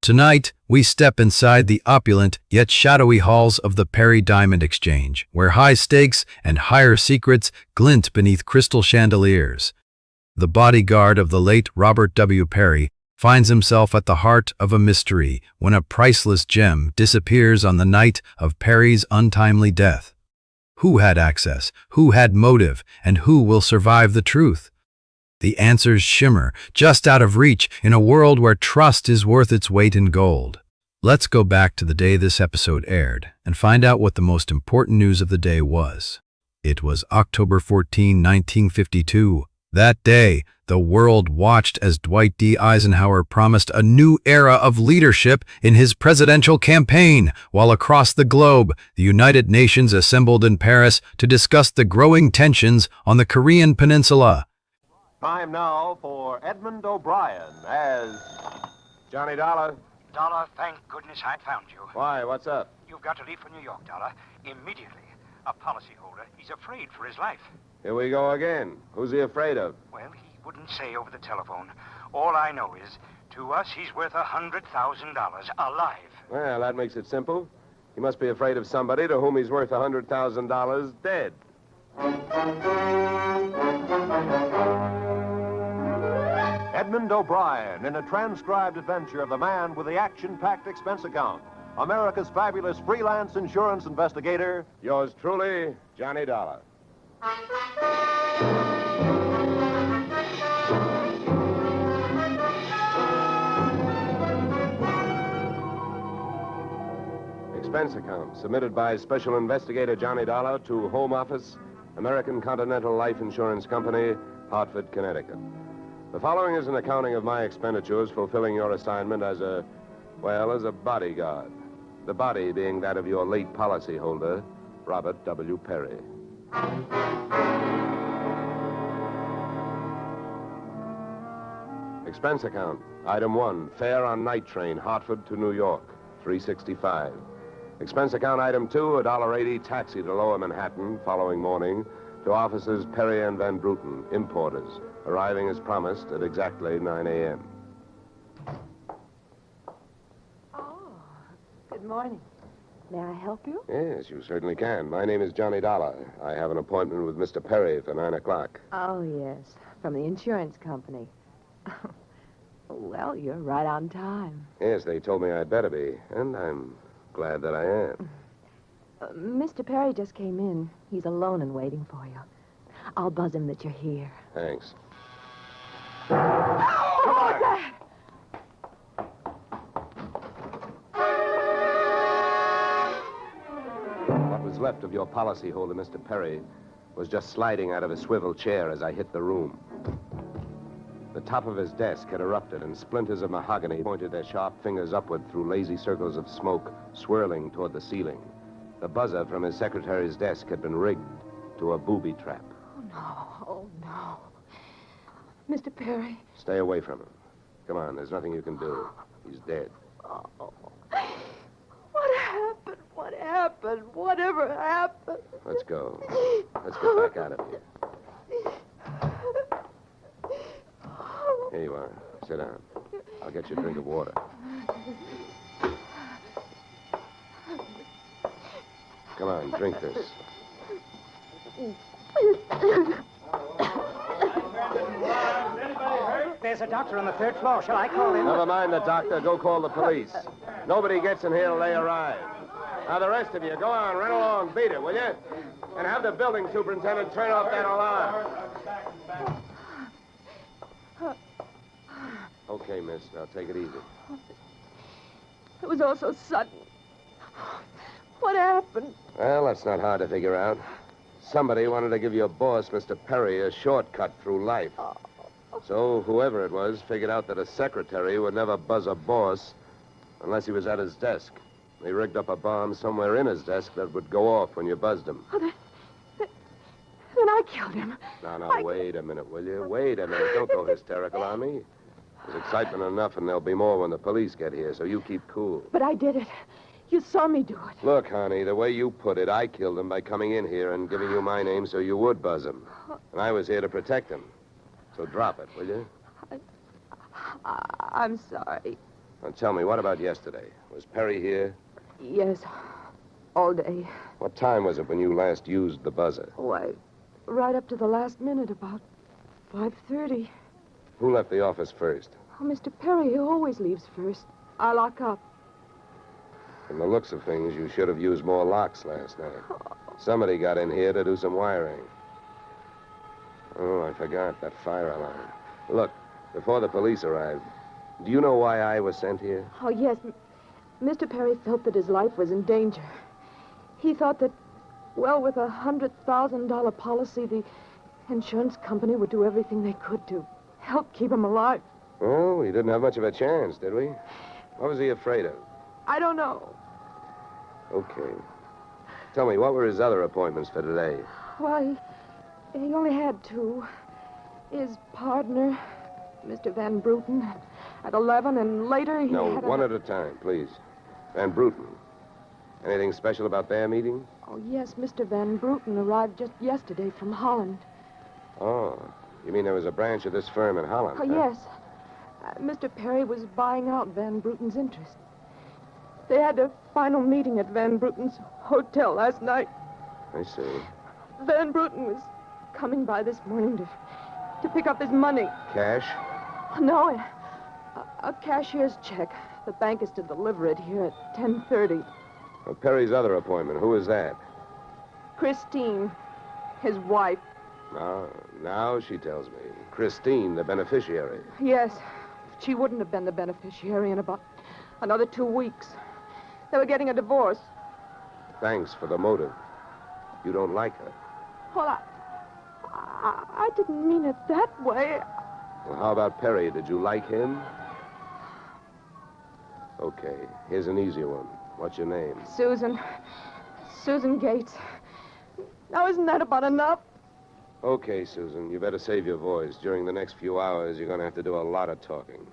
Tonight, we step inside the opulent yet shadowy halls of the Perry Diamond Exchange, where high stakes and higher secrets glint beneath crystal chandeliers. The bodyguard of the late Robert W. Perry finds himself at the heart of a mystery when a priceless gem disappears on the night of Perry's untimely death. Who had access? Who had motive? And who will survive the truth? The answers shimmer, just out of reach, in a world where trust is worth its weight in gold. Let's go back to the day this episode aired and find out what the most important news of the day was. It was October 14, 1952. That day, the world watched as Dwight D. Eisenhower promised a new era of leadership in his presidential campaign, while across the globe, the United Nations assembled in Paris to discuss the growing tensions on the Korean Peninsula. Time now for Edmund O'Brien as Johnny Dollar. Dollar, thank goodness I found you. Why, what's up? You've got to leave for New York, Dollar, immediately. A policyholder, he's afraid for his life. Here we go again. Who's he afraid of? Well, he wouldn't say over the telephone. All I know is, to us, he's worth $100,000 alive. Well, that makes it simple. He must be afraid of somebody to whom he's worth $100,000 dead. Edmund O'Brien in a transcribed adventure of the man with the action-packed expense account. America's fabulous freelance insurance investigator. Yours truly, Johnny Dollar. Expense account submitted by Special Investigator Johnny Dollar to Home Office, American Continental Life Insurance Company, Hartford, Connecticut. The following is an accounting of my expenditures fulfilling your assignment as a bodyguard. The body being that of your late policyholder, Robert W. Perry. Expense account. Item 1, fare on night train, Hartford to New York, $3.65. Expense account item 2, $1.80 taxi to Lower Manhattan, following morning, to offices Perry and Van Bruten, importers, arriving as promised at exactly 9 a.m. Oh, good morning. May I help you? Yes, you certainly can. My name is Johnny Dollar. I have an appointment with Mr. Perry for 9 o'clock. Oh, yes, from the insurance company. Well, you're right on time. Yes, they told me I'd better be, and I'm glad that I am. Mr. Perry just came in. He's alone and waiting for you. I'll buzz him that you're here. Thanks. Come on! What was left of your policyholder, Mr. Perry, was just sliding out of a swivel chair as I hit the room. The top of his desk had erupted, and splinters of mahogany pointed their sharp fingers upward through lazy circles of smoke swirling toward the ceiling. The buzzer from his secretary's desk had been rigged to a booby trap. Oh, no. Mr. Perry. Stay away from him. Come on, there's nothing you can do. He's dead. Oh. What happened? What happened? Whatever happened? Let's go. Let's get back out of here. Here you are. Sit down. I'll get you a drink of water. Come on, drink this. There's a doctor on the third floor. Shall I call him? Never mind the doctor. Go call the police. Nobody gets in here till they arrive. Now, the rest of you, go on, run along, beat it, will you? And have the building superintendent turn off that alarm. Okay, miss. Now, take it easy. It was all so sudden. What happened? Well, that's not hard to figure out. Somebody wanted to give your boss, Mr. Perry, a shortcut through life. So whoever it was figured out that a secretary would never buzz a boss unless he was at his desk. They rigged up a bomb somewhere in his desk that would go off when you buzzed him. Oh, then I killed him. No, wait a minute, will you? Wait a minute. Don't go hysterical on me. There's excitement enough, and there'll be more when the police get here, so you keep cool. But I did it. You saw me do it. Look, honey, the way you put it, I killed him by coming in here and giving you my name so you would buzz him. And I was here to protect him. So drop it, will you? I'm sorry. Now, tell me, what about yesterday? Was Perry here? Yes, all day. What time was it when you last used the buzzer? Why, right up to the last minute, about 5:30. Who left the office first? Oh, Mr. Perry, he always leaves first. I lock up. From the looks of things, you should have used more locks last night. Somebody got in here to do some wiring. Oh, I forgot that fire alarm. Look, before the police arrived, do you know why I was sent here? Oh, yes. Mr. Perry felt that his life was in danger. He thought that, well, with a $100,000 policy, the insurance company would do everything they could to help keep him alive. Oh, we didn't have much of a chance, did we? What was he afraid of? I don't know. Okay. Tell me, what were his other appointments for today? Well, he only had two. His partner, Mr. Van Bruten, at 11, and later he No, had one at a time, please. Van Bruten. Anything special about their meeting? Oh, yes, Mr. Van Bruten arrived just yesterday from Holland. Oh, you mean there was a branch of this firm in Holland? Oh, huh? yes. Mr. Perry was buying out Van Bruten's interest. They had a final meeting at Van Bruten's hotel last night. I see. Van Bruten was coming by this morning to pick up his money. Cash? No, a cashier's check. The bank is to deliver it here at 10:30. Well, Perry's other appointment, who is that? Christine, his wife. Now she tells me. Christine, the beneficiary. Yes, she wouldn't have been the beneficiary in about another 2 weeks. They were getting a divorce. Thanks for the motive. You don't like her. Well, I didn't mean it that way. Well, how about Perry? Did you like him? Okay, here's an easy one. What's your name? Susan Gates. Now, isn't that about enough? Okay, Susan, you better save your voice. During the next few hours, you're going to have to do a lot of talking.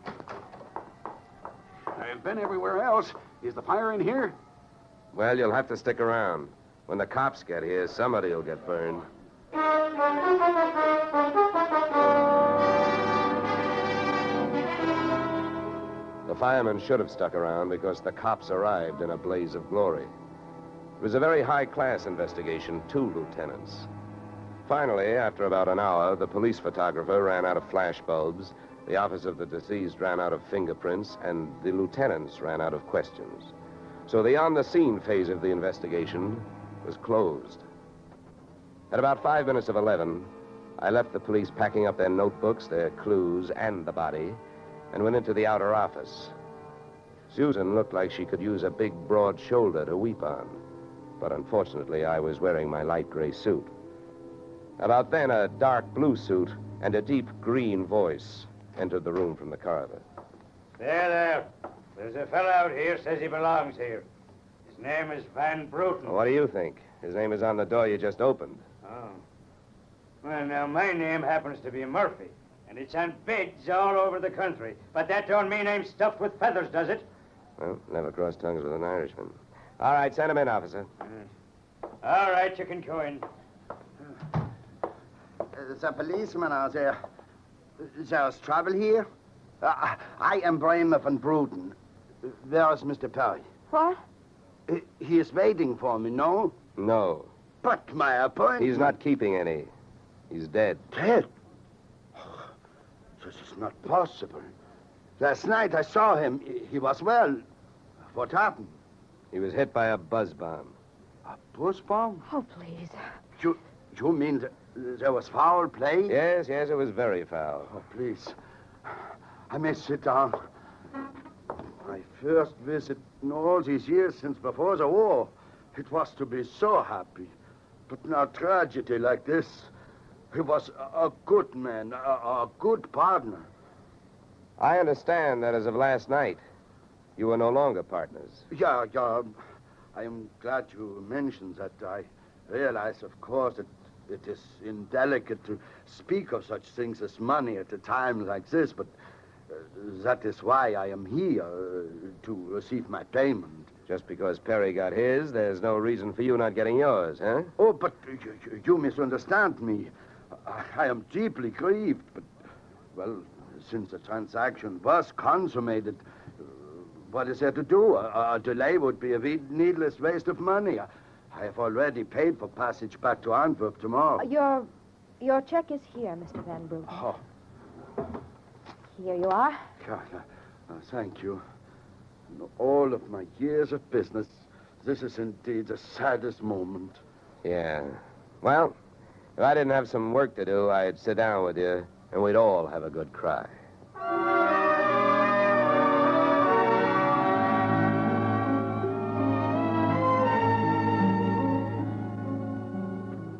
I've been everywhere else. Is the fire in here? Well, you'll have to stick around. When the cops get here, somebody will get burned. The firemen should have stuck around because the cops arrived in a blaze of glory. It was a very high-class investigation, 2 lieutenants. Finally, after about an hour, the police photographer ran out of flash bulbs, the office of the deceased ran out of fingerprints, and the lieutenants ran out of questions. So the on-the-scene phase of the investigation was closed. At about 5 minutes of 11, I left the police packing up their notebooks, their clues, and the body, and went into the outer office. Susan looked like she could use a big, broad shoulder to weep on, but unfortunately, I was wearing my light gray suit. About then, a dark blue suit and a deep green voice entered the room from the corridor. There. There's a fellow out here says he belongs here. His name is Van Bruten. What do you think? His name is on the door you just opened. Oh. Well, now, my name happens to be Murphy, and it's on bids all over the country. But that don't mean I'm stuffed with feathers, does it? Well, never cross tongues with an Irishman. All right, send him in, officer. All right, you can go in. The policeman out there. There's trouble here? I am Bramer van Bruten. Where is Mr. Perry? What? He is waiting for me, no? No. But my appointment... He's not keeping any. He's dead. Dead? This is not possible. Last night I saw him. He was well. What happened? He was hit by a buzz bomb. A buzz bomb? Oh, please. You mean there was foul play? Yes, it was very foul. Oh, please. I may sit down. My first visit in all these years since before the war. It was to be so happy. But now tragedy like this. He was a good man, a good partner. I understand that as of last night, you were no longer partners. Yeah. I am glad you mentioned that. I realize, of course, that it is indelicate to speak of such things as money at a time like this, but that is why I am here, to receive my payment. Just because Perry got his, there's no reason for you not getting yours, huh? Oh, but you misunderstand me. I am deeply grieved, but, well, since the transaction was consummated, what is there to do? A delay would be a needless waste of money. I have already paid for passage back to Antwerp tomorrow. Your check is here, Mr. Van Bruten. Oh, Here you are. God, thank you. In all of my years of business, this is indeed the saddest moment. Yeah. Well, if I didn't have some work to do, I'd sit down with you, and we'd all have a good cry.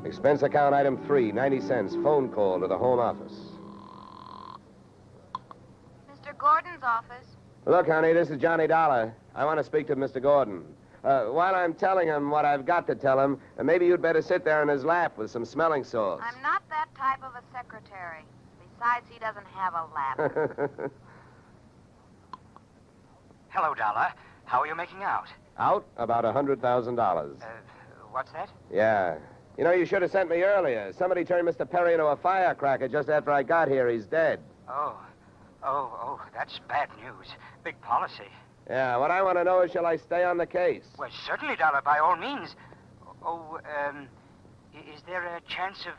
Expense account item 3, 90 cents. Phone call to the Home Office. Mr. Gordon's office. Look, honey, this is Johnny Dollar. I want to speak to Mr. Gordon. While I'm telling him what I've got to tell him, maybe you'd better sit there in his lap with some smelling salts. I'm not that type of a secretary. Besides, he doesn't have a lap. Hello, Dollar. How are you making out? Out? About $100,000. What's that? Yeah. You know, you should have sent me earlier. Somebody turned Mr. Perry into a firecracker just after I got here. He's dead. Oh, that's bad news. Big policy. Yeah, what I want to know is, shall I stay on the case? Well, certainly, Dollar, by all means. Is there a chance of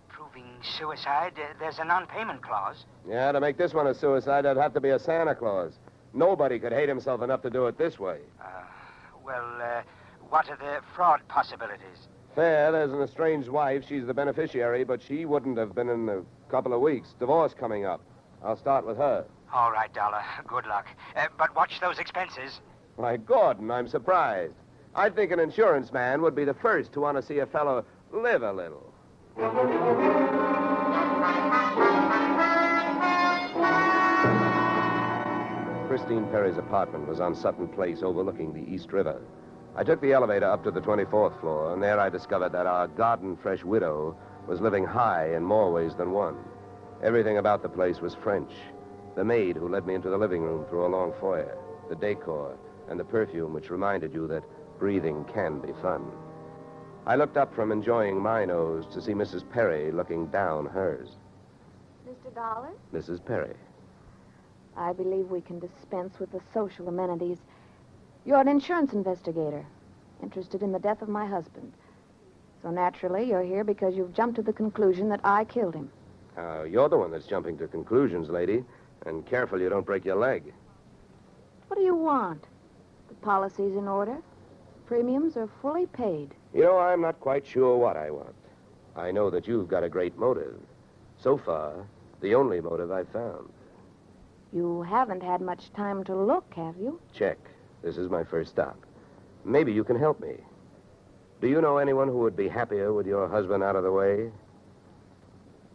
proving suicide? There's a non-payment clause. Yeah, to make this one a suicide, there'd have to be a Santa Claus. Nobody could hate himself enough to do it this way. What are the fraud possibilities? Fair, there's an estranged wife. She's the beneficiary, but she wouldn't have been in a couple of weeks. Divorce coming up. I'll start with her. All right, Dollar. Good luck. But watch those expenses. Why, Gordon, I'm surprised. I think an insurance man would be the first to want to see a fellow live a little. Christine Perry's apartment was on Sutton Place overlooking the East River. I took the elevator up to the 24th floor, and there I discovered that our garden-fresh widow was living high in more ways than one. Everything about the place was French. The maid who led me into the living room through a long foyer, the decor, and the perfume which reminded you that breathing can be fun. I looked up from enjoying my nose to see Mrs. Perry looking down hers. Mr. Dollar? Mrs. Perry. I believe we can dispense with the social amenities. You're an insurance investigator, interested in the death of my husband. So naturally, you're here because you've jumped to the conclusion that I killed him. You're the one that's jumping to conclusions, lady. And careful you don't break your leg. What do you want? The policy's in order. Premiums are fully paid. You know, I'm not quite sure what I want. I know that you've got a great motive. So far, the only motive I've found. You haven't had much time to look, have you? Check. This is my first stop. Maybe you can help me. Do you know anyone who would be happier with your husband out of the way?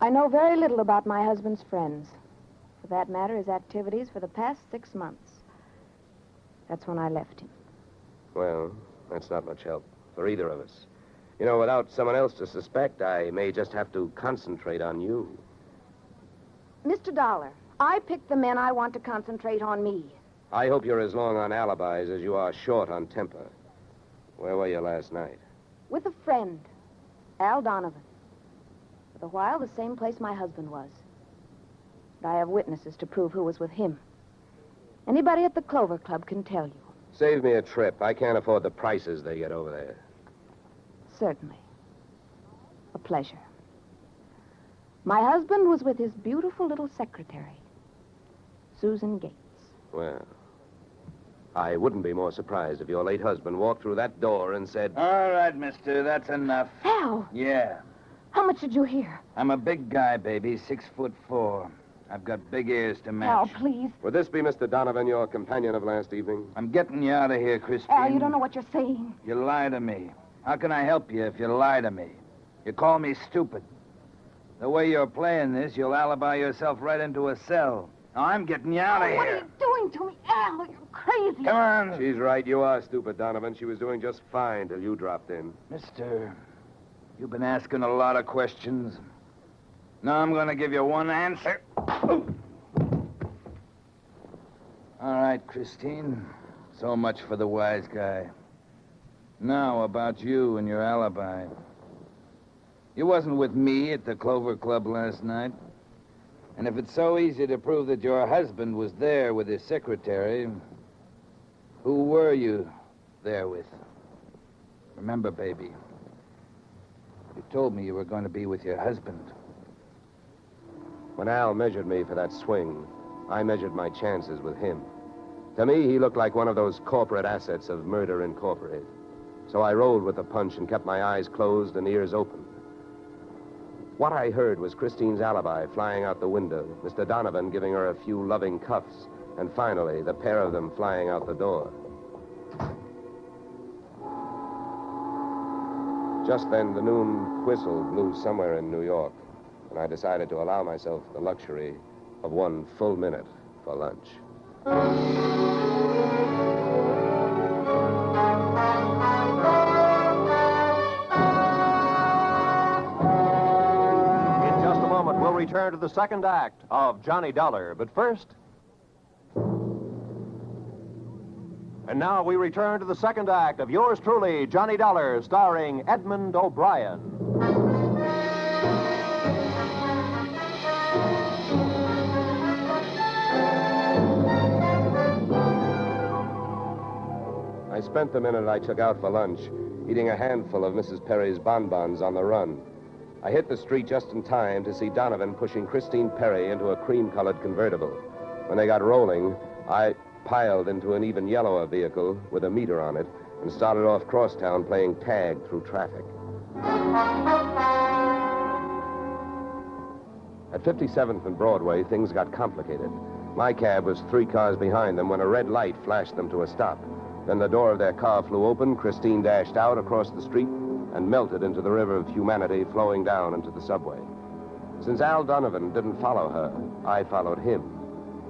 I know very little about my husband's friends. For that matter, his activities for the past 6 months. That's when I left him. Well, that's not much help for either of us. You know, without someone else to suspect, I may just have to concentrate on you. Mr. Dollar, I picked the men I want to concentrate on me. I hope you're as long on alibis as you are short on temper. Where were you last night? With a friend, Al Donovan. For a while, the same place my husband was. But I have witnesses to prove who was with him. Anybody at the Clover Club can tell you. Save me a trip. I can't afford the prices they get over there. Certainly. A pleasure. My husband was with his beautiful little secretary, Susan Gates. Well, I wouldn't be more surprised if your late husband walked through that door and said... All right, mister, that's enough. Al! Yeah. How much did you hear? I'm a big guy, baby, 6'4". I've got big ears to match. Al, please. Would this be Mr. Donovan, your companion of last evening? I'm getting you out of here, Christine. Al, you don't know what you're saying. You lie to me. How can I help you if you lie to me? You call me stupid. The way you're playing this, you'll alibi yourself right into a cell. Now, I'm getting you out of What here. are you doing to me, Al? You're crazy. Come on. She's right. You are stupid, Donovan. She was doing just fine till you dropped in. Mister, you've been asking a lot of questions. Now I'm going to give you one answer. All right, Christine. So much for the wise guy. Now, about you and your alibi. You wasn't with me at the Clover Club last night. And if it's so easy to prove that your husband was there with his secretary, Who were you there with? Remember, baby, you told me you were going to be with your husband. When Al measured me for that swing, I measured my chances with him. To me, he looked like one of those corporate assets of Murder Incorporated. So I rolled with the punch and kept my eyes closed and ears open. What I heard was Christine's alibi flying out the window, Mr. Donovan giving her a few loving cuffs, and finally, the pair of them flying out the door. Just then, the noon whistle blew somewhere in New York, and I decided to allow myself the luxury of 1 full minute for lunch. In just a moment, we'll return to the second act of Johnny Dollar. But first... And now we return to the second act of yours truly, Johnny Dollar, starring Edmund O'Brien. I spent the minute I took out for lunch eating a handful of Mrs. Perry's bonbons on the run. I hit the street just in time to see Donovan pushing Christine Perry into a cream-colored convertible. When they got rolling, I piled into an even yellower vehicle with a meter on it and started off crosstown playing tag through traffic. At 57th and Broadway, things got complicated. My cab was 3 cars behind them when a red light flashed them to a stop. Then the door of their car flew open, Christine dashed out across the street and melted into the river of humanity flowing down into the subway. Since Al Donovan didn't follow her, I followed him.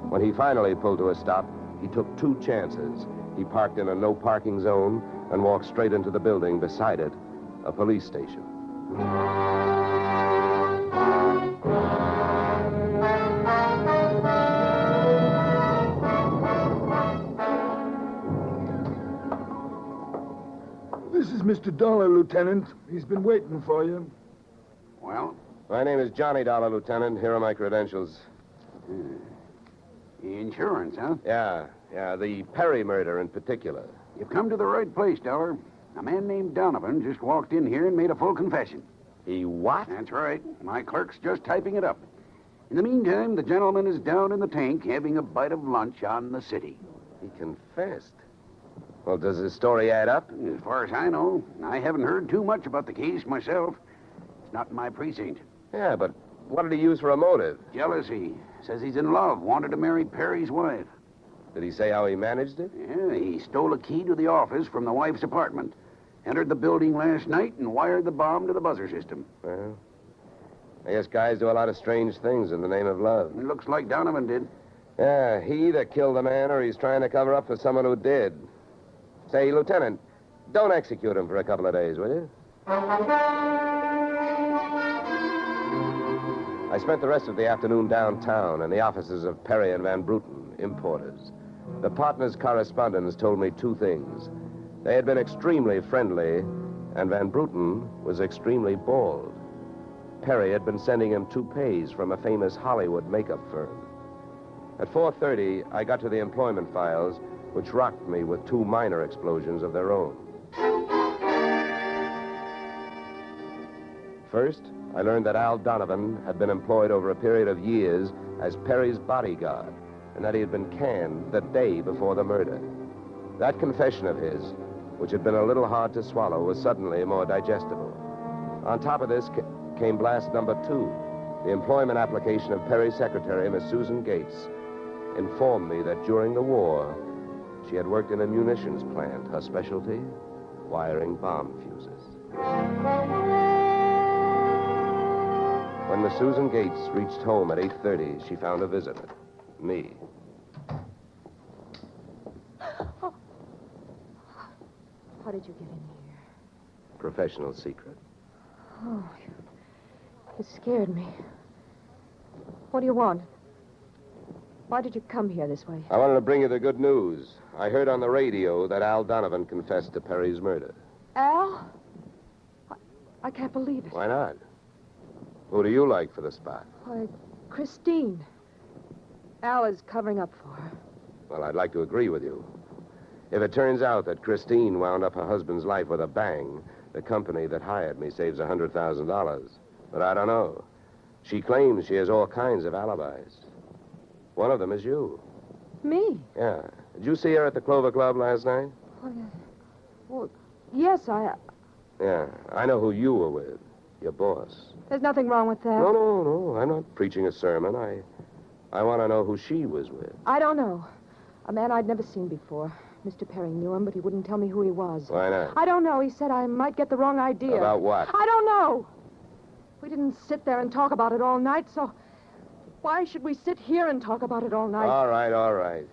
When he finally pulled to a stop, he took 2 chances. He parked in a no-parking zone and walked straight into the building beside it, a police station. This is Mr. Dollar, Lieutenant. He's been waiting for you. Well? My name is Johnny Dollar, Lieutenant. Here are my credentials. Insurance, huh? Yeah, the Perry murder in particular. You've come to the right place, Dollar. A man named Donovan just walked in here and made a full confession. He what? That's right. My clerk's just typing it up. In the meantime, the gentleman is down in the tank having a bite of lunch on the city. He confessed. Well, does his story add up? As far as I know, I haven't heard too much about the case myself. It's not in my precinct. Yeah, but what did he use for a motive? Jealousy. Says he's in love, wanted to marry Perry's wife. Did he say how he managed it? Yeah, he stole a key to the office from the wife's apartment, entered the building last night, and wired the bomb to the buzzer system. Well, I guess guys do a lot of strange things in the name of love. It looks like Donovan did. Yeah, he either killed the man or he's trying to cover up for someone who did. Say, Lieutenant, don't execute him for a couple of days, will you? I spent the rest of the afternoon downtown in the offices of Perry and Van Bruten, importers. The partners' correspondents told me 2 things. They had been extremely friendly, and Van Bruten was extremely bald. Perry had been sending him toupees from a famous Hollywood makeup firm. At 4:30, I got to the employment files, which rocked me with 2 minor explosions of their own. First, I learned that Al Donovan had been employed over a period of years as Perry's bodyguard, and that he had been canned the day before the murder. That confession of his, which had been a little hard to swallow, was suddenly more digestible. On top of this came blast number 2. The employment application of Perry's secretary, Miss Susan Gates, informed me that during the war, she had worked in a munitions plant, her specialty, wiring bomb fuses. When Miss Susan Gates reached home at 8:30, she found a visitor, me. Oh. How did you get in here? Professional secret. Oh, you scared me. What do you want? Why did you come here this way? I wanted to bring you the good news. I heard on the radio that Al Donovan confessed to Perry's murder. Al? I can't believe it. Why not? Who do you like for the spot? Why, Christine. Al is covering up for her. Well, I'd like to agree with you. If it turns out that Christine wound up her husband's life with a bang, the company that hired me saves $100,000. But I don't know. She claims she has all kinds of alibis. One of them is you. Me? Yeah. Did you see her at the Clover Club last night? Well, yes, Yeah. I know who you were with. Your boss. There's nothing wrong with that. No. I'm not preaching a sermon. I want to know who she was with. I don't know. A man I'd never seen before. Mr. Perry knew him, but he wouldn't tell me who he was. Why not? I don't know. He said I might get the wrong idea. About what? I don't know. We didn't sit there and talk about it all night, so why should we sit here and talk about it all night? All right.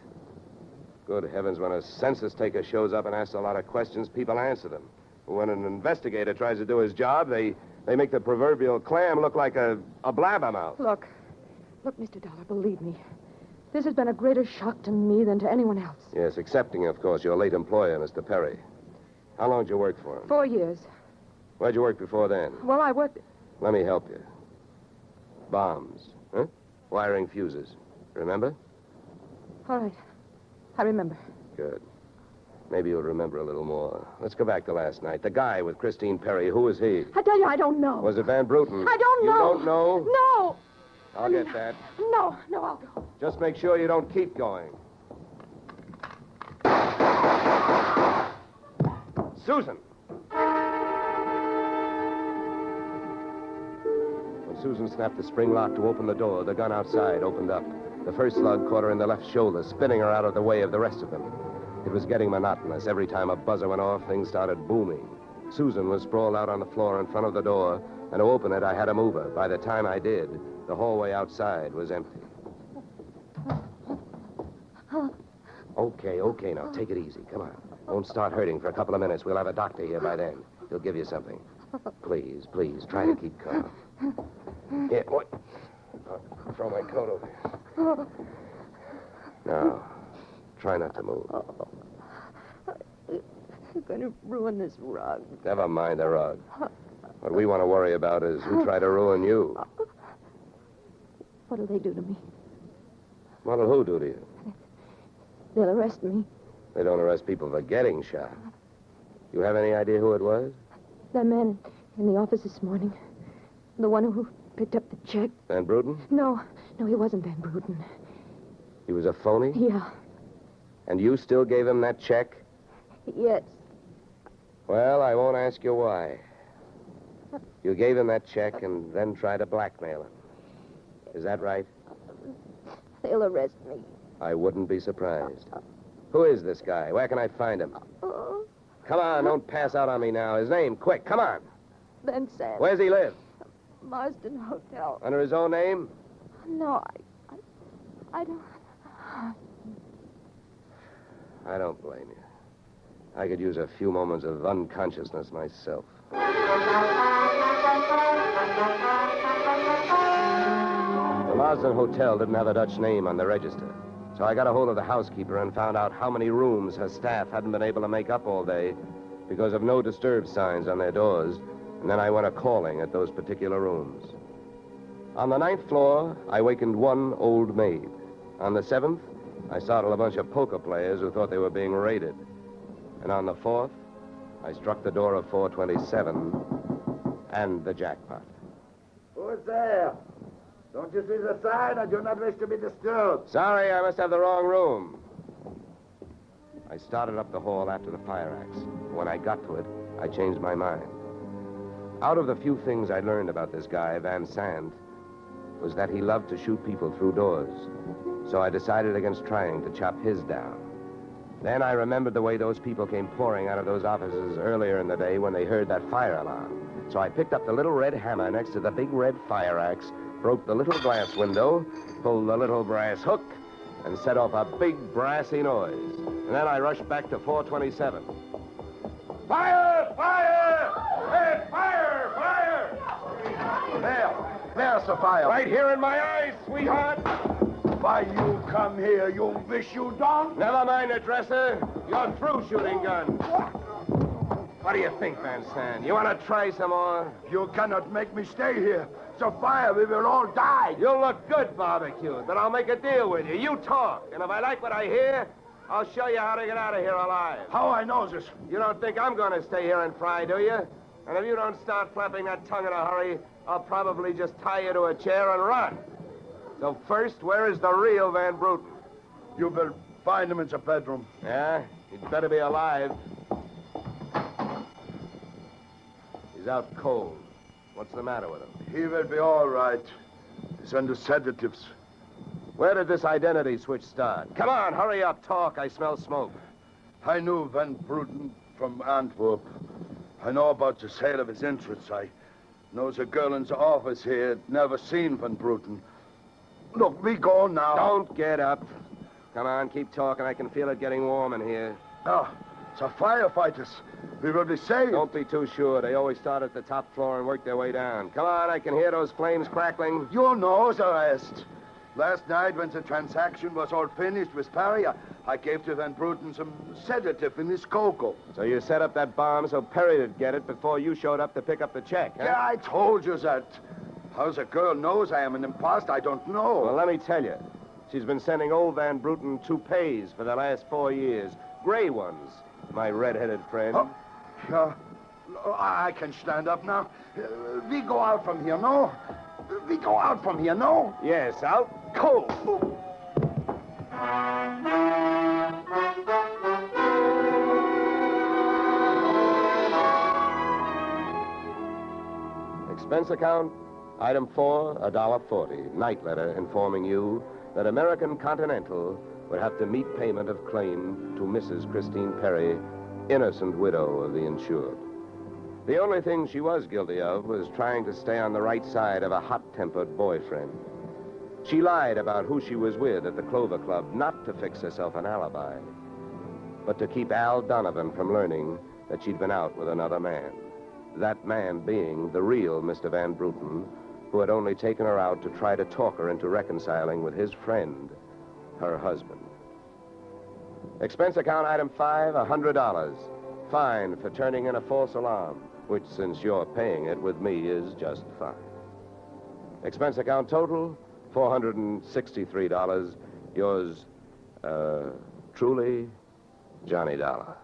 Good heavens, when a census taker shows up and asks a lot of questions, people answer them. When an investigator tries to do his job, they make the proverbial clam look like a blabbermouth. Look, Mr. Dollar, believe me. This has been a greater shock to me than to anyone else. Yes, excepting, of course, your late employer, Mr. Perry. How long did you work for him? 4 years. Where'd you work before then? Well, I worked... Let me help you. Bombs, huh? Wiring fuses. Remember? All right. I remember. Good. Maybe you'll remember a little more. Let's go back to last night. The guy with Christine Perry, who was he? I tell you, I don't know. Was it Van Bruten? I don't know. You don't know? No. I'll get that. No, I'll go. Just make sure you don't keep going. Susan! When Susan snapped the spring lock to open the door, the gun outside opened up. The first slug caught her in the left shoulder, spinning her out of the way of the rest of them. It was getting monotonous. Every time a buzzer went off, things started booming. Susan was sprawled out on the floor in front of the door, and to open it, I had to move her. By the time I did, the hallway outside was empty. Okay, now, take it easy. Come on. Won't start hurting for a couple of minutes. We'll have a doctor here by then. He'll give you something. Please, try to keep calm. Here, what? I'll throw my coat over here. Now, try not to move. You're going to ruin this rug. Never mind the rug. What we want to worry about is who tried to ruin you. What'll they do to me? What'll who do to you? They'll arrest me. They don't arrest people for getting shot. You have any idea who it was? That man in the office this morning. The one who picked up the check. Van Bruten? No, he wasn't Van Bruten. He was a phony? Yeah. And you still gave him that check? Yes. Well, I won't ask you why. You gave him that check and then tried to blackmail him. Is that right? They'll arrest me. I wouldn't be surprised. Who is this guy? Where can I find him? Come on, don't pass out on me now. His name, quick, come on. Ben Sand. Where's he live? Marsden Hotel. Under his own name? No, I don't... I don't blame you. I could use a few moments of unconsciousness myself. The Marsden Hotel didn't have a Dutch name on the register. So I got a hold of the housekeeper and found out how many rooms her staff hadn't been able to make up all day because of no disturb signs on their doors. And then I went a-calling at those particular rooms. On the 9th floor, I wakened one old maid. On the 7th, I startled a bunch of poker players who thought they were being raided. And on the 4th, I struck the door of 427 and the jackpot. Who's there? Don't you see the sign? I do not wish to be disturbed. Sorry, I must have the wrong room. I started up the hall after the fire axe. When I got to it, I changed my mind. Out of the few things I learned about this guy, Van Sant, was that he loved to shoot people through doors. So I decided against trying to chop his down. Then I remembered the way those people came pouring out of those offices earlier in the day when they heard that fire alarm. So I picked up the little red hammer next to the big red fire axe, broke the little glass window, pulled the little brass hook, and set off a big brassy noise. And then I rushed back to 427. Fire! Fire! Hey, fire! Fire! There's the fire. Right here in my eyes, sweetheart. Why you come here, you wish you don't? Never mind the dresser. You're through shooting guns. What do you think, Van Sant? You want to try some more? You cannot make me stay here. So fire, we will all die. You'll look good barbecued, but I'll make a deal with you. You talk, and if I like what I hear, I'll show you how to get out of here alive. How I know this? You don't think I'm going to stay here and fry, do you? And if you don't start flapping that tongue in a hurry, I'll probably just tie you to a chair and run. So first, where is the real Van Bruten? You will find him in the bedroom. Yeah? He'd better be alive. He's out cold. What's the matter with him? He will be all right. He's under sedatives. Where did this identity switch start? Come on, hurry up, talk. I smell smoke. I knew Van Bruten from Antwerp. I know about the sale of his interests. I know the girl in the office here had never seen Van Bruten. Look, we go now. Don't get up. Come on, keep talking. I can feel it getting warm in here. Ah, the firefighters. We will be safe. Don't be too sure. They always start at the top floor and work their way down. Come on, I can hear those flames crackling. You know the rest. Last night, when the transaction was all finished with Perry, I gave to Van Bruten some sedative in his cocoa. So you set up that bomb so Perry'd get it before you showed up to pick up the check, huh? Yeah, I told you that. How the girl knows I am an imposter, I don't know. Well, let me tell you. She's been sending old Van Bruten toupees for the last 4 years. Gray ones, my red-headed friend. Oh, I can stand up now. We go out from here, no? We go out from here, no? Yes, out cold. Expense account, item 4, $1.40. Night letter informing you that American Continental would have to meet payment of claim to Mrs. Christine Perry, innocent widow of the insured. The only thing she was guilty of was trying to stay on the right side of a hot-tempered boyfriend. She lied about who she was with at the Clover Club, not to fix herself an alibi, but to keep Al Donovan from learning that she'd been out with another man. That man being the real Mr. Van Bruten, who had only taken her out to try to talk her into reconciling with his friend, her husband. Expense account item 5, $100. Fine for turning in a false alarm, which, since you're paying it with me, is just fine. Expense account total, $463. Yours, truly, Johnny Dollar.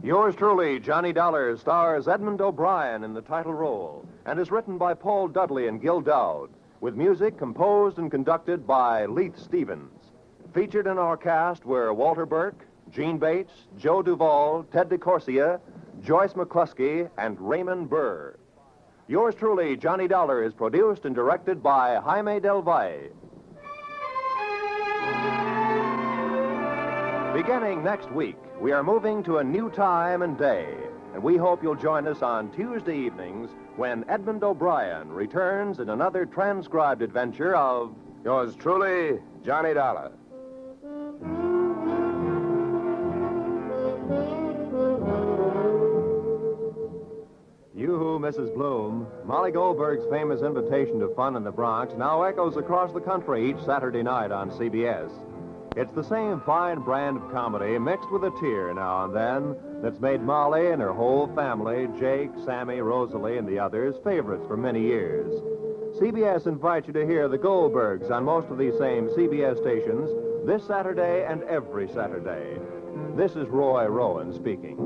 Yours truly, Johnny Dollar, stars Edmund O'Brien in the title role and is written by Paul Dudley and Gil Dowd, with music composed and conducted by Leith Stevens. Featured in our cast were Walter Burke, Gene Bates, Joe Duvall, Ted DeCorsia, Joyce McCluskey, and Raymond Burr. Yours truly, Johnny Dollar, is produced and directed by Jaime Del Valle. Beginning next week, we are moving to a new time and day, and we hope you'll join us on Tuesday evenings when Edmund O'Brien returns in another transcribed adventure of Yours truly, Johnny Dollar. You, Mrs. Bloom. Molly Goldberg's famous invitation to fun in the Bronx now echoes across the country each Saturday night on CBS. It's the same fine brand of comedy mixed with a tear now and then that's made Molly and her whole family, Jake, Sammy, Rosalie, and the others, favorites for many years. CBS invites you to hear the Goldbergs on most of these same CBS stations this Saturday and every Saturday. This is Roy Rowan speaking.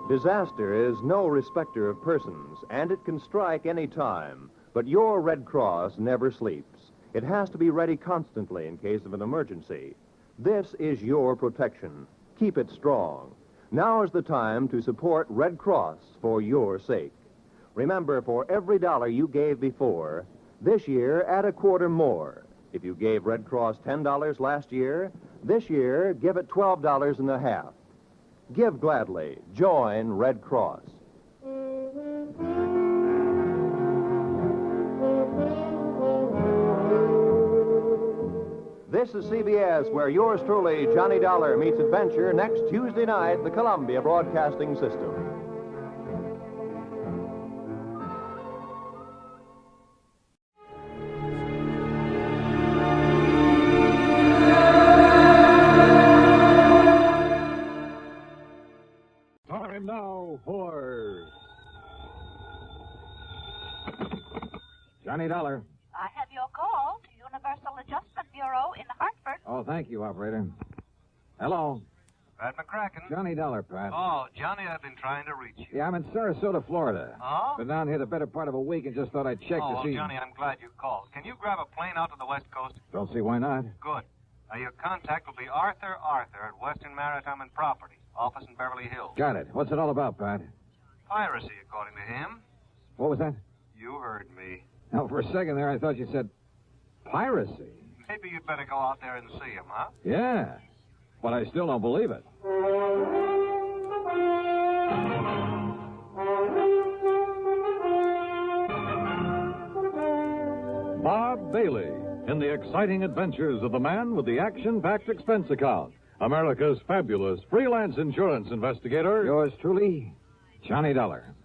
Disaster is no respecter of persons, and it can strike any time. But your Red Cross never sleeps. It has to be ready constantly in case of an emergency. This is your protection. Keep it strong. Now is the time to support Red Cross for your sake. Remember, for every dollar you gave before, this year add a quarter more. If you gave Red Cross $10 last year, this year give it $12.50. Give gladly. Join Red Cross. This is CBS, where yours truly, Johnny Dollar, meets adventure next Tuesday night, the Columbia Broadcasting System. Johnny Dollar. I have your call to Universal Adjustment Bureau in Hartford. Oh, thank you, operator. Hello. Pat McCracken. Johnny Dollar, Pat. Oh, Johnny, I've been trying to reach you. Yeah, I'm in Sarasota, Florida. Oh? Been down here the better part of a week and just thought I'd check to see... Johnny, I'm glad you called. Can you grab a plane out to the West Coast? Don't see why not. Good. Your contact will be Arthur at Western Maritime and Property, office in Beverly Hills. Got it. What's it all about, Pat? Piracy, according to him. What was that? You heard me. Oh, for a second there, I thought you said piracy. Maybe you'd better go out there and see him, huh? Yeah, but I still don't believe it. Bob Bailey in the exciting adventures of the man with the action-packed expense account, America's fabulous freelance insurance investigator. Yours truly, Johnny Dollar.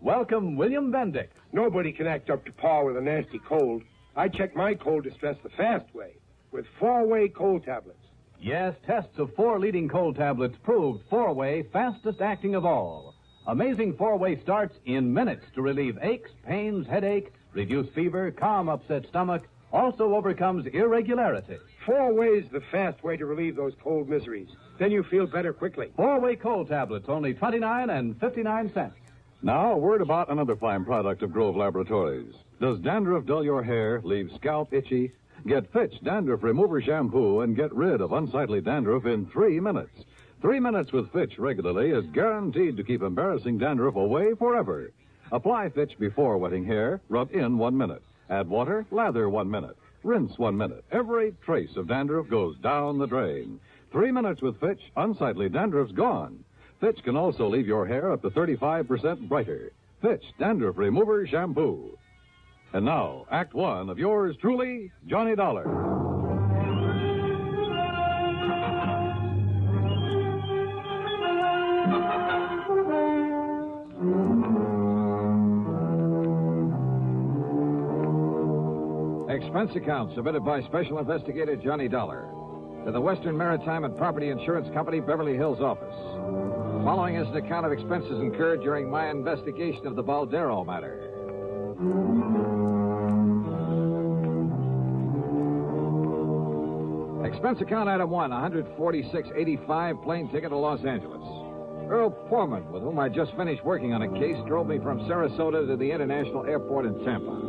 Welcome, William Bendick. Nobody can act up to par with a nasty cold. I check my cold distress the fast way, with 4-way cold tablets. Yes, tests of 4 leading cold tablets proved 4-way fastest acting of all. Amazing 4-way starts in minutes to relieve aches, pains, headache, reduce fever, calm upset stomach, also overcomes irregularity. 4-way's the fast way to relieve those cold miseries. Then you feel better quickly. 4-way cold tablets, only 29 and 59 cents. Now, a word about another fine product of Grove Laboratories. Does dandruff dull your hair, leave scalp itchy? Get Fitch Dandruff Remover Shampoo and get rid of unsightly dandruff in 3 minutes. 3 minutes with Fitch regularly is guaranteed to keep embarrassing dandruff away forever. Apply Fitch before wetting hair, rub in 1 minute. Add water, lather 1 minute. Rinse 1 minute. Every trace of dandruff goes down the drain. 3 minutes with Fitch, unsightly dandruff's gone. Fitch can also leave your hair up to 35% brighter. Fitch Dandruff Remover Shampoo. And now, Act 1 of yours truly, Johnny Dollar. Expense account submitted by Special Investigator Johnny Dollar to the Western Maritime and Property Insurance Company, Beverly Hills office. Following is an account of expenses incurred during my investigation of the Baldero matter. Expense account item 1, $146.85 plane ticket to Los Angeles. Earl Poorman, with whom I just finished working on a case, drove me from Sarasota to the international airport in Tampa.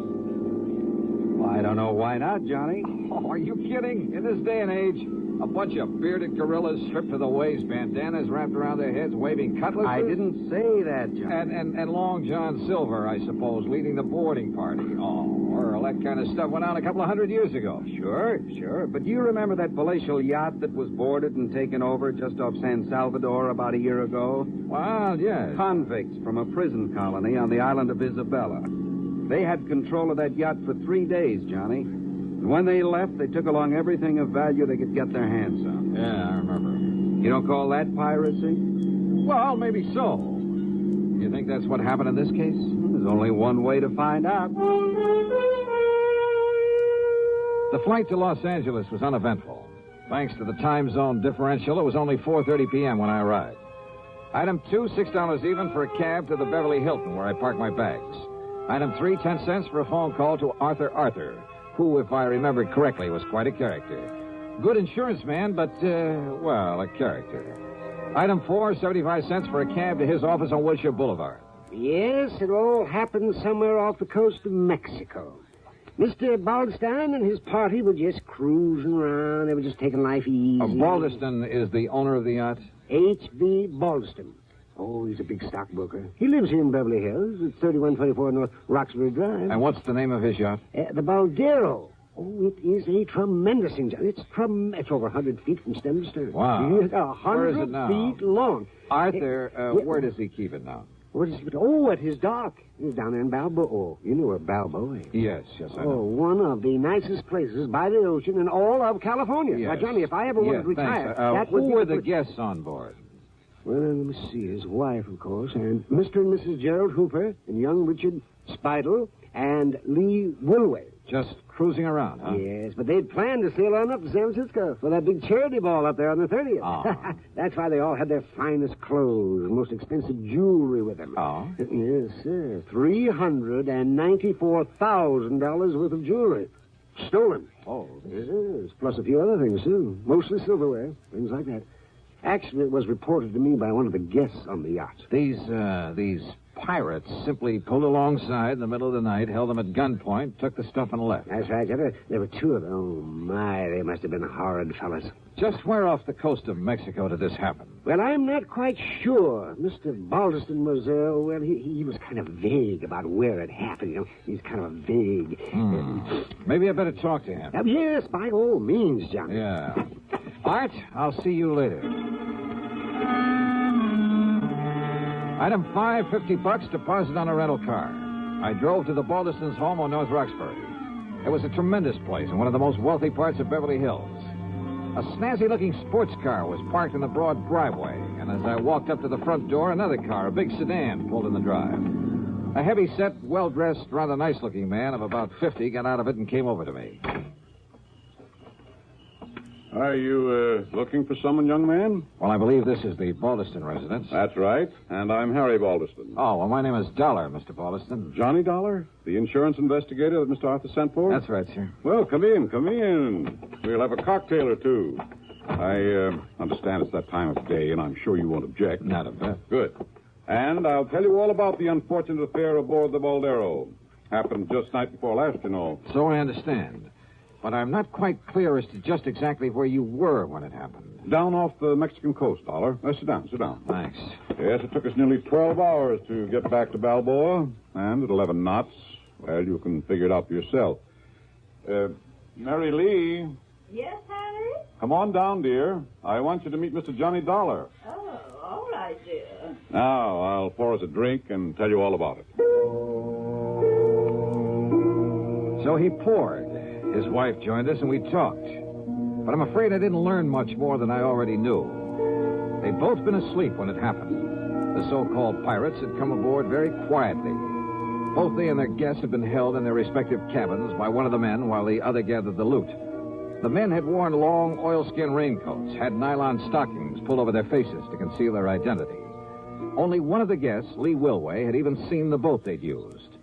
Well, I don't know why not, Johnny. Oh, are you kidding? In this day and age, a bunch of bearded gorillas stripped to the waist, bandanas wrapped around their heads, waving cutlasses. I didn't say that, Johnny. And Long John Silver, I suppose, leading the boarding party. Oh, Earl, that kind of stuff went on a couple of 100 years ago. Sure. But do you remember that palatial yacht that was boarded and taken over just off San Salvador about a year ago? Well, yes. Convicts from a prison colony on the island of Isabella. They had control of that yacht for 3 days, Johnny. And when they left, they took along everything of value they could get their hands on. Yeah, I remember. You don't call that piracy? Well, maybe so. You think that's what happened in this case? There's only one way to find out. The flight to Los Angeles was uneventful. Thanks to the time zone differential, it was only 4:30 p.m. when I arrived. Item 2, $6 even for a cab to the Beverly Hilton, where I parked my bags. Item 3, 10 cents for a phone call to Arthur, who, if I remember correctly, was quite a character. Good insurance man, but, a character. Item 4, 75 cents for a cab to his office on Wilshire Boulevard. Yes, it all happened somewhere off the coast of Mexico. Mr. Baldstein and his party were just cruising around. They were just taking life easy. Baldeston is the owner of the yacht? H.B. Baldeston. Oh, he's a big stockbroker. He lives here in Beverly Hills at 3124 North Roxbury Drive. And what's the name of his yacht? The Baldero. Oh, it is a tremendous engine. It's over 100 feet from stem to stern. Wow. It's 100 Where is it now? feet long. Arthur, where does he keep it now? Where does he keep it? Oh, at his dock. He's down there in Balboa. Oh, you know where Balboa is. Yes, I know. Oh, one of the nicest places by the ocean in all of California. Yes. Now, Johnny, if I ever wanted to retire, that would who be were the guests on board? Well, let me see. His wife, of course, and Mr. and Mrs. Gerald Hooper, and young Richard Speidel, and Lee Woolway. Just cruising around, huh? Yes, but they'd planned to sail on up to San Francisco for that big charity ball up there on the 30th. Oh. That's why they all had their finest clothes and most expensive jewelry with them. Oh? Yes, sir. $394,000 worth of jewelry. Stolen. Oh. Yes, plus a few other things, too. Mostly silverware, things like that. Actually, it was reported to me by one of the guests on the yacht. These pirates simply pulled alongside in the middle of the night, held them at gunpoint, took the stuff, and left. That's right. There were two of them. Oh, my, they must have been horrid fellas. Just where off the coast of Mexico did this happen? Well, I'm not quite sure. Mr. Balderston was, he was kind of vague about where it happened. You know, he's kind of vague. Maybe I better talk to him. Yes, by all means, Johnny. Yeah. Art, I'll see you later. Item 5, $50, deposit on a rental car. I drove to the Balderston's home on North Roxbury. It was a tremendous place in one of the most wealthy parts of Beverly Hills. A snazzy-looking sports car was parked in the broad driveway, and as I walked up to the front door, another car, a big sedan, pulled in the drive. A heavy-set, well-dressed, rather nice-looking man of about 50 got out of it and came over to me. Are you looking for someone, young man? Well, I believe this is the Balderston residence. That's right. And I'm Harry Balderston. Oh, well, my name is Dolar, Mr. Balderston. Johnny Dolar? The insurance investigator that Mr. Arthur sent for? That's right, sir. Well, come in. We'll have a cocktail or two. I understand it's that time of day, and I'm sure you won't object. Not a bit. Good. And I'll tell you all about the unfortunate affair aboard the Baldero. Happened just night before last, you know. So I understand. But I'm not quite clear as to just exactly where you were when it happened. Down off the Mexican coast, Dollar. Sit down. Thanks. Yes, it took us nearly 12 hours to get back to Balboa. And at 11 knots, well, you can figure it out for yourself. Mary Lee. Yes, Harry? Come on down, dear. I want you to meet Mr. Johnny Dolar. Oh, all right, dear. Now, I'll pour us a drink and tell you all about it. So he poured. His wife joined us, and we talked. But I'm afraid I didn't learn much more than I already knew. They'd both been asleep when it happened. The so-called pirates had come aboard very quietly. Both they and their guests had been held in their respective cabins by one of the men while the other gathered the loot. The men had worn long oilskin raincoats, had nylon stockings pulled over their faces to conceal their identity. Only one of the guests, Lee Woolway, had even seen the boat they'd used.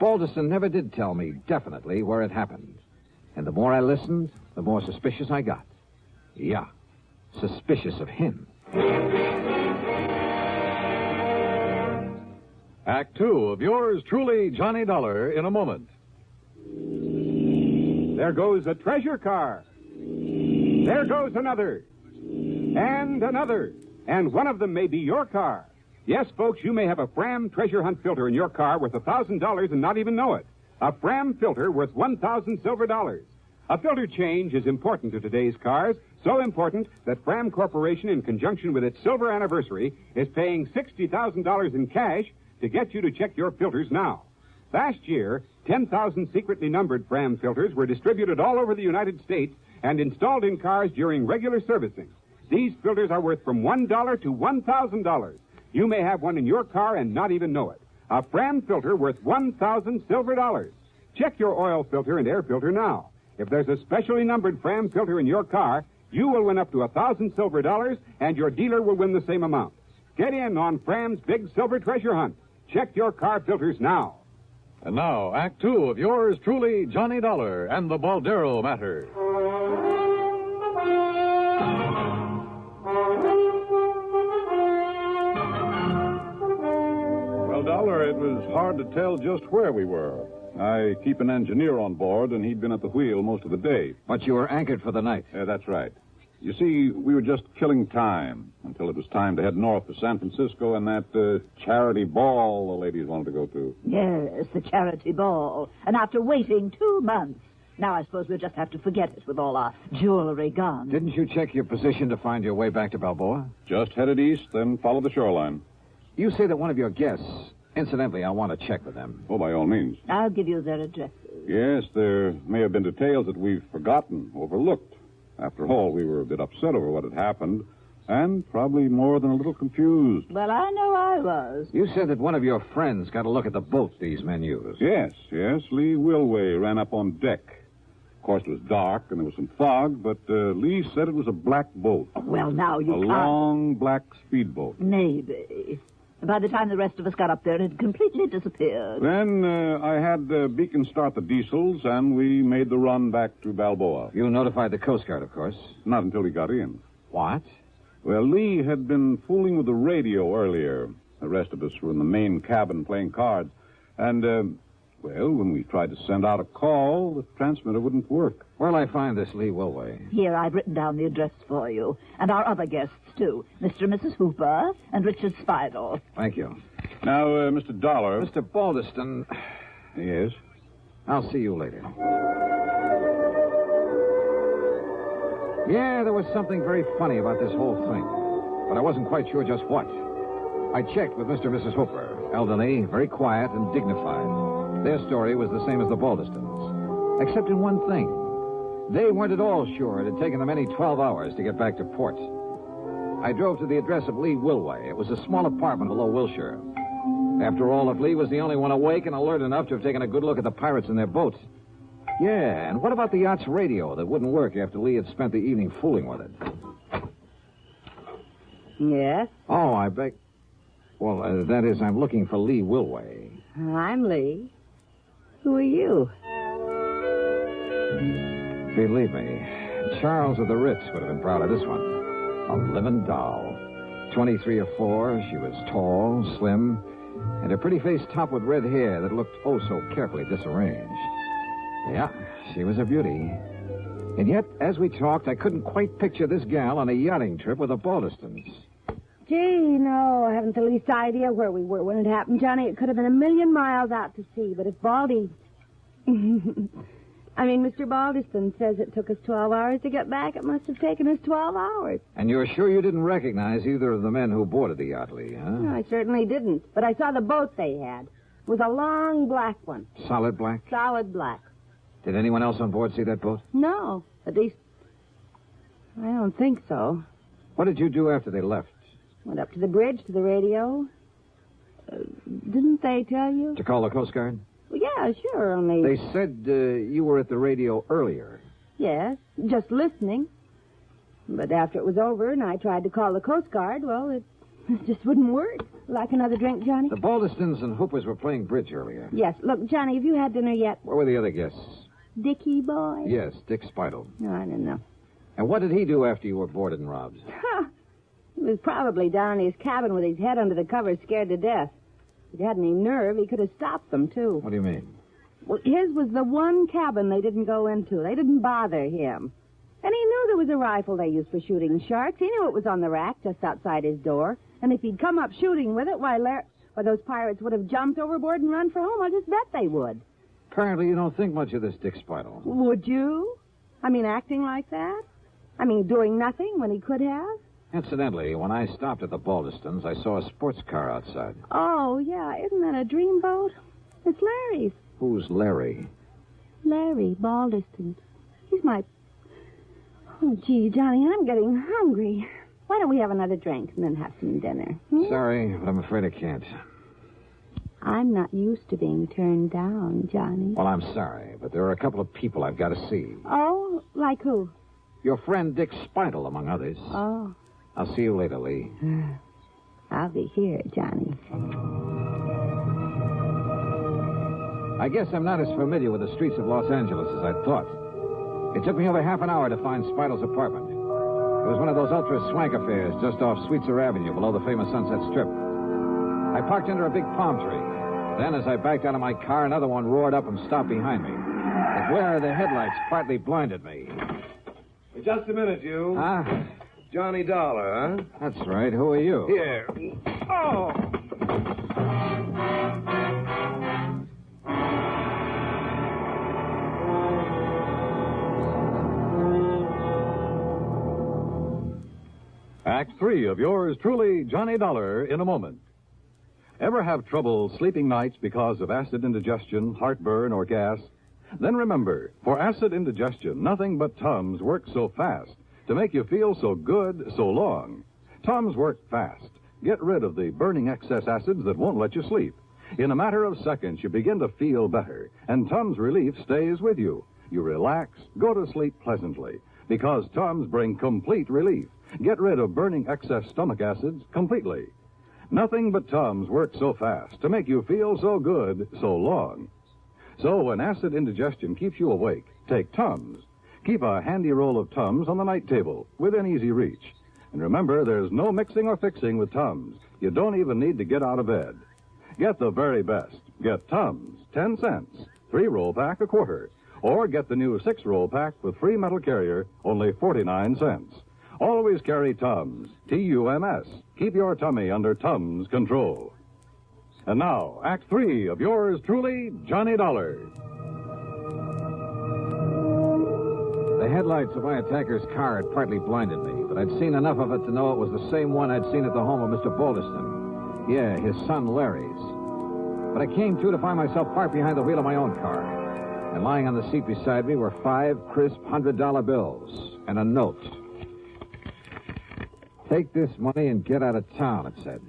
Balderston never did tell me definitely where it happened. And the more I listened, the more suspicious I got. Yeah, suspicious of him. Act 2 of yours truly, Johnny Dolar, in a moment. There goes a treasure car. There goes another. And another. And one of them may be your car. Yes, folks, you may have a Fram treasure hunt filter in your car worth $1,000 and not even know it. A Fram filter worth 1,000 silver dollars. A filter change is important to today's cars, so important that Fram Corporation, in conjunction with its silver anniversary, is paying $60,000 in cash to get you to check your filters now. Last year, 10,000 secretly numbered Fram filters were distributed all over the United States and installed in cars during regular servicing. These filters are worth from $1 to $1,000. You may have one in your car and not even know it. A Fram filter worth 1,000 silver dollars. Check your oil filter and air filter now. If there's a specially numbered Fram filter in your car, you will win up to 1,000 silver dollars, and your dealer will win the same amount. Get in on Fram's big silver treasure hunt. Check your car filters now. And now, Act 2 of yours truly, Johnny Dolar and the Baldero matter. Well, Dollar, it was hard to tell just where we were. I keep an engineer on board, and he'd been at the wheel most of the day. But you were anchored for the night. That's right. You see, we were just killing time until it was time to head north to San Francisco and that charity ball the ladies wanted to go to. Yes, the charity ball. And after waiting 2 months. Now I suppose we'll just have to forget it with all our jewelry gone. Didn't you check your position to find your way back to Balboa? Just headed east, then followed the shoreline. You say that one of your guests... Incidentally, I want to check with them. Oh, by all means. I'll give you their addresses. Yes, there may have been details that we've forgotten, overlooked. After all, we were a bit upset over what had happened, And probably more than a little confused. Well, I know I was. You said that one of your friends got a look at the boat these men used. Yes. Lee Wilway ran up on deck. Of course, it was dark and there was some fog, but Lee said it was a black boat. Well, now you A can't. long black speedboat. Maybe. By the time the rest of us got up there, it had completely disappeared. Then I had Beacon start the diesels, and we made the run back to Balboa. You notified the Coast Guard, of course. Not until he got in. What? Well, Lee had been fooling with the radio earlier. The rest of us were in the main cabin playing cards. And, when we tried to send out a call, the transmitter wouldn't work. Where'll I find this Lee Wilway? Here, I've written down the address for you. And our other guests, too. Mr. and Mrs. Hooper and Richard Spidel. Thank you. Now, Mr. Dolar... Mr. Baldeston... Yes? I'll see you later. Yeah, there was something very funny about this whole thing. But I wasn't quite sure just what. I checked with Mr. and Mrs. Hooper. Elderly, very quiet and dignified. Their story was the same as the Baldestons. Except in one thing. They weren't at all sure it had taken them any 12 hours to get back to port. I drove to the address of Lee Wilway. It was a small apartment below Wilshire. After all, if Lee was the only one awake and alert enough to have taken a good look at the pirates in their boat. Yeah, and what about the yacht's radio that wouldn't work after Lee had spent the evening fooling with it? Yes? Oh, I beg... Well, that is, I'm looking for Lee Wilway. I'm Lee. Who are you? Believe me, Charles of the Ritz would have been proud of this one. A living doll. 23 or 4, she was tall, slim, and her pretty face topped with red hair that looked oh so carefully disarranged. Yeah, she was a beauty. And yet, as we talked, I couldn't quite picture this gal on a yachting trip with the Baldestons. Gee, no, I haven't the least idea where we were when it happened, Johnny. It could have been a million miles out to sea, but if Baldy... Mr. Baldeston says it took us 12 hours to get back. It must have taken us 12 hours. And you're sure you didn't recognize either of the men who boarded the yacht, Lee, huh? No, I certainly didn't, but I saw the boat they had. It was a long black one. Solid black? Solid black. Did anyone else on board see that boat? No, at least... I don't think so. What did you do after they left? Went up to the bridge to the radio. Didn't they tell you? To call the Coast Guard? Well, yeah, sure, only... They said you were at the radio earlier. Yes, just listening. But after it was over and I tried to call the Coast Guard, well, it just wouldn't work. Like another drink, Johnny? The Baldestons and Hoopers were playing bridge earlier. Yes. Look, Johnny, have you had dinner yet? Where were the other guests? Dickie boy? Yes, Dick Spidel. No, I don't know. And what did he do after you were boarded and robbed? He was probably down in his cabin with his head under the covers, scared to death. If he had any nerve, he could have stopped them, too. What do you mean? Well, his was the one cabin they didn't go into. They didn't bother him. And he knew there was a rifle they used for shooting sharks. He knew it was on the rack just outside his door. And if he'd come up shooting with it, why, those pirates would have jumped overboard and run for home. I'll just bet they would. Apparently you don't think much of this Dick Spidel. Would you? Acting like that? Doing nothing when he could have? Incidentally, when I stopped at the Baldestons, I saw a sports car outside. Oh, yeah. Isn't that a dreamboat? It's Larry's. Who's Larry? Larry Baldeston. He's my... Oh, gee, Johnny, I'm getting hungry. Why don't we have another drink and then have some dinner? Sorry, but I'm afraid I can't. I'm not used to being turned down, Johnny. Well, I'm sorry, but there are a couple of people I've got to see. Oh, like who? Your friend Dick Spidel, among others. Oh. I'll see you later, Lee. I'll be here, Johnny. I guess I'm not as familiar with the streets of Los Angeles as I thought. It took me over half an hour to find Spidel's apartment. It was one of those ultra-swank affairs just off Sweetser Avenue below the famous Sunset Strip. I parked under a big palm tree. Then, as I backed out of my car, another one roared up and stopped behind me. The glare of the headlights partly blinded me. Just a minute, you. Huh? Johnny Dolar, huh? That's right. Who are you? Here. Oh! Act 3 of yours truly, Johnny Dolar, in a moment. Ever have trouble sleeping nights because of acid indigestion, heartburn, or gas? Then remember, for acid indigestion, nothing but Tums works so fast to make you feel so good so long. Tums work fast. Get rid of the burning excess acids that won't let you sleep. In a matter of seconds, you begin to feel better, and Tums Relief stays with you. You relax, go to sleep pleasantly, because Tums bring complete relief. Get rid of burning excess stomach acids completely. Nothing but Tums works so fast to make you feel so good so long. So when acid indigestion keeps you awake, take Tums. Keep a handy roll of Tums on the night table within easy reach. And remember, there's no mixing or fixing with Tums. You don't even need to get out of bed. Get the very best. Get Tums, 10 cents, 3-roll pack, a quarter. Or get the new 6-roll pack with free metal carrier, only 49 cents. Always carry Tums, T-U-M-S. Keep your tummy under Tums control. And now, Act 3 of yours truly, Johnny Dollar. The headlights of my attacker's car had partly blinded me, but I'd seen enough of it to know it was the same one I'd seen at the home of Mr. Balderston. Yeah, his son Larry's. But I came to find myself parked behind the wheel of my own car. And lying on the seat beside me were 5 crisp $100 bills and a note. Take this money and get out of town, it said.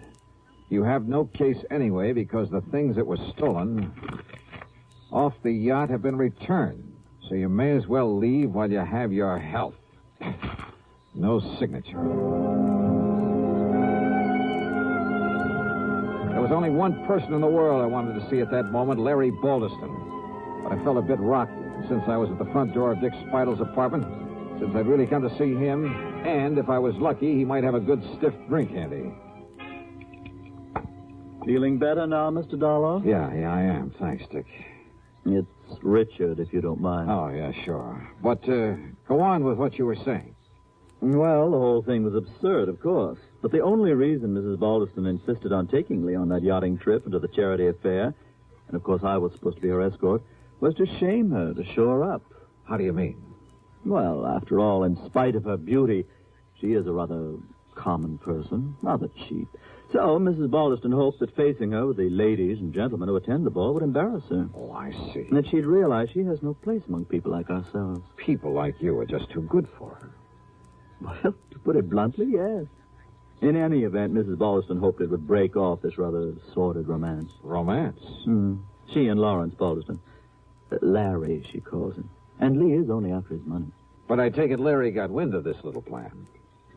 You have no case anyway because the things that were stolen off the yacht have been returned. So you may as well leave while you have your health. No signature. There was only one person in the world I wanted to see at that moment, Larry Balderston. But I felt a bit rocky since I was at the front door of Dick Spidle's apartment, since I'd really come to see him, and if I was lucky, he might have a good stiff drink handy. Feeling better now, Mr. Dollar? Yeah, I am. Thanks, Dick. It's Richard, if you don't mind. Oh, yeah, sure. But go on with what you were saying. Well, the whole thing was absurd, of course. But the only reason Mrs. Balderston insisted on taking Lee on that yachting trip and to the charity affair, and of course I was supposed to be her escort, was to shame her, to show her up. How do you mean? Well, after all, in spite of her beauty, she is a rather common person, rather cheap. So Mrs. Balderston hoped that facing her with the ladies and gentlemen who attend the ball would embarrass her. Oh, I see. And that she'd realize she has no place among people like ourselves. People like you are just too good for her. Well, to put it bluntly, yes. In any event, Mrs. Balderston hoped it would break off this rather sordid romance. Romance? She and Lawrence Balderston. Larry, she calls him. And Lee is only after his money. But I take it Larry got wind of this little plan.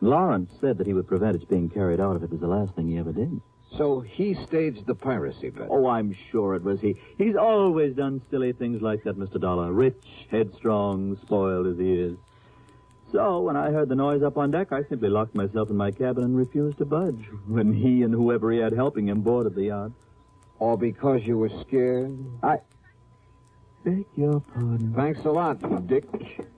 Lawrence said that he would prevent its being carried out if it was the last thing he ever did. So he staged the piracy bet? Oh, I'm sure it was he. He's always done silly things like that, Mr. Dollar. Rich, headstrong, spoiled as he is. So when I heard the noise up on deck, I simply locked myself in my cabin and refused to budge when he and whoever he had helping him boarded the yacht. All because you were scared? I beg your pardon. Thanks a lot, Dick.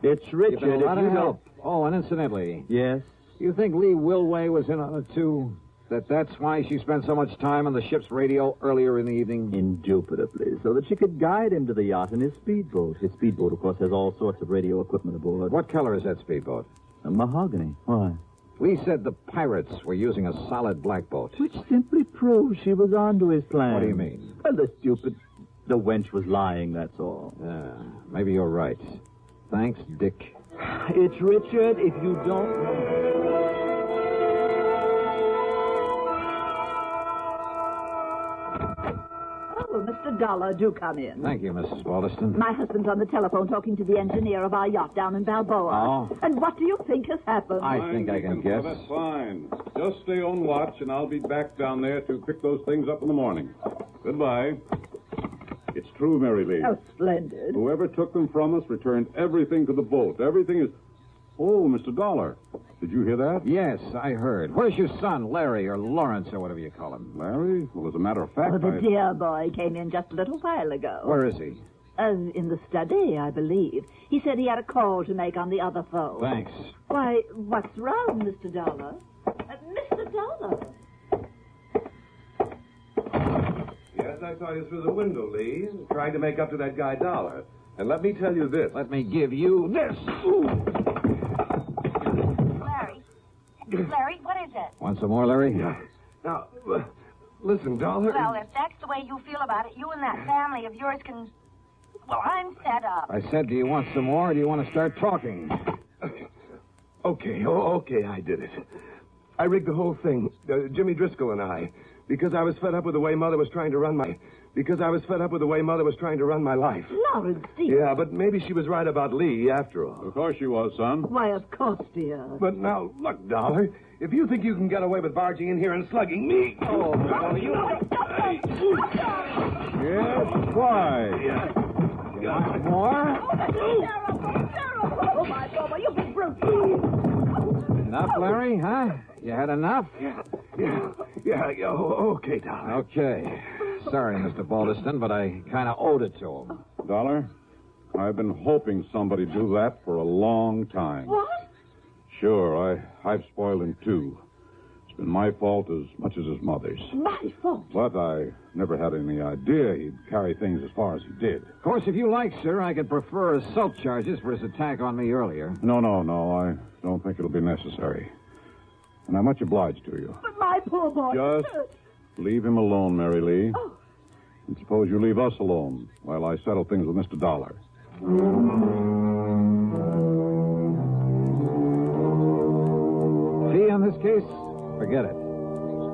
It's Richard. You've been a lot if of you help. Oh, and incidentally... Yes? You think Lee Wilway was in on it, too? That's why she spent so much time on the ship's radio earlier in the evening? Indubitably, so that she could guide him to the yacht in his speedboat. His speedboat, of course, has all sorts of radio equipment aboard. What color is that speedboat? A mahogany. Why? Lee said the pirates were using a solid black boat. Which simply proves she was onto his plan. What do you mean? Well, the wench was lying, that's all. Maybe you're right. Thanks, Dick. It's Richard, if you don't know. Oh, Mr. Dollar, do come in. Thank you, Mrs. Balderston. My husband's on the telephone talking to the engineer of our yacht down in Balboa. Oh. And what do you think has happened? I think I can guess. That's fine. Just stay on watch, and I'll be back down there to pick those things up in the morning. Goodbye. It's true, Mary Lee. Oh, splendid. Whoever took them from us returned everything to the boat. Everything is... Oh, Mr. Dollar. Did you hear that? Yes, I heard. Where's your son, Larry, or Lawrence, or whatever you call him? Larry? Well, as a matter of fact, The dear boy came in just a little while ago. Where is he? In the study, I believe. He said he had a call to make on the other phone. Thanks. Why, what's wrong, Mr. Dollar? Mr. Dollar? Yes, I saw you through the window, Lee, trying to make up to that guy Dollar. And let me tell you this. Let me give you this. Ooh. Larry, what is it? Want some more, Larry? Yeah. Now, listen, Dollar. Well, if that's the way you feel about it, you and that family of yours can... Well, I'm fed up. I said, do you want some more, or do you want to start talking? Okay, I did it. I rigged the whole thing, Jimmy Driscoll and I, because I was fed up with the way Mother was trying to run my... life. Lawrence, dear. Yeah, but maybe she was right about Lee, after all. Of course she was, son. Why, of course, dear. But now, look, Dollar, if you think you can get away with barging in here and slugging me... Oh, no, you... Yes, why? Oh, my God, you big brute. Enough, Larry, huh? You had enough? Yeah, okay, Dollar. Okay. Sorry, Mr. Balderston, but I kind of owed it to him. Dollar, I've been hoping somebody'd do that for a long time. What? Sure, I've spoiled him, too. It's been my fault as much as his mother's. My fault? But I never had any idea he'd carry things as far as he did. Of course, if you like, sir, I could prefer assault charges for his attack on me earlier. No, I don't think it'll be necessary. And I'm much obliged to you. But my poor boy... Just leave him alone, Mary Lee. Oh. And suppose you leave us alone while I settle things with Mr. Dollar. Fee on this case? Forget it.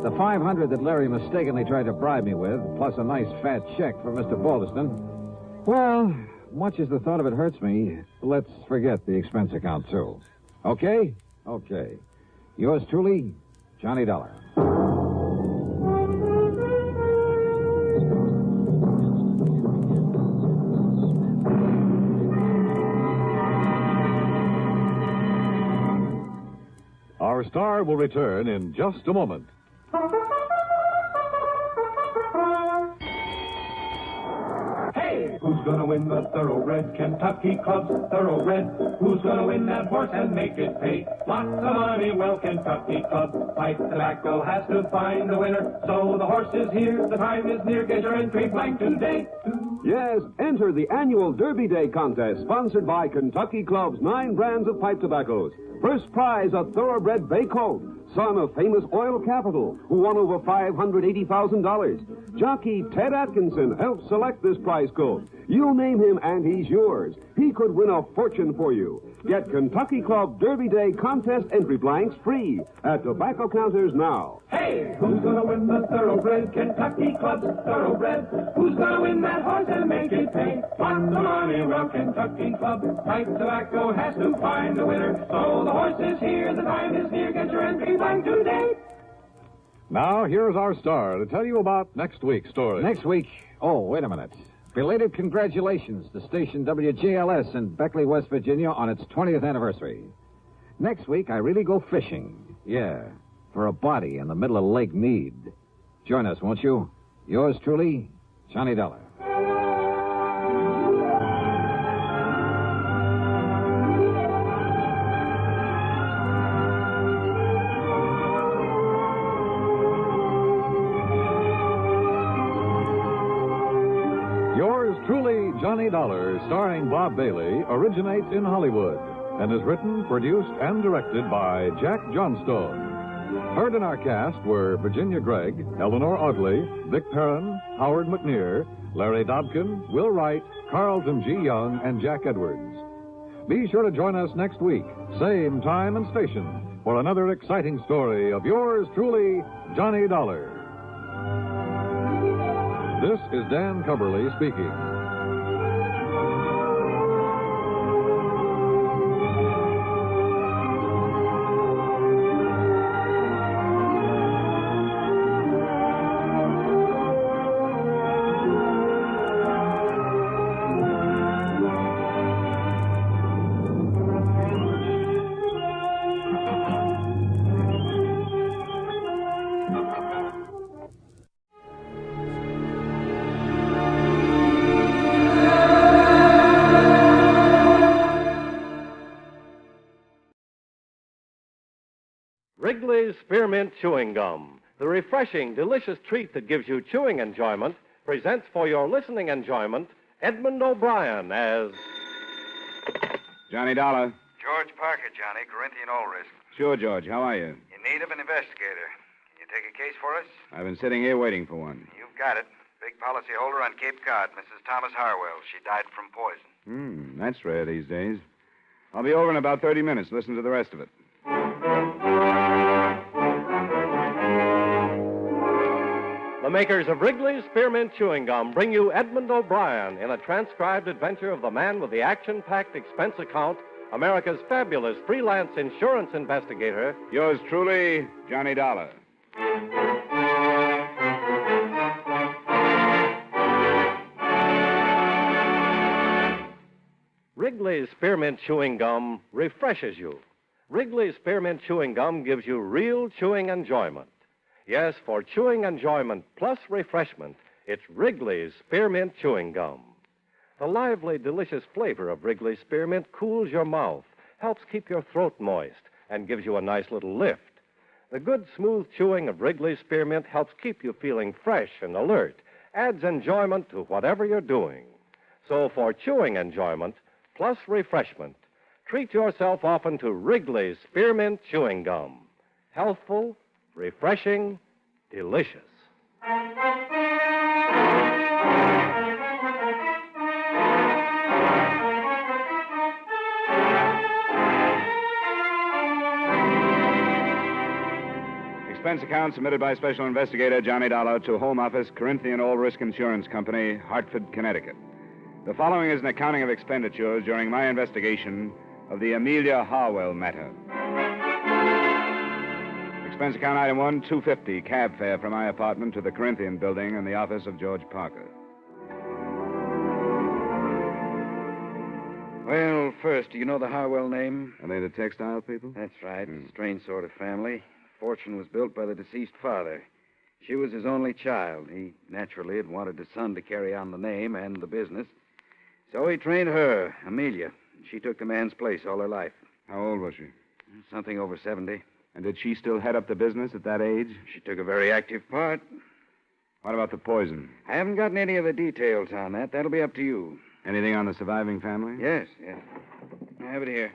The $500 that Larry mistakenly tried to bribe me with, plus a nice fat check for Mr. Balderston. Well, much as the thought of it hurts me, let's forget the expense account, too. Okay? Okay. Yours truly, Johnny Dollar. Our star will return in just a moment. Hey, who's gonna win the Thoroughbred Kentucky Club's Thoroughbred? Who's gonna win that horse and make it pay lots of money? Well, Kentucky Club Pipe Tobacco has to find a winner. So the horse is here, the time is near. Get your entry blank today. Yes, enter the annual Derby Day contest sponsored by Kentucky Club's 9 brands of pipe tobaccos. First prize, a thoroughbred bay colt, son of famous oil capital, who won over $580,000. Jockey Ted Atkinson helped select this prize colt. You name him and he's yours. He could win a fortune for you. Get Kentucky Club Derby Day contest entry blanks free at tobacco counters now. Hey, who's gonna win the Thoroughbred Kentucky Club's Thoroughbred? Who's gonna win that horse and make it pay lots of money? Well, Kentucky Club Pipe Tobacco has to find a winner. So the horse is here, the time is near. Get your entry blank today. Now, here's our star to tell you about next week's story. Next week? Oh, wait a minute. Belated congratulations to station WJLS in Beckley, West Virginia on its 20th anniversary. Next week, I really go fishing. Yeah, for a body in the middle of Lake Mead. Join us, won't you? Yours truly, Johnny Dollar. Truly, Johnny Dollar, starring Bob Bailey, originates in Hollywood and is written, produced, and directed by Jack Johnstone. Heard in our cast were Virginia Gregg, Eleanor Audley, Vic Perrin, Howard McNear, Larry Dobkin, Will Wright, Carlton G. Young, and Jack Edwards. Be sure to join us next week, same time and station, for another exciting story of yours truly, Johnny Dollar. This is Dan Cubberly speaking. Wrigley's Spearmint Chewing Gum, the refreshing, delicious treat that gives you chewing enjoyment, presents for your listening enjoyment Edmund O'Brien as... Johnny Dollar. George Parker, Johnny, Corinthian Ulrich. Sure, George. How are you? In need of an investigator. Can you take a case for us? I've been sitting here waiting for one. You've got it. Big policyholder on Cape Cod, Mrs. Thomas Harwell. She died from poison. That's rare these days. I'll be over in about 30 minutes. Listen to the rest of it. The makers of Wrigley's Spearmint Chewing Gum bring you Edmund O'Brien in a transcribed adventure of the man with the action-packed expense account, America's fabulous freelance insurance investigator. Yours truly, Johnny Dollar. Wrigley's Spearmint Chewing Gum refreshes you. Wrigley's Spearmint Chewing Gum gives you real chewing enjoyment. Yes, for chewing enjoyment plus refreshment, it's Wrigley's Spearmint Chewing Gum. The lively, delicious flavor of Wrigley's Spearmint cools your mouth, helps keep your throat moist, and gives you a nice little lift. The good, smooth chewing of Wrigley's Spearmint helps keep you feeling fresh and alert, adds enjoyment to whatever you're doing. So for chewing enjoyment plus refreshment, treat yourself often to Wrigley's Spearmint Chewing Gum. Healthful, refreshing, delicious. Expense account submitted by Special Investigator Johnny Dollar to Home Office, Corinthian All Risk Insurance Company, Hartford, Connecticut. The following is an accounting of expenditures during my investigation of the Amelia Harwell matter. Expense account item 1, $250, cab fare from my apartment to the Corinthian building in the office of George Parker. Well, first, do you know the Harwell name? Are they the textile people? That's right. Strange sort of family. Fortune was built by the deceased father. She was his only child. He naturally had wanted a son to carry on the name and the business. So he trained her, Amelia. She took the man's place all her life. How old was she? Something over 70. And did she still head up the business at that age? She took a very active part. What about the poison? I haven't gotten any of the details on that. That'll be up to you. Anything on the surviving family? Yes. I have it here.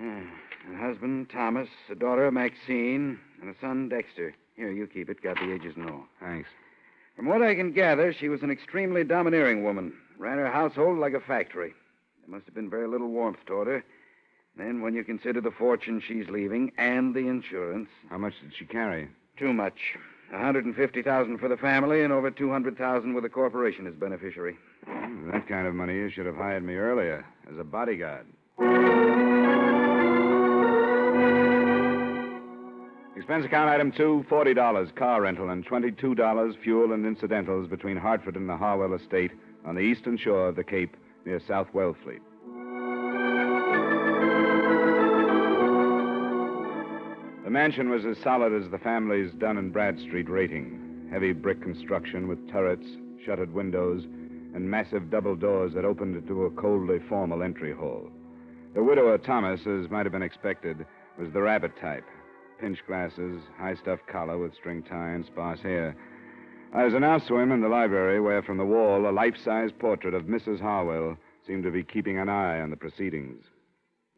A husband, Thomas, a daughter, Maxine, and a son, Dexter. Here, you keep it. Got the ages and all. Thanks. From what I can gather, she was an extremely domineering woman. Ran her household like a factory. There must have been very little warmth toward her. Then, when you consider the fortune she's leaving and the insurance... How much did she carry? Too much. $150,000 for the family and over $200,000 with the corporation as beneficiary. That kind of money, you should have hired me earlier as a bodyguard. Expense account item 2, $40, car rental, and $22 fuel and incidentals between Hartford and the Harwell estate on the eastern shore of the Cape near South Wellfleet. The mansion was as solid as the family's Dun and Bradstreet rating. Heavy brick construction with turrets, shuttered windows, and massive double doors that opened into a coldly formal entry hall. The widower, Thomas, as might have been expected, was the rabbit type. Pinch glasses, high-stuffed collar with string tie and sparse hair. I was announced to him in the library where, from the wall, a life-size portrait of Mrs. Harwell seemed to be keeping an eye on the proceedings.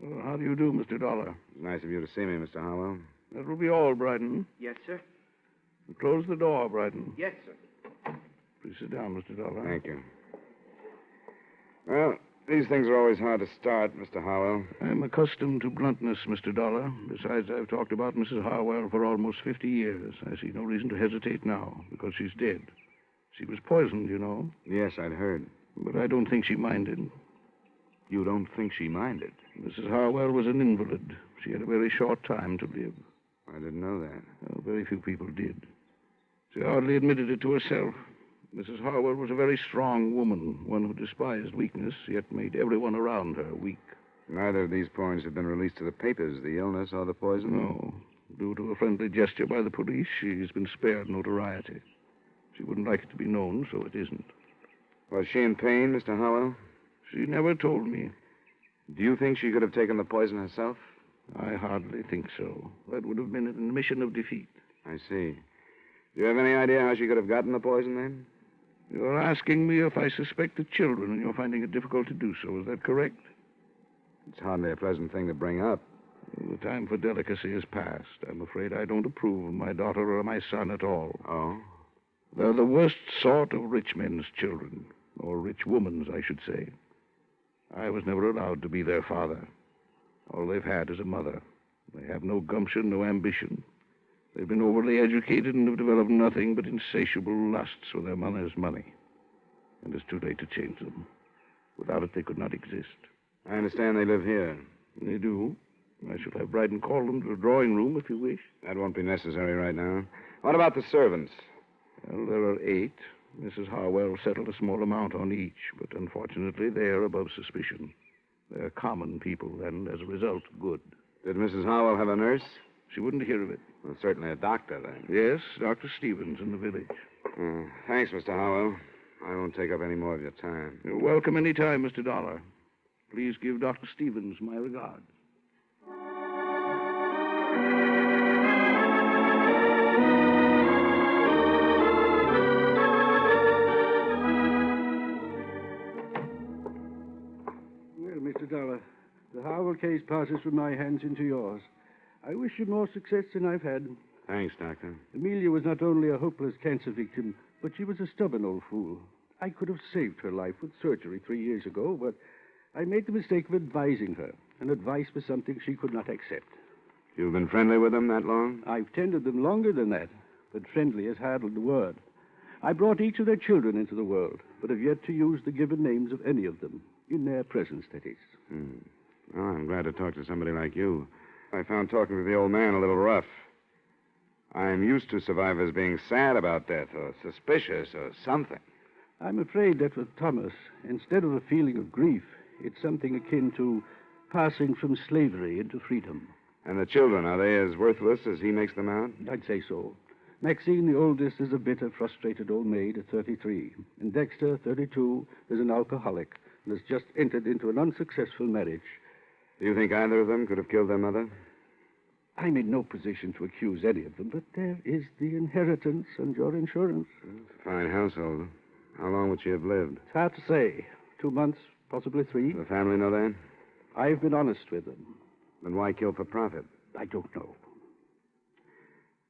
Well, how do you do, Mr. Dollar? It's nice of you to see me, Mr. Harwell. That will be all, Bryden. Yes, sir. Close the door, Bryden. Yes, sir. Please sit down, Mr. Dollar. Thank you. Well, these things are always hard to start, Mr. Harwell. I'm accustomed to bluntness, Mr. Dollar. Besides, I've talked about Mrs. Harwell for almost 50 years. I see no reason to hesitate now, because she's dead. She was poisoned, you know. Yes, I'd heard. But I don't think she minded. You don't think she minded? Mrs. Harwell was an invalid. She had a very short time to live. I didn't know that. Well, very few people did. She hardly admitted it to herself. Mrs. Harwell was a very strong woman, one who despised weakness, yet made everyone around her weak. Neither of these points have been released to the papers, the illness or the poison? No. Due to a friendly gesture by the police, she's been spared notoriety. She wouldn't like it to be known, so it isn't. Was she in pain, Mr. Harwell? She never told me. Do you think she could have taken the poison herself? I hardly think so. That would have been an admission of defeat. I see. Do you have any idea how she could have gotten the poison, then? You're asking me if I suspect the children, and you're finding it difficult to do so. Is that correct? It's hardly a pleasant thing to bring up. The time for delicacy has passed. I'm afraid I don't approve of my daughter or my son at all. Oh? They're the worst sort of rich men's children. Or rich women's, I should say. I was never allowed to be their father. All they've had is a mother. They have no gumption, no ambition. They've been overly educated and have developed nothing but insatiable lusts for their mother's money. And it's too late to change them. Without it, they could not exist. I understand they live here. They do. I shall have Bryden call them to the drawing room if you wish. That won't be necessary right now. What about the servants? Well, there are 8. Mrs. Harwell settled a small amount on each, but unfortunately they are above suspicion. They're common people, and as a result, good. Did Mrs. Harwell have a nurse? She wouldn't hear of it. Well, certainly a doctor, then. Yes, Dr. Stevens in the village. Thanks, Mr. Harwell. I won't take up any more of your time. You're welcome any time, Mr. Dolar. Please give Dr. Stevens my regards. Well, Mr. Dolar, the Harwell case passes from my hands into yours. I wish you more success than I've had. Thanks, Doctor. Amelia was not only a hopeless cancer victim, but she was a stubborn old fool. I could have saved her life with surgery 3 years ago, but I made the mistake of advising her, and advice was something she could not accept. You've been friendly with them that long? I've tended them longer than that, but friendly is hardly the word. I brought each of their children into the world, but have yet to use the given names of any of them, in their presence, that is. Well, I'm glad to talk to somebody like you. I found talking to the old man a little rough. I'm used to survivors being sad about death or suspicious or something. I'm afraid that with Thomas, instead of a feeling of grief, it's something akin to passing from slavery into freedom. And the children, are they as worthless as he makes them out? I'd say so. Maxine, the oldest, is a bitter, frustrated old maid at 33. And Dexter, 32, is an alcoholic and has just entered into an unsuccessful marriage. Do you think either of them could have killed their mother? I'm in no position to accuse any of them, but there is the inheritance and your insurance. It's a fine household. How long would she have lived? It's hard to say. 2 months, possibly 3. The family know that? I've been honest with them. Then why kill for profit? I don't know.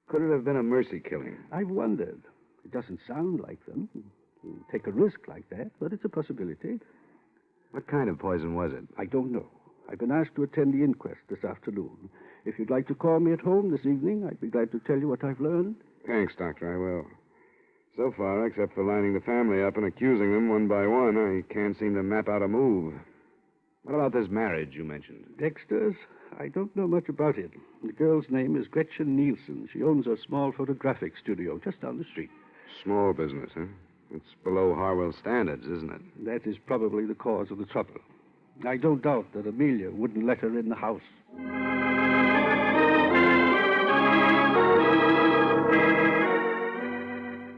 Could it have been a mercy killing? I've wondered. It doesn't sound like them. You take a risk like that, but it's a possibility. What kind of poison was it? I don't know. I've been asked to attend the inquest this afternoon. If you'd like to call me at home this evening, I'd be glad to tell you what I've learned. Thanks, Doctor, I will. So far, except for lining the family up and accusing them one by one, I can't seem to map out a move. What about this marriage you mentioned? Dexter's? I don't know much about it. The girl's name is Gretchen Nielsen. She owns a small photographic studio just down the street. Small business, huh? It's below Harwell standards, isn't it? That is probably the cause of the trouble. I don't doubt that Amelia wouldn't let her in the house.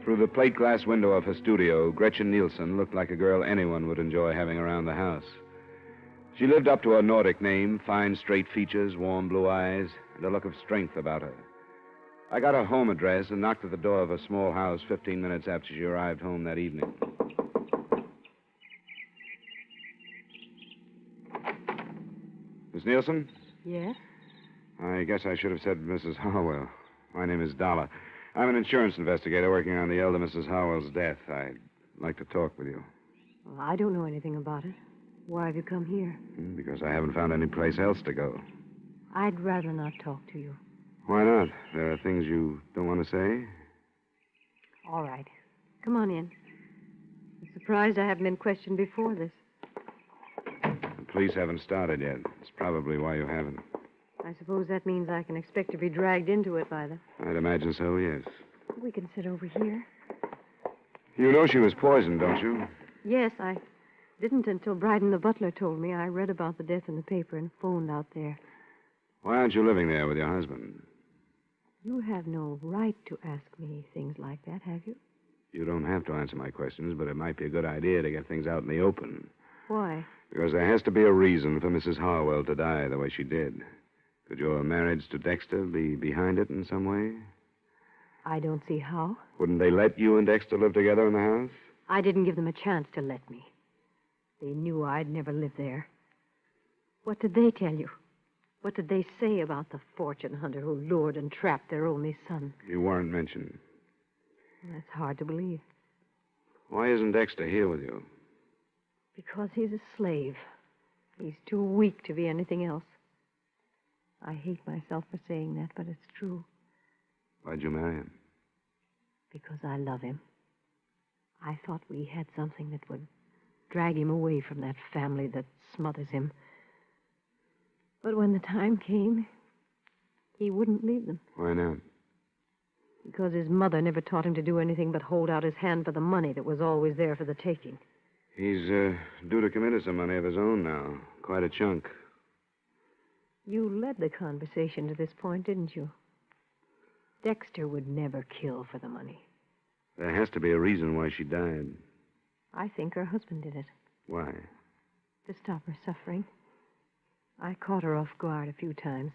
Through the plate glass window of her studio, Gretchen Nielsen looked like a girl anyone would enjoy having around the house. She lived up to her Nordic name, fine straight features, warm blue eyes, and a look of strength about her. I got her home address and knocked at the door of her small house 15 minutes after she arrived home that evening. Miss Nielsen? Yes? I guess I should have said Mrs. Harwell. My name is Dolar. I'm an insurance investigator working on the elder Mrs. Harwell's death. I'd like to talk with you. Well, I don't know anything about it. Why have you come here? Because I haven't found any place else to go. I'd rather not talk to you. Why not? There are things you don't want to say? All right. Come on in. I'm surprised I haven't been questioned before this. The police haven't started yet. It's probably why you haven't. I suppose that means I can expect to be dragged into it by them. I'd imagine so, yes. We can sit over here. You know she was poisoned, don't you? Yes, I didn't until Bryden the butler told me. I read about the death in the paper and phoned out there. Why aren't you living there with your husband? You have no right to ask me things like that, have you? You don't have to answer my questions, but it might be a good idea to get things out in the open. Why? Because there has to be a reason for Mrs. Harwell to die the way she did. Could your marriage to Dexter be behind it in some way? I don't see how. Wouldn't they let you and Dexter live together in the house? I didn't give them a chance to let me. They knew I'd never live there. What did they tell you? What did they say about the fortune hunter who lured and trapped their only son? You weren't mentioned. That's hard to believe. Why isn't Dexter here with you? Because he's a slave. He's too weak to be anything else. I hate myself for saying that, but it's true. Why'd you marry him? Because I love him. I thought we had something that would drag him away from that family that smothers him. But when the time came, he wouldn't leave them. Why not? Because his mother never taught him to do anything but hold out his hand for the money that was always there for the taking. He's due to come into some money of his own now. Quite a chunk. You led the conversation to this point, didn't you? Dexter would never kill for the money. There has to be a reason why she died. I think her husband did it, Why? to stop her suffering. I caught her off guard a few times.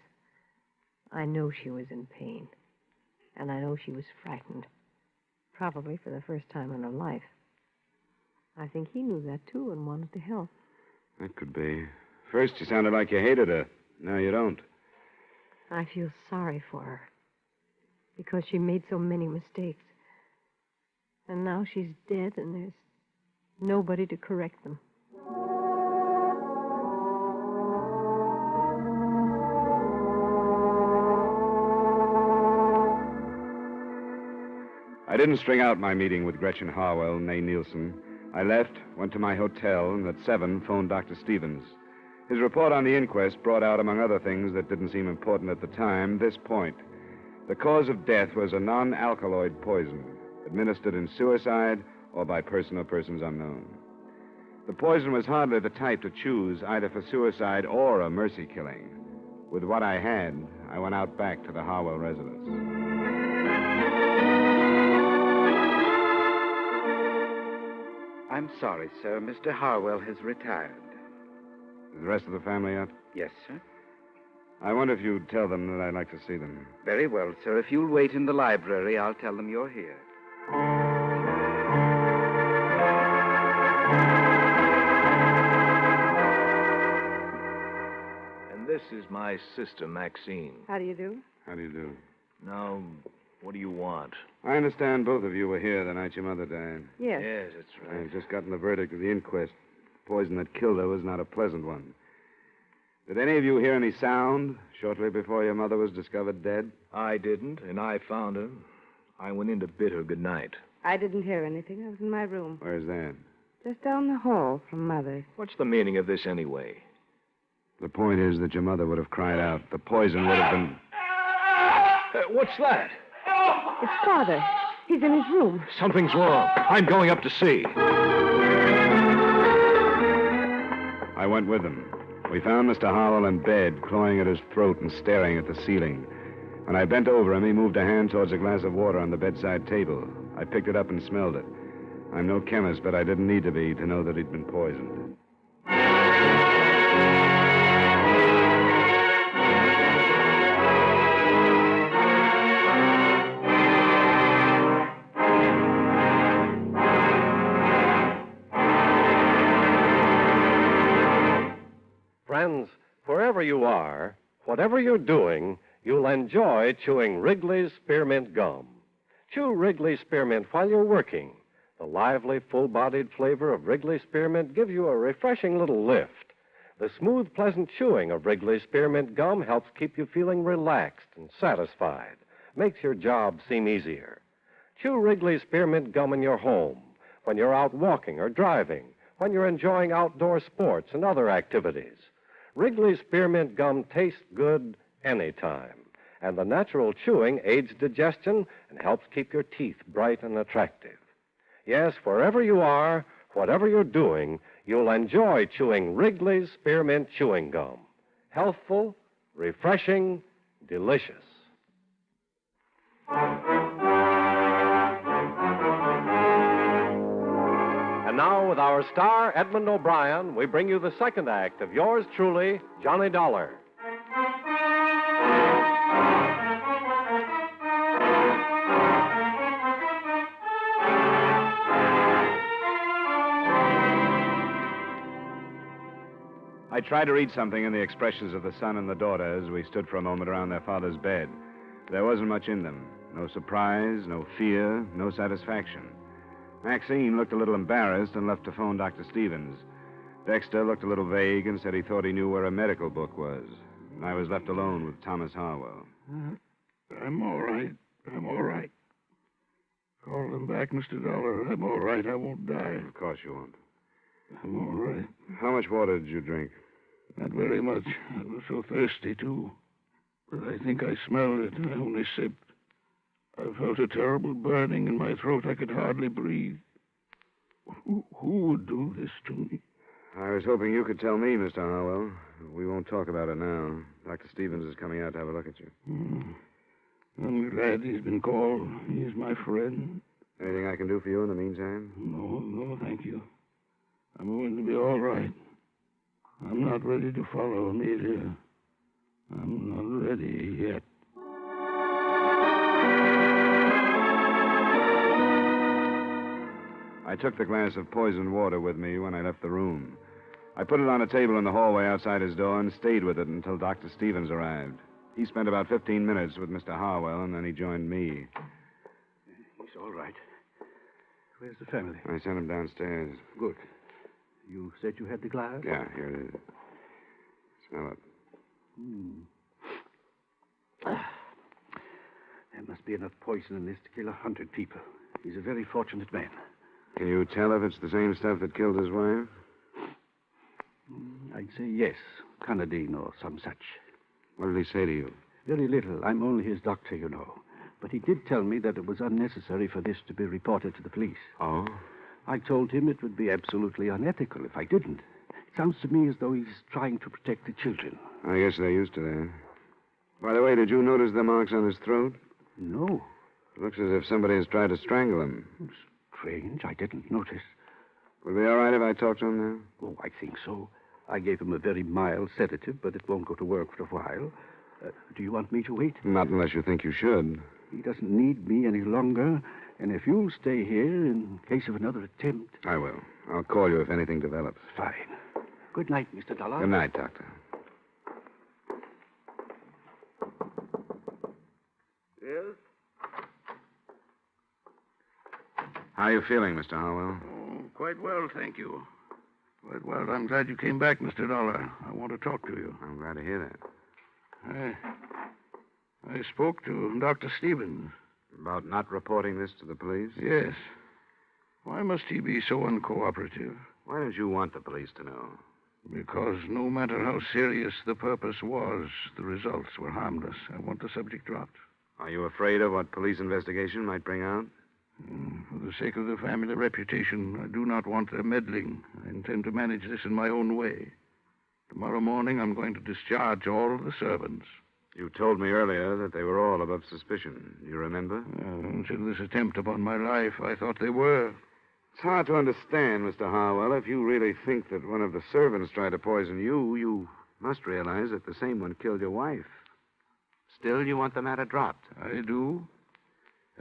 I know she was in pain. And I know she was frightened. Probably for the first time in her life. I think he knew that, too, and wanted to help. That could be. First, you sounded like you hated her. Now you don't. I feel sorry for her. Because she made so many mistakes. And now she's dead, and there's nobody to correct them. I didn't string out my meeting with Gretchen Harwell, née Nielsen. I left, went to my hotel, and at 7 phoned Dr. Stevens. His report on the inquest brought out, among other things that didn't seem important at the time, this point. The cause of death was a non-alkaloid poison, administered in suicide or by person or persons unknown. The poison was hardly the type to choose either for suicide or a mercy killing. With what I had, I went out back to the Harwell residence. I'm sorry, sir. Mr. Harwell has retired. Is the rest of the family out? Yes, sir. I wonder if you'd tell them that I'd like to see them. Very well, sir. If you'll wait in the library, I'll tell them you're here. And this is my sister, Maxine. How do you do? How do you do? Now, what do you want? I understand both of you were here the night your mother died. Yes. Yes, that's right. I've just gotten the verdict of the inquest. The poison that killed her was not a pleasant one. Did any of you hear any sound shortly before your mother was discovered dead? I didn't, and I found her. I went in to bid her good night. I didn't hear anything. I was in my room. Where's that? Just down the hall from Mother's. What's the meaning of this anyway? The point is that your mother would have cried out. The poison would have been... What's that? It's Father. He's in his room. Something's wrong. I'm going up to see. I went with them. We found Mr. Harwell in bed, clawing at his throat and staring at the ceiling. When I bent over him, he moved a hand towards a glass of water on the bedside table. I picked it up and smelled it. I'm no chemist, but I didn't need to be to know that he'd been poisoned. Friends, wherever you are, whatever you're doing, you'll enjoy chewing Wrigley's Spearmint Gum. Chew Wrigley's Spearmint while you're working. The lively, full-bodied flavor of Wrigley's Spearmint gives you a refreshing little lift. The smooth, pleasant chewing of Wrigley's Spearmint Gum helps keep you feeling relaxed and satisfied, makes your job seem easier. Chew Wrigley's Spearmint Gum in your home, when you're out walking or driving, when you're enjoying outdoor sports and other activities. Wrigley's Spearmint Gum tastes good anytime, and the natural chewing aids digestion and helps keep your teeth bright and attractive. Yes, wherever you are, whatever you're doing, you'll enjoy chewing Wrigley's Spearmint Chewing Gum. Healthful, refreshing, delicious. And now, with our star, Edmund O'Brien, we bring you the second act of yours truly, Johnny Dollar. I tried to read something in the expressions of the son and the daughter as we stood for a moment around their father's bed. There wasn't much in them. No surprise, no fear, no satisfaction. Maxine looked a little embarrassed and left to phone Dr. Stevens. Dexter looked a little vague and said he thought he knew where a medical book was. And I was left alone with Thomas Harwell. I'm all right. I'm all right. Call them back, Mr. Dollar. I'm all right. I won't die. Of course you won't. I'm all right. How much water did you drink? Not very much. I was so thirsty, too. But I think I smelled it. I only sipped. I felt a terrible burning in my throat. I could hardly breathe. Who would do this to me? I was hoping you could tell me, Mr. Harwell. We won't talk about it now. Dr. Stevens is coming out to have a look at you. I'm glad he's been called. He's my friend. Anything I can do for you in the meantime? No, thank you. I'm going to be all right. I'm not ready to follow Amelia. I'm not ready yet. I took the glass of poisoned water with me when I left the room. I put it on a table in the hallway outside his door and stayed with it until Dr. Stevens arrived. He spent about 15 minutes with Mr. Harwell, and then he joined me. He's all right. Where's the family? I sent him downstairs. Good. You said you had the glass? Yeah, here it is. Smell it. There must be enough poison in this to kill 100 people. He's a very fortunate man. Can you tell if it's the same stuff that killed his wife? I'd say yes. Canadine or some such. What did he say to you? Very little. I'm only his doctor, you know. But he did tell me that it was unnecessary for this to be reported to the police. Oh? I told him it would be absolutely unethical if I didn't. It sounds to me as though he's trying to protect the children. I guess they're used to that. By the way, did you notice the marks on his throat? No. It looks as if somebody has tried to strangle him. Strange. I didn't notice. Will it be all right if I talk to him now? Oh, I think so. I gave him a very mild sedative, but it won't go to work for a while. Do you want me to wait? Not unless you think you should. He doesn't need me any longer, and if you'll stay here in case of another attempt... I will. I'll call you if anything develops. Fine. Good night, Mr. Dolar. Good night, Doctor. Yes? How are you feeling, Mr. Harwell? Oh, quite well, thank you. Quite well. I'm glad you came back, Mr. Dollar. I want to talk to you. I'm glad to hear that. I spoke to Dr. Stevens. About not reporting this to the police? Yes. Why must he be so uncooperative? Why don't you want the police to know? Because no matter how serious the purpose was, the results were harmless. I want the subject dropped. Are you afraid of what police investigation might bring out? For the sake of the family reputation, I do not want their meddling. I intend to manage this in my own way. Tomorrow morning, I'm going to discharge all of the servants. You told me earlier that they were all above suspicion. Do you remember? Until this attempt upon my life, I thought they were. It's hard to understand, Mr. Harwell. If you really think that one of the servants tried to poison you, you must realize that the same one killed your wife. Still, you want the matter dropped. I do.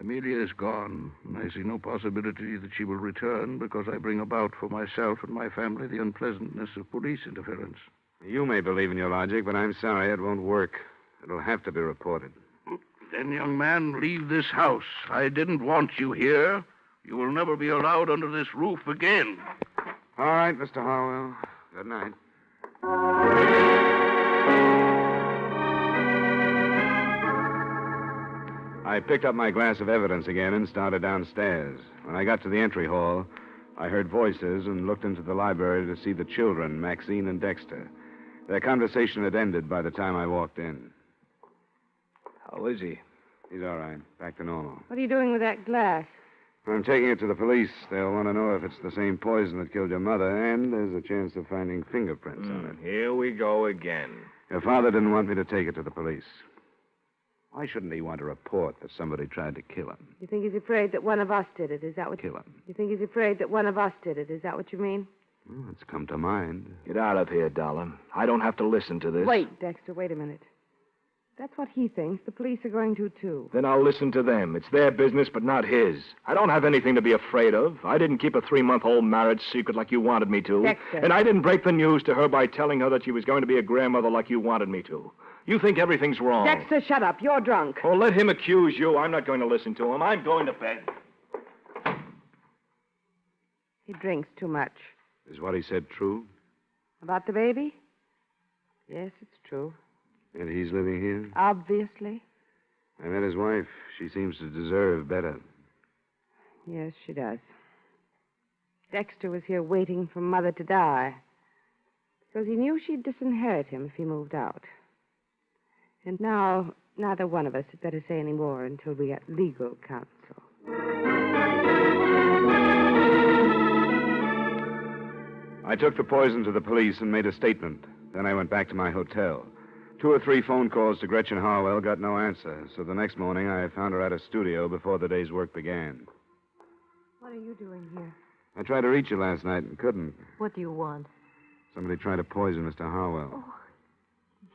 Amelia is gone, and I see no possibility that she will return because I bring about for myself and my family the unpleasantness of police interference. You may believe in your logic, but I'm sorry it won't work. It'll have to be reported. Then, young man, leave this house. I didn't want you here. You will never be allowed under this roof again. All right, Mr. Harwell. Good night. I picked up my glass of evidence again and started downstairs. When I got to the entry hall, I heard voices and looked into the library to see the children, Maxine and Dexter. Their conversation had ended by the time I walked in. How is he? He's all right. Back to normal. What are you doing with that glass? I'm taking it to the police. They'll want to know if it's the same poison that killed your mother, and there's a chance of finding fingerprints on it. Here we go again. Your father didn't want me to take it to the police. Why shouldn't he want to report that somebody tried to kill him? You think he's afraid that one of us did it? Is that what... Kill him. You think he's afraid that one of us did it? Is that what you mean? Well, it's come to mind. Get out of here, Dollar. I don't have to listen to this. Wait, Dexter, wait a minute. That's what he thinks. The police are going to, too. Then I'll listen to them. It's their business, but not his. I don't have anything to be afraid of. I didn't keep a 3-month-old marriage secret like you wanted me to. Dexter. And I didn't break the news to her by telling her that she was going to be a grandmother like you wanted me to. You think everything's wrong. Dexter, shut up. You're drunk. Oh, let him accuse you. I'm not going to listen to him. I'm going to bed. He drinks too much. Is what he said true? About the baby? Yes, it's true. And he's living here? Obviously. I met his wife. She seems to deserve better. Yes, she does. Dexter was here waiting for Mother to die because he knew she'd disinherit him if he moved out. And now, neither one of us had better say any more until we get legal counsel. I took the poison to the police and made a statement. Then I went back to my hotel. 2 or 3 phone calls to Gretchen Harwell got no answer, so the next morning I found her at a studio before the day's work began. What are you doing here? I tried to reach you last night and couldn't. What do you want? Somebody tried to poison Mr. Harwell. Oh,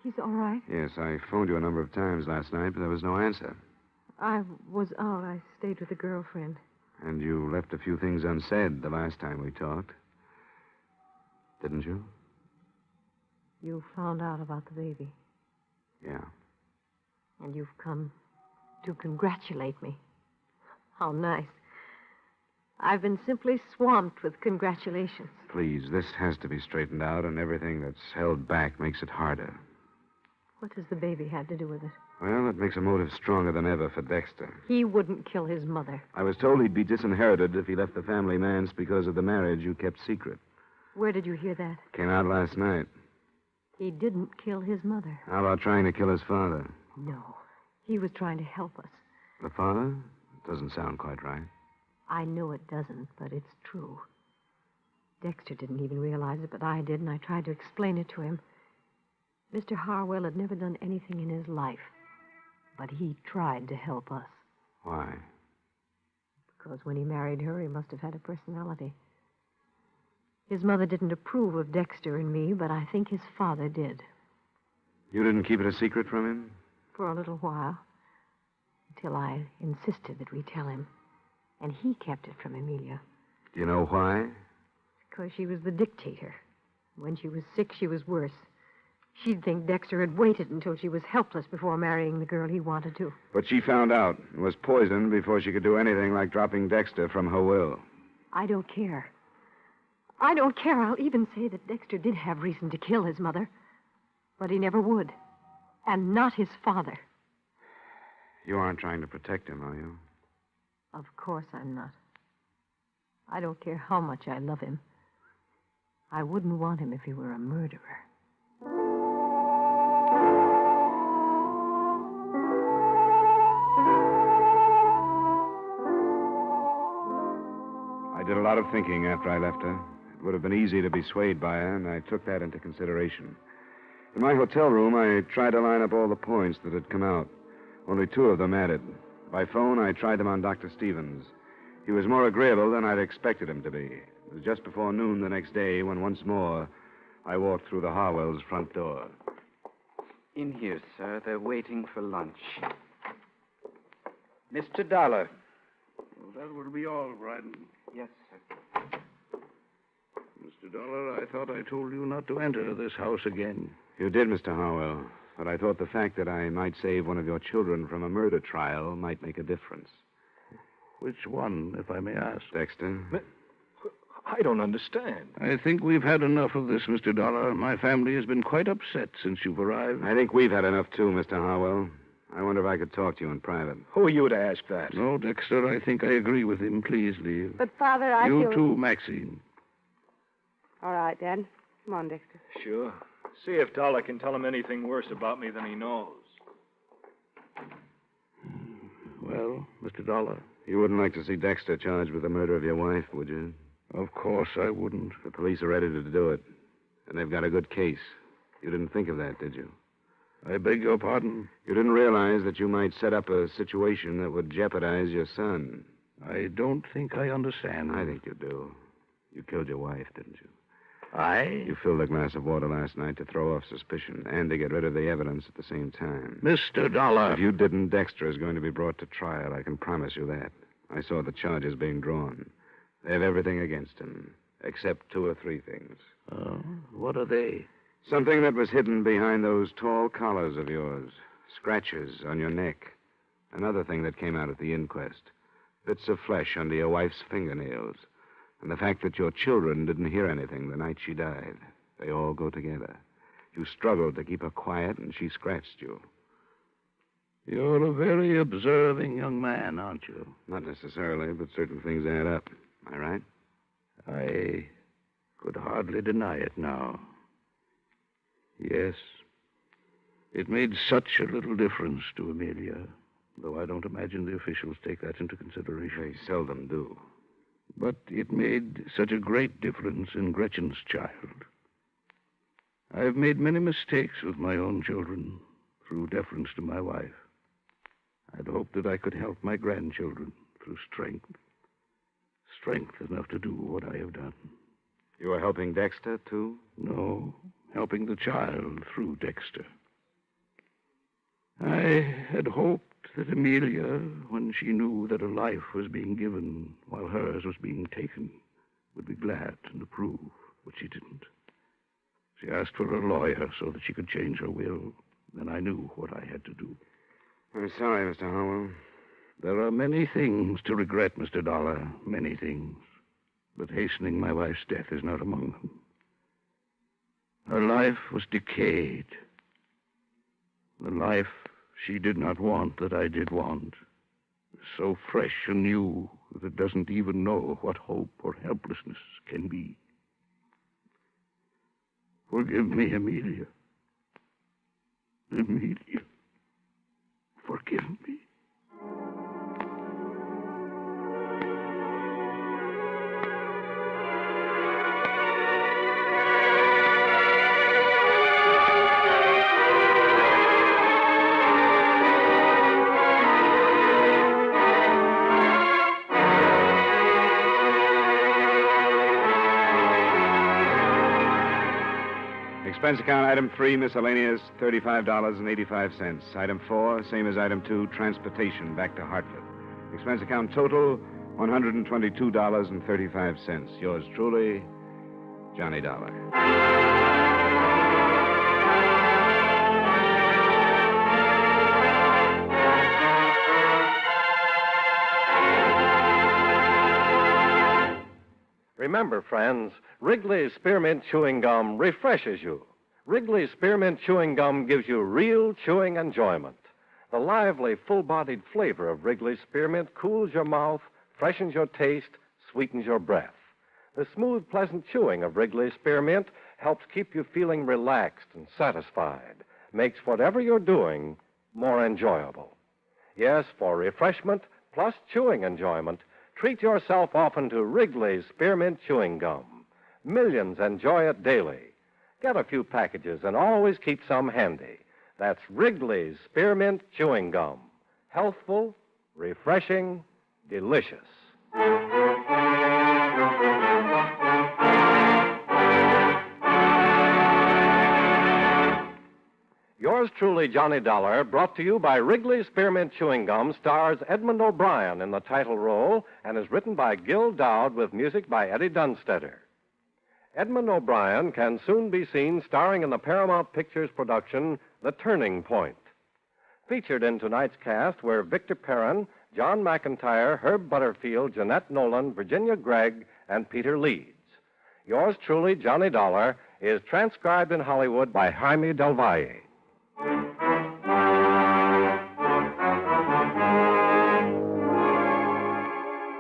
he's all right. Yes, I phoned you a number of times last night, but there was no answer. I was out. I stayed with a girlfriend. And you left a few things unsaid the last time we talked. Didn't you? You found out about the baby. Yeah. And you've come to congratulate me. How nice. I've been simply swamped with congratulations. Please, this has to be straightened out, and everything that's held back makes it harder. What does the baby have to do with it? Well, it makes a motive stronger than ever for Dexter. He wouldn't kill his mother. I was told he'd be disinherited if he left the family manse because of the marriage you kept secret. Where did you hear that? Came out last night. He didn't kill his mother. How about trying to kill his father? No. He was trying to help us. The father? Doesn't sound quite right. I know it doesn't, but it's true. Dexter didn't even realize it, but I did, and I tried to explain it to him. Mr. Harwell had never done anything in his life, but he tried to help us. Why? Because when he married her, he must have had a personality. His mother didn't approve of Dexter and me, but I think his father did. You didn't keep it a secret from him? For a little while, until I insisted that we tell him. And he kept it from Amelia. Do you know why? Because she was the dictator. When she was sick, she was worse. She'd think Dexter had waited until she was helpless before marrying the girl he wanted to. But she found out and was poisoned before she could do anything like dropping Dexter from her will. I don't care. I don't care. I'll even say that Dexter did have reason to kill his mother. But he never would. And not his father. You aren't trying to protect him, are you? Of course I'm not. I don't care how much I love him. I wouldn't want him if he were a murderer. I did a lot of thinking after I left her. It would have been easy to be swayed by her, and I took that into consideration. In my hotel room, I tried to line up all the points that had come out. Only 2 of them added. By phone, I tried them on Dr. Stevens. He was more agreeable than I'd expected him to be. It was just before noon the next day when once more I walked through the Harwells' front door. In here, sir. They're waiting for lunch. Mr. Dolar. Well, that will be all, Bryden. Yes, sir. Mr. Dolar, I thought I told you not to enter this house again. You did, Mr. Harwell. But I thought the fact that I might save one of your children from a murder trial might make a difference. Which one, if I may ask? Dexter. I don't understand. I think we've had enough of this, Mr. Dolar. My family has been quite upset since you've arrived. I think we've had enough, too, Mr. Harwell. I wonder if I could talk to you in private. Who are you to ask that? No, Dexter, I think I agree with him. Please leave. But, Father, I You feel... too, Maxine. All right, Dad. Come on, Dexter. Sure. See if Dollar can tell him anything worse about me than he knows. Well, Mr. Dolar. You wouldn't like to see Dexter charged with the murder of your wife, would you? Of course I wouldn't. The police are ready to do it. And they've got a good case. You didn't think of that, did you? I beg your pardon? You didn't realize that you might set up a situation that would jeopardize your son. I don't think I understand. I think you do. You killed your wife, didn't you? You filled a glass of water last night to throw off suspicion and to get rid of the evidence at the same time. Mr. Dolar. If you didn't, Dexter is going to be brought to trial. I can promise you that. I saw the charges being drawn. They have everything against him, except 2 or 3 things. What are they? Something that was hidden behind those tall collars of yours. Scratches on your neck. Another thing that came out at the inquest. Bits of flesh under your wife's fingernails. And the fact that your children didn't hear anything the night she died. They all go together. You struggled to keep her quiet, and she scratched you. You're a very observing young man, aren't you? Not necessarily, but certain things add up. Am I right? I could hardly deny it now. Yes. It made such a little difference to Amelia, though I don't imagine the officials take that into consideration. They seldom do. But it made such a great difference in Gretchen's child. I've made many mistakes with my own children through deference to my wife. I'd hoped that I could help my grandchildren through strength. Strength enough to do what I have done. You were helping Dexter, too? No, helping the child through Dexter. I had hoped that Amelia, when she knew that a life was being given while hers was being taken, would be glad and approve, but she didn't. She asked for a lawyer so that she could change her will. Then I knew what I had to do. I'm sorry, Mr. Harwell. There are many things to regret, Mr. Dolar, many things. But hastening my wife's death is not among them. Her life was decayed. The life she did not want that I did want. So fresh and new that it doesn't even know what hope or helplessness can be. Forgive me, Amelia. Amelia. Forgive me. Expense account item 3, miscellaneous, $35.85. Item 4, same as item 2, transportation back to Hartford. Expense account total, $122.35. Yours truly, Johnny Dollar. Remember, friends, Wrigley's Spearmint Chewing Gum refreshes you. Wrigley's Spearmint Chewing Gum gives you real chewing enjoyment. The lively, full-bodied flavor of Wrigley's Spearmint cools your mouth, freshens your taste, sweetens your breath. The smooth, pleasant chewing of Wrigley's Spearmint helps keep you feeling relaxed and satisfied, makes whatever you're doing more enjoyable. Yes, for refreshment plus chewing enjoyment, treat yourself often to Wrigley's Spearmint Chewing Gum. Millions enjoy it daily. Get a few packages and always keep some handy. That's Wrigley's Spearmint Chewing Gum. Healthful, refreshing, delicious. Yours truly, Johnny Dollar, brought to you by Wrigley's Spearmint Chewing Gum, stars Edmund O'Brien in the title role and is written by Gil Dowd with music by Eddie Dunstetter. Edmund O'Brien can soon be seen starring in the Paramount Pictures production, The Turning Point. Featured in tonight's cast were Victor Perrin, John McIntyre, Herb Butterfield, Jeanette Nolan, Virginia Gregg, and Peter Leeds. Yours truly, Johnny Dollar, is transcribed in Hollywood by Jaime Del Valle.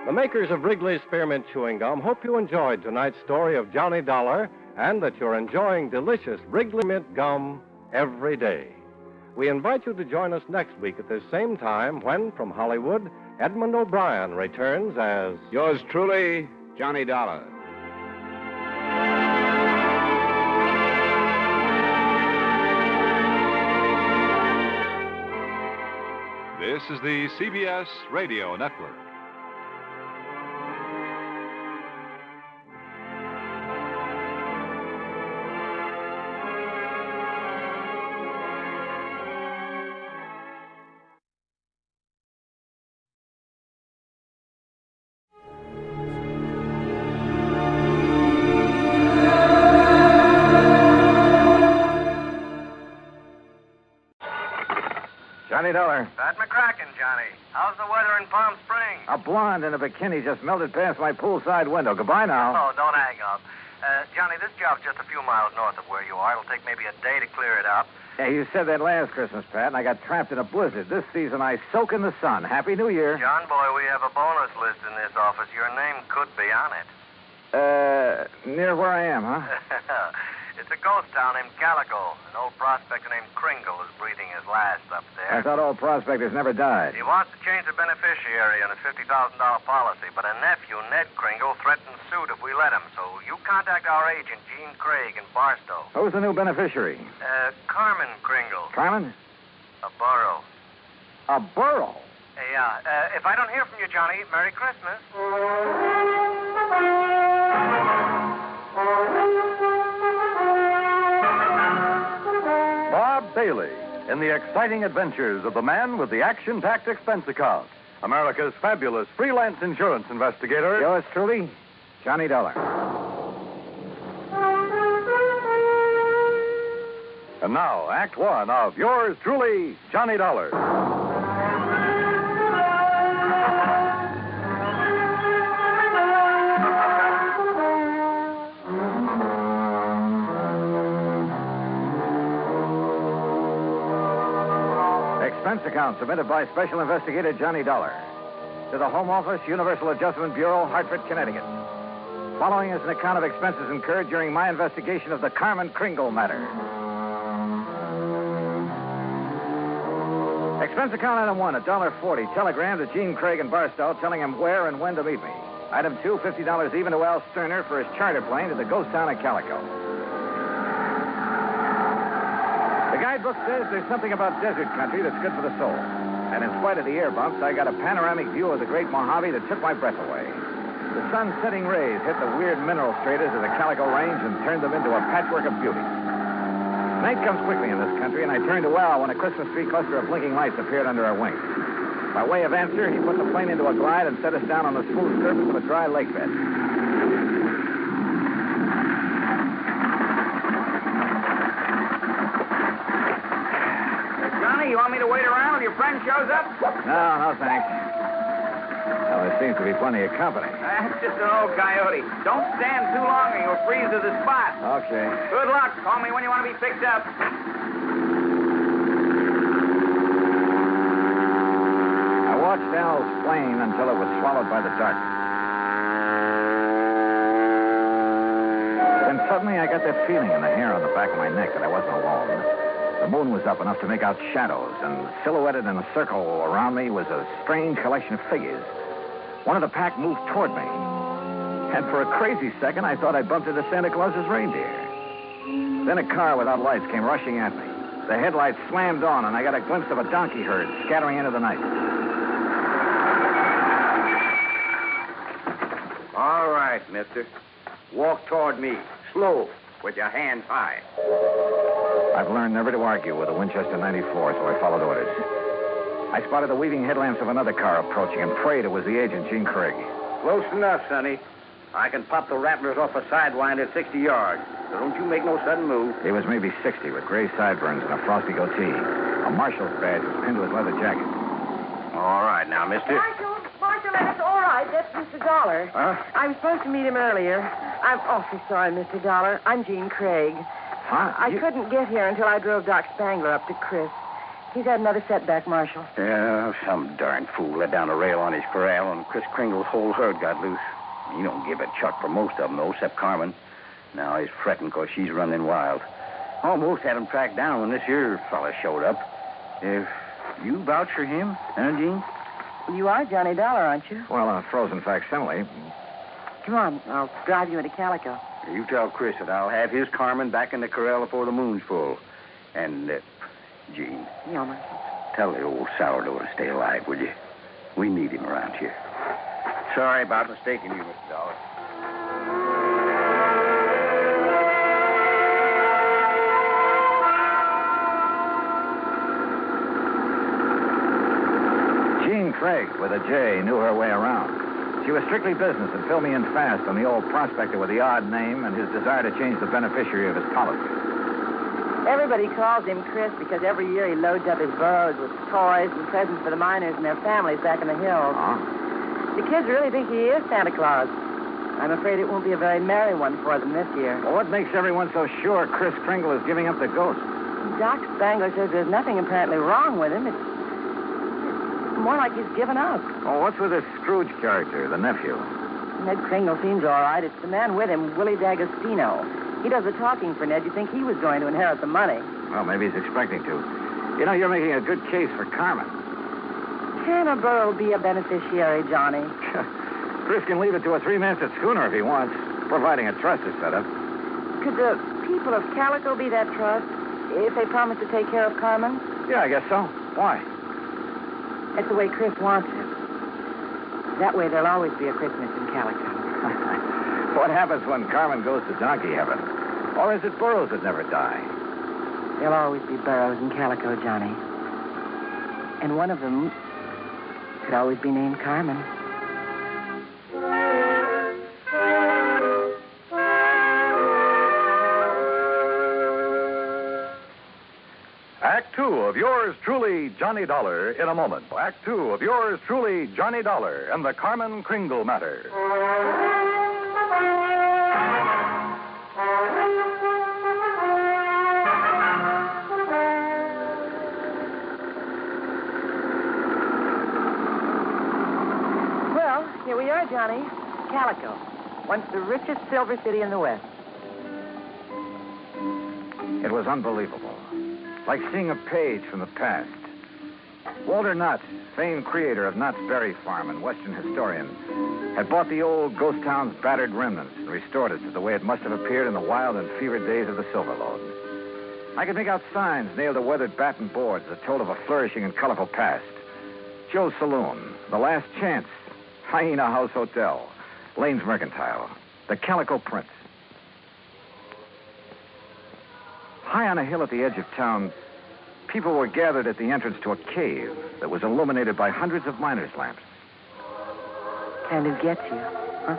The makers of Wrigley's Spearmint Chewing Gum hope you enjoyed tonight's story of Johnny Dollar and that you're enjoying delicious Wrigley Mint Gum every day. We invite you to join us next week at this same time when, from Hollywood, Edmund O'Brien returns as... Yours truly, Johnny Dollar. This is the CBS Radio Network. Johnny Dollar. Pat McCracken, Johnny. How's the weather in Palm Springs? A blonde in a bikini just melted past my poolside window. Goodbye now. Oh, don't hang up. Johnny, this job's just a few miles north of where you are. It'll take maybe a day to clear it up. Yeah, you said that last Christmas, Pat, and I got trapped in a blizzard. This season, I soak in the sun. Happy New Year. John boy, we have a bonus list in this office. Your name could be on it. Near where I am, huh? It's a ghost town named Calico. An old prospector named Kringle is breathing his last up there. I thought old prospectors never died. He wants to change the beneficiary on his $50,000 policy, but a nephew, Ned Kringle, threatens suit if we let him. So you contact our agent, Gene Craig, in Barstow. Who's the new beneficiary? Carmen Kringle. Carmen? A burro. A burro? Yeah. If I don't hear from you, Johnny, Merry Christmas. Bob Bailey in the exciting adventures of the man with the action-packed expense account, America's fabulous freelance insurance investigator. Yours truly, Johnny Dolar. And now, Act One of yours truly, Johnny Dolar. Expense account submitted by Special Investigator Johnny Dolar to the Home Office, Universal Adjustment Bureau, Hartford, Connecticut. Following is an account of expenses incurred during my investigation of the Carmen Kringle matter. Expense account item 1, $1.40. Telegram to Gene Craig in Barstow telling him where and when to meet me. Item 2, $50 even to Al Sterner for his charter plane to the ghost town of Calico. The guidebook says there's something about desert country that's good for the soul. And in spite of the air bumps, I got a panoramic view of the Great Mojave that took my breath away. The sun's setting rays hit the weird mineral stratas of the Calico Range and turned them into a patchwork of beauty. Night comes quickly in this country, and I turned to Al when a Christmas tree cluster of blinking lights appeared under our wings. By way of answer, he put the plane into a glide and set us down on the smooth surface of a dry lake bed. Johnny, you want me to wait around till your friend shows up? No, thanks. Well, there seems to be plenty of company. That's just an old coyote. Don't stand too long or you'll freeze to the spot. Okay. Good luck. Call me when you want to be picked up. I watched Al's plane until it was swallowed by the darkness. Then suddenly I got that feeling in the hair on the back of my neck that I wasn't alone. The moon was up enough to make out shadows, and silhouetted in a circle around me was a strange collection of figures. One of the pack moved toward me. And for a crazy second, I thought I'd bumped into Santa Claus's reindeer. Then a car without lights came rushing at me. The headlights slammed on, and I got a glimpse of a donkey herd scattering into the night. All right, mister. Walk toward me. Slow, with your hands high. I've learned never to argue with a Winchester 94, so I followed orders. I spotted the weaving headlamps of another car approaching and prayed it was the agent, Gene Craig. Close enough, Sonny. I can pop the rattlers off a sidewind at 60 yards, so don't you make no sudden move. He was maybe 60 with gray sideburns and a frosty goatee. A marshal's badge was pinned to his leather jacket. All right, now, mister. Marshal, that's all right. That's Mr. Dolar. Huh? I was supposed to meet him earlier. I'm awfully sorry, Mr. Dolar. I'm Gene Craig. Huh? I couldn't get here until I drove Doc Spangler up to Chris. He's had another setback, Marshal. Yeah, some darn fool let down a rail on his corral, and Chris Kringle's whole herd got loose. He don't give a chuck for most of them, though, except Carmen. Now he's fretting because she's running wild. Almost had him tracked down when this here fella showed up. If you vouch for him, huh, Gene? You are Johnny Dolar, aren't you? Well, a frozen facsimile. Come on, I'll drive you into Calico. You tell Chris that I'll have his Carmen back in the corral before the moon's full. And, Gene. Yeah, Marshal. Tell the old sourdough to stay alive, will you? We need him around here. Sorry about mistaking you, Mr. Dollar. Gene Craig, with a J, knew her way around. She was strictly business and filled me in fast on the old prospector with the odd name and his desire to change the beneficiary of his policy. Everybody calls him Chris because every year he loads up his burros with toys and presents for the miners and their families back in the hills. Huh? The kids really think he is Santa Claus. I'm afraid it won't be a very merry one for them this year. Well, what makes everyone so sure Chris Kringle is giving up the ghost? Doc Spangler says there's nothing apparently wrong with him. It's more like he's given up. Oh, what's with this Scrooge character, the nephew? Ned Kringle seems all right. It's the man with him, Willie D'Agostino. He does the talking for Ned. You'd think he was going to inherit the money. Well, maybe he's expecting to. You know, you're making a good case for Carmen. Can a burro be a beneficiary, Johnny? Chris can leave it to a three-masted schooner if he wants, providing a trust is set up. Could the people of Calico be that trust if they promise to take care of Carmen? Yeah, I guess so. Why? That's the way Chris wants it. That way there'll always be a Christmas in Calico. What happens when Carmen goes to donkey heaven? Or is it burros that never die? There'll always be burros in Calico, Johnny. And one of them could always be named Carmen. Act two of yours truly, Johnny Dollar, in a moment. Act two of yours truly, Johnny Dollar, and the Carmen Kringle matter. Well, here we are, Johnny. Calico, once the richest silver city in the West. It was unbelievable. Like seeing a page from the past. Walter Knott, famed creator of Knott's Berry Farm and Western historian, had bought the old ghost town's battered remnants and restored it to the way it must have appeared in the wild and fevered days of the Silver Lode. I could make out signs nailed to weathered batten boards that told of a flourishing and colorful past. Joe's Saloon, The Last Chance, Hyena House Hotel, Lane's Mercantile, the Calico Prince. High on a hill at the edge of town, people were gathered at the entrance to a cave that was illuminated by hundreds of miners' lamps. Kind of gets you, huh?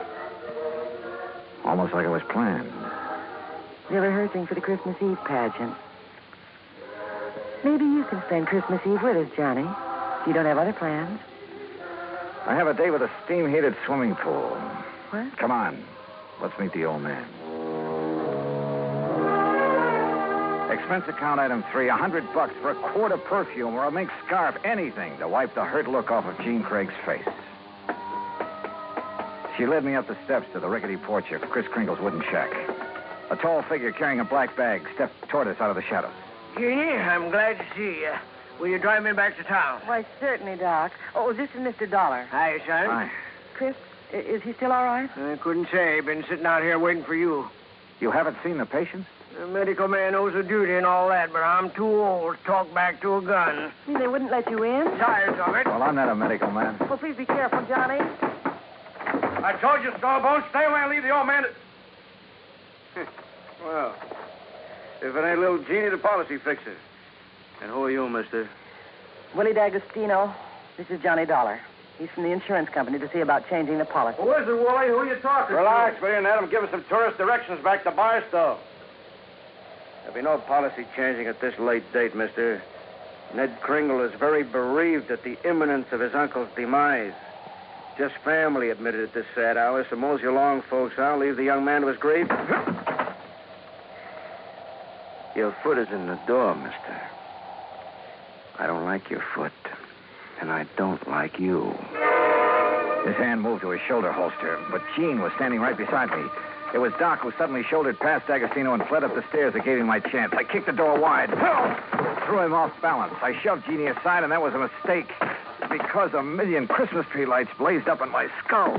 Almost like it was planned. They're rehearsing for the Christmas Eve pageant. Maybe you can spend Christmas Eve with us, Johnny. If you don't have other plans. I have a day with a steam-heated swimming pool. What? Come on. Let's meet the old man. Expense account item 3, $100 for a quart of perfume or a mink scarf, anything to wipe the hurt look off of Jean Craig's face. She led me up the steps to the rickety porch of Chris Kringle's wooden shack. A tall figure carrying a black bag stepped toward us out of the shadows. Jeannie, I'm glad to see you. Will you drive me back to town? Why, certainly, Doc. Oh, this is Mr. Dolar. Hi, son. Hi. Chris, is he still all right? I couldn't say. Been sitting out here waiting for you. You haven't seen the patient? The medical man owes a duty and all that, but I'm too old to talk back to a gun. They wouldn't let you in? Tired of it. Well, I'm not a medical man. Well, please be careful, Johnny. I told you, Stallbone, stay away and leave the old man Well, if it ain't little Jeannie, the policy fixer. And who are you, mister? Willie D'Agostino. This is Johnny Dollar. He's from the insurance company to see about changing the policy. Who is it, Wooly? Who are you talking to? Relax, will you, and let him give us some tourist directions back to Barstow. There'll be no policy changing at this late date, mister. Ned Kringle is very bereaved at the imminence of his uncle's demise. Just family admitted at this sad hour, so mosey along, folks. I'll leave the young man to his grief. Your foot is in the door, mister. I don't like your foot, and I don't like you. His hand moved to his shoulder holster, but Jean was standing right beside me. It was Doc who suddenly shouldered past D'Agostino and fled up the stairs that gave him my chance. I kicked the door wide, threw him off balance. I shoved Jeannie aside, and that was a mistake because a million Christmas tree lights blazed up in my skull.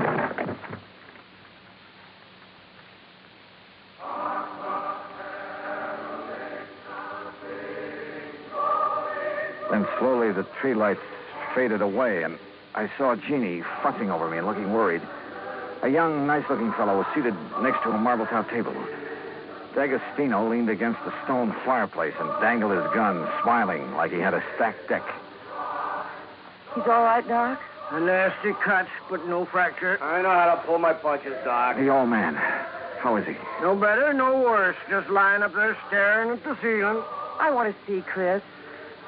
Then slowly the tree lights faded away, and I saw Jeannie fussing over me and looking worried. A young, nice-looking fellow was seated next to a marble-top table. D'Agostino leaned against the stone fireplace and dangled his gun, smiling like he had a stacked deck. He's all right, Doc? A nasty cut, but no fracture. I know how to pull my punches, Doc. The old man. How is he? No better, no worse. Just lying up there staring at the ceiling. I want to see Chris.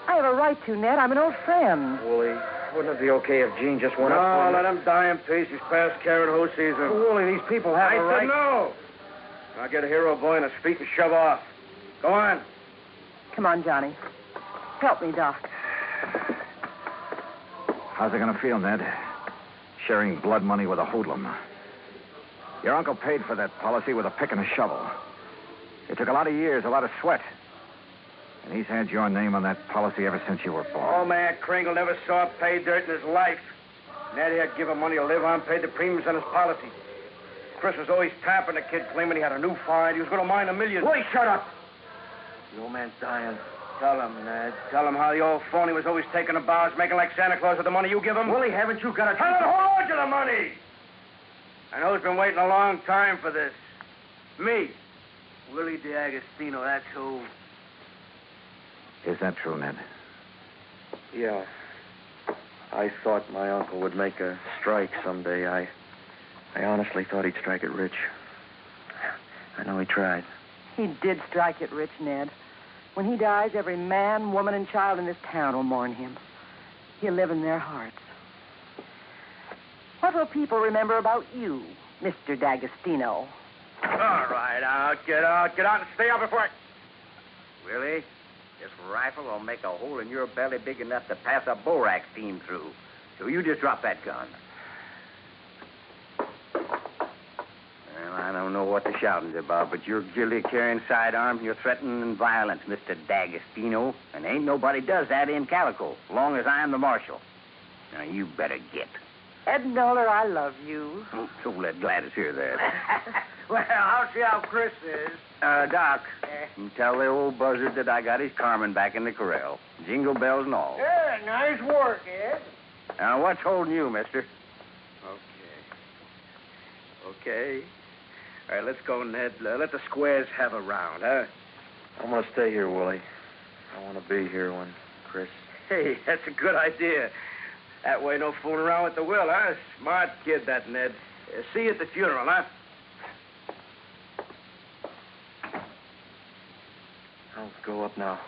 I have a right to, Ned. I'm an old friend. Wooly, wouldn't it be okay if Jean just went up? No, let him die in peace. He's past caring who sees him. Wooly, these people have a right. I said no. I'll get a hero boy on his feet and shove off. Go on. Come on, Johnny. Help me, Doc. How's it going to feel, Ned? Sharing blood money with a hoodlum. Your uncle paid for that policy with a pick and a shovel. It took a lot of years, a lot of sweat. And he's had your name on that policy ever since you were born. Oh, man, Kringle never saw pay dirt in his life. Ned had given money to live on, paid the premiums on his policy. Chris was always tapping the kid, claiming he had a new find. He was going to mine $1 million. Boy, shut up! The old man's dying. Tell him, Ned. Tell him how the old phony was always taking the bows, making like Santa Claus with the money you give him. Willie, haven't you got a... Tell him to hold on to the money! I know he's been waiting a long time for this. Me. Willie D'Agostino, that's who. Is that true, Ned? Yeah. I thought my uncle would make a strike someday. I honestly thought he'd strike it rich. I know he tried. He did strike it rich, Ned. When he dies, every man, woman, and child in this town will mourn him. He'll live in their hearts. What will people remember about you, Mr. D'Agostino? All right, get out and stay out before I... Willie, this rifle will make a hole in your belly big enough to pass a borax team through. So you just drop that gun. Well, I don't know what the shouting's about, but you're guilty of carrying sidearms and you're threatening violence, Mr. D'Agostino. And ain't nobody does that in Calico, as long as I'm the marshal. Now, you better get. Ed Dolar, I love you. So let Gladys hear that. Well, I'll see how Chris is. Doc, you tell the old buzzard that I got his Carmen back in the corral. Jingle bells and all. Yeah, nice work, Ed. Now, what's holding you, mister? Okay. All right, let's go, Ned. Let the squares have a round, huh? I'm going to stay here, Willie. I want to be here when Chris... Hey, that's a good idea. That way, no fooling around with the will, huh? Smart kid, that Ned. See you at the funeral, huh? I'll go up now.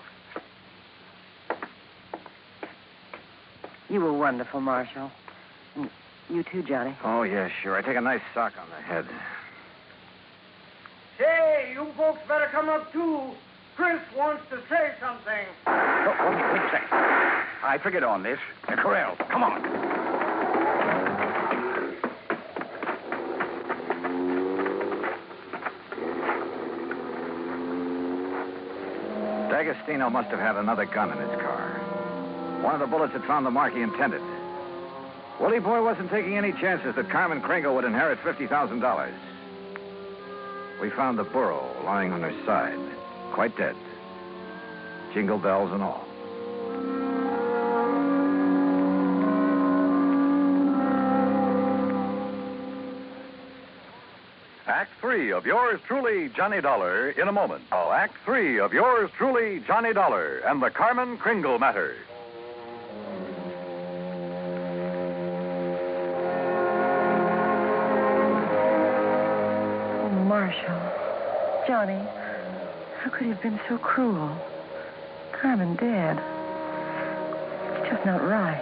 You were wonderful, Marshal. And you too, Johnny. Oh, yeah, sure. I take a nice sock on the head. Say, you folks better come up, too. Chris wants to say something. Oh, wait a second. I figured on this. The corral. Come on. D'Agostino must have had another gun in his car. One of the bullets had found the mark he intended. Willie Boy wasn't taking any chances that Carmen Kringle would inherit $50,000. We found the burro lying on her side, quite dead. Jingle bells and all. Act 3 of yours truly, Johnny Dollar, in a moment. Act 3 of yours truly, Johnny Dollar, and the Carmen Kringle matter. Oh, Marshal. Johnny, how could he have been so cruel? Carmen dead. It's just not right.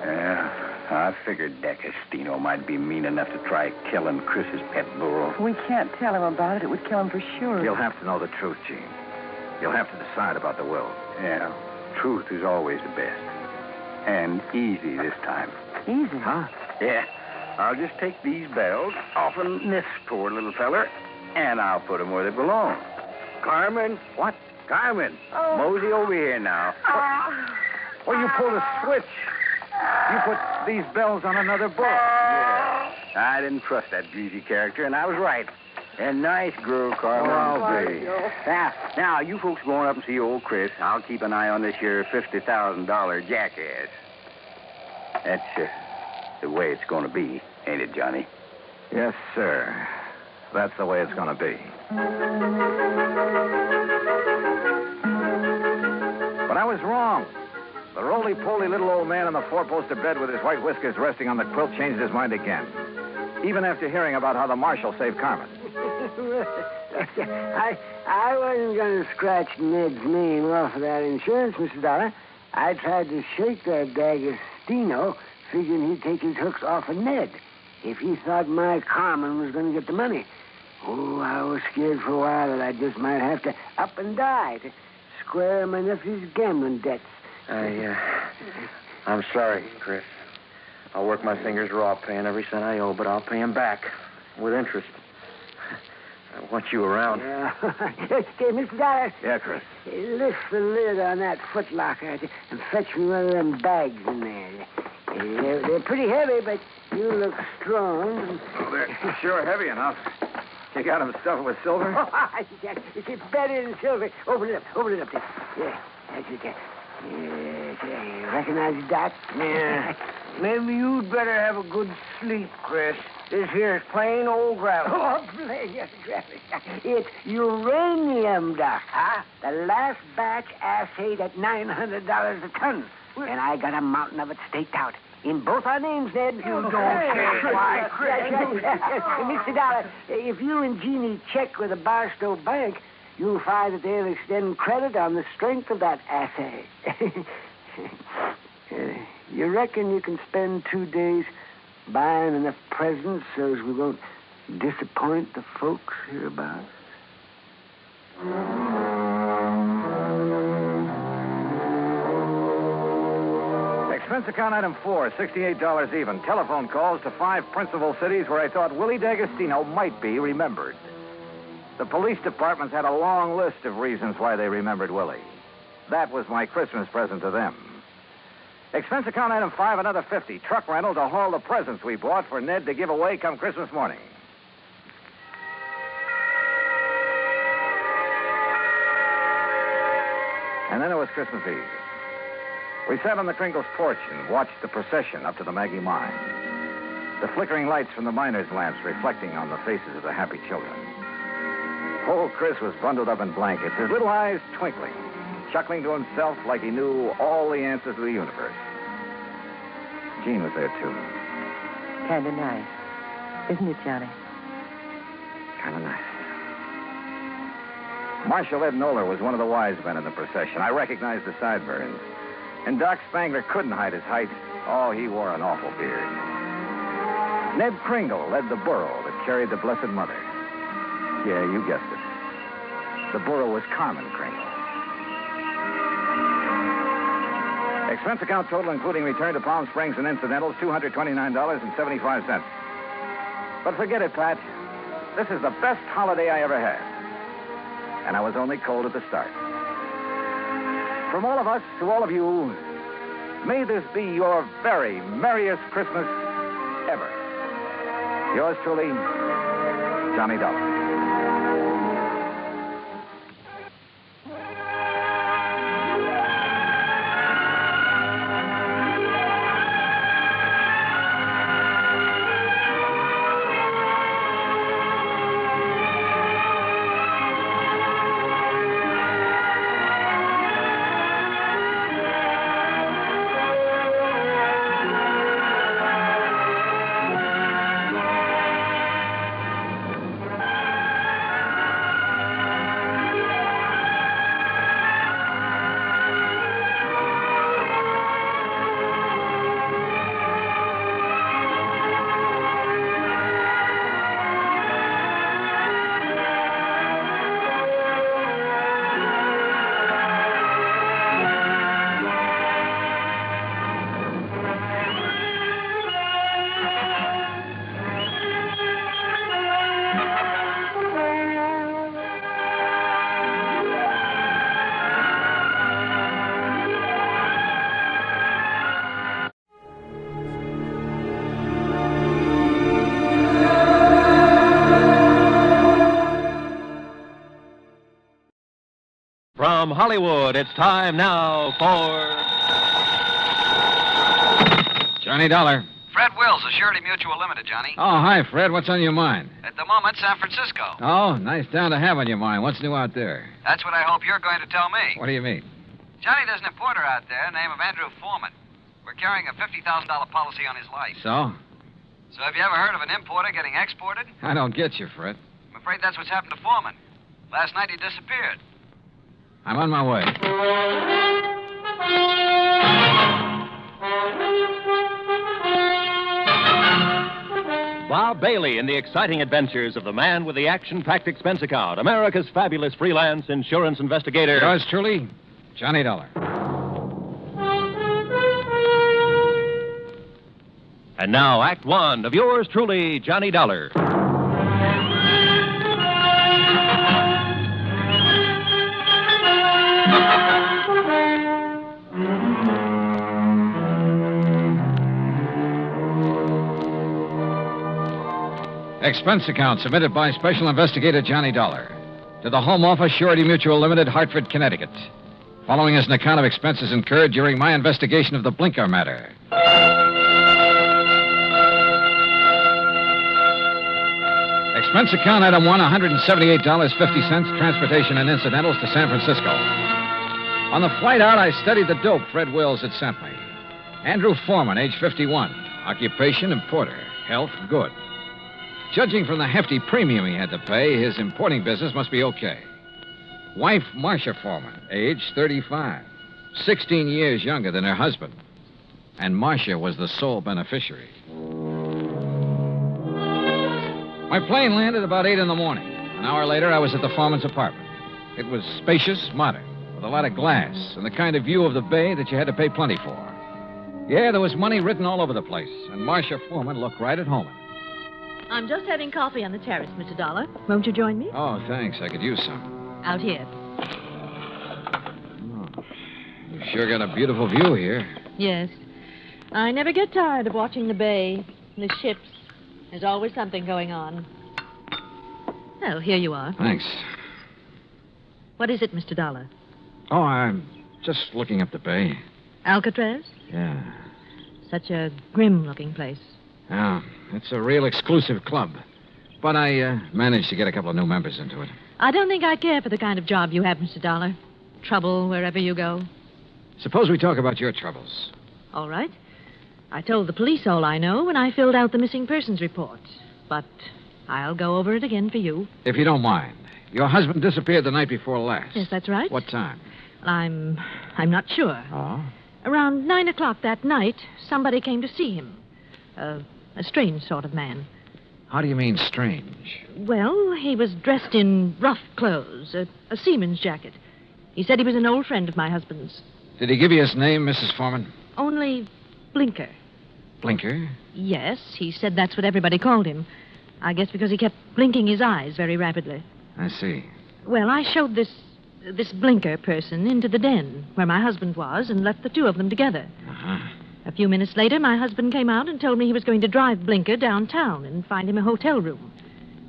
Yeah. I figured D'Agostino might be mean enough to try killing Chris's pet burro. We can't tell him about it. It would kill him for sure. You'll have to know the truth, Gene. You'll have to decide about the will. Yeah, truth is always the best. And easy this time. Easy? Huh? Yeah. I'll just take these bells off of this poor little feller, and I'll put them where they belong. Carmen? What? Carmen. Oh. Mosey over here now. Well, you pulled a switch. You put these bells on another burro. Yeah. I didn't trust that greasy character, and I was right. A nice girl, Carmen. Oh, I'll be. Now, you folks going up and see old Chris. I'll keep an eye on this here $50,000 jackass. That's the way it's going to be, ain't it, Johnny? Yes, sir. That's the way it's going to be. But I was wrong. The roly-poly little old man in the four-poster bed with his white whiskers resting on the quilt changed his mind again. Even after hearing about how the marshal saved Carmen. I wasn't going to scratch Ned's name off of that insurance, Mr. Dollar. I tried to shake that D'Agostino, figuring he'd take his hooks off of Ned if he thought my Carmen was going to get the money. Oh, I was scared for a while that I just might have to up and die to square my nephew's gambling debts. I'm sorry, Chris. I'll work my fingers raw paying every cent I owe, but I'll pay him back with interest. I want you around. Yeah. Okay, Mr. Dollar. Yeah, Chris. Lift the lid on that footlocker and fetch me one of them bags in there. They're pretty heavy, but you look strong. Oh, they're sure heavy enough. You got them stuffed with silver? It's better than silver. Open it up there. Yeah, that's it there. Yeah, you recognize it, Doc? Yeah. Maybe you'd better have a good sleep, Chris. This here is plain old gravel. Oh, plain gravel. It's uranium, Doc. Huh? The last batch assayed at $900 a ton. And I got a mountain of it staked out. In both our names, Ned. You don't say why, Chris. Mr. Dollar, if you and Jeannie check with the Barstow Bank, you'll find that they'll extend credit on the strength of that assay. You reckon you can spend 2 days buying enough presents so as we won't disappoint the folks hereabouts? Expense account item 4, $68 even. Telephone calls to 5 principal cities where I thought Willie D'Agostino might be remembered. The police departments had a long list of reasons why they remembered Willie. That was my Christmas present to them. Expense account item 5, another $50. Truck rental to haul the presents we bought for Ned to give away come Christmas morning. And then it was Christmas Eve. We sat on the Kringle's porch and watched the procession up to the Maggie mine. The flickering lights from the miners' lamps reflecting on the faces of the happy children. Old Chris was bundled up in blankets, his little eyes twinkling, chuckling to himself like he knew all the answers to the universe. Jean was there, too. Kind of nice. Isn't it, Johnny? Kind of nice. Marshal Ed Nolar was one of the wise men in the procession. I recognized the sideburns. And Doc Spangler couldn't hide his height. Oh, he wore an awful beard. Ned Kringle led the burro that carried the Blessed Mother. Yeah, you guessed it. The burro was Carmen Kringle. Expense account total, including return to Palm Springs and incidentals, $229.75. But forget it, Pat. This is the best holiday I ever had. And I was only cold at the start. From all of us to all of you, may this be your very merriest Christmas ever. Yours truly, Johnny Dollar. From Hollywood, it's time now for... Johnny Dollar. Fred Wills, Assurity Mutual Limited, Johnny. Oh, hi, Fred. What's on your mind? At the moment, San Francisco. Oh, nice town to have on your mind. What's new out there? That's what I hope you're going to tell me. What do you mean? Johnny, there's an importer out there, name of Andrew Foreman. We're carrying a $50,000 policy on his life. So? So have you ever heard of an importer getting exported? I don't get you, Fred. I'm afraid that's what's happened to Foreman. Last night he disappeared. I'm on my way. now Bailey in the exciting adventures of the man with the action-packed expense account, America's fabulous freelance insurance investigator. Yours truly, Johnny Dollar. And now, Act One of yours truly, Johnny Dollar. Expense account submitted by Special Investigator Johnny Dollar to the Home Office, Surety Mutual Limited, Hartford, Connecticut. Following is an account of expenses incurred during my investigation of the Blinker matter. Expense account item 1, $178.50, transportation and incidentals to San Francisco. On the flight out, I studied the dope Fred Wills had sent me. Andrew Foreman, age 51. Occupation, importer. Health, good. Judging from the hefty premium he had to pay, his importing business must be okay. Wife, Marcia Foreman, age 35. 16 years younger than her husband. And Marcia was the sole beneficiary. My plane landed about 8 in the morning. An hour later, I was at the Foreman's apartment. It was spacious, modern, with a lot of glass, and the kind of view of the bay that you had to pay plenty for. Yeah, there was money written all over the place, and Marcia Foreman looked right at home. I'm just having coffee on the terrace, Mr. Dollar. Won't you join me? Oh, thanks. I could use some. Out here. Oh, you've sure got a beautiful view here. Yes. I never get tired of watching the bay, the ships. There's always something going on. Oh, here you are. Thanks. What is it, Mr. Dollar? Oh, I'm just looking up the bay. Alcatraz? Yeah. Such a grim-looking place. Yeah, it's a real exclusive club. But I managed to get a couple of new members into it. I don't think I care for the kind of job you have, Mr. Dollar. Trouble wherever you go. Suppose we talk about your troubles. All right. I told the police all I know when I filled out the missing persons report. But I'll go over it again for you. If you don't mind. Your husband disappeared the night before last. Yes, that's right. What time? I'm not sure. Oh? Around 9 o'clock that night, somebody came to see him. A strange sort of man. How do you mean strange? Well, he was dressed in rough clothes, a seaman's jacket. He said he was an old friend of my husband's. Did he give you his name, Mrs. Foreman? Only Blinker. Blinker? Yes, he said that's what everybody called him. I guess because he kept blinking his eyes very rapidly. I see. Well, I showed this Blinker person into the den where my husband was and left the two of them together. Uh-huh. A few minutes later, my husband came out and told me he was going to drive Blinker downtown and find him a hotel room.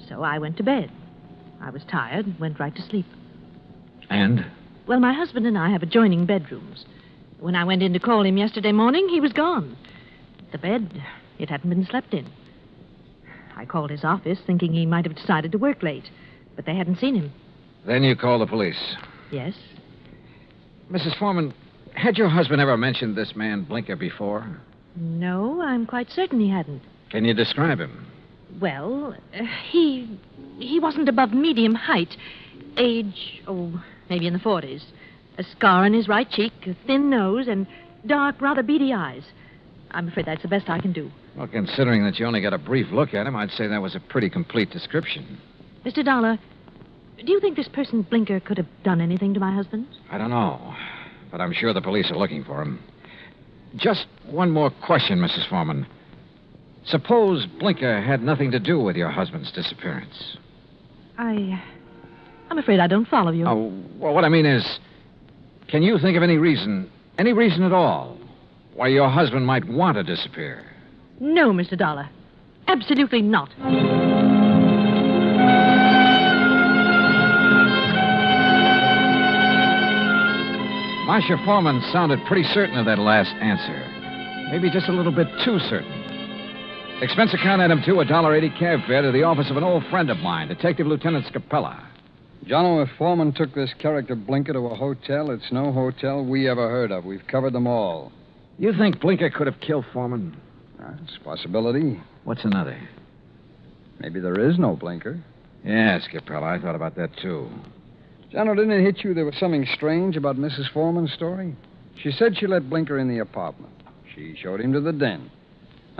So I went to bed. I was tired and went right to sleep. And? Well, my husband and I have adjoining bedrooms. When I went in to call him yesterday morning, he was gone. The bed, it hadn't been slept in. I called his office thinking he might have decided to work late, but they hadn't seen him. Then you called the police? Yes. Mrs. Foreman, had your husband ever mentioned this man Blinker before? No, I'm quite certain he hadn't. Can you describe him? Well, he wasn't above medium height. Age, maybe in the 40s. A scar on his right cheek, a thin nose, and dark, rather beady eyes. I'm afraid that's the best I can do. Well, considering that you only got a brief look at him, I'd say that was a pretty complete description. Mr. Dollar, do you think this person Blinker could have done anything to my husband? I don't know, but I'm sure the police are looking for him. Just one more question, Mrs. Foreman. Suppose Blinker had nothing to do with your husband's disappearance. I'm afraid I don't follow you. Oh, well, what I mean is, can you think of any reason at all, why your husband might want to disappear? No, Mr. Dollar. Absolutely not. Marcia Foreman sounded pretty certain of that last answer. Maybe just a little bit too certain. Expense account item 2, $1.80 cab fare to the office of an old friend of mine, Detective Lieutenant Scapella. Jono, if Foreman took this character Blinker to a hotel, it's no hotel we ever heard of. We've covered them all. You think Blinker could have killed Foreman? It's a possibility. What's another? Maybe there is no Blinker. Yeah, Scapella, I thought about that, too. Jono, didn't it hit you there was something strange about Mrs. Foreman's story? She said she let Blinker in the apartment. She showed him to the den.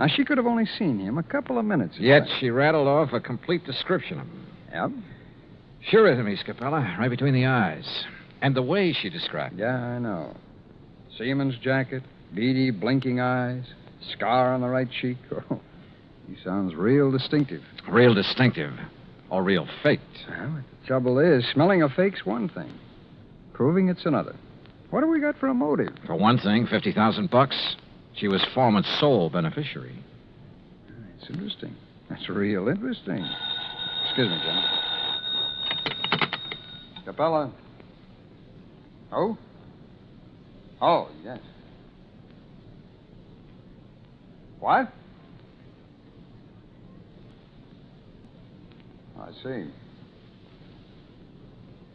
Now, she could have only seen him a couple of minutes ago. Yet she rattled off a complete description of him. Yep. Sure is me, Scapella, right between the eyes. And the way she described it. Yeah, I know. Seaman's jacket, beady, blinking eyes, scar on the right cheek. Oh, he sounds real distinctive. Real distinctive. Or real faked. Well, the trouble is, smelling a fake's one thing. Proving it's another. What do we got for a motive? For one thing, $50,000. She was Foreman's sole beneficiary. That's interesting. That's real interesting. Excuse me, Jim. Capella. Oh? Oh, yes. What? I see.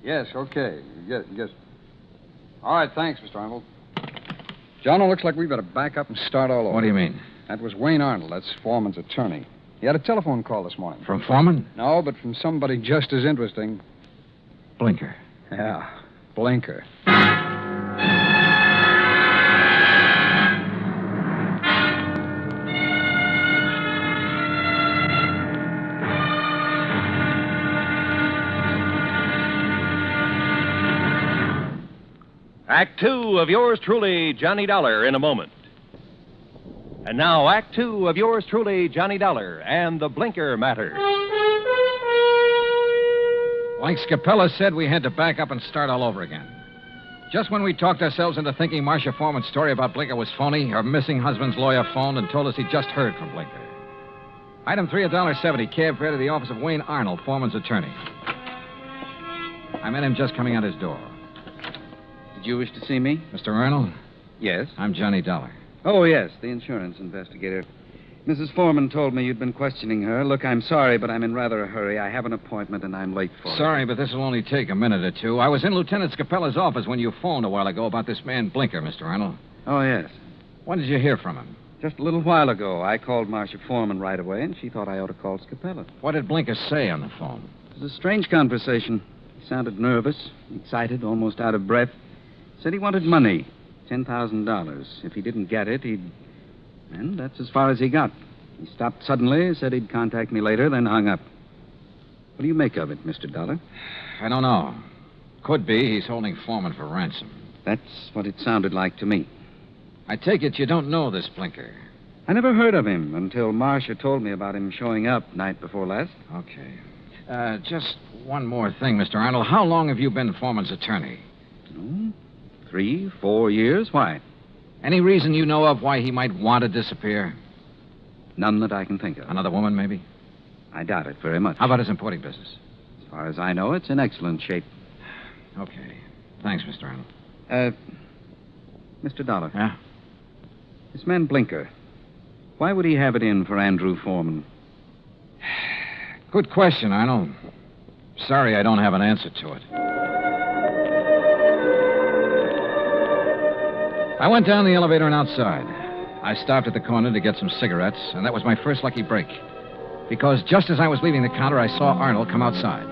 Yes, okay. Yes. All right, thanks, Mr. Arnold. John, it looks like we better back up and start all over. What do you mean? That was Wayne Arnold. That's Foreman's attorney. He had a telephone call this morning. From Foreman? No, but from somebody just as interesting. Blinker. Yeah, Blinker. Act two of yours truly, Johnny Dollar, in a moment. And now, Act two of yours truly, Johnny Dollar, and the Blinker matter. Like Scapella said, we had to back up and start all over again. Just when we talked ourselves into thinking Marcia Foreman's story about Blinker was phony, her missing husband's lawyer phoned and told us he'd just heard from Blinker. Item 3, $1.70, cab fare to the office of Wayne Arnold, Foreman's attorney. I met him just coming out his door. Did you wish to see me? Mr. Arnold? Yes. I'm Johnny Dollar. Oh, yes, the insurance investigator. Mrs. Foreman told me you'd been questioning her. Look, I'm sorry, but I'm in rather a hurry. I have an appointment, and I'm late for it. Sorry, but this will only take a minute or two. I was in Lieutenant Scapella's office when you phoned a while ago about this man Blinker, Mr. Arnold. Oh, yes. When did you hear from him? Just a little while ago. I called Marcia Foreman right away, and she thought I ought to call Scapella. What did Blinker say on the phone? It was a strange conversation. He sounded nervous, excited, almost out of breath. Said he wanted money, $10,000. If he didn't get it, he'd... And that's as far as he got. He stopped suddenly, said he'd contact me later, then hung up. What do you make of it, Mr. Dollar? I don't know. Could be he's holding Foreman for ransom. That's what it sounded like to me. I take it you don't know this Blinker. I never heard of him until Marcia told me about him showing up night before last. Okay. Just one more thing, Mr. Arnold. How long have you been Foreman's attorney? 3, 4 years. Why? Any reason you know of why he might want to disappear? None that I can think of. Another woman, maybe? I doubt it very much. How about his importing business? As far as I know, it's in excellent shape. Okay. Thanks, Mr. Arnold. Mr. Dollar. Yeah? This man Blinker, why would he have it in for Andrew Foreman? Good question, Arnold. Sorry I don't have an answer to it. I went down the elevator and outside. I stopped at the corner to get some cigarettes, and that was my first lucky break. Because just as I was leaving the counter, I saw Arnold come outside.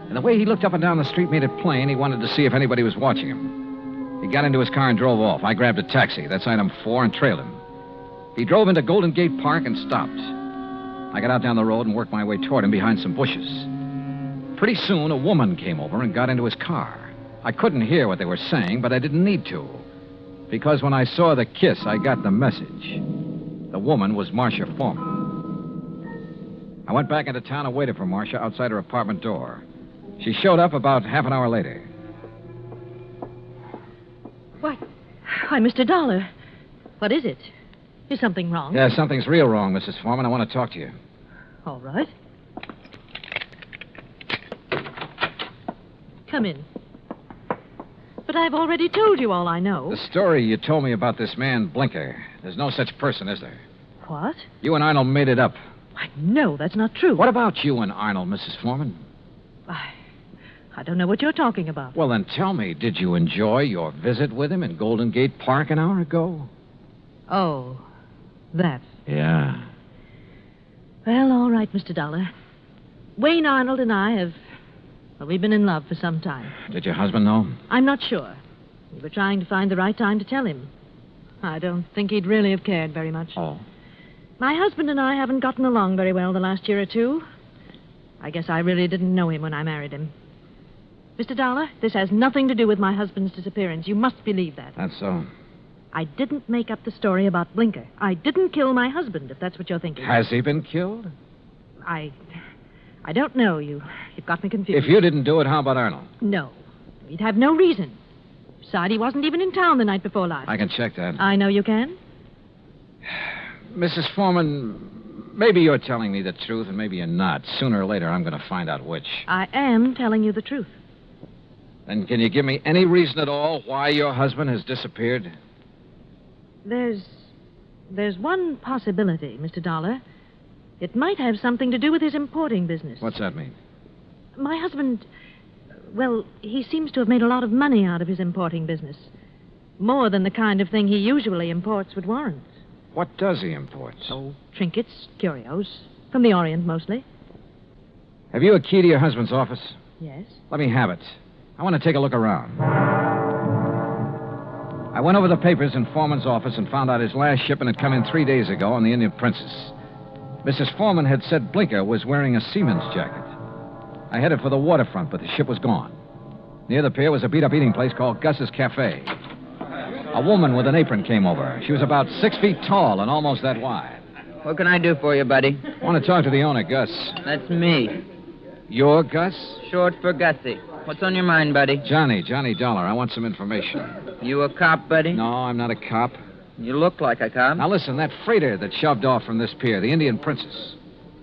And the way he looked up and down the street made it plain he wanted to see if anybody was watching him. He got into his car and drove off. I grabbed a taxi, that's item 4, and trailed him. He drove into Golden Gate Park and stopped. I got out down the road and worked my way toward him behind some bushes. Pretty soon, a woman came over and got into his car. I couldn't hear what they were saying, but I didn't need to. Because when I saw the kiss, I got the message. The woman was Marcia Foreman. I went back into town and waited for Marcia outside her apartment door. She showed up about half an hour later. What? Why, Mr. Dollar. What is it? Is something wrong? Yeah, something's real wrong, Mrs. Foreman. I want to talk to you. All right. Come in. But I've already told you all I know. The story you told me about this man, Blinker, there's no such person, is there? What? You and Arnold made it up. Why, no, that's not true. What about you and Arnold, Mrs. Foreman? I don't know what you're talking about. Well, then tell me, did you enjoy your visit with him in Golden Gate Park an hour ago? Oh, that. Yeah. Well, all right, Mr. Dollar. Wayne Arnold and I have... Well, we've been in love for some time. Did your husband know? I'm not sure. We were trying to find the right time to tell him. I don't think he'd really have cared very much. Oh. My husband and I haven't gotten along very well the last year or two. I guess I really didn't know him when I married him. Mr. Dollar, this has nothing to do with my husband's disappearance. You must believe that. That's so. I didn't make up the story about Blinker. I didn't kill my husband, if that's what you're thinking. Has he been killed? I don't know. You've got me confused. If you didn't do it, how about Arnold? No. He'd have no reason. Besides, he wasn't even in town the night before last. I can check that. I know you can. Mrs. Foreman, maybe you're telling me the truth and maybe you're not. Sooner or later, I'm going to find out which. I am telling you the truth. Then can you give me any reason at all why your husband has disappeared? There's one possibility, Mr. Dollar. It might have something to do with his importing business. What's that mean? My husband, well, he seems to have made a lot of money out of his importing business. More than the kind of thing he usually imports would warrant. What does he import? Oh, trinkets, curios. From the Orient, mostly. Have you a key to your husband's office? Yes. Let me have it. I want to take a look around. I went over the papers in Foreman's office and found out his last shipment had come in 3 days ago on the Indian Princess. Mrs. Foreman had said Blinker was wearing a seaman's jacket. I headed for the waterfront, but the ship was gone. Near the pier was a beat-up eating place called Gus's Cafe. A woman with an apron came over. She was about 6 feet tall and almost that wide. What can I do for you, buddy? I want to talk to the owner, Gus. That's me. You're Gus? Short for Gussie. What's on your mind, buddy? Johnny Dollar. I want some information. You a cop, buddy? No, I'm not a cop. You look like a cop. Now listen, that freighter that shoved off from this pier, the Indian Princess.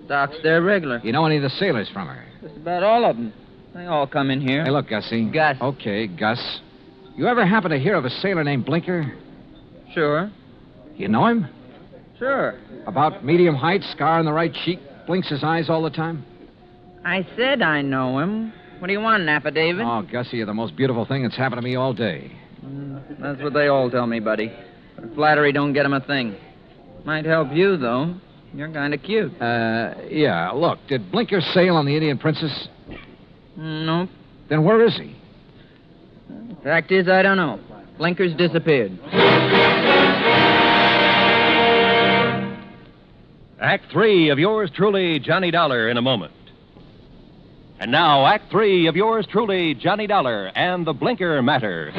Docks there regular. You know any of the sailors from her? Just about all of them. They all come in here. Hey, look, Gussie. Gus. Okay, Gus. You ever happen to hear of a sailor named Blinker? Sure. You know him? Sure. About medium height, scar on the right cheek, blinks his eyes all the time? I said I know him. What do you want, an affidavit? Oh, Gussie, you're the most beautiful thing that's happened to me all day. That's what they all tell me, buddy. But flattery don't get 'em a thing. Might help you, though. You're kind of cute. Yeah. Look, did Blinker sail on the Indian Princess? Nope. Then where is he? Fact is, I don't know. Blinker's disappeared. Act 3 of yours truly, Johnny Dollar, in a moment. And now, Act 3 of yours truly, Johnny Dollar, and the Blinker Matter.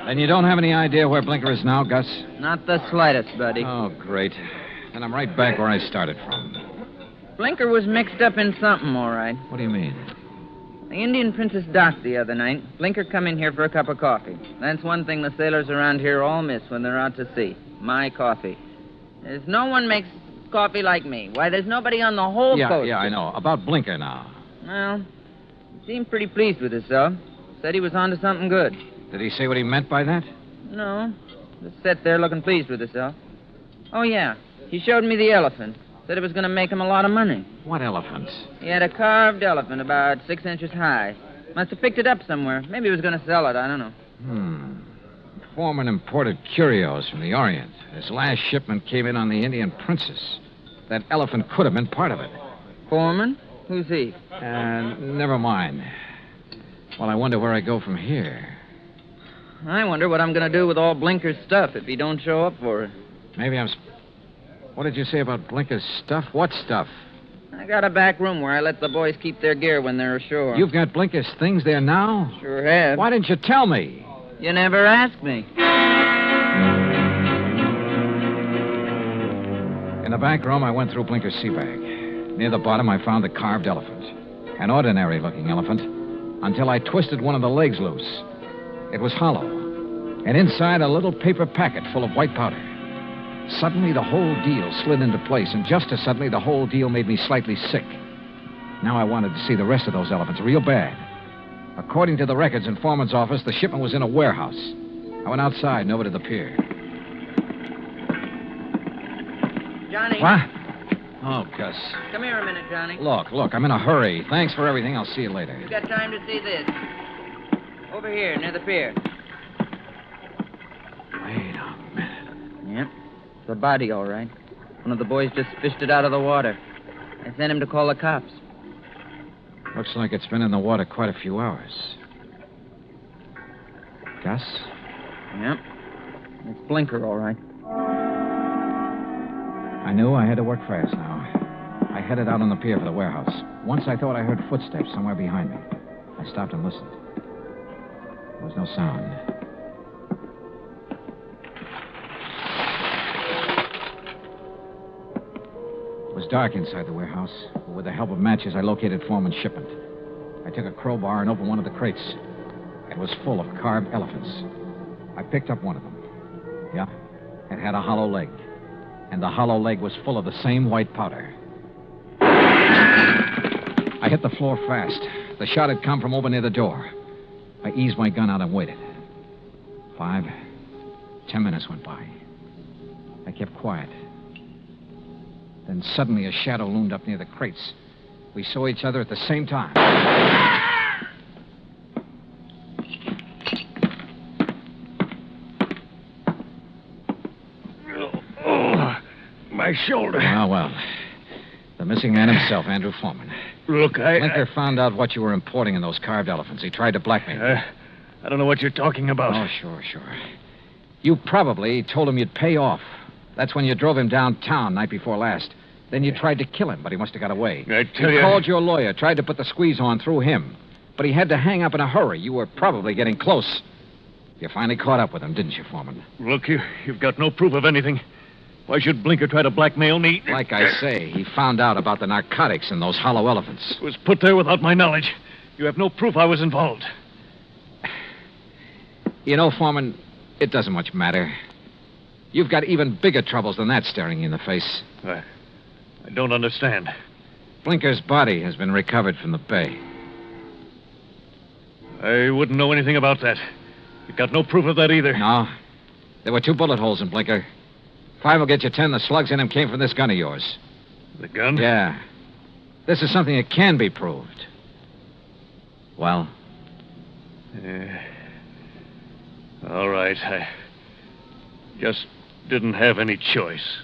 And you don't have any idea where Blinker is now, Gus? Not the slightest, buddy. Oh, great. Then I'm right back where I started from. Blinker was mixed up in something, all right. What do you mean? The Indian Princess docked the other night. Blinker come in here for a cup of coffee. That's one thing the sailors around here all miss when they're out to sea. My coffee. There's no one makes coffee like me. Why, there's nobody on the whole coast. Yeah, I know. About Blinker now. Well, he seemed pretty pleased with himself. Said he was onto something good. Did he say what he meant by that? No. Just sat there looking pleased with himself. Oh, yeah. He showed me the elephant. Said it was going to make him a lot of money. What elephant? He had a carved elephant about 6 inches high. Must have picked it up somewhere. Maybe he was going to sell it. I don't know. Foreman imported curios from the Orient. His last shipment came in on the Indian Princess. That elephant could have been part of it. Foreman? Who's he? Never mind. Well, I wonder where I go from here. I wonder what I'm going to do with all Blinker's stuff if he don't show up for it. Maybe I'm... What did you say about Blinker's stuff? What stuff? I got a back room where I let the boys keep their gear when they're ashore. You've got Blinker's things there now? Sure have. Why didn't you tell me? You never asked me. In the back room, I went through Blinker's sea bag. Near the bottom, I found the carved elephant. An ordinary-looking elephant, until I twisted one of the legs loose. It was hollow, and inside a little paper packet full of white powder. Suddenly, the whole deal slid into place, and just as suddenly, the whole deal made me slightly sick. Now I wanted to see the rest of those elephants real bad. According to the records in Foreman's office, the shipment was in a warehouse. I went outside and over to the pier. Johnny. What? Oh, Gus. Come here a minute, Johnny. Look, I'm in a hurry. Thanks for everything. I'll see you later. You got time to see this? Over here, near the pier. Wait a minute. Yep. It's a body, all right. One of the boys just fished it out of the water. I sent him to call the cops. Looks like it's been in the water quite a few hours. Gus? Yep. It's Blinker, all right. I knew I had to work fast now. I headed out on the pier for the warehouse. Once I thought I heard footsteps somewhere behind me. I stopped and listened. There was no sound. It was dark inside the warehouse, but with the help of matches, I located Foreman's shipment. I took a crowbar and opened one of the crates. It was full of carved elephants. I picked up one of them. Yeah, it had a hollow leg. And the hollow leg was full of the same white powder. I hit the floor fast. The shot had come from over near the door. I eased my gun out and waited. 5, 10 minutes went by. I kept quiet. Then suddenly a shadow loomed up near the crates. We saw each other at the same time. My shoulder. Well. The missing man himself, Andrew Foreman. Look, Blinker found out what you were importing in those carved elephants. He tried to blackmail you. I don't know what you're talking about. Oh, sure. You probably told him you'd pay off. That's when you drove him downtown night before last. Then you tried to kill him, but he must have got away. I tell you... You called your lawyer, tried to put the squeeze on through him. But he had to hang up in a hurry. You were probably getting close. You finally caught up with him, didn't you, Foreman? Look, you've got no proof of anything. Why should Blinker try to blackmail me? Like I say, he found out about the narcotics in those hollow elephants. It was put there without my knowledge. You have no proof I was involved. You know, Foreman, it doesn't much matter. You've got even bigger troubles than that staring you in the face. I don't understand. Blinker's body has been recovered from the bay. I wouldn't know anything about that. You've got no proof of that either. No. There were 2 bullet holes in Blinker. 5 will get you 10. The slugs in him came from this gun of yours. The gun? Yeah. This is something that can be proved. Well? All right. I just didn't have any choice.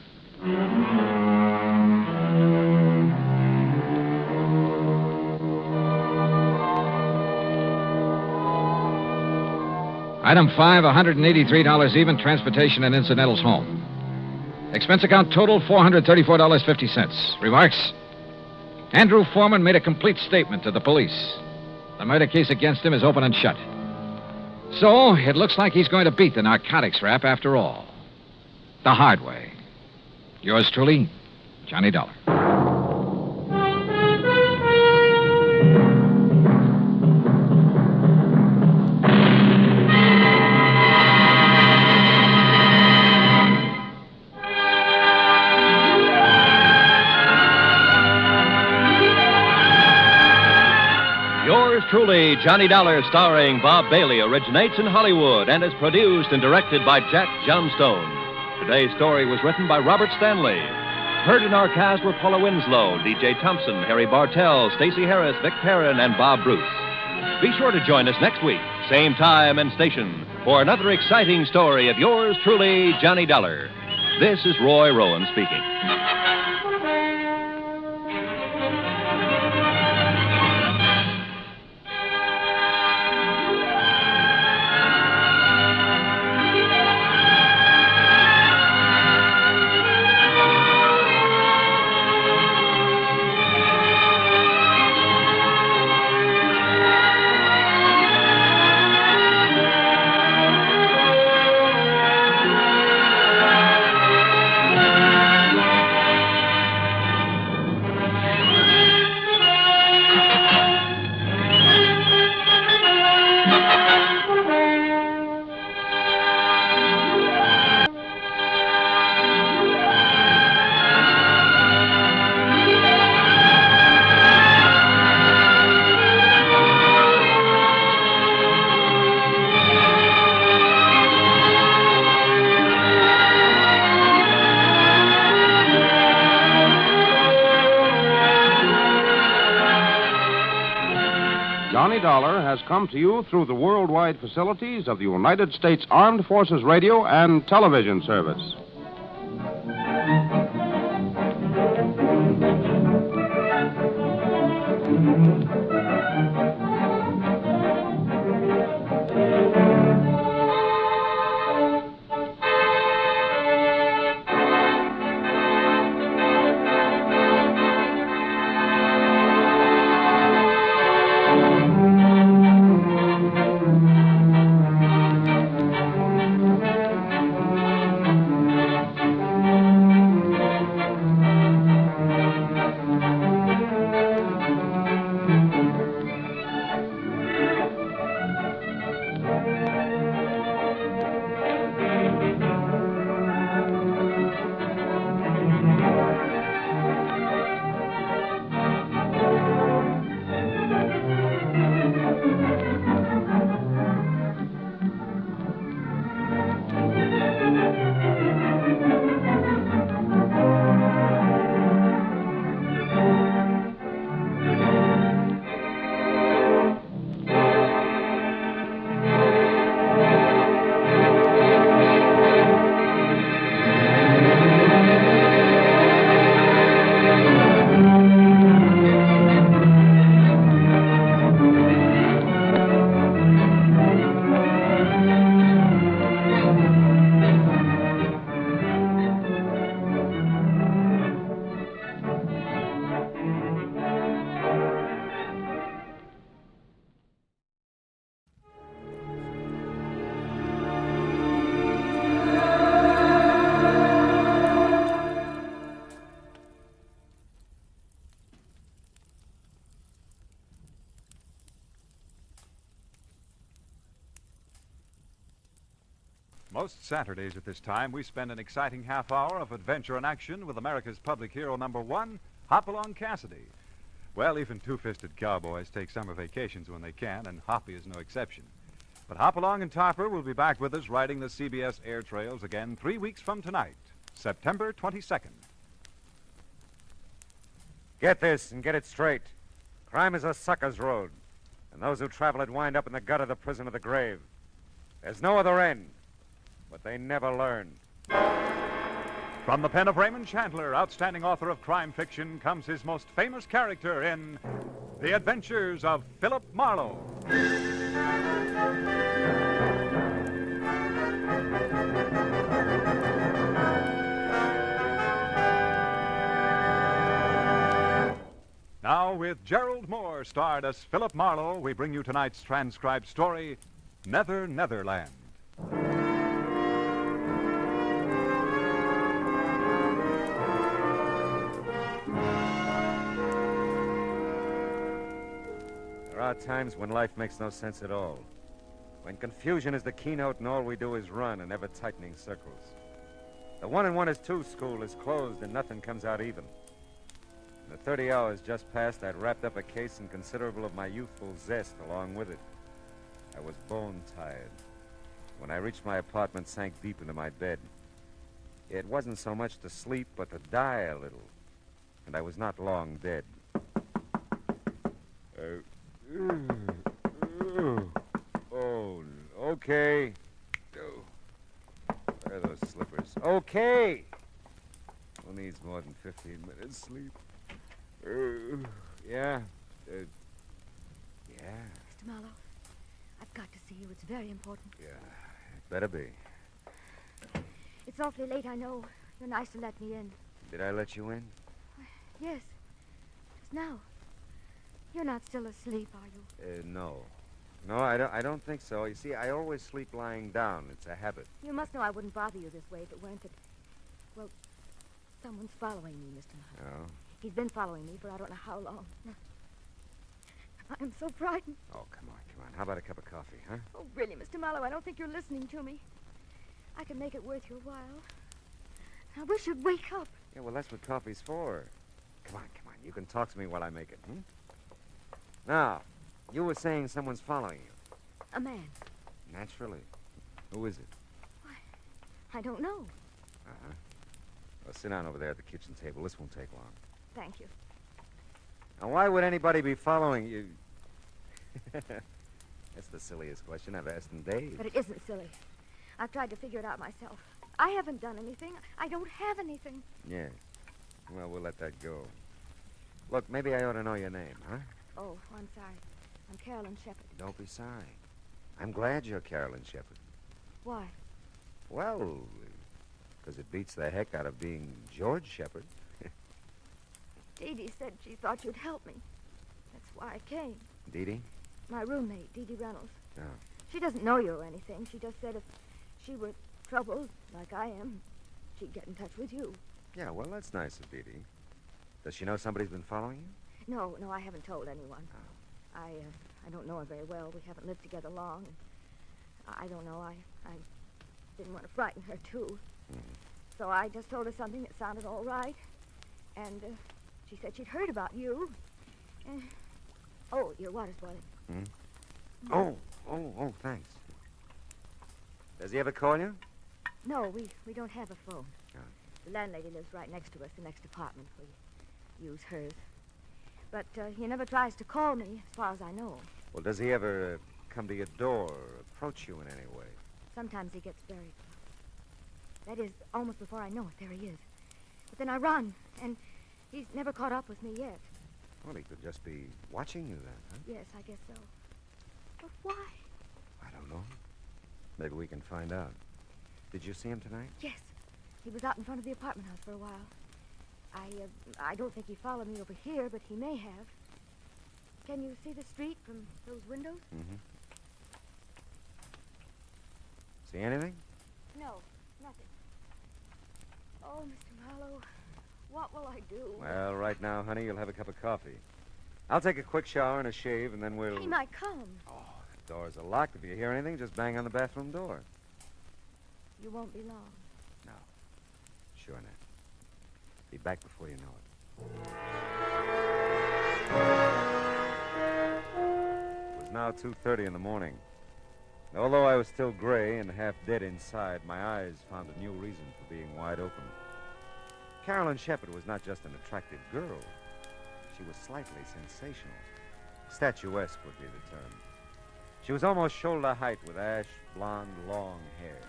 Item 5, $183 even, transportation and incidentals home. Expense account total, $434.50. Remarks? Andrew Foreman made a complete statement to the police. The murder case against him is open and shut. So, it looks like he's going to beat the narcotics rap after all. The hard way. Yours truly, Johnny Dollar. Truly, Johnny Dollar, starring Bob Bailey, originates in Hollywood and is produced and directed by Jack Johnstone. Today's story was written by Robert Stanley. Heard in our cast were Paula Winslow, D.J. Thompson, Harry Bartell, Stacey Harris, Vic Perrin, and Bob Bruce. Be sure to join us next week, same time and station, for another exciting story of yours truly, Johnny Dollar. This is Roy Rowan speaking. Johnny Dollar has come to you through the worldwide facilities of the United States Armed Forces Radio and Television Service. Most Saturdays at this time, we spend an exciting half hour of adventure and action with America's public hero #1, Hopalong Cassidy. Well, even two-fisted cowboys take summer vacations when they can, and Hoppy is no exception. But Hopalong and Topper will be back with us riding the CBS air trails again 3 weeks from tonight, September 22nd. Get this and get it straight. Crime is a sucker's road, and those who travel it wind up in the gut of the prison of the grave. There's no other end, but they never learn. From the pen of Raymond Chandler, outstanding author of crime fiction, comes his most famous character in The Adventures of Philip Marlowe. Now, with Gerald Moore starred as Philip Marlowe, we bring you tonight's transcribed story, Nether, Netherland. There are times when life makes no sense at all. When confusion is the keynote and all we do is run in ever-tightening circles. The 1 and 1 is 2 school is closed and nothing comes out even. In the 30 hours just passed, I'd wrapped up a case and considerable of my youthful zest along with it. I was bone-tired. When I reached my apartment, sank deep into my bed. It wasn't so much to sleep, but to die a little. And I was not long dead. Oh, okay. Where are those slippers? Okay. Who needs more than 15 minutes sleep? Yeah. Yeah. Mr. Marlowe, I've got to see you. It's very important. Yeah, it better be. It's awfully late, I know. You're nice to let me in. Did I let you in? Yes. Just now. You're not still asleep, are you? No. No, I don't think so. You see, I always sleep lying down. It's a habit. You must know I wouldn't bother you this way if it weren't that... Well, someone's following me, Mr. Marlowe. Oh? He's been following me for I don't know how long. I'm so frightened. Oh, come on. How about a cup of coffee, huh? Oh, really, Mr. Marlowe, I don't think you're listening to me. I can make it worth your while. I wish you'd wake up. Yeah, well, that's what coffee's for. Come on. You can talk to me while I make it, Now, you were saying someone's following you. A man. Naturally. Who is it? Why, I don't know. Uh-huh. Well, sit down over there at the kitchen table. This won't take long. Thank you. Now, why would anybody be following you? That's the silliest question I've asked in days. But it isn't silly. I've tried to figure it out myself. I haven't done anything. I don't have anything. Yes. Well, we'll let that go. Look, maybe I ought to know your name, huh? Oh, I'm sorry. I'm Carolyn Shepherd. Don't be sorry. I'm glad you're Carolyn Shepherd. Why? Well, because it beats the heck out of being George Shepherd. Dee Dee said she thought you'd help me. That's why I came. Dee Dee? My roommate, Dee Dee Reynolds. Oh. She doesn't know you or anything. She just said if she were troubled, like I am, she'd get in touch with you. Yeah, well, that's nice of Dee Dee. Does she know somebody's been following you? No, I haven't told anyone. Oh. I don't know her very well. We haven't lived together long. I don't know. I didn't want to frighten her, too. Mm-hmm. So I just told her something that sounded all right. And she said she'd heard about you. Oh, your water's boiling. Mm. Oh, thanks. Does he ever call you? No, we don't have a phone. Oh. The landlady lives right next to us, the next apartment. We use hers. But he never tries to call me, as far as I know. Well, does he ever come to your door or approach you in any way? Sometimes he gets very close. That is, almost before I know it, there he is. But then I run, and he's never caught up with me yet. Well, he could just be watching you then, huh? Yes, I guess so. But why? I don't know. Maybe we can find out. Did you see him tonight? Yes. He was out in front of the apartment house for a while. I don't think he followed me over here, but he may have. Can you see the street from those windows? Mm-hmm. See anything? No, nothing. Oh, Mr. Marlowe, what will I do? Well, right now, honey, you'll have a cup of coffee. I'll take a quick shower and a shave, and then we'll... He might come. Oh, the doors are locked. If you hear anything, just bang on the bathroom door. You won't be long. No. Sure not. Be back before you know it. It was now 2:30 in the morning. Although I was still gray and half dead inside, my eyes found a new reason for being wide open. Carolyn Shepard was not just an attractive girl. She was slightly sensational. Statuesque would be the term. She was almost shoulder height with ash blonde, long hair.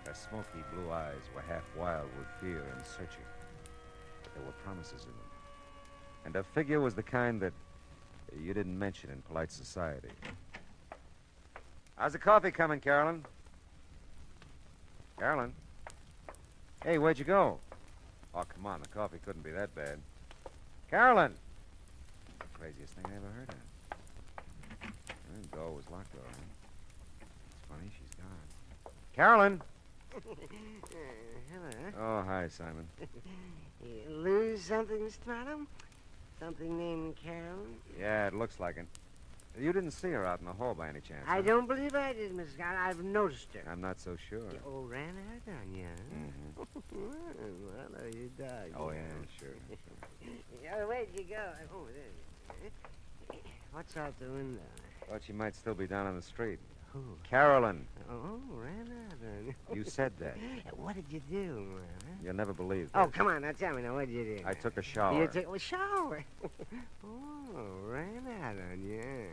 Her smoky blue eyes were half wild with fear and searching. But there were promises in them. And her figure was the kind that you didn't mention in polite society. How's the coffee coming, Carolyn? Carolyn? Hey, where'd you go? Oh, come on, the coffee couldn't be that bad. Carolyn! That's the craziest thing I ever heard of. The door was locked, all right. It's funny, she's gone. Carolyn! Hello. Oh, hi, Simon. You lose something, Stratum? Something named Carolyn? Yeah, it looks like it. You didn't see her out in the hall by any chance? I huh? don't believe I did, Miss Scott. I've noticed her. I'm not so sure. Oh, ran out on you, huh? Well, are you dog? Oh, yeah, sure. Yeah, where'd you go? Oh, there. What's out the window? Thought she might still be down on the street. Who? Carolyn. Oh, ran out on you. You said that. What did you do, man? You'll never believe Oh, this. come on, now tell me now. What did you do? I took a shower. You took a shower? Oh, ran out on you.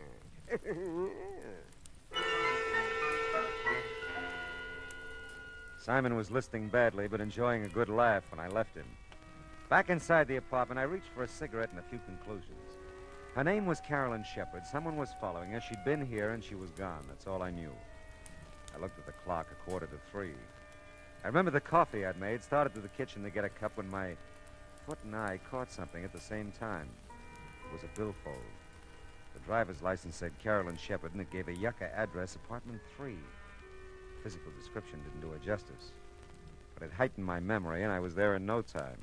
Simon was listening badly, but enjoying a good laugh when I left him. Back inside the apartment, I reached for a cigarette and a few conclusions. Her name was Carolyn Shepard. Someone was following her. She'd been here, and she was gone. That's all I knew. I looked at the clock, 2:45. I remember the coffee I'd made, started to the kitchen to get a cup when my foot and eye caught something at the same time. It was a billfold. The driver's license said Carolyn Shepard, and it gave a Yucca address, apartment 3. Physical description didn't do it justice. But it heightened my memory, and I was there in no time.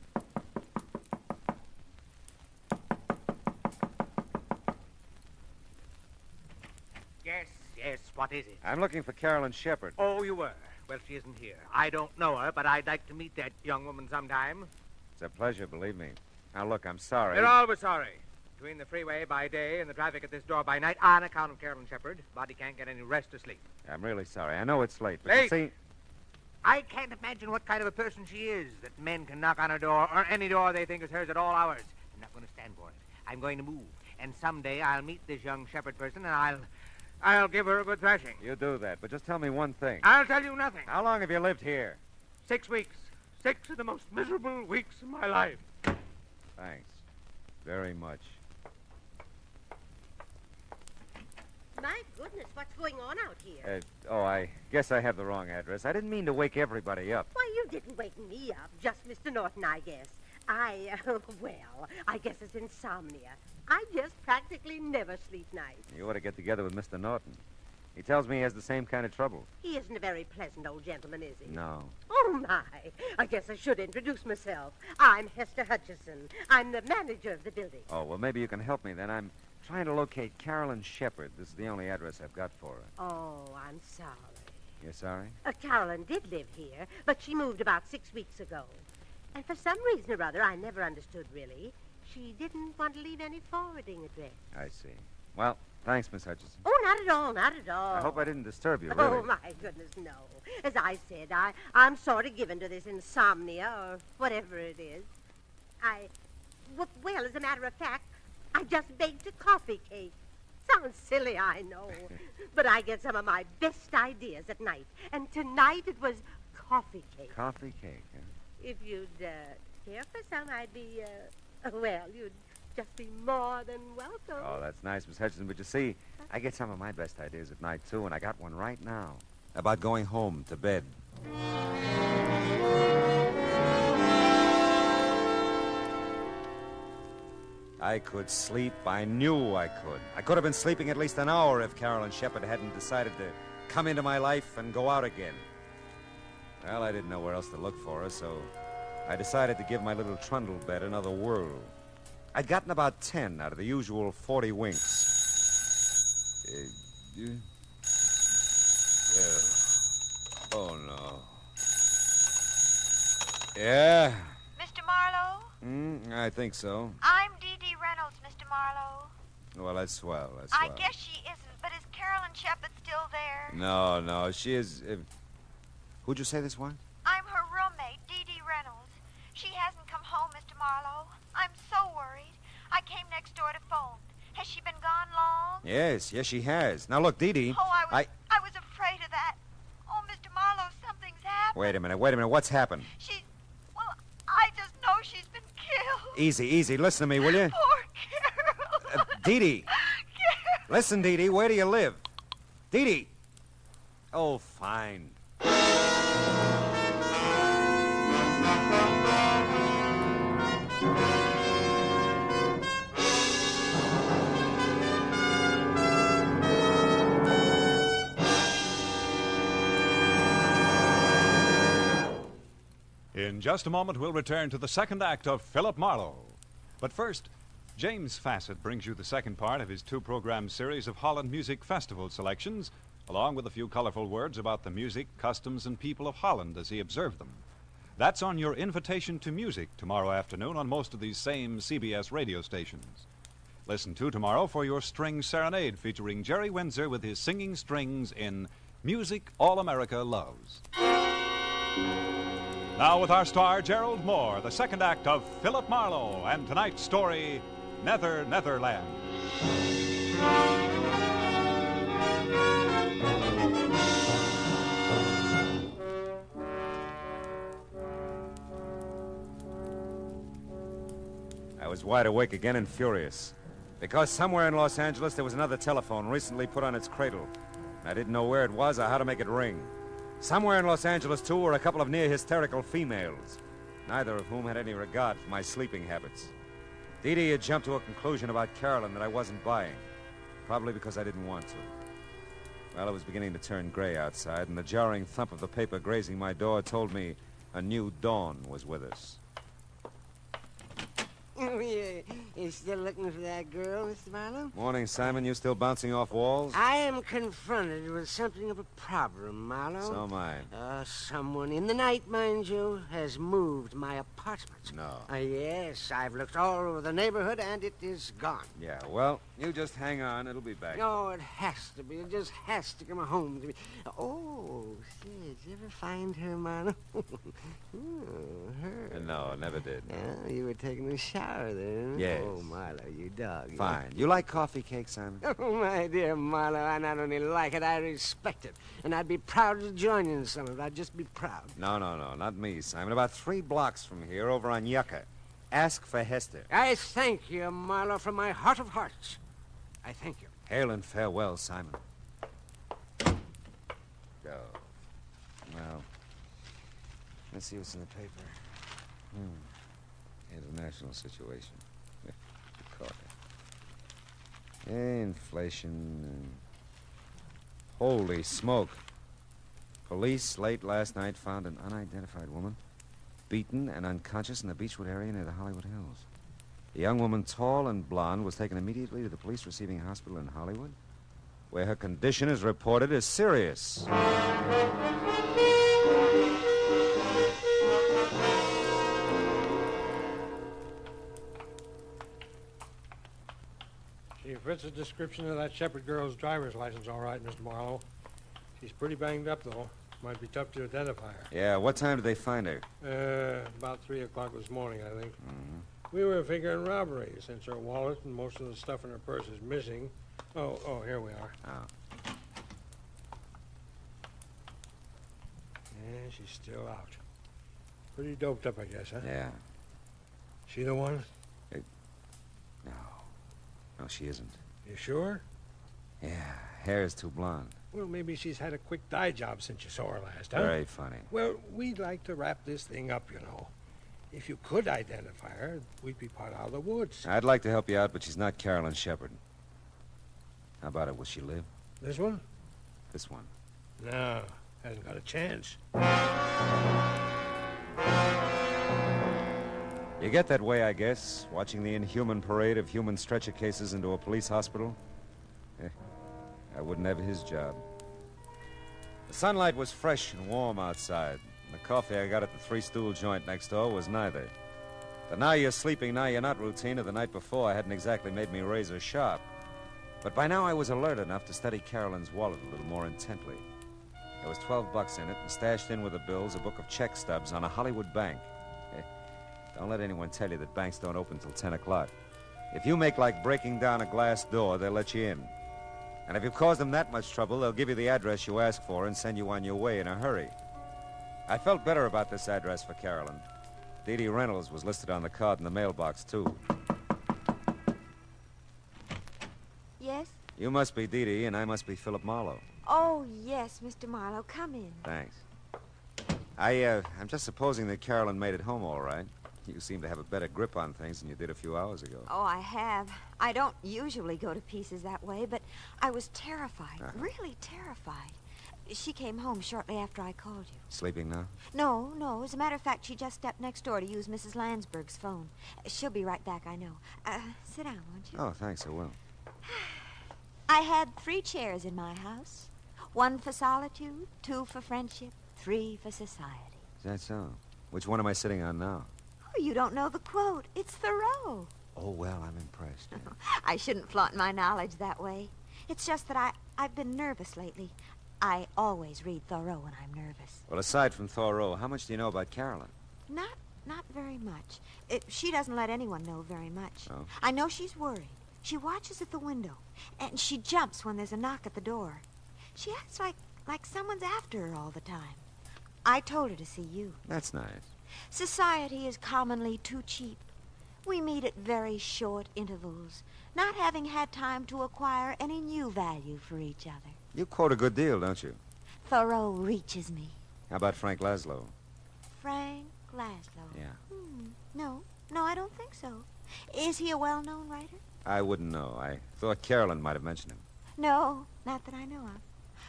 Yes, what is it? I'm looking for Carolyn Shepard. Oh, you were? Well, she isn't here. I don't know her, but I'd like to meet that young woman sometime. It's a pleasure, believe me. Now, look, I'm sorry. You're always sorry. Between the freeway by day and the traffic at this door by night, on account of Carolyn Shepard, body can't get any rest or sleep. I'm really sorry. I know it's late, but Late? you see... I can't imagine what kind of a person she is, that men can knock on her door, or any door they think is hers at all hours. I'm not going to stand for it. I'm going to move. And someday I'll meet this young Shepard person, and I'll give her a good thrashing. You do that, but just tell me one thing. I'll tell you nothing. How long have you lived here? 6 weeks. 6 of the most miserable weeks of my life. Thanks. Very much. My goodness, what's going on out here? I guess I have the wrong address. I didn't mean to wake everybody up. Why, you didn't wake me up. Just Mr. Norton, I guess. Well, I guess it's insomnia. I just practically never sleep nights. You ought to get together with Mr. Norton. He tells me he has the same kind of trouble. He isn't a very pleasant old gentleman, is he? No. Oh, my. I guess I should introduce myself. I'm Hester Hutchison. I'm the manager of the building. Oh, well, maybe you can help me then. I'm trying to locate Carolyn Shepard. This is the only address I've got for her. Oh, I'm sorry. You're sorry? Carolyn did live here, but she moved about 6 weeks ago. And for some reason or other, I never understood really, she didn't want to leave any forwarding address. I see. Well, thanks, Miss Hutchison. Oh, not at all, not at all. I hope I didn't disturb you, really. Oh, my goodness, no. As I said, I'm sort of given to this insomnia or whatever it is. Well, as a matter of fact, I just baked a coffee cake. Sounds silly, I know. But I get some of my best ideas at night. And tonight it was coffee cake. Coffee cake, huh? If you'd care for some, I'd be, you'd just be more than welcome. Oh, that's nice, Miss Hutchison. But you see, I get some of my best ideas at night, too, and I got one right now. About going home to bed. I could sleep. I knew I could. I could have been sleeping at least an hour if Carolyn Shepard hadn't decided to come into my life and go out again. Well, I didn't know where else to look for her, so I decided to give my little trundle bed another whirl. I'd gotten about 10 out of the usual 40 winks. Oh, no. Yeah? Mr. Marlowe? I think so. I'm Dee Dee Reynolds, Mr. Marlowe. Well, that's swell. I guess she isn't, but is Carolyn Shepard still there? No, she is... who'd you say this was? I'm her roommate, Dee Dee Reynolds. She hasn't come home, Mr. Marlowe. I'm so worried. I came next door to phone. Has she been gone long? Yes, she has. Now, look, Dee Dee... Oh, I was afraid of that. Oh, Mr. Marlowe, something's happened. Wait a minute. What's happened? Well, I just know she's been killed. Easy. Listen to me, will you? Poor Carol. Dee Dee. Listen, Dee Dee, where do you live? Dee Dee. Oh, fine. In just a moment, we'll return to the second act of Philip Marlowe. But first, James Fassett brings you the second part of his two-program series of Holland Music Festival selections, along with a few colorful words about the music, customs, and people of Holland as he observed them. That's on your invitation to music tomorrow afternoon on most of these same CBS radio stations. Listen to tomorrow for your string serenade featuring Jerry Windsor with his singing strings in Music All America Loves. Now with our star, Gerald Moore, the second act of Philip Marlowe, and tonight's story, Nether, Netherland. I was wide awake again and furious. Because somewhere in Los Angeles there was another telephone recently put on its cradle. I didn't know where it was or how to make it ring. Somewhere in Los Angeles, too, were a couple of near-hysterical females, neither of whom had any regard for my sleeping habits. Dee Dee had jumped to a conclusion about Carolyn that I wasn't buying, probably because I didn't want to. Well, it was beginning to turn gray outside, and the jarring thump of the paper grazing my door told me a new dawn was with us. Oh, yeah. You still looking for that girl, Mr. Marlowe? Morning, Simon. You still bouncing off walls? I am confronted with something of a problem, Marlowe. So am I. Someone in the night, mind you, has moved my apartment. No. Yes, I've looked all over the neighborhood, and it is gone. Yeah, well, you just hang on. It'll be back. Oh, it has to be. It just has to come home to me. Oh, say, did you ever find her, Marlowe? Her. No, never did. Yeah, you were taking a shower there. Yes. Oh, Marlowe, you dog. Fine. You like coffee cake, Simon? Oh, my dear Marlowe, I not only like it, I respect it. And I'd be proud to join you in some of it. I'd just be proud. No, not me, Simon. About 3 blocks from here, over on Yucca. Ask for Hester. I thank you, Marlowe, from my heart of hearts. I thank you. Hail and farewell, Simon. Go. Well, let's see what's in the paper. International situation. Caught it. Inflation. Holy smoke. Police late last night found an unidentified woman beaten and unconscious in the Beechwood area near the Hollywood Hills. The young woman, tall and blonde, was taken immediately to the police receiving hospital in Hollywood, where her condition is reported as serious. She fits the description of that Shepherd girl's driver's license all right, Mr. Marlowe. She's pretty banged up, though. Might be tough to identify her. Yeah, what time did they find her? About 3 o'clock this morning, I think. We were figuring robbery, since her wallet and most of the stuff in her purse is missing. Oh, here we are. Oh. Yeah, she's still out. Pretty doped up, I guess, huh? Yeah. She the one? No, she isn't. You sure? Yeah, hair is too blonde. Well, maybe she's had a quick dye job since you saw her last, huh? Very funny. Well, we'd like to wrap this thing up, you know. If you could identify her, we'd be part out of the woods. I'd like to help you out, but she's not Carolyn Shepard. How about it? Will she live? This one? This one. No, hasn't got a chance. You get that way, I guess, watching the inhuman parade of human stretcher cases into a police hospital. I wouldn't have his job. The sunlight was fresh and warm outside. And the coffee I got at the Three Stool joint next door was neither. The now you're sleeping, now you're not routine of the night before hadn't exactly made me razor sharp. But by now I was alert enough to study Carolyn's wallet a little more intently. There was $12 in it, and stashed in with the bills, a book of check stubs on a Hollywood bank. Don't let anyone tell you that banks don't open till 10 o'clock. If you make like breaking down a glass door, they'll let you in. And if you've caused them that much trouble, they'll give you the address you ask for and send you on your way in a hurry. I felt better about this address for Carolyn. Dee Dee Reynolds was listed on the card in the mailbox, too. Yes? You must be Dee Dee, and I must be Philip Marlowe. Oh, yes, Mr. Marlowe. Come in. Thanks. I'm just supposing that Carolyn made it home all right. You seem to have a better grip on things than you did a few hours ago. Oh, I have. I don't usually go to pieces that way, but I was terrified, really terrified. She came home shortly after I called you. Sleeping now? No. As a matter of fact, she just stepped next door to use Mrs. Landsberg's phone. She'll be right back, I know. Sit down, won't you? Oh, thanks, I will. I had 3 chairs in my house. 1 for solitude, 2 for friendship, 3 for society. Is that so? Which one am I sitting on now? Oh, you don't know the quote. It's Thoreau. Oh, well, I'm impressed. I shouldn't flaunt my knowledge that way. It's just that I've been nervous lately. I always read Thoreau when I'm nervous. Well, aside from Thoreau, how much do you know about Carolyn? Not very much. She doesn't let anyone know very much. Oh? I know she's worried. She watches at the window, and she jumps when there's a knock at the door. She acts like someone's after her all the time. I told her to see you. That's nice. Society is commonly too cheap. We meet at very short intervals, not having had time to acquire any new value for each other. You quote a good deal, don't you? Thoreau reaches me. How about Frank Laszlo? Frank Laszlo? Yeah. No, I don't think so. Is he a well-known writer? I wouldn't know. I thought Carolyn might have mentioned him. No, not that I know of.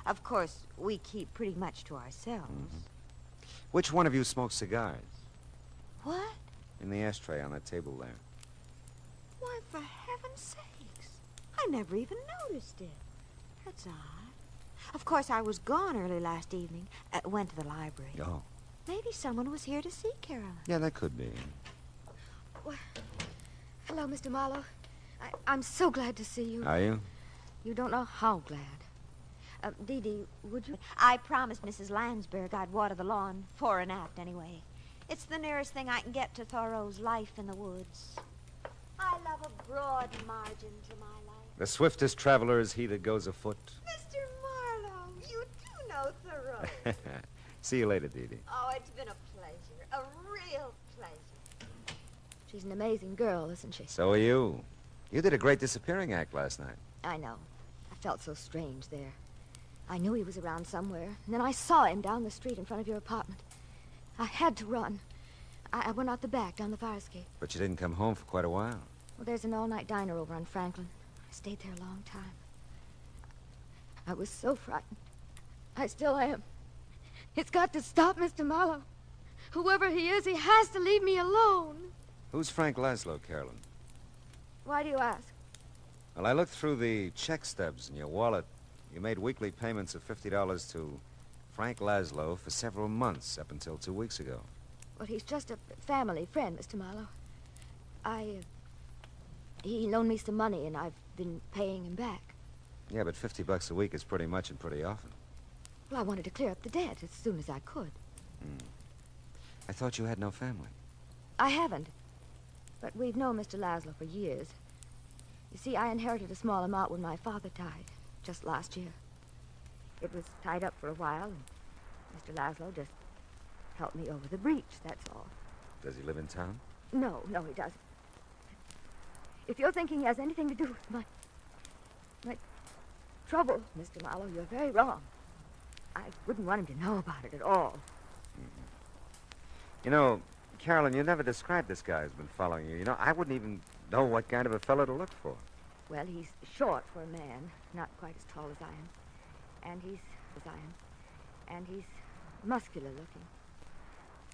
Of course, we keep pretty much to ourselves. Which one of you smokes cigars? What? In the ashtray on that table there. Why, for heaven's sakes. I never even noticed it. That's odd. Of course, I was gone early last evening. Went to the library. Oh. Maybe someone was here to see Carolyn. Yeah, that could be. Well, hello, Mr. Marlowe. I'm so glad to see you. Are you? You don't know how glad. Dee Dee, would you... I promised Mrs. Landsberg I'd water the lawn, fore and aft anyway. It's the nearest thing I can get to Thoreau's Life in the Woods. I love a broad margin to my life. The swiftest traveler is he that goes afoot. Mr. Marlowe, you do know Thoreau. See you later, Dee Dee. Oh, it's been a pleasure. A real pleasure. She's an amazing girl, isn't she? So are you. You did a great disappearing act last night. I know. I felt so strange there. I knew he was around somewhere, and then I saw him down the street in front of your apartment. I had to run. I went out the back, down the fire escape. But you didn't come home for quite a while. Well, there's an all-night diner over on Franklin. I stayed there a long time. I was so frightened. I still am. It's got to stop, Mr. Marlowe. Whoever he is, he has to leave me alone. Who's Frank Laszlo, Carolyn? Why do you ask? Well, I looked through the check stubs in your wallet. You made weekly payments of $50 to Frank Laszlo for several months, up until 2 weeks ago. Well, he's just a family friend, Mr. Marlowe. He loaned me some money, and I've been paying him back. Yeah, but $50 a week is pretty much and pretty often. Well, I wanted to clear up the debt as soon as I could. I thought you had no family. I haven't. But we've known Mr. Laszlo for years. You see, I inherited a small amount when my father died, just last year. It was tied up for a while, and Mr. Laszlo just helped me over the breach, that's all. Does he live in town? No, he doesn't. If you're thinking he has anything to do with my trouble, Mr. Marlowe, you're very wrong. I wouldn't want him to know about it at all. You know, Carolyn, you never described this guy who's been following you. You know, I wouldn't even know what kind of a fellow to look for. Well, he's short for a man, not quite as tall as I am. And he's he's muscular looking.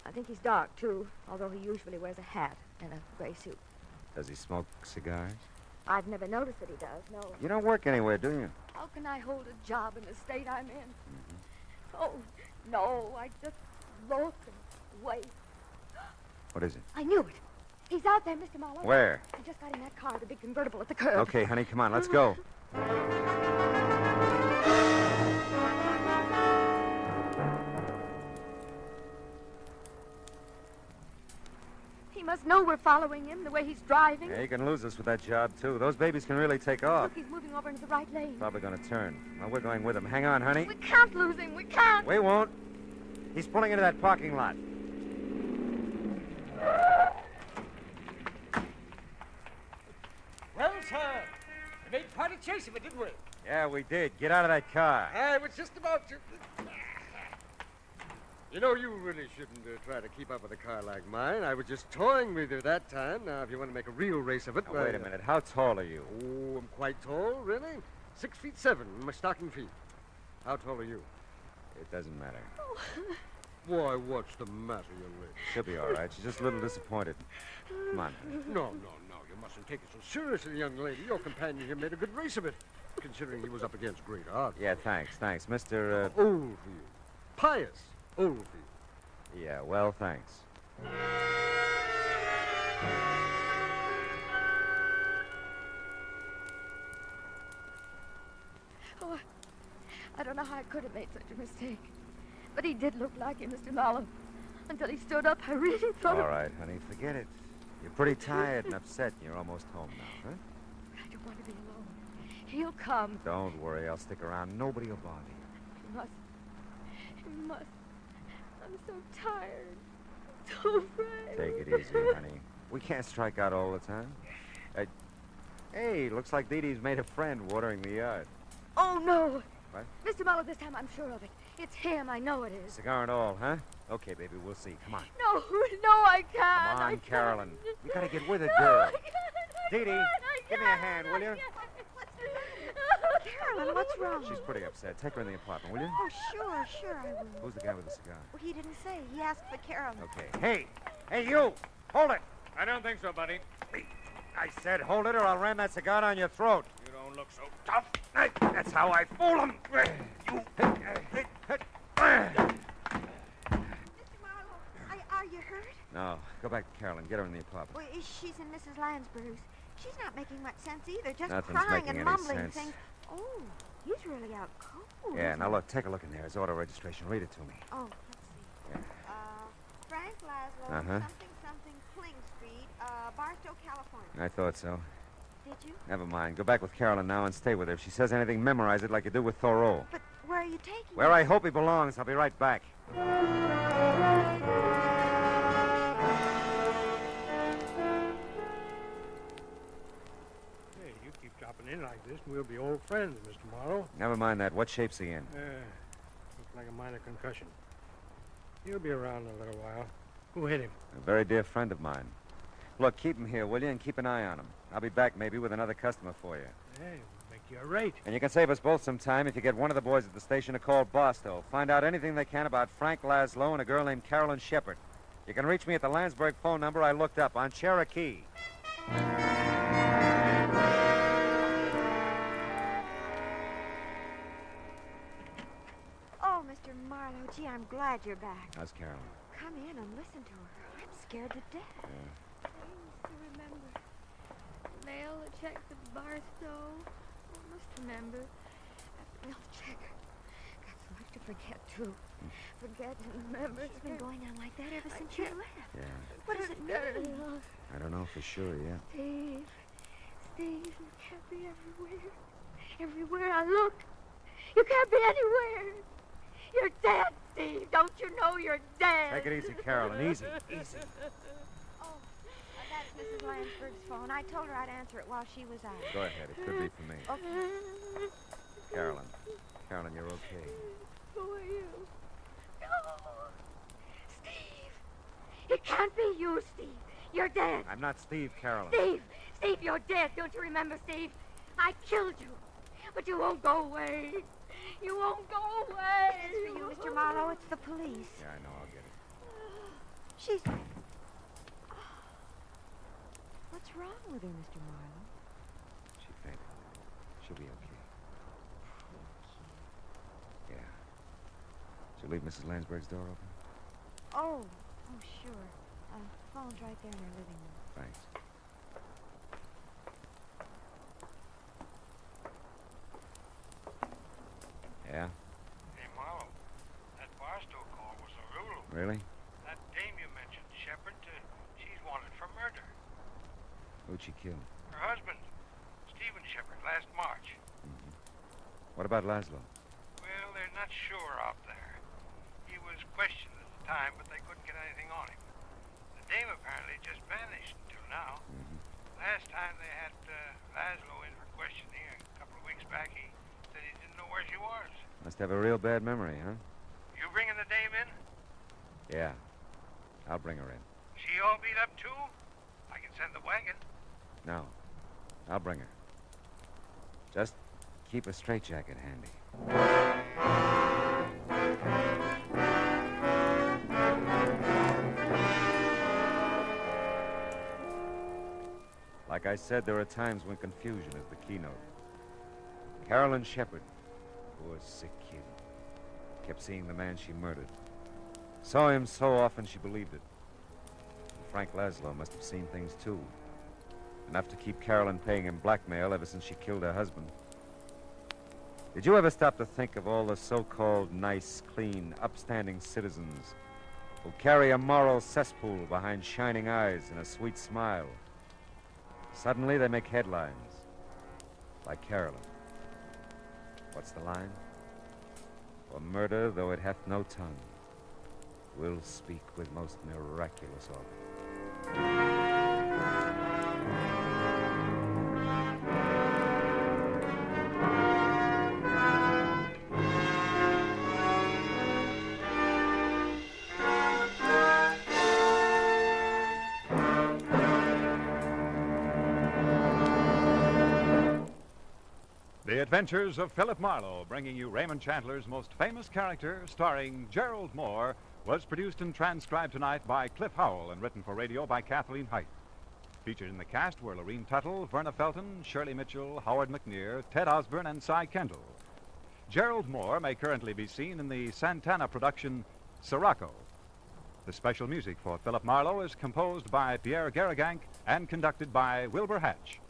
I think he's dark, too, although he usually wears a hat and a gray suit. Does he smoke cigars? I've never noticed that he does, no. You don't work anywhere, do you? How can I hold a job in the state I'm in? Oh, no, I just look and wait. What is it? I knew it. He's out there, Mr. Marlowe. Where? I just got in that car, the big convertible at the curb. Okay, honey, come on, let's go. He must know we're following him the way he's driving. Yeah, you can lose us with that job, too. Those babies can really take off. Look, he's moving over into the right lane. Probably going to turn. Well, we're going with him. Hang on, honey. We can't lose him. We can't. We won't. He's pulling into that parking lot. Well, sir, we made quite a chase of it, didn't we? Yeah, we did. Get out of that car. I was just about to... You know, you really shouldn't try to keep up with a car like mine. I was just toying with you that time. Now, if you want to make a real race of it... Now, wait a minute. How tall are you? Oh, I'm quite tall, really. 6'7" in my stocking feet. How tall are you? It doesn't matter. Why, what's the matter, young lady? She'll be all right. She's just a little disappointed. Come on. No. You mustn't take it so seriously, young lady. Your companion here made a good race of it, considering he was up against great odds. Yeah, thanks. Mr. Oldfield. Pius Oldfield. Yeah, well, thanks. Oh, I don't know how I could have made such a mistake. But he did look like him, Mr. Marlowe. Until he stood up, I really thought... All right, honey, forget it. You're pretty tired and upset, and you're almost home now, huh? I don't want to be alone. He'll come. Don't worry, I'll stick around. Nobody will bother you. He must. He must. I'm so tired. So afraid. Take it easy, honey. We can't strike out all the time. Hey, looks like Dee Dee's made a friend watering the yard. Oh, no. What? Mr. Marlowe, this time I'm sure of it. It's him. I know it is. Cigar and all, huh? Okay, baby, we'll see. Come on. No, I can't. Come on, Carolyn. You gotta get with it, girl. Dee Dee, give me a hand, will you? Carolyn, what's wrong? She's pretty upset. Take her in the apartment, will you? Oh, sure, I will. Who's the guy with the cigar? Well, he didn't say. He asked for Carolyn. Okay. Hey, you! Hold it! I don't think so, buddy. I said hold it or I'll ram that cigar down your throat. You don't look so tough. That's how I fool him. Are you hurt? No, go back to Carolyn. Get her in the apartment. Well, she's in Mrs. Lansbury's. She's not making much sense either, just Nothing's crying making and any mumbling sense. things. Oh, he's really out cold. Yeah, now look, take a look in there. It's auto registration. Read it to me. Oh, let's see. Frank Laszlo, Uh-huh. something, Kling Street, Barstow, California. I thought so. Did you? Never mind. Go back with Carolyn now and stay with her. If she says anything, memorize it like you do with Thoreau. But where are you taking Where I hope he belongs. I'll be right back. Hey, you keep dropping in like this, and we'll be old friends, Mr. Marlowe. Never mind that. What shape's he in? Looks like a minor concussion. He'll be around in a little while. Who hit him? A very dear friend of mine. Look, keep him here, will you? And keep an eye on him. I'll be back maybe with another customer for you. Hey, we'll make you a rate. And you can save us both some time if you get one of the boys at the station to call Barstow. Find out anything they can about Frank Laszlo and a girl named Carolyn Shepard. You can reach me at the Landsberg phone number I looked up on Cherokee. Oh, Mr. Marlowe, gee, I'm glad you're back. How's Carolyn? Come in and listen to her. I'm scared to death. Yeah. I remember. Mail a check to Barstow. I must remember. I'll check. Got so much to forget, too. Forget and remember. It's been going on like that ever since you left. Yeah. What does it mean? I don't know for sure yet. Steve, you can't be everywhere. Everywhere I look, you can't be anywhere. You're dead, Steve. Don't you know you're dead? Take it easy, Carolyn. Easy. Oh, that's Mrs. Lansberg's phone. I told her I'd answer it while she was out. Go ahead. It could be for me. Okay. Carolyn, you're okay. Who are you? No. Steve. It can't be you, Steve. You're dead. I'm not Steve, Carolyn. Steve, you're dead. Don't you remember, Steve? I killed you. But you won't go away. You won't go away. As for you, Mr. Marlowe, it's the police. Yeah, I know. I'll get it. She's... What's wrong with her, Mr. Marlowe? She fainted. She'll be okay. Yeah. Did you leave Mrs. Lansberg's door open? Oh, sure. Phone's right there in her living room. Thanks. Yeah? Hey, Marlowe, that Barstow call was a rule. Really? That dame you mentioned, Shepard, she's wanted for murder. Who'd she kill? Her husband, Stephen Shepard, last March. What about Laszlo? Well, they're not sure out there. He was questioned at the time, but they couldn't get anything on him. The dame apparently just vanished until now. Last time they had Laszlo in for questioning a couple of weeks back, he said he didn't know where she was. Must have a real bad memory, huh? You bringing the dame in? Yeah. I'll bring her in. She all beat up, too? I can send the wagon. No. I'll bring her. Just keep a straitjacket handy. Like I said, there are times when confusion is the keynote. Carolyn Shepard, poor sick kid, kept seeing the man she murdered. Saw him so often she believed it. And Frank Laszlo must have seen things too. Enough to keep Carolyn paying him blackmail ever since she killed her husband. Did you ever stop to think of all the so-called nice, clean, upstanding citizens who carry a moral cesspool behind shining eyes and a sweet smile? Suddenly they make headlines, like Carolyn. What's the line? For murder, though it hath no tongue, will speak with most miraculous organ. The Adventures of Philip Marlowe, bringing you Raymond Chandler's most famous character, starring Gerald Moore, was produced and transcribed tonight by Cliff Howell and written for radio by Kathleen Height. Featured in the cast were Lorene Tuttle, Verna Felton, Shirley Mitchell, Howard McNear, Ted Osborne, and Cy Kendall. Gerald Moore may currently be seen in the Santana production Sirocco. The special music for Philip Marlowe is composed by Pierre Garrigank and conducted by Wilbur Hatch.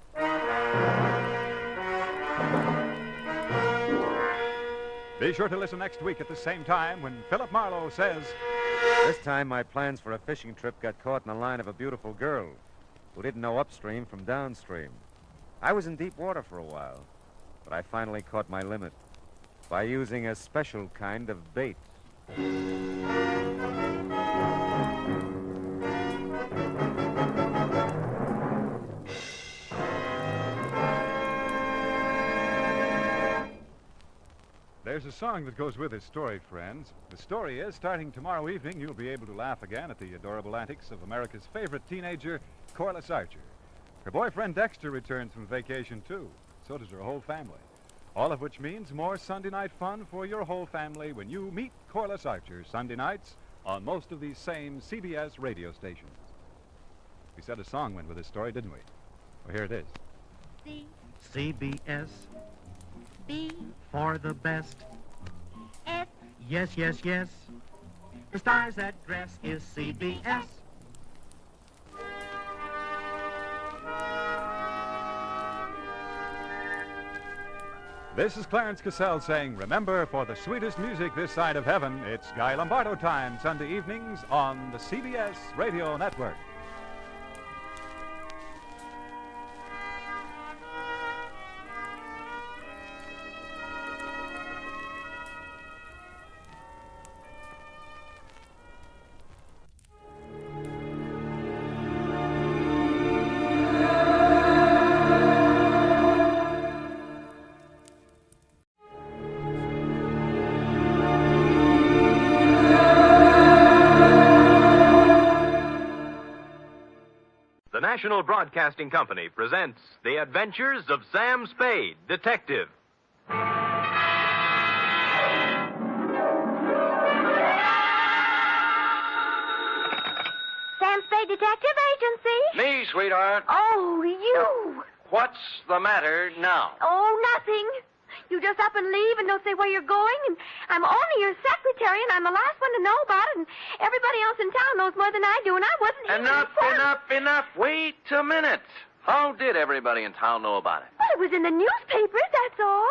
Be sure to listen next week at the same time when Philip Marlowe says... This time my plans for a fishing trip got caught in the line of a beautiful girl who didn't know upstream from downstream. I was in deep water for a while, but I finally caught my limit by using a special kind of bait. There's a song that goes with this story, friends. The story is, starting tomorrow evening, you'll be able to laugh again at the adorable antics of America's favorite teenager, Corliss Archer. Her boyfriend Dexter returns from vacation, too. So does her whole family. All of which means more Sunday night fun for your whole family when you meet Corliss Archer Sunday nights on most of these same CBS radio stations. We said a song went with this story, didn't we? Well, here it is. CBS. B. For the best. F. Yes, yes, yes. The stars that dress is CBS. This is Clarence Cassell saying, remember, for the sweetest music this side of heaven, it's Guy Lombardo time, Sunday evenings on the CBS Radio Network. The National Broadcasting Company presents The Adventures of Sam Spade, Detective. Sam Spade Detective Agency? Me, sweetheart. Oh, you. What's the matter now? Oh, nothing. You just up and leave and don't say where you're going, and I'm only your secretary, and I'm the last one to know about it, and everybody else in town knows more than I do, and I wasn't even Enough. Wait a minute. How did everybody in town know about it? Well, it was in the newspapers, that's all.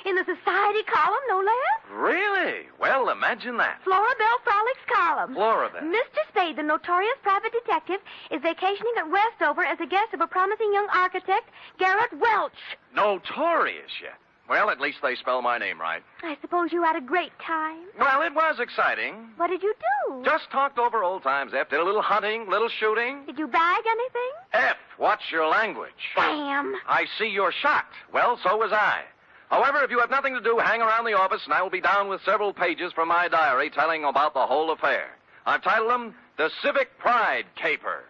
In the society column, no less. Really? Well, imagine that. Florabelle Frolics column. Florabelle. Mr. Spade, the notorious private detective, is vacationing at Westover as a guest of a promising young architect, Garrett Welch. Notorious yet. Well, at least they spell my name right. I suppose you had a great time. Well, it was exciting. What did you do? Just talked over old times, F. Did a little hunting, little shooting. Did you bag anything? F, what's your language? Damn. I see you're shocked. Well, so was I. However, if you have nothing to do, hang around the office, and I will be down with several pages from my diary telling about the whole affair. I've titled them The Civic Pride Caper.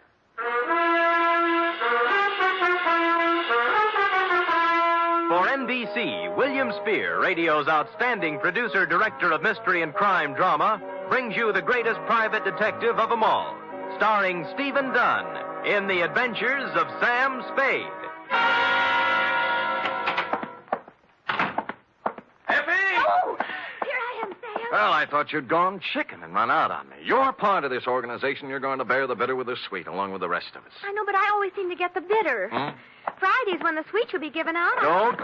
For NBC, William Spear, radio's outstanding producer-director of mystery and crime drama, brings you the greatest private detective of them all, starring Stephen Dunn in The Adventures of Sam Spade. Well, I thought you'd gone chicken and run out on me. You're part of this organization. You're going to bear the bitter with the sweet, along with the rest of us. I know, but I always seem to get the bitter. Fridays when the sweets will be given out. Don't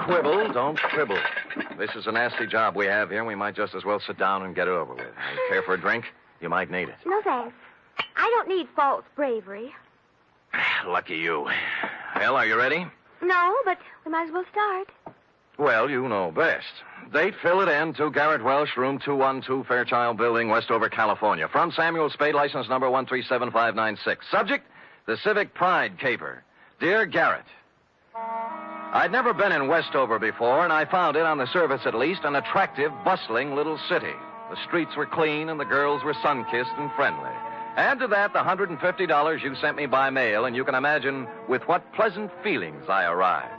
quibble. This is a nasty job we have here, and we might just as well sit down and get it over with. You care for a drink? You might need it. No, thanks. I don't need false bravery. Lucky you. Well, are you ready? No, but we might as well start. Well, you know best. Date, fill it in to Garrett Welsh, room 212, Fairchild Building, Westover, California. From Samuel Spade, license number 137596. Subject, the Civic Pride Caper. Dear Garrett, I'd never been in Westover before, and I found it, on the surface at least, an attractive, bustling little city. The streets were clean, and the girls were sun-kissed and friendly. Add to that the $150 you sent me by mail, and you can imagine with what pleasant feelings I arrived.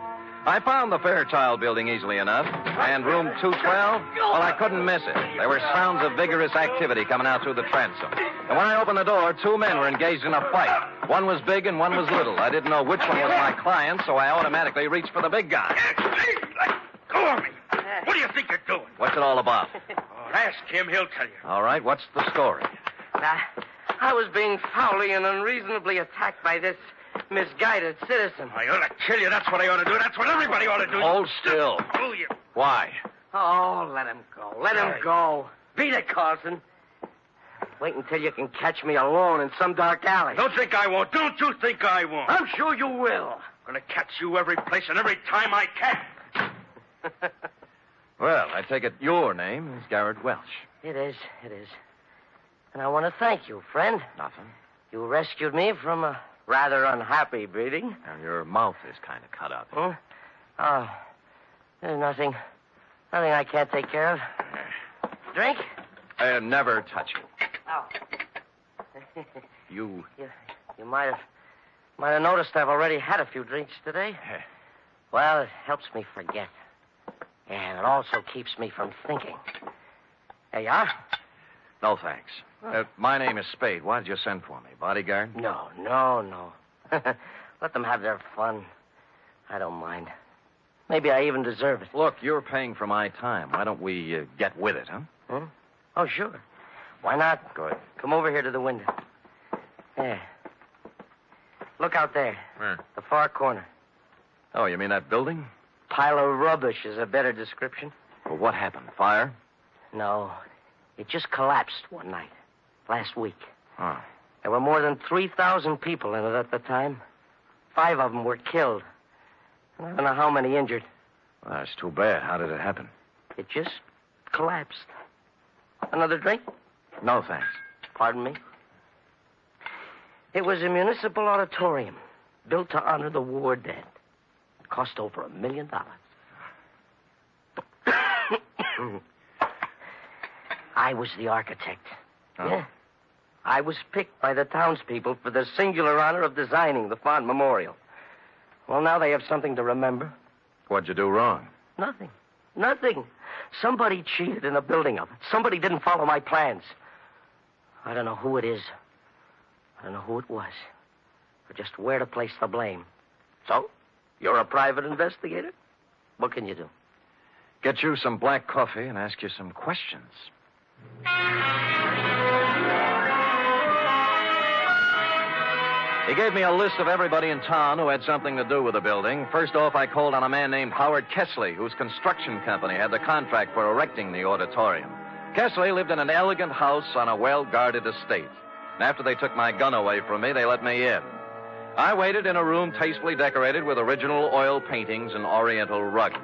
I found the Fairchild Building easily enough, and room 212, well, I couldn't miss it. There were sounds of vigorous activity coming out through the transom. And when I opened the door, two men were engaged in a fight. One was big and one was little. I didn't know which one was my client, so I automatically reached for the big guy. Go on me. What do you think you're doing? What's it all about? Ask him, he'll tell you. All right, what's the story? I was being foully and unreasonably attacked by this misguided citizen. I ought to kill you. That's what I ought to do. That's what everybody ought to do. Hold still. Oh, you. Why? Oh, let him go. Let him go. Beat it, Carlson. Wait until you can catch me alone in some dark alley. Don't think I won't. Don't you think I won't. I'm sure you will. I'm going to catch you every place and every time I can. Well, I take it your name is Garrett Welch. It is. And I want to thank you, friend. Nothing. You rescued me from a rather unhappy breeding. And your mouth is kind of cut up. Huh? Oh, there's nothing I can't take care of. Drink? Never touch it. Oh. You might have noticed I've already had a few drinks today. Well, it helps me forget. And it also keeps me from thinking. There you are. No, thanks. My name is Spade. Why did you send for me? Bodyguard? No. Let them have their fun. I don't mind. Maybe I even deserve it. Look, you're paying for my time. Why don't we get with it, huh? Oh, sure. Why not? Good. Come over here to the window. There. Look out there. Where? The far corner. Oh, you mean that building? Pile of rubbish is a better description. Well, what happened? Fire? No. It just collapsed one night. Last week. Oh. There were more than 3,000 people in it at the time. 5 of them were killed. And I don't know how many injured. Well, that's too bad. How did it happen? It just collapsed. Another drink? No, thanks. Pardon me? It was a municipal auditorium built to honor the war dead. It cost over $1 million. I was the architect. Oh. Yeah. I was picked by the townspeople for the singular honor of designing the fond memorial. Well, now they have something to remember. What'd you do wrong? Nothing. Somebody cheated in the building of it. Somebody didn't follow my plans. I don't know who it is. I don't know who it was. Or just where to place the blame. So, you're a private investigator? What can you do? get you some black coffee and ask you some questions. He gave me a list of everybody in town who had something to do with the building. First off, I called on a man named Howard Kessley, whose construction company had the contract for erecting the auditorium. Kessley lived in an elegant house on a well-guarded estate. And after they took my gun away from me, they let me in. I waited in a room tastefully decorated with original oil paintings and oriental rugs.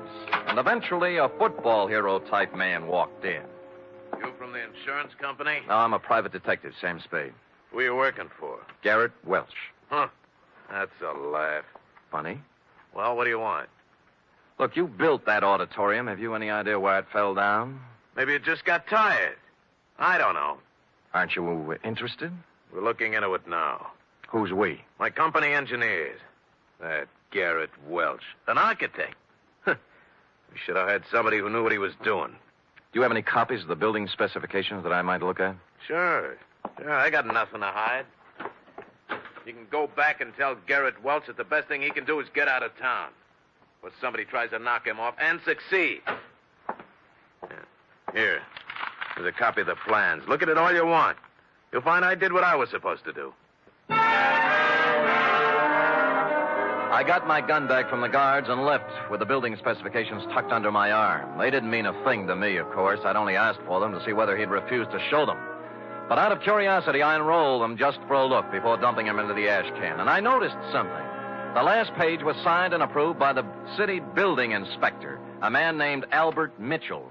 And eventually, a football hero-type man walked in. You from the insurance company? No, I'm a private detective, Sam Spade. Who are you working for? Garrett Welch. Huh. That's a laugh. Funny? Well, what do you want? Look, you built that auditorium. Have you any idea why it fell down? Maybe you just got tired. I don't know. Aren't you interested? We're looking into it now. Who's we? My company engineers. That Garrett Welch. An architect. We should have had somebody who knew what he was doing. Do you have any copies of the building specifications that I might look at? Sure, I got nothing to hide. You can go back and tell Garrett Welch that the best thing he can do is get out of town. Or somebody tries to knock him off and succeed. Here. There's a copy of the plans. Look at it all you want. You'll find I did what I was supposed to do. I got my gun bag from the guards and left with the building specifications tucked under my arm. They didn't mean a thing to me, of course. I'd only asked for them to see whether he'd refuse to show them. But out of curiosity, I enrolled them just for a look before dumping them into the ash can. And I noticed something. The last page was signed and approved by the city building inspector, a man named Albert Mitchell.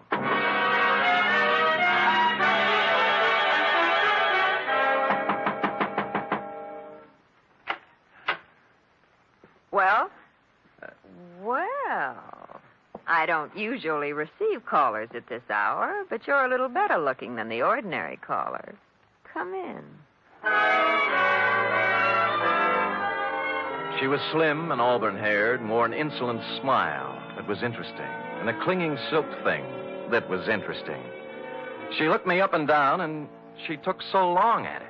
Well? Well, I don't usually receive callers at this hour, but you're a little better looking than the ordinary caller. Come in. She was slim and auburn-haired and wore an insolent smile that was interesting, and a clinging silk thing that was interesting. She looked me up and down, and she took so long at it.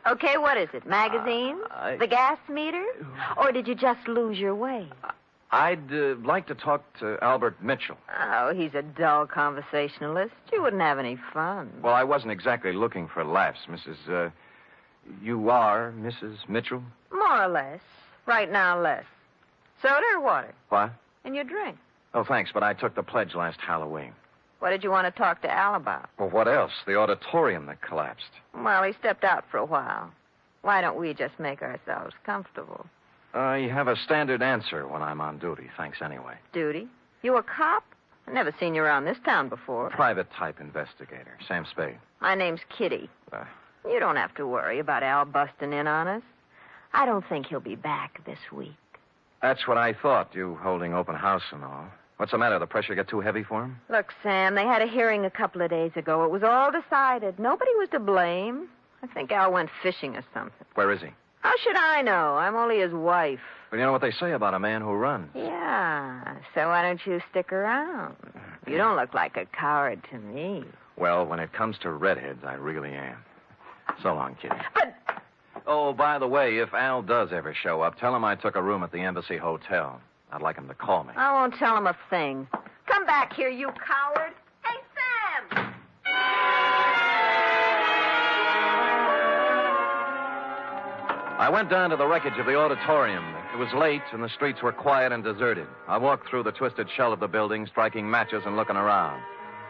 Okay, what is it? Magazine? The gas meter? Or did you just lose your way? I'd like to talk to Albert Mitchell. Oh, he's a dull conversationalist. You wouldn't have any fun. Well, I wasn't exactly looking for laughs, Mrs. You are Mrs. Mitchell? More or less. Right now, less. Soda or water? What? And your drink. Oh, thanks, but I took the pledge last Halloween. What did you want to talk to Al about? Well, what else? The auditorium that collapsed. Well, he stepped out for a while. Why don't we just make ourselves comfortable? You have a standard answer when I'm on duty. Thanks anyway. Duty? You a cop? I've never seen you around this town before. Private type investigator. Sam Spade. My name's Kitty. You don't have to worry about Al busting in on us. I don't think he'll be back this week. That's what I thought, you holding open house and all. What's the matter? The pressure get too heavy for him? Look, Sam, they had a hearing a couple of days ago. It was all decided. Nobody was to blame. I think Al went fishing or something. Where is he? How should I know? I'm only his wife. Well, you know what they say about a man who runs. Yeah, so why don't you stick around? You don't look like a coward to me. Well, when it comes to redheads, I really am. So long, Kitty. But... Oh, by the way, if Al does ever show up, tell him I took a room at the Embassy Hotel. I'd like him to call me. I won't tell him a thing. Come back here, you coward. Hey, Sam! I went down to the wreckage of the auditorium. It was late, and the streets were quiet and deserted. I walked through the twisted shell of the building, striking matches and looking around.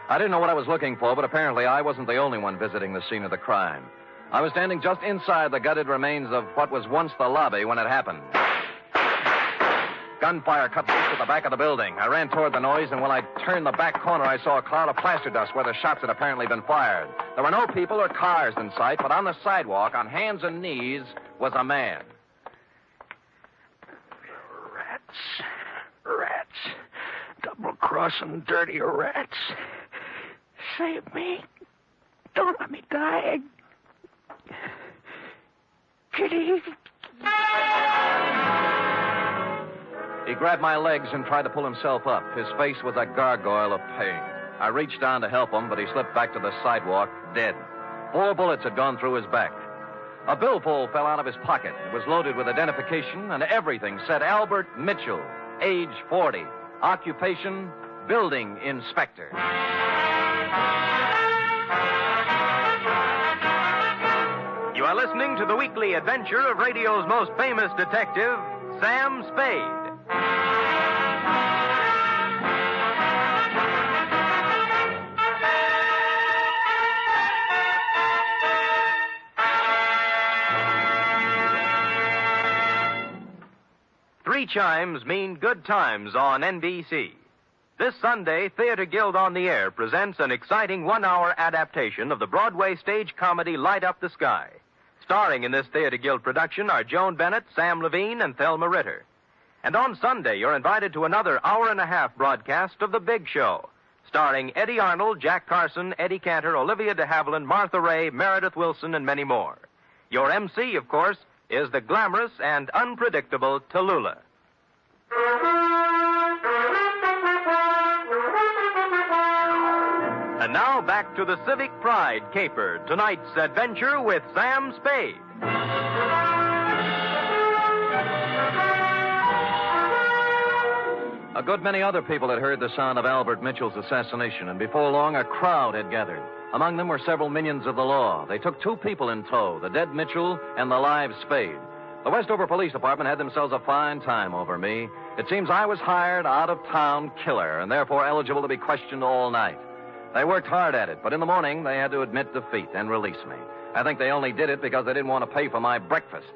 I didn't know what I was looking for, but apparently I wasn't the only one visiting the scene of the crime. I was standing just inside the gutted remains of what was once the lobby when it happened. Gunfire cut loose at the back of the building. I ran toward the noise, and when I turned the back corner, I saw a cloud of plaster dust where the shots had apparently been fired. There were no people or cars in sight, but on the sidewalk, on hands and knees, was a man. Rats. Double-crossing dirty rats. Save me. Don't let me die. Kitty. He grabbed my legs and tried to pull himself up. His face was a gargoyle of pain. I reached down to help him, but he slipped back to the sidewalk, dead. 4 bullets had gone through his back. A billfold fell out of his pocket. It was loaded with identification, and everything said Albert Mitchell, age 40, Occupation, building inspector. You are listening to the weekly adventure of radio's most famous detective, Sam Spade. 3 chimes mean good times on NBC. This Sunday, Theater Guild on the Air presents an exciting 1-hour adaptation of the Broadway stage comedy Light Up the Sky. Starring in this Theater Guild production are Joan Bennett, Sam Levine, and Thelma Ritter. And on Sunday, you're invited to another hour-and-a-half broadcast of The Big Show, starring Eddie Arnold, Jack Carson, Eddie Cantor, Olivia de Havilland, Martha Ray, Meredith Wilson, and many more. Your MC, of course, is the glamorous and unpredictable Tallulah. And now back to the Civic Pride caper, tonight's adventure with Sam Spade. A good many other people had heard the sound of Albert Mitchell's assassination, and before long a crowd had gathered. Among them were several minions of the law. They took 2 people in tow, the dead Mitchell and the live Spade. The Westover Police Department had themselves a fine time over me. It seems I was hired out-of-town killer and therefore eligible to be questioned all night. They worked hard at it, but in the morning they had to admit defeat and release me. I think they only did it because they didn't want to pay for my breakfast.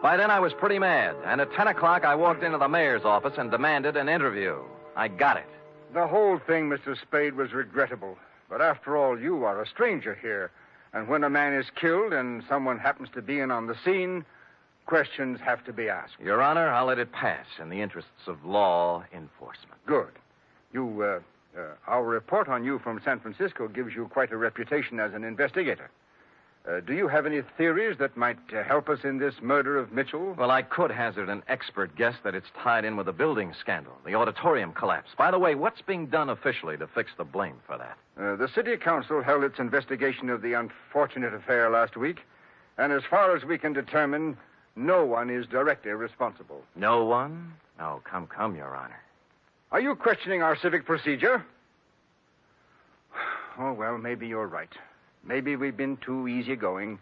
By then I was pretty mad, and at 10 o'clock I walked into the mayor's office and demanded an interview. I got it. The whole thing, Mr. Spade, was regrettable. But after all, you are a stranger here. And when a man is killed and someone happens to be in on the scene, questions have to be asked. Your Honor, I'll let it pass in the interests of law enforcement. Good. Our report on you from San Francisco gives you quite a reputation as an investigator. Do you have any theories that might help us in this murder of Mitchell? Well, I could hazard an expert guess that it's tied in with the building scandal, the auditorium collapse. By the way, what's being done officially to fix the blame for that? The city council held its investigation of the unfortunate affair last week, and as far as we can determine, no one is directly responsible. No one? Oh, come, Your Honor. Are you questioning our civic procedure? Oh, well, maybe you're right. Maybe we've been too easygoing.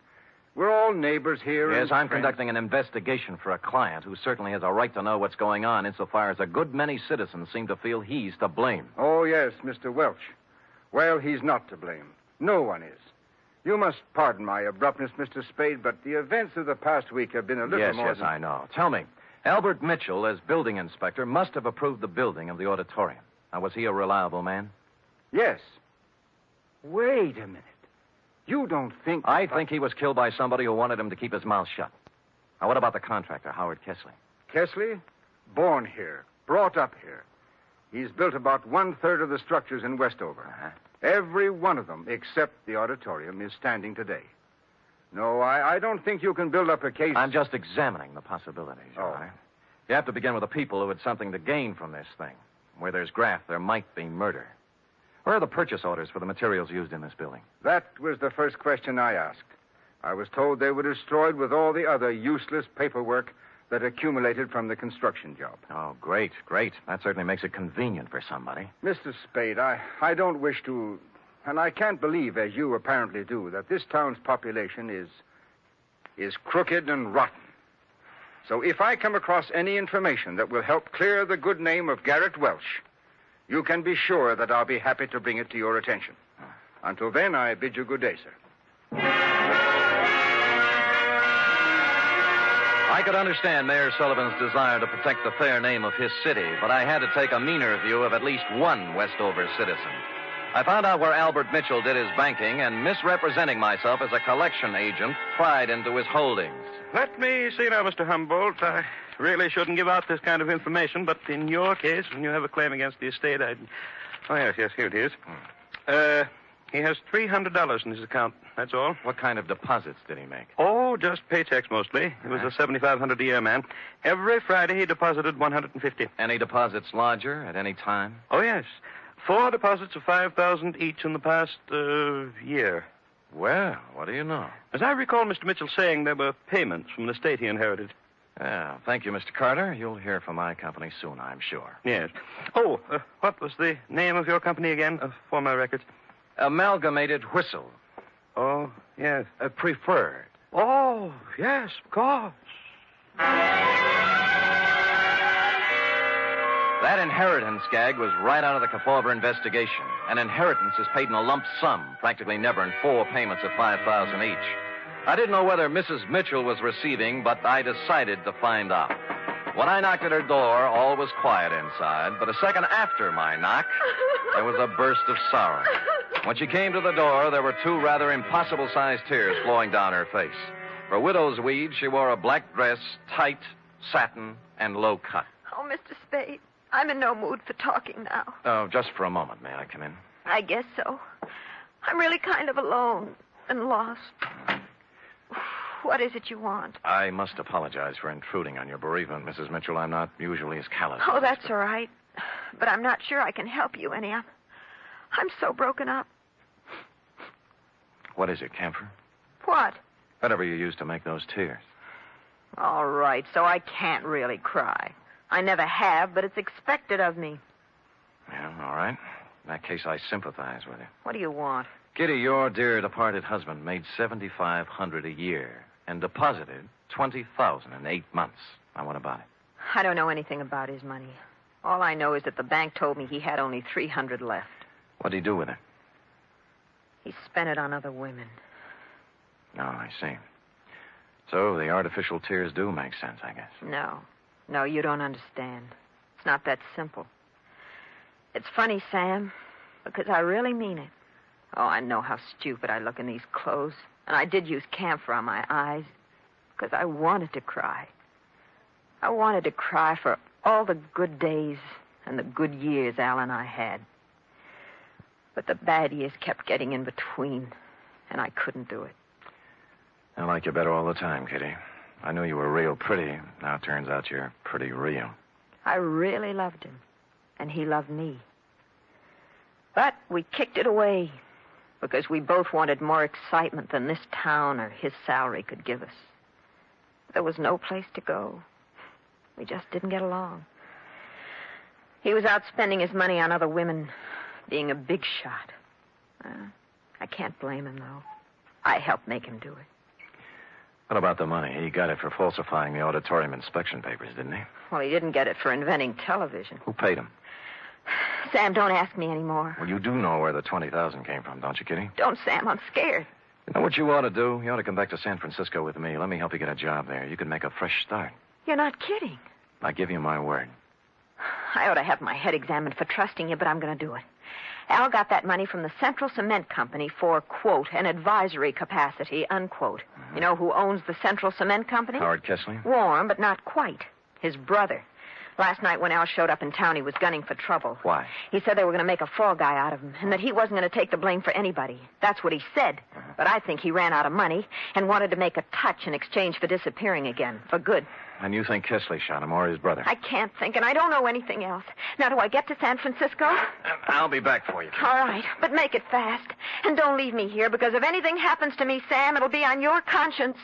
We're all neighbors here. Yes, I'm conducting an investigation for a client who certainly has a right to know what's going on insofar as a good many citizens seem to feel he's to blame. Oh, yes, Mr. Welch. Well, he's not to blame. No one is. You must pardon my abruptness, Mr. Spade, but the events of the past week have been a little more... Yes, I know. Tell me, Albert Mitchell, as building inspector, must have approved the building of the auditorium. Now, was he a reliable man? Yes. Wait a minute. You don't think... I think he was killed by somebody who wanted him to keep his mouth shut. Now, what about the contractor, Howard Kesley? Kesley? Born here. Brought up here. He's built about 1/3 of the structures in Westover. Uh-huh. Every one of them, except the auditorium, is standing today. No, I don't think you can build up a case... I'm just examining the possibilities, Your Honor. You have to begin with the people who had something to gain from this thing. Where there's graft, there might be murder. Where are the purchase orders for the materials used in this building? That was the first question I asked. I was told they were destroyed with all the other useless paperwork that accumulated from the construction job. Oh, great. That certainly makes it convenient for somebody. Mr. Spade, I don't wish to... And I can't believe, as you apparently do, that this town's population is crooked and rotten. So if I come across any information that will help clear the good name of Garrett Welch, you can be sure that I'll be happy to bring it to your attention. Until then, I bid you good day, sir. I could understand Mayor Sullivan's desire to protect the fair name of his city, but I had to take a meaner view of at least one Westover citizen. I found out where Albert Mitchell did his banking, and misrepresenting myself as a collection agent, pried into his holdings. Let me see now, Mr. Humboldt. I really shouldn't give out this kind of information, but in your case, when you have a claim against the estate, Oh, yes, here it is. He has $300 in his account, that's all. What kind of deposits did he make? Oh, just paychecks mostly. He was a $7,500 a year man. Every Friday he deposited $150. Any deposits larger at any time? Oh, yes. 4 deposits of $5,000 each in the past year. Well, what do you know? As I recall Mr. Mitchell saying, there were payments from the estate he inherited. Yeah, thank you, Mr. Carter. You'll hear from my company soon, I'm sure. Yes. Oh, what was the name of your company again, for my records? Amalgamated Whistle. Oh, yes. Preferred. Oh, yes, of course. That inheritance gag was right out of the Kefauver investigation. An inheritance is paid in a lump sum, practically never in 4 payments of $5,000 each. I didn't know whether Mrs. Mitchell was receiving, but I decided to find out. When I knocked at her door, all was quiet inside, but a second after my knock, there was a burst of sorrow. When she came to the door, there were 2 rather impossible-sized tears flowing down her face. For widow's weed, she wore a black dress, tight, satin, and low cut. Oh, Mr. Spade, I'm in no mood for talking now. Oh, just for a moment. May I come in? I guess so. I'm really kind of alone and lost. What is it you want? I must apologize for intruding on your bereavement, Mrs. Mitchell. I'm not usually as callous. Oh, that's all right. But I'm not sure I can help you any. I'm so broken up. What is it, camphor? What? Whatever you used to make those tears. All right, so I can't really cry. I never have, but it's expected of me. Yeah, all right. In that case, I sympathize with you. What do you want? Kitty, your dear departed husband made $7,500 a year and deposited $20,000 in 8 months. Now, what about it? I don't know anything about his money. All I know is that the bank told me he had only $300 left. What'd he do with it? He spent it on other women. Oh, I see. So the artificial tears do make sense, I guess. No, you don't understand. It's not that simple. It's funny, Sam, because I really mean it. Oh, I know how stupid I look in these clothes. And I did use camphor on my eyes because I wanted to cry. I wanted to cry for all the good days and the good years Al and I had. But the bad years kept getting in between, and I couldn't do it. I like you better all the time, Kitty. I knew you were real pretty. Now it turns out you're pretty real. I really loved him, and he loved me. But we kicked it away because we both wanted more excitement than this town or his salary could give us. There was no place to go. We just didn't get along. He was out spending his money on other women, being a big shot. I can't blame him, though. I helped make him do it. What about the money? He got it for falsifying the auditorium inspection papers, didn't he? Well, he didn't get it for inventing television. Who paid him? Sam, don't ask me anymore. Well, you do know where the $20,000 came from, don't you, Kitty? Don't, Sam. I'm scared. You know what you ought to do? You ought to come back to San Francisco with me. Let me help you get a job there. You can make a fresh start. You're not kidding. I give you my word. I ought to have my head examined for trusting you, but I'm going to do it. Al got that money from the Central Cement Company for, quote, an advisory capacity, unquote. Mm-hmm. You know who owns the Central Cement Company? Howard Kessler? Warm, but not quite. His brother. Last night when Al showed up in town, he was gunning for trouble. Why? He said they were going to make a fall guy out of him, and that he wasn't going to take the blame for anybody. That's what he said. Uh-huh. But I think he ran out of money and wanted to make a touch in exchange for disappearing again, for good. And you think Kessler shot him or his brother? I can't think, and I don't know anything else. Now, do I get to San Francisco? I'll be back for you, Kitty. All right, but make it fast. And don't leave me here, because if anything happens to me, Sam, it'll be on your conscience.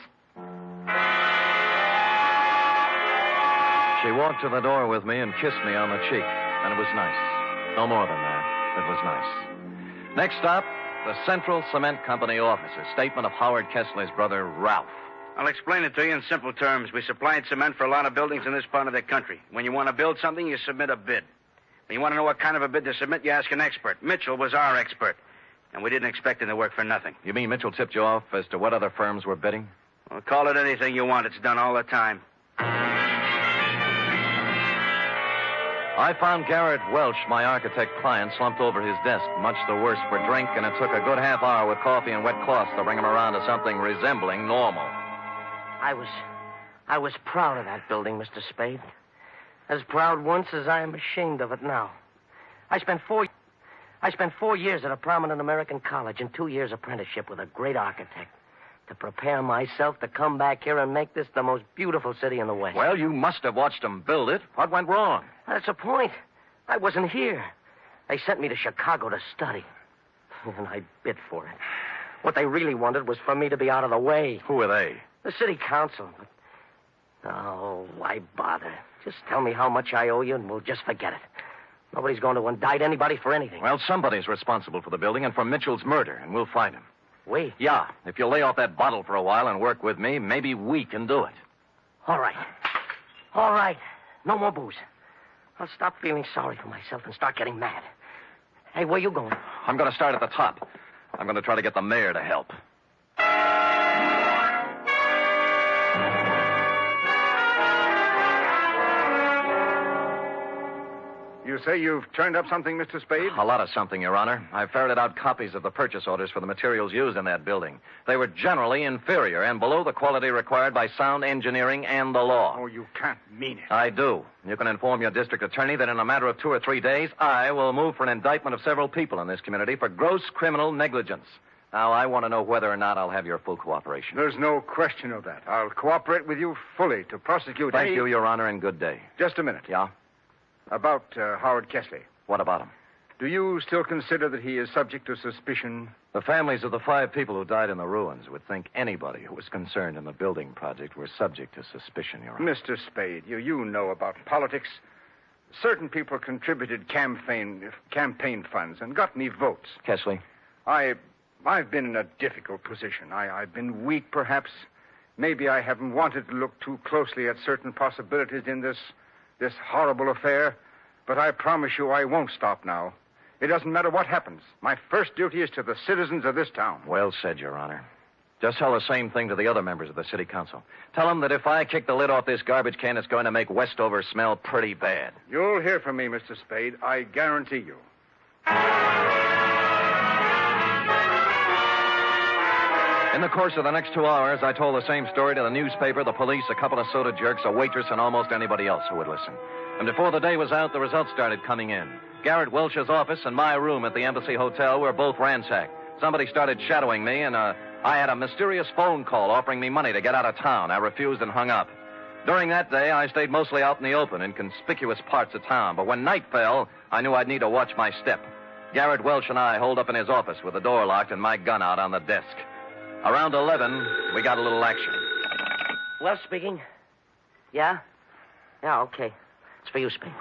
She walked to the door with me and kissed me on the cheek, and it was nice. No more than that. It was nice. Next stop, the Central Cement Company offices. Statement of Howard Kessler's brother, Ralph. I'll explain it to you in simple terms. We supplied cement for a lot of buildings in this part of the country. When you want to build something, you submit a bid. When you want to know what kind of a bid to submit, you ask an expert. Mitchell was our expert, and we didn't expect him to work for nothing. You mean Mitchell tipped you off as to what other firms were bidding? Well, call it anything you want. It's done all the time. I found Garrett Welch, my architect client, slumped over his desk, much the worse for drink, and it took a good half hour with coffee and wet cloths to bring him around to something resembling normal. I was proud of that building, Mr. Spade. As proud once as I am ashamed of it now. I spent 4 years at a prominent American college and 2 years apprenticeship with a great architect to prepare myself to come back here and make this the most beautiful city in the West. Well, you must have watched them build it. What went wrong? That's the point. I wasn't here. They sent me to Chicago to study. And I bid for it. What they really wanted was for me to be out of the way. Who are they? The city council. Oh, why bother? Just tell me how much I owe you, and we'll just forget it. Nobody's going to indict anybody for anything. Well, somebody's responsible for the building and for Mitchell's murder, and we'll find him. We? Yeah. If you'll lay off that bottle for a while and work with me, maybe we can do it. All right. All right. No more booze. I'll stop feeling sorry for myself and start getting mad. Hey, where you going? I'm going to start at the top. I'm going to try to get the mayor to help. You say you've turned up something, Mr. Spade? A lot of something, Your Honor. I ferreted out copies of the purchase orders for the materials used in that building. They were generally inferior and below the quality required by sound engineering and the law. Oh, you can't mean it. I do. You can inform your district attorney that in a matter of 2 or 3 days, I will move for an indictment of several people in this community for gross criminal negligence. Now, I want to know whether or not I'll have your full cooperation. There's no question of that. I'll cooperate with you fully to prosecute Thank you, Your Honor, and good day. Just a minute. Yeah? About Howard Kesley. What about him? Do you still consider that he is subject to suspicion? The families of the 5 people who died in the ruins would think anybody who was concerned in the building project were subject to suspicion, Your Honor. Mr. Spade, you know about politics. Certain people contributed campaign funds and got me votes. Kesley? I've been in a difficult position. I've been weak, perhaps. Maybe I haven't wanted to look too closely at certain possibilities in this horrible affair, but I promise you I won't stop now. It doesn't matter what happens. My first duty is to the citizens of this town. Well said, Your Honor. Just tell the same thing to the other members of the city council. Tell them that if I kick the lid off this garbage can, it's going to make Westover smell pretty bad. You'll hear from me, Mr. Spade. I guarantee you. In the course of the next 2 hours, I told the same story to the newspaper, the police, a couple of soda jerks, a waitress, and almost anybody else who would listen. And before the day was out, the results started coming in. Garrett Welch's office and my room at the Embassy Hotel were both ransacked. Somebody started shadowing me, and I had a mysterious phone call offering me money to get out of town. I refused and hung up. During that day, I stayed mostly out in the open, in conspicuous parts of town. But when night fell, I knew I'd need to watch my step. Garrett Welch and I holed up in his office with the door locked and my gun out on the desk. Around 11, we got a little action. Well, speaking. Yeah? Yeah, okay. It's for you, Spade.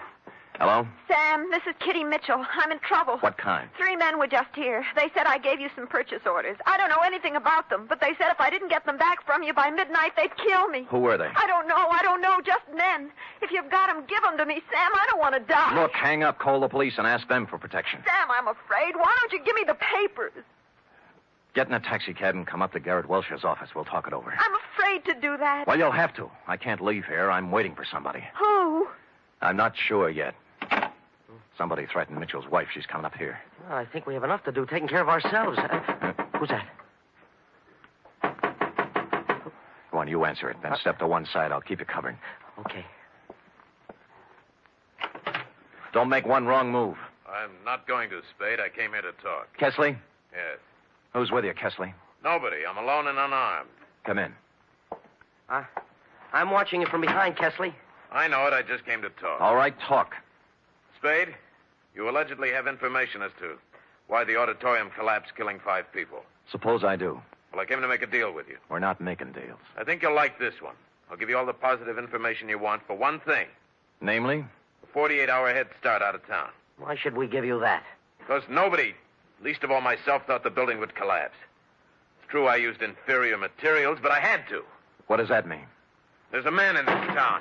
Hello? Sam, this is Kitty Mitchell. I'm in trouble. What kind? 3 men were just here. They said I gave you some purchase orders. I don't know anything about them, but they said if I didn't get them back from you by midnight, they'd kill me. Who were they? I don't know. Just men. If you've got them, give them to me, Sam. I don't want to die. Look, hang up, call the police, and ask them for protection. Sam, I'm afraid. Why don't you give me the papers? Get in a taxi cab and come up to Garrett Welch's office. We'll talk it over. I'm afraid to do that. Well, you'll have to. I can't leave here. I'm waiting for somebody. Who? I'm not sure yet. Somebody threatened Mitchell's wife. She's coming up here. Well, I think we have enough to do taking care of ourselves. Who's that? Go on, you answer it. Then step to one side. I'll keep you covered. Okay. Don't make one wrong move. I'm not going to, Spade. I came here to talk. Kesley? Yes. Who's with you, Kesley? Nobody. I'm alone and unarmed. Come in. I'm watching you from behind, Kesley. I know it. I just came to talk. All right, talk. Spade, you allegedly have information as to why the auditorium collapsed, killing 5 people. Suppose I do. Well, I came to make a deal with you. We're not making deals. I think you'll like this one. I'll give you all the positive information you want for one thing. Namely? A 48-hour head start out of town. Why should we give you that? Because nobody, least of all myself, thought the building would collapse. It's true I used inferior materials, but I had to. What does that mean? There's a man in this town.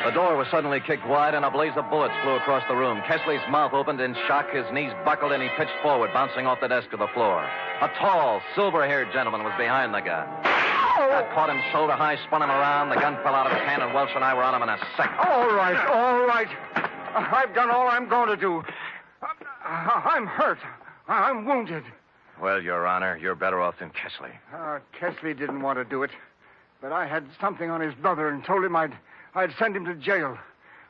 The door was suddenly kicked wide, and a blaze of bullets flew across the room. Kesley's mouth opened in shock, his knees buckled, and he pitched forward, bouncing off the desk to the floor. A tall, silver-haired gentleman was behind the gun. That caught him shoulder high, spun him around. The gun fell out of his hand, and Welch and I were on him in a second. All right. I've done all I'm going to do. I'm hurt. I'm wounded. Well, Your Honor, you're better off than Kesley. Kesley didn't want to do it, but I had something on his brother and told him I'd send him to jail.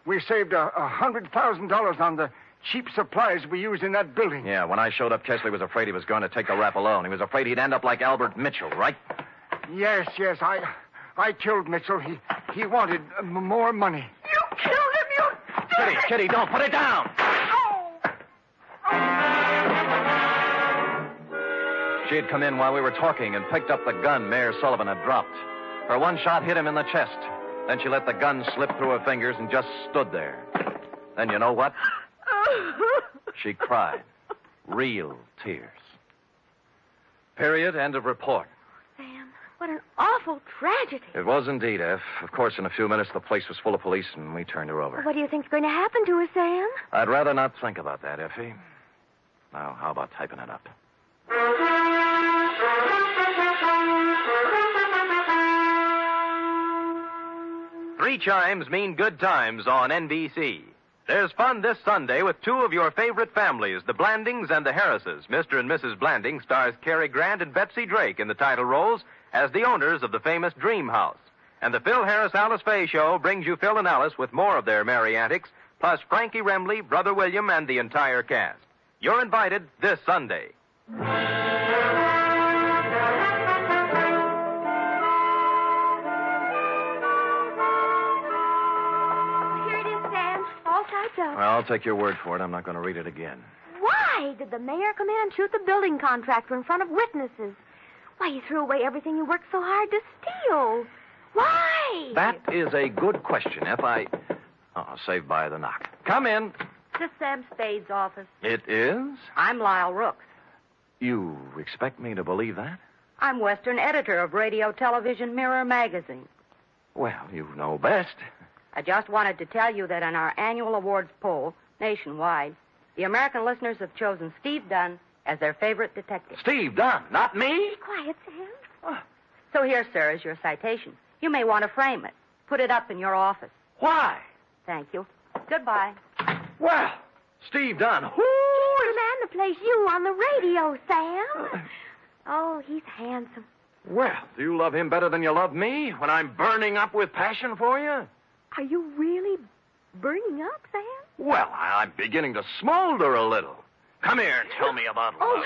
We saved $100,000 on the cheap supplies we used in that building. Yeah, when I showed up, Kesley was afraid he was going to take the rap alone. He was afraid he'd end up like Albert Mitchell, right? Yes. I killed Mitchell. He wanted more money. You killed him, you... Kitty, don't put it down! She had come in while we were talking and picked up the gun Mayor Sullivan had dropped. Her one shot hit him in the chest. Then she let the gun slip through her fingers and just stood there. Then you know what? She cried. Real tears. Period. End of report. Sam, what an awful tragedy. It was indeed, F. Of course, in a few minutes, the place was full of police, and we turned her over. What do you think's going to happen to her, Sam? I'd rather not think about that, Effie. Now, how about typing it up? Three chimes mean good times on NBC. There's fun this Sunday with two of your favorite families, the Blandings and the Harrises. Mr. and Mrs. Blanding stars Cary Grant and Betsy Drake in the title roles as the owners of the famous Dream House. And the Phil Harris-Alice Faye Show brings you Phil and Alice with more of their merry antics, plus Frankie Remley, Brother William, and the entire cast. You're invited this Sunday. Well, I'll take your word for it. I'm not going to read it again. Why did the mayor come in and shoot the building contractor in front of witnesses? Why, he threw away everything you worked so hard to steal. Why? That is a good question, F. Saved by the knock. Come in. This is Sam Spade's office. It is? I'm Lyle Rooks. You expect me to believe that? I'm Western editor of Radio Television Mirror magazine. Well, you know best. I just wanted to tell you that in our annual awards poll, nationwide, the American listeners have chosen Steve Dunn as their favorite detective. Steve Dunn, not me? Be quiet, Sam. So here, sir, is your citation. You may want to frame it. Put it up in your office. Why? Thank you. Goodbye. Well, Steve Dunn, who? He's the man that plays you on the radio, Sam. Oh, he's handsome. Well, do you love him better than you love me when I'm burning up with passion for you? Are you really burning up, Sam? Well, I'm beginning to smolder a little. Come here and tell me about love. Oh,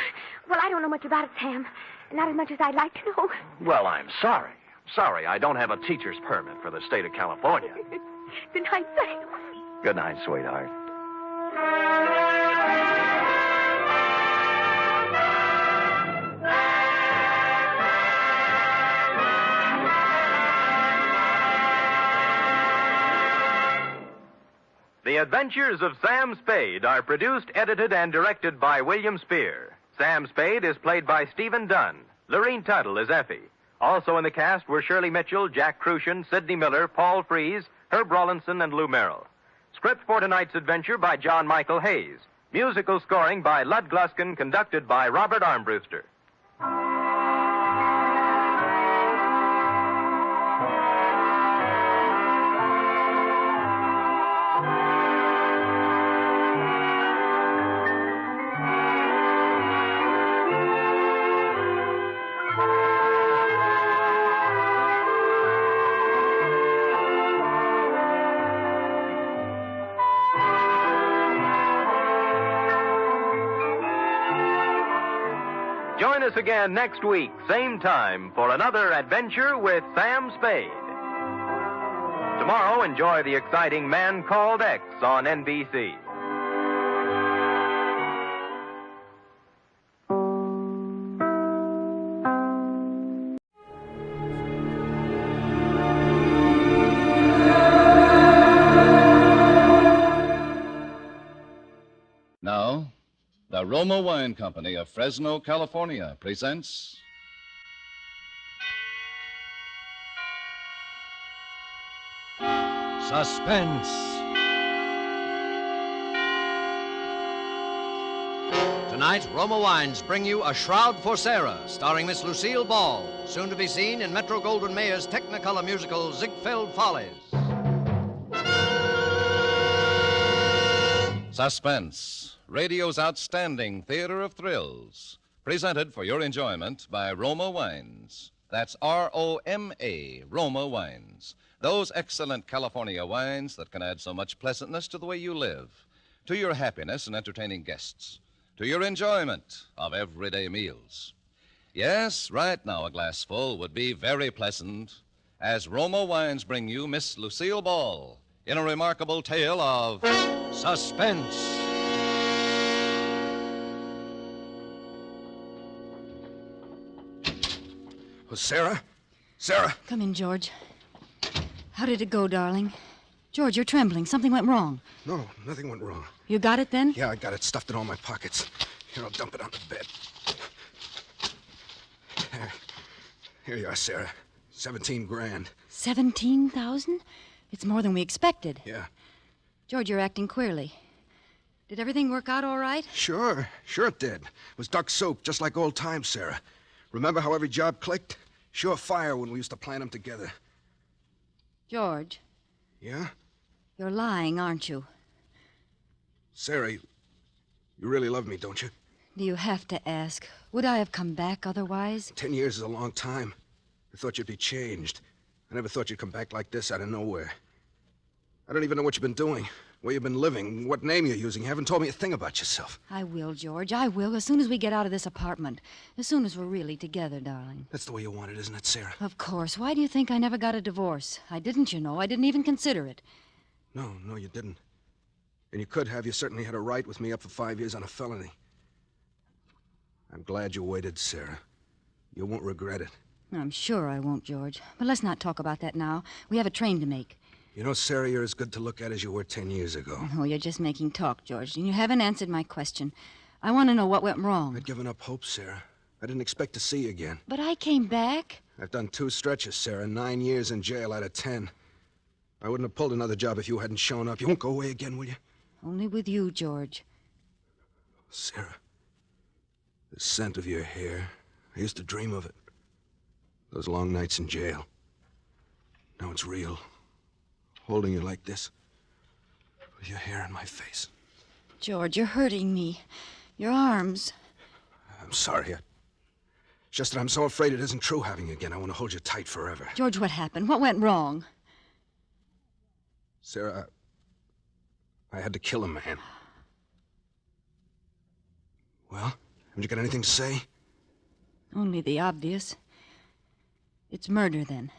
well, I don't know much about it, Sam. Not as much as I'd like to know. Well, I'm sorry. Sorry, I don't have a teacher's permit for the state of California. Good night, Sam. Good night, sweetheart. The Adventures of Sam Spade are produced, edited, and directed by William Spear. Sam Spade is played by Stephen Dunn. Lorene Tuttle is Effie. Also in the cast were Shirley Mitchell, Jack Crucian, Sidney Miller, Paul Freese, Herb Rawlinson, and Lou Merrill. Script for tonight's adventure by John Michael Hayes. Musical scoring by Lud Gluskin, conducted by Robert Armbruster. Join us again next week, same time, for another adventure with Sam Spade. Tomorrow, enjoy the exciting Man Called X on NBC. Now, the Roma Wine Company of Fresno, California presents Suspense. Tonight, Roma Wines bring you A Shroud for Sarah, starring Miss Lucille Ball, soon to be seen in Metro-Goldwyn-Mayer's Technicolor musical Ziegfeld Follies. Suspense, radio's outstanding theater of thrills, presented for your enjoyment by Roma Wines. That's R-O-M-A, Roma Wines. Those excellent California wines that can add so much pleasantness to the way you live, to your happiness in entertaining guests, to your enjoyment of everyday meals. Yes, right now a glassful would be very pleasant, as Roma Wines bring you Miss Lucille Ball in a remarkable tale of suspense. Oh, Sarah? Sarah? Come in, George. How did it go, darling? George, you're trembling. Something went wrong. No, nothing went wrong. You got it then? Yeah, I got it stuffed in all my pockets. Here, I'll dump it on the bed. Here you are, Sarah. 17 grand. 17,000? It's more than we expected. Yeah. George, you're acting queerly. Did everything work out all right? Sure it did. It was duck soup, just like old times, Sarah. Remember how every job clicked? Sure fire when we used to plan them together. George. Yeah? You're lying, aren't you? Sarah, you really love me, don't you? Do you have to ask? Would I have come back otherwise? 10 years is a long time. I thought you'd be changed. I never thought you'd come back like this out of nowhere. I don't even know what you've been doing, where you've been living, what name you're using. You haven't told me a thing about yourself. I will, George. I will, as soon as we get out of this apartment. As soon as we're really together, darling. That's the way you want it, isn't it, Sarah? Of course. Why do you think I never got a divorce? I didn't, you know. I didn't even consider it. No, you didn't. And you could have. You certainly had a right with me up for 5 years on a felony. I'm glad you waited, Sarah. You won't regret it. I'm sure I won't, George. But let's not talk about that now. We have a train to make. You know, Sarah, you're as good to look at as you were 10 years ago. Oh, you're just making talk, George. And you haven't answered my question. I want to know what went wrong. I'd given up hope, Sarah. I didn't expect to see you again. But I came back. I've done 2 stretches, Sarah. 9 years in jail out of 10. I wouldn't have pulled another job if you hadn't shown up. You won't go away again, will you? Only with you, George. Sarah, the scent of your hair. I used to dream of it. Those long nights in jail. Now it's real. Holding you like this. With your hair in my face. George, you're hurting me. Your arms. I'm sorry. It's just that I'm so afraid it isn't true having you again. I want to hold you tight forever. George, what happened? What went wrong? Sarah, I had to kill a man. Well, haven't you got anything to say? Only the obvious. It's murder, then.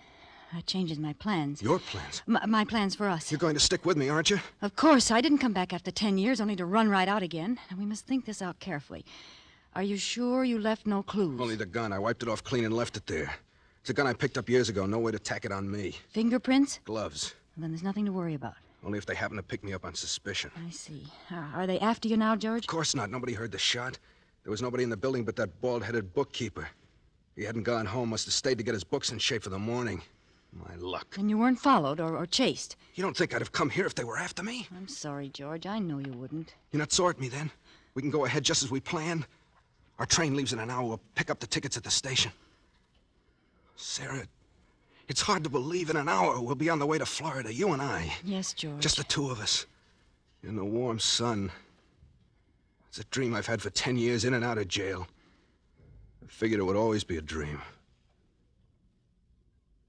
That changes my plans. Your plans? My plans for us. You're going to stick with me, aren't you? Of course. I didn't come back after 10 years only to run right out again. And we must think this out carefully. Are you sure you left no clues? Only the gun. I wiped it off clean and left it there. It's a gun I picked up years ago. No way to tack it on me. Fingerprints? Gloves. Well, then there's nothing to worry about. Only if they happen to pick me up on suspicion. I see. Are they after you now, George? Of course not. Nobody heard the shot. There was nobody in the building but that bald-headed bookkeeper. He hadn't gone home. Must have stayed to get his books in shape for the morning. My luck. And you weren't followed or chased? You don't think I'd have come here if they were after me? I'm sorry, George. I know you wouldn't. You're not sore at me, then? We can go ahead just as we planned? Our train leaves in an hour. We'll pick up the tickets at the station. Sarah, it's hard to believe in an hour we'll be on the way to Florida, you and I. Yes, George. Just the two of us. In the warm sun. It's a dream I've had for 10 years, in and out of jail. I figured it would always be a dream.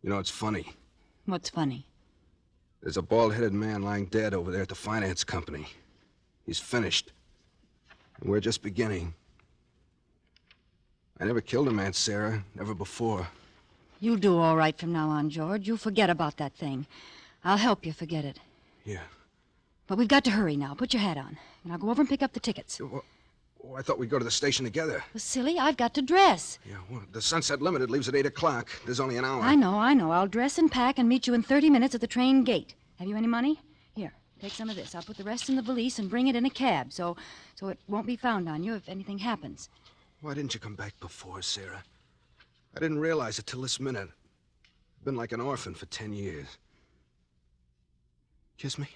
You know, it's funny. What's funny? There's a bald-headed man lying dead over there at the finance company. He's finished. And we're just beginning. I never killed a man, Sarah. Never before. You'll do all right from now on, George. You'll forget about that thing. I'll help you forget it. Yeah. But we've got to hurry now. Put your hat on. And I'll go over and pick up the tickets. I thought we'd go to the station together. Well, silly, I've got to dress. Yeah, well, the Sunset Limited leaves at 8 o'clock. There's only an hour. I know. I'll dress and pack and meet you in 30 minutes at the train gate. Have you any money? Here, take some of this. I'll put the rest in the valise and bring it in a cab so it won't be found on you if anything happens. Why didn't you come back before, Sarah? I didn't realize it till this minute. I've been like an orphan for 10 years. Kiss me?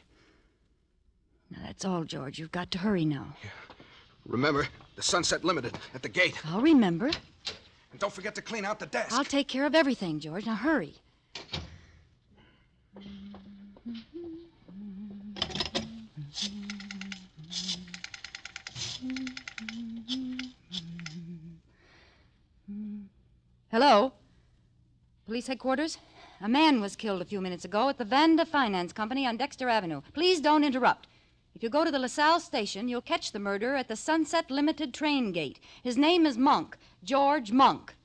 Now, that's all, George. You've got to hurry now. Yeah. Remember, the Sunset Limited at the gate. I'll remember. And don't forget to clean out the desk. I'll take care of everything, George. Now, hurry. Hello? Police headquarters? A man was killed a few minutes ago at the Vanda Finance Company on Dexter Avenue. Please don't interrupt. If you go to the LaSalle station, you'll catch the murderer at the Sunset Limited train gate. His name is Monk, George Monk.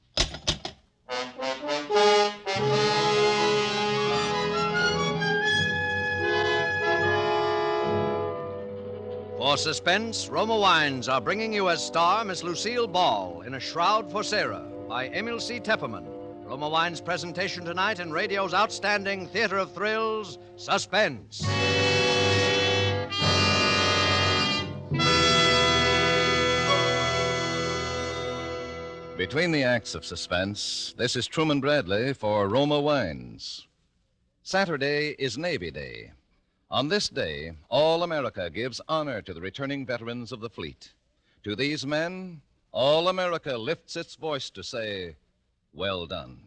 For Suspense, Roma Wines are bringing you as star Miss Lucille Ball in A Shroud for Sarah by Emil C. Tepperman. Roma Wine's presentation tonight in radio's outstanding theater of thrills, Suspense. Between the acts of Suspense, this is Truman Bradley for Roma Wines. Saturday is Navy Day. On this day, all America gives honor to the returning veterans of the fleet. To these men, all America lifts its voice to say, well done.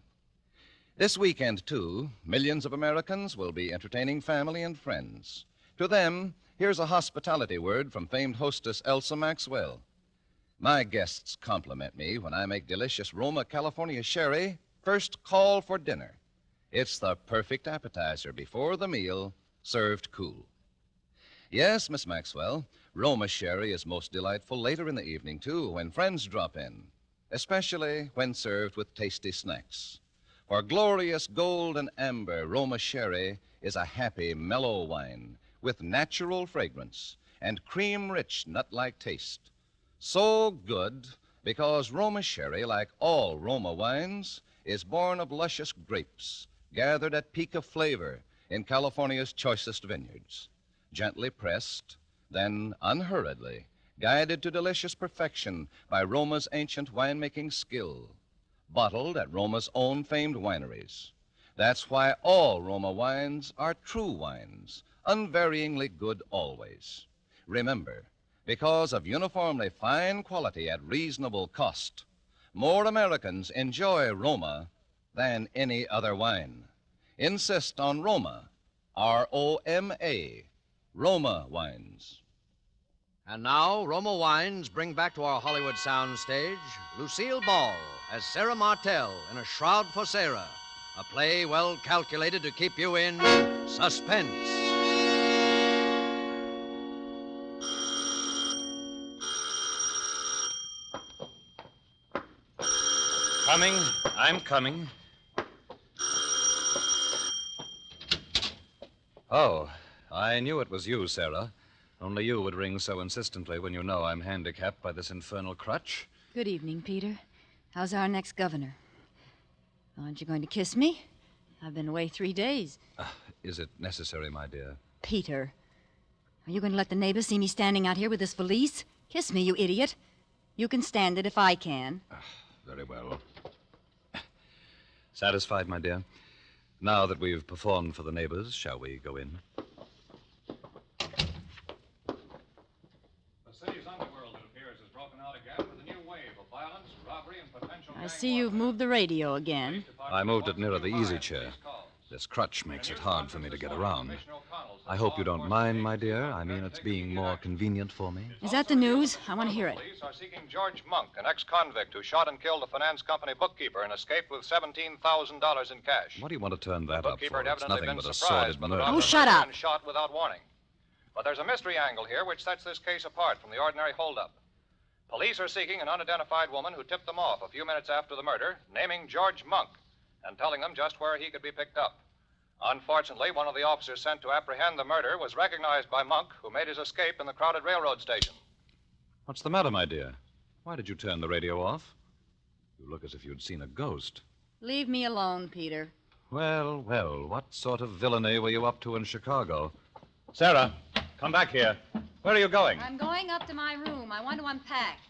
This weekend, too, millions of Americans will be entertaining family and friends. To them, here's a hospitality word from famed hostess Elsa Maxwell. My guests compliment me when I make delicious Roma California sherry first call for dinner. It's the perfect appetizer before the meal, served cool. Yes, Miss Maxwell, Roma sherry is most delightful later in the evening, too, when friends drop in, especially when served with tasty snacks. For glorious gold and amber, Roma sherry is a happy, mellow wine with natural fragrance and cream-rich, nut-like taste. So good because Roma sherry, like all Roma wines, is born of luscious grapes gathered at peak of flavor in California's choicest vineyards. Gently pressed, then unhurriedly guided to delicious perfection by Roma's ancient winemaking skill. Bottled at Roma's own famed wineries. That's why all Roma wines are true wines, unvaryingly good always. Remember, because of uniformly fine quality at reasonable cost, more Americans enjoy Roma than any other wine. Insist on Roma, R-O-M-A, Roma wines. And now, Roma Wines bring back to our Hollywood soundstage Lucille Ball as Sarah Martell in A Shroud for Sarah, a play well calculated to keep you in suspense. Coming. I'm coming. Oh, I knew it was you, Sarah. Only you would ring so insistently when you know I'm handicapped by this infernal crutch. Good evening, Peter. How's our next governor? Aren't you going to kiss me? I've been away 3 days. Is it necessary, my dear? Peter, are you going to let the neighbors see me standing out here with this valise? Kiss me, you idiot. You can stand it if I can. Very well. Satisfied, my dear? Now that we've performed for the neighbors, shall we go in? The city's underworld, it appears, has broken out again with a new wave of violence, robbery, and potential... I see you've moved the radio again. I moved it nearer the easy chair. This crutch makes it hard for me to get around. I hope you don't mind, my dear. I mean, it's being more convenient for me. Is that the news? I want to hear it. Police are seeking George Monk, an ex-convict who shot and killed the finance company bookkeeper and escaped with $17,000 in cash. What do you want to turn that up for? Bookkeeper had It's evidently nothing been but a surprised sordid by the murder. robbery Oh, shut up. and shot without warning. But there's a mystery angle here which sets this case apart from the ordinary holdup. Police are seeking an unidentified woman who tipped them off a few minutes after the murder, naming George Monk and telling them just where he could be picked up. Unfortunately, one of the officers sent to apprehend the murder was recognized by Monk, who made his escape in the crowded railroad station. What's the matter, my dear? Why did you turn the radio off? You look as if you'd seen a ghost. Leave me alone, Peter. Well, well, what sort of villainy were you up to in Chicago? Sarah, come back here. Where are you going? I'm going up to my room. I want to unpack.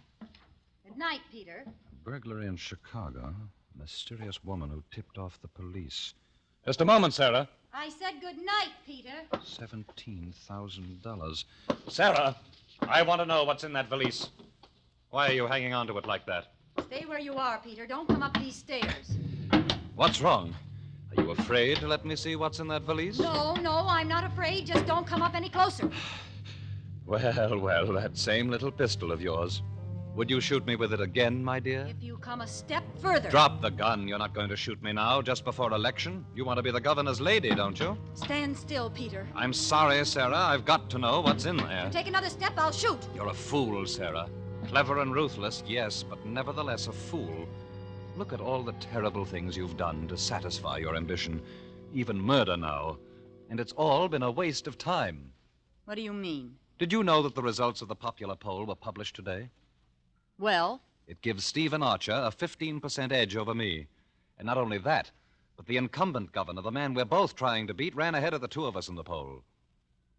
Good night, Peter. Burglary in Chicago. A mysterious woman who tipped off the police. Just a moment, Sarah. I said good night, Peter. $17,000. Sarah, I want to know what's in that valise. Why are you hanging on to it like that? Stay where you are, Peter. Don't come up these stairs. What's wrong? Are you afraid to let me see what's in that valise? No, I'm not afraid. Just don't come up any closer. Well, that same little pistol of yours. Would you shoot me with it again, my dear? If you come a step further. Drop the gun. You're not going to shoot me now, just before election. You want to be the governor's lady, don't you? Stand still, Peter. I'm sorry, Sarah. I've got to know what's in there. You take another step, I'll shoot. You're a fool, Sarah. Clever and ruthless, yes, but nevertheless a fool. Look at all the terrible things you've done to satisfy your ambition. Even murder now. And it's all been a waste of time. What do you mean? Did you know that the results of the popular poll were published today? Well? It gives Stephen Archer a 15% edge over me. And not only that, but the incumbent governor, the man we're both trying to beat, ran ahead of the two of us in the poll.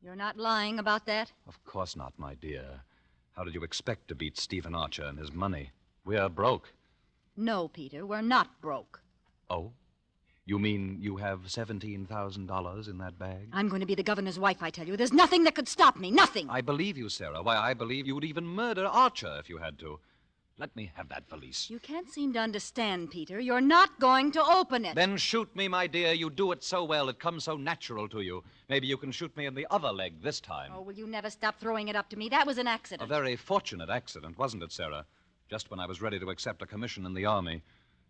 You're not lying about that? Of course not, my dear. How did you expect to beat Stephen Archer and his money? We're broke. No, Peter, we're not broke. Oh? You mean you have $17,000 in that bag? I'm going to be the governor's wife, I tell you. There's nothing that could stop me. Nothing. I believe you, Sarah. Why, I believe you would even murder Archer if you had to. Let me have that valise. You can't seem to understand, Peter. You're not going to open it. Then shoot me, my dear. You do it so well. It comes so natural to you. Maybe you can shoot me in the other leg this time. Oh, will you never stop throwing it up to me? That was an A accident. very fortunate accident, wasn't it, Sarah? Just when I was ready to accept a commission in the Army.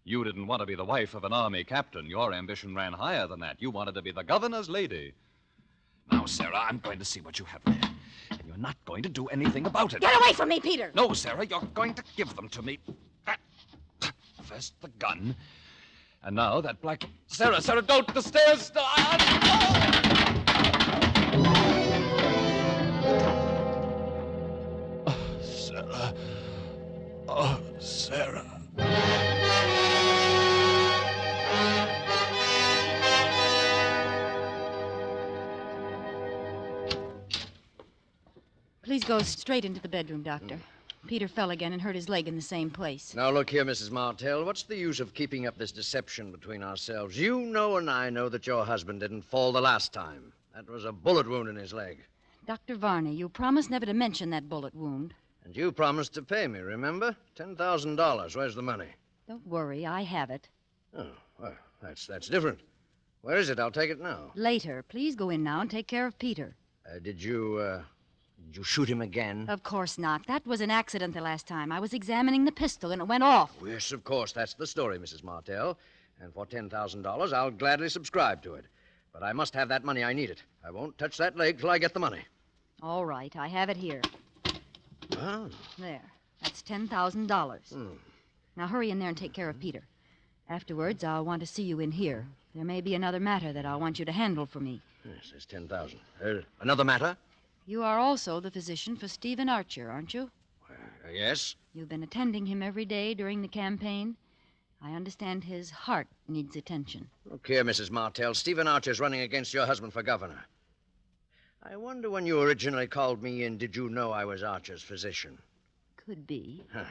You didn't want to be the wife of an Army captain. Your ambition ran higher than that. You wanted to be the governor's lady. Now, Sarah, I'm going to see what you have there. And you're not going to do anything about it. Get away from me, Peter! No, Sarah, you're going to give them to me. First the gun. And now that black... Sarah, don't! The stairs! Sarah. Oh, Sarah. Please go straight into the bedroom, Doctor. Peter fell again and hurt his leg in the same place. Now, look here, Mrs. Martell. What's the use of keeping up this deception between ourselves? You know and I know that your husband didn't fall the last time. That was a bullet wound in his leg. Dr. Varney, you promised never to mention that bullet wound. And you promised to pay me, remember? $10,000. Where's the money? Don't worry, I have it. Oh, well, that's different. Where is it? I'll take it now. Later. Please go in now and take care of Peter. Did you shoot him again? Of course not. That was an accident the last time. I was examining the pistol and it went off. Yes, of course. That's the story, Mrs. Martell. And for $10,000, I'll gladly subscribe to it. But I must have that money. I need it. I won't touch that leg till I get the money. All right. I have it here. Oh. There. That's $10,000. Now hurry in there and take care of Peter. Afterwards, I'll want to see you in here. There may be another matter that I'll want you to handle for me. Yes, there's $10,000. Another matter? You are also the physician for Stephen Archer, aren't you? Yes. You've been attending him every day during the campaign. I understand his heart needs attention. Look here, Mrs. Martell. Stephen Archer's running against your husband for governor. I wonder when you originally called me in, did you know I was Archer's physician? Could be. Huh.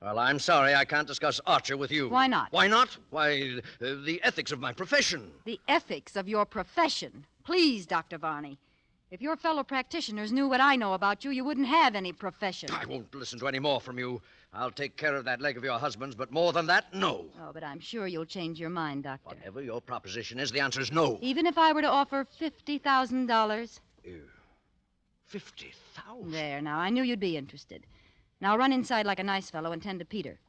Well, I'm sorry I can't discuss Archer with you. Why not? Why not? Why, the ethics of my profession. The ethics of your profession. Please, Dr. Varney. If your fellow practitioners knew what I know about you, you wouldn't have any profession. I won't listen to any more from you. I'll take care of that leg of your husband's, but more than that, no. Oh, but I'm sure you'll change your mind, Doctor. Whatever your proposition is, the answer is no. Even if I were to offer $50,000? $50,000? There, now, I knew you'd be interested. Now run inside like a nice fellow and tend to Peter.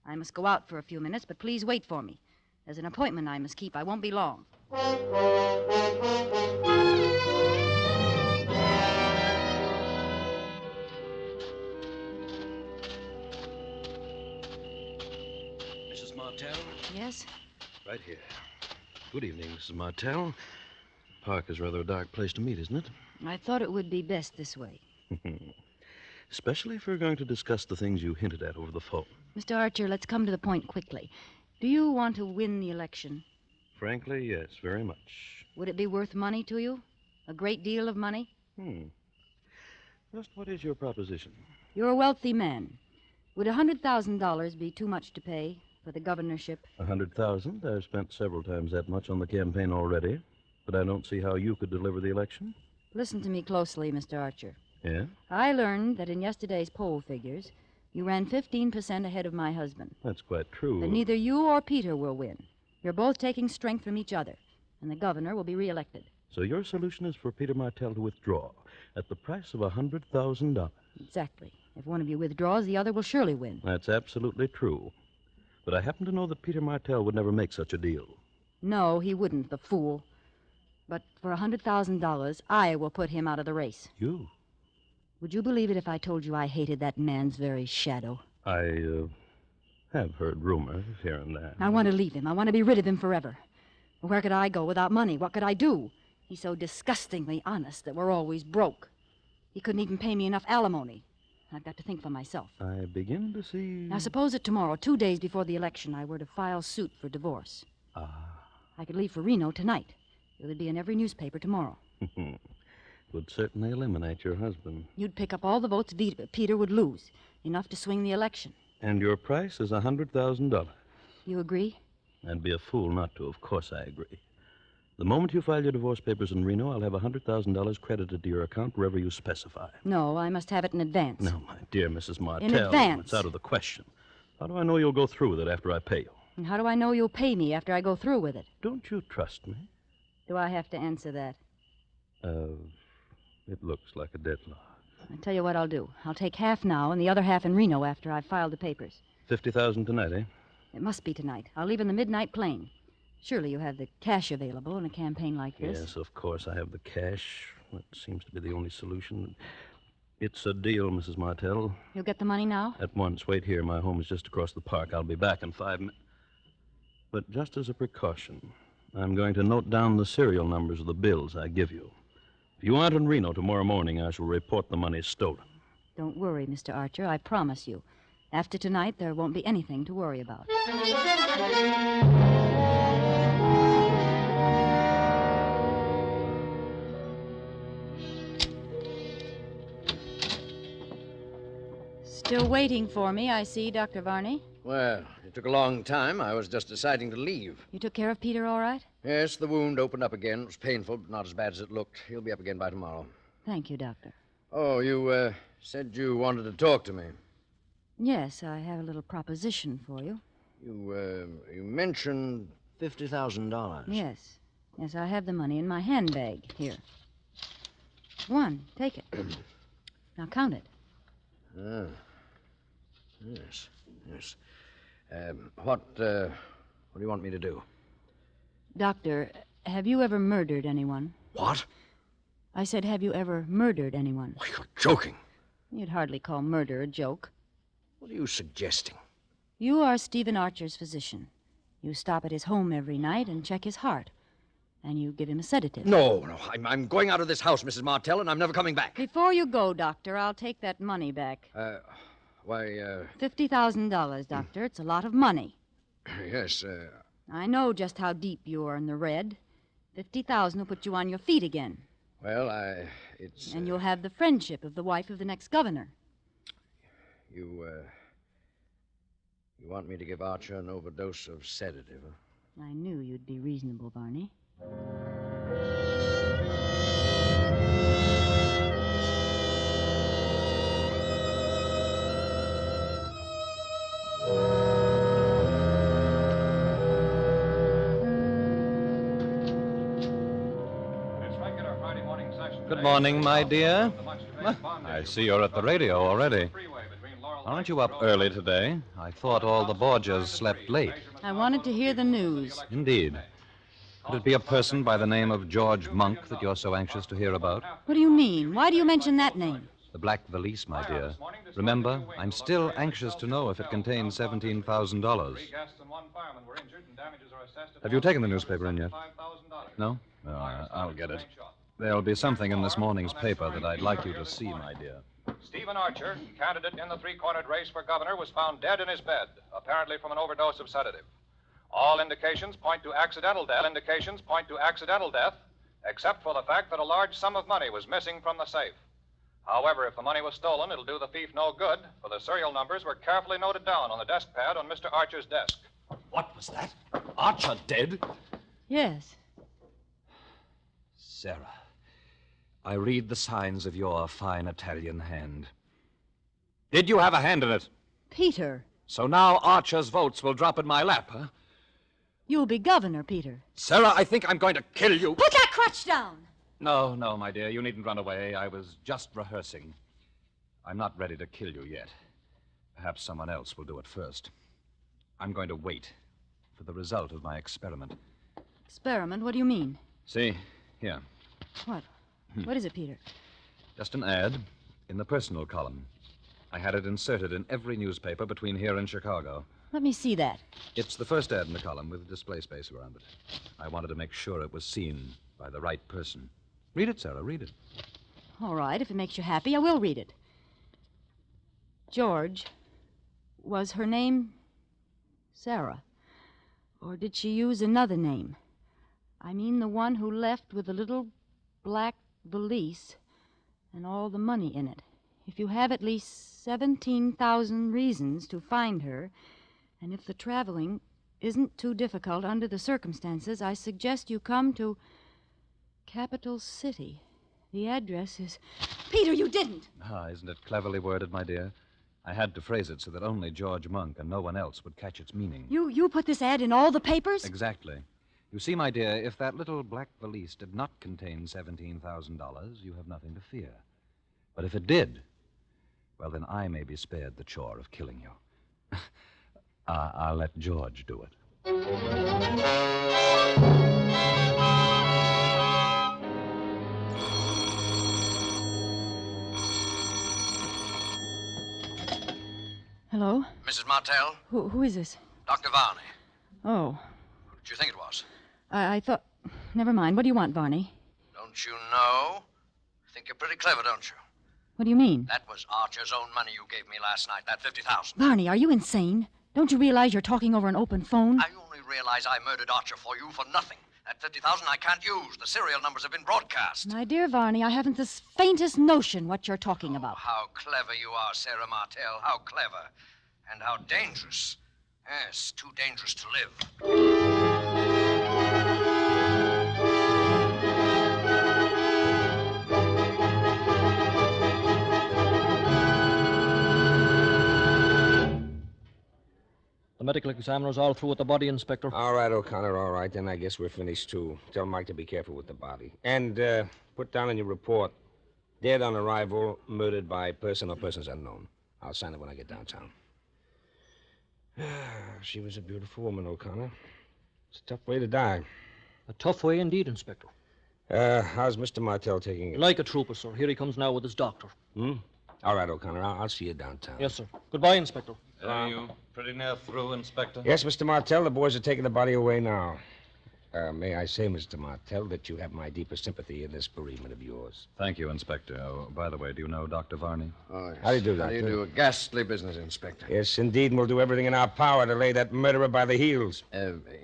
I must go out for a few minutes, but please wait for me. There's an appointment I must keep. I won't be long. Mrs. Martell? Yes? Right here. Good evening, Mrs. Martell. Park is rather a dark place to meet, isn't it? I thought it would be best this way. Especially if we're going to discuss the things you hinted at over the phone. Mr. Archer, let's come to the point quickly. Do you want to win the election? Frankly, yes, very much. Would it be worth money to you? A great deal of money? Just what is your proposition? You're a wealthy man. Would $100,000 be too much to pay for the governorship? $100,000? I've spent several times that much on the campaign already. But I don't see how you could deliver the election. Listen to me closely, Mr. Archer. Yeah? I learned that in yesterday's poll figures, you ran 15% ahead of my husband. That's quite true. But neither you or Peter will win. You're both taking strength from each other, and the governor will be reelected. So your solution is for Peter Martell to withdraw at the price of $100,000. Exactly. If one of you withdraws, the other will surely win. That's absolutely true. But I happen to know that Peter Martell would never make such a deal. No, he wouldn't, the fool. But for $100,000, I will put him out of the race. You? Would you believe it if I told you I hated that man's very shadow? I have heard rumors here and there. I want to leave him. I want to be rid of him forever. Where could I go without money? What could I do? He's so disgustingly honest that we're always broke. He couldn't even pay me enough alimony. I've got to think for myself. I begin to see... Now, suppose that tomorrow, 2 days before the election, I were to file suit for divorce. I could leave for Reno tonight. It would be in every newspaper tomorrow. Would certainly eliminate your husband. You'd pick up all the votes Peter would lose, enough to swing the election. And your price is $100,000. You agree? I'd be a fool not to. Of course I agree. The moment you file your divorce papers in Reno, I'll have $100,000 credited to your account wherever you specify. No, I must have it in advance. No, my dear Mrs. Martell. In advance. It's out of the question. How do I know you'll go through with it after I pay you? And how do I know you'll pay me after I go through with it? Don't you trust me? Do I have to answer that? It looks like a deadlock. I tell you what I'll do. I'll take half now and the other half in Reno after I've filed the papers. $50,000 tonight, eh? It must be tonight. I'll leave in the midnight plane. Surely you have the cash available in a campaign like this. Yes, of course I have the cash. That seems to be the only solution. It's a deal, Mrs. Martell. You'll get the money now? At once. Wait here. My home is just across the park. I'll be back in 5 minutes. But just as a precaution, I'm going to note down the serial numbers of the bills I give you. If you aren't in Reno tomorrow morning, I shall report the money stolen. Don't worry, Mr. Archer. I promise you. After tonight, there won't be anything to worry about. Still waiting for me, I see, Dr. Varney. Well, it took a long time. I was just deciding to leave. You took care of Peter all right? Yes, the wound opened up again. It was painful, but not as bad as it looked. He'll be up again by tomorrow. Thank you, Doctor. Oh, you said you wanted to talk to me. Yes, I have a little proposition for you. You mentioned $50,000. Yes. Yes, I have the money in my handbag. Here. One. Take it. Now count it. Ah. Yes. Yes. What do you want me to do? Doctor, have you ever murdered anyone? What? I said, have you ever murdered anyone? Why, you're joking. You'd hardly call murder a joke. What are you suggesting? You are Stephen Archer's physician. You stop at his home every night and check his heart. And you give him a sedative. No. I'm going out of this house, Mrs. Martell, and I'm never coming back. Before you go, Doctor, I'll take that money back. $50,000, Doctor. It's a lot of money. Yes, I know just how deep you are in the red. $50,000 will put you on your feet again. Well, And you'll have the friendship of the wife of the next governor. You want me to give Archer an overdose of sedative, huh? I knew you'd be reasonable, Barney. Good morning, my dear. I see you're at the radio already. Aren't you up early today? I thought all the Borgias slept late. I wanted to hear the news. Indeed. Could it be a person by the name of George Monk that you're so anxious to hear about? What do you mean? Why do you mention that name? The black valise, my dear. Remember, I'm still anxious to know if it contains $17,000. Have you taken the newspaper in yet? No? I'll get it. There'll be something in this morning's paper that I'd like you to see, my dear. Stephen Archer, candidate in the three-cornered race for governor, was found dead in his bed, apparently from an overdose of sedative. All indications point to accidental death. Except for the fact that a large sum of money was missing from the safe. However, if the money was stolen, it'll do the thief no good, for the serial numbers were carefully noted down on the desk pad on Mr. Archer's desk. What was that? Archer dead? Yes. Sarah, I read the signs of your fine Italian hand. Did you have a hand in it? Peter. So now Archer's votes will drop in my lap, huh? You'll be governor, Peter. Sarah, I think I'm going to kill you. Put that crutch down! No, my dear. You needn't run away. I was just rehearsing. I'm not ready to kill you yet. Perhaps someone else will do it first. I'm going to wait for the result of my experiment. Experiment? What do you mean? See, here. What? What is it, Peter? Just an ad in the personal column. I had it inserted in every newspaper between here and Chicago. Let me see that. It's the first ad in the column with a display space around it. I wanted to make sure it was seen by the right person. Read it, Sarah, read it. All right, if it makes you happy, I will read it. George, was her name Sarah? Or did she use another name? I mean the one who left with the little black valise and all the money in it. If you have at least 17,000 reasons to find her, and if the traveling isn't too difficult under the circumstances, I suggest you come to Capital City. The address is... Peter, you didn't! Isn't it cleverly worded, my dear? I had to phrase it so that only George Monk and no one else would catch its meaning. You put this ad in all the papers? Exactly. You see, my dear, if that little black valise did not contain $17,000, you have nothing to fear. But if it did, well, then I may be spared the chore of killing you. I'll let George do it. Hello? Mrs. Martell? Who is this? Dr. Varney. Oh, What did you think it was? I thought... Never mind. What do you want, Varney? Don't you know? Think you're pretty clever, don't you? What do you mean? That was Archer's own money you gave me last night, that $50,000. Varney, are you insane? Don't you realize you're talking over an open phone? I only realize I murdered Archer for you for nothing. That $50,000 I can't use. The serial numbers have been broadcast. My dear Varney, I haven't the faintest notion what you're talking about. How clever you are, Sarah Martell. How clever. And how dangerous. Yes, too dangerous to live. The medical examiner's all through with the body, Inspector. All right, O'Connor, all right. Then I guess we're finished, too. Tell Mike to be careful with the body. And put down in your report, dead on arrival, murdered by person or persons unknown. I'll sign it when I get downtown. She was a beautiful woman, O'Connor. It's a tough way to die. A tough way indeed, Inspector. How's Mr. Martell taking it? Like a trooper, sir. Here he comes now with his doctor. All right, O'Connor, I'll see you downtown. Yes, sir. Goodbye, Inspector. Are you pretty near through, Inspector? Yes, Mr. Martell, the boys are taking the body away now. May I say, Mr. Martell, that you have my deepest sympathy in this bereavement of yours. Thank you, Inspector. Oh, by the way, do you know Dr. Varney? Oh, yes. How do you do, Doctor? How do you do? A ghastly business, Inspector. Yes, indeed, and we'll do everything in our power to lay that murderer by the heels.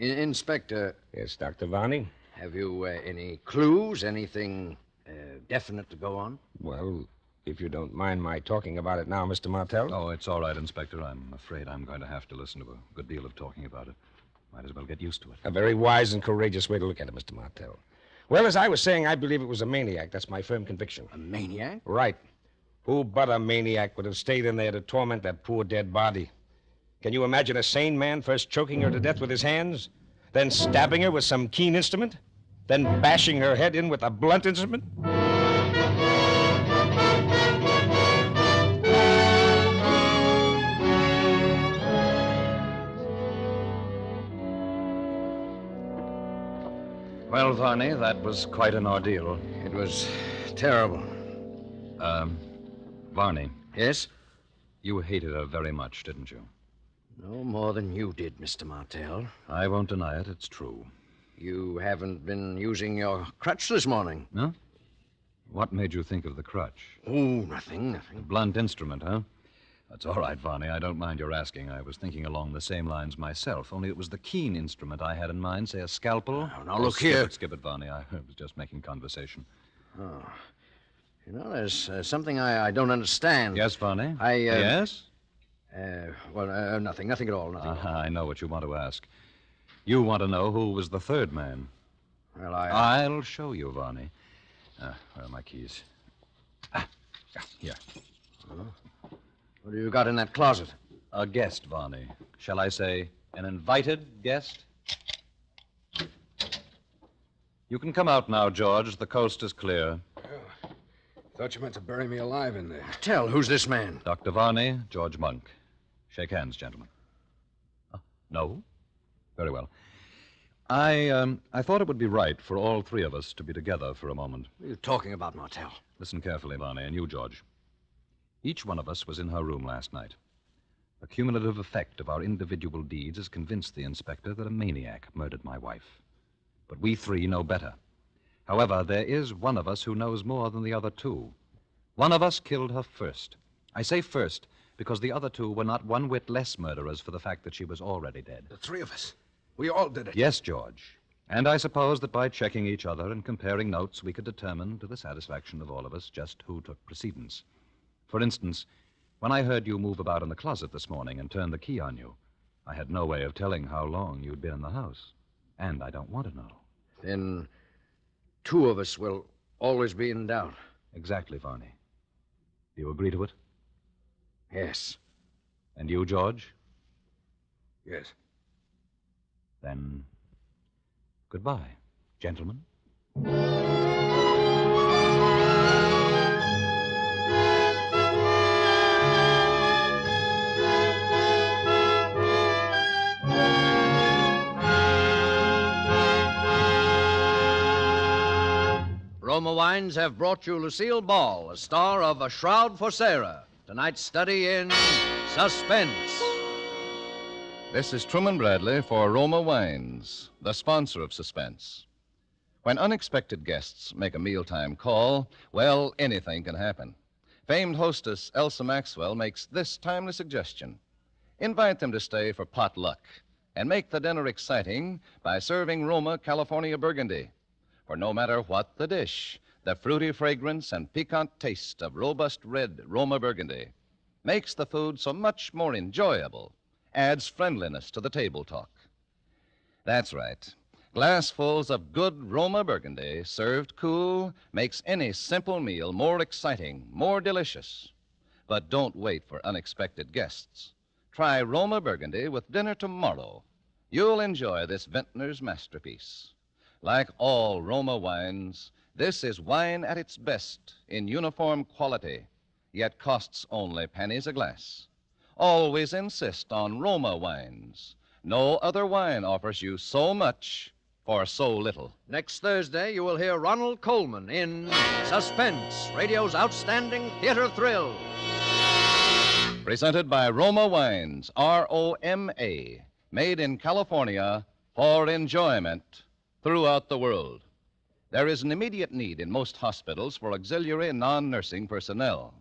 Inspector. Yes, Dr. Varney? Have you any clues, anything definite to go on? Well, if you don't mind my talking about it now, Mr. Martell. Oh, it's all right, Inspector. I'm afraid I'm going to have to listen to a good deal of talking about it. Might as well get used to it. A very wise and courageous way to look at it, Mr. Martell. Well, as I was saying, I believe it was a maniac. That's my firm conviction. A maniac? Right. Who but a maniac would have stayed in there to torment that poor dead body? Can you imagine a sane man first choking her to death with his hands, then stabbing her with some keen instrument, then bashing her head in with a blunt instrument? Well, Varney, that was quite an ordeal. It was terrible. Varney. Yes? You hated her very much, didn't you? No more than you did, Mr. Martell. I won't deny it. It's true. You haven't been using your crutch this morning. No? What made you think of the crutch? Oh, nothing. A blunt instrument, huh? That's all right, Varney. I don't mind your asking. I was thinking along the same lines myself, only it was the keen instrument I had in mind, say a scalpel. Now, look here. Skip it, Varney. I was just making conversation. Oh. You know, there's something I don't understand. Yes, Varney? Yes? Nothing at all, nothing. I know what you want to ask. You want to know who was the third man. Well, I'll show you, Varney. Where are my keys? Here. Huh? What have you got in that closet? A guest, Varney. Shall I say an invited guest? You can come out now, George. The coast is clear. Thought you meant to bury me alive in there. Tell, who's this man? Dr. Varney, George Monk. Shake hands, gentlemen. No? Very well. I thought it would be right for all three of us to be together for a moment. What are you talking about, Martell? Listen carefully, Varney, and you, George. Each one of us was in her room last night. The cumulative effect of our individual deeds has convinced the inspector that a maniac murdered my wife. But we three know better. However, there is one of us who knows more than the other two. One of us killed her first. I say first because the other two were not one whit less murderers for the fact that she was already dead. The three of us. We all did it. Yes, George. And I suppose that by checking each other and comparing notes, we could determine, to the satisfaction of all of us, just who took precedence. For instance, when I heard you move about in the closet this morning and turn the key on you, I had no way of telling how long you'd been in the house. And I don't want to know. Then 2 of us will always be in doubt. Exactly, Varney. Do you agree to it? Yes. And you, George? Yes. Then, goodbye, gentlemen. Roma Wines have brought you Lucille Ball, a star of A Shroud for Sarah. Tonight's study in Suspense. This is Truman Bradley for Roma Wines, the sponsor of Suspense. When unexpected guests make a mealtime call, well, anything can happen. Famed hostess Elsa Maxwell makes this timely suggestion. Invite them to stay for potluck and make the dinner exciting by serving Roma California Burgundy. For no matter what the dish, the fruity fragrance and piquant taste of robust red Roma Burgundy makes the food so much more enjoyable, adds friendliness to the table talk. That's right. Glassfuls of good Roma Burgundy, served cool, makes any simple meal more exciting, more delicious. But don't wait for unexpected guests. Try Roma Burgundy with dinner tomorrow. You'll enjoy this vintner's masterpiece. Like all Roma wines, this is wine at its best in uniform quality, yet costs only pennies a glass. Always insist on Roma wines. No other wine offers you so much for so little. Next Thursday, you will hear Ronald Coleman in Suspense, radio's outstanding theater thrill. Presented by Roma Wines, R-O-M-A, made in California for enjoyment throughout the world. There is an immediate need in most hospitals for auxiliary non-nursing personnel.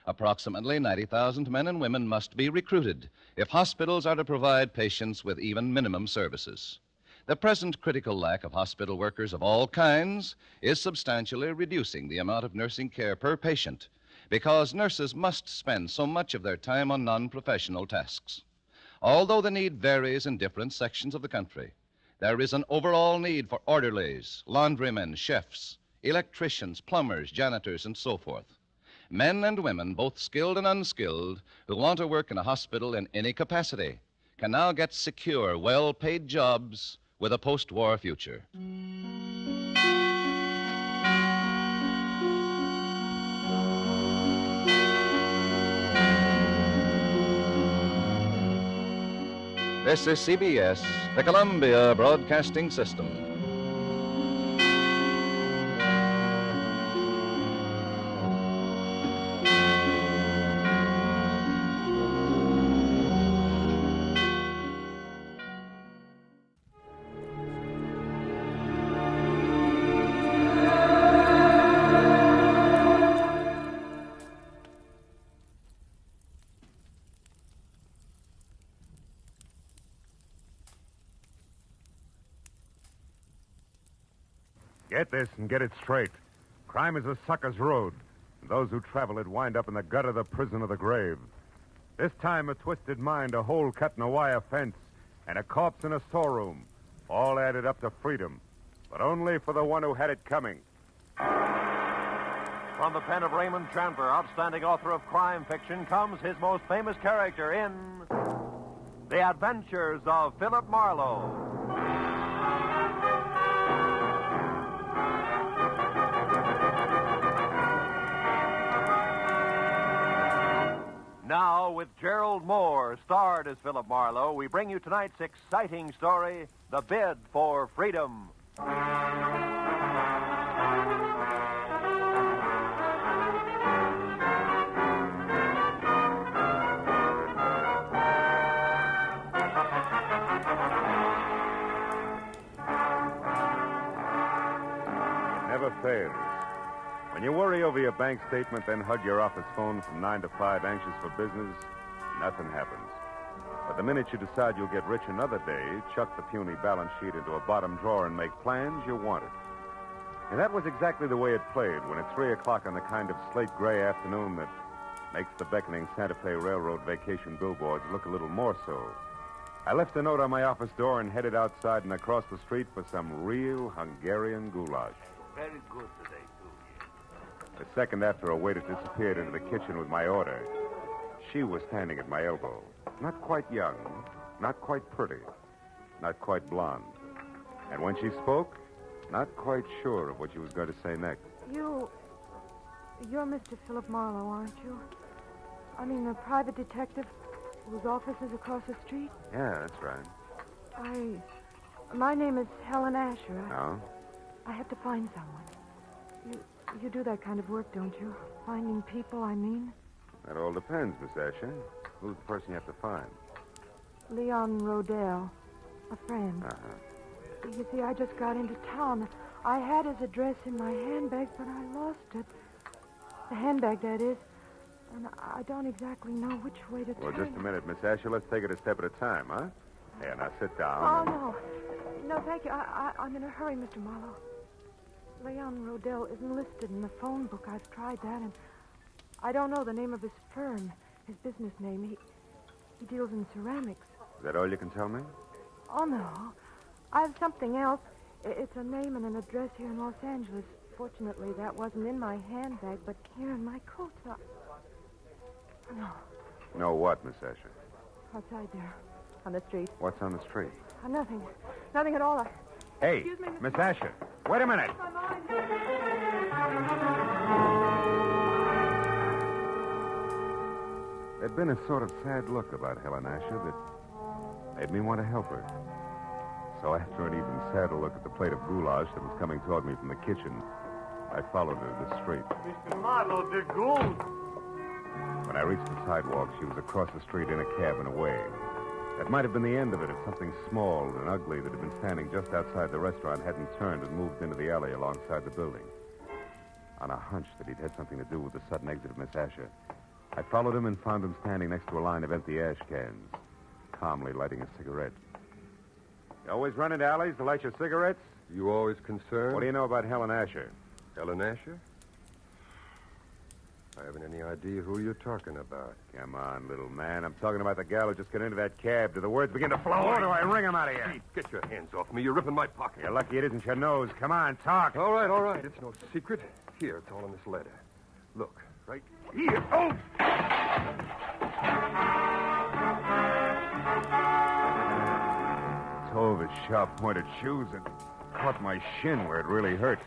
Approximately 90,000 men and women must be recruited if hospitals are to provide patients with even minimum services. The present critical lack of hospital workers of all kinds is substantially reducing the amount of nursing care per patient because nurses must spend so much of their time on non-professional tasks. Although the need varies in different sections of the country, there is an overall need for orderlies, laundrymen, chefs, electricians, plumbers, janitors, and so forth. Men and women, both skilled and unskilled, who want to work in a hospital in any capacity, can now get secure, well-paid jobs with a post-war future. This is CBS, the Columbia Broadcasting System. Get this and get it straight. Crime is a sucker's road. And those who travel it wind up in the gut of the prison of the grave. This time, a twisted mind, a hole cut in a wire fence, and a corpse in a storeroom. All added up to freedom. But only for the one who had it coming. From the pen of Raymond Chandler, outstanding author of crime fiction, comes his most famous character in The Adventures of Philip Marlowe. Now, with Gerald Moore, starred as Philip Marlowe, we bring you tonight's exciting story, The Bid for Freedom. It never fails. When you worry over your bank statement, then hug your office phone from 9 to 5, anxious for business, nothing happens. But the minute you decide you'll get rich another day, chuck the puny balance sheet into a bottom drawer and make plans, you want it. And that was exactly the way it played when at 3 o'clock on the kind of slate-gray afternoon that makes the beckoning Santa Fe Railroad vacation billboards look a little more so. I left a note on my office door and headed outside and across the street for some real Hungarian goulash. Very good today, too. A second after a waiter disappeared into the kitchen with my order, she was standing at my elbow. Not quite young, not quite pretty, not quite blonde. And when she spoke, not quite sure of what she was going to say next. You're Mr. Philip Marlowe, aren't you? I mean, the private detective whose office is across the street? Yeah, that's right. My name is Helen Asher. No? I have to find someone. You do that kind of work, don't you? Finding people, I mean. That all depends, Miss Asher. Who's the person you have to find? Leon Rodell, a friend. Uh-huh. You see, I just got into town. I had his address in my handbag, but I lost it. The handbag, that is. And I don't exactly know which way to Well, turn. just a minute, Miss Asher. Let's take it a step at a time, huh? Here, now sit down. Oh, no. No, thank you. I'm in a hurry, Mr. Marlowe. Leon Rodell isn't listed in the phone book. I've tried that, and I don't know the name of his firm, his business name. He deals in ceramics. Is that all you can tell me? Oh, no. I have something else. It's a name and an address here in Los Angeles. Fortunately, that wasn't in my handbag, but here in my coat. No. No what, Miss Asher? Outside there, on the street. What's on the street? Nothing. Nothing at all. Hey, Excuse me, Miss Asher. Wait a minute. There'd been a sort of sad look about Helen Asher that made me want to help her. So after an even sadder look at the plate of goulash that was coming toward me from the kitchen, I followed her to the street. Mr. Marlowe, the gold. When I reached the sidewalk, she was across the street in a cab and away. That might have been the end of it if something small and ugly that had been standing just outside the restaurant hadn't turned and moved into the alley alongside the building. On a hunch that he'd had something to do with the sudden exit of Miss Asher, I followed him and found him standing next to a line of empty ash cans, calmly lighting a cigarette. You always run into alleys to light your cigarettes? You always concerned? What do you know about Helen Asher? Helen Asher? I haven't any idea who you're talking about. Come on, little man. I'm talking about the gal who just got into that cab. Do the words begin to flow, or do I wring them out of you? Pete, get your hands off me. You're ripping my pocket. You're lucky it isn't your nose. Come on, talk. All right. It's no secret. Here, it's all in this letter. Look, right here. Oh! Toe of his sharp-pointed shoes and caught my shin where it really hurt.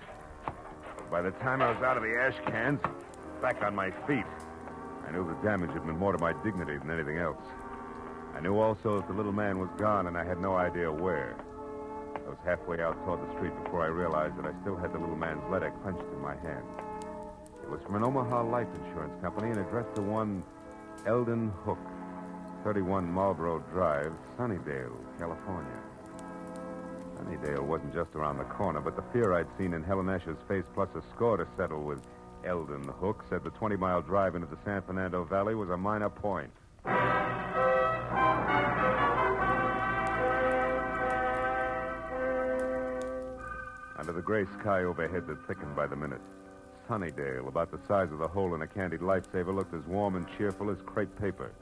By the time I was out of the ash cans, back on my feet, I knew the damage had been more to my dignity than anything else. I knew also that the little man was gone, and I had no idea where. I was halfway out toward the street before I realized that I still had the little man's letter clenched in my hand. It was from an Omaha life insurance company and addressed to one Eldon Hook, 31 Marlboro Drive, Sunnydale, California. Sunnydale wasn't just around the corner, but the fear I'd seen in Helen Asher's face, plus a score to settle with Eldon Hook, said the 20-mile drive into the San Fernando Valley was a minor point. Under the gray sky overhead that thickened by the minute, Sunnydale, about the size of the hole in a candied lifesaver, looked as warm and cheerful as crepe paper.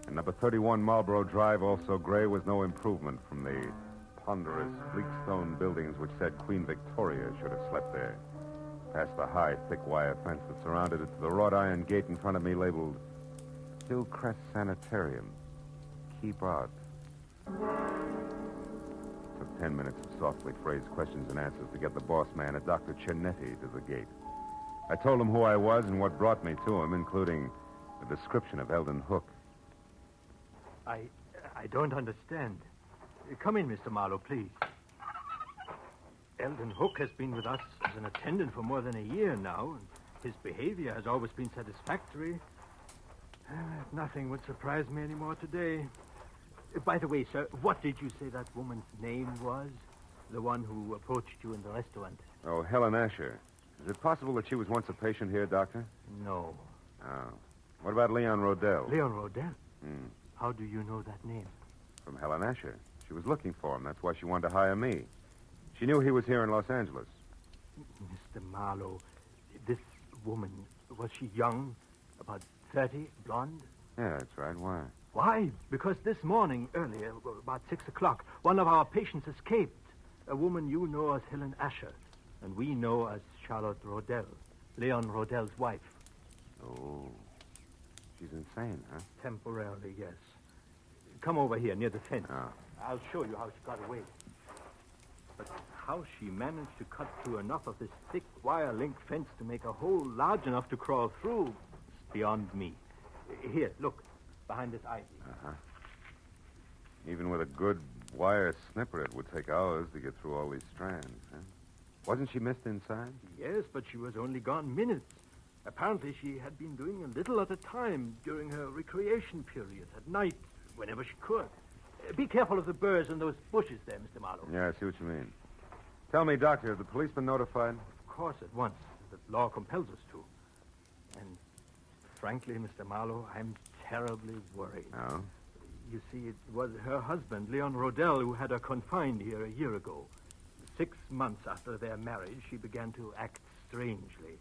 And number 31 Marlboro Drive, also gray, was no improvement from the ponderous, bleak stone buildings which said Queen Victoria should have slept there. Past the high, thick wire fence that surrounded it to the wrought iron gate in front of me labeled Hillcrest Sanitarium. Keep out. It took 10 minutes of softly phrased questions and answers to get the boss man, a Dr. Cinetti, to the gate. I told him who I was and what brought me to him, including a description of Eldon Hook. I don't understand. Come in, Mr. Marlowe, please. Eldon Hook has been with us as an attendant for more than a year now, and his behavior has always been satisfactory. Nothing would surprise me anymore today. By the way, sir, what did you say that woman's name was? The one who approached you in the restaurant? Oh, Helen Asher. Is it possible that she was once a patient here, Doctor? No. Oh. What about Leon Rodell? Leon Rodell? How do you know that name? From Helen Asher. She was looking for him. That's why she wanted to hire me. She knew he was here in Los Angeles. Mr. Marlowe, this woman, was she young? About 30, blonde? Yeah, that's right. Why? Why? Because this morning, earlier, about 6 o'clock, one of our patients escaped. A woman you know as Helen Asher, and we know as Charlotte Rodell, Leon Rodell's wife. Oh. She's insane, huh? Temporarily, yes. Come over here, near the fence. Oh. I'll show you how she got away. But how she managed to cut through enough of this thick wire link fence to make a hole large enough to crawl through is beyond me. Here, look, behind this ivy. Uh-huh. Even with a good wire snipper, it would take hours to get through all these strands, huh? Wasn't she missed inside? Yes, but she was only gone minutes. Apparently, she had been doing a little at a time during her recreation period, at night, whenever she could. Be careful of the burrs and those bushes there, Mr. Marlowe. Yeah, I see what you mean. Tell me, Doctor, have the police been notified? Of course, at once. The law compels us to. And frankly, Mr. Marlowe, I'm terribly worried. Oh? You see, it was her husband, Leon Rodell, who had her confined here a year ago. 6 months after their marriage, she began to act strangely.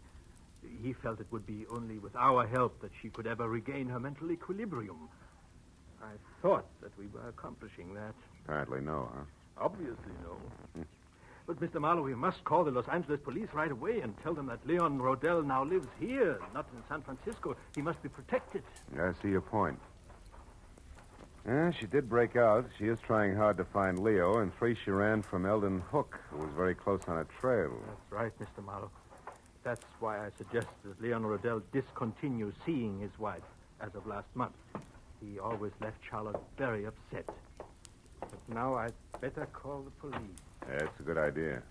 He felt it would be only with our help that she could ever regain her mental equilibrium. I thought that we were accomplishing that. Apparently no, huh? Obviously no. But, Mr. Marlowe, we must call the Los Angeles police right away and tell them that Leon Rodell now lives here, not in San Francisco. He must be protected. Yeah, I see your point. Yeah, she did break out. She is trying hard to find Leo, and 3 she ran from Eldon Hook, who was very close on a trail. That's right, Mr. Marlowe. That's why I suggest that Leon Rodell discontinue seeing his wife as of last month. He always left Charlotte very upset. But now I'd better call the police. Yeah, it's a good idea.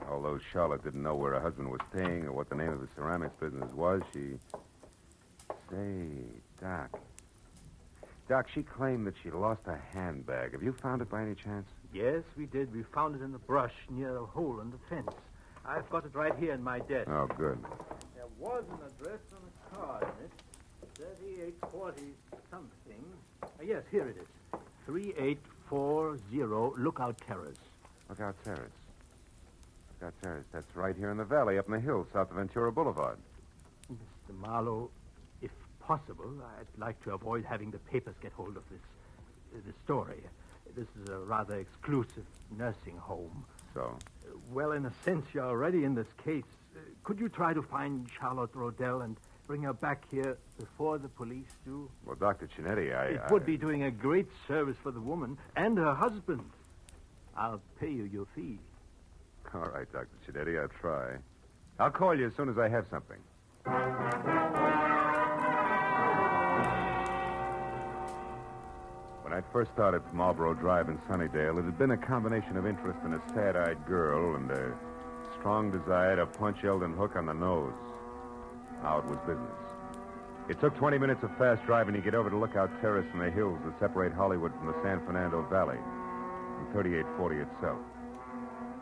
Although Charlotte didn't know where her husband was staying or what the name of the ceramics business was, she... Say, Doc. Doc, she claimed that she lost a handbag. Have you found it by any chance? Yes, we did. We found it in the brush near a hole in the fence. I've got it right here in my desk. Oh, good. There was an address on a card in it. 3840 something. Yes, here it is. 3840 Lookout Terrace. Lookout Terrace. Lookout Terrace. That's right here in the valley, up in the hills, south of Ventura Boulevard. Mr. Marlowe, if possible, I'd like to avoid having the papers get hold of this story. This is a rather exclusive nursing home. So? Well, in a sense, you're already in this case. Could you try to find Charlotte Rodell and bring her back here before the police do? Well, Dr. Chinetti, It would be doing a great service for the woman and her husband. I'll pay you your fee. All right, Dr. Chinetti, I'll try. I'll call you as soon as I have something. When I first started Marlboro Drive in Sunnydale, it had been a combination of interest in a sad-eyed girl and a strong desire to punch Eldon Hook on the nose. Now it was business. It took 20 minutes of fast driving to get over to Lookout Terrace in the hills that separate Hollywood from the San Fernando Valley, and 3840 itself.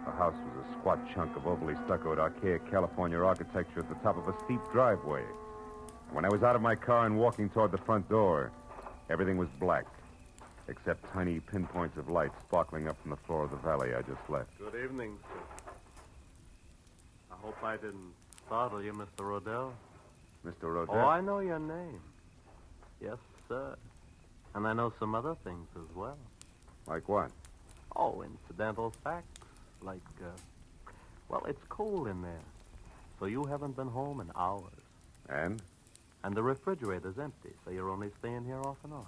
The house was a squat chunk of overly stuccoed, archaic California architecture at the top of a steep driveway. And when I was out of my car and walking toward the front door, everything was black, except tiny pinpoints of light sparkling up from the floor of the valley I just left. Good evening, sir. I hope I didn't startle you, Mr. Rodell. Mr. Rodell? Oh, I know your name. Yes, sir. And I know some other things as well. Like what? Oh, incidental facts. Like, well, it's cold in there. So you haven't been home in hours. And? And the refrigerator's empty, so you're only staying here off and on.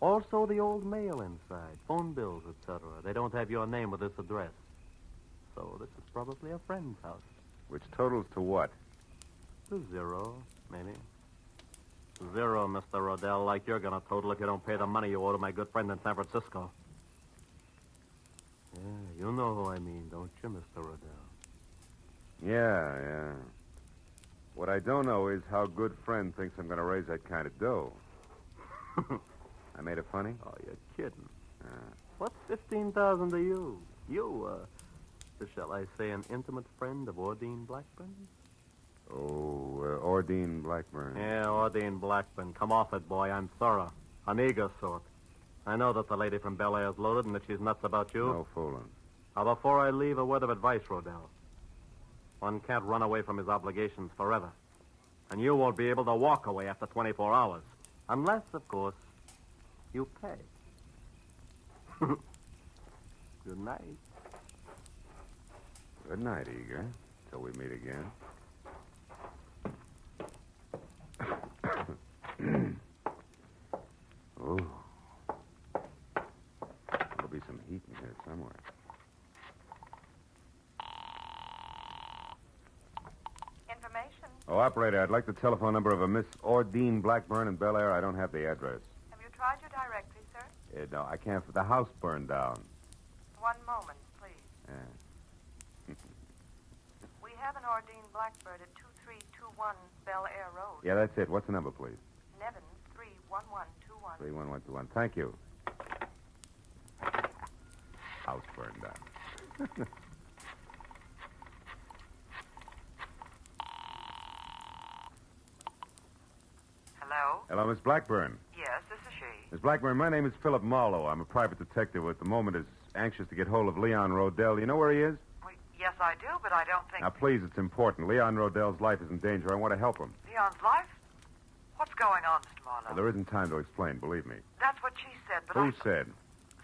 Also, the old mail inside, phone bills, etc. They don't have your name with this address. So this is probably a friend's house. Which totals to what? To 0, maybe. 0, Mr. Rodell, like you're going to total if you don't pay the money you owe to my good friend in San Francisco. Yeah, you know who I mean, don't you, Mr. Rodell? Yeah. What I don't know is how good friend thinks I'm going to raise that kind of dough. I made it funny? Oh, you're kidding. What's 15,000 to you? You, shall I say, an intimate friend of Ordine Blackburn? Oh, Ordine Blackburn. Yeah, Ordine Blackburn. Come off it, boy. I'm thorough. An eager sort. I know that the lady from Bel Air's loaded and that she's nuts about you. No fooling. Now, before I leave, a word of advice, Rodell. One can't run away from his obligations forever. And you won't be able to walk away after 24 hours. Unless, of course, you pay. Good night. Good night, Eager. Till we meet again. Oh. There'll be some heat in here somewhere. Information. Oh, operator, I'd like the telephone number of a Miss Ordine Blackburn in Bel Air. I don't have the address. Have you tried your directory, sir? No, I can't. The house burned down. One moment, please. Yeah. We have an Ordine Blackbird at 2321 Bel Air Road. Yeah, that's it. What's the number, please? Nevin 31121. 31121. Thank you. House burned down. Hello? Hello, Miss Blackburn. Yes, this is she. Miss Blackburn, my name is Philip Marlowe. I'm a private detective who at the moment is anxious to get hold of Leon Rodell. You know where he is? Well, yes, I do, but I don't think... Now, please, it's important. Leon Rodell's life is in danger. I want to help him. Leon's life? What's going on, Mr. Marlowe? Well, there isn't time to explain, believe me. That's what she said, but Who said?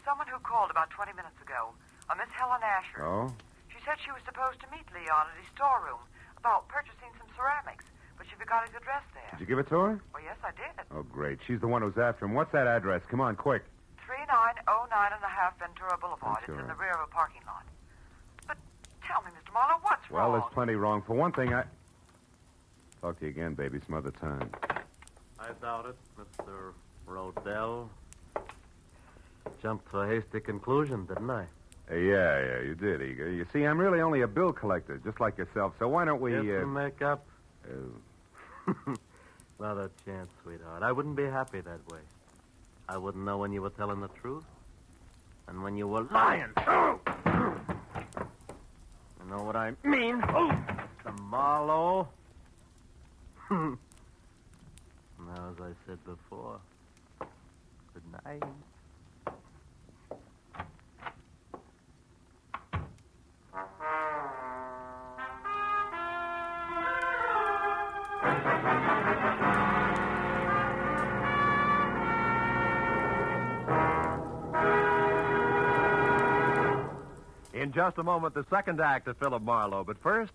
Someone who called about 20 minutes ago. A Miss Helen Asher. Oh? She said she was supposed to meet Leon at his storeroom about purchasing some ceramics, but she forgot his address there. Did you give it to her? Well, yes, I did. Oh, great. She's the one who's after him. What's that address? Come on, quick. 3909 Ventura Boulevard. Ventura. It's in the rear of a parking lot. But tell me, Mr. Marlowe, what's Well, wrong? there's plenty wrong. For one thing, Talk to you again, baby, some other time. I doubt it, Mr. Rodell. Jumped to a hasty conclusion, didn't I? Yeah, you did, Eager. You see, I'm really only a bill collector, just like yourself, so why don't we... Get some makeup? Another chance, sweetheart. I wouldn't be happy that way. I wouldn't know when you were telling the truth and when you were lying. You know what I mean? Mr. Marlowe. Now, as I said before, good night. In just a moment, the second act of Philip Marlowe. But first,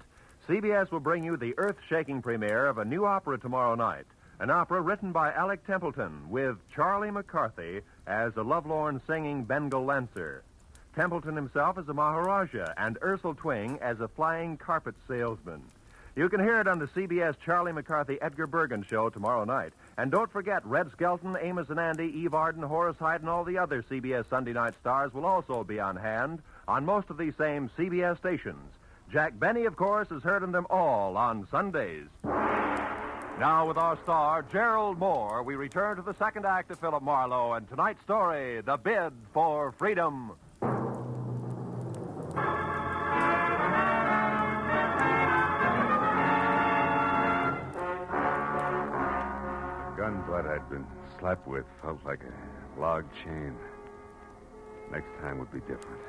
CBS will bring you the earth-shaking premiere of a new opera tomorrow night. An opera written by Alec Templeton with Charlie McCarthy as a lovelorn singing Bengal Lancer. Templeton himself as a Maharaja and Ursel Twing as a flying carpet salesman. You can hear it on the CBS Charlie McCarthy Edgar Bergen show tomorrow night. And don't forget, Red Skelton, Amos and Andy, Eve Arden, Horace Hyde, and all the other CBS Sunday night stars will also be on hand on most of these same CBS stations. Jack Benny, of course, has heard of them all on Sundays. Now, with our star, Gerald Moore, we return to the second act of Philip Marlowe and tonight's story, The Bid for Freedom. Gun butt I'd been slapped with felt like a log chain. Next time would be different.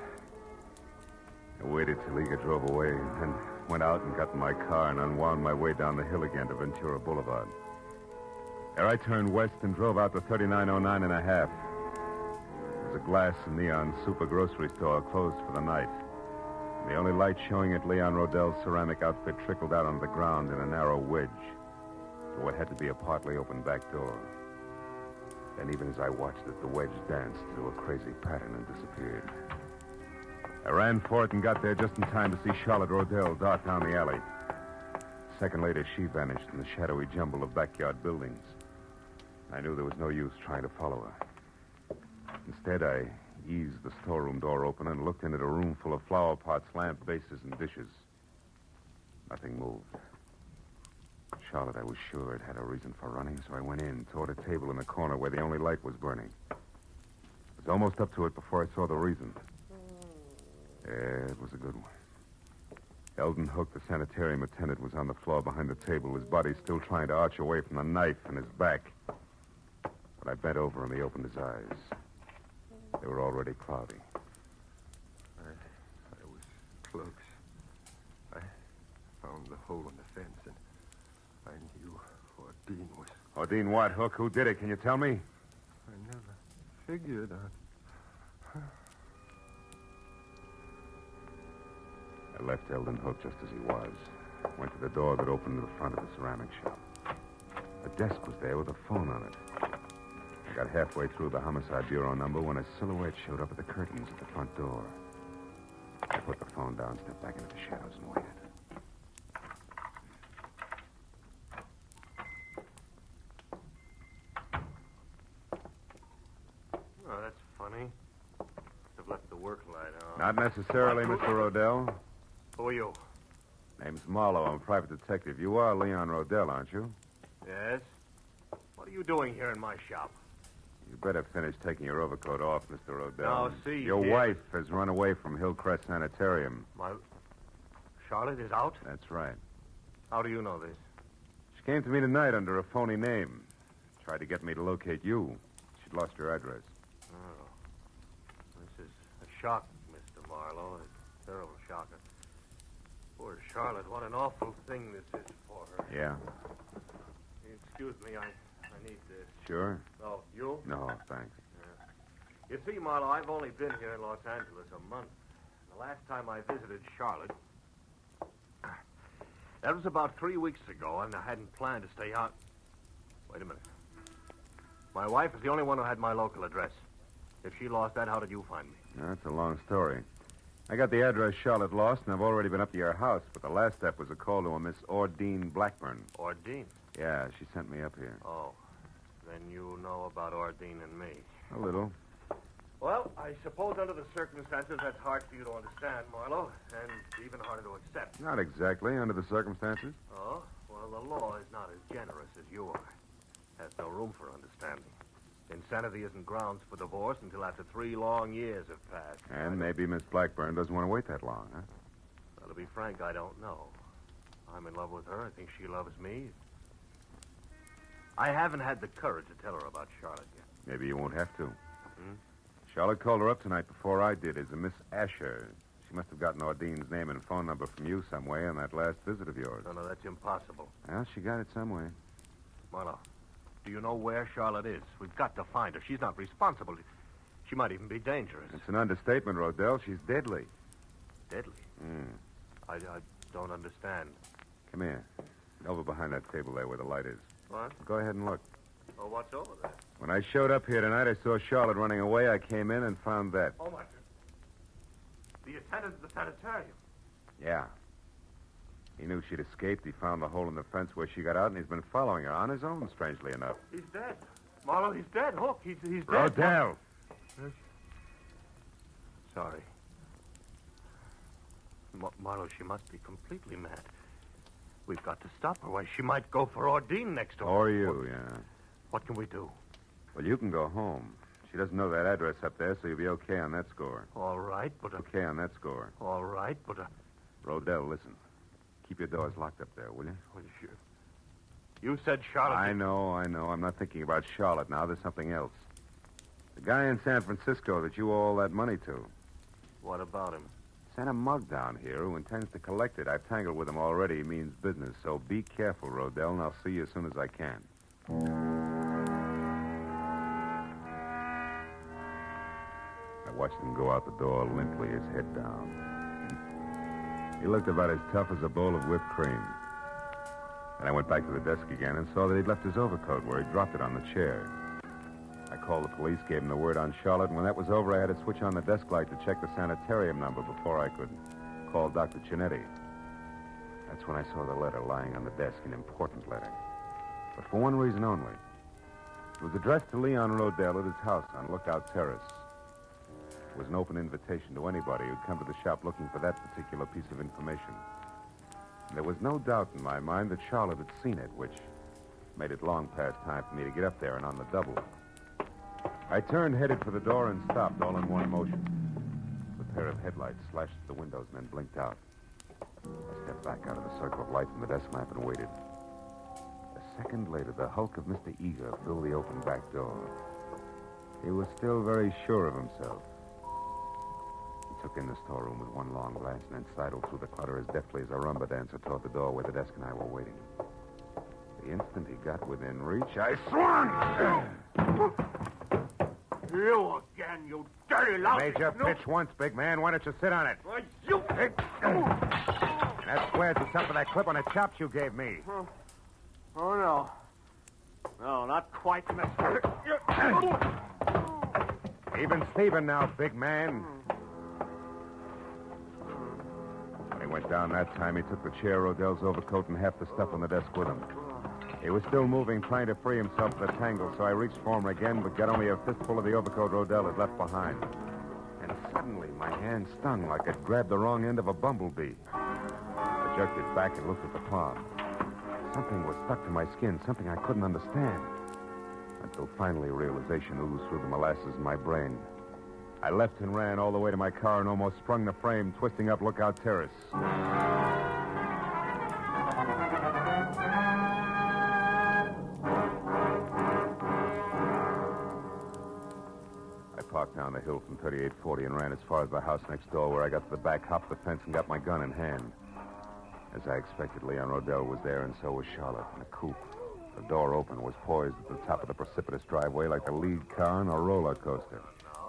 I waited till Eager drove away, and then went out and got in my car and unwound my way down the hill again to Ventura Boulevard. There I turned west and drove out to 3909 and a half. There's a glass and neon super grocery store closed for the night. And the only light showing at Leon Rodell's ceramic outfit trickled out on the ground in a narrow wedge to what had to be a partly open back door. And even as I watched it, the wedge danced to a crazy pattern and disappeared. I ran for it and got there just in time to see Charlotte Rodell dart down the alley. A second later, she vanished in the shadowy jumble of backyard buildings. I knew there was no use trying to follow her. Instead, I eased the storeroom door open and looked into a room full of flower pots, lamp bases, and dishes. Nothing moved. Charlotte, I was sure, it had a reason for running, so I went in, toward a table in the corner where the only light was burning. I was almost up to it before I saw the reason. Yeah, it was a good one. Eldon Hook, the sanitarium attendant, was on the floor behind the table, his body still trying to arch away from the knife in his back. When I bent over him, he opened his eyes. They were already cloudy. I was close. I found the hole in the fence, and I knew Ordine was... Ordine what, Hook? Who did it? Can you tell me? I never figured on... I left Eldon Hook just as he was. Went to the door that opened to the front of the ceramic shop. A desk was there with a phone on it. I got halfway through the Homicide Bureau number when a silhouette showed up at the curtains at the front door. I put the phone down, stepped back into the shadows, and waited. Oh, that's funny. I've left the work light on. Not necessarily, Mr. Rodell. Who are you? Name's Marlowe. I'm a private detective. You are Leon Rodell, aren't you? Yes? What are you doing here in my shop? You better finish taking your overcoat off, Mr. Rodell. Now, see Your here. wife has run away from Hillcrest Sanitarium. Charlotte is out? That's right. How do you know this? She came to me tonight under a phony name. Tried to get me to locate you. She'd lost your address. Oh. This is a shock, Mr. Marlowe. A terrible shocker. Poor Charlotte, what an awful thing this is for her. Yeah. Excuse me, I need this. Sure? Oh, you? No, thanks. You see, Marlowe, I've only been here in Los Angeles a month. The last time I visited Charlotte, that was about 3 weeks ago, and I hadn't planned to stay out. Wait a minute. My wife is the only one who had my local address. If she lost that, how did you find me? That's a long story. I got the address Charlotte lost, and I've already been up to your house, but the last step was a call to a Miss Ordine Blackburn. Ordine? Yeah, she sent me up here. Oh, then you know about Ordine and me. A little. Well, I suppose under the circumstances, that's hard for you to understand, Marlowe, and even harder to accept. Not exactly, under the circumstances. Oh? Well, the law is not as generous as you are. Has no room for understanding. Insanity isn't grounds for divorce until after 3 long years have passed. And maybe Miss Blackburn doesn't want to wait that long, huh? Well, to be frank, I don't know. I'm in love with her. I think she loves me. I haven't had the courage to tell her about Charlotte yet. Maybe you won't have to. Hmm? Charlotte called her up tonight before I did as a Miss Asher. She must have gotten Ordine's name and phone number from you some way on that last visit of yours. No, that's impossible. Well, she got it some way. Marlowe, do you know where Charlotte is? We've got to find her. She's not responsible. She might even be dangerous. It's an understatement, Rodell. She's deadly. Deadly? I don't understand. Come here. Over behind that table there where the light is. What? Go ahead and look. Oh, what's over there? When I showed up here tonight, I saw Charlotte running away. I came in and found that. Oh, my... The attendant of the sanitarium. Yeah. He knew she'd escaped. He found the hole in the fence where she got out, and he's been following her on his own, strangely enough. He's dead. Marlowe, he's dead. Look, he's dead. Rodell! Sorry. Marlowe, she must be completely mad. We've got to stop her. Why, she might go for Ordine next door. Or you, yeah. What can we do? Well, you can go home. She doesn't know that address up there, so you'll be okay on that score. All right, but... Okay on that score. All right, but... Rodell, listen. Keep your doors locked up there, will you? Well, sure. You said Charlotte... I know. I'm not thinking about Charlotte now. There's something else. The guy in San Francisco that you owe all that money to. What about him? Sent a mug down here who intends to collect it. I've tangled with him already. He means business. So be careful, Rodell, and I'll see you as soon as I can. I watched him go out the door limply, his head down. He looked about as tough as a bowl of whipped cream. And I went back to the desk again and saw that he'd left his overcoat where he dropped it on the chair. I called the police, gave him the word on Charlotte, and when that was over, I had to switch on the desk light to check the sanitarium number before I could call Dr. Chinetti. That's when I saw the letter lying on the desk, an important letter. But for one reason only. It was addressed to Leon Rodell at his house on Lookout Terrace. It was an open invitation to anybody who'd come to the shop looking for that particular piece of information. And there was no doubt in my mind that Charlotte had seen it, which made it long past time for me to get up there and on the double. I turned, headed for the door, and stopped all in one motion. The pair of headlights slashed at the windows and then blinked out. I stepped back out of the circle of light from the desk lamp and waited. A second later, the hulk of Mr. Eager filled the open back door. He was still very sure of himself. He took in the storeroom with one long glance and then sidled through the clutter as deftly as a rumba dancer toward the door where the desk and I were waiting. The instant he got within reach, I swung! You again, you dirty lousy... Made your pitch once, big man. Why don't you sit on it? Why, you... And that squares the top of that clip on the chops you gave me. Oh, no. No, not quite, mister. Even Steven now, big man. When he went down that time, he took the chair, Rodell's overcoat, and half the stuff on the desk with him. He was still moving, trying to free himself of the tangle, so I reached for him again, but got only a fistful of the overcoat Rodell had left behind. And suddenly, my hand stung like I'd grabbed the wrong end of a bumblebee. I jerked it back and looked at the palm. Something was stuck to my skin, something I couldn't understand. Until finally realization oozed through the molasses in my brain. I left and ran all the way to my car and almost sprung the frame, twisting up Lookout Terrace. I parked down the hill from 3840 and ran as far as the house next door, where I got to the back, hopped the fence, and got my gun in hand. As I expected, Leon Rodell was there, and so was Charlotte in a coupe. The door open was poised at the top of the precipitous driveway like the lead car on a roller coaster.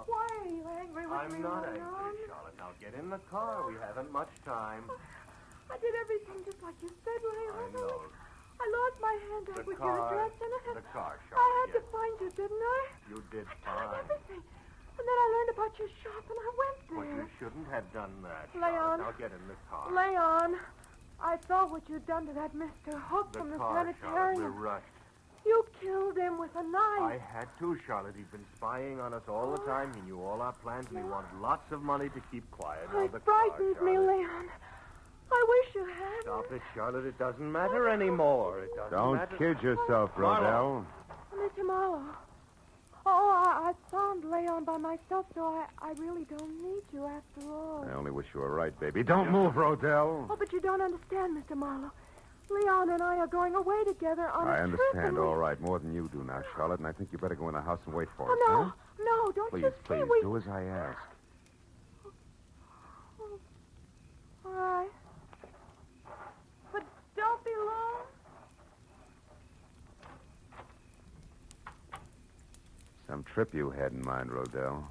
Why are you angry with me, I'm not Leon? angry, Charlotte. Now get in the car. We haven't much time. I did everything just like you said, Leon. I know. I lost my hand up The with car- your address, and the car, I Charlotte, had to find you, didn't I? You did I fine. tried everything. And then I learned about your shop, and I went But there. you shouldn't have done that, Leon. Charlotte. Now get in the car. Leon, I saw what you'd done to that Mr. Hook The from the car, Charlotte. sanitarium. We're rushed. You killed him with a knife. I had to, Charlotte. He'd been spying on us all the time. He knew all our plans, and he wanted lots of money to keep quiet. Now, It the frightens car, me, Charlotte. Leon. I wish you hadn't. Stop it, Charlotte. It doesn't matter anymore. It doesn't Don't matter. kid yourself, Rodell. Mr. Marlowe. I found Leon by myself, so I really don't need you after all. I only wish you were right, baby. Don't move, Rodell. Oh, but you don't understand, Mr. Marlowe. Leon and I are going away together on I a trip. understand, all right. More than you do now, Charlotte, and I think you better go in the house and wait for us, Oh, no. huh? No, don't Please, you see? please, We... do as I ask. All right. But don't be long. Some trip you had in mind, Rodell.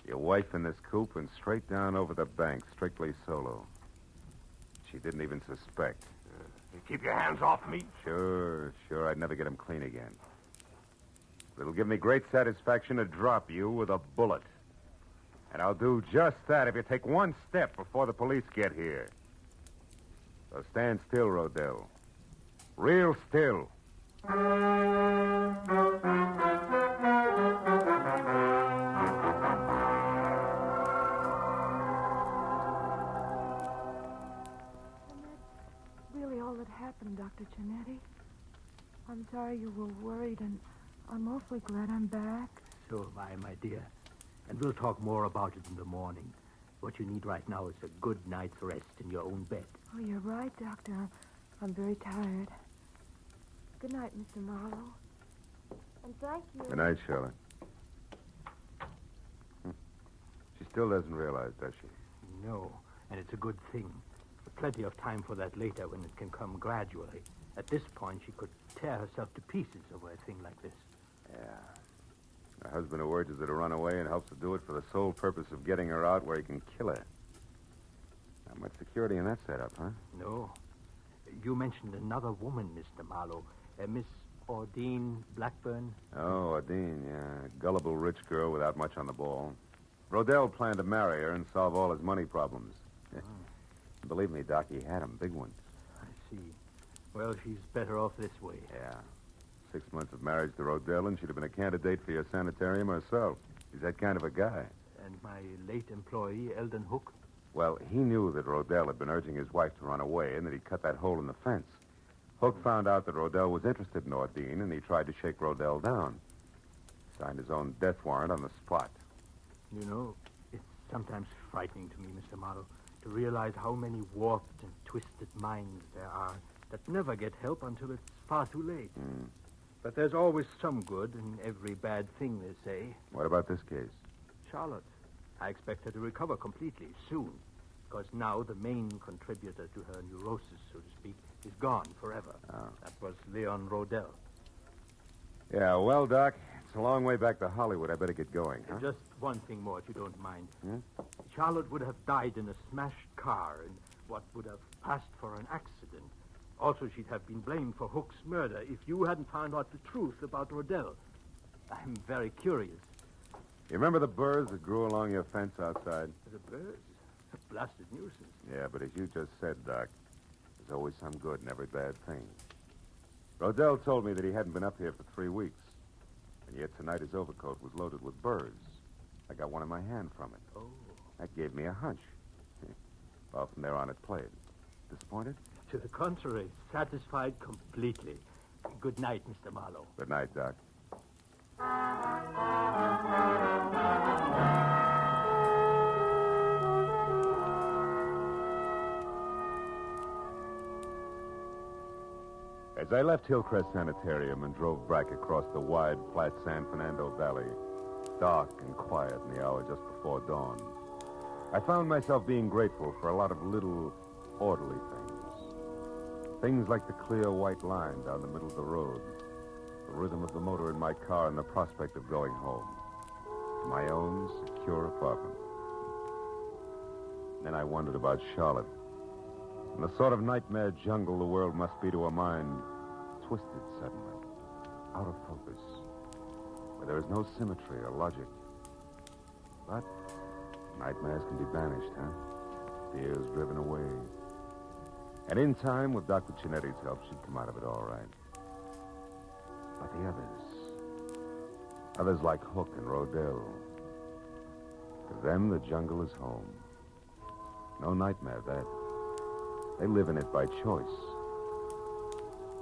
Your wife in this coupe and straight down over the bank, strictly solo. She didn't even suspect. You keep your hands off me. Sure. I'd never get him clean again. It'll give me great satisfaction to drop you with a bullet. And I'll do just that if you take one step before the police get here. So stand still, Rodell. Real still. Really all that happened, Dr. Cianetti. I'm sorry you were worried, and I'm awfully glad I'm back. So am I, my dear. And we'll talk more about it in the morning. What you need right now is a good night's rest in your own bed. Oh, you're right, Doctor. I'm very tired. Good night, Mr. Marlowe. And thank you. Good night, Charlotte. She still doesn't realize, does she? No, and it's a good thing. Plenty of time for that later when it can come gradually. At this point, she could tear herself to pieces over a thing like this. Yeah. Her husband who urges her to run away and helps her do it for the sole purpose of getting her out where he can kill her. Not much security in that setup, huh? No. You mentioned another woman, Mr. Marlowe. Miss Ordine Blackburn. Oh, Adine, yeah. Gullible rich girl without much on the ball. Rodell planned to marry her and solve all his money problems. Believe me, Doc, he had 'em, big ones. I see. Well, she's better off this way. Yeah. 6 months of marriage to Rodell, and she'd have been a candidate for your sanitarium herself. He's that kind of a guy. And my late employee, Eldon Hook? Well, he knew that Rodell had been urging his wife to run away and that he'd cut that hole in the fence. Hook found out that Rodell was interested in Ordine, and he tried to shake Rodell down. Signed his own death warrant on the spot. You know, it's sometimes frightening to me, Mr. Marlowe. to realize how many warped and twisted minds there are that never get help until it's far too late. But there's always some good in every bad thing, they say. What about this case? Charlotte. I expect her to recover completely soon, because now the main contributor to her neurosis, so to speak, is gone forever. Oh. That was Leon Rodell. Yeah, well, Doc, it's a long way back to Hollywood. I better get going, huh? Just one thing more, if you don't mind. Charlotte would have died in a smashed car in what would have passed for an accident. Also, she'd have been blamed for Hook's murder if you hadn't found out the truth about Rodell. I'm very curious. You remember the burrs that grew along your fence outside? The birds? A blasted nuisance. Yeah, but as you just said, Doc, there's always some good in every bad thing. Rodell told me that he hadn't been up here for 3 weeks. And yet tonight his overcoat was loaded with burrs. I got one in my hand from it. Oh. That gave me a hunch. Well, from there on it played. Disappointed? To the contrary, satisfied completely. Good night, Mr. Marlowe. Good night, Doc. As I left Hillcrest Sanitarium and drove back across the wide, flat San Fernando Valley, dark and quiet in the hour just before dawn, I found myself being grateful for a lot of little, orderly things. Things like the clear white line down the middle of the road, the rhythm of the motor in my car, and the prospect of going home to my own secure apartment. Then I wondered about Charlotte and the sort of nightmare jungle the world must be to a mind twisted suddenly, out of focus, where there is no symmetry or logic. But nightmares can be banished, huh? Fears driven away. And in time, with Dr. Cinetti's help, she'd come out of it all right. But the others like Hook and Rodell, to them, the jungle is home. No nightmare, that. They live in it by choice.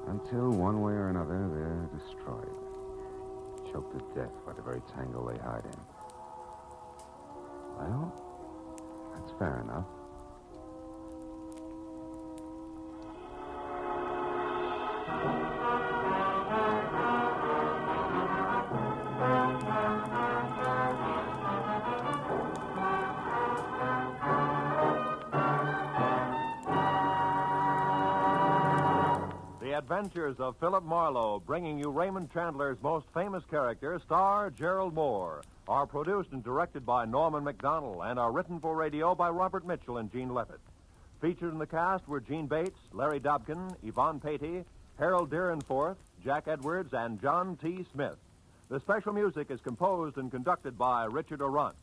Until, one way or another, they're destroyed. Choked to death by the very tangle they hide in. Well, that's fair enough. The Adventures of Philip Marlowe, bringing you Raymond Chandler's most famous character, star Gerald Moore, are produced and directed by Norman McDonnell and are written for radio by Robert Mitchell and Gene Levitt. Featured in the cast were Gene Bates, Larry Dobkin, Yvonne Patey, Harold Deerenforth, Jack Edwards, and John T. Smith. The special music is composed and conducted by Richard Arant.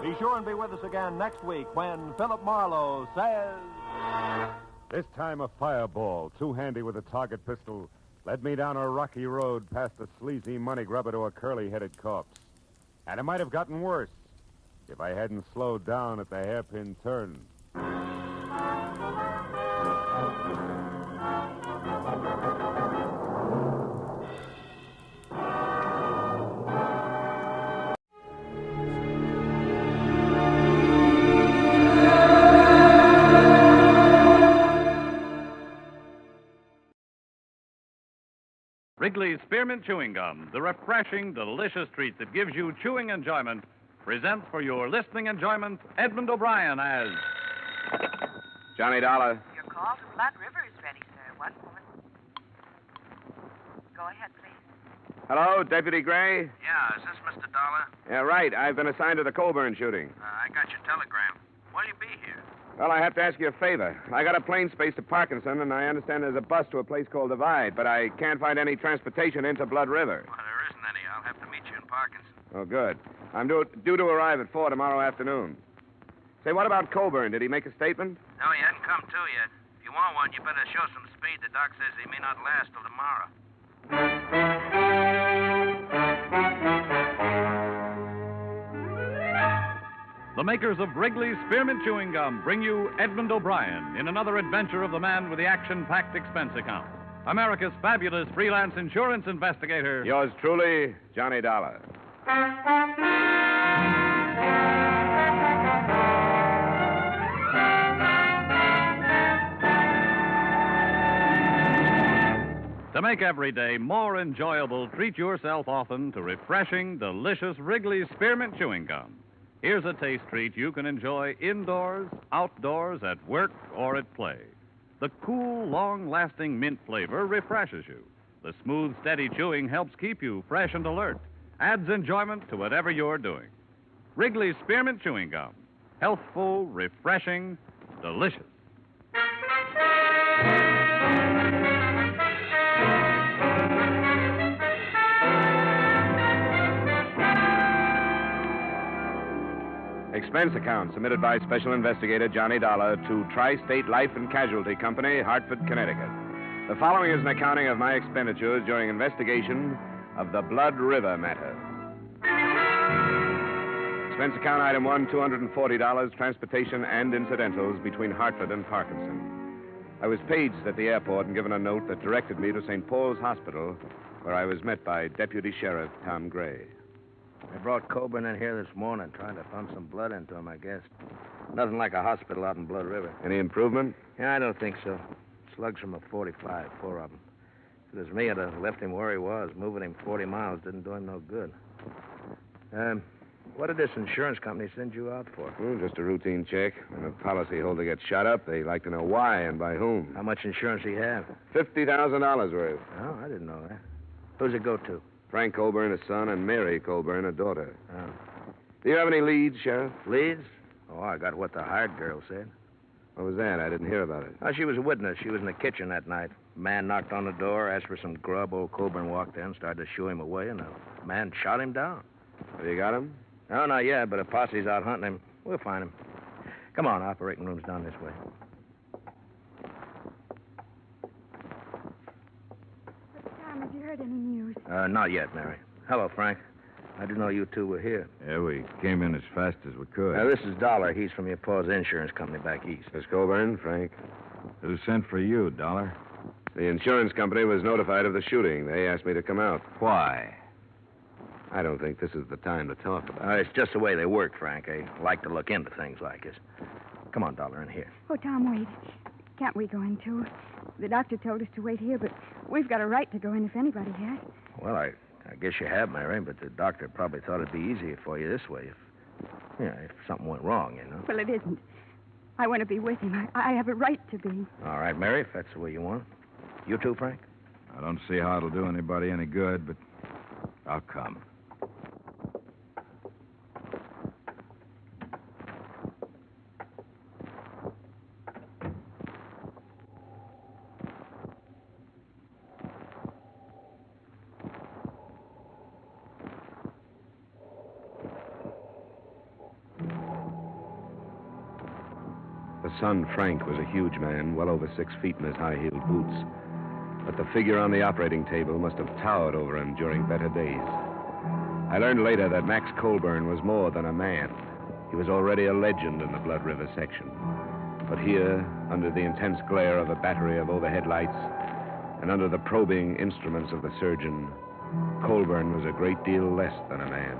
Be sure and be with us again next week when Philip Marlowe says... This time a fireball, too handy with a target pistol, led me down a rocky road past a sleazy money grubber to a curly-headed corpse. And it might have gotten worse if I hadn't slowed down at the hairpin turn. Wrigley's Spearmint Chewing Gum, the refreshing, delicious treat that gives you chewing enjoyment, presents for your listening enjoyment Edmund O'Brien as... Johnny Dollar. Your call to Flat River is ready, sir. One moment. Go ahead, please. Hello, Deputy Gray? Yeah, is this Mr. Dollar? Yeah, right. I've been assigned to the Colburn shooting. I got your telegram. What'll you be here? Well, I have to ask you a favor. I got a plane space to Parkinson, and I understand there's a bus to a place called Divide, but I can't find any transportation into Blood River. Well, there isn't any. I'll have to meet you in Parkinson. Oh, good. I'm due to arrive at 4 tomorrow afternoon. Say, what about Colburn? Did he make a statement? No, he hadn't come to yet. If you want one, you better show some speed. The doc says he may not last till tomorrow. The makers of Wrigley's Spearmint Chewing Gum bring you Edmund O'Brien in another adventure of the man with the action-packed expense account. America's fabulous freelance insurance investigator. Yours truly, Johnny Dollar. To make every day more enjoyable, treat yourself often to refreshing, delicious Wrigley's Spearmint Chewing Gum. Here's a taste treat you can enjoy indoors, outdoors, at work, or at play. The cool, long-lasting mint flavor refreshes you. The smooth, steady chewing helps keep you fresh and alert, adds enjoyment to whatever you're doing. Wrigley's Spearmint Chewing Gum. Healthful, refreshing, delicious. Expense account submitted by Special Investigator Johnny Dolar to Tri-State Life and Casualty Company, Hartford, Connecticut. The following is an accounting of my expenditures during investigation of the Blood River matter. Expense account item 1, $240, transportation and incidentals between Hartford and Parkinson. I was paged at the airport and given a note that directed me to St. Paul's Hospital, where I was met by Deputy Sheriff Tom Gray. They brought Coburn in here this morning, trying to pump some blood into him, I guess. Nothing like a hospital out in Blood River. Any improvement? Yeah, I don't think so. Slugs from a .45, 4 of them. If it was me, I'd have left him where he was. Moving him 40 miles didn't do him no good. What did this insurance company send you out for? Just a routine check. When a policyholder gets shot up, they like to know why and by whom. How much insurance he have? $50,000 worth. Oh, I didn't know that. Who's it go to? Frank Colburn, a son, and Mary Colburn, a daughter. Oh. Do you have any leads, Sheriff? Leads? Oh, I got what the hired girl said. What was that? I didn't hear about it. Oh, she was a witness. She was in the kitchen that night. A man knocked on the door, asked for some grub. Old Colburn walked in, started to shoo him away, and the man shot him down. Have you got him? No, not yet, but a posse's out hunting him. We'll find him. Come on, operating room's down this way. Tom, have you heard any news? Not yet, Mary. Hello, Frank. I didn't know you two were here. Yeah, we came in as fast as we could. This is Dolar. He's from your pa's insurance company back east. Miss Colburn, Frank. Who sent for you, Dolar? The insurance company was notified of the shooting. They asked me to come out. Why? I don't think this is the time to talk about it. It's just the way they work, Frank. They like to look into things like this. Come on, Dolar, in here. Oh, Tom, wait. Can't we go in, too? The doctor told us to wait here, but we've got a right to go in if anybody has. Well, I guess you have, Mary, but the doctor probably thought it'd be easier for you this way if something went wrong, you know. Well, it isn't. I want to be with him. I have a right to be. All right, Mary, if that's the way you want. You too, Frank? I don't see how it'll do anybody any good, but I'll come. The son, Frank, was a huge man, well over 6 feet in his high-heeled boots. But the figure on the operating table must have towered over him during better days. I learned later that Max Colburn was more than a man. He was already a legend in the Blood River section. But here, under the intense glare of a battery of overhead lights, and under the probing instruments of the surgeon, Colburn was a great deal less than a man.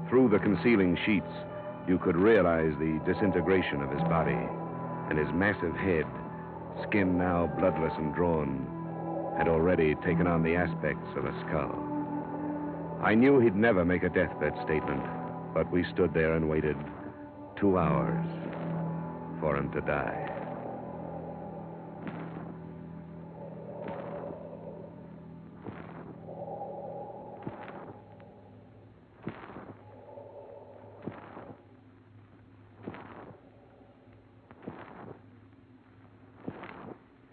Through the concealing sheets, you could realize the disintegration of his body, and his massive head, skin now bloodless and drawn, had already taken on the aspects of a skull. I knew he'd never make a deathbed statement, but we stood there and waited 2 hours for him to die.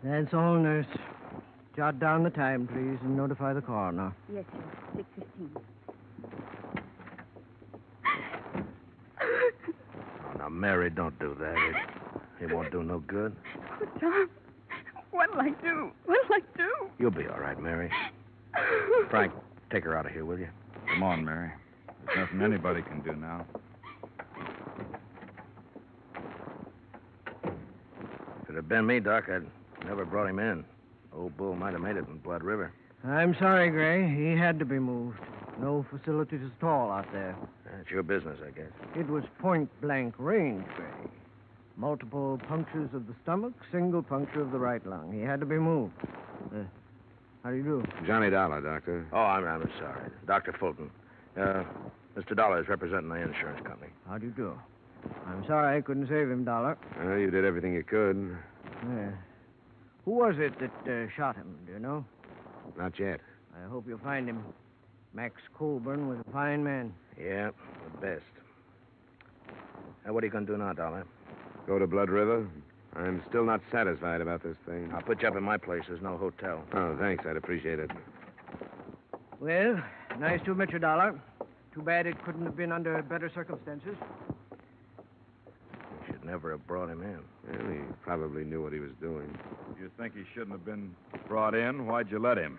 That's all, nurse. Jot down the time, please, and notify the coroner. Yes, sir. 6:15. Oh, now, Mary, don't do that. It won't do no good. Oh, Tom, what'll I do? What'll I do? You'll be all right, Mary. Frank, take her out of here, will you? Come on, Mary. There's nothing anybody can do now. If it had been me, Doc, I'd never brought him in. Old Bull might have made it in Blood River. I'm sorry, Gray. He had to be moved. No facilities at all out there. It's your business, I guess. It was point-blank range, Gray. Multiple punctures of the stomach, single puncture of the right lung. He had to be moved. How do you do? Johnny Dollar, Doctor. Oh, I'm sorry. Dr. Fulton. Mr. Dollar is representing the insurance company. How do you do? I'm sorry I couldn't save him, Dollar. Well, you did everything you could. Yeah. Who was it that shot him? Do you know? Not yet. I hope you'll find him. Max Colburn was a fine man. Yeah, the best. What are you going to do now, Dollar? Go to Blood River? I'm still not satisfied about this thing. I'll put you up in my place. There's no hotel. Oh, thanks. I'd appreciate it. Well, nice to meet you, Dollar. Too bad it couldn't have been under better circumstances. You should never have brought him in. Well, he probably knew what he was doing. You think he shouldn't have been brought in? Why'd you let him?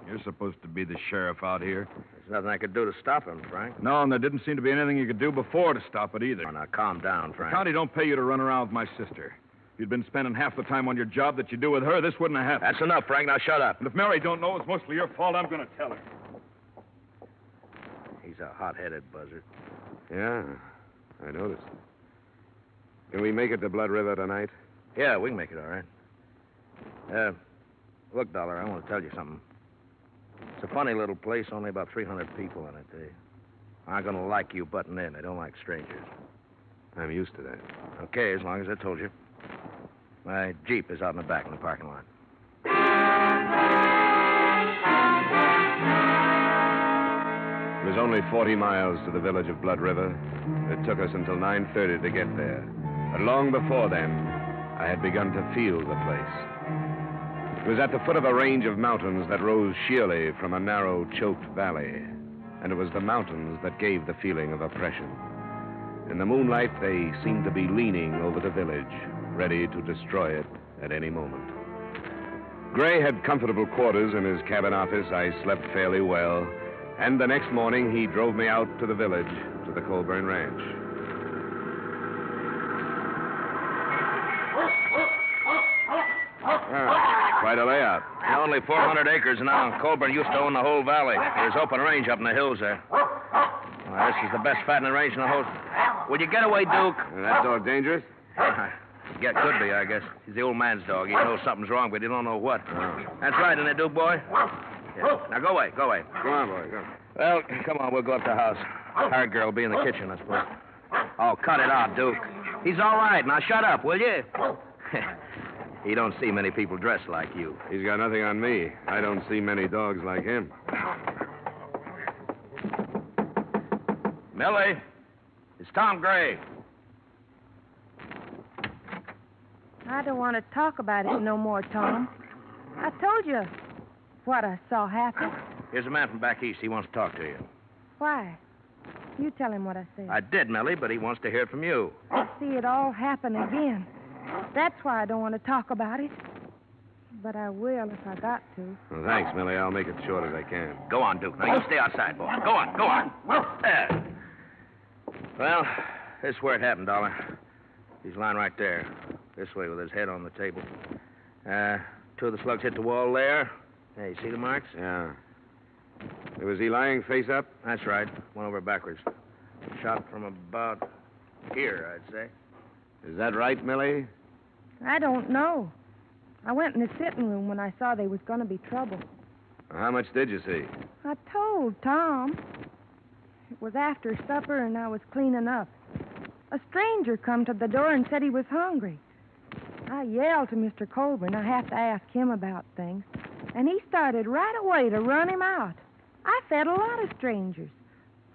You're supposed to be the sheriff out here. There's nothing I could do to stop him, Frank. No, and there didn't seem to be anything you could do before to stop it either. Oh, now, calm down, Frank. The county don't pay you to run around with my sister. If you'd been spending half the time on your job that you do with her, this wouldn't have happened. That's enough, Frank. Now, shut up. And if Mary don't know it's mostly your fault, I'm going to tell her. He's a hot-headed buzzard. Yeah, I noticed. Can we make it to Blood River tonight? Yeah, we can make it all right. Look, Dollar, I want to tell you something. It's a funny little place, only about 300 people in it. They aren't going to like you butting in. They don't like strangers. I'm used to that. Okay, as long as I told you. My Jeep is out in the back in the parking lot. It was only 40 miles to the village of Blood River. It took us until 9:30 to get there. But long before then, I had begun to feel the place. It was at the foot of a range of mountains that rose sheerly from a narrow, choked valley. And it was the mountains that gave the feeling of oppression. In the moonlight, they seemed to be leaning over the village, ready to destroy it at any moment. Gray had comfortable quarters in his cabin office. I slept fairly well. And the next morning, he drove me out to the village, to the Colburn Ranch. Quite a layout. Only 400 acres now. Colburn used to own the whole valley. There's open range up in the hills there. Well, this is the best fattening range in the whole... Will you get away, Duke? That dog dangerous? Yeah, could be, I guess. He's the old man's dog. He knows something's wrong, but he don't know what. That's right, isn't it, Duke, boy? Yeah. Now, go away, go away. Go on, boy, go. Well, come on, we'll go up to the house. Our girl will be in the kitchen, I suppose. Oh, cut it out, Duke. He's all right. Now, shut up, will you? He don't see many people dressed like you. He's got nothing on me. I don't see many dogs like him. Millie, it's Tom Gray. I don't want to talk about it no more, Tom. I told you what I saw happen. Here's a man from back east. He wants to talk to you. Why? You tell him what I said. I did, Millie, but he wants to hear it from you. I see it all happen again. That's why I don't want to talk about it. But I will if I got to. Well, thanks, Millie. I'll make it short as I can. Go on, Duke. Now, you stay outside, boy. Go on, go on. There. Well, this is where it happened, Dollar. He's lying right there. This way with his head on the table. Two of the slugs hit the wall there. Hey, you see the marks? Yeah. Was he lying face up? That's right. One over backwards. Shot from about here, I'd say. Is that right, Millie? I don't know. I went in the sitting room when I saw there was going to be trouble. How much did you see? I told Tom. It was after supper and I was cleaning up. A stranger come to the door and said he was hungry. I yelled to Mr. Colburn. I have to ask him about things. And he started right away to run him out. I fed a lot of strangers.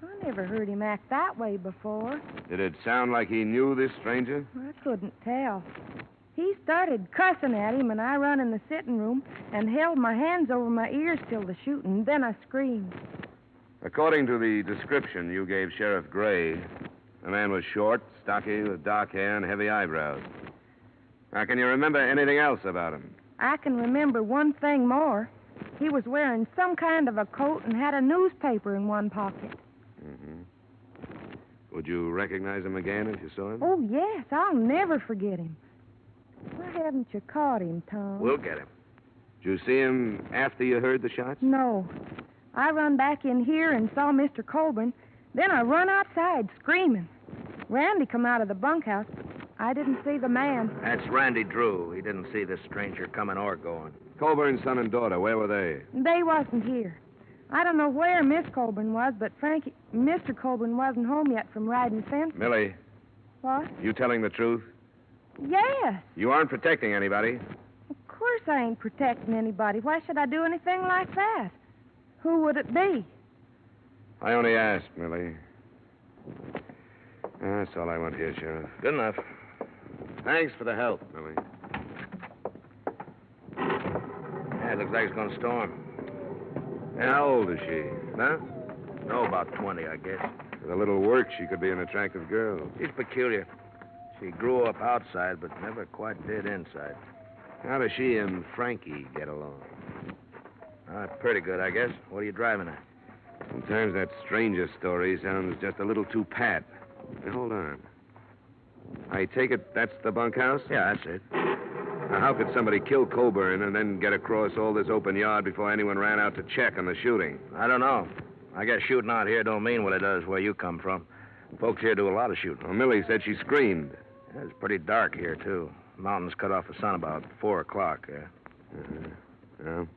I never heard him act that way before. Did it sound like he knew this stranger? I couldn't tell. He started cussing at him, and I run in the sitting room and held my hands over my ears till the shooting. Then I screamed. According to the description you gave Sheriff Gray, the man was short, stocky, with dark hair and heavy eyebrows. Now, can you remember anything else about him? I can remember one thing more. He was wearing some kind of a coat and had a newspaper in one pocket. Mm-hmm. Would you recognize him again if you saw him? Oh, yes. I'll never forget him. Why haven't you caught him, Tom? We'll get him. Did you see him after you heard the shots? No. I run back in here and saw Mr. Colburn. Then I run outside screaming. Randy come out of the bunkhouse, but I didn't see the man. That's Randy Drew. He didn't see this stranger coming or going. Colburn's son and daughter, where were they? They wasn't here. I don't know where Miss Colburn was, but Mr. Colburn wasn't home yet from riding fence. Millie, What? you telling the truth? Yes. You aren't protecting anybody. Of course I ain't protecting anybody. Why should I do anything like that? Who would it be? I only asked, Millie. That's all I want here, Sheriff. Good enough. Thanks for the help, Millie. Yeah, it looks like it's going to storm. How old is she? Huh? No, about 20, I guess. With a little work, she could be an attractive girl. She's peculiar. She grew up outside, but never quite did inside. How does she and Frankie get along? Pretty good, I guess. What are you driving at? Sometimes that stranger story sounds just a little too pat. Now, hold on. I take it that's the bunkhouse? Yeah, that's it. Now, how could somebody kill Coburn and then get across all this open yard before anyone ran out to check on the shooting? I don't know. I guess shooting out here don't mean what it does where you come from. Folks here do a lot of shooting. Well, Millie said she screamed. Yeah, it's pretty dark here, too. Mountains cut off the sun about 4 o'clock. Well,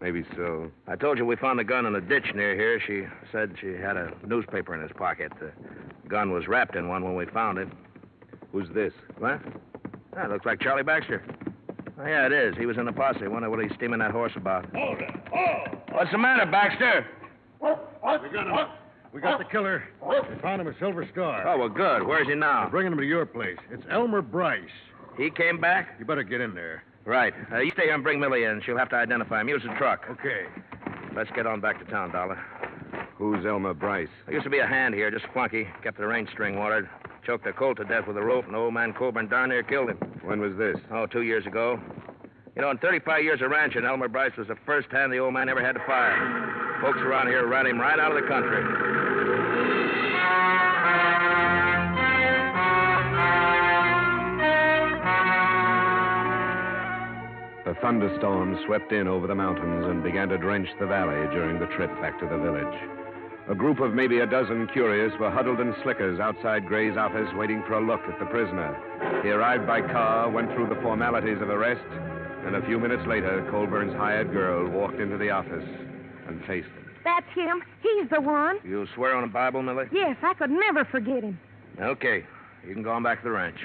maybe so. I told you we found a gun in a ditch near here. She said she had a newspaper in his pocket. The gun was wrapped in one when we found it. Who's this? What? That looks like Charlie Baxter. Oh, yeah, it is. He was in the posse. Wonder what he's steaming that horse about. Hold it. Oh! What's the matter, Baxter? We got him. We got the killer. We found him a Silver Star. Oh, well, good. Where's he now? We're bringing him to your place. It's Elmer Bryce. He came back? You better get in there. Right. You stay here and bring Millie in. She'll have to identify him. Use the truck. Okay. Let's get on back to town, Dollar. Who's Elmer Bryce? There used to be a hand here, just flunky. Kept the range string watered. Choked a colt to death with a rope, and old man Coburn darn near killed him. When was this? Oh, 2 years ago. You know, in 35 years of ranching, Elmer Bryce was the first hand the old man ever had to fire. Folks around here ran him right out of the country. The thunderstorm swept in over the mountains and began to drench the valley during the trip back to the village. A group of maybe a dozen curious were huddled in slickers outside Gray's office waiting for a look at the prisoner. He arrived by car, went through the formalities of arrest, and a few minutes later, Colburn's hired girl walked into the office and faced him. That's him. He's the one. You swear on the Bible, Millie? Yes, I could never forget him. Okay. You can go on back to the ranch.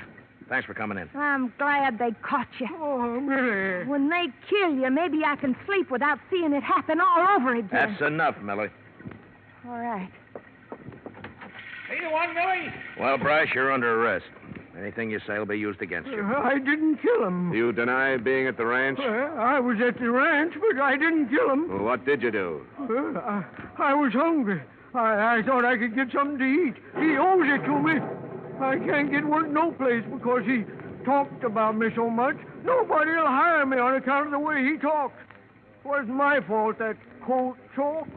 Thanks for coming in. I'm glad they caught you. Oh, Millie. When they kill you, maybe I can sleep without seeing it happen all over again. That's enough, Millie. All right. Hey, you want Millie? Well, Bryce, you're under arrest. Anything you say will be used against you. I didn't kill him. You deny being at the ranch? I was at the ranch, but I didn't kill him. Well, what did you do? I was hungry. I thought I could get something to eat. He owes it to me. I can't get work no place because he talked about me so much. Nobody'll hire me on account of the way he talked. It wasn't my fault that colt choked.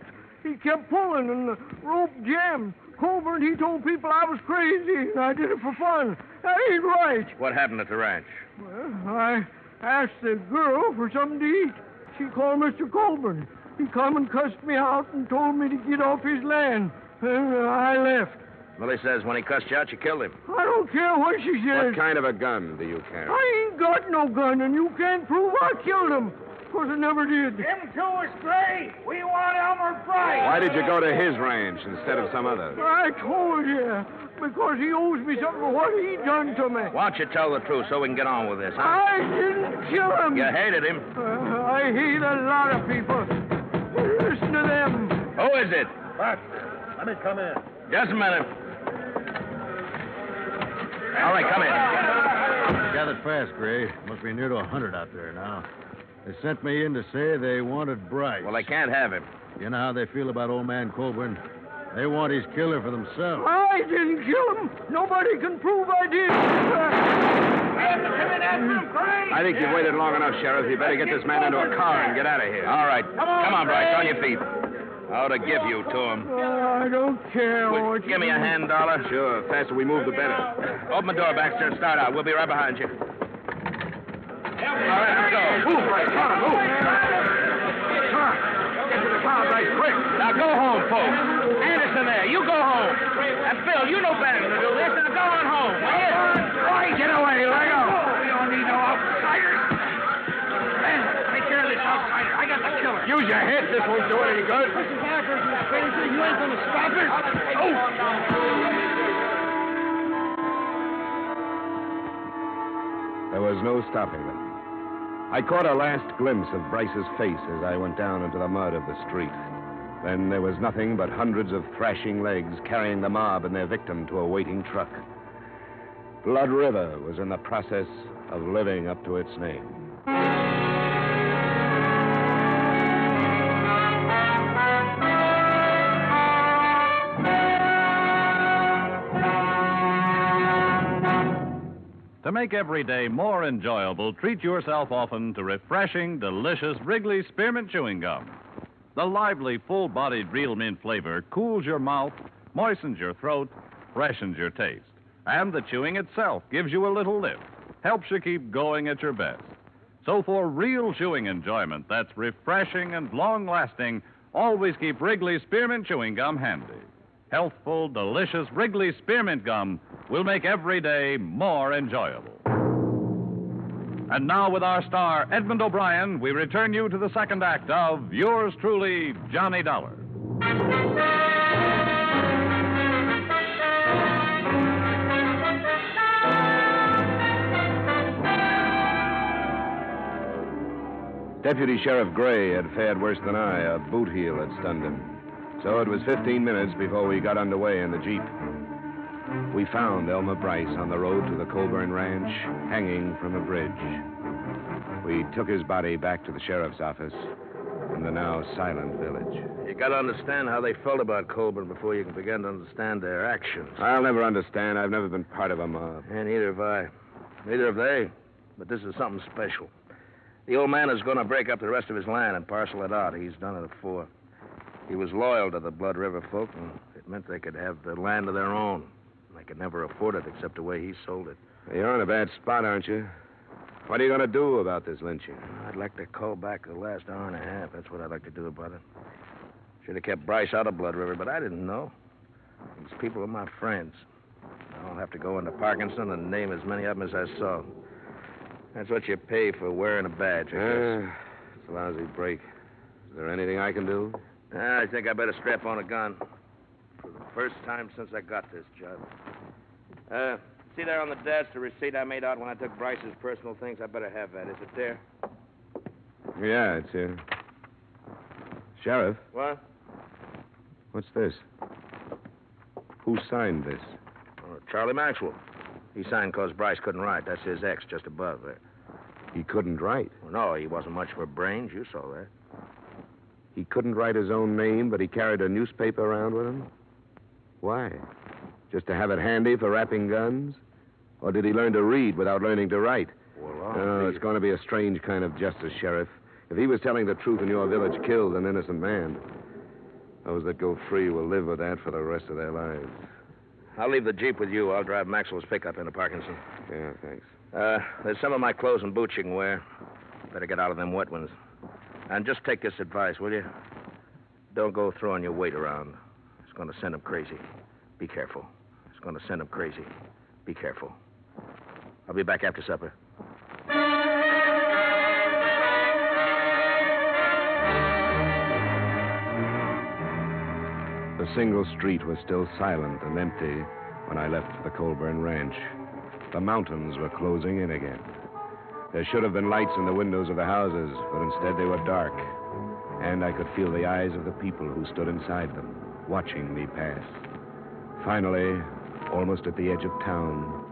He kept pulling and the rope jammed. Coburn, he told people I was crazy and I did it for fun. That ain't right. What happened at the ranch? Well, I asked the girl for something to eat. She called Mr. Coburn. He come and cussed me out and told me to get off his land. And I left. Millie says when he cussed you out, you killed him. I don't care what she says. What kind of a gun do you carry? I ain't got no gun, and you can't prove I killed him. Because I never did. Him too is Gray. We want Elmer Bryce. Why did you go to his ranch instead of some other? I told you. Because he owes me something for what he done to me. Why don't you tell the truth so we can get on with this, huh? I didn't kill him. You hated him. I hate a lot of people. Listen to them. Who is it? Buck, let me come in. Just a minute. All right, come in. Gathered fast, Gray. Must be near to 100 out there now. They sent me in to say they wanted Bryce. Well, they can't have him. You know how they feel about old man Coburn? They want his killer for themselves. I didn't kill him. Nobody can prove I did. I think you've waited long enough, Sheriff. You better get this man into a car and get out of here. All right. Come on, Bryce. On your feet. I ought to give you to him. I don't care what Give me a hand, Dollar. Sure. The faster we move, the better. Open the door, Baxter, and start out. We'll be right behind you. All right, let's go. Move, Bryce. Come on, move. Come on. Get to the car, Bryce, quick. Now go home, folks. Anderson there, you go home. And Phil, you know better than to do this. Now go on home, will you? Right, get away. Let go. We don't need no outsiders. Ben, take care of this house. I got the killer. Use your head. This won't do any good. This is Ackers, you stranger. You ain't gonna stop it. Oh! There was no stopping them. I caught a last glimpse of Bryce's face as I went down into the mud of the street. Then there was nothing but hundreds of thrashing legs carrying the mob and their victim to a waiting truck. Blood River was in the process of living up to its name. To make every day more enjoyable, treat yourself often to refreshing, delicious Wrigley Spearmint Chewing Gum. The lively, full-bodied real mint flavor cools your mouth, moistens your throat, freshens your taste. And the chewing itself gives you a little lift, helps you keep going at your best. So for real chewing enjoyment that's refreshing and long-lasting, always keep Wrigley Spearmint Chewing Gum handy. Healthful, delicious Wrigley Spearmint Gum will make every day more enjoyable. And now, with our star, Edmund O'Brien, we return you to the second act of yours truly, Johnny Dollar. Deputy Sheriff Gray had fared worse than I. A boot heel had stunned him. So it was 15 minutes before we got underway in the Jeep. We found Elmer Bryce on the road to the Colburn Ranch, hanging from a bridge. We took his body back to the sheriff's office in the now silent village. You got to understand how they felt about Colburn before you can begin to understand their actions. I'll never understand. I've never been part of a mob. And neither have I. Neither have they. But this is something special. The old man is going to break up the rest of his land and parcel it out. He's done it before. He was loyal to the Blood River folk, and it meant they could have the land of their own. They could never afford it except the way he sold it. You're in a bad spot, aren't you? What are you going to do about this lynching? I'd like to call back the last hour and a half. That's what I'd like to do about it. Should have kept Bryce out of Blood River, but I didn't know. These people are my friends. I'll have to go into Parkinson and name as many of them as I saw. That's what you pay for wearing a badge, I guess. It's a lousy break. Is there anything I can do? I think I better strap on a gun. For the first time since I got this job. See there on the desk the receipt I made out when I took Bryce's personal things? I better have that. Is it there? Yeah, it's here. Sheriff? What? What's this? Who signed this? Charlie Maxwell. He signed because Bryce couldn't write. That's his X just above there. He couldn't write? Well, no, he wasn't much for brains. You saw that. He couldn't write his own name, but he carried a newspaper around with him? Why? Just to have it handy for wrapping guns? Or did he learn to read without learning to write? Well, it's going to be a strange kind of justice, Sheriff. If he was telling the truth and your village killed an innocent man, those that go free will live with that for the rest of their lives. I'll leave the Jeep with you. I'll drive Maxwell's pickup into Parkinson. Yeah, thanks. There's some of my clothes and boots you can wear. Better get out of them wet ones. And just take this advice, will you? Don't go throwing your weight around. It's going to send them crazy. Be careful. It's going to send them crazy. Be careful. I'll be back after supper. The single street was still silent and empty when I left the Colburn Ranch. The mountains were closing in again. There should have been lights in the windows of the houses, but instead they were dark. And I could feel the eyes of the people who stood inside them, watching me pass. Finally, almost at the edge of town,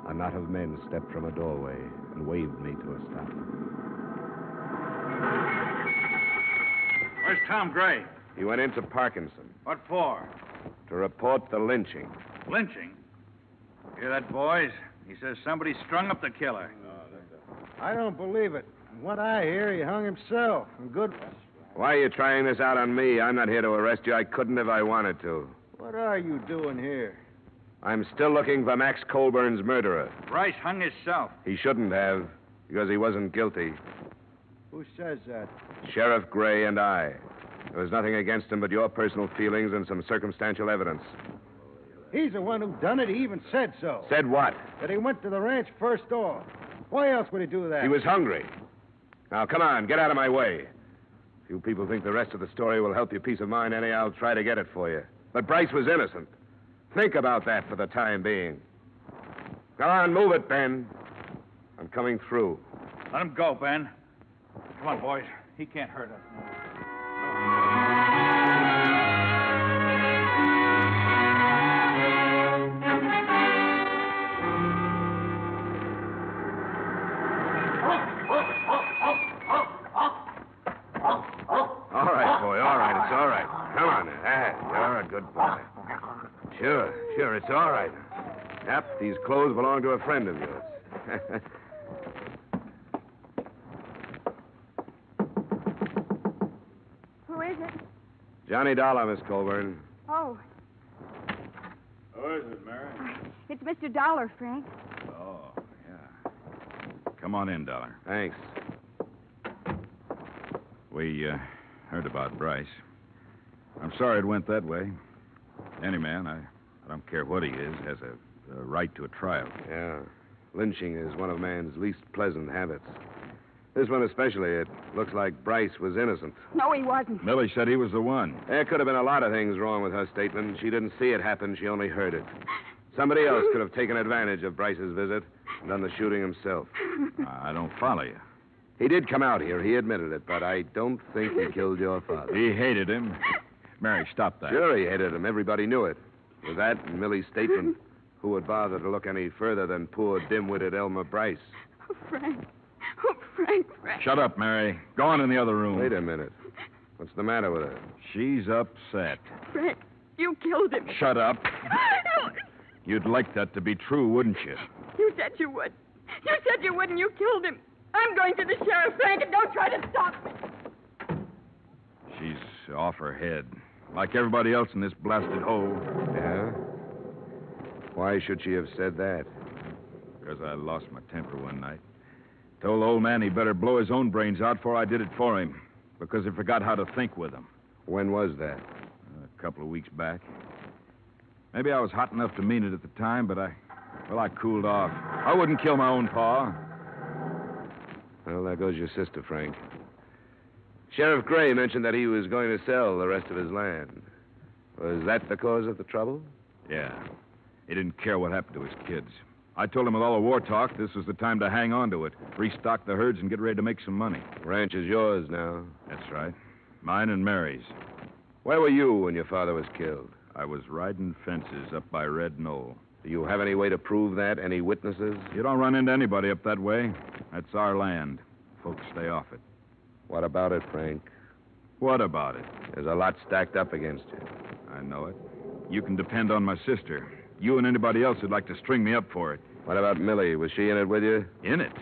a knot of men stepped from a doorway and waved me to a stop. Where's Tom Gray? He went into Parkinson. What for? To report the lynching. Lynching? Hear that, boys? He says somebody strung up the killer. I don't believe it. From what I hear, he hung himself. And good. Why are you trying this out on me? I'm not here to arrest you. I couldn't if I wanted to. What are you doing here? I'm still looking for Max Colburn's murderer. Bryce hung himself. He shouldn't have, because he wasn't guilty. Who says that? Sheriff Gray and I. There was nothing against him but your personal feelings and some circumstantial evidence. He's the one who done it. He even said so. Said what? That he went to the ranch first off. Why else would he do that? He was hungry. Now, come on, get out of my way. Few people think the rest of the story will help your peace of mind any. I'll try to get it for you. But Bryce was innocent. Think about that for the time being. Come on, move it, Ben. I'm coming through. Let him go, Ben. Come on, boys. He can't hurt us. All right, boy, all right. It's all right. Come on now. You're a good boy. Sure, it's all right. Yep, these clothes belong to a friend of yours. Who is it? Johnny Dolar, Miss Colburn. Oh, Who is it, Mary? it's Mr. Dolar, Frank. Oh, yeah. Come on in, Dolar. Thanks. We heard about Bryce. I'm sorry it went that way. Any man, I don't care what he is, has a right to a trial. Yeah. Lynching is one of man's least pleasant habits. This one especially, it looks like Bryce was innocent. No, he wasn't. Millie said he was the one. There could have been a lot of things wrong with her statement. She didn't see it happen. She only heard it. Somebody else could have taken advantage of Bryce's visit and done the shooting himself. I don't follow you. He did come out here. He admitted it, but I don't think he killed your father. He hated him. Mary, stop that. Sure, he hated him. Everybody knew it. With that and Millie's statement, who would bother to look any further than poor dim-witted Elmer Bryce? Oh, Frank. Oh, Frank. Shut up, Mary. Go on in the other room. Wait a minute. What's the matter with her? She's upset. Frank, you killed him. Shut up. You'd like that to be true, wouldn't you? You said you would. You said you would, and you killed him. I'm going to the sheriff, Frank, and don't try to stop me. She's off her head. Like everybody else in this blasted hole. Yeah? Why should she have said that? Because I lost my temper one night. Told the old man he better blow his own brains out before I did it for him. Because he forgot how to think with them. When was that? A couple of weeks back. Maybe I was hot enough to mean it at the time, but I cooled off. I wouldn't kill my own pa. Well, there goes your sister, Frank. Sheriff Gray mentioned that he was going to sell the rest of his land. Was that the cause of the trouble? Yeah. He didn't care what happened to his kids. I told him with all the war talk, this was the time to hang on to it, restock the herds, and get ready to make some money. Ranch is yours now. That's right. Mine and Mary's. Where were you when your father was killed? I was riding fences up by Red Knoll. Do you have any way to prove that? Any witnesses? You don't run into anybody up that way. That's our land. Folks stay off it. What about it, Frank? What about it? There's a lot stacked up against you. I know it. You can depend on my sister. You and anybody else who'd like to string me up for it. What about Millie? Was she in it with you? In it?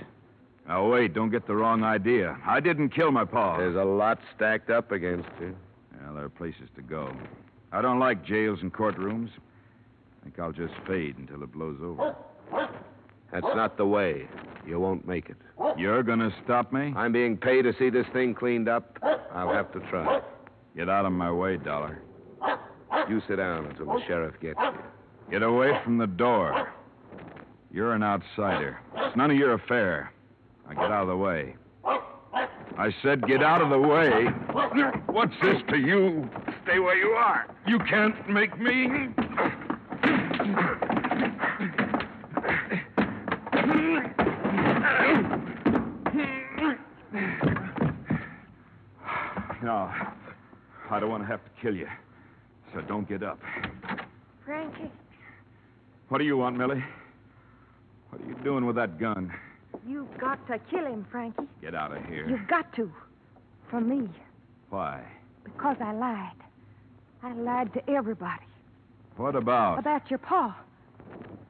Now, wait, don't get the wrong idea. I didn't kill my pa. There's a lot stacked up against you. Well, there are places to go. I don't like jails and courtrooms. I think I'll just fade until it blows over. That's not the way. You won't make it. You're going to stop me? I'm being paid to see this thing cleaned up. I'll have to try. Get out of my way, Dolar. You sit down until the sheriff gets you. Get away from the door. You're an outsider. It's none of your affair. Now get out of the way. I said get out of the way. What's this to you? Stay where you are. You can't make me. No, I don't want to have to kill you. So don't get up. Frankie. What do you want, Millie? What are you doing with that gun? You've got to kill him, Frankie. Get out of here. You've got to. For me. Why? Because I lied. I lied to everybody. What about? About your pa.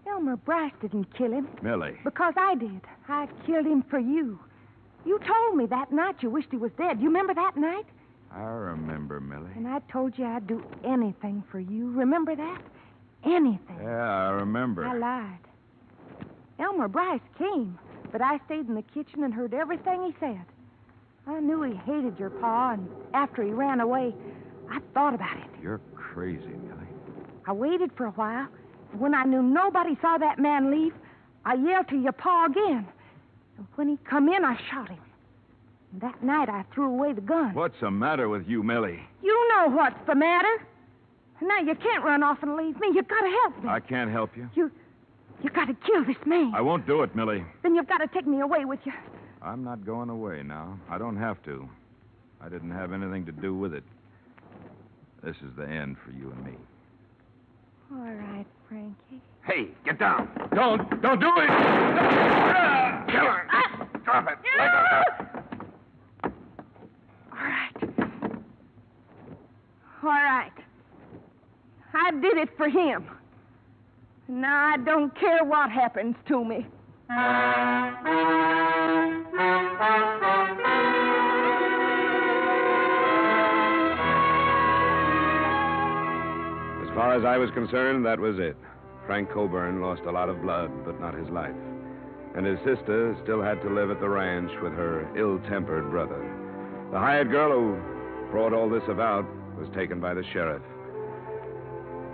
Elmer Bryce didn't kill him. Millie. Because I did. I killed him for you. You told me that night you wished he was dead. You remember that night? I remember, Millie. And I told you I'd do anything for you. Remember that? Anything. Yeah, I remember. I lied. Elmer Bryce came, but I stayed in the kitchen and heard everything he said. I knew he hated your pa, and after he ran away, I thought about it. You're crazy, Millie. I waited for a while, and when I knew nobody saw that man leave, I yelled to your pa again. And when he come in, I shot him. That night I threw away the gun. What's the matter with you, Millie? You know what's the matter. Now you can't run off and leave me. You've got to help me. I can't help you. You got to kill this man. I won't do it, Millie. Then you've got to take me away with you. I'm not going away now. I don't have to. I didn't have anything to do with it. This is the end for you and me. All right, Frankie. Hey, get down. Don't do it. Kill her. Drop it. Let go. All right. I did it for him. Now I don't care what happens to me. As far as I was concerned, that was it. Frank Coburn lost a lot of blood, but not his life. And his sister still had to live at the ranch with her ill-tempered brother. The hired girl who brought all this about was taken by the sheriff.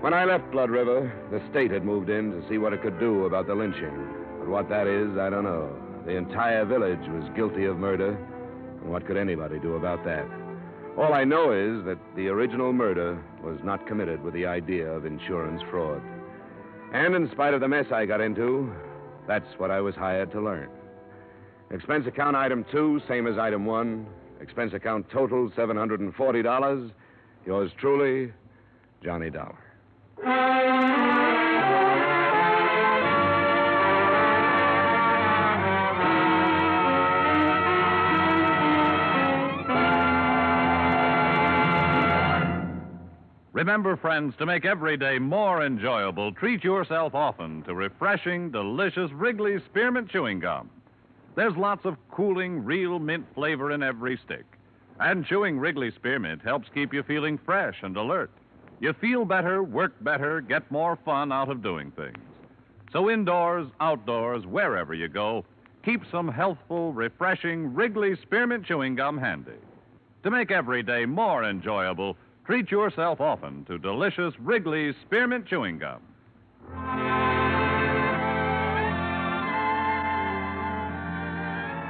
When I left Blood River, the state had moved in to see what it could do about the lynching. But what that is, I don't know. The entire village was guilty of murder, and what could anybody do about that? All I know is that the original murder was not committed with the idea of insurance fraud. And in spite of the mess I got into, that's what I was hired to learn. Expense account item 2, same as item 1. Expense account total, $740. Yours truly, Johnny Dollar. Remember, friends, to make every day more enjoyable, treat yourself often to refreshing, delicious Wrigley's Spearmint Chewing Gum. There's lots of cooling, real mint flavor in every stick. And chewing Wrigley Spearmint helps keep you feeling fresh and alert. You feel better, work better, get more fun out of doing things. So indoors, outdoors, wherever you go, keep some healthful, refreshing Wrigley Spearmint Chewing Gum handy. To make every day more enjoyable, treat yourself often to delicious Wrigley's Spearmint Chewing Gum.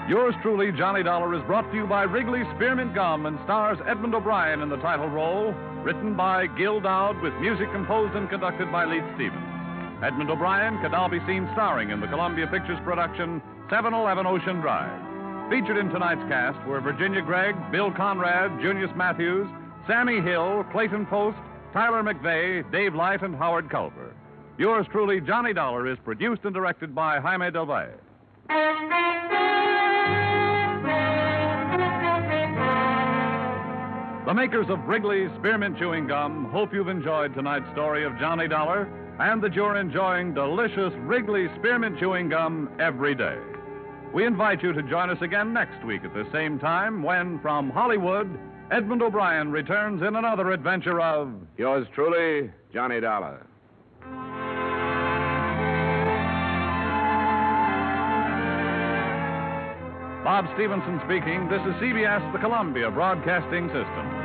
Yours truly, Johnny Dollar, is brought to you by Wrigley's Spearmint Gum and stars Edmund O'Brien in the title role, written by Gil Dowd with music composed and conducted by Leith Stevens. Edmund O'Brien can now be seen starring in the Columbia Pictures production 711 Ocean Drive. Featured in tonight's cast were Virginia Gregg, Bill Conrad, Junius Matthews, Sammy Hill, Clayton Post, Tyler McVeigh, Dave Light, and Howard Culver. Yours truly, Johnny Dollar, is produced and directed by Jaime Del Valle. The makers of Wrigley's Spearmint Chewing Gum hope you've enjoyed tonight's story of Johnny Dollar and that you're enjoying delicious Wrigley's Spearmint Chewing Gum every day. We invite you to join us again next week at the same time when, from Hollywood, Edmund O'Brien returns in another adventure of... Yours truly, Johnny Dollar. Bob Stevenson speaking. This is CBS, the Columbia Broadcasting System.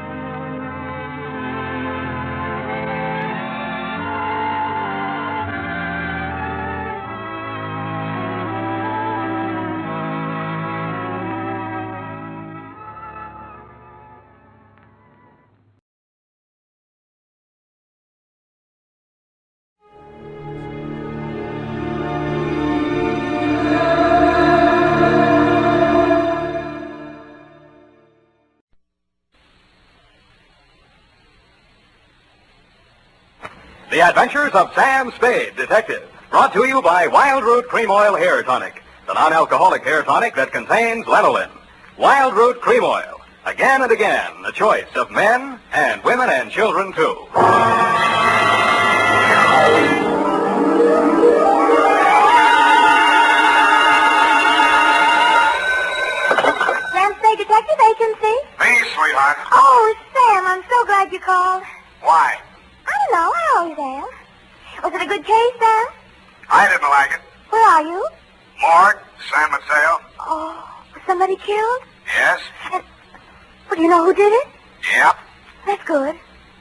The Adventures of Sam Spade, Detective, brought to you by Wild Root Cream Oil Hair Tonic, the non-alcoholic hair tonic that contains lanolin. Wild Root Cream Oil, again and again, the choice of men and women and children, too. Sam Spade, Detective Agency? Me, sweetheart. Oh, Sam, I'm so glad you called. Why? I don't know. I always am. Was it a good case, Sam? I didn't like it. Where are you? Morgue, San Mateo. Oh, was somebody killed? Yes? Well, do you know who did it? Yep. That's good.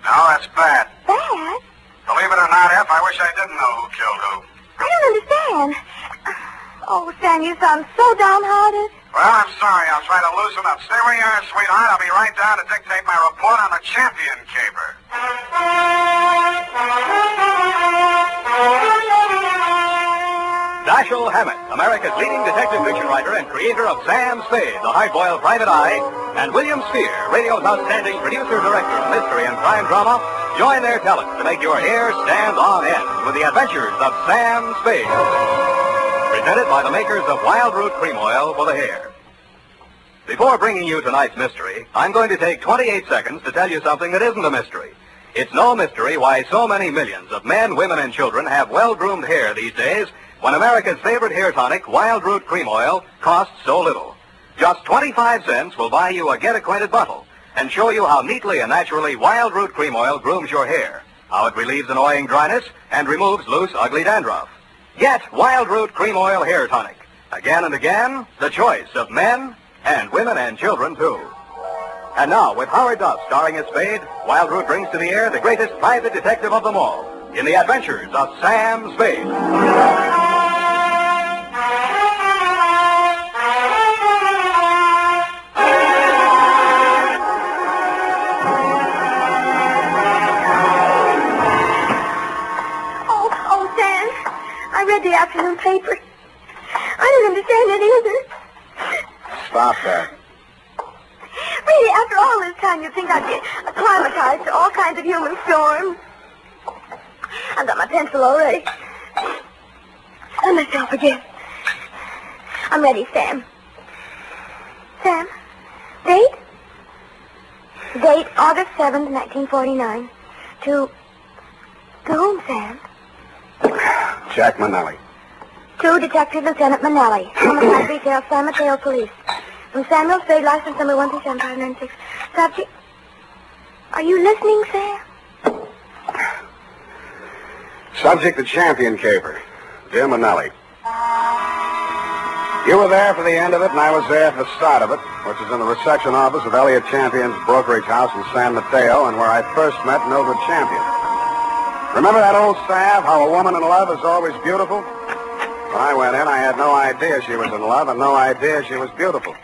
No, that's bad. Bad? Believe it or not, F, I wish I didn't know who killed who. I don't understand. Oh, Sam, you sound so downhearted. Well, I'm sorry. I'll try to loosen up. Stay where you are, sweetheart. I'll be right down to dictate my report on the champion caper. Dashiell Hammett, America's leading detective fiction writer and creator of Sam Spade, the hard-boiled private eye, and William Spear, radio's outstanding producer-director of mystery and crime drama, join their talents to make your hair stand on end with the adventures of Sam Spade. Presented by the makers of Wild Root Cream Oil for the hair. Before bringing you tonight's mystery, I'm going to take 28 seconds to tell you something that isn't a mystery. It's no mystery why so many millions of men, women, and children have well-groomed hair these days when America's favorite hair tonic, Wild Root Cream Oil, costs so little. Just 25 cents will buy you a get-acquainted bottle and show you how neatly and naturally Wild Root Cream Oil grooms your hair, how it relieves annoying dryness and removes loose, ugly dandruff. Get Wild Root Cream Oil Hair Tonic. Again and again, the choice of men and women and children, too. And now, with Howard Duff starring as Spade, Wild Root brings to the air the greatest private detective of them all in the adventures of Sam Spade. I read the afternoon paper. I don't understand it either. Stop that. Really, after all this time, you'd think I'd be acclimatized to all kinds of human storms. I've got my pencil already. And myself again. I'm ready, Sam. Sam, date? Date August 7th, 1949. To whom, Sam? Jack Manelli. To Detective Lieutenant Manelli, Homicide Detail, San Mateo Police. From Samuel Spade, license number 137-596. Subject. Are you listening, Sam? Subject, the champion caper, Jim Manelli. You were there for the end of it, and I was there for the start of it, which is in the reception office of Elliot Champion's brokerage house in San Mateo, and where I first met Mildred Champion. Remember that old salve, how a woman in love is always beautiful? When I went in, I had no idea she was in love and no idea she was beautiful.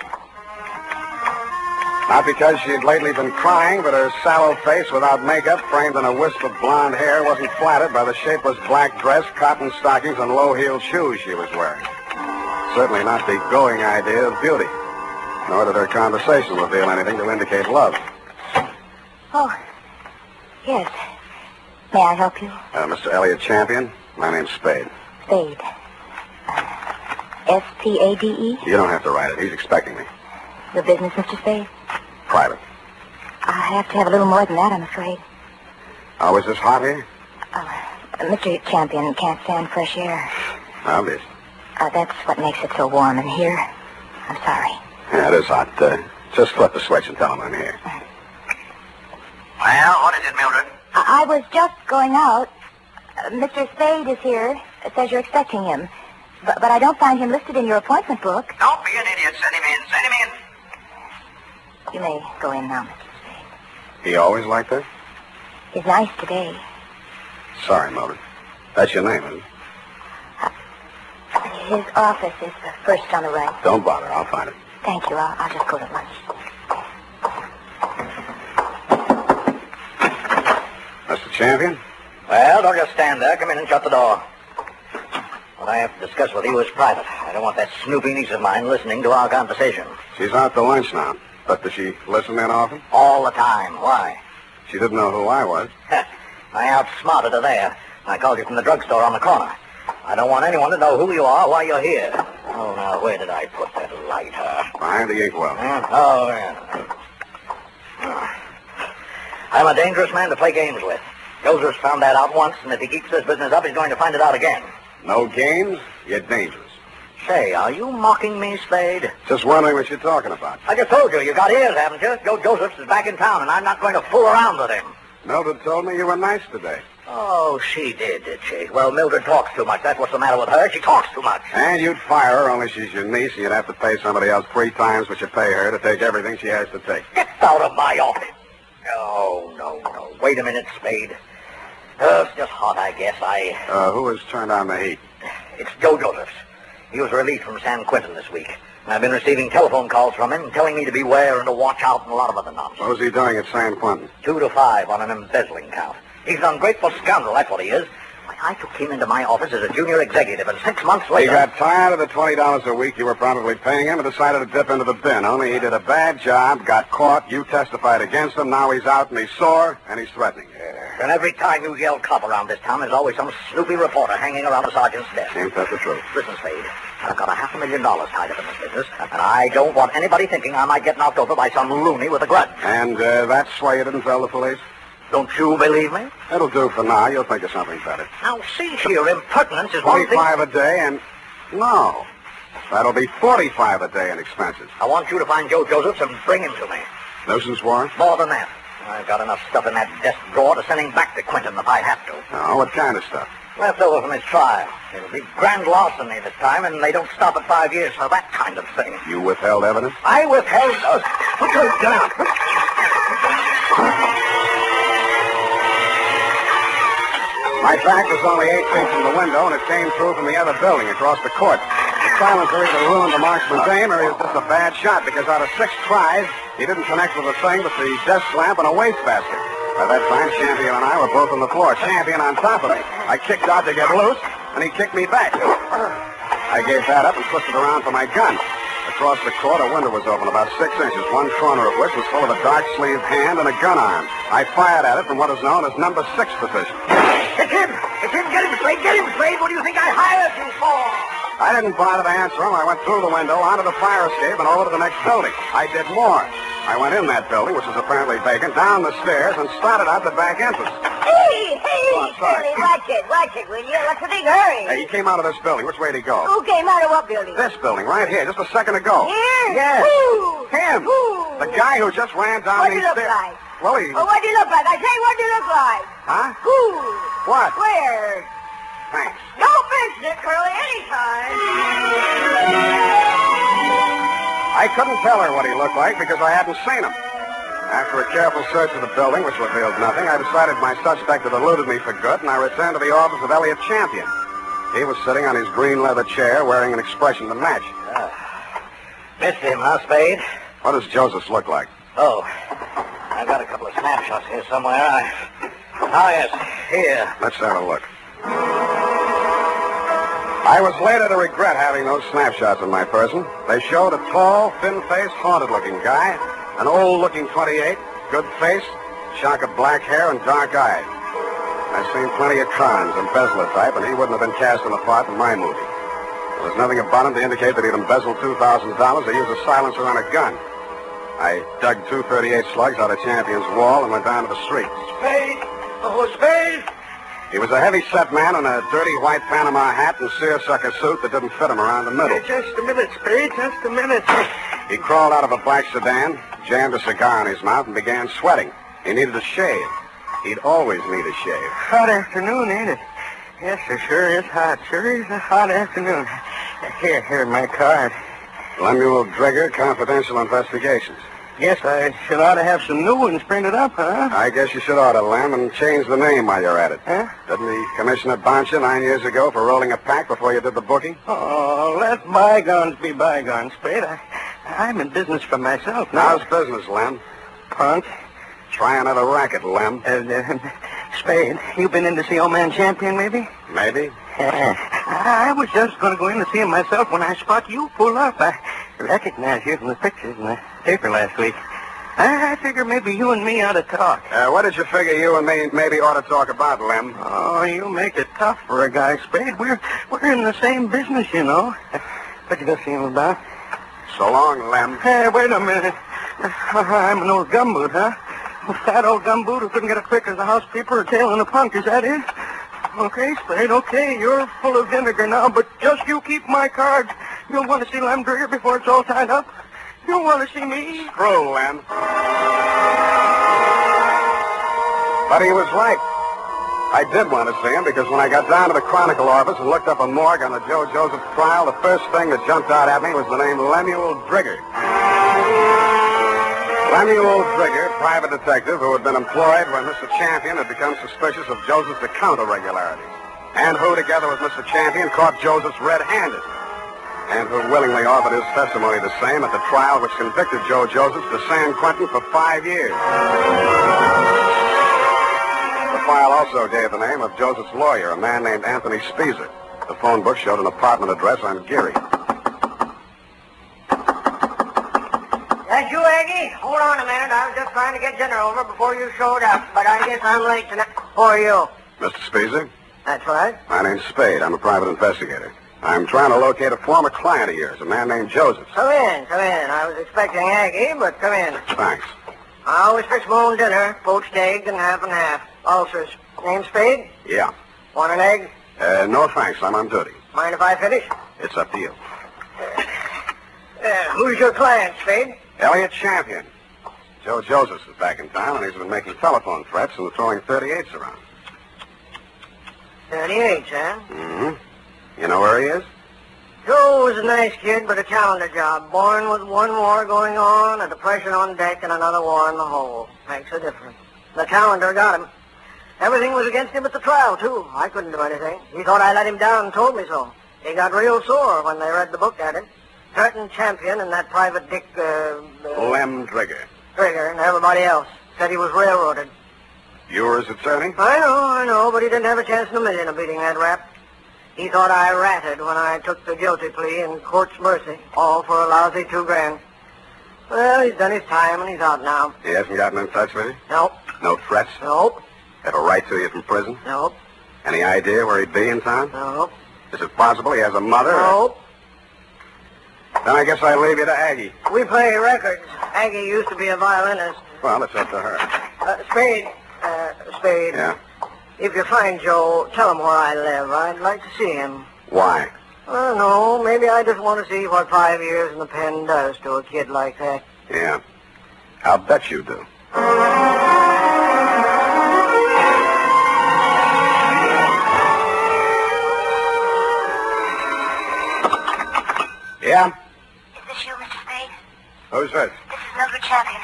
Not because she had lately been crying, but her sallow face without makeup, framed in a wisp of blonde hair, wasn't flattered by the shapeless black dress, cotton stockings, and low-heeled shoes she was wearing. Certainly not the going idea of beauty. Nor did her conversation reveal anything to indicate love. Oh, yes. May I help you? Mr. Elliot Champion, my name's Spade. Spade. S-P-A-D-E? You don't have to write it. He's expecting me. Your business, Mr. Spade? Private. I have to have a little more than that, I'm afraid. Oh, is this hot here? Mr. Champion can't stand fresh air. Obvious. That's what makes it so warm in here. I'm sorry. Yeah, it is hot. Just flip the switch and tell him I'm here. Well, what is it, Mildred? I was just going out. Mr. Spade is here. It says you're expecting him. But I don't find him listed in your appointment book. Don't be an idiot. Send him in. Send him in. You may go in now, Mr. Spade. He always like that? He's nice today. Sorry, Mildred. That's your name, isn't it? His office is the first on the right. Don't bother. I'll find it. Thank you. I'll just go to lunch. Mr. Champion? Well, don't just stand there. Come in and shut the door. What I have to discuss with you is private. I don't want that snoopy niece of mine listening to our conversation. She's out to lunch now. But does she listen in often? All the time. Why? She didn't know who I was. I outsmarted her there. I called you from the drugstore on the corner. I don't want anyone to know who you are while you're here. Oh, now, where did I put that lighter? Behind the inkwell. Oh, yeah. I'm a dangerous man to play games with. Joseph's found that out once, and if he keeps this business up, he's going to find it out again. No games? You're dangerous. Say, are you mocking me, Spade? Just wondering what you're talking about. I just told you, you got ears, haven't you? Joe Josephs is back in town, and I'm not going to fool around with him. Mildred told me you were nice today. Oh, she did she? Well, Mildred talks too much. That's what's the matter with her. She talks too much. And you'd fire her, only she's your niece, and you'd have to pay somebody else 3 times what you pay her to take everything she has to take. Get out of my office. Oh, no. Wait a minute, Spade. It's just hot, I guess. Who has turned on the heat? It's Joe Josephs. He was released from San Quentin this week. I've been receiving telephone calls from him telling me to beware and to watch out and a lot of other nonsense. What was he doing at San Quentin? 2 to 5 on an embezzling count. He's an ungrateful scoundrel, that's what he is. I took him into my office as a junior executive, and 6 months later... He got tired of the $20 a week you were probably paying him and decided to dip into the bin. Only he did a bad job, got caught, you testified against him, now he's out and he's sore and he's threatening. And every time you yell cop around this town, there's always some snoopy reporter hanging around the sergeant's desk. Ain't that the truth? Listen, Spade, I've got $500,000 tied up in this business, and I don't want anybody thinking I might get knocked over by some loony with a grudge. And that's why you didn't tell the police? Don't you believe me? It'll do for now. You'll think of something better. Now, see here, impertinence is one thing... 25 a day and... No. That'll be 45 a day in expenses. I want you to find Joe Josephs and bring him to me. Nuisance warrant? More than that. I've got enough stuff in that desk drawer to send him back to Quentin if I have to. Oh, what kind of stuff? Left over from his trial. It'll be grand larceny this time, and they don't stop at 5 years for that kind of thing. You withheld evidence? I withheld... Get out. My back was only 8 feet from the window, and it came through from the other building across the court. The silencer either ruined the marksman's aim, or he was just a bad shot, because out of 6 tries, he didn't connect with a thing but the desk lamp and a wastebasket. By that time, Champion and I were both on the floor, Champion on top of me. I kicked out to get loose, and he kicked me back. I gave that up and twisted around for my gun. Across the court, a window was open about 6 inches, one corner of which was full of a dark-sleeved hand and a gun arm. I fired at it from what is known as number 6 position. It's him! It's him! Get him, Spade! Get him, Spade! What do you think I hired you for? I didn't bother to answer him. I went through the window, onto the fire escape, and over to the next building. I did more. I went in that building, which was apparently vacant, down the stairs, and started out the back entrance. Hey, sorry. watch it, will you? What's the big hurry? Hey, he came out of this building. Which way did he go? Who came out of what building? This building, right here, just a second ago. Here? Yes. Who? Him. Who? The guy who just ran down What'd these he look stairs. like? Well, he... Oh, what'd he look like? I say, what'd he look like? Huh? Who? What? Where? Thanks. Don't mention it, Curly, anytime. I couldn't tell her what he looked like because I hadn't seen him. After a careful search of the building, which revealed nothing, I decided my suspect had eluded me for good, and I returned to the office of Elliot Champion. He was sitting on his green leather chair, wearing an expression to match. Missed him, huh, Spade? What does Joseph look like? Oh, I've got a couple of snapshots here somewhere. Oh, yes, here. Let's have a look. I was later to regret having those snapshots of my person. They showed a tall, thin-faced, haunted-looking guy, an old-looking 28, good face, shock of black hair, and dark eyes. I've seen plenty of crimes, embezzler type, and he wouldn't have been cast in a part in my movie. There was nothing about him to indicate that he'd embezzled $2,000 or used a silencer on a gun. I dug 238 slugs out of Champion's wall and went down to the street. Spade! Oh, Spade! He was a heavy-set man in a dirty white Panama hat and seersucker suit that didn't fit him around the middle. Just a minute, Spade, just a minute. He crawled out of a black sedan, jammed a cigar in his mouth, and began sweating. He needed a shave. He'd always need a shave. Hot afternoon, ain't it? Yes, sir, sure is hot. Sure is a hot afternoon. Here, my card. Lemuel Drigger, Confidential Investigations. Yes, I should ought to have some new ones printed up, huh? I guess you should order, Lem, and change the name while you're at it. Huh? Didn't the commissioner bounce you 9 years ago for rolling a pack before you did the booking? Oh, let bygones be bygones, Spade. I'm in business for myself now. How's business, Lem? Punk. Try another racket, Lem. Spade, you been in to see old man Champion, maybe? Maybe. I was just going to go in to see him myself when I spot you pull up. I recognize you from the pictures in the paper last week. I figure maybe you and me ought to talk. What did you figure you and me maybe ought to talk about, Lem? Oh, you make it tough for a guy, Spade. We're in the same business, you know. What you going to see him about? So long, Lem. Hey, wait a minute. I'm an old gumboot, huh? A fat old gumboot who couldn't get a trick as a housekeeper or tail in a punk, is that it? Okay, Spade, okay. You're full of vinegar now, but just you keep my cards. You'll want to see Lem Drigger before it's all tied up. You'll want to see me. Screw, Lem. But he was right. I did want to see him because when I got down to the Chronicle office and looked up a morgue on the Joe Joseph trial, the first thing that jumped out at me was the name Lemuel Drigger. Lemuel Drigger, private detective who had been employed when Mr. Champion had become suspicious of Joseph's account irregularities, and who, together with Mr. Champion, caught Joseph's red-handed. and who willingly offered his testimony the same at the trial which convicted Joe Joseph to San Quentin for 5 years. The file also gave the name of Joseph's lawyer, a man named Anthony Speezer. The phone book showed an apartment address on Geary. That's you, Aggie? Hold on a minute. I was just trying to get dinner over before you showed up, but I guess I'm late tonight. Who are you? Mr. Speezer? That's right. My name's Spade. I'm a private investigator. I'm trying to locate a former client of yours, a man named Joseph. Come in, come in. I was expecting Aggie, but come in. Thanks. I always fix my own dinner, poached egg and half. Ulcers. Name Spade? Yeah. Want an egg? No thanks. I'm on duty. Mind if I finish? It's up to you. Who's your client, Spade? Elliot Champion. Joe Josephs is back in town, and he's been making telephone threats and throwing 38s around. 38, huh? Mm-hmm. You know where he is? Joe was a nice kid, but a calendar job. Born with one war going on, a depression on deck, and another war in the hole. Makes a difference. The calendar got him. Everything was against him at the trial, too. I couldn't do anything. He thought I let him down and told me so. He got real sore when they read the book at him. Certain Champion and that private Dick, Lem Trigger. Trigger and everybody else said he was railroaded. You were his attorney? I know, but he didn't have a chance in a million of beating that rap. He thought I ratted when I took the guilty plea in court's mercy, all for a lousy $2,000. Well, he's done his time and he's out now. He hasn't gotten in touch with you? Nope. No threats? Nope. Have a right to you from prison? Nope. Any idea where he'd be in town? Nope. Is it possible he has a mother? Nope. Then I guess I leave you to Aggie. We play records. Aggie used to be a violinist. Well, it's up to her. Spade. Spade. Yeah? If you find Joe, tell him where I live. I'd like to see him. Why? I don't know. Maybe I just want to see what 5 years in the pen does to a kid like that. Yeah. I'll bet you do. Yeah? Is this you, Mr. Spade? Who's this? This is Mildred Champion.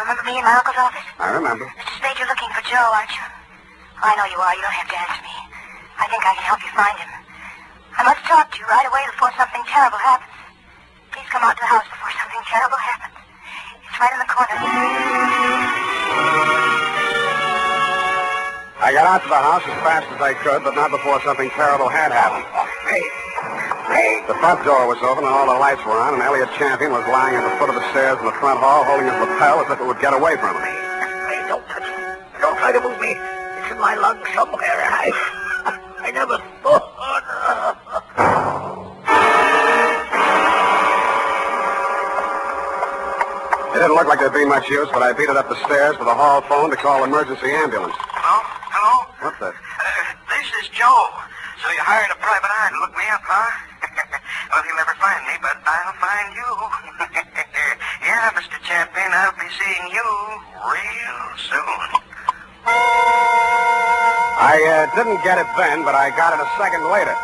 Remember me in my uncle's office? I remember. Mr. Spade, you're looking for Joe, aren't you? I know you are. You don't have to answer me. I think I can help you find him. I must talk to you right away before something terrible happens. Please come out to the house before something terrible happens. It's right in the corner. I got out to the house as fast as I could, but not before something terrible had happened. Hey! The front door was open and all the lights were on, and Elliot Champion was lying at the foot of the stairs in the front hall holding his lapel as if it would get away from him. Hey, don't touch me. Don't try to move me. It's in my lungs somewhere. I never thought. It didn't look like there'd be much use, but I beat it up the stairs to the hall phone to call emergency ambulance. Hello? What the? This is Joe. So you hired a private eye to look me up, huh? Well, you'll never find me, but I'll find you. Yeah, Mr. Champion, I'll be seeing you real soon. I didn't get it then, but I got it a second later.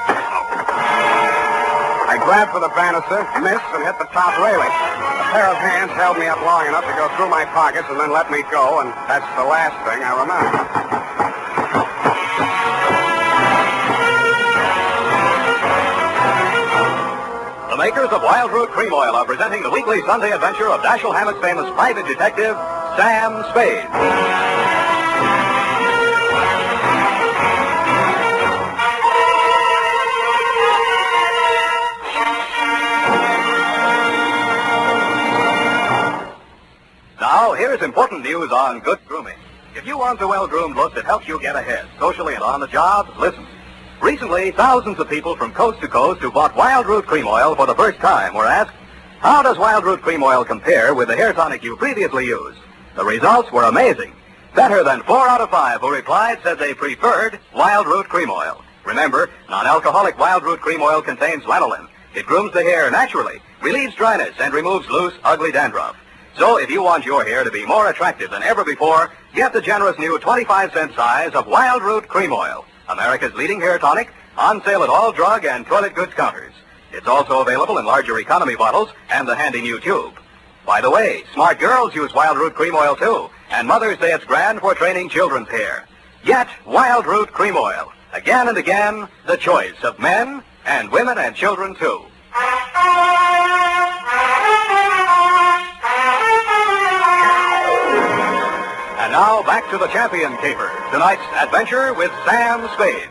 I grabbed for the banister, missed, and hit the top railing. A pair of hands held me up long enough to go through my pockets and then let me go, and that's the last thing I remember. The makers of Wild Root Cream Oil are presenting the weekly Sunday adventure of Dashiell Hammett's famous private detective, Sam Spade. Now, here's important news on good grooming. If you want a well-groomed look that helps you get ahead, socially and on the job, listen. Recently, thousands of people from coast to coast who bought Wild Root Cream Oil for the first time were asked, how does Wild Root Cream Oil compare with the hair tonic you previously used? The results were amazing. Better than 4 out of 5 who replied said they preferred Wild Root Cream Oil. Remember, non-alcoholic Wild Root Cream Oil contains lanolin. It grooms the hair naturally, relieves dryness, and removes loose, ugly dandruff. So if you want your hair to be more attractive than ever before, get the generous new 25-cent size of Wild Root Cream Oil, America's leading hair tonic, on sale at all drug and toilet goods counters. It's also available in larger economy bottles and the handy new tube. By the way, smart girls use Wild Root Cream Oil too, and mothers say it's grand for training children's hair. Get Wild Root Cream Oil. Again and again, the choice of men and women and children too. Now back to the Champion Caper. Tonight's adventure with Sam Spade.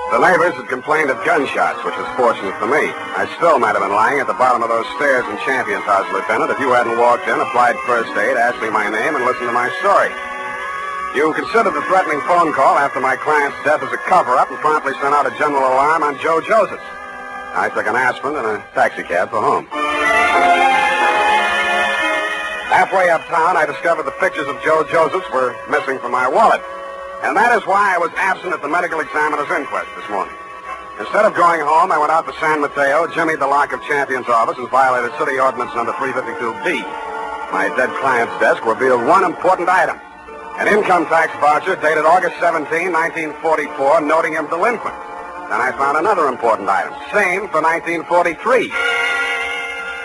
The neighbors had complained of gunshots, which was fortunate for me. I still might have been lying at the bottom of those stairs in Champion's house, Lieutenant, if you hadn't walked in, applied first aid, asked me my name, and listened to my story. You considered the threatening phone call after my client's death as a cover-up and promptly sent out a general alarm on Joe Josephs. I took an aspirin and a taxicab for home. Halfway uptown, I discovered the pictures of Joe Josephs were missing from my wallet. And that is why I was absent at the medical examiner's inquest this morning. Instead of going home, I went out to San Mateo, jimmied the lock of Champion's office, and violated City Ordinance number 352B. My dead client's desk revealed one important item. An income tax voucher dated August 17, 1944, noting him delinquent. Then I found another important item, same for 1943.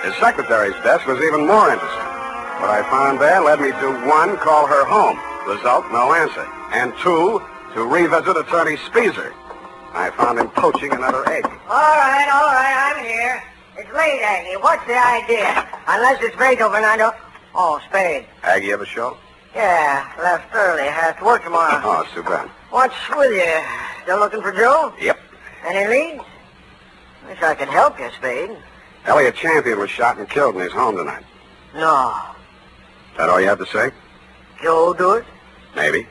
His secretary's desk was even more interesting. What I found there led me to, 1, call her home. Result, no answer. And 2, to revisit Attorney Speezer. I found him poaching another egg. All right, I'm here. It's late, Aggie. What's the idea? Unless it's Beethoven, I don't... Oh, Spade. Aggie have a show? Yeah, left early. Has to work tomorrow. Oh, it's too bad. What's with you? Still looking for Joe? Yep. Any leads? Wish I could help you, Spade. Elliot Champion was shot and killed in his home tonight. No. That all you have to say? Joe do it? Maybe.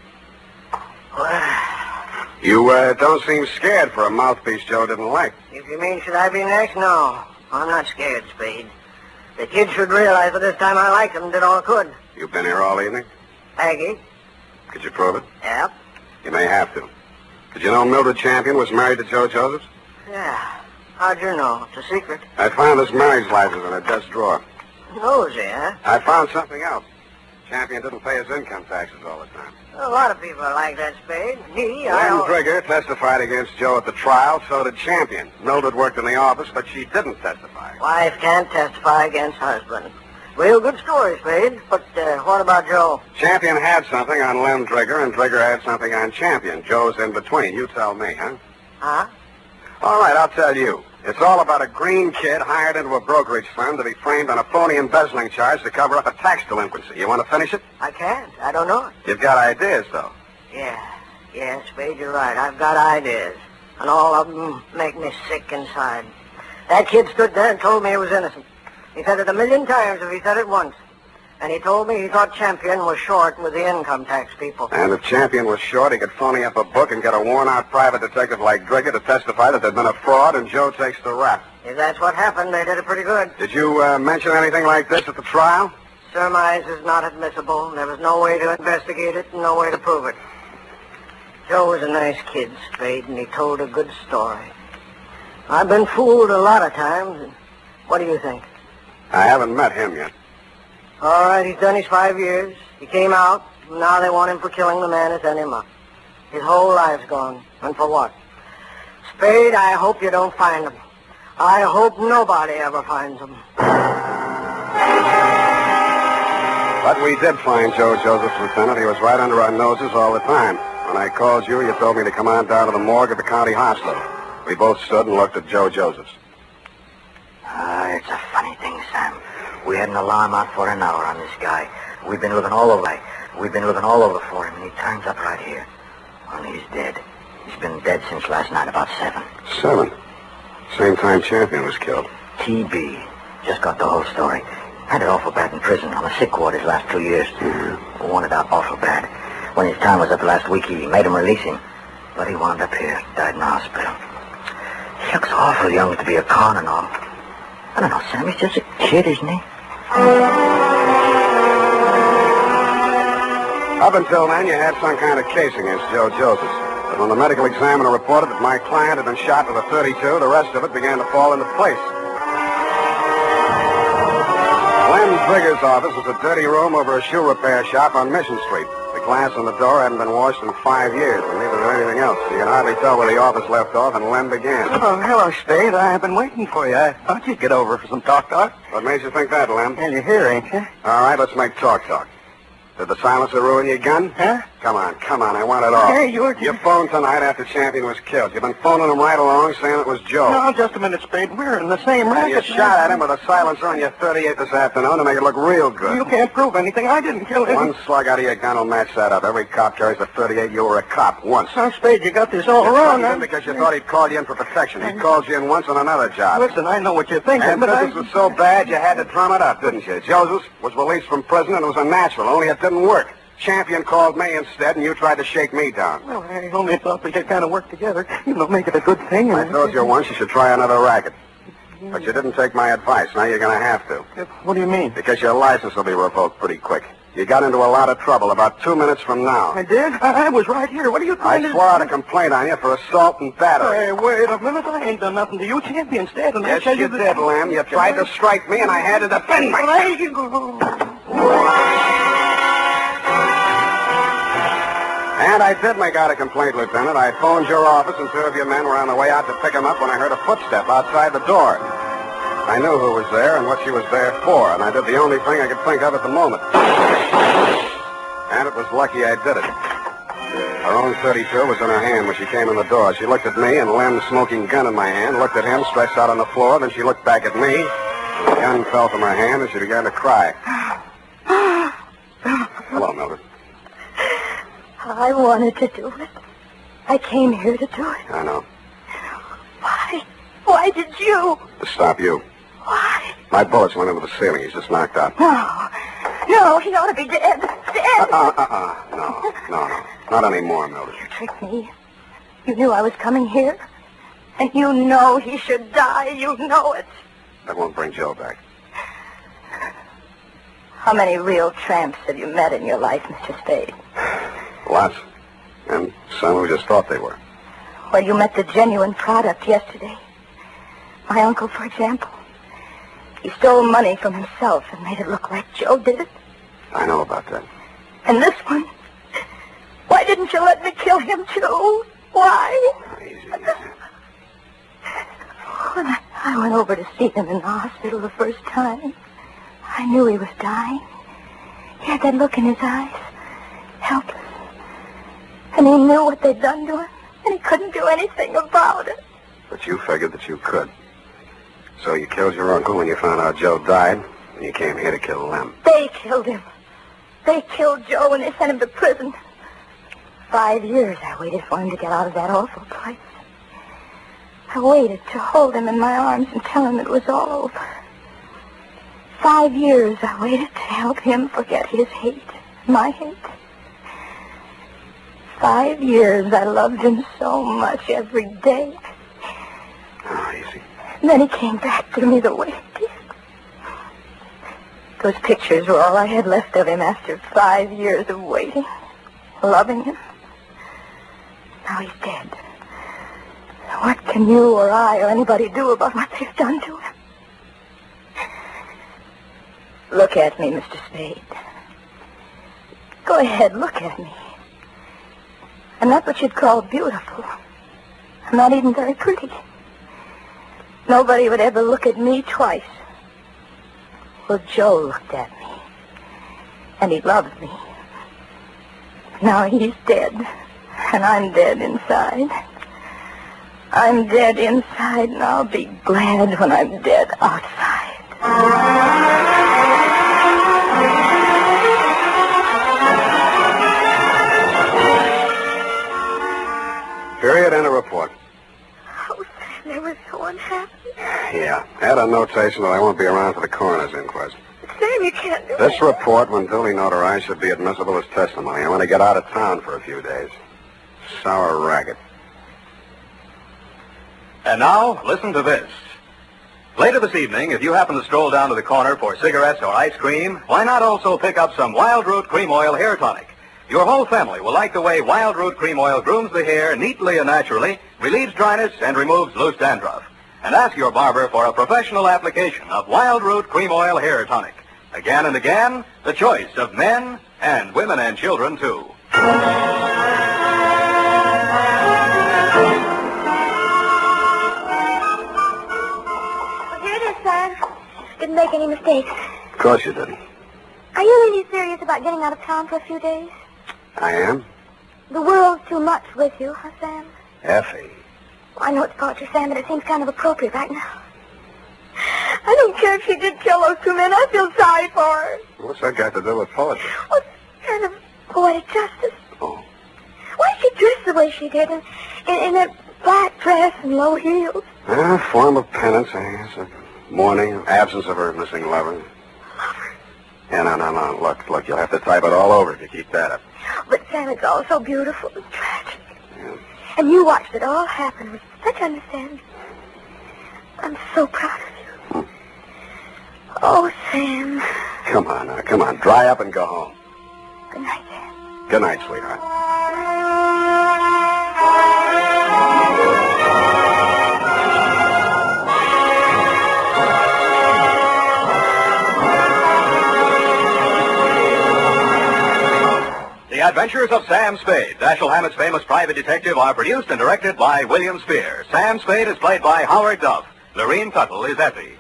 You don't seem scared for a mouthpiece Joe didn't like. If you mean should I be next? No. I'm not scared, Spade. The kid should realize that this time I liked him and did all I could. You've been here all evening? Aggie? Could you prove it? Yep. You may have to. Did you know Mildred Champion was married to Joe Josephs? Yeah. How'd you know? It's a secret. I found his marriage license in her desk drawer. Nosy, huh? I found something else. Champion didn't pay his income taxes all the time. A lot of people are like that, Spade. Me, Lynn Trigger testified against Joe at the trial, so did Champion. Mildred worked in the office, but she didn't testify. Wife can't testify against husband. Real good story, Spade. But what about Joe? Champion had something on Lynn Trigger, and Trigger had something on Champion. Joe's in between. You tell me, huh? Huh? All right, I'll tell you. It's all about a green kid hired into a brokerage firm to be framed on a phony embezzling charge to cover up a tax delinquency. You want to finish it? I can't. I don't know it. You've got ideas, though. Yeah, Spade, you're right. I've got ideas. And all of them make me sick inside. That kid stood there and told me he was innocent. He said it 1,000,000 times if he said it once. And he told me he thought Champion was short with the income tax people. And if Champion was short, he could phony up a book and get a worn-out private detective like Drigger to testify that there'd been a fraud, and Joe takes the rap. If that's what happened, they did it pretty good. Did you mention anything like this at the trial? Surmise is not admissible. There was no way to investigate it and no way to prove it. Joe was a nice kid, Spade, and he told a good story. I've been fooled a lot of times. And what do you think? I haven't met him yet. All right, he's done his 5 years. He came out, and now they want him for killing the man who sent him up. His whole life's gone. And for what? Spade, I hope you don't find him. I hope nobody ever finds him. But we did find Joe Josephs, Lieutenant. He was right under our noses all the time. When I called you, you told me to come on down to the morgue at the county hospital. We both stood and looked at Joe Josephs. It's a funny thing, Sam. We had an alarm out for an hour on this guy. We've been looking all over. We've been looking all over for him, and he turns up right here. Only he's dead. He's been dead since last night, about 7. 7? Same time Champion was killed. TB. Just got the whole story. Had it awful bad in prison on the sick ward his last 2 years. Wanted out awful bad. When his time was up last week, he made him release him. But he wound up here, died in the hospital. He looks awful young to be a con and all. I don't know, Sam, he's just a kid, isn't he? Up until then, you had some kind of case against Joe Josephs. But when the medical examiner reported that my client had been shot with a .32, the rest of it began to fall into place. Lynn Trigger's office was a dirty room over a shoe repair shop on Mission Street. The glass on the door hadn't been washed in 5 years, and neither did anything else. You can hardly tell where the office left off and Lynn began. Oh, hello, Spade. I've been waiting for you. I thought you'd get over for some talk. What made you think that, Lynn? Well, you're here, ain't you? All right, let's make talk. Did the silencer ruin your gun? Huh? Come on, I want it all. Hey, you're... You phoned tonight after Champion was killed. You've been phoning him right along saying it was Joe. No, just a minute, Spade. We're in the same And racket. you shot at him with a silencer on your 38 this afternoon to make it look real good. You can't prove anything. I didn't kill him. One slug out of your gun will match that up. Every cop carries a 38. You were a cop once. Now, Spade, you got this all wrong. You because you thought he'd called you in for protection. He called you in once on another job. Listen, I know what you're thinking, And but business was so bad you had to drum it up, didn't you? Joseph was released from prison and it was a natural, only it didn't work. Champion called me instead, and you tried to shake me down. Well, I only thought we could kind of work together. You know, make it a good thing. I told you once you should try another racket. But you didn't take my advice. Now you're going to have to. What do you mean? Because your license will be revoked pretty quick. You got into a lot of trouble about 2 minutes from now. I did? I was right here. What are you trying to... I swore out a complaint on you for assault and battery. Hey, wait a minute. I ain't done nothing to you. Champion's dead. And Yes, you did, Lamb. You tried to strike me, and I had to defend myself. And I did make out a complaint, Lieutenant. I phoned your office, and 2 of your men were on the way out to pick him up when I heard a footstep outside the door. I knew who was there and what she was there for, and I did the only thing I could think of at the moment. And it was lucky I did it. Her own 32 was in her hand when she came in the door. She looked at me, and Lem's smoking gun in my hand, looked at him stretched out on the floor, then she looked back at me, and the gun fell from her hand, and she began to cry. Hello, Mildred. I wanted to do it. I came here to do it. I know. Why? Why did you? To stop you. Why? My bullets went into the ceiling. He's just knocked out. No, he ought to be dead. Dead. No. Not anymore, Mildred. You tricked me. You knew I was coming here. And you know he should die. You know it. That won't bring Joe back. How many real tramps have you met in your life, Mr. Spade? Lots. And some who just thought they were. Well, you met the genuine product yesterday. My uncle, for example. He stole money from himself and made it look like Joe did it. I know about that. And this one? Why didn't you let me kill him, too? Why? Easy. When I went over to see him in the hospital the first time, I knew he was dying. He had that look in his eyes, helpless. And he knew what they'd done to him, and he couldn't do anything about it. But you figured that you could. So you killed your uncle when you found out Joe died, and you came here to kill Lem. They killed him. They killed Joe and they sent him to prison. 5 years I waited for him to get out of that awful place. I waited to hold him in my arms and tell him it was all over. 5 years I waited to help him forget his hate, my hate. 5 years I loved him so much every day. Oh, easy. And then he came back to me the way he did. Those pictures were all I had left of him after 5 years of waiting, loving him. Now he's dead. What can you or I or anybody do about what they've done to him? Look at me, Mr. Spade. Go ahead, look at me. I'm not what you'd call beautiful. I'm not even very pretty. Nobody would ever look at me twice. Well, Joe looked at me, and he loved me. Now he's dead, and I'm dead inside. I'm dead inside, and I'll be glad when I'm dead outside. Period and a report. Oh, they were so unhappy. Yeah. Add a notation that I won't be around for the coroner's inquest. Sam, you can't do This report, when duly notarized, should be admissible as testimony. I want to get out of town for a few days. Sour racket. And now, listen to this. Later this evening, if you happen to stroll down to the corner for cigarettes or ice cream, why not also pick up some Wild Root Cream Oil Hair Tonic? Your whole family will like the way Wild Root Cream Oil grooms the hair neatly and naturally, relieves dryness, and removes loose dandruff. And ask your barber for a professional application of Wild Root Cream Oil Hair Tonic. Again and again, the choice of men and women and children, too. Here it is, Sam. Didn't make any mistakes. Of course you didn't. Are you really serious about getting out of town for a few days? I am. The world's too much with you, huh, Sam? Effie. I know it's poetry, Sam, but it seems kind of appropriate right now. I don't care if she did kill those two men. I feel sorry for her. What's that got to do with poetry? Well, it's kind of poetic justice. Oh. Why did she dress the way she did in that black dress and low heels? A form of penance, I guess. A mourning, absence of her missing lover. Lover? Yeah, no. Look, you'll have to type it all over if you keep that up. But, Sam, it's all so beautiful and tragic. Yeah. And you watched it all happen with such understanding. I'm so proud of you. Oh, Sam. Come on now, come on. Dry up and go home. Good night, Sam. Good night, sweetheart. The Adventures of Sam Spade, Dashiell Hammett's famous private detective, are produced and directed by William Spear. Sam Spade is played by Howard Duff. Lorene Tuttle is Effie.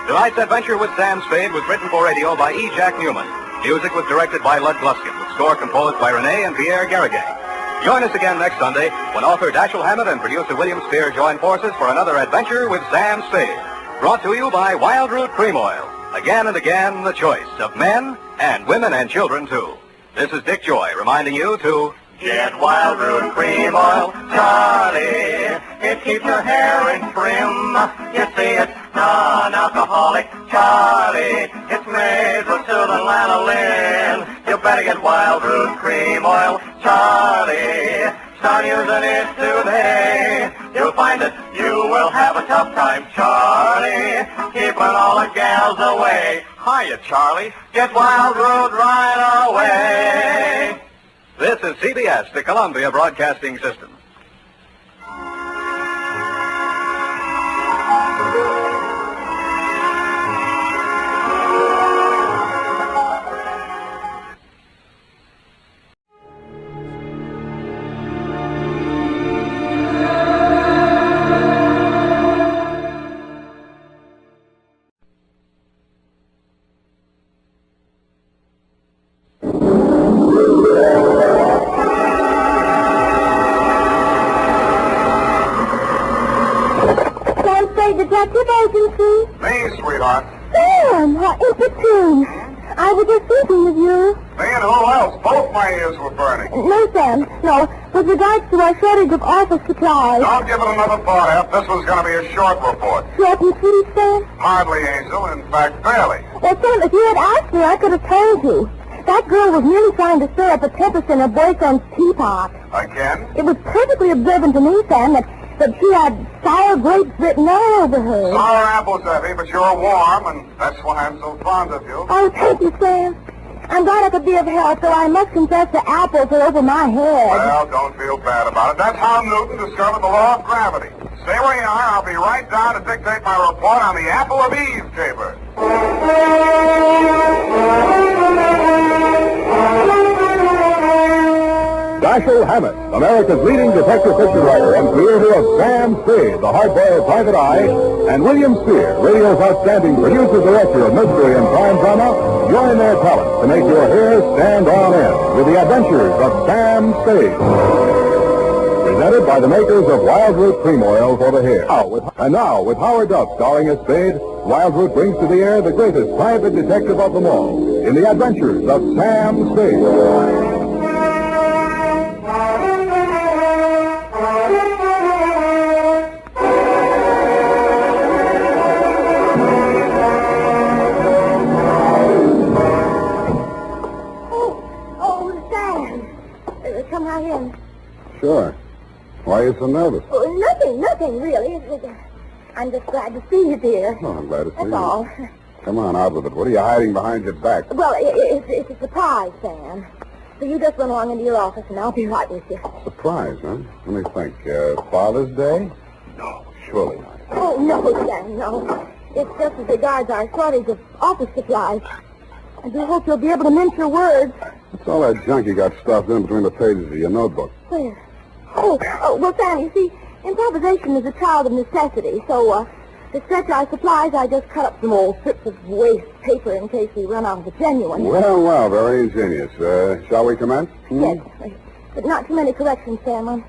Tonight's adventure with Sam Spade was written for radio by E. Jack Newman. Music was directed by Lud Gluskin, with score composed by Renee and Pierre Garriguet. Join us again next Sunday when author Dashiell Hammett and producer William Spear join forces for another adventure with Sam Spade. Brought to you by Wild Root Cream Oil. Again and again, the choice of men and women and children, too. This is Dick Joy reminding you to get Wild Root Cream Oil, Charlie. It keeps your hair in trim. You see, it's non-alcoholic, Charlie. It's made with soothing lanolin. You better get Wild Root Cream Oil, Charlie. Start using it today. You'll find that you will have a tough time, Charlie, keeping all the gals away. Hiya, Charlie. Get Wild Root right away. This is CBS, the Columbia Broadcasting System. Detective Agency. Me, sweetheart. Sam, how opportune. I was just thinking of you. Me and who else? Both my ears were burning. No, Sam, no. With regards to our shortage of office supplies. Don't give it another thought, Ep. This was going to be a short report. Short and sweet, Sam? Hardly, Angel. In fact, barely. Well, Sam, if you had asked me, I could have told you. That girl was merely trying to stir up a tempest in her boyfriend's teapot. Again? It was perfectly observant to me, Sam, that she had sour grapes written all over her. Sour apples, Effie, but you're warm, and that's why I'm so fond of you. Oh, thank you, Sam. I'm glad I could be of help, though I must confess the apples are over my head. Well, don't feel bad about it. That's how Newton discovered the law of gravity. Stay where you are. I'll be right down to dictate my report on the Apple of Eve caper. Dashiell Hammett, America's leading detective fiction writer and creator of Sam Spade, the hard-boiled private eye, and William Spear, radio's outstanding producer-director of mystery and crime drama, join their talent to make your hair stand on end with the adventures of Sam Spade. Presented by the makers of Wild Root Cream Oil for the hair. And now, with Howard Duff starring as Spade, Wild Root brings to the air the greatest private detective of them all in the adventures of Sam Spade. Come right in. Sure. Why are you so nervous? Oh, nothing, really. I'm just glad to see you, dear. Oh, I'm glad to see you. That's all. Come on, out with it. What are you hiding behind your back? Well, it's a surprise, Sam. So you just run along into your office, and I'll be right with you. Surprise, huh? Let me think. Father's Day? No, surely not. Oh, no, Sam, no. It's just as regards our shortage of office supplies. I do hope you'll be able to mince your words. What's all that junk you got stuffed in between the pages of your notebook? Where? Oh, well, Sam, you see, improvisation is a child of necessity, so To stretch our supplies, I just cut up some old strips of waste paper in case we run out of the genuine. Well, very ingenious. Shall we commence? Yes, but not too many corrections, Sam. I'm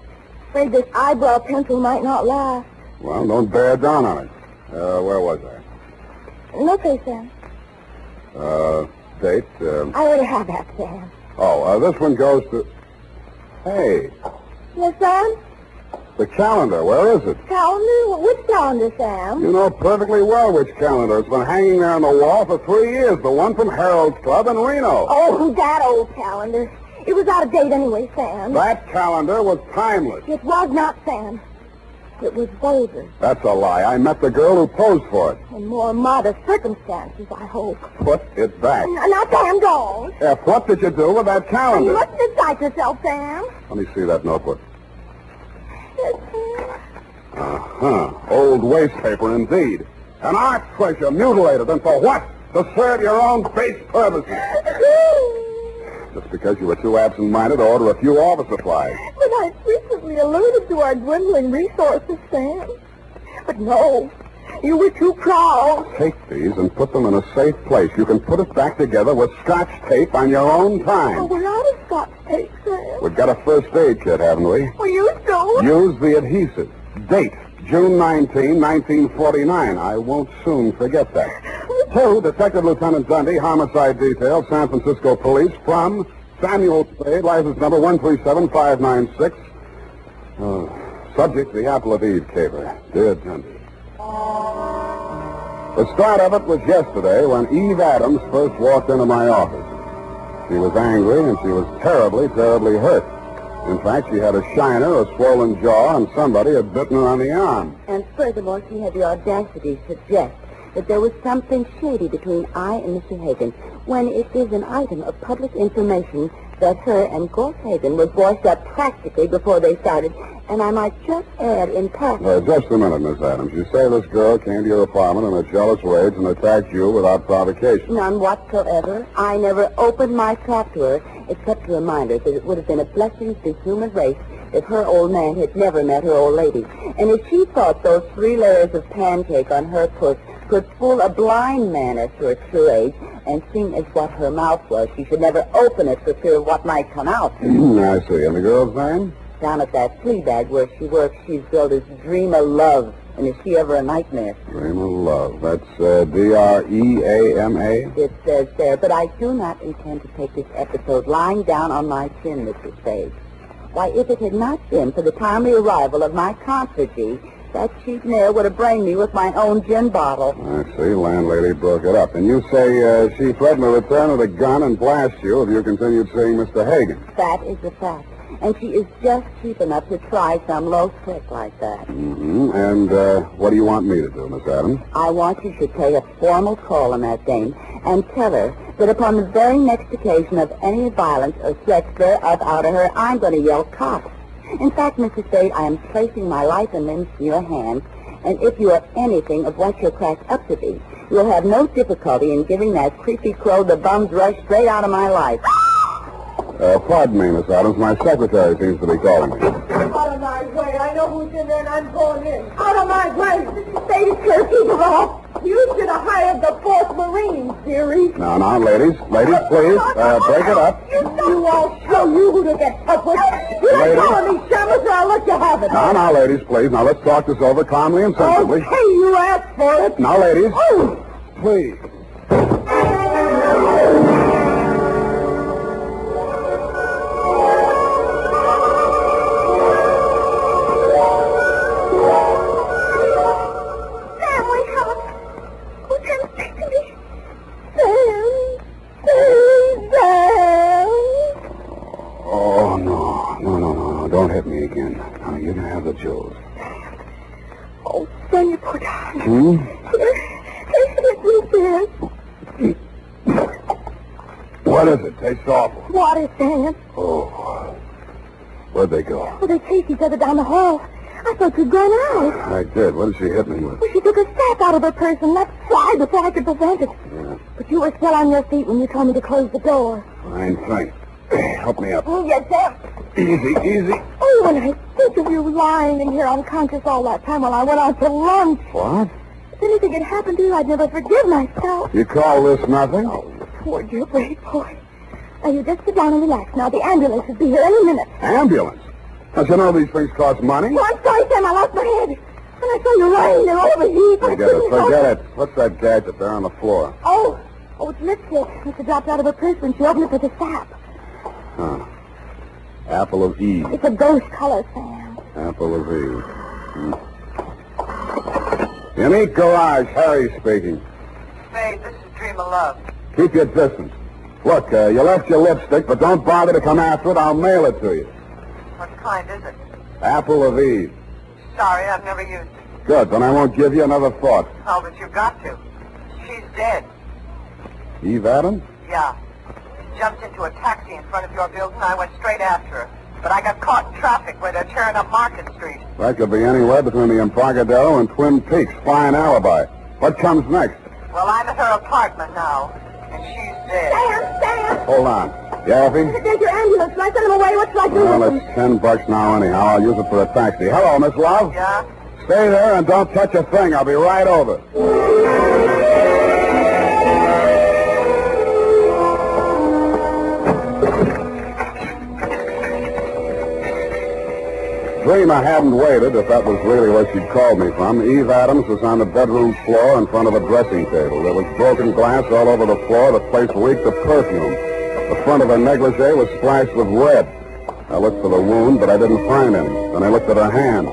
afraid this eyebrow pencil might not last. Well, don't bear down on it. Where was I? Okay, Sam. Date? I already have that, Sam. This one goes to... Hey, Yes, Sam? the calendar. Where is it? Calendar? Which calendar, Sam? You know perfectly well which calendar. It's been hanging there on the wall for 3 years. The one from Harold's Club in Reno. Oh, that old calendar. It was out of date anyway, Sam. That calendar was timeless. It was not, Sam. It was vulgar. That's a lie. I met the girl who posed for it. In more modest circumstances, I hope. Put it back. Now, Sam, don't. What did you do with that calendar? You mustn't excite yourself, Sam. Let me see that notebook. Old waste paper, indeed. An art treasure mutilated, and for what? To serve your own base purposes. Just because you were too absent-minded to order a few office supplies. But I frequently alluded to our dwindling resources, Sam. But no, you were too proud. Take these and put them in a safe place. You can put it back together with Scotch tape on your own time. Oh, we're out of Scotch tape, Sam. We've got a first aid kit, haven't we? Well, you don't. Use the adhesive. Date, June 19, 1949. I won't soon forget that. 2, Detective Lieutenant Dundee, Homicide Detail, San Francisco Police, from Samuel Spade, license number 137596. Subject, the Apple of Eve caper. Dear Dundee. The start of it was yesterday when Eve Adams first walked into my office. She was angry and she was terribly, terribly hurt. In fact, she had a shiner, a swollen jaw, and somebody had bitten her on the arm. And furthermore, she had the audacity to suggest that there was something shady between I and Mr. Hagen, when it is an item of public information that her and Gorse Hagen were voiced up practically before they started. And I might just add in passing... Just a minute, Miss Adams. You say this girl came to your apartment in a jealous rage and attacked you without provocation. None whatsoever. I never opened my trap to her, except to remind her that it would have been a blessing to the human race if her old man had never met her old lady. And if she thought those 3 layers of pancake on her puss could fool a blind man as to her true age, and seeing as what her mouth was, she should never open it for fear of what might come out. I see. And the girl's name? Down at that flea bag where she works, she's billed as Dream of Love. And is she ever a nightmare? Dream of Love. That's D-R-E-A-M-A? It says there, but I do not intend to take this episode lying down on my chin, Mr. Spade. Why, if it had not been for the timely arrival of my concierge, that cheap mare would have brained me with my own gin bottle. I see. Landlady broke it up. And you say she threatened to return with a gun and blast you if you continued seeing Mr. Hagen. That is a fact. And she is just cheap enough to try some low trick like that. Mm-hmm. And what do you want me to do, Miss Adams? I want you to pay a formal call on that dame and tell her that upon the very next occasion of any violence or threats thereof out of her, I'm going to yell cops. In fact, Mr. Spade, I am placing my life and limbs in your hands, and if you are anything of what you're cracked up to be, you'll have no difficulty in giving that creepy crow the bum's rush straight out of my life. Pardon me, Miss Adams. My secretary seems to be calling me. Out of my way. I know who's in there, and I'm going in. Out of my way. Stay clear, keep it off. You should have hired the 4th Marines, dearie. Now, ladies. Ladies, please. Break it up. You all show you who to get up with. You ain't calling me shamus, or I'll let you have it. Now, ladies, please. Now, let's talk this over calmly and sensibly. Okay, you asked for it. Now, ladies. Oh. Please. Don't hit me again. Now, you can have the jewels. Oh, son, you poor darling. What is it? Tastes awful. Water, Sam. Oh. Where'd they go? Well, they chased each other down the hall. I thought you'd gone out. I did. What did she hit me with? Well, she took a staff out of her purse and left slide before I could prevent it. Yeah. But you were still on your feet when you told me to close the door. Fine, thanks. Help me up. Oh, yes, Sam. Easy. Oh, when I think of you lying in here unconscious all that time while I went out to lunch. What? If anything had happened to you, I'd never forgive myself. You call this nothing? Oh, you poor, dear, brave boy. Now, you just sit down and relax. Now, the ambulance will be here any minute. Ambulance? Don't you know these things cost money? Oh, I'm sorry, Sam. I lost my head. When I saw you lying there all over heat. Forget it. What's that gadget there on the floor? Oh, it's lipstick. It dropped out of her purse when she opened it with a sap. Huh. Apple of Eve. It's a ghost color, Sam. Apple of Eve. Unique Garage, Harry speaking. Spade, this is Dream of Love. Keep your distance. Look, you left your lipstick, but don't bother to come after it. I'll mail it to you. What kind is it? Apple of Eve. Sorry, I've never used it. Good, then I won't give you another thought. Oh, but you've got to. She's dead. Eve Adams? Yeah. She jumped into a taxi in front of your building. I went straight after her. But I got caught in traffic where they're tearing up Market Street. That could be anywhere between the Embarcadero and Twin Peaks. Fine alibi. What comes next? Well, I'm at her apartment now, and she's dead. Sam! Hold on. Yaffee? There's your ambulance. Can I send them away? What should I do Well, with them? it's $10 now anyhow. I'll use it for a taxi. Hello, Miss Love. Yeah? Stay there and don't touch a thing. I'll be right over. Dream I hadn't waited, if that was really where she'd called me from. Eve Adams was on the bedroom floor in front of a dressing table. There was broken glass all over the floor. The place reeked of perfume. The front of her negligee was splashed with red. I looked for the wound, but I didn't find any. Then I looked at her hands.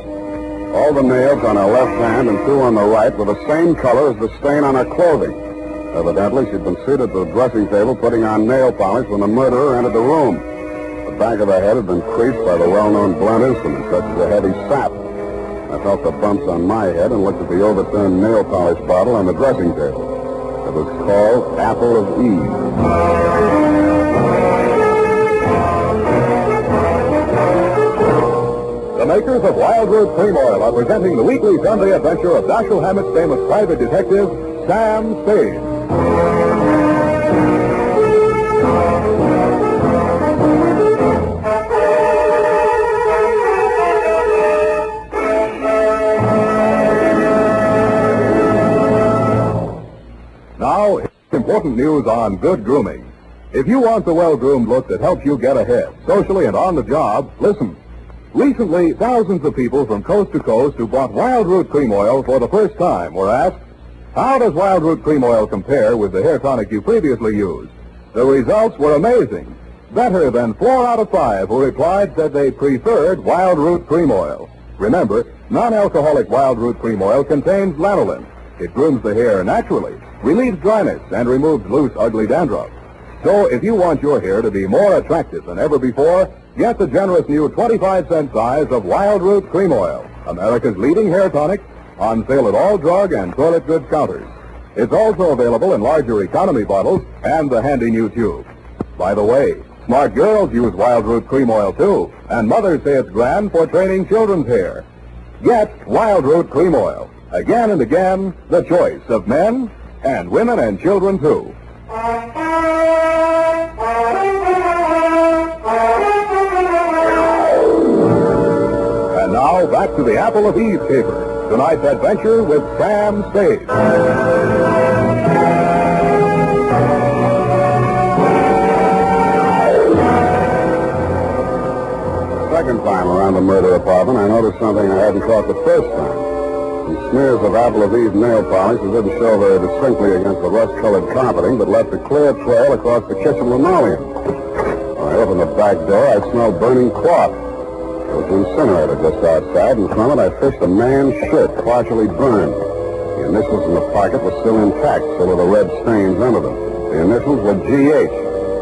All the nails on her left hand and two on the right were the same color as the stain on her clothing. Evidently, she'd been seated at the dressing table putting on nail polish when the murderer entered the room. The back of her head had been creased by the well-known blunt instrument, such as a heavy sap. I felt the bumps on my head and looked at the overturned nail polish bottle on the dressing table. It was called Apple of Eve. The makers of Wild Root Cream Oil are presenting the weekly Sunday adventure of Dashiell Hammett's famous private detective, Sam Spade. Now, important news on good grooming. If you want the well-groomed look that helps you get ahead, socially and on the job, listen. Recently, thousands of people from coast to coast who bought Wild Root Cream Oil for the first time were asked, how does Wild Root Cream Oil compare with the hair tonic you previously used? The results were amazing. Better than 4 out of 5 who replied said they preferred Wild Root Cream Oil. Remember, non-alcoholic Wild Root Cream Oil contains lanolin. It grooms the hair naturally, relieves dryness, and removes loose, ugly dandruff. So if you want your hair to be more attractive than ever before, get the generous new 25-cent size of Wild Root Cream Oil, America's leading hair tonic, on sale at all drug and toilet goods counters. It's also available in larger economy bottles and the handy new tube. By the way, smart girls use Wild Root Cream Oil too, and mothers say it's grand for training children's hair. Get Wild Root Cream Oil. Again and again, the choice of men and women and children too. And now, back to the Apple of Eve caper. Tonight's adventure with Sam Spade. Second time around the murder apartment, I noticed something I hadn't caught the first time. Some smears of Apple of Eve nail polish that didn't show very distinctly against the rust-colored carpeting, but left a clear trail across the kitchen linoleum. When I opened the back door, I smelled burning cloth. There was an incinerator just outside, and from it I fished a man's shirt partially burned. The initials in the pocket were still intact, so were the red stains under them. The initials were G.H.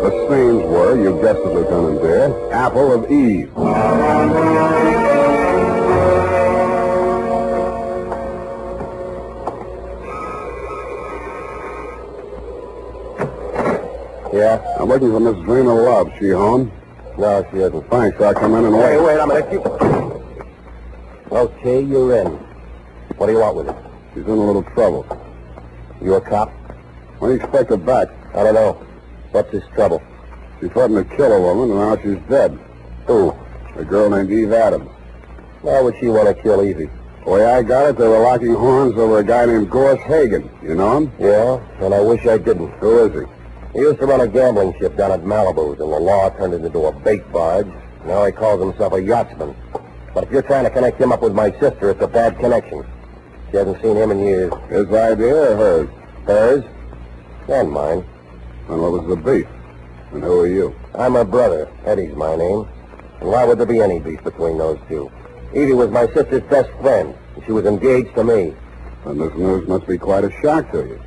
The stains were, you guessed it, Lieutenant Dear, Apple of Eve. Yeah? I'm looking for Miss Dream of Love. She home? No, she isn't. Thanks. I'll come in and wait. Hey, wait a minute. Okay, you're in. What do you want with her? She's in a little trouble. You a cop? When do you expect her back? I don't know. What's this trouble? She threatened to kill a woman, and now she's dead. Who? A girl named Eve Adams. Why would she want to kill Evie? The way I got it, they were locking horns over a guy named Gorse Hagen. You know him? Yeah, and I wish I didn't. Who is he? He used to run a gambling ship down at Malibu's, and the law turned it into a bait barge. Now he calls himself a yachtsman. But if you're trying to connect him up with my sister, it's a bad connection. She hasn't seen him in years. His idea or hers? Hers? And mine. And what was the beef? And who are you? I'm her brother. Eddie's my name. And why would there be any beef between those two? Edie was my sister's best friend, and she was engaged to me. And this news must be quite a shock to you.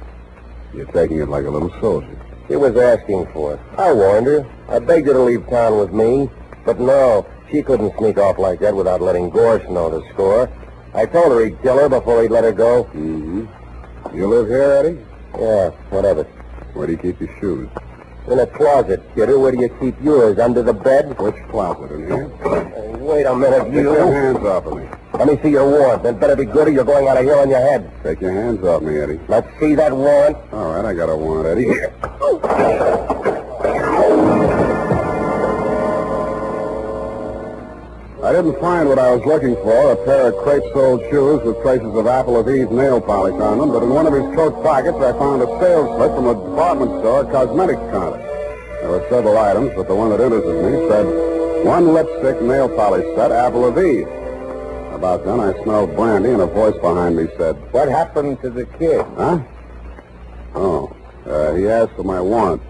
You're taking it like a little soldier. She was asking for it. I warned her. I begged her to leave town with me. But no, she couldn't sneak off like that without letting Gorse know the score. I told her he'd kill her before he'd let her go. Mm-hmm. You live here, Eddie? Yeah, whatever. Where do you keep your shoes? In a closet, kidder. Where do you keep yours? Under the bed? Which closet, in here? Wait a minute, Get your hands off of me. Let me see your warrant. That better be good or you're going out of here on your head. Take your hands off me, Eddie. Let's see that warrant. All right, I got a warrant, Eddie. Here. I didn't find what I was looking for, a pair of crepe-soled shoes with traces of Apple of Eve's nail polish on them, but in one of his coat pockets I found a sales slip from a department store cosmetics counter. There were several items, but the one that interested me said, 1 lipstick nail polish set, Apple of Eve. About then I smelled brandy and a voice behind me said, What happened to the kid? Huh? Oh, he asked for my warrant.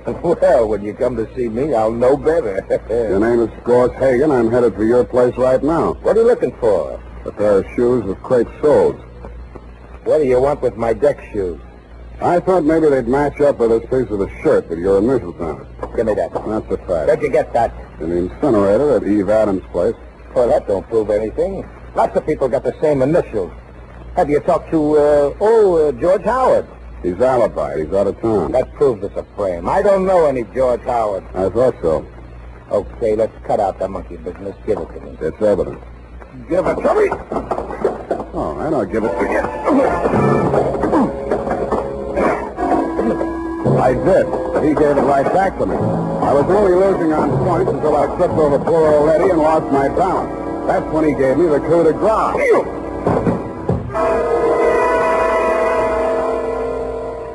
Well, when you come to see me, I'll know better. Your name is Gorse Hagen. I'm headed for your place right now. What are you looking for? A pair of shoes with crepe soles. What do you want with my deck shoes? I thought maybe they'd match up with this piece of the shirt with your initials on it. Give me that. That's a fact. Where'd you get that? In the incinerator at Eve Adams' place. Well, that don't prove anything. Lots of people got the same initials. Have you talked to, George Howard? He's alibied. He's out of town. That proves it's a frame. I don't know any George Howard. I thought so. Okay, let's cut out the monkey business. Give it to me. It's evidence. Give it to me. All right, I'll give it to you. I did, but he gave it right back to me. I was only losing on points until I tripped over poor old Eddie and lost my balance. That's when he gave me the coup de grace.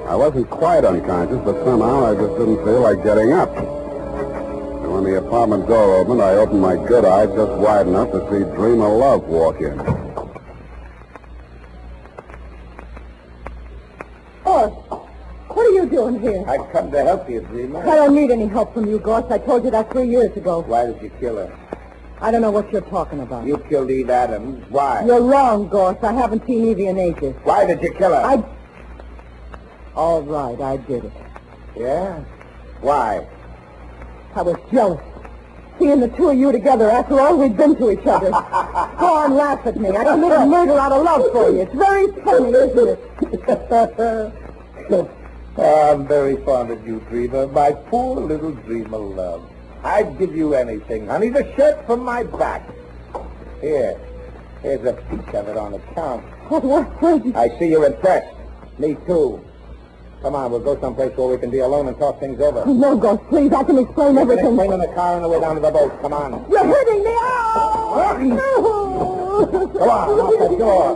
I wasn't quite unconscious, but somehow I just didn't feel like getting up. And when the apartment door opened, I opened my good eye just wide enough to see Dream of Love walk in. Gorse, what are you doing here? I've come to help you, Dreamer. I don't need any help from you, Gorse. I told you that 3 years ago. Why did you kill her? I don't know what you're talking about. You killed Eve Adams. Why? You're wrong, Gorse. I haven't seen Evie in ages. Why did you kill her? All right, I did it. Yeah? Why? I was jealous. Seeing the two of you together after all we've been to each other. Go on, laugh at me. I committed murder out of love for you. It's very funny, isn't it? I'm very fond of you, Dreamer. My poor little Dream of Love. I'd give you anything, honey. The shirt from my back. Here. Here's a piece of it on account. What? I see you're impressed. Me too. Come on, we'll go someplace where we can be alone and talk things over. No, Gorse, please. I can explain everything. Explain in the car on the way down to the boat. Come on. You're hurting me. Oh! No! Come on, out the door.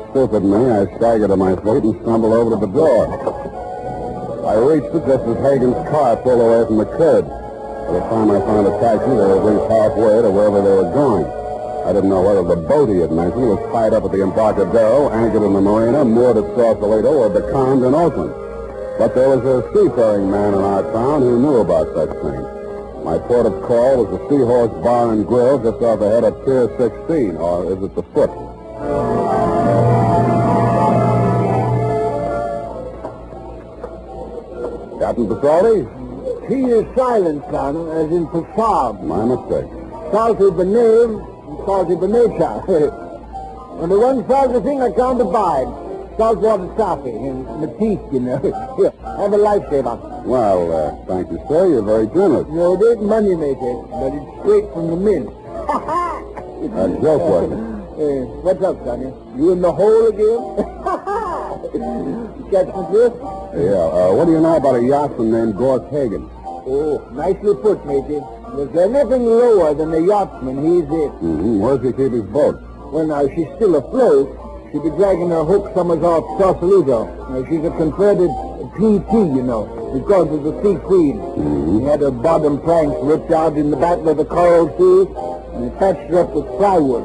Stupid me, I staggered to my feet and stumbled over to the door. I reached it just as Hagen's car pulled away from the curb. By the time I found a taxi, they were at least halfway to wherever they were going. I didn't know whether the boat he had mentioned was tied up at the Embarcadero, anchored in the marina, moored at Sausalito, or becalmed in Oakland. But there was a seafaring man in our town who knew about such things. My port of call was the Seahorse Bar and Grill just off the head of Pier 16, or is it the Foot? Captain Pasoldi? T is silent, son, as in perform. My mistake. Salty bename, salty benature. When the one salty thing I can't abide. Saltwater coffee and Matisse, you know. Here, have a lifesaver. Well, thank you, sir. You're very generous. No, it ain't money maker, but it's straight from the mint. A joke, wasn't it? What's up, Sonny? You in the hole again? You catch my drift? Yeah. What do you know about a yachtsman named Gorse Hagen? Oh, nicely put, matey. Is there nothing lower than the yachtsman? He's it. Mm-hmm. Where's he keep his boat? Well, now, she's still afloat. She'd be dragging her hook somewhere off Sausalito. Now, she's a converted PT, you know, because of the Sea Queen. Mm-hmm. He had her bottom planks ripped out in the back of the coral sea, and he patched her up with plywood.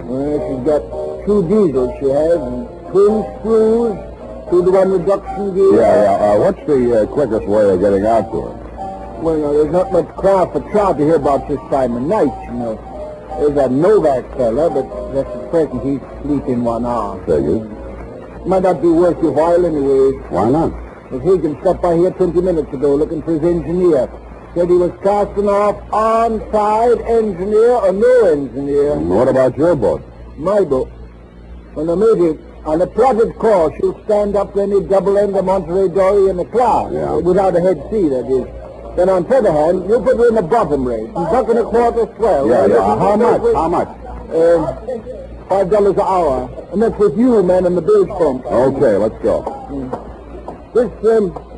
Well, she's got 2 diesels, she has, and twin screws, 2-to-1 reduction gear. Yeah. What's the quickest way of getting out to her? Well, there's not much crowd for trout to hear about this time of night, you know. There's that Novak fella, but just at present he's sleeping 1 hour. Figures. Might not be worth your while anyway. Why not? But Hagen stopped by here 20 minutes ago looking for his engineer. Said he was casting off on-side engineer or no engineer. And what about your boat? My boat. When I made it, on a plotted course, you'll stand up to any double-end of Monterey Dory in the cloud. Yeah. Without a head sea, that is. Then on the other hand, you put her in the bottom rate. Buck and a quarter swell. Yeah. How much? How much? $5 an hour. And that's with you, man, and the bilge pump. Okay, let's go. This,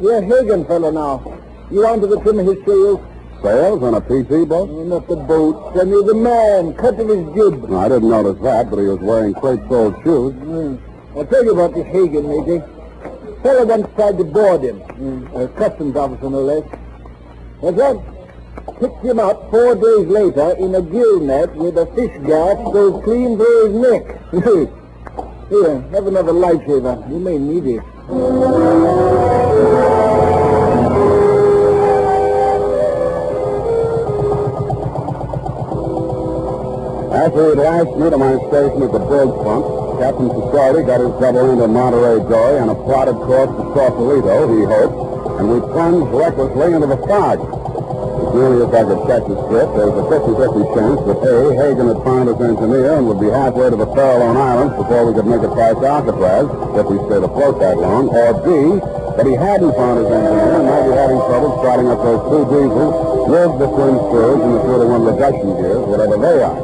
you're Hagen fella now. You on to the trim of his sails? Sails on a PT boat? Not the boat. Send me the man, cut of his jib. No, I didn't notice that, but he was wearing crate-soled shoes. I'll tell you about this Hagen, matey. Fella once tried to board him. A customs officer, no less. Well, that picked him up 4 days later in a gill net with a fish gaff goes clean through his neck. Here, have another lightsaber. You may need it. After he'd lashed me to my station at the bilge pump, Captain Society got his double into Monterey Dory on a plotted course to Sausalito, he hoped, and we plunged recklessly into the fog. As nearly as I could catch a strip, there was a 50-50 chance that A, Hagen had found his engineer and would be halfway to the Farallone Islands before we could make it past Alcatraz, if we stayed afloat that long, or B, that he hadn't found his engineer and might be having trouble starting up those 2 diesels with the twin screws and the 2-to-1 reduction gears, whatever they are.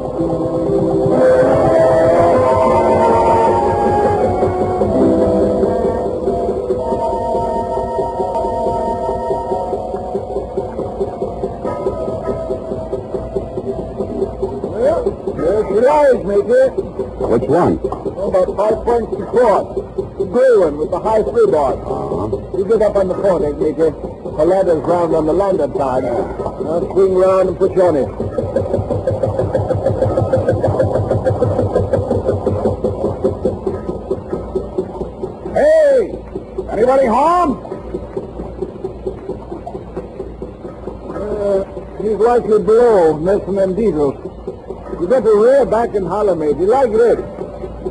Major. Which one? About 5 points to court. The gray one with the high freeboard. You get up on the foredeck, Major. The ladder's round on the landing side. Now swing round and put you on it. Hey! Anybody home? He's likely below, messing them diesels. You better rear back and holler, mate. You like this?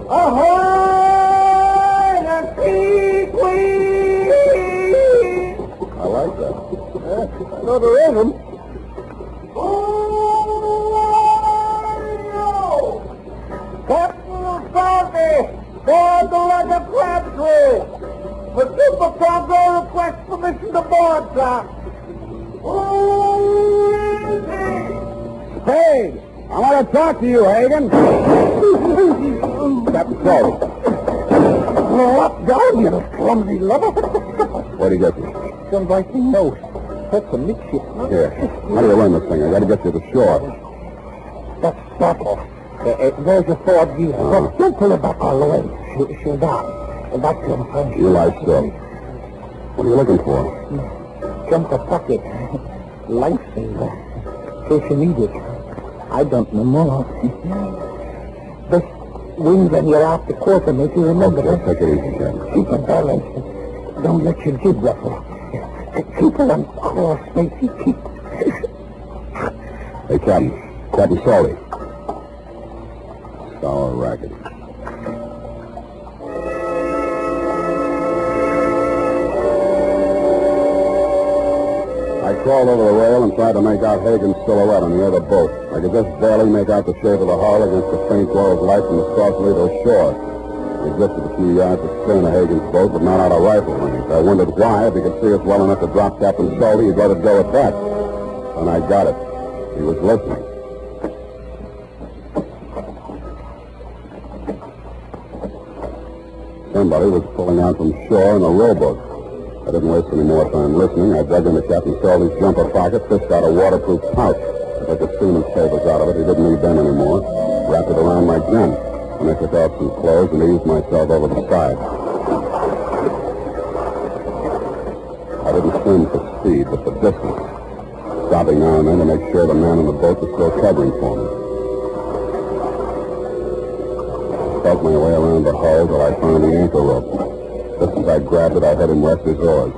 Ahoy! The Sea Queen! I like that. I know the rhythm. Captain Salty! Board the leg of Crabtree! The Super Cargo requests permission to board, sir. Hey! I want to talk to you, Hagen. Captain Salty. Up down, you clumsy lover. Where'd he get you? Some writing note. That's a midship. Here. How do you run this thing? I got to get you to shore. That's Startle. There's a 4G. Don't pull it back all the way. She'll die. That's your friend. You lie still. What are you looking for? Jump the bucket. Lifesaver. In case you need it. I don't know more. This wings on your after quarter make you remember Okay, that. take it easy, Captain. Keep a balance. Don't let your jib ruffle. Keep it on course, matey. Keep. Hey, Captain Salty. Sour racket. I crawled over the rail and tried to make out Hagen's silhouette on the other boat. I could just barely make out the shape of the hull against the faint glow of light from the Sausalito shore. He existed a few yards astern of Hagen's boat, but not out of rifle range. I wondered why. If he could see us well enough to drop Captain Salty, he'd let it go at that. And I got it. He was listening. Somebody was pulling out from shore in a rowboat. I didn't waste any more time listening. I dug into Captain Salty's jumper pocket, fished out a waterproof pouch. I took the steaming papers out of it. He didn't need them anymore. Wrapped it around my gun. And I took off some clothes and eased myself over the side. I didn't swim for speed, but for distance. Stopping now and then to make sure the man in the boat was still covering for me. I felt my way around the hull till I found the anchor rope. Just as I grabbed it, I heard him rest his oars.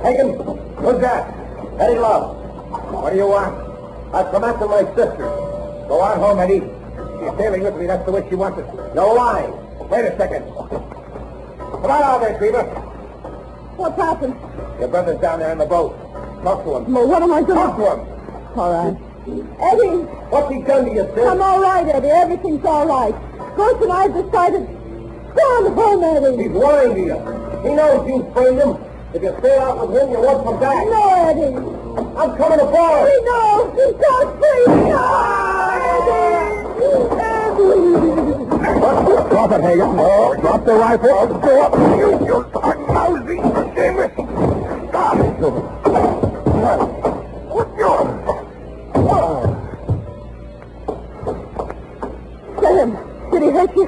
Hagen, who's that? Eddie Love. What do you want? I've come after my sister. Go on home and eat. She's sailing with me. That's the way she wants it. No lying. Wait a second. Come on out there, Griever. What's happened? Your brother's down there in the boat. Talk to him. Well, what am I doing? Talk to him. All right. Eddie! What's he done to you, sis? I'm all right, Eddie. Everything's all right. Ghost and I have decided... Go on home, Eddie. He's lying to you. He knows you framed him. If you stay out with him, you won't come back. No, Eddie. I'm coming aboard. He knows. He's got free. No, Eddie. Drop it, Hagen. Oh, drop the rifle. Go up. You lousy. Damn it. Stop. Sam, did he hurt you?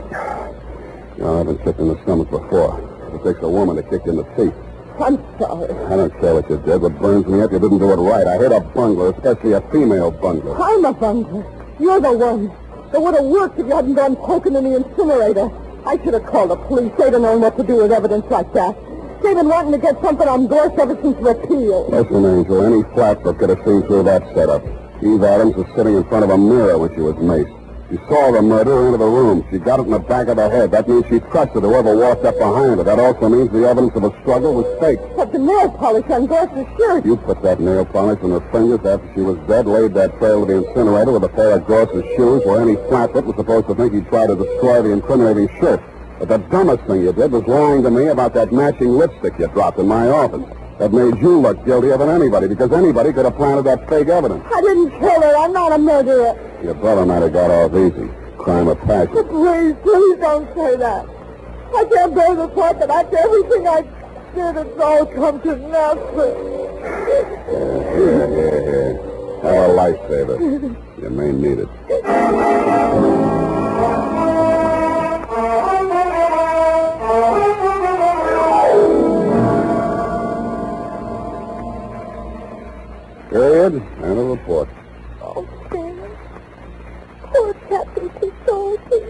No, I've been kicked in the stomach before. It takes a woman to kick you in the teeth. I'm sorry. I don't care what you did. What burns me up, you didn't do it right. I hate a bungler, especially a female bungler. I'm a bungler. You're the one. It would have worked if you hadn't gone poking in the incinerator. I should have called the police. They'd have known what to do with evidence like that. They've been wanting to get something on Gorse ever since repeal. Listen, Angel, any flatfoot could have seen through that setup. Eve Adams was sitting in front of a mirror when she was maced. She saw the murderer into the room. She got it in the back of the head. That means she trusted whoever walked up behind her. That also means the evidence of a struggle was fake. But the nail polish on Gorse's shirt. You put that nail polish on her fingers after she was dead, laid that trail to the incinerator with a pair of Gorse's shoes where any flatfoot was supposed to think he'd try to destroy the incriminating shirt. But the dumbest thing you did was lying to me about that matching lipstick you dropped in my office. That made you look guiltier than anybody, because anybody could have planted that fake evidence. I didn't kill her. I'm not a murderer. Your brother might have got off easy. Crime of passion. Please don't say that. I can't bear the thought that after everything I did, it's all come to nothing. Here. Have a lifesaver. You may need it. Period. And a report. Oh, Sam. Poor Captain Consulting.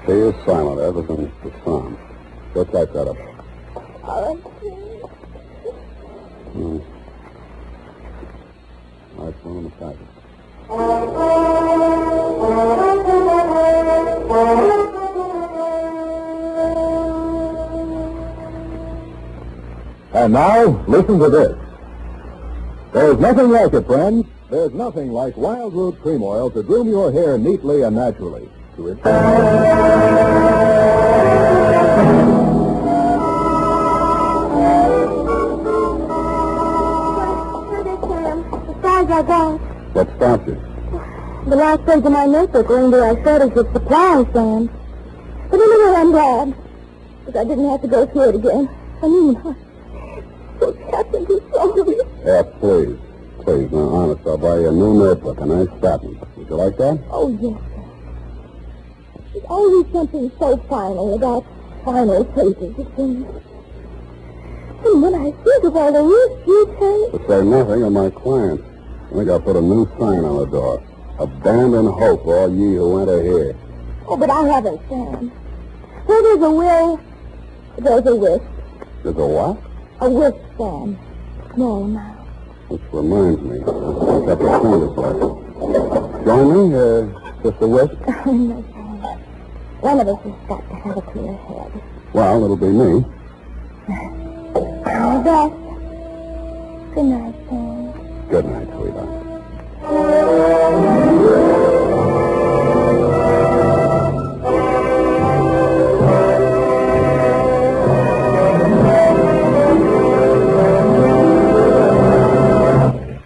She is silent. Everything's the same. Go type that up. All right, Sam. Nice one in the package. And now, listen to this. There's nothing like it, friends. There's nothing like Wild Root Cream Oil to groom your hair neatly and naturally. To its... Besides, I don't. What stopped you? The last page of my notebook were into our shortage of supplies, Sam. But anyway, I'm glad. Because I didn't have to go through it again. I mean, so Captain Consulting. Yeah, please. Please, now, honest, I'll buy you a new notebook, a nice fat one. Would you like that? Oh, yes, sir. There's always something so final about final pages, it seems. And when I think of all the risks you take... To say nothing of my client. I think I'll put a new sign on the door. Abandon hope, all ye who enter here. Oh, but I haven't, Sam. Where there's a will, there's a wish. There's a what? A wish, Sam. Small amount. Which reminds me, I've got the canvas left. Join me, just a whisk? No, Sam. One of us has got to have a clear head. Well, it'll be me. All best. Good night, Sam. Good night, sweetheart.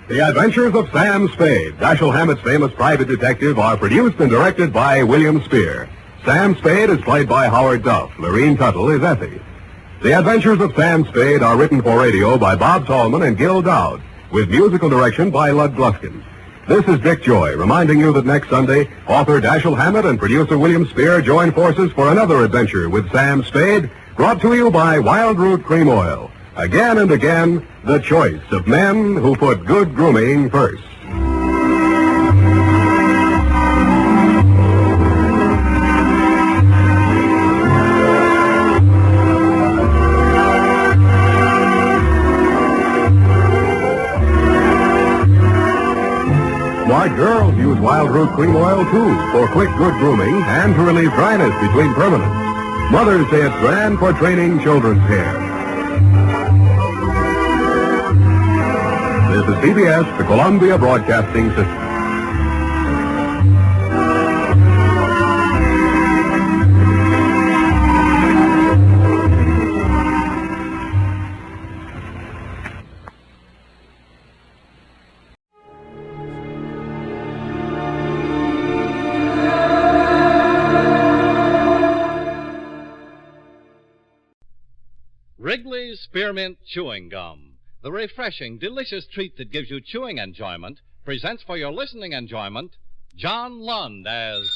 The Adventures of Sam Spade, Dashiell Hammett's famous private detective, are produced and directed by William Spear. Sam Spade is played by Howard Duff. Lorene Tuttle is Effie. The Adventures of Sam Spade are written for radio by Bob Tallman and Gil Dowd, with musical direction by Lud Gluskin. This is Dick Joy reminding you that next Sunday, author Dashiell Hammett and producer William Spear join forces for another adventure with Sam Spade, brought to you by Wild Root Cream Oil. Again and again, the choice of men who put good grooming first. Smart girls use Wild Root Cream Oil, too, for quick, good grooming and to relieve dryness between permanents. Mothers say it's grand for training children's hair. This is CBS, the Columbia Broadcasting System. Wrigley's Spearmint Chewing Gum, the refreshing, delicious treat that gives you chewing enjoyment, presents for your listening enjoyment John Lund as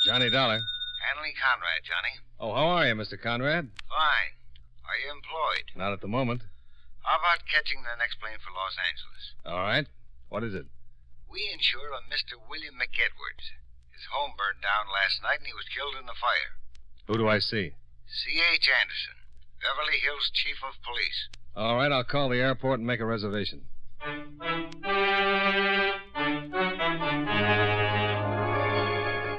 Johnny Dollar. Hanley Conrad, Johnny. Oh, how are you, Mr. Conrad? Fine. Are you employed? Not at the moment. How about catching the next plane for Los Angeles? All right. What is it? We insure a Mr. William McEdwards. His home burned down last night and he was killed in the fire. Who do I see? C.H. Anderson, Beverly Hills Chief of Police. All right, I'll call the airport and make a reservation.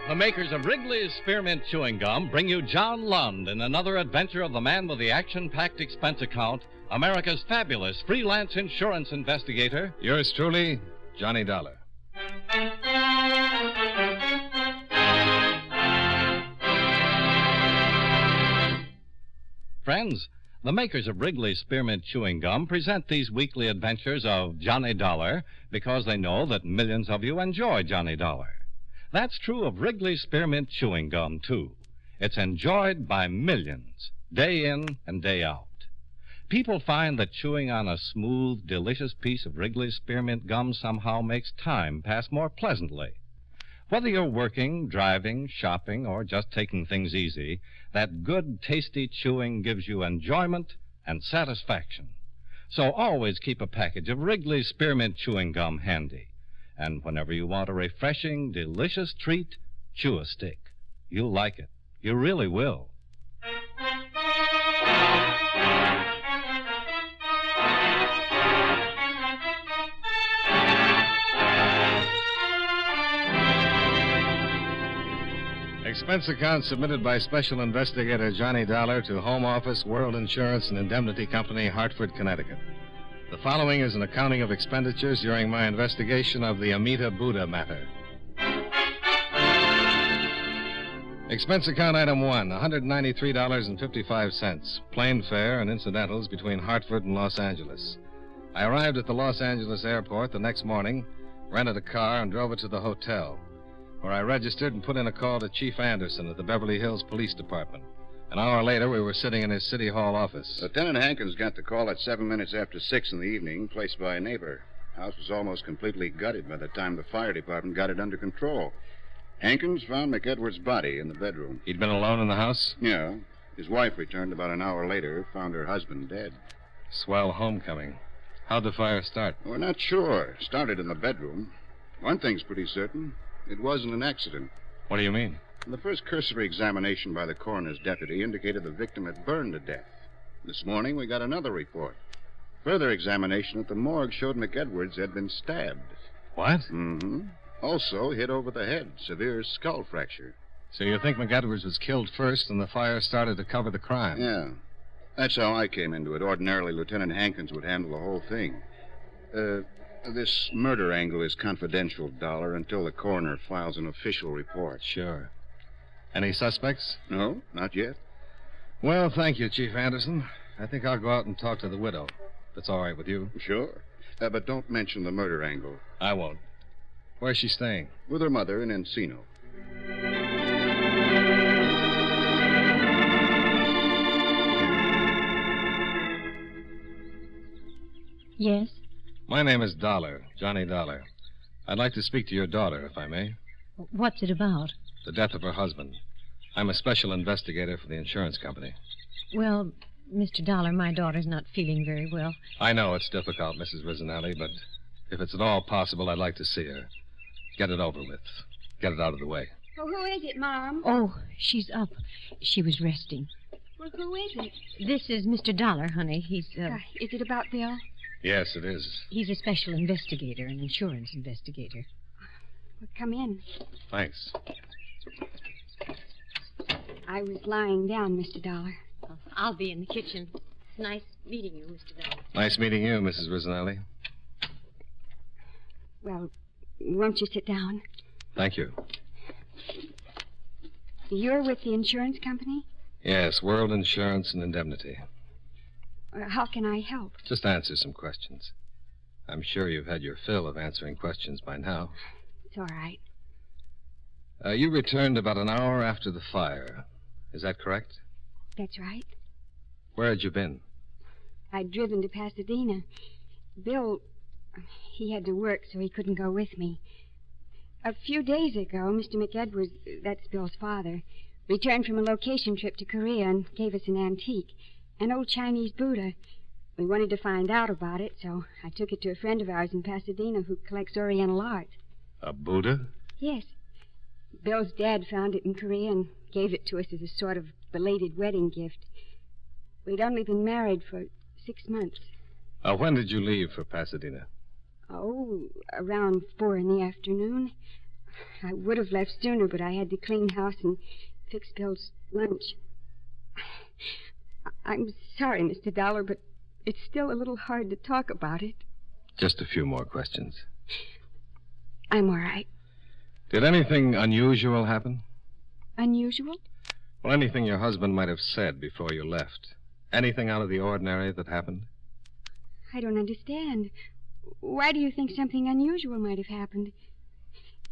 The makers of Wrigley's Spearmint Chewing Gum bring you John Lund in another adventure of the man with the action-packed expense account, America's fabulous freelance insurance investigator. Yours truly, Johnny Dollar. Friends, the makers of Wrigley's Spearmint Chewing Gum present these weekly adventures of Johnny Dollar because they know that millions of you enjoy Johnny Dollar. That's true of Wrigley's Spearmint Chewing Gum, too. It's enjoyed by millions, day in and day out. People find that chewing on a smooth, delicious piece of Wrigley's Spearmint Gum somehow makes time pass more pleasantly. Whether you're working, driving, shopping, or just taking things easy, that good, tasty chewing gives you enjoyment and satisfaction. So always keep a package of Wrigley's Spearmint Chewing Gum handy. And whenever you want a refreshing, delicious treat, chew a stick. You'll like it. You really will. Expense account submitted by Special Investigator Johnny Dollar to Home Office, World Insurance and Indemnity Company, Hartford, Connecticut. The following is an accounting of expenditures during my investigation of the Amita Buddha matter. Expense account item 1, $193.55, plane fare and incidentals between Hartford and Los Angeles. I arrived at the Los Angeles airport the next morning, rented a car, and drove it to the hotel, where I registered and put in a call to Chief Anderson at the Beverly Hills Police Department. An hour later, we were sitting in his City Hall office. Lieutenant Hankins got the call at 7 minutes after 6 in the evening, placed by a neighbor. House was almost completely gutted by the time the fire department got it under control. Hankins found McEdwards' body in the bedroom. He'd been alone in the house? Yeah. His wife returned about an hour later, found her husband dead. Swell homecoming. How'd the fire start? We're not sure. Started in the bedroom. One thing's pretty certain. It wasn't an accident. What do you mean? The first cursory examination by the coroner's deputy indicated the victim had burned to death. This morning, we got another report. Further examination at the morgue showed McEdwards had been stabbed. What? Mm-hmm. Also hit over the head, severe skull fracture. So you think McEdwards was killed first and the fire started to cover the crime? Yeah. That's how I came into it. Ordinarily, Lieutenant Hankins would handle the whole thing. This murder angle is confidential, Dollar, until the coroner files an official report. Sure. Any suspects? No, not yet. Well, thank you, Chief Anderson. I think I'll go out and talk to the widow, if it's all right with you. Sure. But don't mention the murder angle. I won't. Where's she staying? With her mother in Encino. Yes? My name is Dolar, Johnny Dolar. I'd like to speak to your daughter, if I may. What's it about? The death of her husband. I'm a special investigator for the insurance company. Well, Mr. Dollar, my daughter's not feeling very well. I know it's difficult, Mrs. Rizzanelli, but if it's at all possible, I'd like to see her. Get it over with. Get it out of the way. Well, who is it, Mom? Oh, she's up. She was resting. Well, who is it? This is Mr. Dollar, honey. He's, Is it about Bill? Yes, it is. He's a special investigator, an insurance investigator. Well, come in. Thanks. I was lying down, Mr. Dollar. Oh, I'll be in the kitchen. It's nice meeting you, Mr. Dollar. Nice meeting you, Mrs. Rizzanelli. Well, won't you sit down? Thank you. You're with the insurance company? Yes, World Insurance and Indemnity. How can I help? Just answer some questions. I'm sure you've had your fill of answering questions by now. It's all right. You returned about an hour after the fire. Is that correct? That's right. Where had you been? I'd driven to Pasadena. Bill, he had to work, so he couldn't go with me. A few days ago, Mr. McEdwards, that's Bill's father, returned from a location trip to Korea and gave us an antique, an old Chinese Buddha. We wanted to find out about it, so I took it to a friend of ours in Pasadena who collects Oriental art. A Buddha? Yes. Bill's dad found it in Korea and gave it to us as a sort of belated wedding gift. We'd only been married for 6 months. When did you leave for Pasadena? Oh, around 4 in the afternoon. I would have left sooner, but I had to clean house and fix Bill's lunch. I'm sorry, Mr. Dollar, but it's still a little hard to talk about it. Just a few more questions. I'm all right. Did anything unusual happen? Unusual? Well, anything your husband might have said before you left. Anything out of the ordinary that happened? I don't understand. Why do you think something unusual might have happened?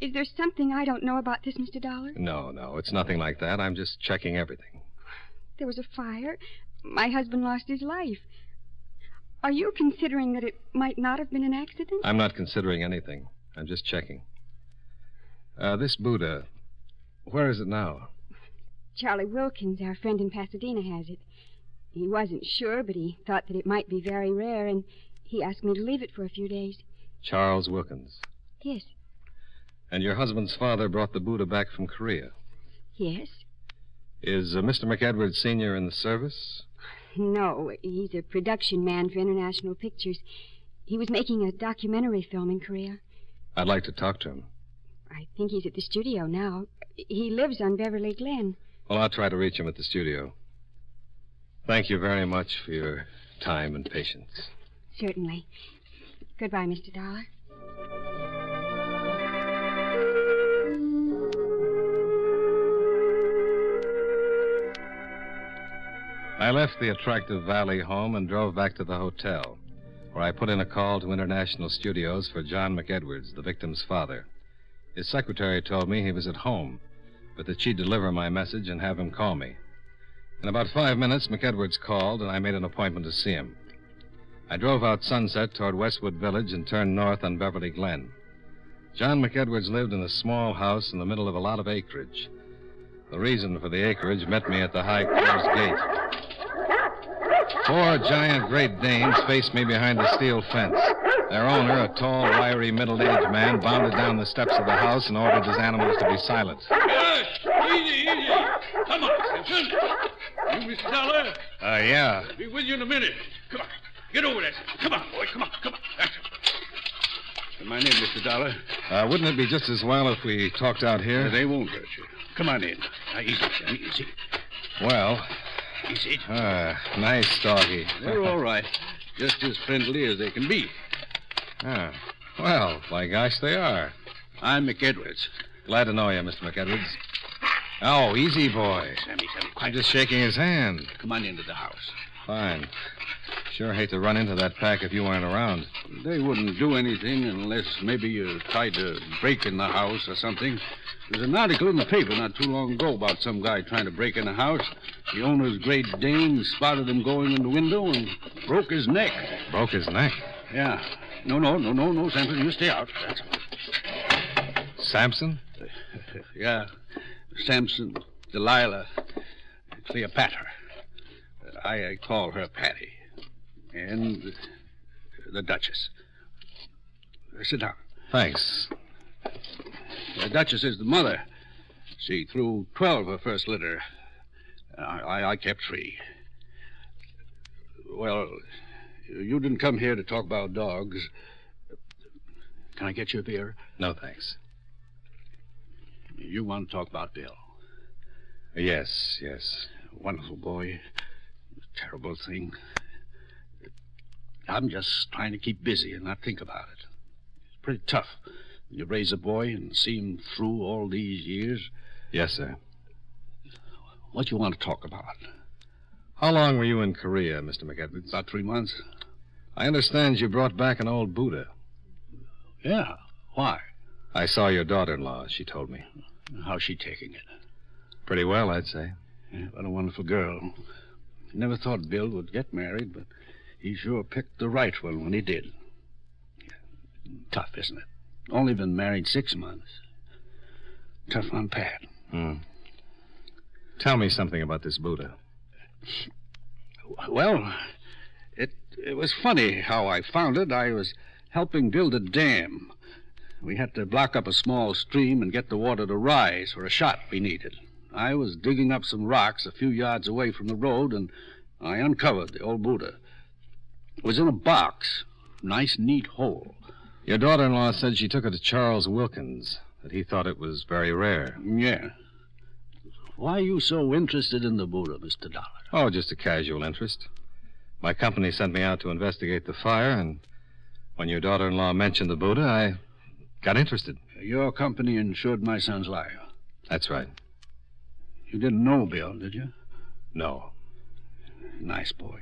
Is there something I don't know about this, Mr. Dollar? No, it's nothing like that. I'm just checking everything. There was a fire. My husband lost his life. Are you considering that it might not have been an accident? I'm not considering anything. I'm just checking. This Buddha, where is it now? Charlie Wilkins, our friend in Pasadena, has it. He wasn't sure, but he thought that it might be very rare, and he asked me to leave it for a few days. Charles Wilkins. Yes. And your husband's father brought the Buddha back from Korea. Yes. Is Mr. McEdwards Sr. in the service? No, he's a production man for International Pictures. He was making a documentary film in Korea. I'd like to talk to him. I think he's at the studio now. He lives on Beverly Glen. Well, I'll try to reach him at the studio. Thank you very much for your time and patience. Certainly. Goodbye, Mr. Dollar. I left the attractive Valley home and drove back to the hotel, where I put in a call to International Studios for John McEdwards, the victim's father. His secretary told me he was at home, but that she'd deliver my message and have him call me. In about 5 minutes, McEdwards called, and I made an appointment to see him. I drove out Sunset toward Westwood Village and turned north on Beverly Glen. John McEdwards lived in a small house in the middle of a lot of acreage. The reason for the acreage met me at the high closed gate. 4 giant Great Danes faced me behind the steel fence. Their owner, a tall, wiry, middle-aged man, bounded down the steps of the house and ordered his animals to be silent. Yes, easy. Come on, Simpson. You, Mr. Dollar? Yeah. Be with you in a minute. Come on. Get over there. Come on, boy. Come on. That's it. My name, Mr. Dollar. Wouldn't it be just as well if we talked out here? They won't hurt you. Come on in. Now, easy, son. Easy. Well... Easy. Nice doggy. They're all right. Just as friendly as they can be. Well, by gosh, they are. I'm McEdwards. Glad to know you, Mr. McEdwards. Oh, easy, boy. Sammy, I'm quiet. just shaking his hand. Come on into the house. Fine. Sure hate to run into that pack if you weren't around. They wouldn't do anything unless maybe you tried to break in the house or something. There's an article in the paper not too long ago about some guy trying to break in a house. The owner's Great Dane spotted him going in the window and broke his neck. Broke his neck? Yeah. No, Sampson, you stay out. That's all. Samson? Yeah. Samson, Delilah, Cleopatra. I call her Patty. And the Duchess. Sit down. Thanks. The Duchess is the mother. She threw 12 her first litter. I kept 3. Well, you didn't come here to talk about dogs. Can I get you a beer? No, thanks. You want to talk about Bill? Yes. Wonderful boy. Terrible thing. I'm just trying to keep busy and not think about it. It's pretty tough when you raise a boy and see him through all these years. Yes, sir. What do you want to talk about? How long were you in Korea, Mr. McEdwards? About 3 months. I understand you brought back an old Buddha. Yeah. Why? I saw your daughter-in-law, she told me. How's she taking it? Pretty well, I'd say. Yeah, what a wonderful girl. Never thought Bill would get married, but he sure picked the right one when he did. Yeah. Tough, isn't it? Only been married 6 months. Tough on Pat. Tell me something about this Buddha. Well, it was funny how I found it. I was helping build a dam. We had to block up a small stream and get the water to rise for a shot we needed. I was digging up some rocks a few yards away from the road, and I uncovered the old Buddha. It was in a box. Nice, neat hole. Your daughter-in-law said she took it to Charles Wilkins, that he thought it was very rare. Yeah. Why are you so interested in the Buddha, Mr. Dollar? Oh, just a casual interest. My company sent me out to investigate the fire, and when your daughter-in-law mentioned the Buddha, I got interested. Your company insured my son's life. That's right. You didn't know Bill, did you? No. Nice boy.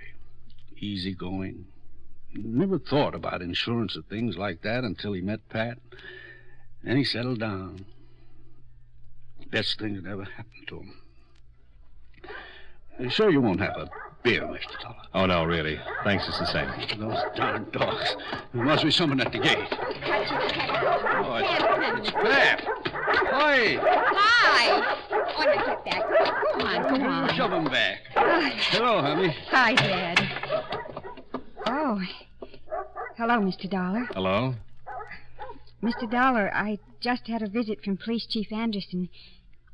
Easygoing. Never thought about insurance or things like that until he met Pat. Then he settled down. Best thing that ever happened to him. You sure you won't have a beer, Mr. Dollar? Oh, no, really. Thanks, it's the same. Those darn dogs. There must be someone at the gate. Oh, it's Pat. Hi. Hi. Oh, now get back. Go on. Shove him back. Hello, honey. Hi, Dad. Oh. Hello, Mr. Dollar. Hello? Mr. Dollar, I just had a visit from Police Chief Anderson.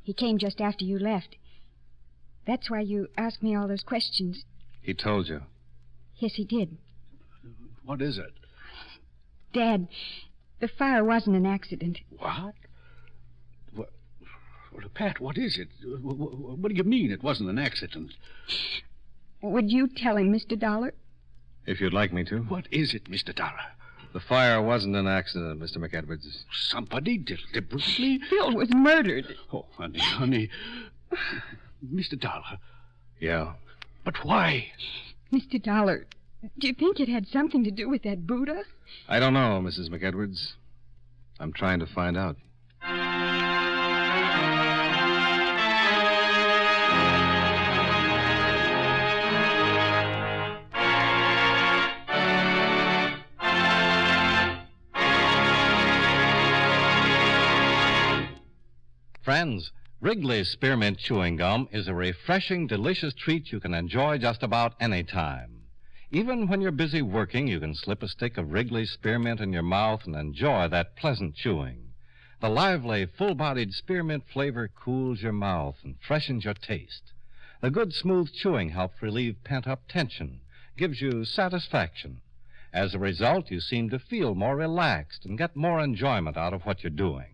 He came just after you left. That's why you asked me all those questions. He told you? Yes, he did. What is it? Dad, the fire wasn't an accident. What? Well, Pat, what is it? What do you mean it wasn't an accident? Would you tell him, Mr. Dollar? If you'd like me to. What is it, Mr. Dollar? The fire wasn't an accident, Mr. McEdwards. Somebody deliberately? Bill was murdered. Oh, honey. Mr. Dollar. Yeah? But why? Mr. Dollar, do you think it had something to do with that Buddha? I don't know, Mrs. McEdwards. I'm trying to find out. Friends, Wrigley's Spearmint Chewing Gum is a refreshing, delicious treat you can enjoy just about any time. Even when you're busy working, you can slip a stick of Wrigley's Spearmint in your mouth and enjoy that pleasant chewing. The lively, full-bodied spearmint flavor cools your mouth and freshens your taste. The good, smooth chewing helps relieve pent-up tension, gives you satisfaction. As a result, you seem to feel more relaxed and get more enjoyment out of what you're doing.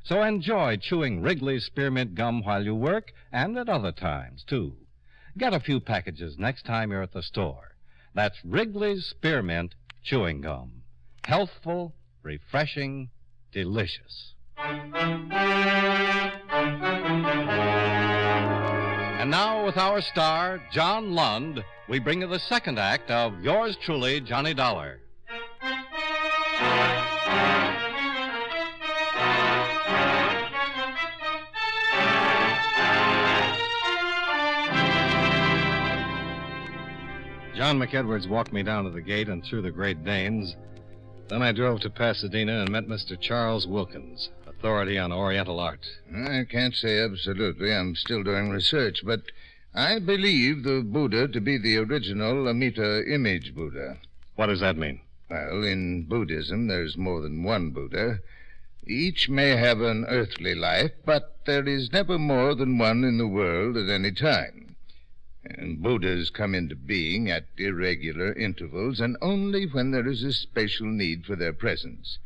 So enjoy chewing Wrigley's Spearmint Gum while you work and at other times, too. Get a few packages next time you're at the store. That's Wrigley's Spearmint Chewing Gum. Healthful, refreshing, delicious. And now, with our star, John Lund, we bring you the second act of Yours Truly, Johnny Dollar. John McEdwards walked me down to the gate and through the Great Danes. Then I drove to Pasadena and met Mr. Charles Wilkins, authority on Oriental art. I can't say absolutely. I'm still doing research, but I believe the Buddha to be the original Amita image Buddha. What does that mean? Well, in Buddhism, there's more than one Buddha. Each may have an earthly life, but there is never more than one in the world at any time. And Buddhas come into being at irregular intervals, and only when there is a special need for their presence.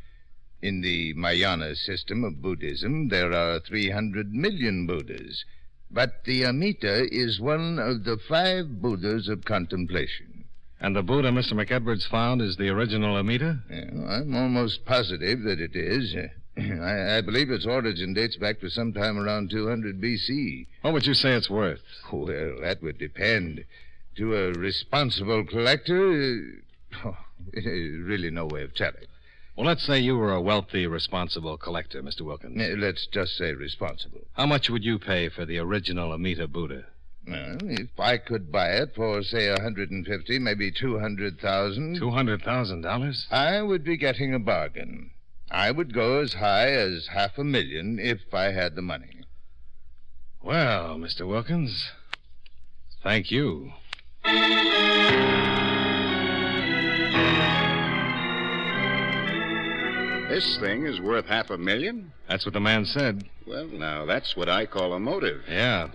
In the Mahayana system of Buddhism, there are 300 million Buddhas, but the Amita is one of the 5 Buddhas of contemplation. And the Buddha Mr. McEdwards found is the original Amita? Yeah, I'm almost positive that it is. I believe its origin dates back to sometime around 200 B.C. What would you say it's worth? Well, that would depend. To a responsible collector, there's really no way of telling. Well, let's say you were a wealthy, responsible collector, Mr. Wilkins. Let's just say responsible. How much would you pay for the original Amita Buddha? Well, if I could buy it for, say, 150, maybe 200,000... $200,000? I would be getting a bargain. I would go as high as $500,000 if I had the money. Well, Mr. Wilkins, thank you. This thing is worth $500,000? That's what the man said. Well, now, that's what I call a motive. Yeah.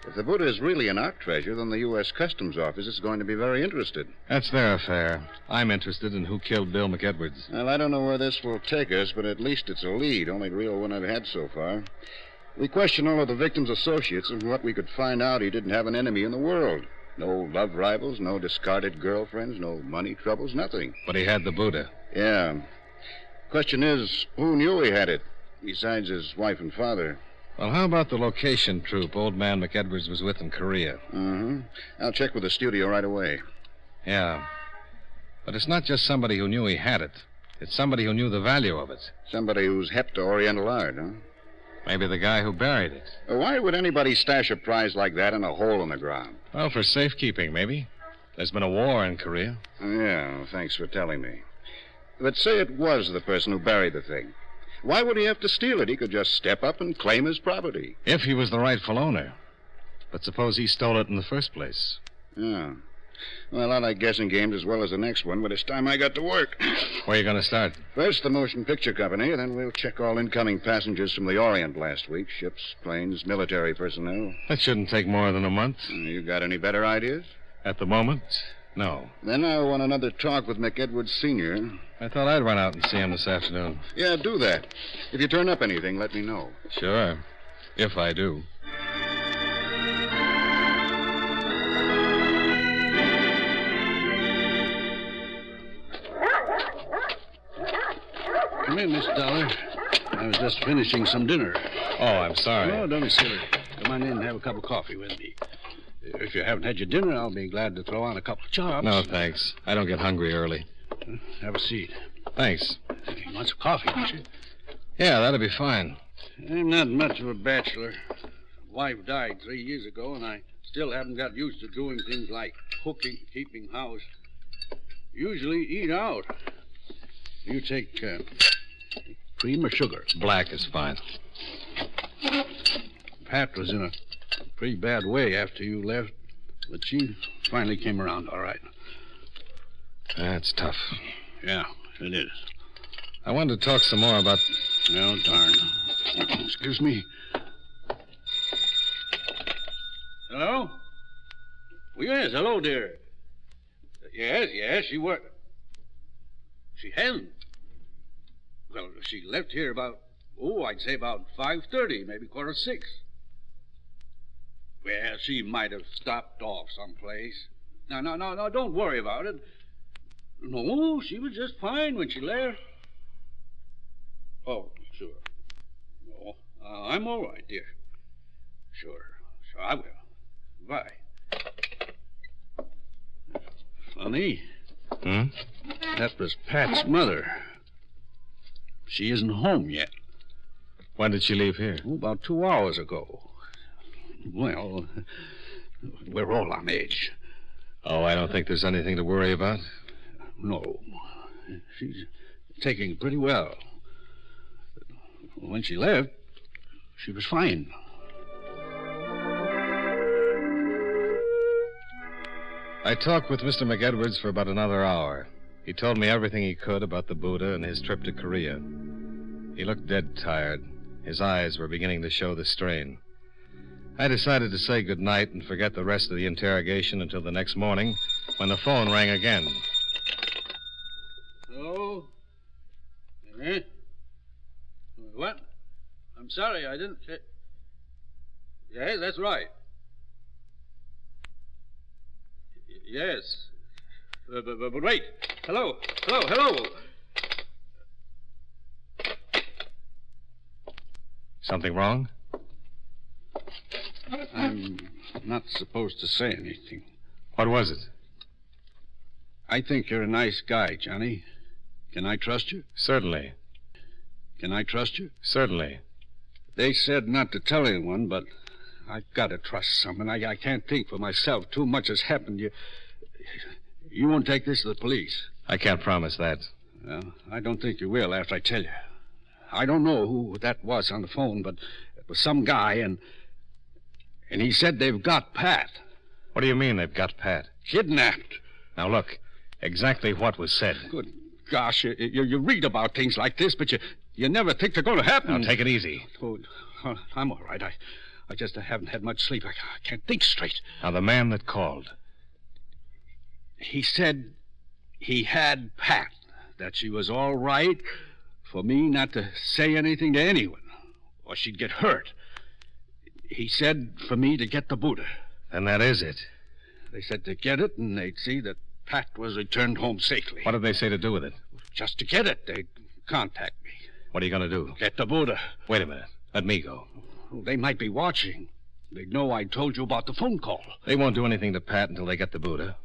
If the Buddha is really an art treasure, then the U.S. Customs Office is going to be very interested. That's their affair. I'm interested in who killed Bill McEdwards. Well, I don't know where this will take us, but at least it's a lead, only the real one I've had so far. We questioned all of the victim's associates, and from what we could find out, he didn't have an enemy in the world. No love rivals, no discarded girlfriends, no money troubles, nothing. But he had the Buddha. Yeah. Question is, who knew he had it, besides his wife and father? Well, how about the location troupe old man McEdwards was with in Korea? Mm-hmm. I'll check with the studio right away. Yeah. But it's not just somebody who knew he had it. It's somebody who knew the value of it. Somebody who's hep to Oriental art, huh? Maybe the guy who buried it. Why would anybody stash a prize like that in a hole in the ground? Well, for safekeeping, maybe. There's been a war in Korea. Yeah, thanks for telling me. But say it was the person who buried the thing. Why would he have to steal it? He could just step up and claim his property. If he was the rightful owner. But suppose he stole it in the first place. Yeah. Well, I like guessing games as well as the next one, but it's time I got to work. Where are you going to start? First, the motion picture company, then we'll check all incoming passengers from the Orient last week. Ships, planes, military personnel. That shouldn't take more than a month. You got any better ideas? At the moment, no. Then I want another talk with McEdwards Sr. I thought I'd run out and see him this afternoon. Yeah, do that. If you turn up anything, let me know. Sure. If I do. Come in, Miss Dollar. I was just finishing some dinner. Oh, I'm sorry. Oh, don't be silly. Come on in and have a cup of coffee with me. If you haven't had your dinner, I'll be glad to throw on a couple of chops. No, thanks. I don't get hungry early. Have a seat. Thanks. You want some coffee, don't you? Yeah, that'll be fine. I'm not much of a bachelor. Wife died 3 years ago, and I still haven't got used to doing things like cooking, keeping house. Usually eat out. You take cream or sugar? Black is fine. Pat was in a pretty bad way after you left, but she finally came around all right. That's tough. Yeah, it is. I wanted to talk some more about... Oh, darn. Excuse me. Hello? Oh, yes, hello, dear. Yes, she worked. She hasn't. Well, she left here about, I'd say about 5:30, maybe 5:45. Well, she might have stopped off someplace. No, don't worry about it. No, she was just fine when she left. Oh, sure. No, I'm all right, dear. Sure, I will. Bye. Funny. That was Pat's mother. She isn't home yet. When did she leave here? About 2 hours ago. Well, we're all on edge. Oh, I don't think there's anything to worry about. No. She's taking it pretty well. When she left, she was fine. I talked with Mr. McEdwards for about another hour. He told me everything he could about the Buddha and his trip to Korea. He looked dead tired. His eyes were beginning to show the strain. I decided to say goodnight and forget the rest of the interrogation until the next morning, when the phone rang again. Hello? Eh? What? I'm sorry, I didn't... Yes, that's right. Yes. But wait. Hello. Something wrong? I'm not supposed to say anything. What was it? I think you're a nice guy, Johnny. Can I trust you? Certainly. Can I trust you? Certainly. They said not to tell anyone, but I've got to trust someone. I can't think for myself. Too much has happened. You won't take this to the police? I can't promise that. Well, I don't think you will after I tell you. I don't know who that was on the phone, but it was some guy, and he said they've got Pat. What do you mean they've got Pat? Kidnapped. Now, look, exactly what was said. Good gosh, you read about things like this, but you never think they're going to happen. Now, take it easy. Oh, I'm all right. I just haven't had much sleep. I can't think straight. Now, the man that called. He said he had Pat, that she was all right for me not to say anything to anyone, or she'd get hurt. He said for me to get the Buddha. And that is it. They said to get it, and they'd see that Pat was returned home safely. What did they say to do with it? Just to get it. They'd contact me. What are you going to do? Get the Buddha. Wait a minute. Let me go. Well, they might be watching. They'd know I told you about the phone call. They won't do anything to Pat until they get the Buddha.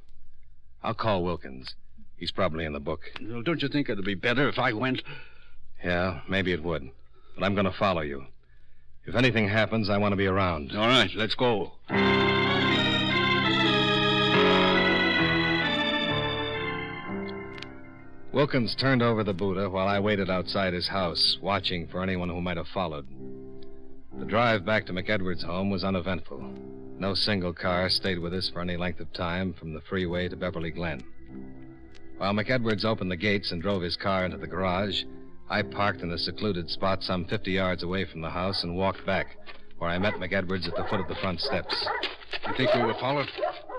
I'll call Wilkins. He's probably in the book. Well, don't you think it'd be better if I went? Yeah, maybe it would. But I'm going to follow you. If anything happens, I want to be around. All right, let's go. Wilkins turned over the Buddha while I waited outside his house, watching for anyone who might have followed. The drive back to McEdwards' home was uneventful. No single car stayed with us for any length of time from the freeway to Beverly Glen. While McEdwards opened the gates and drove his car into the garage, I parked in a secluded spot some 50 yards away from the house and walked back, where I met McEdwards at the foot of the front steps. You think we were followed?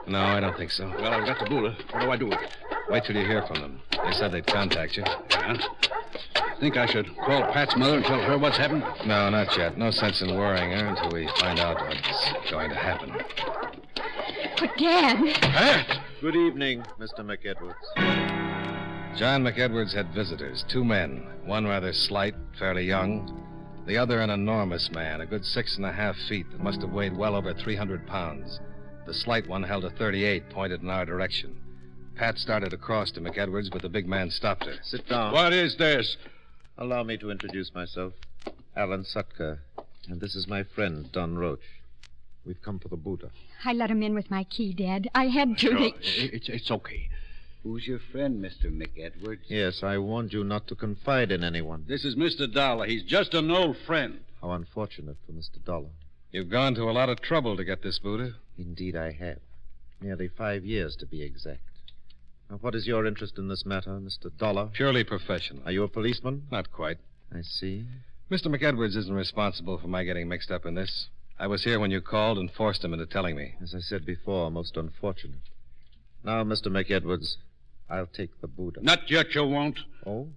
No, I don't think so. Well, I've got the Buddha. What do I do with it? Wait till you hear from them. They said they'd contact you. Yeah? Think I should call Pat's mother and tell her what's happened? No, not yet. No sense in worrying her until we find out what's going to happen. But, Dad... Pat! Good evening, Mr. McEdwards. John McEdwards had visitors, 2 men. One rather slight, fairly young. The other an enormous man, a good 6.5 feet that must have weighed well over 300 pounds. The slight one held a .38 pointed in our direction. Pat started across to McEdwards, but the big man stopped her. Sit down. What is this? Allow me to introduce myself. Alan Sutka. And this is my friend, Don Roach. We've come for the Buddha. I let him in with my key, Dad. I had to. Sure. It's okay. Who's your friend, Mr. McEdwards? Yes, I warned you not to confide in anyone. This is Mr. Dollar. He's just an old friend. How unfortunate for Mr. Dollar. You've gone to a lot of trouble to get this Buddha. Indeed, I have. Nearly 5 years, to be exact. Now, what is your interest in this matter, Mr. Dollar? Purely professional. Are you a policeman? Not quite. I see. Mr. McEdwards isn't responsible for my getting mixed up in this. I was here when you called and forced him into telling me. As I said before, most unfortunate. Now, Mr. McEdwards, I'll take the Buddha. Not yet, you won't. Oh?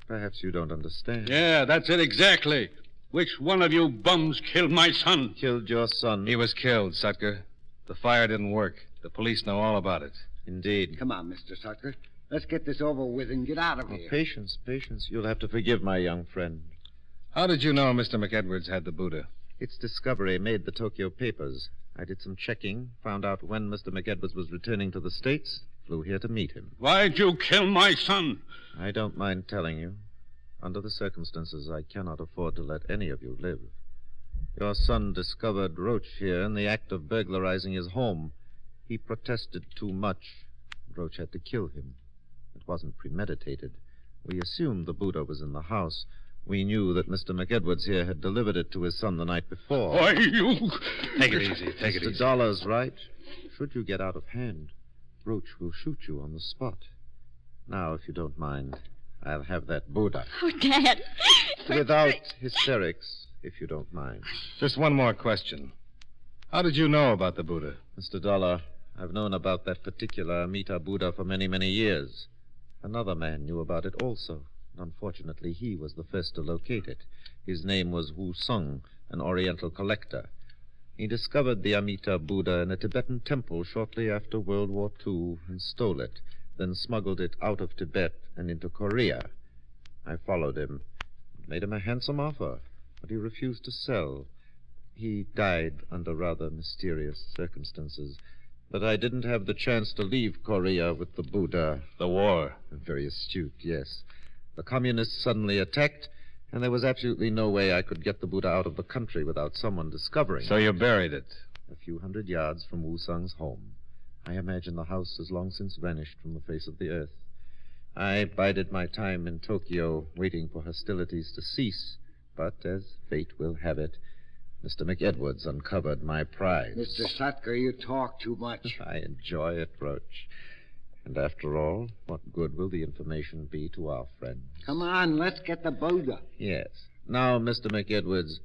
Perhaps you don't understand. Yeah, that's it exactly. Which one of you bums killed my son? Killed your son? He was killed, Sutker. The fire didn't work. The police know all about it. Indeed. Come on, Mr. Sucker. Let's get this over with and get out of here. Patience, patience. You'll have to forgive my young friend. How did you know Mr. McEdwards had the Buddha? Its discovery made the Tokyo papers. I did some checking, found out when Mr. McEdwards was returning to the States, flew here to meet him. Why'd you kill my son? I don't mind telling you. Under the circumstances, I cannot afford to let any of you live. Your son discovered Roach here in the act of burglarizing his home. He protested too much. Roach had to kill him. It wasn't premeditated. We assumed the Buddha was in the house. We knew that Mr. McEdwards here had delivered it to his son the night before. Why, you... Take it easy, take it Mr. easy. Dollar's right. Should you get out of hand, Roach will shoot you on the spot. Now, if you don't mind, I'll have that Buddha. Oh, Dad. Without hysterics, if you don't mind. Just one more question. How did you know about the Buddha? Mr. Dollar, I've known about that particular Amita Buddha for many, many years. Another man knew about it also. Unfortunately, he was the first to locate it. His name was Wu Sung, an Oriental collector. He discovered the Amita Buddha in a Tibetan temple shortly after World War II and stole it, then smuggled it out of Tibet and into Korea. I followed him, made him a handsome offer, but he refused to sell. He died under rather mysterious circumstances, but I didn't have the chance to leave Korea with the Buddha. The war. Very astute, yes. The communists suddenly attacked, and there was absolutely no way I could get the Buddha out of the country without someone discovering So it. you buried it? A few hundred yards from Wu Sung's home. I imagine the house has long since vanished from the face of the earth. I bided my time in Tokyo, waiting for hostilities to cease, but as fate will have it, Mr. McEdwards uncovered my prize. Mr. Sutka, you talk too much. I enjoy it, Roach. And after all, what good will the information be to our friends? Come on, let's get the Buddha. Yes. Now, Mr. McEdwards,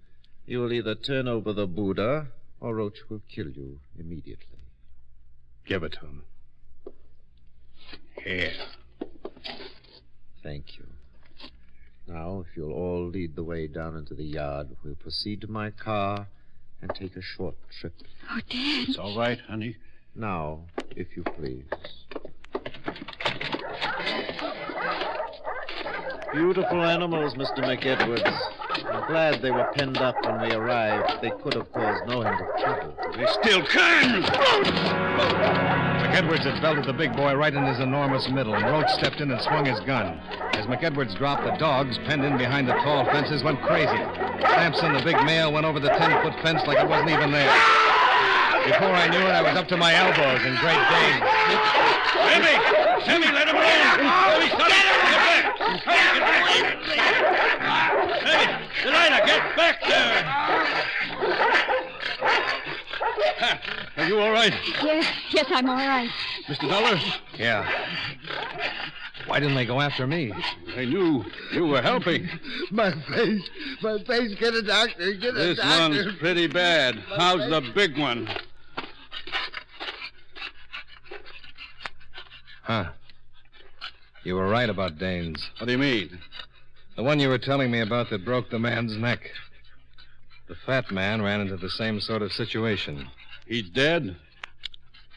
you will either turn over the Buddha, or Roach will kill you immediately. Give it to him. Here. Thank you. Now, if you'll all lead the way down into the yard, we'll proceed to my car and take a short trip. Oh, Dad. It's all right, honey. Now, if you please. Beautiful animals, Mr. McEdwards. I'm glad they were penned up when we arrived. They could have caused no end of trouble. They still can! McEdwards had belted the big boy right in his enormous middle, and Roach stepped in and swung his gun. As McEdwards dropped, the dogs, penned in behind the tall fences, went crazy. Samson, the big male, went over the 10-foot fence like it wasn't even there. Before I knew it, I was up to my elbows in Great Dane. Sammy, let him alone! Get him! Hey, Delilah, get back there! Are you all right? Yes, I'm all right. Mr. Dollar? Yeah. Why didn't they go after me? They knew you were helping. My face, get a doctor, get a This doctor. one's pretty bad. How's the big one? Huh. You were right about Danes. What do you mean? The one you were telling me about that broke the man's neck. The fat man ran into the same sort of situation. He's dead?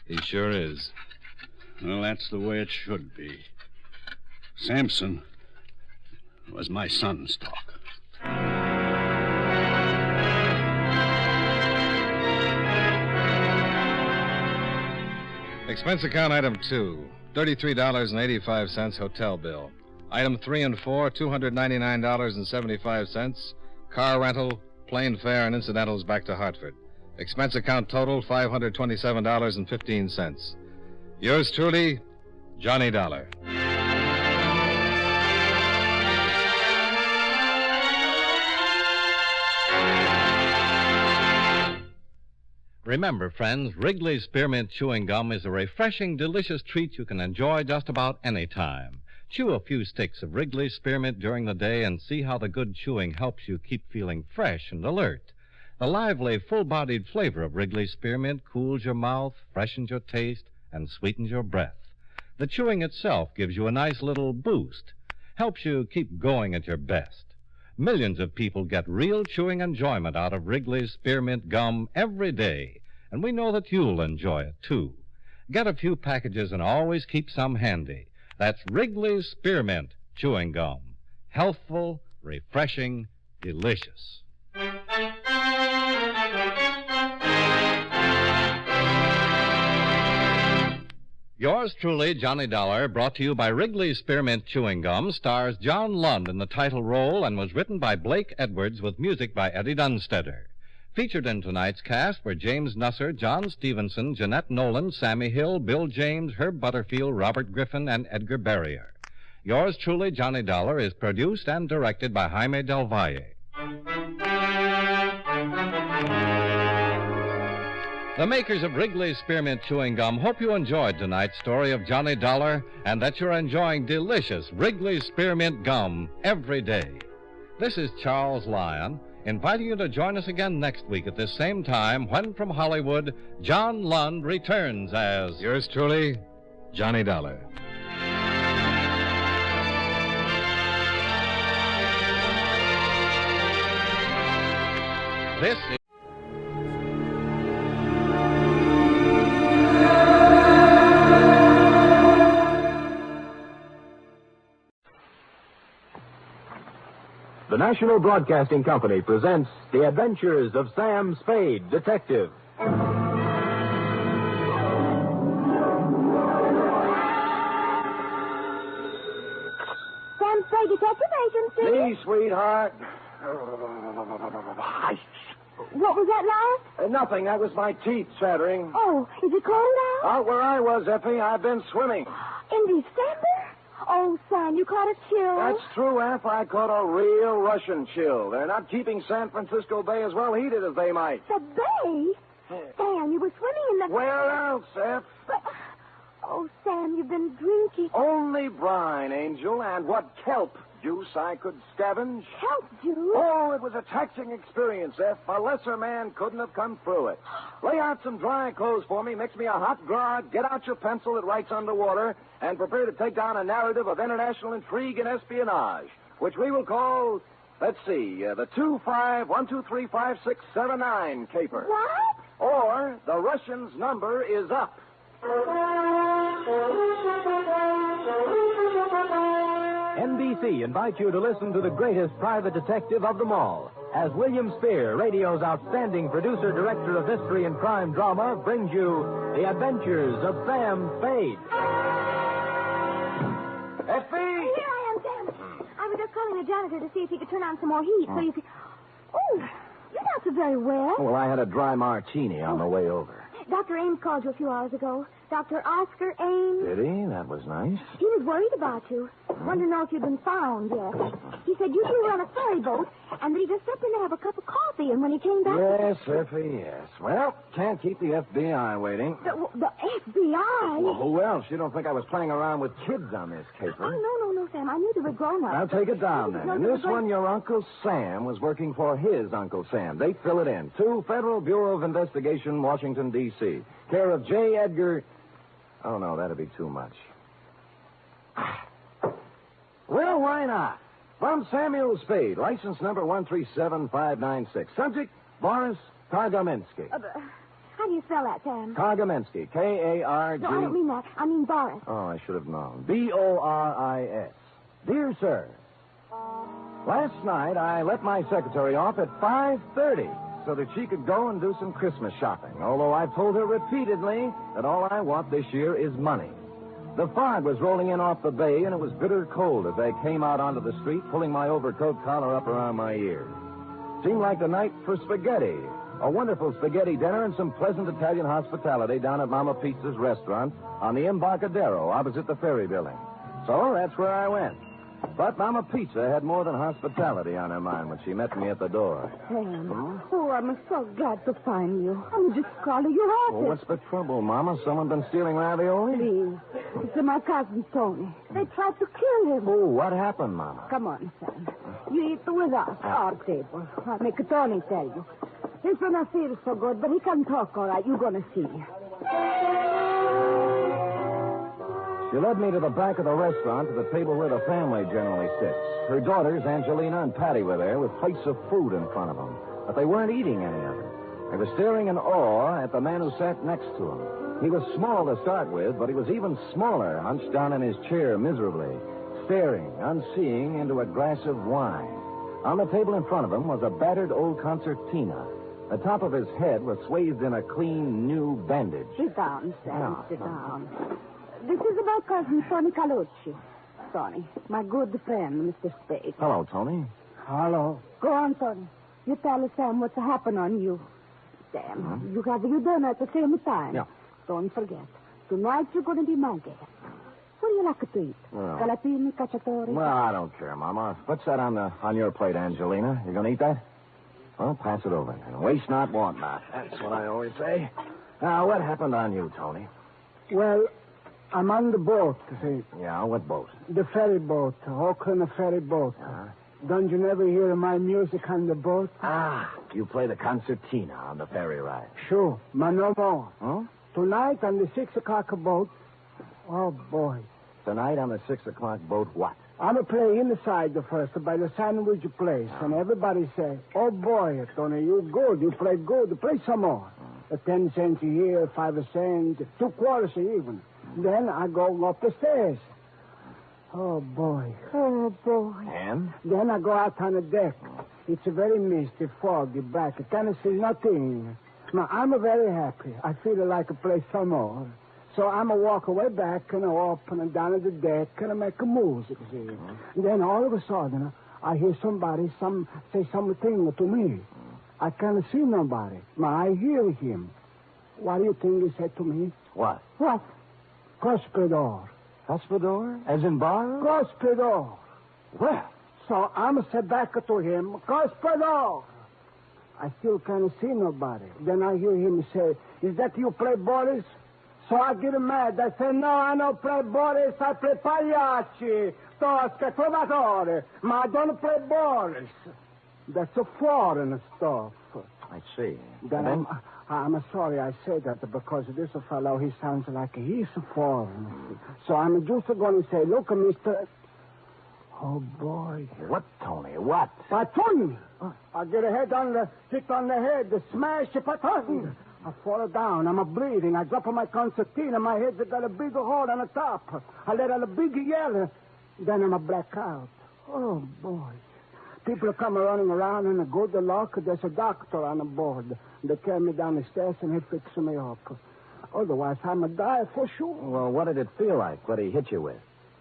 He sure is. Well, that's the way it should be. Samson was my son's talk. Expense account item 2, $33.85 hotel bill. Item 3 and 4, $299.75. Car rental, plane fare, and incidentals back to Hartford. Expense account total, $527.15. Yours truly, Johnny Dollar. Remember, friends, Wrigley's Spearmint Chewing Gum is a refreshing, delicious treat you can enjoy just about any time. Chew a few sticks of Wrigley's Spearmint during the day and see how the good chewing helps you keep feeling fresh and alert. The lively, full-bodied flavor of Wrigley's Spearmint cools your mouth, freshens your taste, and sweetens your breath. The chewing itself gives you a nice little boost, helps you keep going at your best. Millions of people get real chewing enjoyment out of Wrigley's Spearmint Gum every day, and we know that you'll enjoy it, too. Get a few packages and always keep some handy. That's Wrigley's Spearmint Chewing Gum. Healthful, refreshing, delicious. Yours truly, Johnny Dollar, brought to you by Wrigley's Spearmint Chewing Gum, stars John Lund in the title role and was written by Blake Edwards with music by Eddie Dunstetter. Featured in tonight's cast were James Nusser, John Stevenson, Jeanette Nolan, Sammy Hill, Bill James, Herb Butterfield, Robert Griffin, and Edgar Barrier. Yours truly, Johnny Dollar, is produced and directed by Jaime Del Valle. The makers of Wrigley's Spearmint Chewing Gum hope you enjoyed tonight's story of Johnny Dollar and that you're enjoying delicious Wrigley's Spearmint Gum every day. This is Charles Lyon, inviting you to join us again next week at this same time when, from Hollywood, John Lund returns as... Yours truly, Johnny Dollar. This is... The National Broadcasting Company presents The Adventures of Sam Spade, Detective. Sam Spade, Detective Agency. Me, sweetheart. What was that last? Nothing. That was my teeth chattering. Oh, is it cold out? Out where I was, Effie, I've been swimming. In December? Oh, Sam, you caught a chill. That's true, Eff. I caught a real Russian chill. They're not keeping San Francisco Bay as well heated as they might. The bay? Sam, you were swimming in the... Where else, Eff? But... Oh, Sam, you've been drinking. Only brine, Angel, and what kelp juice I could scavenge. Kelp juice? Oh, it was a taxing experience, Eff. A lesser man couldn't have come through it. Lay out some dry clothes for me, mix me a hot grog, get out your pencil that writes underwater, and prepare to take down a narrative of international intrigue and espionage, which we will call, let's see, the 25123569 caper. What? Or the Russian's number is up. NBC invites you to listen to the greatest private detective of them all, as William Spear, radio's outstanding producer-director of mystery and crime drama, brings you The Adventures of Sam Spade. Effie! Here I am, Sam. I was just calling the janitor to see if he could turn on some more heat so you could... Oh, you're not so very well. Well, I had a dry martini on the way over. Dr. Ames called you a few hours ago. Dr. Oscar Ames. Did he? That was nice. He was worried about you. Wanted to know if you'd been found yet. He said you two were on a ferry boat and that he just stepped in to have a cup of coffee, and when he came back... Yes, Effie, yes. Well, can't keep the FBI waiting. The FBI? Well, who else? You don't think I was playing around with kids on this caper? Oh, no, Sam. I knew they were grown-ups. Now, take it down, then. No, In this one, your Uncle Sam was working for his Uncle Sam. They fill it in. To Federal Bureau of Investigation, Washington, D.C. Care of J. Edgar... Oh, no, that'd be too much. Well, why not? From Samuel Spade, license number 137596. Subject, Boris Kargamensky. How do you spell that, Sam? Kargamensky, K-A-R-G... No, I don't mean that. I mean Boris. Oh, I should have known. B-O-R-I-S. Dear Sir, last night I let my secretary off at 5:30 so that she could go and do some Christmas shopping, although I've told her repeatedly that all I want this year is money. The fog was rolling in off the bay, and it was bitter cold as I came out onto the street, pulling my overcoat collar up around my ears. Seemed like the night for spaghetti. A wonderful spaghetti dinner and some pleasant Italian hospitality down at Mama Pizza's restaurant on the Embarcadero opposite the ferry building. So that's where I went. But Mama Pizza had more than hospitality on her mind when she met me at the door. Sam, oh, I'm so glad to find you. I'm just calling your office. Well, what's the trouble, Mama? Someone been stealing ravioli? Please. It's my cousin, Tony. They tried to kill him. Oh, what happened, Mama? Come on, Sam. You eat with us, our table. I'll make Tony tell you. He's gonna feel so good, but he can talk all right. You're gonna see. She led me to the back of the restaurant to the table where the family generally sits. Her daughters, Angelina and Patty, were there with plates of food in front of them, but they weren't eating any of it. They were staring in awe at the man who sat next to him. He was small to start with, but he was even smaller, hunched down in his chair miserably, staring, unseeing, into a glass of wine. On the table in front of him was a battered old concertina. The top of his head was swathed in a clean, new bandage. Sit down, Sam. Yeah. Sit down. This is my cousin, Tony Calucci. Tony, my good friend, Mr. Spade. Hello, Tony. Hello. Go on, Tony. You tell Sam what's happened on you. Sam, you have your dinner at the same time. Yeah. Don't forget. Tonight you're going to be my guest. What do you like to eat? Well. Calatini, cacciatore? Well, I don't care, Mama. What's that on your plate, Angelina? You gonna eat that? Well, pass it over. And waste not, want not. That's what I always say. Now, what happened on you, Tony? Well, I'm on the boat, see. Yeah, what boat? The ferry boat, Auckland ferry boat. Don't you never hear my music on the boat? Ah, you play the concertina on the ferry ride. Sure, but no more. Huh? Tonight on the 6 o'clock boat. Oh, boy. Tonight on the 6 o'clock boat, what? I'm a play inside the first by the sandwich place, and everybody say, "Oh boy, Tony, you good. You play good. Play some more." 10 cents a year, 5 cents, 2 quarters even. Then I go up the stairs. Oh boy. Oh, boy. And? Then I go out on the deck. It's a very misty, foggy, black. I can't see nothing. Now I'm very happy. I feel like I play some more. So I'm a walk away back and up and down at the deck and I make a music, see. And then all of a sudden, I hear somebody say something to me. I can't see nobody. But I hear him. What do you think he said to me? What? What? Cospedor. Cospedor? As in bar? Cospedor. Well. So I'm say back to him, Cospedor. I still can't see nobody. Then I hear him say, "Is that you play Boris?" So I get mad. I say, "No, I don't play Boris. I play Pagliacci, Tosca, Trovatore. But I don't play Boris." That's a foreign stuff. I see. Then I'm sorry I say that because this fellow, he sounds like he's a foreign. So I'm just going to say, "Look, Mr. Oh, boy. What, Tony? What? Patun! I get a hit on the head, smash a patun. I fall down. I'm bleeding. I drop on my concertina. My head's got a big hole on the top. I let out a big yell. Then I'm a blackout. Oh, boy. People come running around, and good luck, there's a doctor on the board. They carry me down the stairs, and he fixes me up. Otherwise, I'm a die for sure. Well, what did it feel like? What did he hit you with?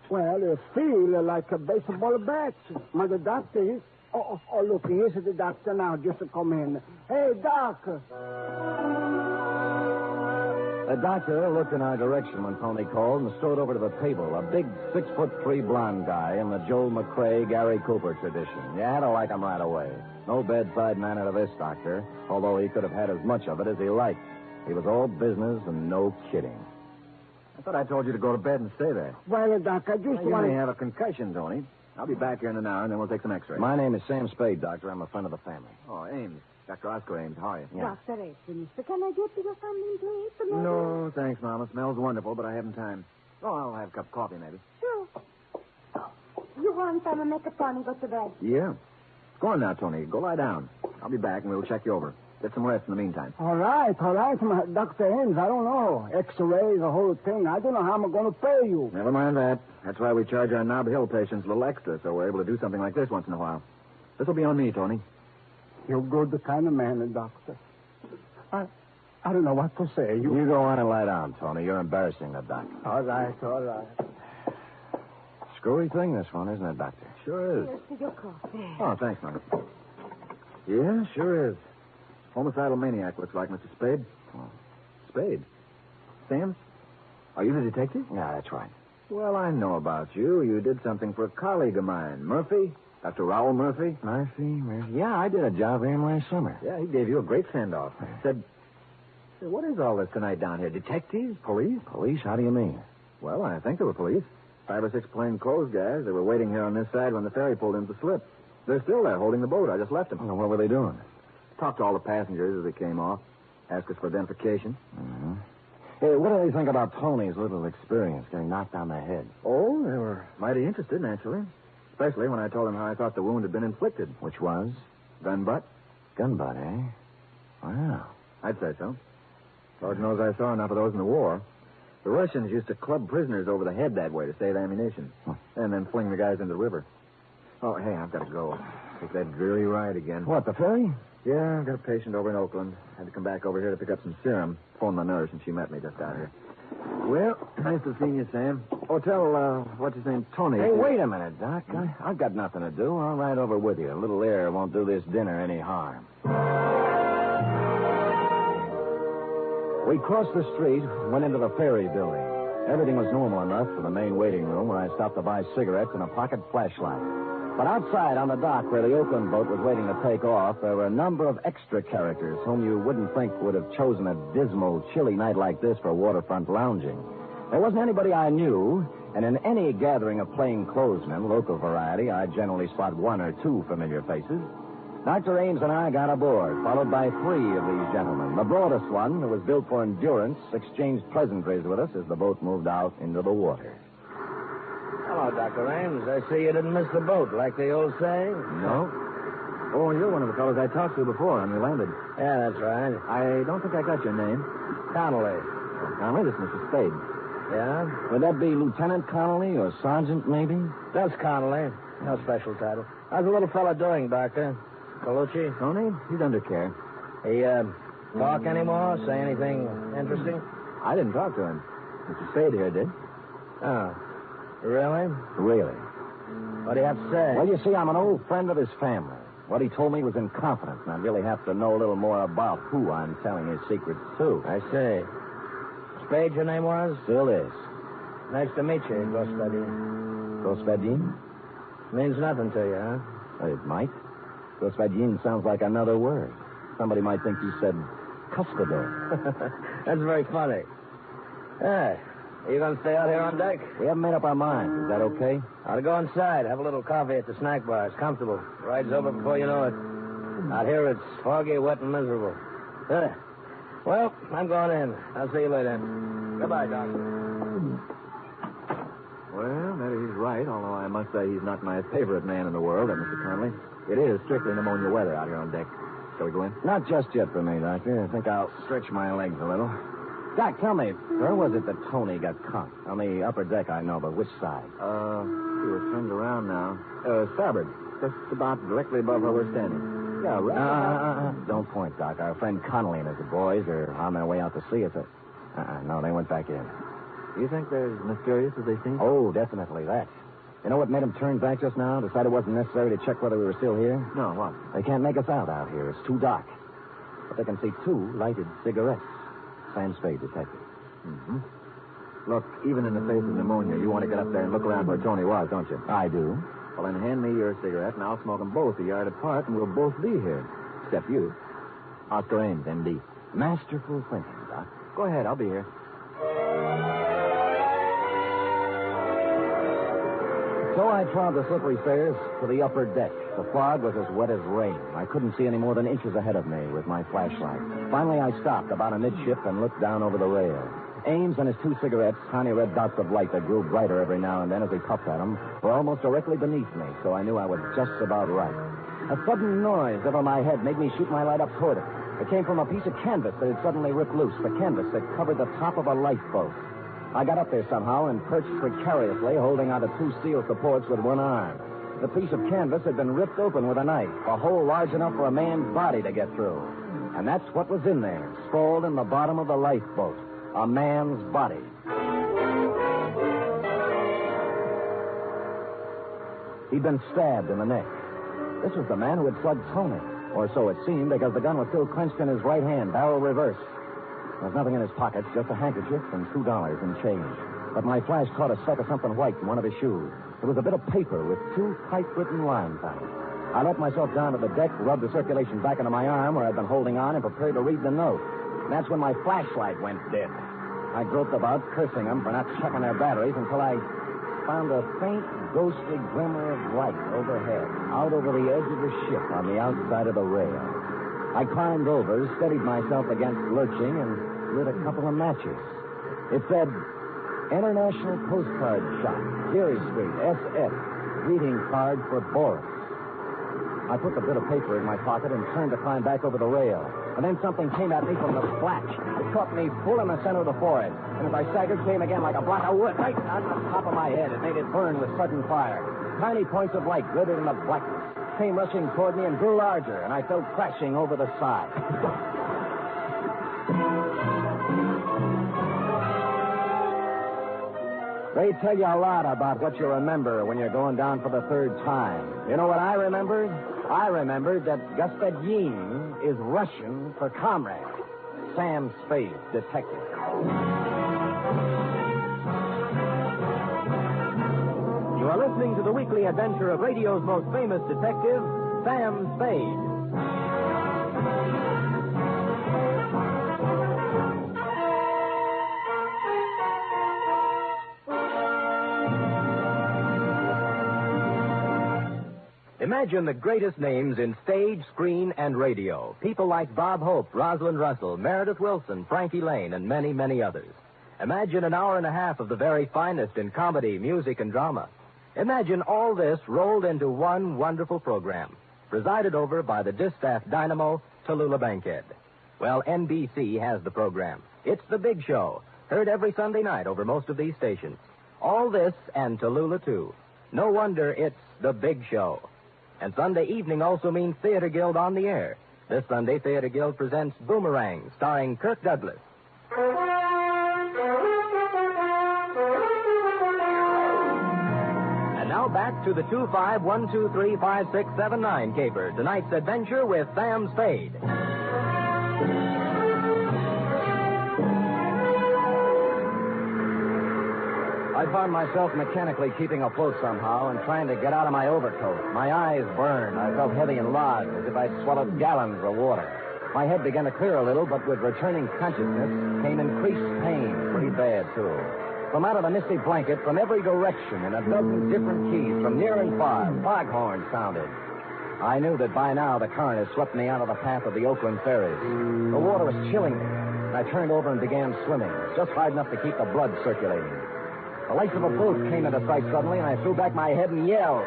Well, it feel like a baseball bat. But the doctor, he's... Oh, look, here's the doctor now, just to come in. Hey, Doc. The doctor looked in our direction when Tony called and strode over to the table. A big 6'3" blonde guy in the Joel McRae, Gary Cooper tradition. You had to like him right away. No bedside manner to this doctor, although he could have had as much of it as he liked. He was all business and no kidding. I thought I told you to go to bed and stay there. Well, Doc, I just You want may have a concussion, Tony. I'll be back here in an hour, and then we'll take some x-rays. My name is Sam Spade, Doctor. I'm a friend of the family. Oh, Ames. Dr. Oscar Ames. How are you? Dr. Ames, mister, can I get you something to eat? No, thanks, Mama. Smells wonderful, but I haven't time. Oh, I'll have a cup of coffee, maybe. Sure. You want time to make a fun and go to bed? Yeah. Go on now, Tony. Go lie down. I'll be back, and we'll check you over. Get some rest in the meantime. All right, Dr. Ames, I don't know. X-rays, the whole thing. I don't know how I'm going to pay you. Never mind that. That's why we charge our Nob Hill patients a little extra, so we're able to do something like this once in a while. This will be on me, Tony. You're good kind of man, Doctor. I don't know what to say. You go on and lie down, Tony. You're embarrassing the doctor. All right. Screwy thing, this one, isn't it, Doctor? Sure is. Here's to your coffee. Oh, thanks, Mama. Yeah, sure is. Homicidal maniac, looks like, Mr. Spade. Oh. Spade? Sam? Are you the detective? Yeah, that's right. Well, I know about you. You did something for a colleague of mine. Murphy? Dr. Raoul Murphy? Murphy? Yeah, I did a job for him last summer. Yeah, he gave you a great send-off. Said, what is all this tonight down here? Detectives? Police? Police? How do you mean? Well, I think they were police. 5 or 6 plainclothes guys. They were waiting here on this side when the ferry pulled in to slip. They're still there holding the boat. I just left them. Well, what were they doing? Talked to all the passengers as they came off. Asked us for identification. Mm-hmm. Hey, what do they think about Tony's little experience getting knocked on the head? Oh, they were mighty interested, naturally. Especially when I told them how I thought the wound had been inflicted. Which was? Gun butt. Gun butt, eh? Wow. I'd say so. Lord knows I saw enough of those in the war. The Russians used to club prisoners over the head that way to save ammunition. And then fling the guys into the river. Oh, hey, I've got to go. Take that dreary ride again. What, the ferry? Yeah, I've got a patient over in Oakland. Had to come back over here to pick up some serum. Phoned my nurse, and she met me just out here. Well, nice to see you, Sam. Oh, tell, what's his name, Tony. Hey, wait a minute, Doc. I've got nothing to do. I'll ride over with you. A little air won't do this dinner any harm. We crossed the street, went into the ferry building. Everything was normal enough for the main waiting room where I stopped to buy cigarettes and a pocket flashlight. But outside on the dock where the Oakland boat was waiting to take off, there were a number of extra characters whom you wouldn't think would have chosen a dismal, chilly night like this for waterfront lounging. There wasn't anybody I knew, and in any gathering of plainclothesmen, local variety, I generally spot one or two familiar faces. Dr. Ames and I got aboard, followed by three of these gentlemen. The broadest one, who was built for endurance, exchanged pleasantries with us as the boat moved out into the water. Hello, Dr. Ames. I see you didn't miss the boat, like the old saying. No. Oh, you're one of the fellows I talked to before when we landed. Yeah, that's right. I don't think I got your name. Connolly. Oh, Connolly, this is Mr. Spade. Yeah? Would that be Lieutenant Connolly or Sergeant, maybe? That's Connolly. No special title. How's the little fella doing, Doctor? Colucci? Tony? He's under care. He, talk anymore? Say anything interesting? I didn't talk to him. Mr. Spade here did. Oh. Really? Really. What do you have to say? Well, you see, I'm an old friend of his family. What he told me was in confidence, and I really have to know a little more about who I'm telling his secrets to. I see. Spade, your name was? Still is. Nice to meet you, Gospodin. Gospodin? Means nothing to you, huh? Well, it might. Gospodin sounds like another word. Somebody might think you said cuspidor. That's very funny. Hey, are you going to stay out here on deck? We haven't made up our minds. Is that okay? I'll go inside. Have a little coffee at the snack bar. It's comfortable. Ride's over before you know it. Out here, it's foggy, wet, and miserable. Well, I'm going in. I'll see you later. Goodbye, Doc. Well, maybe he's right, although I must say he's not my favorite man in the world, Mr. Connolly. It is strictly pneumonia weather out here on deck. Shall we go in? Not just yet for me, Doctor. I think I'll stretch my legs a little. Doc, tell me, where was it that Tony got caught? On the upper deck, I know, but which side? We're turned around now. Starboard. Just about directly above where we're standing. Yeah, right. Don't point, Doc. Our friend Connolly and his boys are on their way out to sea. No, they went back in. You think they're as mysterious as they seem? Oh, definitely that. You know what made them turn back just now? Decide it wasn't necessary to check whether we were still here? No, what? They can't make us out here. It's too dark. But they can see two lighted cigarettes. Sam Spade, detective. Mm-hmm. Look, even in the face of pneumonia, you want to get up there and look around where Tony was, don't you? I do. Well, then hand me your cigarette, and I'll smoke them both a yard apart, and we'll both be here. Except you. Oscar Ames, M.D. Masterful thinking, Doc. Go ahead, I'll be here. So I trod the slippery stairs to the upper deck. The fog was as wet as rain. I couldn't see any more than inches ahead of me with my flashlight. Finally, I stopped about amidship and looked down over the rail. Ames and his two cigarettes, tiny red dots of light that grew brighter every now and then as he puffed at them, were almost directly beneath me, so I knew I was just about right. A sudden noise over my head made me shoot my light up toward it. It came from a piece of canvas that had suddenly ripped loose, the canvas that covered the top of a lifeboat. I got up there somehow and perched precariously, holding onto two steel supports with one arm. The piece of canvas had been ripped open with a knife, a hole large enough for a man's body to get through. And that's what was in there, sprawled in the bottom of the lifeboat. A man's body. He'd been stabbed in the neck. This was the man who had slugged Tony. Or so it seemed, because the gun was still clenched in his right hand, barrel reversed. There was nothing in his pockets, just a handkerchief and $2 in change. But my flash caught a speck of something white in one of his shoes. It was a bit of paper with two typewritten lines on it. I let myself down to the deck, rubbed the circulation back into my arm where I'd been holding on, and prepared to read the note. And that's when my flashlight went dead. I groped about, cursing them for not checking their batteries, until I found a faint, ghostly glimmer of light overhead, out over the edge of the ship on the outside of the rail. I climbed over, steadied myself against lurching, and lit a couple of matches. It said, International Postcard Shop, Geary Street, SF, greeting card for Boris. I put the bit of paper in my pocket and turned to climb back over the rail. And then something came at me from the flash. It caught me full in the center of the forehead. And as I staggered, came again like a block of wood right on the top of my head. It made it burn with sudden fire. Tiny points of light glittered in the blackness, came rushing toward me and grew larger, and I fell crashing over the side. They tell you a lot about what you remember when you're going down for the third time. You know what I remembered? I remembered that Господин is Russian for comrade. Sam Spade, detective. You are listening to the weekly adventure of radio's most famous detective, Sam Spade. Imagine the greatest names in stage, screen, and radio. People like Bob Hope, Rosalind Russell, Meredith Wilson, Frankie Lane, and many, many others. Imagine an hour and a half of the very finest in comedy, music, and drama. Imagine all this rolled into one wonderful program, presided over by the distaff dynamo, Tallulah Bankhead. Well, NBC has the program. It's The Big Show, heard every Sunday night over most of these stations. All this and Tallulah, too. No wonder it's The Big Show. And Sunday evening also means Theater Guild on the air. This Sunday, Theater Guild presents Boomerang, starring Kirk Douglas. And now back to the 251235679 caper. Tonight's adventure with Sam Spade. I found myself mechanically keeping afloat somehow and trying to get out of my overcoat. My eyes burned. I felt heavy and lodged, as if I'd swallowed gallons of water. My head began to clear a little, but with returning consciousness came increased pain, pretty bad, too. From out of the misty blanket, from every direction, in a dozen different keys, from near and far, foghorns sounded. I knew that by now the current had swept me out of the path of the Oakland ferries. The water was chilling me, and I turned over and began swimming, just hard enough to keep the blood circulating. The lights of a boat came into sight suddenly, and I threw back my head and yelled.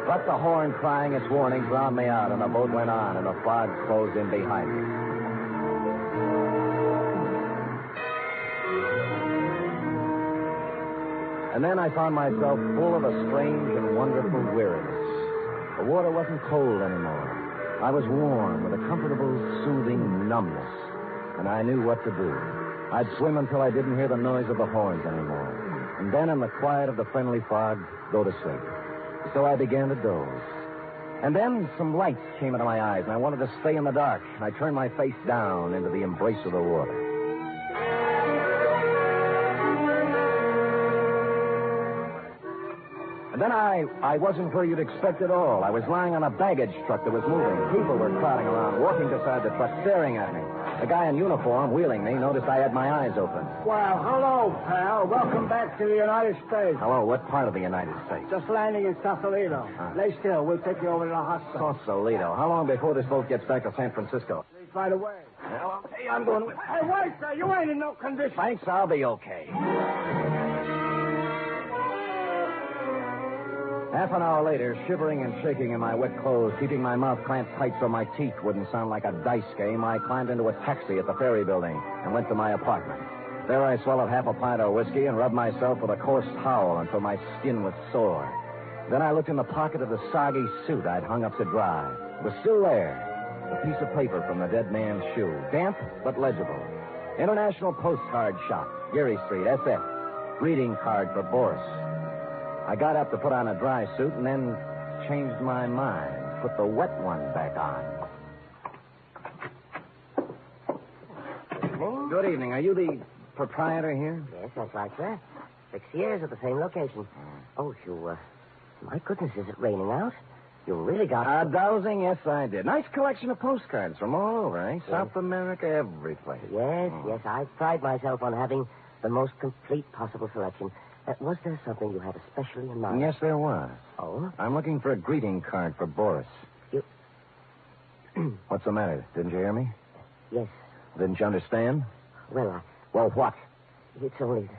But the horn crying its warning drowned me out, and the boat went on, and the fog closed in behind me. And then I found myself full of a strange and wonderful weariness. The water wasn't cold anymore. I was warm with a comfortable, soothing numbness, and I knew what to do. I'd swim until I didn't hear the noise of the horns anymore. And then, in the quiet of the friendly fog, go to sleep. So I began to doze. And then some lights came into my eyes, and I wanted to stay in the dark. And I turned my face down into the embrace of the water. And then I wasn't where you'd expect at all. I was lying on a baggage truck that was moving. People were crowding around, walking beside the truck, staring at me. The guy in uniform, wheeling me, noticed I had my eyes open. Well, hello, pal. Welcome back to the United States. Hello, what part of the United States? Just landing in Sausalito. Lay still. We'll take you over to the hospital. Sausalito. How long before this boat gets back to San Francisco? Right away. Well, okay, I'm going with... Hey, wait, sir. You ain't in no condition. Thanks, I'll be okay. Half an hour later, shivering and shaking in my wet clothes, keeping my mouth clamped tight so my teeth wouldn't sound like a dice game, I climbed into a taxi at the ferry building and went to my apartment. There I swallowed half a pint of whiskey and rubbed myself with a coarse towel until my skin was sore. Then I looked in the pocket of the soggy suit I'd hung up to dry. It was still there, a piece of paper from the dead man's shoe, damp but legible. International Postcard Shop, Geary Street, SF. Greeting card for Boris. I got up to put on a dry suit and then changed my mind. Put the wet one back on. Good evening. Are you the proprietor here? Yes, that's right, sir. 6 years at the same location. Oh, my goodness, is it raining out? You really got... Dowsing? Yes, I did. Nice collection of postcards from all over, eh? Yes. South America, every place. Yes, yes. I pride myself on having the most complete possible selection. Was there something you had especially in mind? Yes, there was. Oh? I'm looking for a greeting card for Boris. You... What's the matter? Didn't you hear me? Yes. Didn't you understand? Well, Well, what? It's only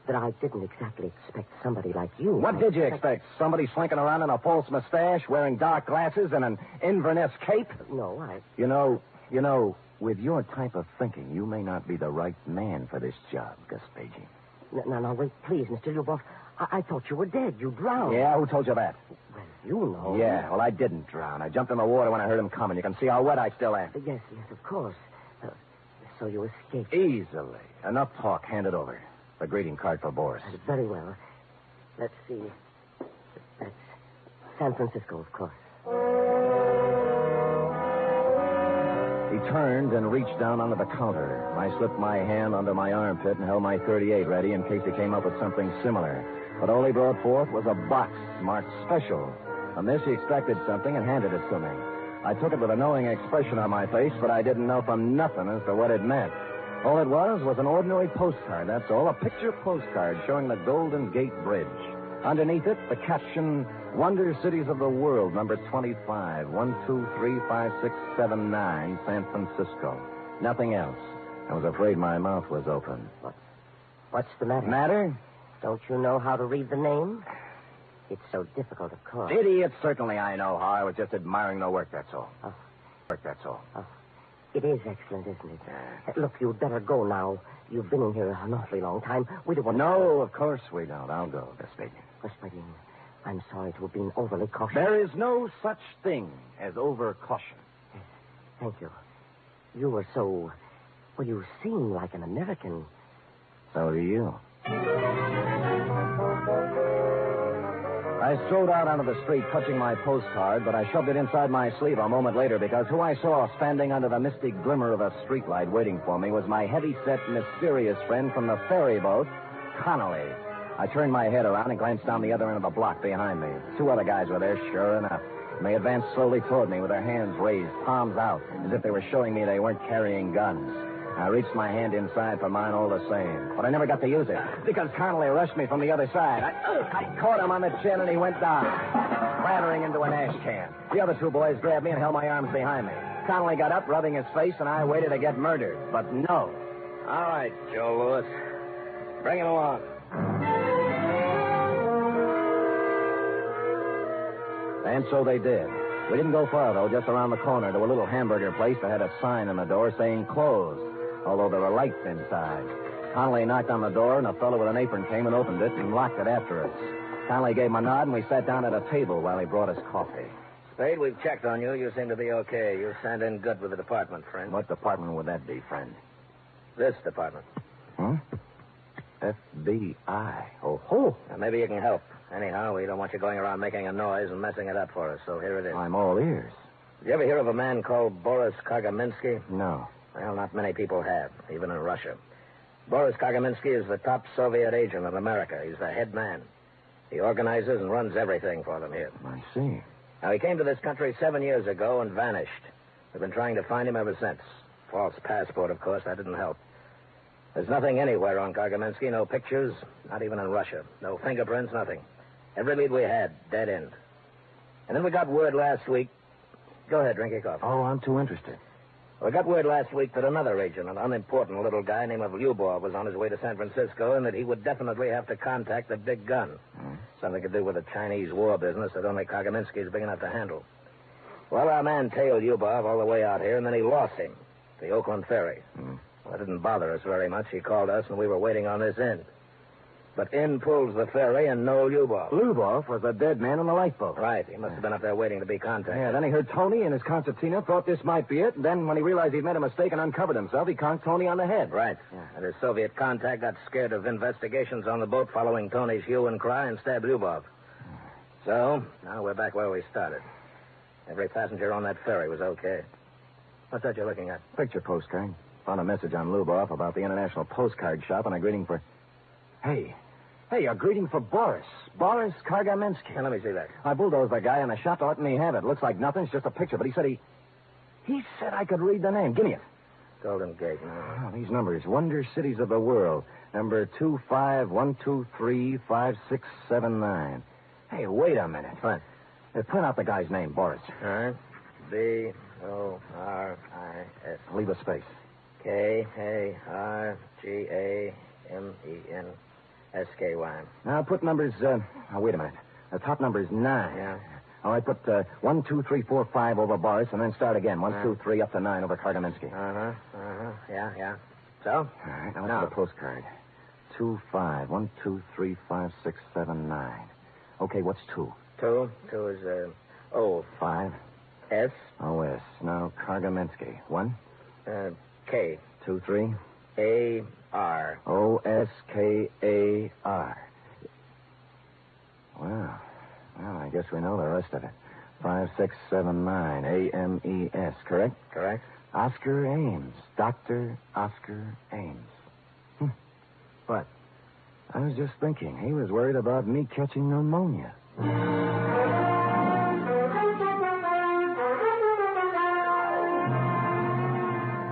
that I didn't exactly expect somebody like you. What did you expect? Somebody slinking around in a false mustache, wearing dark glasses, and an Inverness cape? No, I... You know, with your type of thinking, you may not be the right man for this job, Gaspaggi. No, wait, please, Mr. Lubov. I thought you were dead. You drowned. Yeah, who told you that? Well, you know. Yeah, well, I didn't drown. I jumped in the water when I heard him coming. You can see how wet I still am. Yes, of course. So you escaped. Easily. Enough talk. Hand it over. The greeting card for Boris. Very well. Let's see. That's San Francisco, of course. He turned and reached down onto the counter. I slipped my hand under my armpit and held my .38 ready in case he came up with something similar. But all he brought forth was a box marked special. From this, he extracted something and handed it to me. I took it with a knowing expression on my face, but I didn't know from nothing as to what it meant. All it was an ordinary postcard, that's all. A picture postcard showing the Golden Gate Bridge. Underneath it, the caption, Wonder Cities of the World, number 25, 1235679, San Francisco. Nothing else. I was afraid my mouth was open. What's the matter? Matter? Don't you know how to read the name? It's so difficult, of course. Idiot, certainly I know how. I was just admiring the work, that's all. Oh. Work, that's all. Oh. It is excellent, isn't it? Look, you'd better go now. You've been in here an awfully long time. We don't want to... No, of course we don't. I'll go, Spade. Spade, I'm sorry to have been overly cautious. There is no such thing as over-caution. Yes, thank you. You were so... Well, you seem like an American. So do you. I strode out onto the street, touching my postcard, but I shoved it inside my sleeve a moment later because who I saw standing under the misty glimmer of a streetlight waiting for me was my heavy-set, mysterious friend from the ferry boat, Connolly. I turned my head around and glanced down the other end of the block behind me. 2 other guys were there, sure enough. And they advanced slowly toward me with their hands raised, palms out, as if they were showing me they weren't carrying guns. I reached my hand inside for mine all the same, but I never got to use it because Connolly rushed me from the other side. I caught him on the chin and he went down, clattering into an ash can. The other 2 boys grabbed me and held my arms behind me. Connolly got up, rubbing his face, and I waited to get murdered. But no. All right, Joe Lewis. Bring it along. And so they did. We didn't go far, though, just around the corner to a little hamburger place that had a sign on the door saying closed, although there were lights inside. Connolly knocked on the door, and a fellow with an apron came and opened it and locked it after us. Connolly gave him a nod, and we sat down at a table while he brought us coffee. Spade, we've checked on you. You seem to be okay. You stand in good with the department, friend. What department would that be, friend? This department. Huh? FBI. Oh, ho. Now, maybe you can help. Anyhow, we don't want you going around making a noise and messing it up for us, so here it is. I'm all ears. Did you ever hear of a man called Boris Kagaminsky? No. Well, not many people have, even in Russia. Boris Kagaminsky is the top Soviet agent in America. He's the head man. He organizes and runs everything for them here. I see. Now, he came to this country 7 years ago and vanished. We've been trying to find him ever since. False passport, of course. That didn't help. There's nothing anywhere on Kagaminsky. No pictures, not even in Russia. No fingerprints, nothing. Every lead we had, dead end. And then we got word last week... Go ahead, drink your coffee. Oh, I'm too interested. We got word last week that another agent, an unimportant little guy named Lyubov, was on his way to San Francisco and that he would definitely have to contact the big gun. Something to do with the Chinese war business that only Kagaminsky is big enough to handle. Well, our man tailed Lyubov all the way out here, and then he lost him. The Oakland ferry. Well, that didn't bother us very much. He called us, and we were waiting on this end. But in pulls the ferry, and no Lyubov. Lyubov was a dead man on the lifeboat. Right. He must have been up there waiting to be contacted. Yeah, then he heard Tony and his concertina, thought this might be it. And then when he realized he'd made a mistake and uncovered himself, he conked Tony on the head. Right. Yeah. And his Soviet contact got scared of investigations on the boat following Tony's hue and cry and stabbed Lyubov. So, now we're back where we started. Every passenger on that ferry was okay. What's that you're looking at? Picture postcard. Found a message on Lyubov about the International Postcard Shop and a greeting for... Hey, a greeting for Boris. Boris Kagaminsky. Now, let me see that. I bulldozed the guy in the shop to let me have it. Looks like nothing. It's just a picture. But he said he said I could read the name. Give me it. Golden Gate. Oh, these numbers. Wonder Cities of the World. Number 25123569. Hey, wait a minute. What? Print out the guy's name, Boris. All right. B-O-R-I-S. Leave a space. K-A-R-G-A-M-E-N-S-K-Y. Now, put numbers, wait a minute. The top number is 9. Yeah. All right, put 1, 2, 3, 4, 5 over Boris, and then start again. 1, 2, 3, up to 9 over Kagaminsky. Yeah. So? All right, now let's get a postcard. 2, 5, 1, 2, 3, 5, 6, 7, 9. Okay, what's 2? 2 is, O. 5. S. O-S. Now, Kagaminsky. 1? K. 23. A-R. O-S-K-A-R. Well, I guess we know the rest of it. 5679 A-M-E-S, correct? Correct. Oscar Ames. Dr. Oscar Ames. What? I was just thinking. He was worried about me catching pneumonia.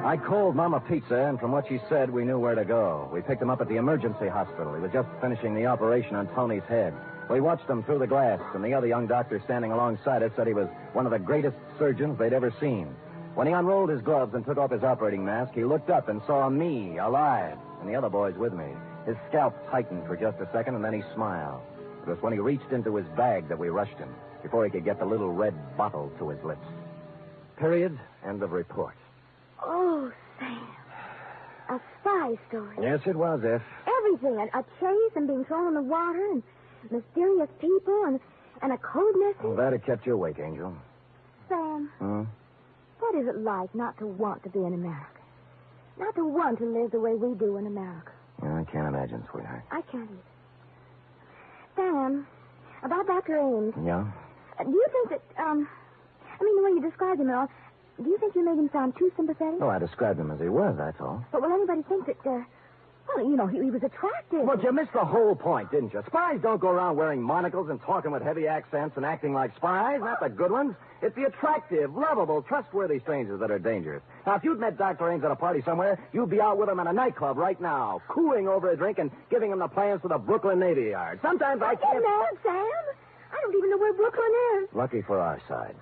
I called Mama Pizza, and from what she said, we knew where to go. We picked him up at the emergency hospital. He was just finishing the operation on Tony's head. We watched him through the glass, and the other young doctor standing alongside us said he was one of the greatest surgeons they'd ever seen. When he unrolled his gloves and took off his operating mask, he looked up and saw me, alive, and the other boys with me. His scalp tightened for just a second, and then he smiled. It was when he reached into his bag that we rushed him, before he could get the little red bottle to his lips. Period. End of report. Oh, Sam. A spy story. Yes, it was, F. Everything. A chase and being thrown in the water and mysterious people and a code message. Well, that had kept you awake, Angel. Sam, Hmm? what is it like not to want to be in America? Not to want to live the way we do in America? Yeah, I can't imagine, sweetheart. I can't either. Sam, about Dr. Ames. Yeah? Do you think that, the way you described him and all, do you think you made him sound too sympathetic? Oh, I described him as he was, that's all. But will anybody think that, he was attractive? Well, you missed the whole point, didn't you? Spies don't go around wearing monocles and talking with heavy accents and acting like spies, not the good ones. It's the attractive, lovable, trustworthy strangers that are dangerous. Now, if you'd met Dr. Ames at a party somewhere, you'd be out with him in a nightclub right now, cooing over a drink and giving him the plans for the Brooklyn Navy Yard. Sometimes I can't... Get mad, Sam. I don't even know where Brooklyn is. Lucky for our side.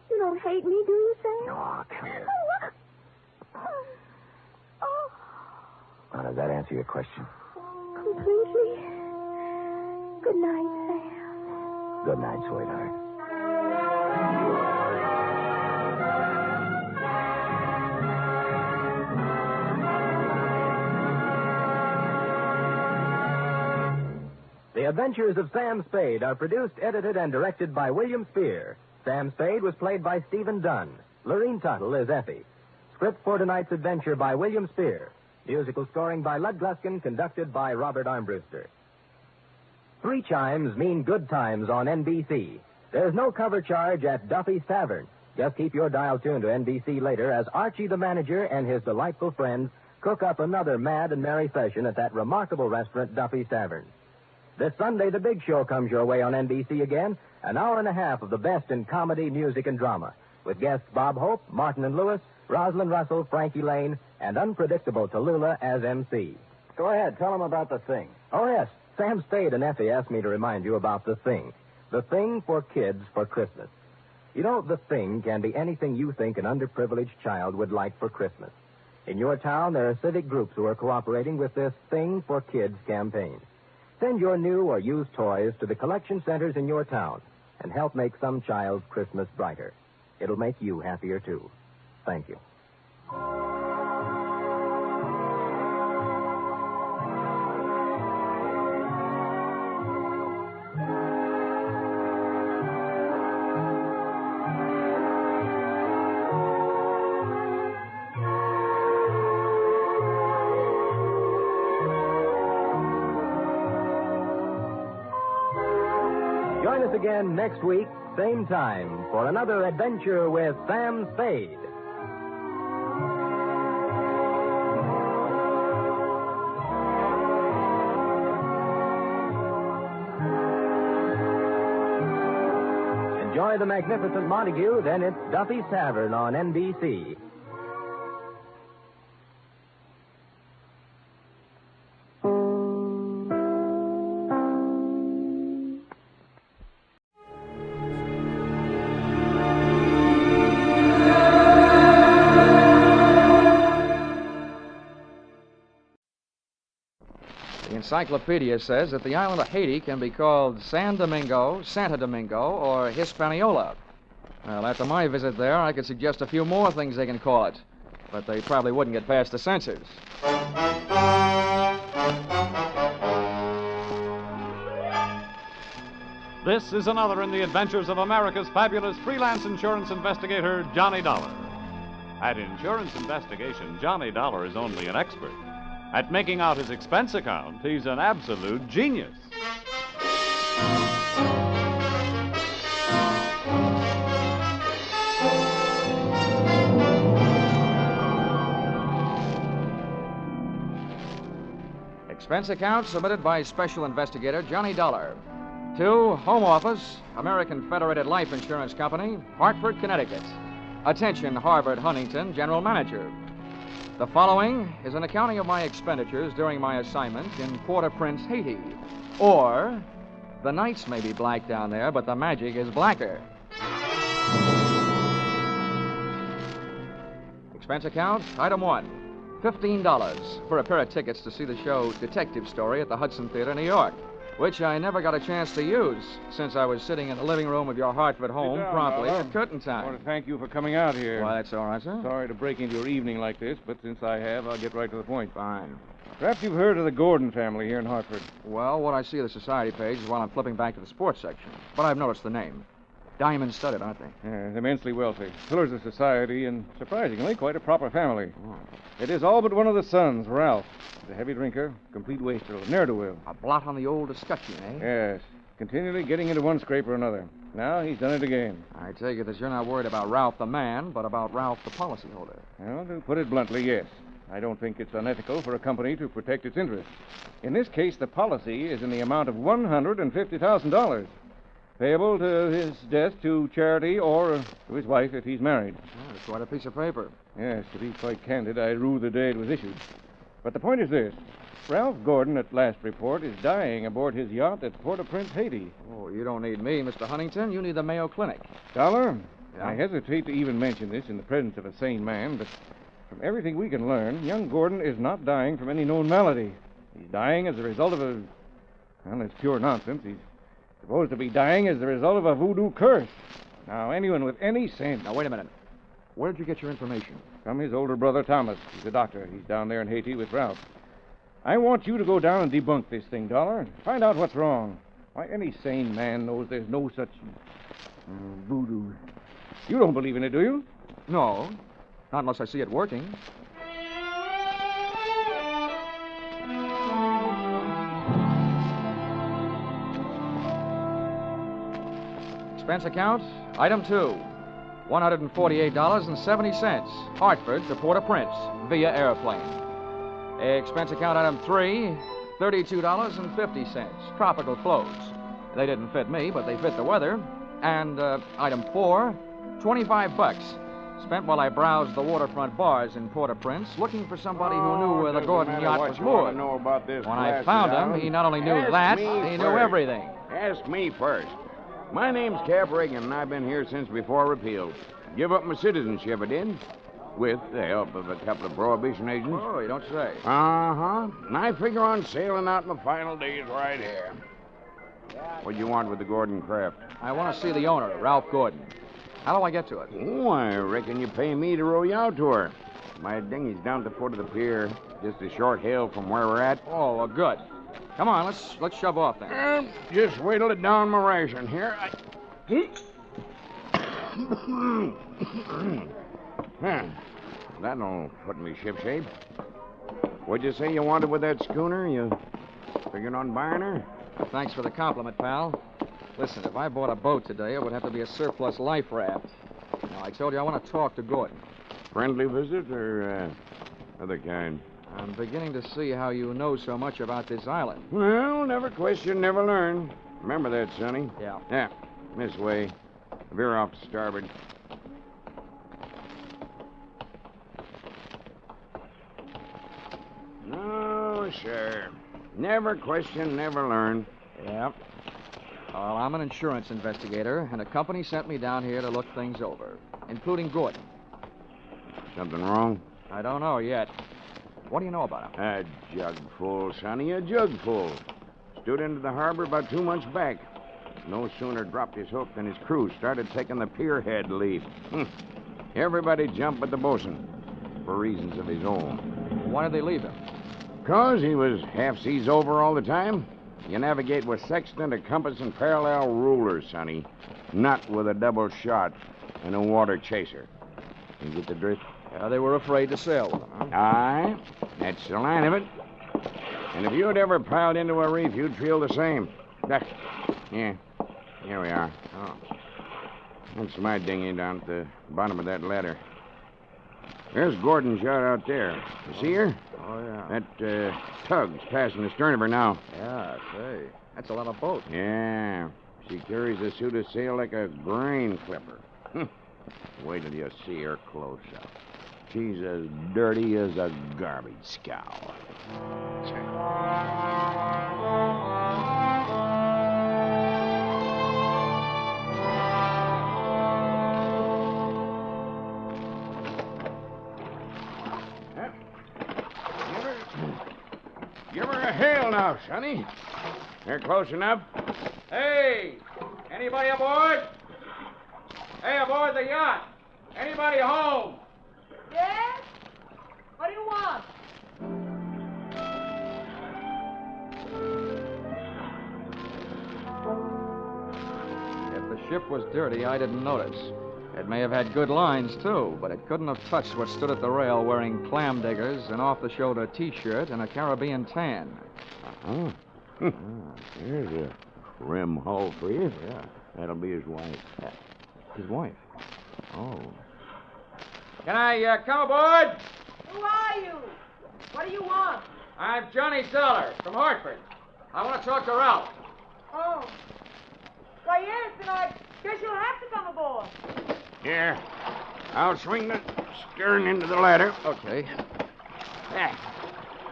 You don't hate me, do you, Sam? Oh, come here. Oh. Now, does that answer your question? Completely. Good night, Sam. Good night, sweetheart. The Adventures of Sam Spade are produced, edited, and directed by William Spear. Sam Spade was played by Stephen Dunn. Lorene Tuttle is Effie. Script for tonight's adventure by William Spear. Musical scoring by Lud Gluskin, conducted by Robert Armbruster. 3 chimes mean good times on NBC. There's no cover charge at Duffy's Tavern. Just keep your dial tuned to NBC later as Archie the manager and his delightful friends cook up another mad and merry session at that remarkable restaurant, Duffy's Tavern. This Sunday, the big show comes your way on NBC again, an hour and a half of the best in comedy, music, and drama, with guests Bob Hope, Martin and Lewis, Rosalind Russell, Frankie Lane, and unpredictable Tallulah as MC. Go ahead. Tell them about the thing. Oh, yes. Sam Spade and Effie asked me to remind you about the thing. The thing for kids for Christmas. You know, the thing can be anything you think an underprivileged child would like for Christmas. In your town, there are civic groups who are cooperating with this Thing for Kids campaign. Send your new or used toys to the collection centers in your town and help make some child's Christmas brighter. It'll make you happier, too. Thank you. Join us again next week, same time, for another adventure with Sam Spade. Enjoy the magnificent Montague, then it's Duffy's Tavern on NBC. The encyclopedia says that the island of Haiti can be called San Domingo, Santo Domingo, or Hispaniola. Well, after my visit there, I could suggest a few more things they can call it, but they probably wouldn't get past the censors. This is another in the adventures of America's fabulous freelance insurance investigator, Johnny Dollar. At insurance investigation, Johnny Dollar is only an expert. At making out his expense account, he's an absolute genius. Expense account submitted by Special Investigator Johnny Dollar. To Home Office, American Federated Life Insurance Company, Hartford, Connecticut. Attention, Harvard Huntington, General Manager. The following is an accounting of my expenditures during my assignment in Port-au-Prince, Haiti. Or, the nights may be black down there, but the magic is blacker. Expense account, item 1. $15 for a pair of tickets to see the show Detective Story at the Hudson Theater, New York, which I never got a chance to use since I was sitting in the living room of your Hartford home promptly at curtain time. I want to thank you for coming out here. Why, that's all right, sir. Sorry to break into your evening like this, but since I have, I'll get right to the point. Fine. Perhaps you've heard of the Gordon family here in Hartford. Well, what I see of the society page is while I'm flipping back to the sports section. But I've noticed the name. Diamond-studded, aren't they? Yeah, immensely wealthy. Pillars of society and, surprisingly, quite a proper family. Oh. It is all but one of the sons, Ralph. He's a heavy drinker, complete waster, a ne'er-do-well. A blot on the old escutcheon, eh? Yes. Continually getting into one scrape or another. Now he's done it again. I take it that you're not worried about Ralph the man, but about Ralph the policyholder. Well, to put it bluntly, yes. I don't think it's unethical for a company to protect its interests. In this case, the policy is in the amount of $150,000. Payable to his death to charity or to his wife if he's married. Oh, that's quite a piece of paper. Yes, to be quite candid, I rue the day it was issued. But the point is this. Ralph Gordon, at last report, is dying aboard his yacht at Port-au-Prince, Haiti. Oh, you don't need me, Mr. Huntington. You need the Mayo Clinic. Dollar, yeah? I hesitate to even mention this in the presence of a sane man, but from everything we can learn, young Gordon is not dying from any known malady. He's dying as a result of a... Well, it's pure nonsense. He's supposed to be dying as the result of a voodoo curse. Now, anyone with any sense... Now, wait a minute. Where'd you get your information? From his older brother, Thomas. He's a doctor. He's down there in Haiti with Ralph. I want you to go down and debunk this thing, Dollar. Find out what's wrong. Why, any sane man knows there's no such... voodoo. You don't believe in it, do you? No. Not unless I see it working. Expense account, item 2. $148.70. Hartford to Port-au-Prince via airplane. Expense account, item 3. $32.50. Tropical clothes. They didn't fit me, but they fit the weather. And item 4. $25. Spent while I browsed the waterfront bars in Port-au-Prince, looking for somebody who knew where the Gordon yacht was moored. Know about this when I found him, he not only knew that, he knew everything. Ask me first. My name's Cap Reagan, and I've been here since before repeal. Give up my citizenship, I did, with the help of a couple of prohibition agents. Oh, you don't say. Uh-huh. And I figure on sailing out my final days right here. What do you want with the Gordon craft? I want to see the owner, Ralph Gordon. How do I get to it? Oh, I reckon you pay me to row you out to her. My dinghy's down at the foot of the pier, just a short hail from where we're at. Oh, well, good. Come on, let's shove off then. Just wait till it down my ration here. That'll put me shipshape. What'd you say you wanted with that schooner? You figuring on buying her? Thanks for the compliment, pal. Listen, if I bought a boat today, it would have to be a surplus life raft. Now, I told you I want to talk to Gordon. Friendly visit or other kind? I'm beginning to see how you know so much about this island. Well, never question, never learn. Remember that, Sonny? Yeah. Yeah, this way. Veer off to starboard. No, sir. Never question, never learn. Yeah. Well, I'm an insurance investigator, and a company sent me down here to look things over, including Gordon. Something wrong? I don't know yet. What do you know about him? A jug full, Sonny, a jug full. Stood into the harbor about 2 months back. No sooner dropped his hook than his crew started taking the pierhead lead. Everybody jumped but the bosun, for reasons of his own. Why did they leave him? 'Cause he was half seas over all the time. You navigate with sextant, a compass, and parallel rulers, Sonny. Not with a double shot and a water chaser. You get the drift? They were afraid to sail with them, huh? Aye, that's the line of it. And if you'd ever piled into a reef, you'd feel the same. Yeah, here we are. Oh. That's my dinghy down at the bottom of that ladder. There's Gordon's yacht out there. You see her? Oh, yeah. That tug's passing the stern of her now. Yeah, say. That's a lot of boat. Yeah. She carries a suit of sail like a grain clipper. Wait till you see her close up. She's as dirty as a garbage scow. Give her a hail now, Sonny. They're close enough. Hey! Anybody aboard? Hey, aboard the yacht! Anybody home? Yes? What do you want? If the ship was dirty, I didn't notice. It may have had good lines, too, but it couldn't have touched what stood at the rail wearing clam diggers, an off-the-shoulder T-shirt, and a Caribbean tan. Uh-huh. There's a trim hull for you. Yeah. That'll be his wife. His wife? Oh. Can I come aboard? Who are you? What do you want? I'm Johnny Dolar from Hartford. I want to talk to Ralph. Oh. Why, yes, then I guess you'll have to come aboard. Here. I'll swing the stern into the ladder. Okay.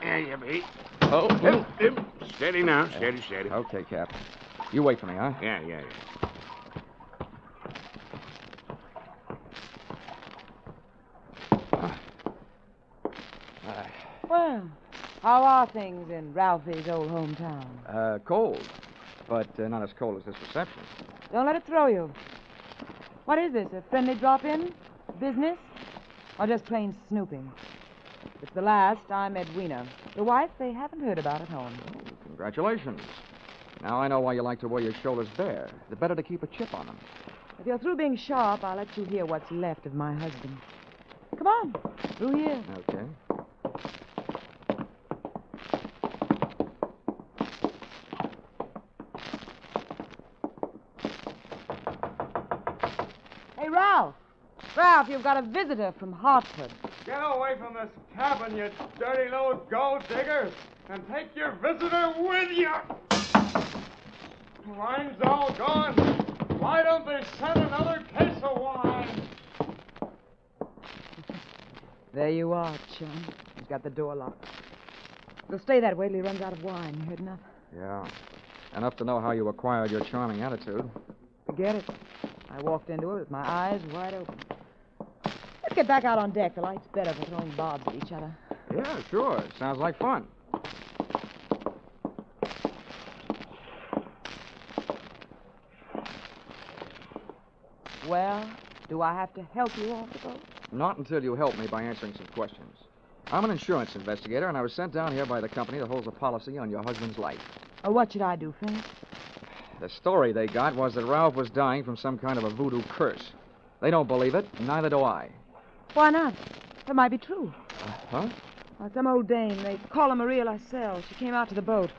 There you be. Oh. Steady now. Steady. Okay, Cap. You wait for me, huh? Yeah. Well, how are things in Ralphie's old hometown? Cold. But not as cold as this reception. Don't let it throw you. What is this, a friendly drop-in? Business? Or just plain snooping? If it's the last, I'm Edwina. The wife they haven't heard about at home. Oh, congratulations. Now I know why you like to wear your shoulders bare. The better to keep a chip on them. If you're through being sharp, I'll let you hear what's left of my husband. Come on, through here. Okay. Hey, Ralph. Ralph, you've got a visitor from Hartford. Get away from this cabin, you dirty little gold digger, and take your visitor with you. Wine's all gone. Why don't they send another case of wine? There you are, chum. He's got the door locked. He'll stay that way till he runs out of wine. You heard enough? Yeah. Enough to know how you acquired your charming attitude. Forget it. I walked into it with my eyes wide open. Let's get back out on deck. The light's better for throwing bobs at each other. Yeah, sure. Sounds like fun. Well, do I have to help you off the boat? Not until you help me by answering some questions. I'm an insurance investigator, and I was sent down here by the company that holds a policy on your husband's life. What should I do, Finch? The story they got was that Ralph was dying from some kind of a voodoo curse. They don't believe it, and neither do I. Why not? It might be true. Huh? Some old dame, they call her Maria Lascelles. She came out to the boat.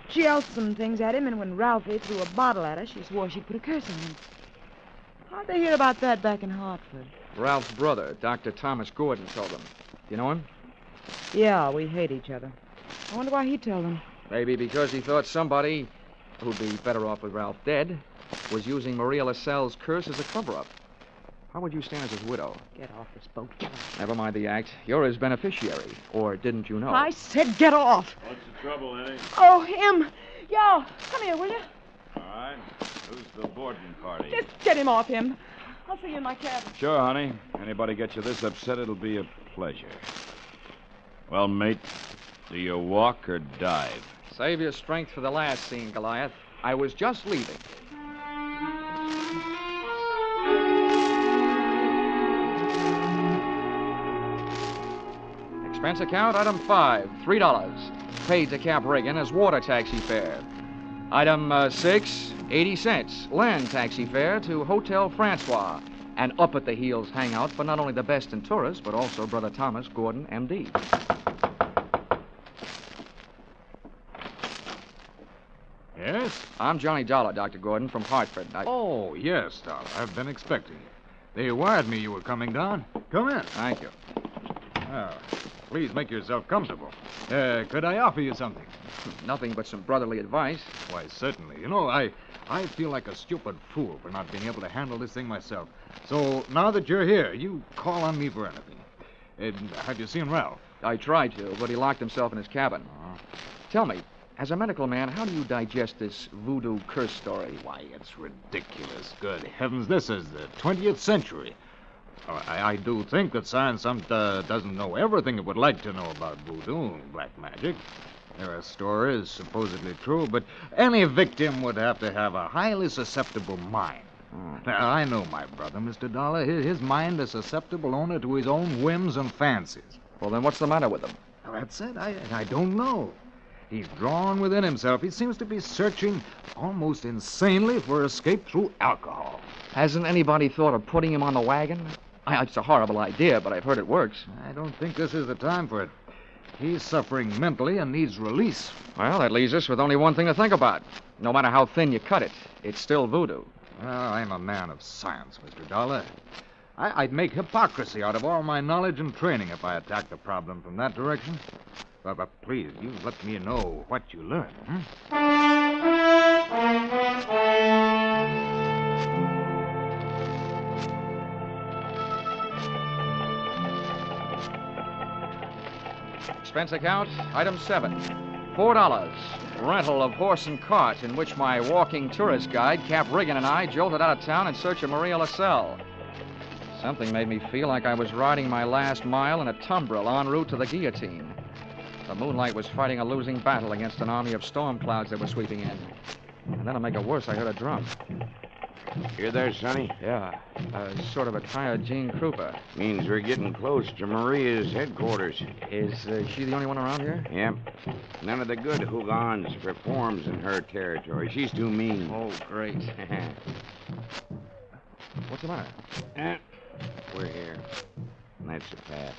She yelled some things at him, and when Ralphie threw a bottle at her, she swore she'd put a curse on him. How'd they hear about that back in Hartford? Ralph's brother, Dr. Thomas Gordon, told them. You know him? Yeah, we hate each other. I wonder why he told them. Maybe because he thought somebody, who'd be better off with Ralph dead, was using Maria Lascelles' curse as a cover-up. How would you stand as his widow? Get off this boat. Never mind the act. You're his beneficiary. Or didn't you know? I said get off. What's the trouble, Eddie? Oh, him. Yo, come here, will you? All right. Who's the boarding party? Just get him off him. I'll see you in my cabin. Sure, honey. Anybody get you this upset, it'll be a pleasure. Well, mate, do you walk or dive? Save your strength for the last scene, Goliath. I was just leaving. Expense account, item 5, $3. Paid to Cap Reagan as water taxi fare. Item 6, 80 cents. Land taxi fare to Hotel Francois. an up-at-the-heels hangout for not only the best in tourists, but also Brother Thomas Gordon, M.D. Yes? I'm Johnny Dollar, Dr. Gordon, from Hartford. Oh, yes, Dollar. I've been expecting you. They wired me you were coming down. Come in. Thank you. Oh, please make yourself comfortable. Could I offer you something? Nothing but some brotherly advice. Why, certainly. You know, I feel like a stupid fool for not being able to handle this thing myself. So now that you're here, you call on me for anything. Have you seen Ralph? I tried to, but he locked himself in his cabin. Tell me, as a medical man, how do you digest this voodoo curse story? Why, it's ridiculous. Good heavens, this is the 20th century. I do think that science doesn't know everything it would like to know about voodoo and black magic. There are stories supposedly true, but any victim would have to have a highly susceptible mind. Now, I know my brother, Mr. Dollar. His mind is susceptible only to his own whims and fancies. Well, then what's the matter with him? Well, that's it. I don't know. He's drawn within himself. He seems to be searching almost insanely for escape through alcohol. Hasn't anybody thought of putting him on the wagon? It's a horrible idea, but I've heard it works. I don't think this is the time for it. He's suffering mentally and needs release. Well, that leaves us with only one thing to think about. No matter how thin you cut it, it's still voodoo. Well, I'm a man of science, Mr. Dollar. I'd make hypocrisy out of all my knowledge and training if I attacked the problem from that direction. But please, you let me know what you learn. Expense account, item 7. $4. Rental of horse and cart in which my walking tourist guide, Cap Riggin, and I jolted out of town in search of Maria LaSalle. Something made me feel like I was riding my last mile in a tumbril en route to the guillotine. The moonlight was fighting a losing battle against an army of storm clouds that were sweeping in. And then to make it worse, I heard a drum. You there, Sonny? Yeah, sort of a tired Gene Krupa. Means we're getting close to Maria's headquarters. Is she the only one around here? Yep. None of the good Hougans performs in her territory. She's too mean. Oh, great. What's the matter? We're here. And that's the path.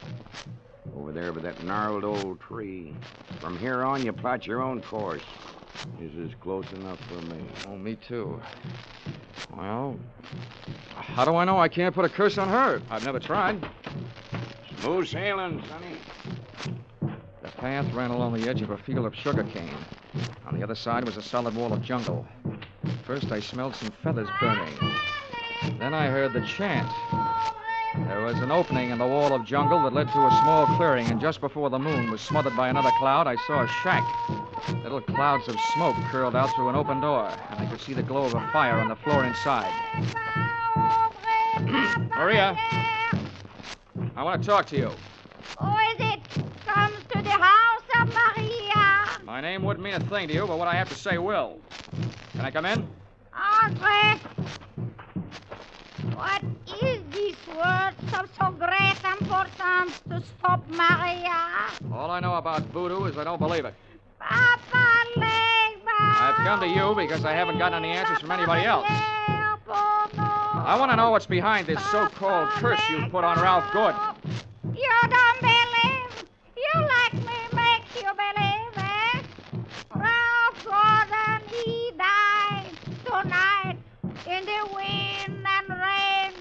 Over there by that gnarled old tree. From here on, you plot your own course. This is close enough for me. Oh, me too. Well, how do I know I can't put a curse on her? I've never tried. Smooth sailing, Sonny. The path ran along the edge of a field of sugarcane. On the other side was a solid wall of jungle. First, I smelled some feathers burning. Then I heard the chant. There was an opening in the wall of jungle that led to a small clearing, and just before the moon was smothered by another cloud, I saw a shack. Little clouds of smoke curled out through an open door, and I could see the glow of a fire on the floor inside. Maria, I want to talk to you. Who is it? Comes to the house of Maria. My name wouldn't mean a thing to you, but what I have to say will. Can I come in? Andre. What is this word of so great importance to stop Maria? All I know about voodoo is I don't believe it. Papa Legba. I've come to you because I haven't gotten any answers from anybody else. I want to know what's behind this so-called curse you put on Ralph Gordon. You don't believe? You let me make you believe, eh? Ralph Gordon, he died tonight in the wind and rain.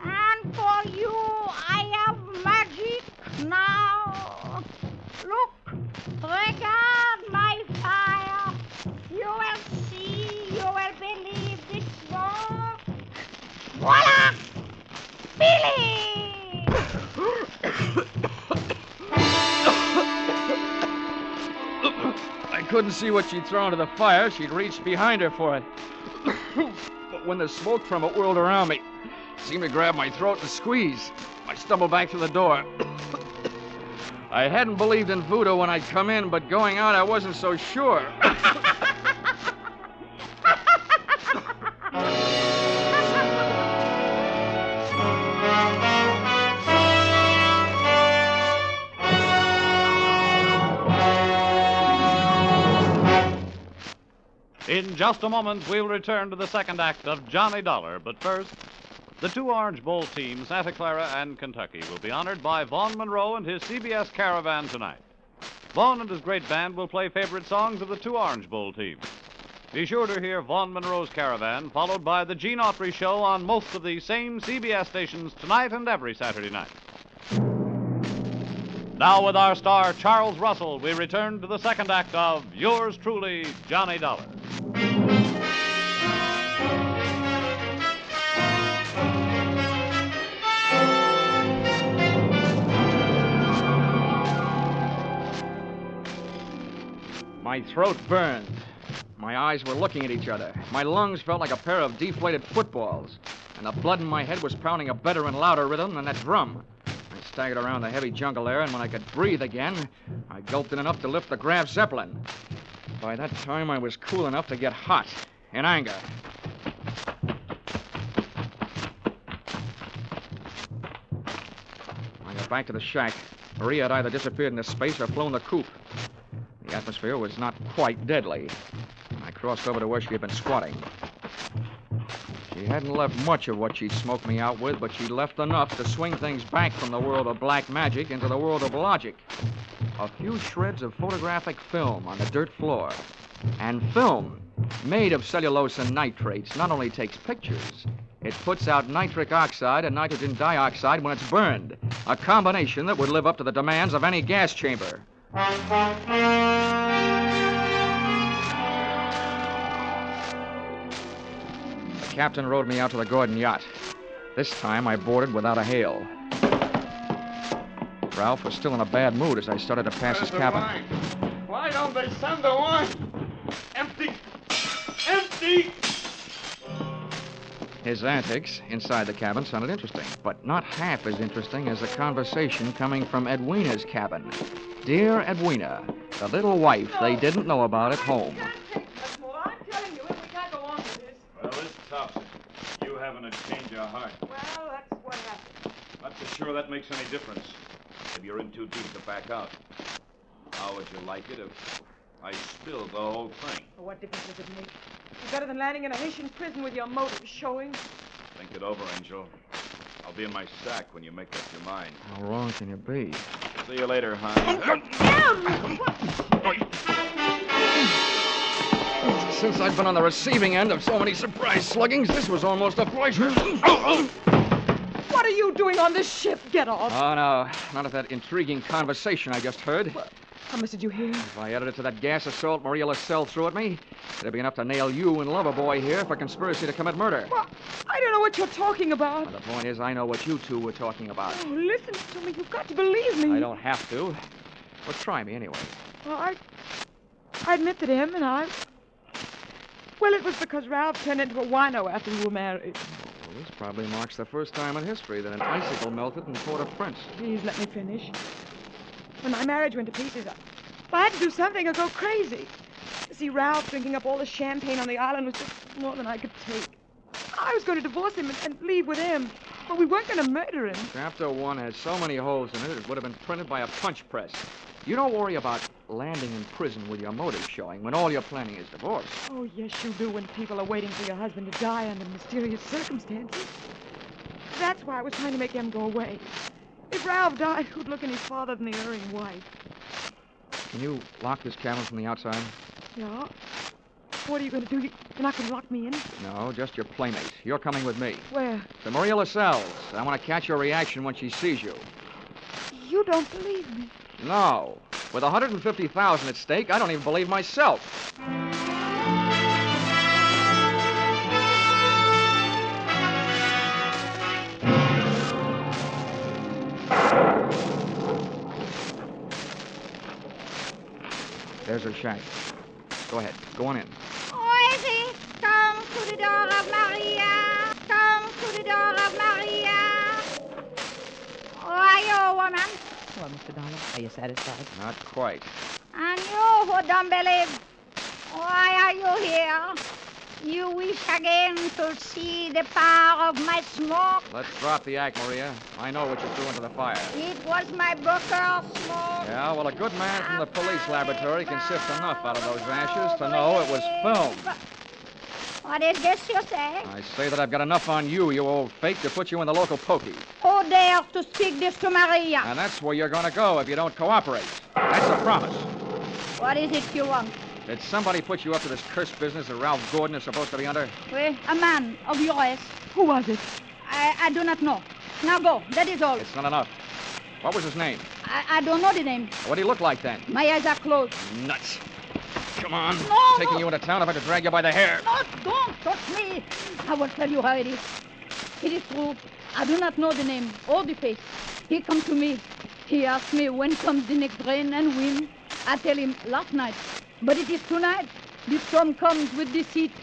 And for you, I have magic now. Look, regard my fire. You will see, you will believe this smoke. Voila! Billy! I couldn't see what she'd thrown to the fire. She'd reached behind her for it. But when the smoke from it whirled around me, it seemed to grab my throat and squeeze. I stumbled back to the door. I hadn't believed in voodoo when I'd come in, but going out, I wasn't so sure. In just a moment, we'll return to the second act of Johnny Dollar. But first, The two Orange Bowl teams, Santa Clara and Kentucky, will be honored by Vaughn Monroe and his CBS Caravan tonight. Vaughn and his great band will play favorite songs of the two Orange Bowl teams. Be sure to hear Vaughn Monroe's Caravan, followed by the Gene Autry Show on most of the same CBS stations tonight and every Saturday night. Now, with our star, Charles Russell, we return to the second act of Yours Truly, Johnny Dollar. My throat burned. My eyes were looking at each other. My lungs felt like a pair of deflated footballs. And the blood in my head was pounding a better and louder rhythm than that drum. I staggered around the heavy jungle air, and when I could breathe again, I gulped in enough to lift the Graf Zeppelin. By that time, I was cool enough to get hot, in anger. I got back to the shack. Maria had either disappeared into space or flown the coop. The atmosphere was not quite deadly. I crossed over to where she had been squatting. She hadn't left much of what she'd smoked me out with, but she'd left enough to swing things back from the world of black magic into the world of logic. A few shreds of photographic film on the dirt floor. And film, made of cellulose and nitrates, not only takes pictures, it puts out nitric oxide and nitrogen dioxide when it's burned. A combination that would live up to the demands of any gas chamber. The captain rowed me out to the Gordon yacht. This time I boarded without a hail. Ralph was still in a bad mood as I started to pass his cabin. Why don't they send the wine? Empty! Empty! His antics inside the cabin sounded interesting, but not half as interesting as the conversation coming from Edwina's cabin. Dear Edwina, the little wife they didn't know about at home. Well, this tops it. You having a change of heart. Well, that's what happened. Not so sure that makes any difference. Maybe you're in too deep to back out. How would you like it if I spilled the whole thing? Well, what difference does it make? It's better than landing in a Haitian prison with your motives showing. Think it over, Angel. I'll be in my sack when you make up your mind. How wrong can you be? See you later, hon. Since I've been on the receiving end of so many surprise sluggings, this was almost a pleasure. What are you doing on this ship? Get off. Oh, no. Not of that intriguing conversation I just heard. How much did you hear? If I added it to that gas assault Maria LaSalle threw at me, it'd be enough to nail you and Loverboy here for conspiracy to commit murder. Well, I don't know what you're talking about. Well, the point is, I know what you two were talking about. Oh, listen to me. You've got to believe me. I don't have to. Well, try me anyway. Well, I admit that him and I... Well, it was because Ralph turned into a wino after we were married. Well, this probably marks the first time in history that an icicle melted in Port-au-Prince. Please let me finish. When my marriage went to pieces, I had to do something or go crazy. See, Ralph drinking up all the champagne on the island was just more than I could take. I was going to divorce him and leave with him, but we weren't going to murder him. Chapter 1 has so many holes in it, it would have been printed by a punch press. You don't worry about landing in prison with your motive showing when all you're planning is divorce. Oh, yes, you do when people are waiting for your husband to die under mysterious circumstances. That's why I was trying to make them go away. If Ralph died, who'd look any farther than the erring wife? Can you lock this cabin from the outside? Yeah. What are you going to do? You're not going to lock me in? No, just your playmate. You're coming with me. Where? To Maria LaSalle's. I want to catch your reaction when she sees you. You don't believe me? No. With $150,000 at stake, I don't even believe myself. There's her shack. Go ahead. Go on in. Oisy, come to the door of Maria. Come to the door of Maria. Who are you, woman? Well, Mr. Dollar, are you satisfied? Not quite. And you who don't believe, why are you here? You wish again to see the power of my smoke? Let's drop the act, Maria. I know what you threw into the fire. It was my Booker smoke. Yeah, well, a good man from the police laboratory can sift enough out of those ashes to know it was film. What is this you say? I say that I've got enough on you, you old fake, to put you in the local pokey. Who dares to speak this to Maria? And that's where you're going to go if you don't cooperate. That's a promise. What is it you want? Did somebody put you up to this cursed business that Ralph Gordon is supposed to be under? Oui, a man of your race. Who was it? I do not know. Now go. That is all. It's not enough. What was his name? I don't know the name. What did he look like then? My eyes are closed. Nuts. Come on. No, Taking you into town if I had to drag you by the hair. No, don't touch me. I will tell you how it is. It is true. I do not know the name or the face. He come to me. He asked me when comes the next rain and wind. I tell him last night. But it is tonight. The storm comes with the heat.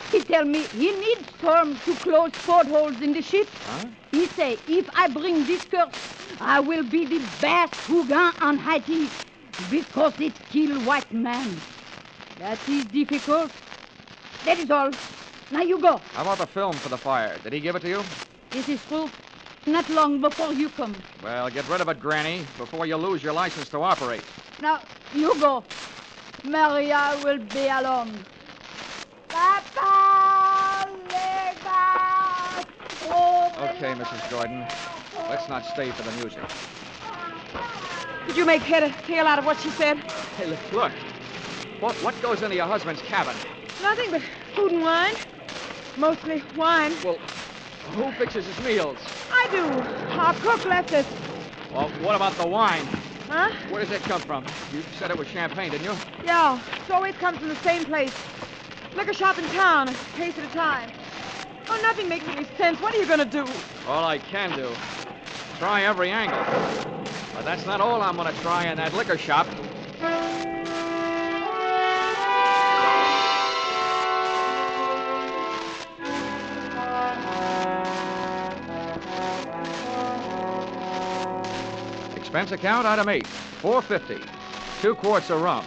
He tell me he needs storm to close portholes in the ship. Huh? He say, if I bring this curse, I will be the best Hugan on Haiti because it kill white man. That is difficult. That is all. Now you go. How about the film for the fire? Did he give it to you? This is true. Not long before you come. Well, get rid of it, Granny, before you lose your license to operate. Now, you go. Maria will be alone. Papa! Okay, Mrs. Gordon. Let's not stay for the music. Did you make head or tail out of what she said? Hey, look. What goes into your husband's cabin? Nothing but food and wine. Mostly wine. Well, who fixes his meals? I do. Our cook left us. Well, what about the wine? Huh? Where does it come from? You said it was champagne, didn't you? Yeah, it always comes from the same place. Liquor shop in town, a case at a time. Oh, nothing makes any sense. What are you going to do? All I can do. Try every angle. But that's not all I'm going to try in that liquor shop. Expense account, item 8, $4.50. 2 quarts of rum,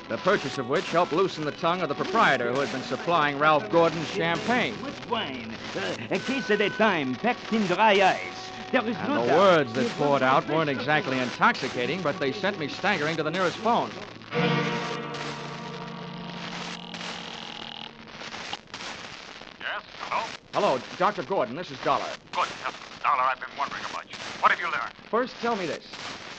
the purchase of which helped loosen the tongue of the proprietor who had been supplying Ralph Gordon's champagne. What wine? A case at a time, packed in dry ice. There is And no the doubt. words that poured out weren't exactly intoxicating, but they sent me staggering to the nearest phone. Yes? Hello? Hello, Dr. Gordon, this is Dolar. Good. Dollar, I've been wondering about you. What have you learned? First, tell me this.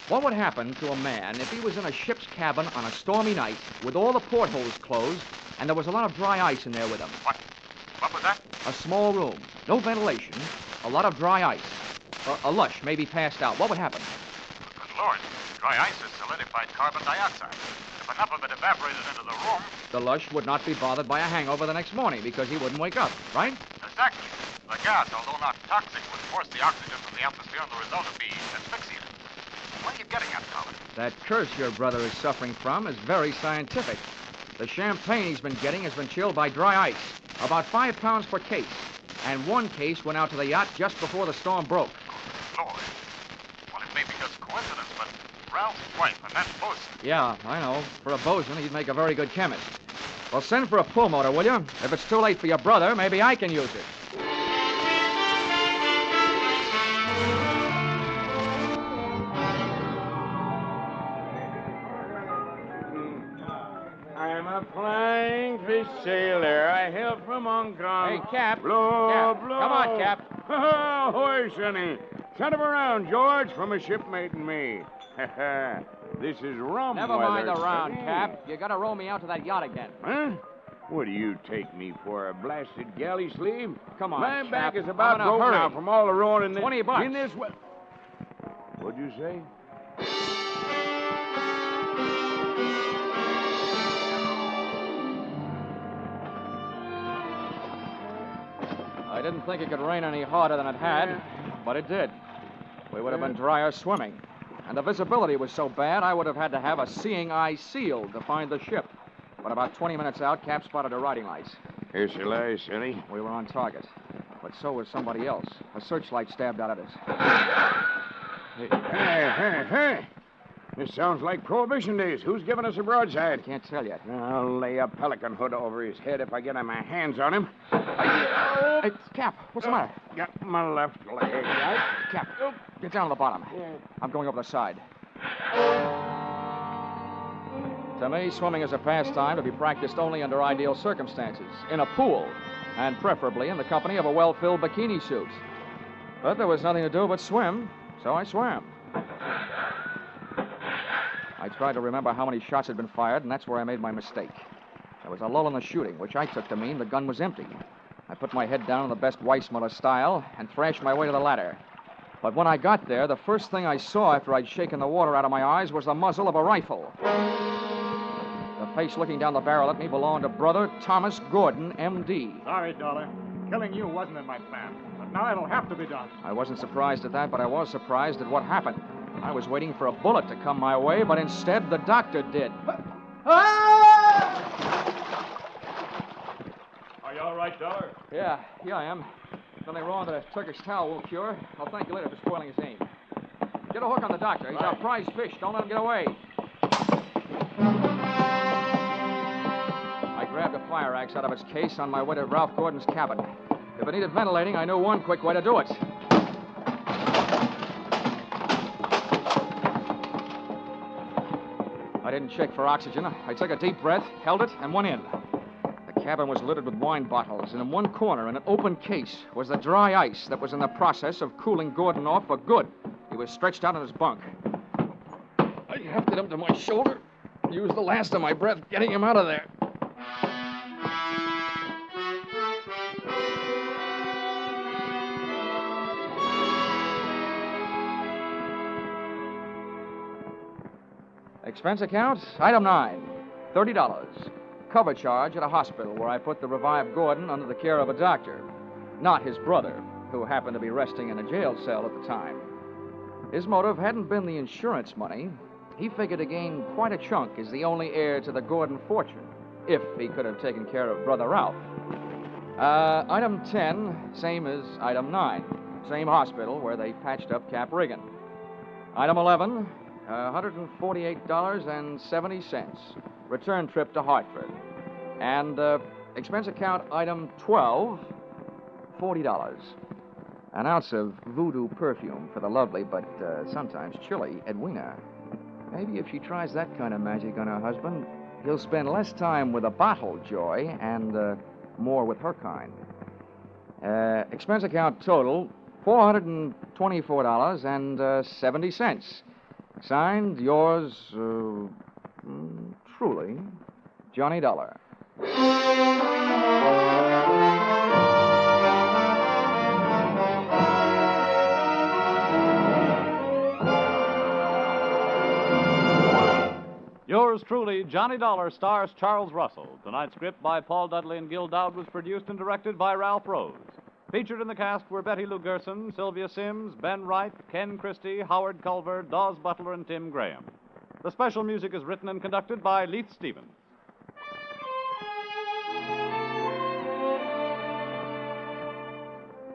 What would happen to a man if he was in a ship's cabin on a stormy night with all the portholes closed and there was a lot of dry ice in there with him? What was that? A small room, no ventilation, a lot of dry ice. A lush may be passed out. What would happen? Good Lord. Dry ice is solidified carbon dioxide. If enough of it evaporated into the room... The lush would not be bothered by a hangover the next morning because he wouldn't wake up, right? Exactly. The gas, although not toxic, would force the oxygen from the atmosphere, and the result would be asphyxiated. What are you getting at, Carmen? That curse your brother is suffering from is very scientific. The champagne he's been getting has been chilled by dry ice, about 5 pounds per case. And 1 case went out to the yacht just before the storm broke. Lord. Well, it may be just coincidence, but Ralph's wife and that bosun. Yeah, I know. For a bosun, he'd make a very good chemist. Well, send for a pull motor, will you? If it's too late for your brother, maybe I can use it. I'm a flying fish sailor. I hail from Hong Kong. Hey, Cap. Blow, Cap. blow. Come on, Cap. Ahoy, Sonny. Send him around, George, from a shipmate and me. This is rum Never weather, mind the round, Sonny. Cap. You gotta row me out to that yacht again. Huh? What do you take me for, a blasted galley slave? Come on, My Cap. back is I'm about in a broke hurry. now from all the rowing in this... 20 bucks. In this... What'd you say? I didn't think it could rain any harder than it had, but it did. We would have been drier swimming. And the visibility was so bad, I would have had to have a seeing eye sealed to find the ship. But about 20 minutes out, Cap spotted her riding lights. Here she lies, Sonny. We were on target. But so was somebody else. A searchlight stabbed out at us. Hey. This sounds like Prohibition days. Who's giving us a broadside? Can't tell yet. I'll lay a pelican hood over his head if I get my hands on him. Hey, Cap, what's the matter? Got my left leg out. Cap, get down to the bottom. I'm going over the side. To me, swimming is a pastime to be practiced only under ideal circumstances. In a pool. and preferably in the company of a well-filled bikini suit. But there was nothing to do but swim, so I swam. I tried to remember how many shots had been fired, and that's where I made my mistake. There was a lull in the shooting, which I took to mean the gun was empty. I put my head down in the best Weissmuller style and thrashed my way to the ladder. But when I got there, the first thing I saw after I'd shaken the water out of my eyes was the muzzle of a rifle. The face looking down the barrel at me belonged to Brother Thomas Gordon, M.D. Sorry, Dolar. Killing you wasn't in my plan. But now it'll have to be done. I wasn't surprised at that, but I was surprised at what happened. I was waiting for a bullet to come my way, but instead the doctor did. Are you all right, Dolar? Yeah, I am. Nothing wrong that a Turkish towel won't cure. I'll thank you later for spoiling his aim. Get a hook on the doctor. He's our prize fish. Don't let him get away. I grabbed a fire axe out of its case on my way to Ralph Gordon's cabin. If it needed ventilating, I knew one quick way to do it. I didn't check for oxygen. I took a deep breath, held it, and went in. The cabin was littered with wine bottles, and in one corner, in an open case, was the dry ice that was in the process of cooling Gordon off for good. He was stretched out in his bunk. I hefted him to my shoulder, used the last of my breath getting him out of there. Expense account, item 9, $30. Cover charge at a hospital where I put the revived Gordon under the care of a doctor, not his brother, who happened to be resting in a jail cell at the time. His motive hadn't been the insurance money. He figured to gain quite a chunk as the only heir to the Gordon fortune, if he could have taken care of Brother Ralph. Item 10, same as item 9, same hospital where they patched up Cap Regan. Item 11, $148.70. Return trip to Hartford. And expense account item 12, $40. An ounce of voodoo perfume for the lovely but sometimes chilly Edwina. Maybe if she tries that kind of magic on her husband, he'll spend less time with a bottle joy and more with her kind. Expense account total, $424.70. Signed, yours, truly, Johnny Dollar. Yours truly, Johnny Dollar, stars Charles Russell. Tonight's script by Paul Dudley and Gil Dowd was produced and directed by Ralph Rose. Featured in the cast were Betty Lou Gerson, Sylvia Sims, Ben Wright, Ken Christie, Howard Culver, Dawes Butler, and Tim Graham. The special music is written and conducted by Leith Stevens.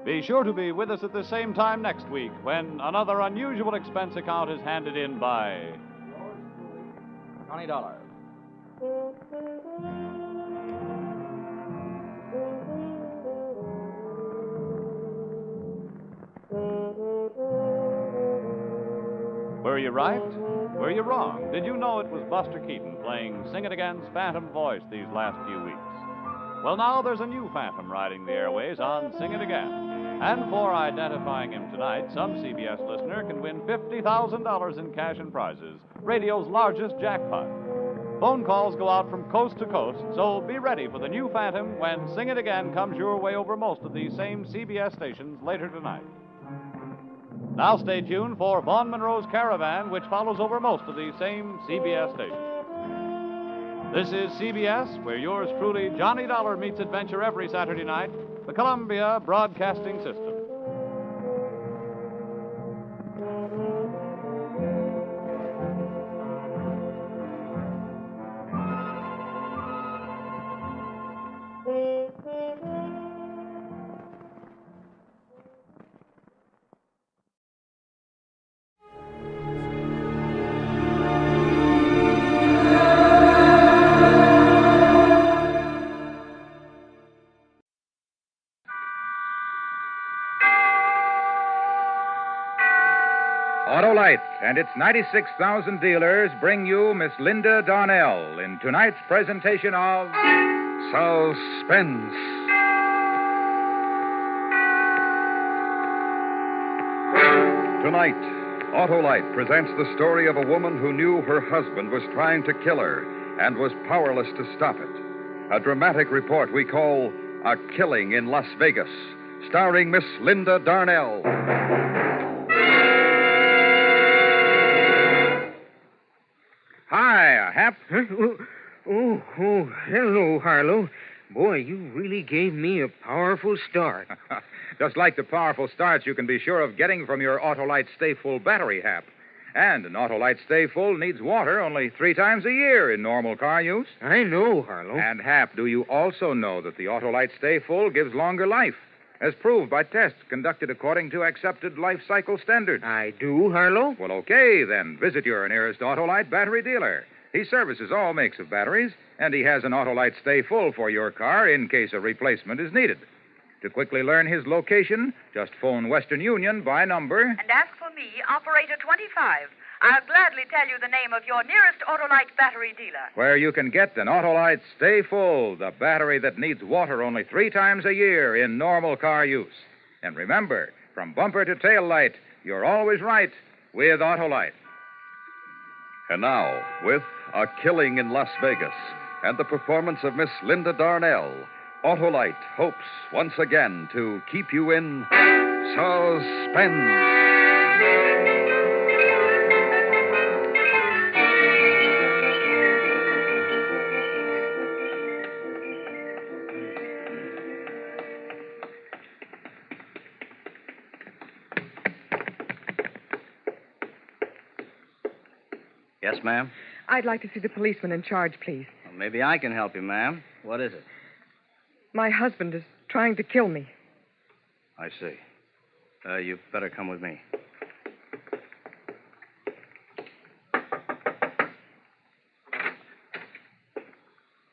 Be sure to be with us at the same time next week when another unusual expense account is handed in by Johnny Dollar. Were you right? Were you wrong? Did you know it was Buster Keaton playing Sing It Again's Phantom voice these last few weeks? Well, now there's a new Phantom riding the airways on Sing It Again. And for identifying him tonight, some CBS listener can win $50,000 in cash and prizes, radio's largest jackpot. Phone calls go out from coast to coast, so be ready for the new Phantom when Sing It Again comes your way over most of these same CBS stations later tonight. Now stay tuned for Vaughn Monroe's Caravan, which follows over most of these same CBS stations. This is CBS, where yours truly, Johnny Dollar, meets adventure every Saturday night, the Columbia Broadcasting System. Autolite and its 96,000 dealers bring you Miss Linda Darnell in tonight's presentation of Suspense. Tonight, Autolite presents the story of a woman who knew her husband was trying to kill her and was powerless to stop it. A dramatic report we call A Killing in Las Vegas, starring Miss Linda Darnell. Hi, Hap. Huh? Oh, hello, Harlow. Boy, you really gave me a powerful start. Just like the powerful starts you can be sure of getting from your Autolite Stay Full battery, Hap. And an Autolite Stay Full needs water only 3 times a year in normal car use. I know, Harlow. And, Hap, do you also know that the Autolite Stay Full gives longer life, as proved by tests conducted according to accepted life cycle standards? I do, Harlow. Well, okay, then. Visit your nearest Autolite battery dealer. He services all makes of batteries, and he has an Autolite Stay Full for your car in case a replacement is needed. To quickly learn his location, just phone Western Union by number. And ask for me, Operator 25. I'll gladly tell you the name of your nearest Autolite battery dealer. Where you can get an Autolite Stay Full, the battery that needs water only 3 times a year in normal car use. And remember, from bumper to tail light, you're always right with Autolite. And now, with A Killing in Las Vegas and the performance of Miss Linda Darnell, Autolite hopes once again to keep you in suspense. Yes, ma'am? I'd like to see the policeman in charge, please. Well, maybe I can help you, ma'am. What is it? My husband is trying to kill me. I see. You better come with me.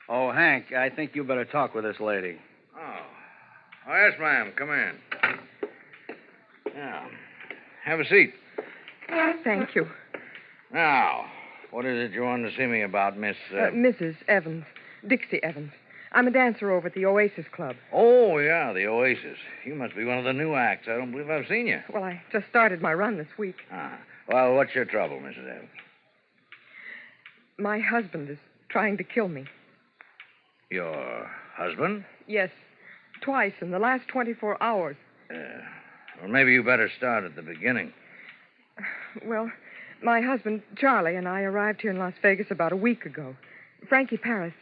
Oh, Hank, I think you better talk with this lady. Oh, yes, ma'am. Come in. Now, have a seat. Thank you. Now, what is it you wanted to see me about, Miss... Mrs. Evans. Dixie Evans. I'm a dancer over at the Oasis Club. Oh, yeah, the Oasis. You must be one of the new acts. I don't believe I've seen you. Well, I just started my run this week. Well, what's your trouble, Mrs. Evans? My husband is trying to kill me. Your husband? Yes, twice in the last 24 hours. Well, maybe you better start at the beginning. Well, my husband, Charlie, and I arrived here in Las Vegas about a week ago. Frankie Paris,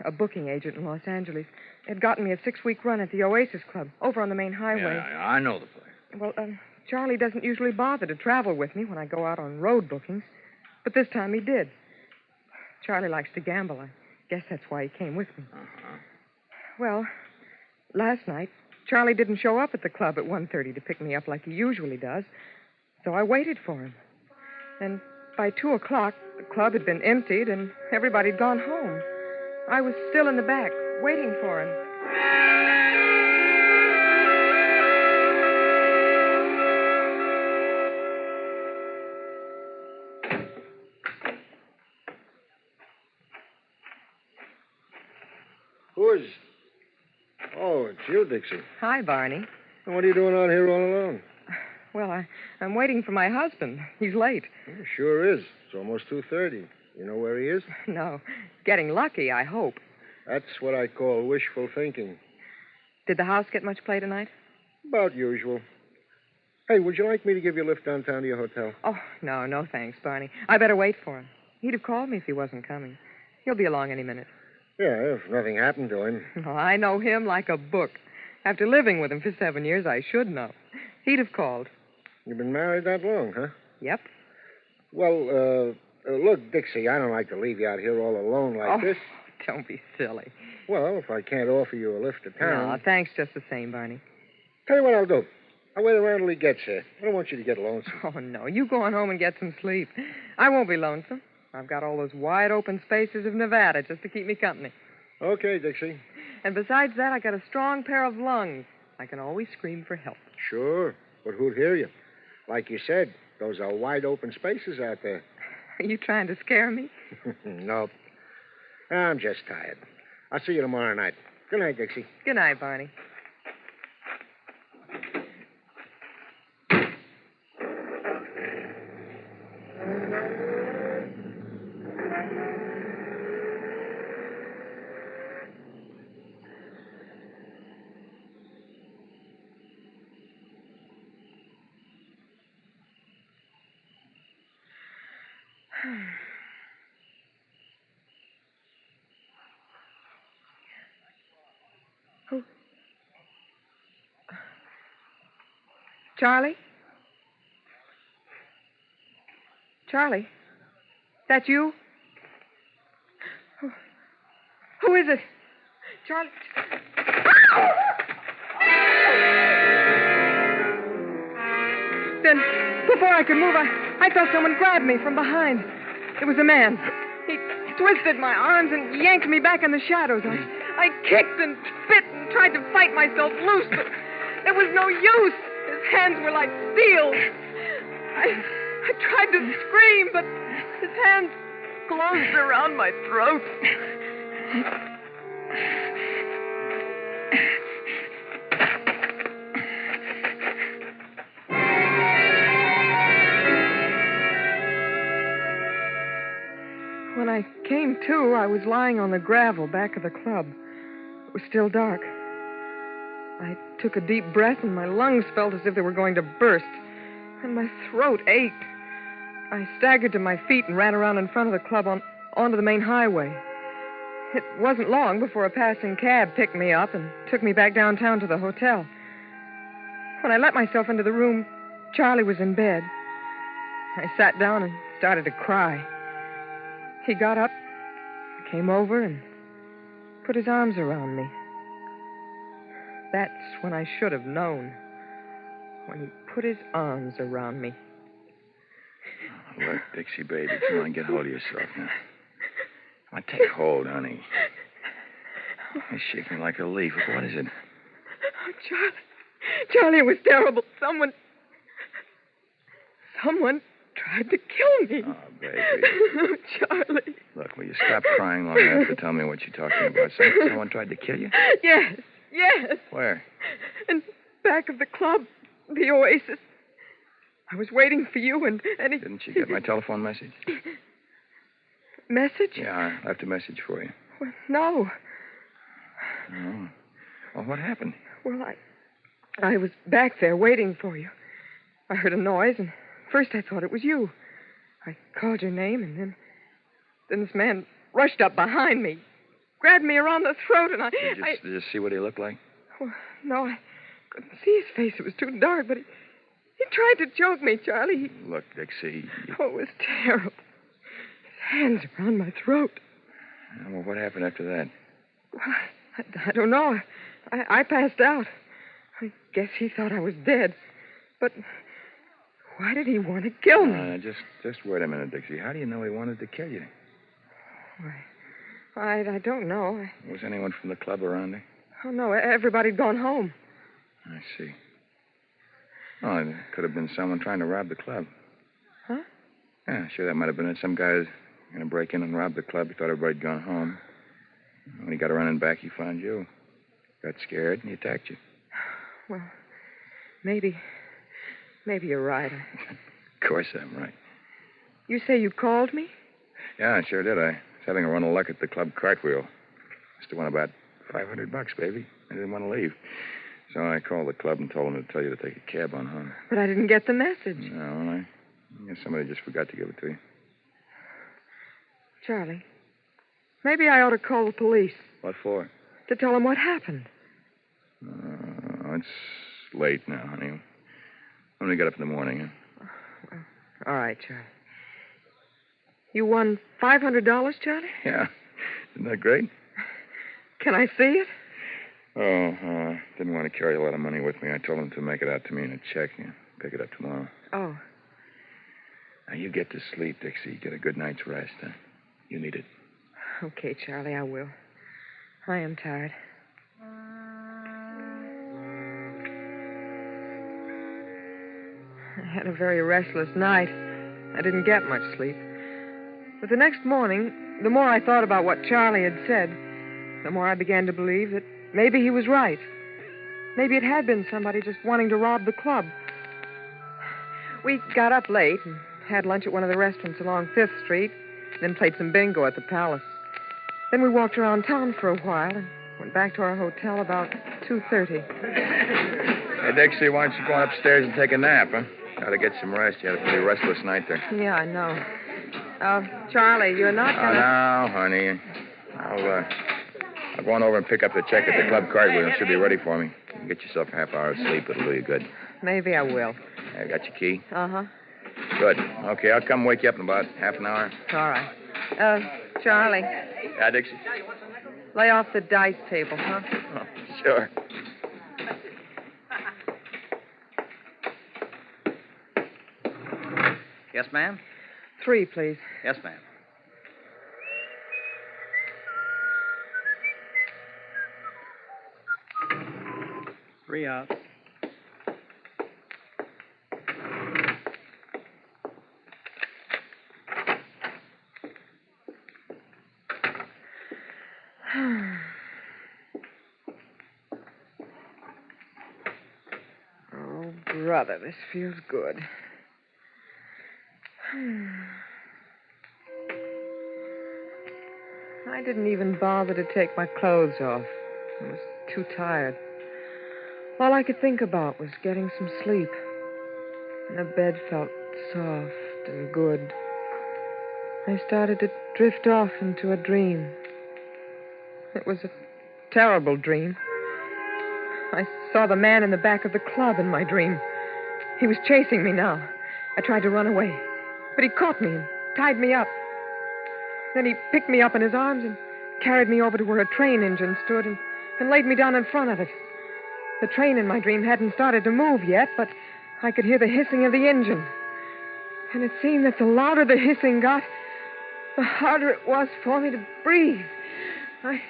a booking agent in Los Angeles, had gotten me a 6-week run at the Oasis Club over on the main highway. Yeah, I know the place. Well, Charlie doesn't usually bother to travel with me when I go out on road bookings, but this time he did. Charlie likes to gamble. I guess that's why he came with me. Well, last night, Charlie didn't show up at the club at 1:30 to pick me up like he usually does, so I waited for him. And by 2 o'clock, the club had been emptied and everybody had gone home. I was still in the back, waiting for him. Who is... Oh, it's you, Dixie. Hi, Barney. And what are you doing out here all alone? Well, I'm waiting for my husband. He's late. It sure is. It's almost 2:30. You know where he is? No. Getting lucky, I hope. That's what I call wishful thinking. Did the house get much play tonight? About usual. Hey, would you like me to give you a lift downtown to your hotel? Oh, no, thanks, Barney. I better wait for him. He'd have called me if he wasn't coming. He'll be along any minute. Yeah, if nothing happened to him. Oh, I know him like a book. After living with him for 7 years, I should know. He'd have called. You've been married that long, huh? Yep. Well, look, Dixie, I don't like to leave you out here all alone like this. Don't be silly. Well, if I can't offer you a lift to town... No, thanks just the same, Barney. Tell you what I'll do. I'll wait around till he gets here. I don't want you to get lonesome. Oh, no. You go on home and get some sleep. I won't be lonesome. I've got all those wide open spaces of Nevada just to keep me company. Okay, Dixie. And besides that, I got a strong pair of lungs. I can always scream for help. Sure, but who'd hear you? Like you said, those are wide open spaces out there. Are you trying to scare me? Nope. I'm just tired. I'll see you tomorrow night. Good night, Dixie. Good night, Barney. Who? Charlie? Charlie? That you? Who is it? Charlie? Then, before I could move, I felt someone grab me from behind. It was a man. He twisted my arms and yanked me back in the shadows. I kicked and spit and tried to fight myself loose, but there was no use. His hands were like steel. I tried to scream, but his hands closed around my throat. When I came to, I was lying on the gravel back of the club. It was still dark. I took a deep breath, and my lungs felt as if they were going to burst, and my throat ached. I staggered to my feet and ran around in front of the club onto the main highway. It wasn't long before a passing cab picked me up and took me back downtown to the hotel. When I let myself into the room, Charlie was in bed. I sat down and started to cry. He got up, came over, and put his arms around me. That's when I should have known. When he put his arms around me. Look, Dixie, baby, come on, get hold of yourself now. Come on, take hold, honey. You're shaking like a leaf. What is it? Oh, Charlie, it was terrible. Someone tried to kill me. Oh, baby. Oh, Charlie. Look, will you stop crying long enough to tell me what you're talking about? Someone tried to kill you? Yes. Where? In back of the club, the Oasis. I was waiting for you, and he... Didn't you get my telephone message? Message? Yeah, I left a message for you. Well, no. Oh. Well, what happened? Well, I was back there waiting for you. I heard a noise, and first I thought it was you. I called your name, and then this man rushed up behind me, grabbed me around the throat, and Did you see what he looked like? Well, no, I couldn't see his face. It was too dark, but he tried to choke me, Charlie. Look, Dixie. Oh, it was terrible. His hands around my throat. Well, what happened after that? Well, I don't know. I passed out. I guess he thought I was dead. But why did he want to kill me? Just wait a minute, Dixie. How do you know he wanted to kill you? I don't know. Was anyone from the club around there? Oh, no. Everybody'd gone home. I see. Oh, it could have been someone trying to rob the club. Huh? Yeah, sure, that might have been it. Some guy's going to break in and rob the club. He thought everybody'd gone home. When he got running back, he found you. Got scared, and he attacked you. Well, maybe you're right. Of course I'm right. You say you called me? Yeah, I sure did. I was having a run of luck at the club cartwheel. Must have won about $500, baby. I didn't want to leave. So I called the club and told them to tell you to take a cab on home. But I didn't get the message. No, I guess somebody just forgot to give it to you. Charlie, maybe I ought to call the police. What for? To tell them what happened. It's late now, honey. When we get up in the morning, huh? Well, all right, Charlie. You won $500, Charlie? Yeah. Isn't that great? Can I see it? Didn't want to carry a lot of money with me. I told him to make it out to me in a check and pick it up tomorrow. Oh. Now, you get to sleep, Dixie. Get a good night's rest, huh? You need it. Okay, Charlie, I will. I am tired. I had a very restless night. I didn't get much sleep. But the next morning, the more I thought about what Charlie had said, the more I began to believe that maybe he was right. Maybe it had been somebody just wanting to rob the club. We got up late and had lunch at one of the restaurants along 5th Street, then played some bingo at the Palace. Then we walked around town for a while and went back to our hotel about 2:30. Hey, Dixie, why don't you go upstairs and take a nap, huh? Got to get some rest. You had a pretty restless night there. Yeah, I know. Charlie, you're not Oh, gonna... no, honey. I'll go on over and pick up the check at the club cartwheel. It should be ready for me. Get yourself a half hour's sleep. It'll do you good. Maybe I will. I got your key? Uh-huh. Good. Okay, I'll come wake you up in about half an hour. All right. Charlie, Yeah, Dixie? lay off the dice table, huh? Oh, sure. Yes, ma'am? 3, please. Yes, ma'am. Three out. Oh, brother, this feels good. I didn't even bother to take my clothes off. I was too tired. All I could think about was getting some sleep. And the bed felt soft and good. I started to drift off into a dream. It was a terrible dream. I saw the man in the back of the club in my dream. He was chasing me now. I tried to run away, but he caught me and tied me up. Then he picked me up in his arms and carried me over to where a train engine stood and laid me down in front of it. The train in my dream hadn't started to move yet, but I could hear the hissing of the engine. And it seemed that the louder the hissing got, the harder it was for me to breathe. I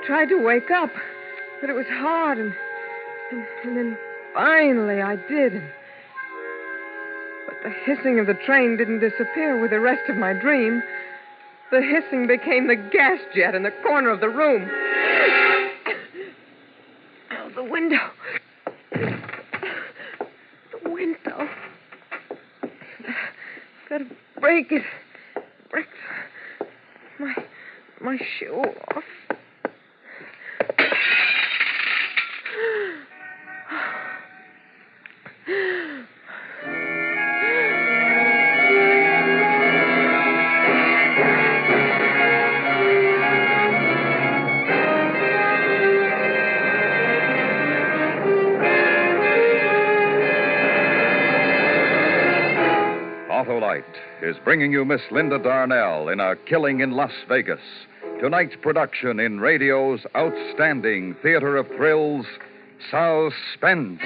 tried to wake up, but it was hard, and then finally I did. But the hissing of the train didn't disappear with the rest of my dream. The hissing became the gas jet in the corner of the room. Oh, the window. The window. Gotta break it. Break my shoe off. Autolite is bringing you Miss Linda Darnell in A Killing in Las Vegas. Tonight's production in radio's outstanding theater of thrills, Suspense.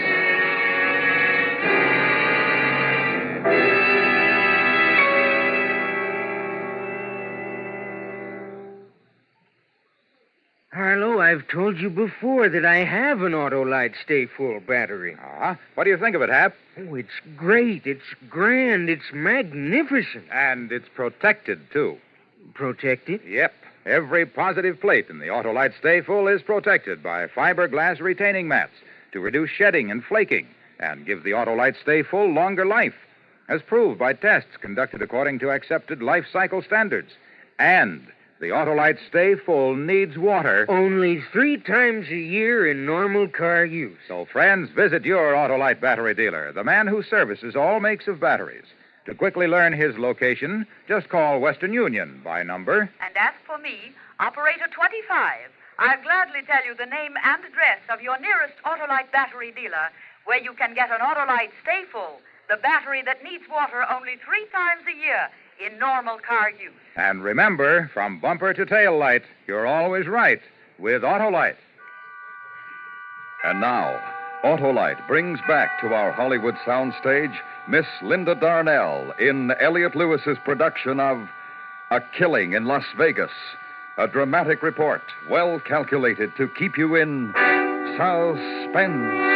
Harlow, I've told you before that I have an Autolite Stay Full battery. What do you think of it, Hap? Oh, it's great. It's grand. It's magnificent. And it's protected, too. Protected? Yep. Every positive plate in the Autolite Stay Full is protected by fiberglass retaining mats to reduce shedding and flaking and give the Autolite Stay Full longer life, as proved by tests conducted according to accepted life cycle standards. And the Autolite Stay Full needs water only 3 times a year in normal car use. So, friends, visit your Autolite battery dealer, the man who services all makes of batteries. To quickly learn his location, just call Western Union by number. And as for me, Operator 25, I'll gladly tell you the name and address of your nearest Autolite battery dealer, where you can get an Autolite Stay Full, the battery that needs water only 3 times a year in normal car use. And remember, from bumper to tail light, you're always right with Autolite. And now, Autolite brings back to our Hollywood soundstage Miss Linda Darnell in Elliot Lewis's production of A Killing in Las Vegas, a dramatic report well calculated to keep you in suspense.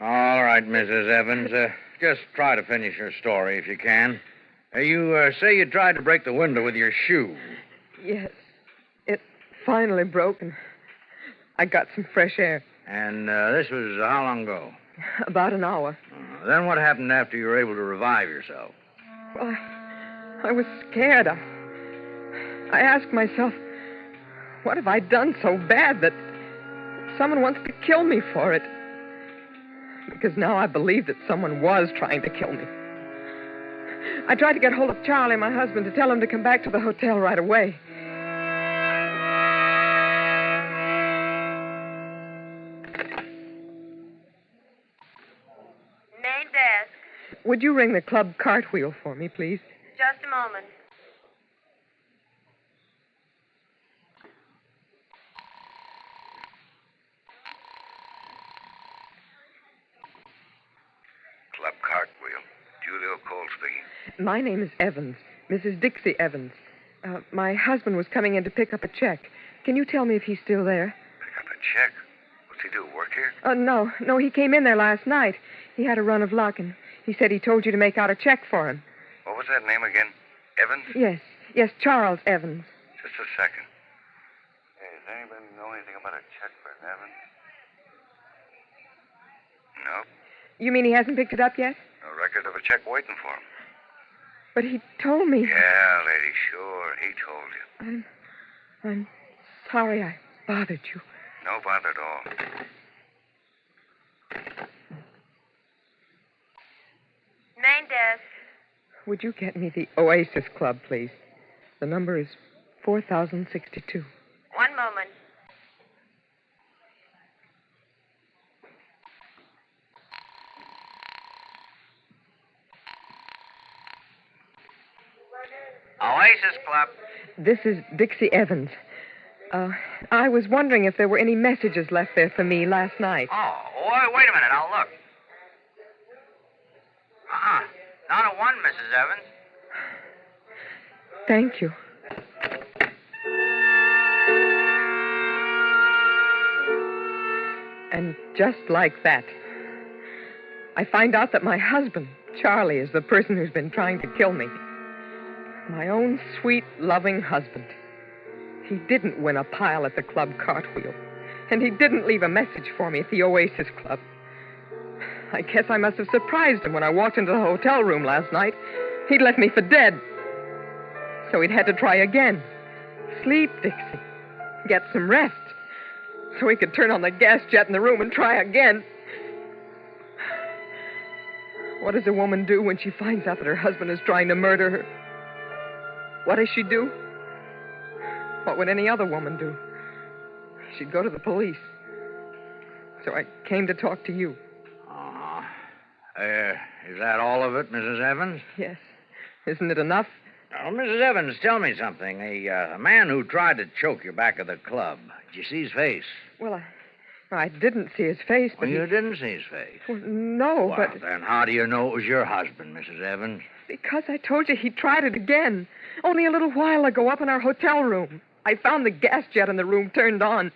All right, Mrs. Evans. Just try to finish your story if you can. You say you tried to break the window with your shoe. Yes. It finally broke, and I got some fresh air. And this was how long ago? About an hour. Then what happened after you were able to revive yourself? Well, I was scared. I asked myself, what have I done so bad that someone wants to kill me for it? because now I believe that someone was trying to kill me. I tried to get hold of Charlie, my husband, to tell him to come back to the hotel right away. Main desk. Would you ring the club cartwheel for me, please? Just a moment. Club Cartwheel. Julio Cole speaking. My name is Evans, Mrs. Dixie Evans. My husband was coming in to pick up a check. Can you tell me if he's still there? Pick up a check? What's he do, work here? No, he came in there last night. He had a run of luck, and he said he told you to make out a check for him. What was that name again? Evans? Yes, Charles Evans. Just a second. Hey, does anybody know anything about a check for Evans? Nope. You mean he hasn't picked it up yet? No record of a check waiting for him. But he told me. Yeah, lady, sure. He told you. I'm sorry I bothered you. No bother at all. Main desk. Would you get me the Oasis Club, please? The number is 4062. One moment. Oasis Club. This is Dixie Evans. I was wondering if there were any messages left there for me last night. Oh, wait a minute. I'll look. Not a one, Mrs. Evans. Thank you. And just like that, I find out that my husband, Charlie, is the person who's been trying to kill me. My own sweet, loving husband. He didn't win a pile at the club cartwheel. And he didn't leave a message for me at the Oasis Club. I guess I must have surprised him when I walked into the hotel room last night. He'd left me for dead. So he'd had to try again. Sleep, Dixie. Get some rest. So he could turn on the gas jet in the room and try again. What does a woman do when she finds out that her husband is trying to murder her? What does she do? What would any other woman do? She'd go to the police. So I came to talk to you. Is that all of it, Mrs. Evans? Yes. Isn't it enough? Oh, Mrs. Evans, tell me something. A man who tried to choke you back at the club, did you see his face? Well, I didn't see his face, but you didn't see his face? Well, no, Well, but... then how do you know it was your husband, Mrs. Evans? Because I told you he tried it again. Only a little while ago up in our hotel room. I found the gas jet in the room turned on.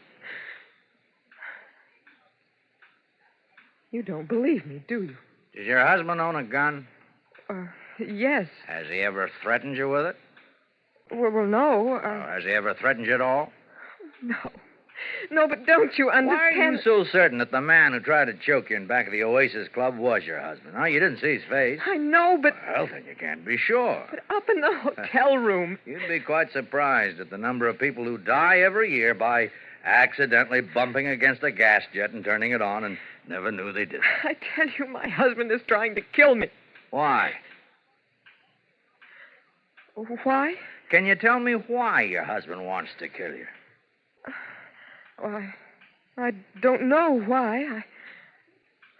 You don't believe me, do you? Does your husband own a gun? Yes. Has he ever threatened you with it? Well, no. Has he ever threatened you at all? No. No, but don't you understand? Why are you so certain that the man who tried to choke you in back of the Oasis Club was your husband? Huh? You didn't see his face. I know, but... Well, then you can't be sure. But up in the hotel room... You'd be quite surprised at the number of people who die every year by accidentally bumping against a gas jet and turning it on and never knew they did it. I tell you, my husband is trying to kill me. Why? Why? Can you tell me why your husband wants to kill you? Well, I don't know why.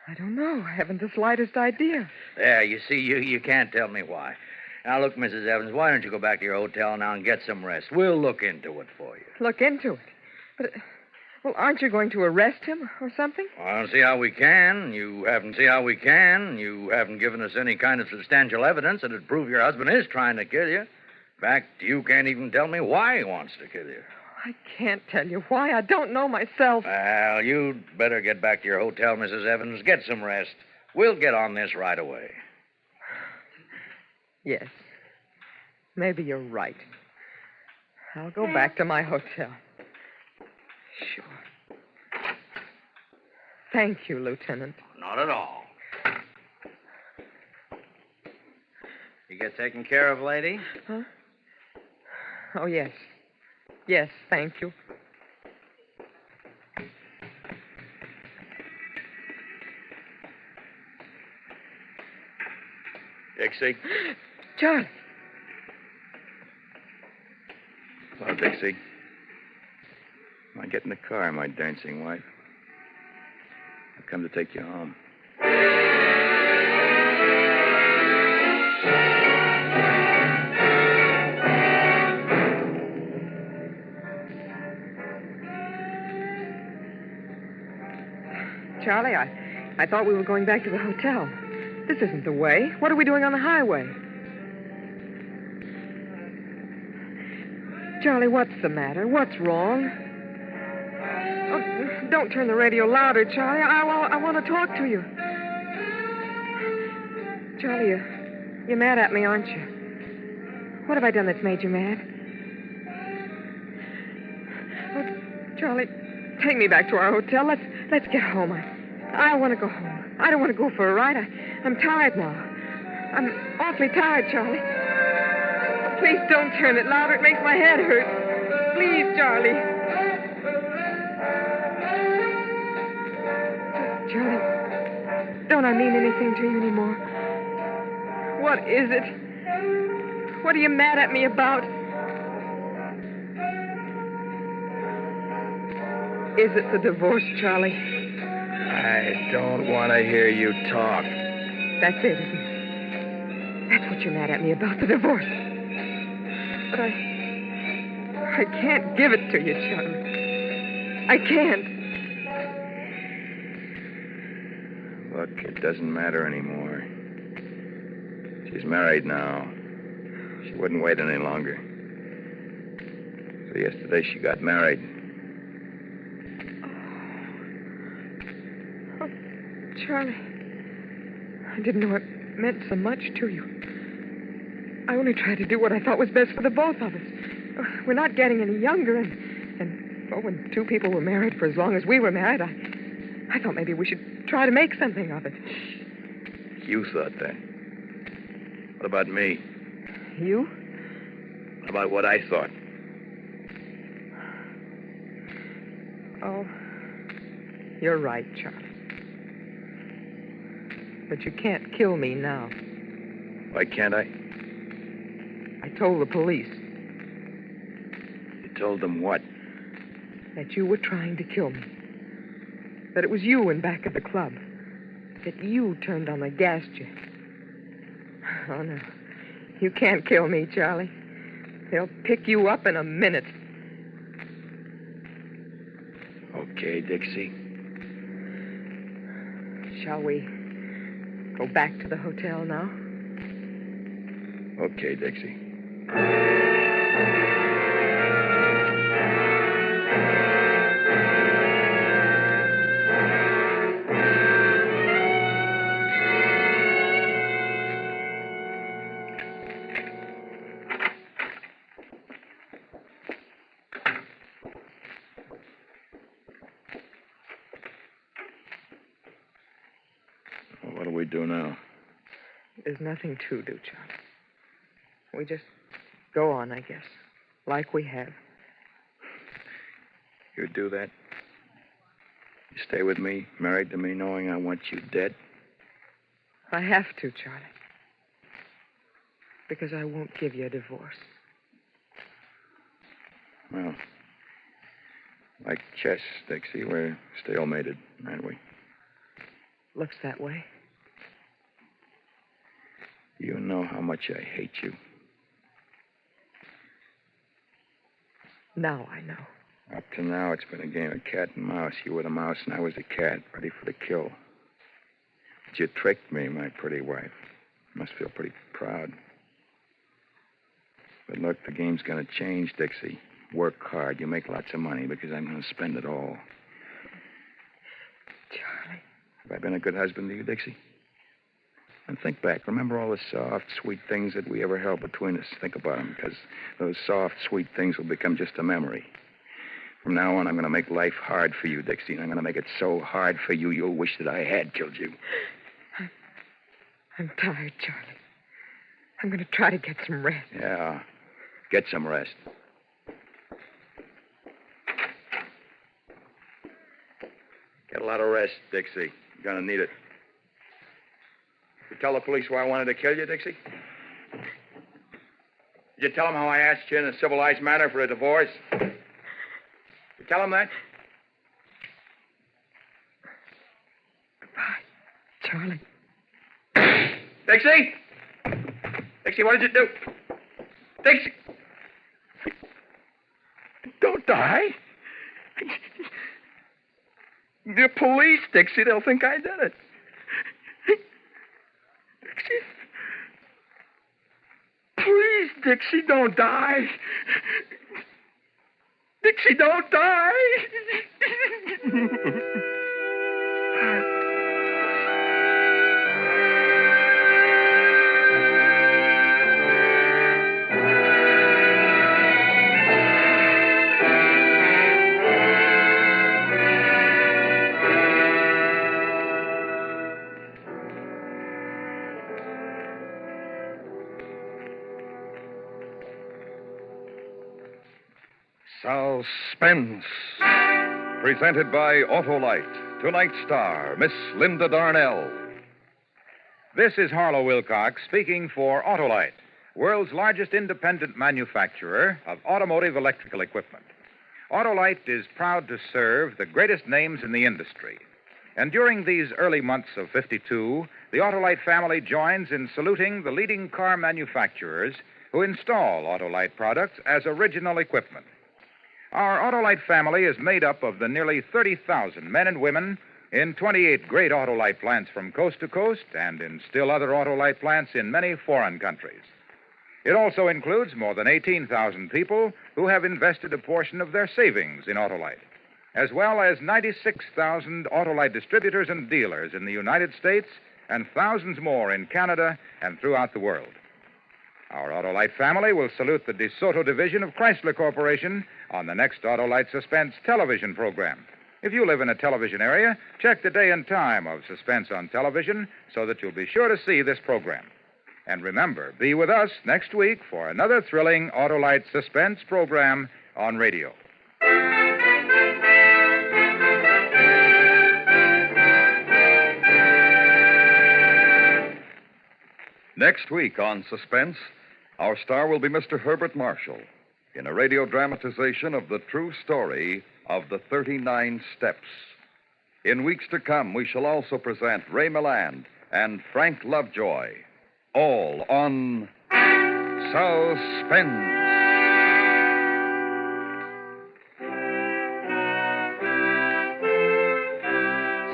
I don't know. I haven't the slightest idea. There, you see, you can't tell me why. Now, look, Mrs. Evans, why don't you go back to your hotel now and get some rest? We'll look into it for you. Look into it? But, well, aren't you going to arrest him or something? Well, I don't see how we can. You haven't given us any kind of substantial evidence that'd prove your husband is trying to kill you. In fact, you can't even tell me why he wants to kill you. I can't tell you why. I don't know myself. Well, you'd better get back to your hotel, Mrs. Evans. Get some rest. We'll get on this right away. Yes. Maybe you're right. I'll go back to my hotel. Sure. Thank you, Lieutenant. Not at all. You get taken care of, lady? Huh? Oh, yes. Yes, thank you. Dixie? Charlie. Hello, Dixie. Come on, get in the car, my dancing wife. I've come to take you home. Charlie, I thought we were going back to the hotel. This isn't the way. What are we doing on the highway? Charlie, what's the matter? What's wrong? Oh, don't turn the radio louder, Charlie. I want to talk to you. Charlie, you're mad at me, aren't you? What have I done that's made you mad? Oh, Charlie, take me back to our hotel. Let's get home. I want to go home. I don't want to go for a ride. I'm tired now. I'm awfully tired, Charlie. Please don't turn it louder. It makes my head hurt. Please, Charlie. Charlie, don't I mean anything to you anymore? What is it? What are you mad at me about? Is it the divorce, Charlie? I don't want to hear you talk. That's it, isn't it? That's what you're mad at me about, the divorce. But I can't give it to you, Charlie. I can't. Look, it doesn't matter anymore. She's married now. She wouldn't wait any longer. So yesterday she got married. Oh, Charlie, I didn't know it meant so much to you. I only tried to do what I thought was best for the both of us. We're not getting any younger, and when two people were married for as long as we were married, I thought maybe we should try to make something of it. You thought that. What about me? You? What about what I thought? Oh, you're right, Charlie. But you can't kill me now. Why can't I? I told the police. You told them what? That you were trying to kill me. That it was you in back of the club. That you turned on the gas jet. Oh, no. You can't kill me, Charlie. They'll pick you up in a minute. Okay, Dixie. Shall we go back to the hotel now? Okay, Dixie. Well, what do we do now? There's nothing to do, Charlie. We just go on, I guess, like we have. You'd do that? You stay with me, married to me, knowing I want you dead? I have to, Charlie. Because I won't give you a divorce. Well, like chess, Dixie, we're stalemated, aren't we? Looks that way. You know how much I hate you. Now I know. Up to now, it's been a game of cat and mouse. You were the mouse, and I was the cat, ready for the kill. But you tricked me, my pretty wife. You must feel pretty proud. But look, the game's going to change, Dixie. Work hard. You make lots of money because I'm going to spend it all. Charlie. Have I been a good husband to you, Dixie? And think back. Remember all the soft, sweet things that we ever held between us. Think about them, because those soft, sweet things will become just a memory. From now on, I'm going to make life hard for you, Dixie, and I'm going to make it so hard for you, you'll wish that I had killed you. I'm tired, Charlie. I'm going to try to get some rest. Yeah. Get some rest. Get a lot of rest, Dixie. You're going to need it. tell the police why I wanted to kill you, Dixie? Did you tell them how I asked you in a civilized manner for a divorce? You tell them that? Charlie. Dixie? Dixie, what did you do? Dixie! Don't die. The police, Dixie, they'll think I did it. Dixie? Please, Dixie, don't die. Dixie, don't die. Suspense. Presented by Autolite. Tonight's star, Miss Linda Darnell. This is Harlow Wilcox speaking for Autolite, world's largest independent manufacturer of automotive electrical equipment. Autolite is proud to serve the greatest names in the industry. And during these early months of 52, the Autolite family joins in saluting the leading car manufacturers who install Autolite products as original equipment. Our Autolite family is made up of the nearly 30,000 men and women in 28 great Autolite plants from coast to coast and in still other Autolite plants in many foreign countries. It also includes more than 18,000 people who have invested a portion of their savings in Autolite, as well as 96,000 Autolite distributors and dealers in the United States and thousands more in Canada and throughout the world. Our Autolite family will salute the DeSoto division of Chrysler Corporation on the next Autolite Suspense television program. If you live in a television area, check the day and time of Suspense on television so that you'll be sure to see this program. And remember, be with us next week for another thrilling Autolite Suspense program on radio. Next week on Suspense, our star will be Mr. Herbert Marshall in a radio dramatization of the true story of the 39 Steps. In weeks to come, we shall also present Ray Milland and Frank Lovejoy, all on Suspense.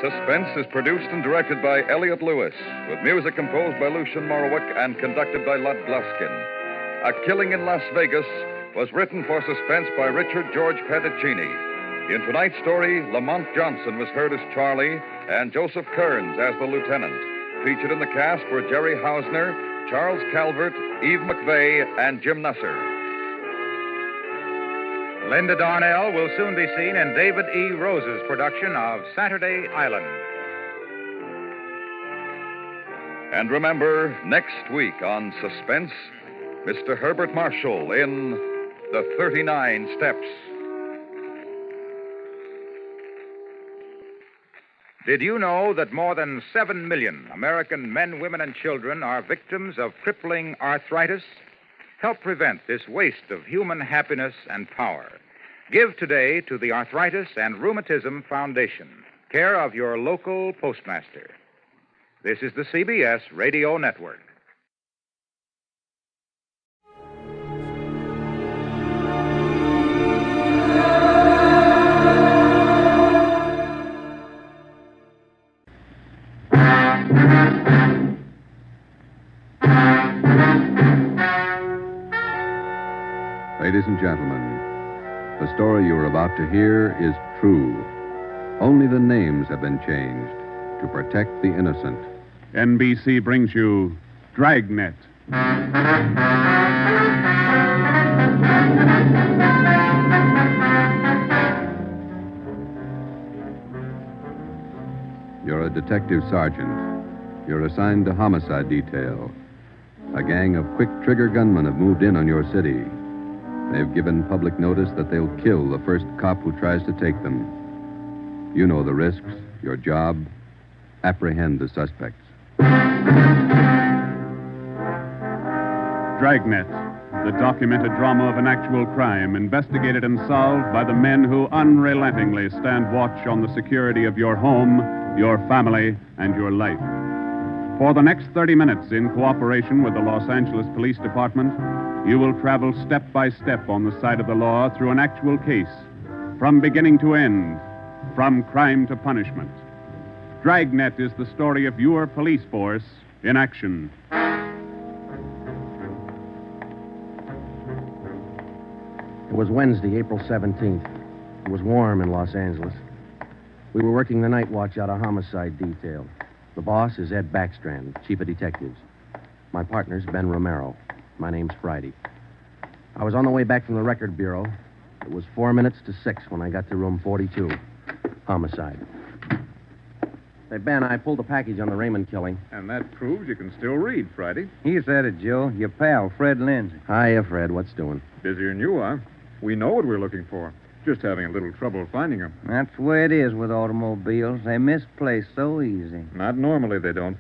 Suspense is produced and directed by Elliott Lewis, with music composed by Lucien Morawick and conducted by Lud Gluskin. A Killing in Las Vegas was written for Suspense by Richard George Petticini. In tonight's story, Lamont Johnson was heard as Charlie and Joseph Kearns as the lieutenant. Featured in the cast were Jerry Hausner, Charles Calvert, Eve McVeigh, and Jim Nusser. Linda Darnell will soon be seen in David E. Rose's production of Saturday Island. And remember, next week on Suspense, Mr. Herbert Marshall in The 39 Steps. Did you know that more than 7 million American men, women, and children are victims of crippling arthritis? Help prevent this waste of human happiness and power. Give today to the Arthritis and Rheumatism Foundation, care of your local postmaster. This is the CBS Radio Network. Ladies and gentlemen, the story you are about to hear is true. Only the names have been changed to protect the innocent. NBC brings you Dragnet. You're a detective sergeant. You're assigned to homicide detail. A gang of quick-trigger gunmen have moved in on your city. They've given public notice that they'll kill the first cop who tries to take them. You know the risks, your job. Apprehend the suspects. Dragnet, the documented drama of an actual crime investigated and solved by the men who unrelentingly stand watch on the security of your home, your family, and your life. For the next 30 minutes, in cooperation with the Los Angeles Police Department, you will travel step by step on the side of the law through an actual case, from beginning to end, from crime to punishment. Dragnet is the story of your police force in action. It was Wednesday, April 17th. It was warm in Los Angeles. We were working the night watch out of Homicide detail. The boss is Ed Backstrand, chief of detectives. My partner's Ben Romero. My name's Friday. I was on the way back from the record bureau. It was 4 minutes to 6 when I got to room 42. Homicide. Say, Ben, I pulled a package on the Raymond killing. And that proves you can still read, Friday. He said it, Joe. Your pal, Fred Lindsay. Hiya, Fred. What's doing? Busier than you are. We know what we're looking for. Just having a little trouble finding them. That's the way it is with automobiles. They misplace so easy. Not normally, they don't.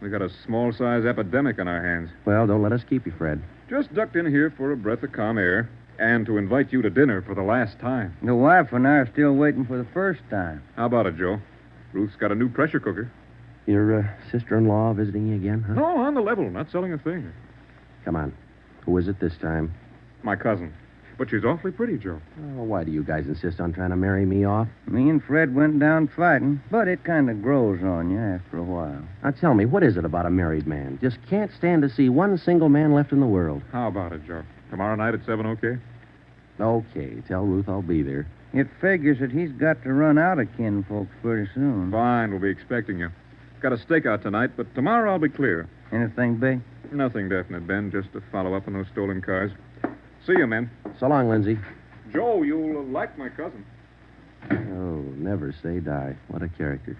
We got a small-size epidemic on our hands. Well, don't let us keep you, Fred. Just ducked in here for a breath of calm air and to invite you to dinner for the last time. The wife and I are still waiting for the first time. How about it, Joe? Ruth's got a new pressure cooker. Your sister-in-law visiting you again, huh? No, on the level. Not selling a thing. Come on. Who is it this time? My cousin. But she's awfully pretty, Joe. Oh, why do you guys insist on trying to marry me off? Me and Fred went down fighting, but it kind of grows on you after a while. Now, tell me, what is it about a married man? Just can't stand to see one single man left in the world. How about it, Joe? Tomorrow night at 7, okay? Okay. Tell Ruth I'll be there. It figures that he's got to run out of kinfolks pretty soon. Fine, we'll be expecting you. Got a stakeout tonight, but tomorrow I'll be clear. Anything big? Nothing definite, Ben. Just to follow up on those stolen cars. See you, men. So long, Lindsay. Joe, you'll like my cousin. Oh, never say die. What a character.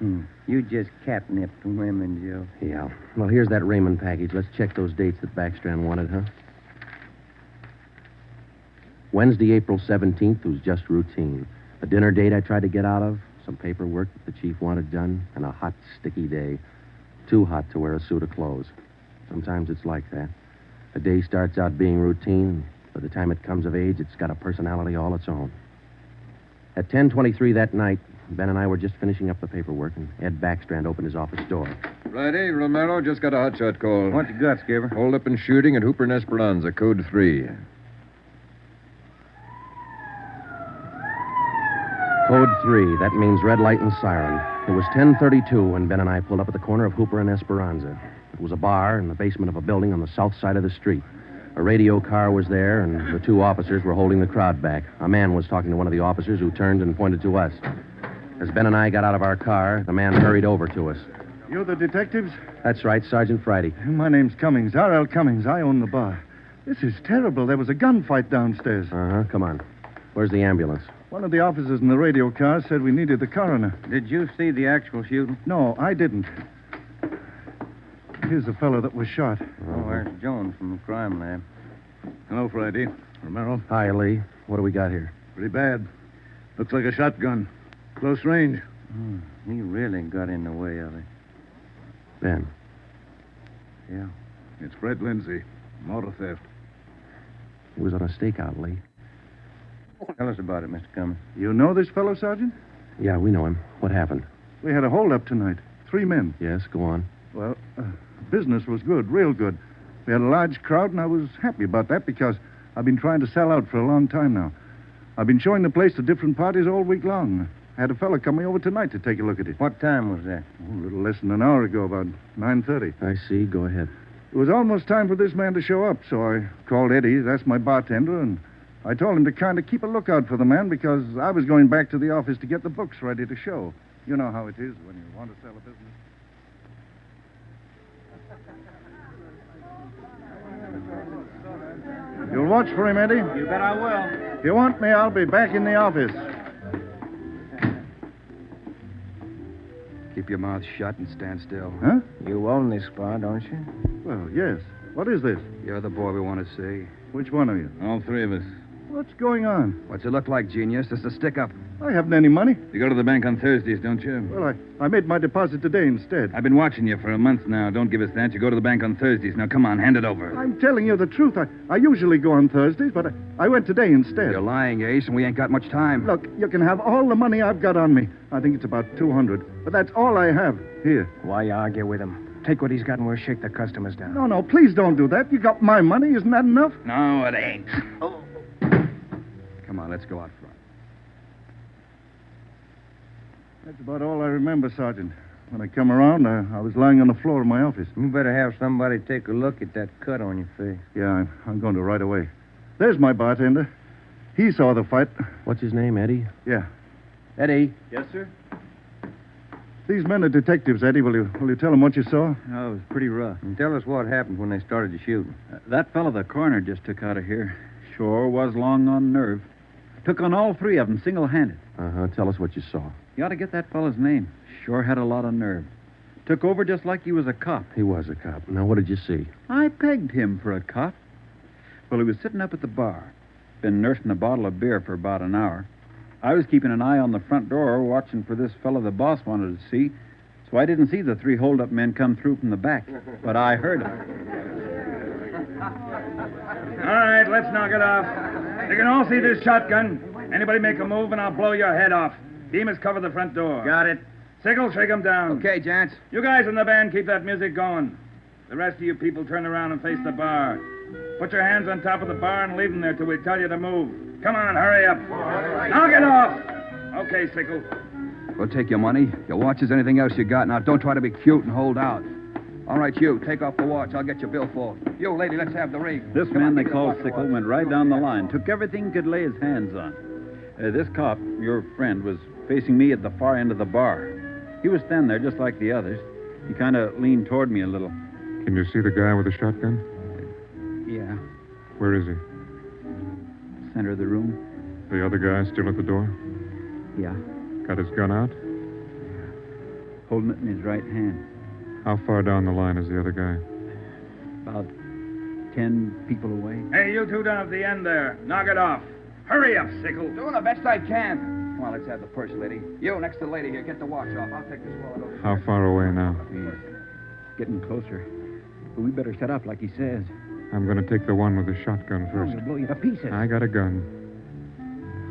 You just catnipped women, Joe. Yeah. Well, here's that Raymond package. Let's check those dates that Backstrand wanted, huh? Wednesday, April 17th was just routine. A dinner date I tried to get out of, some paperwork that the chief wanted done, and a hot, sticky day. Too hot to wear a suit of clothes. Sometimes it's like that. A day starts out being routine. By the time it comes of age, it's got a personality all its own. At 10:23 that night, Ben and I were just finishing up the paperwork, and Ed Backstrand opened his office door. Friday, Romero just got a hotshot call. What you got, Skipper? Hold up and shooting at Hooper and Esperanza, code 3. Code 3, that means red light and siren. It was 10:32 when Ben and I pulled up at the corner of Hooper and Esperanza. It was a bar in the basement of a building on the south side of the street. A radio car was there, and the two officers were holding the crowd back. A man was talking to one of the officers who turned and pointed to us. As Ben and I got out of our car, the man hurried over to us. You're the detectives? That's right, Sergeant Friday. My name's Cummings, R.L. Cummings. I own the bar. This is terrible. There was a gunfight downstairs. Uh-huh, come on. Where's the ambulance? One of the officers in the radio car said we needed the coroner. Did you see the actual shooting? No, I didn't. Here's the fellow that was shot. Oh, there's Jones from the crime lab. Hello, Friday. Romero. Hi, Lee. What do we got here? Pretty bad. Looks like a shotgun. Close range. He really got in the way of it. Ben. Yeah. It's Fred Lindsay. Motor theft. He was on a stakeout, Lee. Tell us about it, Mr. Cummings. You know this fellow, Sergeant? Yeah, we know him. What happened? We had a holdup tonight. 3 men. Yes, go on. Well, business was good, real good. We had a large crowd, and I was happy about that because I've been trying to sell out for a long time now. I've been showing the place to different parties all week long. I had a fella coming over tonight to take a look at it. What time was that? A little less than an hour ago, about 9:30. I see. Go ahead. It was almost time for this man to show up, so I called Eddie, that's my bartender, and I told him to kind of keep a lookout for the man because I was going back to the office to get the books ready to show. You know how it is when you want to sell a business. You'll watch for him, Eddie? You bet I will. If you want me, I'll be back in the office. Keep your mouth shut and stand still. Huh? You own this bar, don't you? Well, yes. What is this? You're the boy we want to see. Which one of you? All 3 of us. What's going on? What's it look like, genius? It's a stick-up. I haven't any money. You go to the bank on Thursdays, don't you? Well, I made my deposit today instead. I've been watching you for a month now. Don't give us that. You go to the bank on Thursdays. Now, come on, hand it over. I'm telling you the truth. I usually go on Thursdays, but I went today instead. You're lying, Ace, and we ain't got much time. Look, you can have all the money I've got on me. I think it's about 200, but that's all I have. Here. Why you argue with him? Take what he's got and we'll shake the customers down. No, please don't do that. You got my money. Isn't that enough? No, it ain't. Come on, let's go out front. That's about all I remember, Sergeant. When I come around, I was lying on the floor of my office. You better have somebody take a look at that cut on your face. Yeah, I'm going to right away. There's my bartender. He saw the fight. What's his name, Eddie? Yeah. Eddie. Yes, sir? These men are detectives, Eddie. Will you tell them what you saw? Oh, it was pretty rough. And tell us what happened when they started the shooting. That fellow the coroner just took out of here sure was long on nerve. Took on all three of them single-handed. Uh-huh. Tell us what you saw. You ought to get that fellow's name. Sure had a lot of nerve. Took over just like he was a cop. He was a cop. Now, what did you see? I pegged him for a cop. Well, he was sitting up at the bar. Been nursing a bottle of beer for about an hour. I was keeping an eye on the front door, watching for this fellow the boss wanted to see, so I didn't see the three hold-up men come through from the back, but I heard them. All right, let's knock it off. You can all see this shotgun. Anybody make a move and I'll blow your head off. Demas, cover the front door. Got it. Sickle, shake him down. Okay, gents. You guys in the band, keep that music going. The rest of you people turn around and face the bar. Put your hands on top of the bar and leave them there till we tell you to move. Come on, hurry up. Knock it off. Okay, Sickle. We'll take your money, your watches, anything else you got. Now, don't try to be cute and hold out. All right, you, take off the watch. I'll get your billfold. You, lady, let's have the ring. This man they called Sickle went right down the line, took everything he could lay his hands on. This cop, your friend, was facing me at the far end of the bar. He was standing there just like the others. He kind of leaned toward me a little. Can you see the guy with the shotgun? Yeah, Where is he? center of the room. The other guy still at the door? Yeah, Got his gun out? holding it in his right hand. How far down the line is the other guy? About 10 people away. Hey, you two down at the end there. Knock it off. Hurry up, Sickle. Doing the best I can. Come on, let's have the purse, lady. You, next to the lady here, get the watch off. I'll take this wallet over. How far away now? He's getting closer. But we better set up like he says. I'm going to take the one with the shotgun first. He'll blow you to pieces. I got a gun.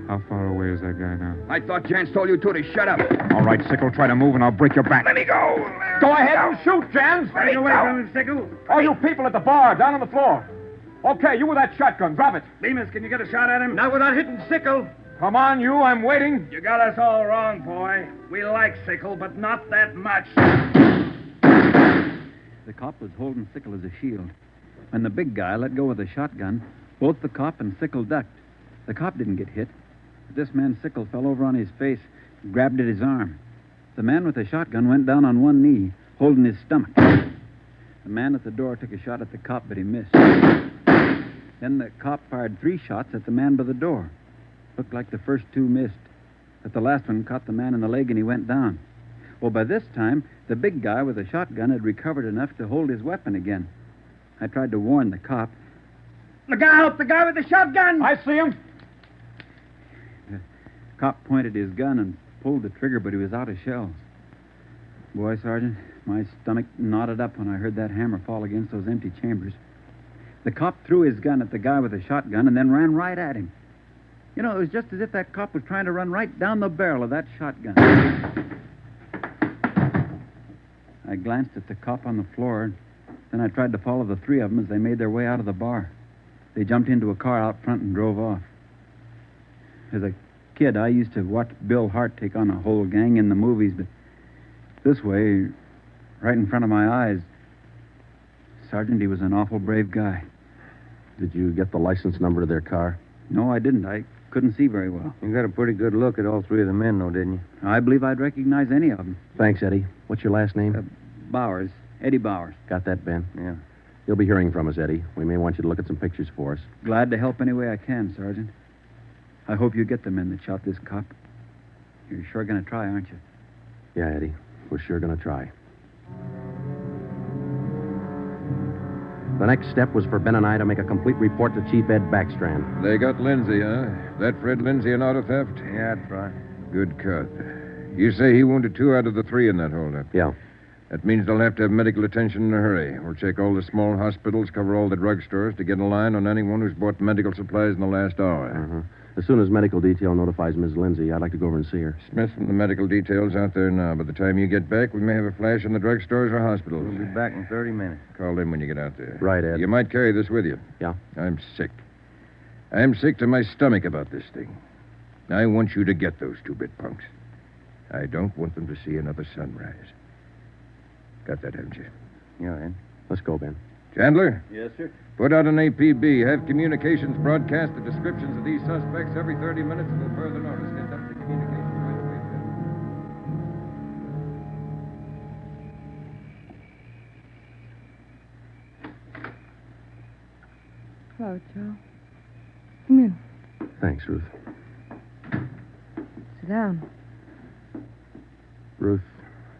How far away is that guy now? I thought Jans told you two to shut up. All right, Sickle, try to move and I'll break your back. Let me go. Go ahead and shoot, Jans. Stay away from him, Sickle. All you people at the bar, down on the floor. Okay, you with that shotgun, drop it. Demas, can you get a shot at him? Not without hitting Sickle. Come on, you, I'm waiting. You got us all wrong, boy. We like Sickle, but not that much. The cop was holding Sickle as a shield. When the big guy let go of the shotgun, both the cop and Sickle ducked. The cop didn't get hit. But this man, Sickle, fell over on his face, grabbed at his arm. The man with the shotgun went down on one knee, holding his stomach. The man at the door took a shot at the cop, but he missed. Then the cop fired 3 shots at the man by the door. Looked like the first 2 missed, but the last one caught the man in the leg and he went down. Well, by this time, the big guy with the shotgun had recovered enough to hold his weapon again. I tried to warn the cop. Look out! The guy with the shotgun! I see him. The cop pointed his gun and pulled the trigger, but he was out of shells. Boy, Sergeant, my stomach knotted up when I heard that hammer fall against those empty chambers. The cop threw his gun at the guy with the shotgun and then ran right at him. You know, it was just as if that cop was trying to run right down the barrel of that shotgun. I glanced at the cop on the floor, then I tried to follow the 3 of them as they made their way out of the bar. They jumped into a car out front and drove off. As a kid, I used to watch Bill Hart take on a whole gang in the movies, but this way, right in front of my eyes, Sergeant, he was an awful brave guy. Did you get the license number of their car? No, I didn't. I couldn't see very well. You got a pretty good look at all 3 of the men, though, didn't you? I believe I'd recognize any of them. Thanks, Eddie. What's your last name? Bowers. Eddie Bowers. Got that, Ben? Yeah. You'll be hearing from us, Eddie. We may want you to look at some pictures for us. Glad to help any way I can, Sergeant. I hope you get the men that shot this cop. You're sure going to try, aren't you? Yeah, Eddie. We're sure going to try. The next step was for Ben and I to make a complete report to Chief Ed Backstrand. They got Lindsay, huh? That Fred Lindsay in auto theft? Yeah, that's right. Good cut. You say he wounded 2 out of the 3 in that holdup? Yeah. That means they'll have to have medical attention in a hurry. We'll check all the small hospitals, cover all the drugstores to get a line on anyone who's bought medical supplies in the last hour. Uh-huh. As soon as medical detail notifies Miss Lindsay, I'd like to go over and see her. Smith from the medical detail's out there now. By the time you get back, we may have a flash in the drugstores or hospitals. We'll be back in 30 minutes. Call in when you get out there. Right, Ed. You might carry this with you. Yeah? I'm sick. I'm sick to my stomach about this thing. I want you to get those 2-bit punks. I don't want them to see another sunrise. Got that, haven't you? Yeah, Ed. Let's go, Ben. Chandler? Yes, sir. Put out an APB. Have communications broadcast the descriptions of these suspects every 30 minutes until further notice. Get them to communications right away, Hello, Joe. Come in. Thanks, Ruth. Sit down. Ruth,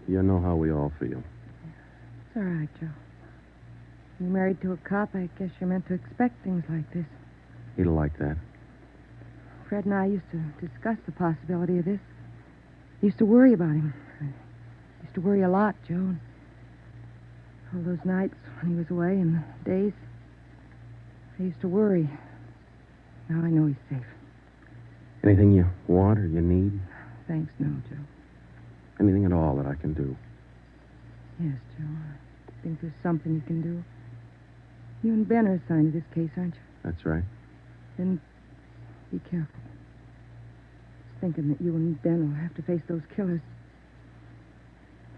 you know how we all feel. It's all right, Joe. You're married to a cop. I guess you're meant to expect things like this. He'd like that. Fred and I used to discuss the possibility of this. I used to worry about him. I used to worry a lot, Joe. And all those nights when he was away and the days, I used to worry. Now I know he's safe. Anything you want or you need? Thanks, no, Joe. Anything at all that I can do? Yes, Joe. I think there's something you can do. You and Ben are assigned to this case, aren't you? That's right. Then be careful. Just thinking that you and Ben will have to face those killers.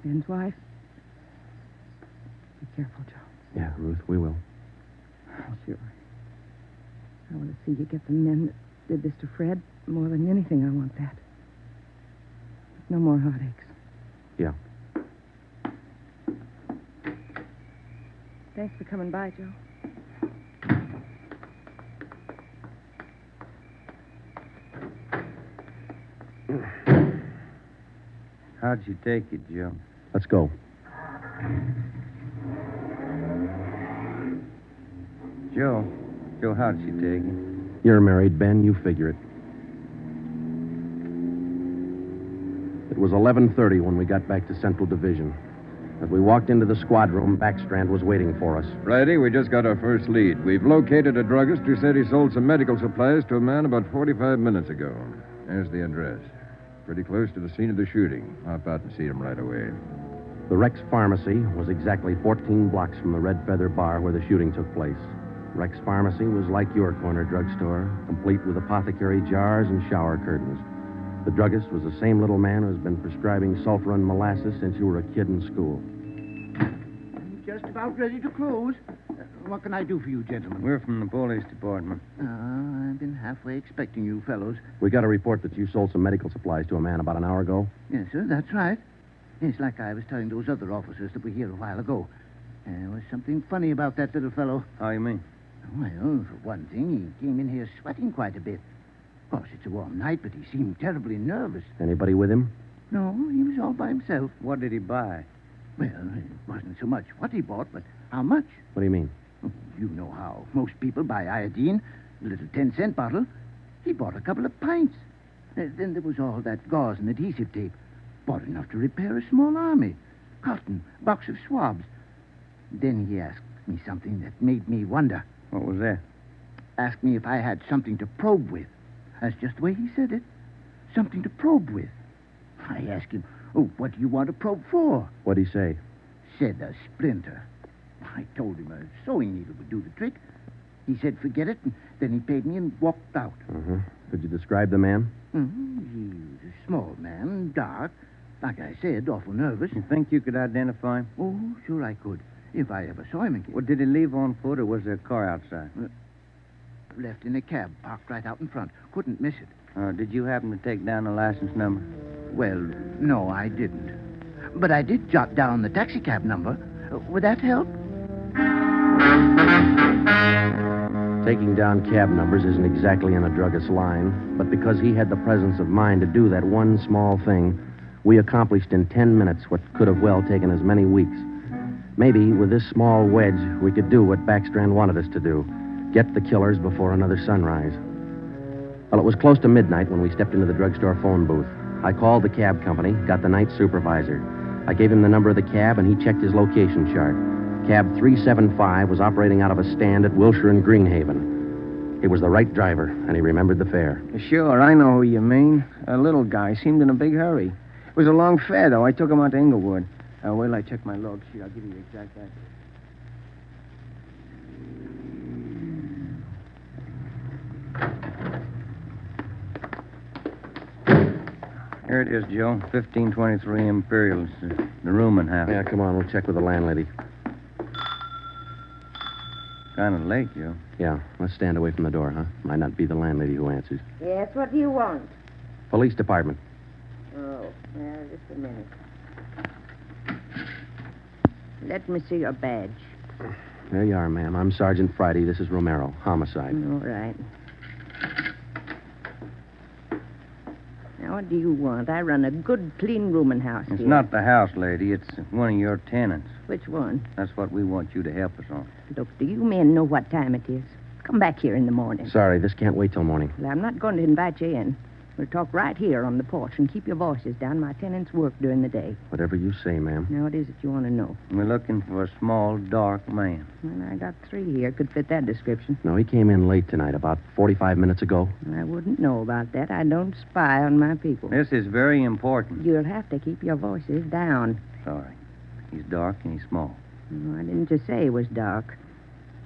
Ben's wife. Be careful, Joe. Yeah, Ruth, we will. Sure. I want to see you get the men that did this to Fred. More than anything, I want that. No more heartaches. Yeah. Thanks for coming by, Joe. How'd you take it, Joe? Let's go. Joe, how'd she take it? You're married, Ben. You figure it. It was 11:30 when we got back to Central Division. As we walked into the squad room, Backstrand was waiting for us. Friday, we just got our first lead. We've located a druggist who said he sold some medical supplies to a man about 45 minutes ago. There's the address. Pretty close to the scene of the shooting. Hop out and see him right away. The Rex Pharmacy was exactly 14 blocks from the Red Feather Bar where the shooting took place. Rex Pharmacy was like your corner drugstore, complete with apothecary jars and shower curtains. The druggist was the same little man who's been prescribing sulfur and molasses since you were a kid in school. I'm just about ready to close. What can I do for you, gentlemen? We're from the police department. I've been halfway expecting you fellows. We got a report that you sold some medical supplies to a man about an hour ago. Yes, sir, that's right. Yes, like I was telling those other officers that were here a while ago. There was something funny about that little fellow. How you mean? Well, for one thing, he came in here sweating quite a bit. Of course, it's a warm night, but he seemed terribly nervous. Anybody with him? No, he was all by himself. What did he buy? Well, it wasn't so much what he bought, but how much. What do you mean? You know how most people buy iodine, a little 10-cent bottle. He bought a couple of pints. Then there was all that gauze and adhesive tape. Bought enough to repair a small army. Cotton, box of swabs. Then he asked me something that made me wonder. What was that? Asked me if I had something to probe with. That's just the way he said it. Something to probe with. I asked him, what do you want to probe for? What'd he say? Said a splinter. I told him a sewing needle would do the trick. He said, forget it, and then he paid me and walked out. Uh-huh. Could you describe the man? He was a small man, dark. Like I said, awful nervous. You think you could identify him? Oh, sure I could, if I ever saw him again. Well, did he leave on foot, or was there a car outside? Left in a cab, parked right out in front. Couldn't miss it. Did you happen to take down the license number? Well, no, I didn't. But I did jot down the taxicab number. Would that help? Taking down cab numbers isn't exactly in a druggist's line, but because he had the presence of mind to do that one small thing, we accomplished in 10 minutes what could have well taken as many weeks. Maybe with this small wedge, we could do what Backstrand wanted us to do. Get the killers before another sunrise. Well, it was close to midnight when we stepped into the drugstore phone booth. I called the cab company, got the night supervisor. I gave him the number of the cab, and he checked his location chart. Cab 375 was operating out of a stand at Wilshire and Greenhaven. He was the right driver, and he remembered the fare. Sure, I know who you mean. A little guy seemed in a big hurry. It was a long fare, though. I took him out to Inglewood. Wait till I check my log sheet. I'll give you the exact address. Here it is, Joe. 1523 Imperial. It's the rooming house. Yeah, come on. We'll check with the landlady. Kind of late, Joe. Yeah, let's stand away from the door, huh? Might not be the landlady who answers. Yes, what do you want? Police department. Oh, well, just a minute. Let me see your badge. There you are, ma'am. I'm Sergeant Friday. This is Romero. Homicide. All right. Now, what do you want? I run a good, clean rooming house It's here. not the house, lady. It's one of your tenants. Which one? That's what we want you to help us on. Look, do you men know what time it is? Come back here in the morning. Sorry, this can't wait till morning. Well, I'm not going to invite you in. We'll talk right here on the porch and keep your voices down. My tenants work during the day. Whatever you say, ma'am. Now, what is it you want to know? We're looking for a small, dark man. Well, I got 3 here. Could fit that description. No, he came in late tonight, about 45 minutes ago. I wouldn't know about that. I don't spy on my people. This is very important. You'll have to keep your voices down. Sorry. He's dark and he's small. Oh, I didn't just say he was dark.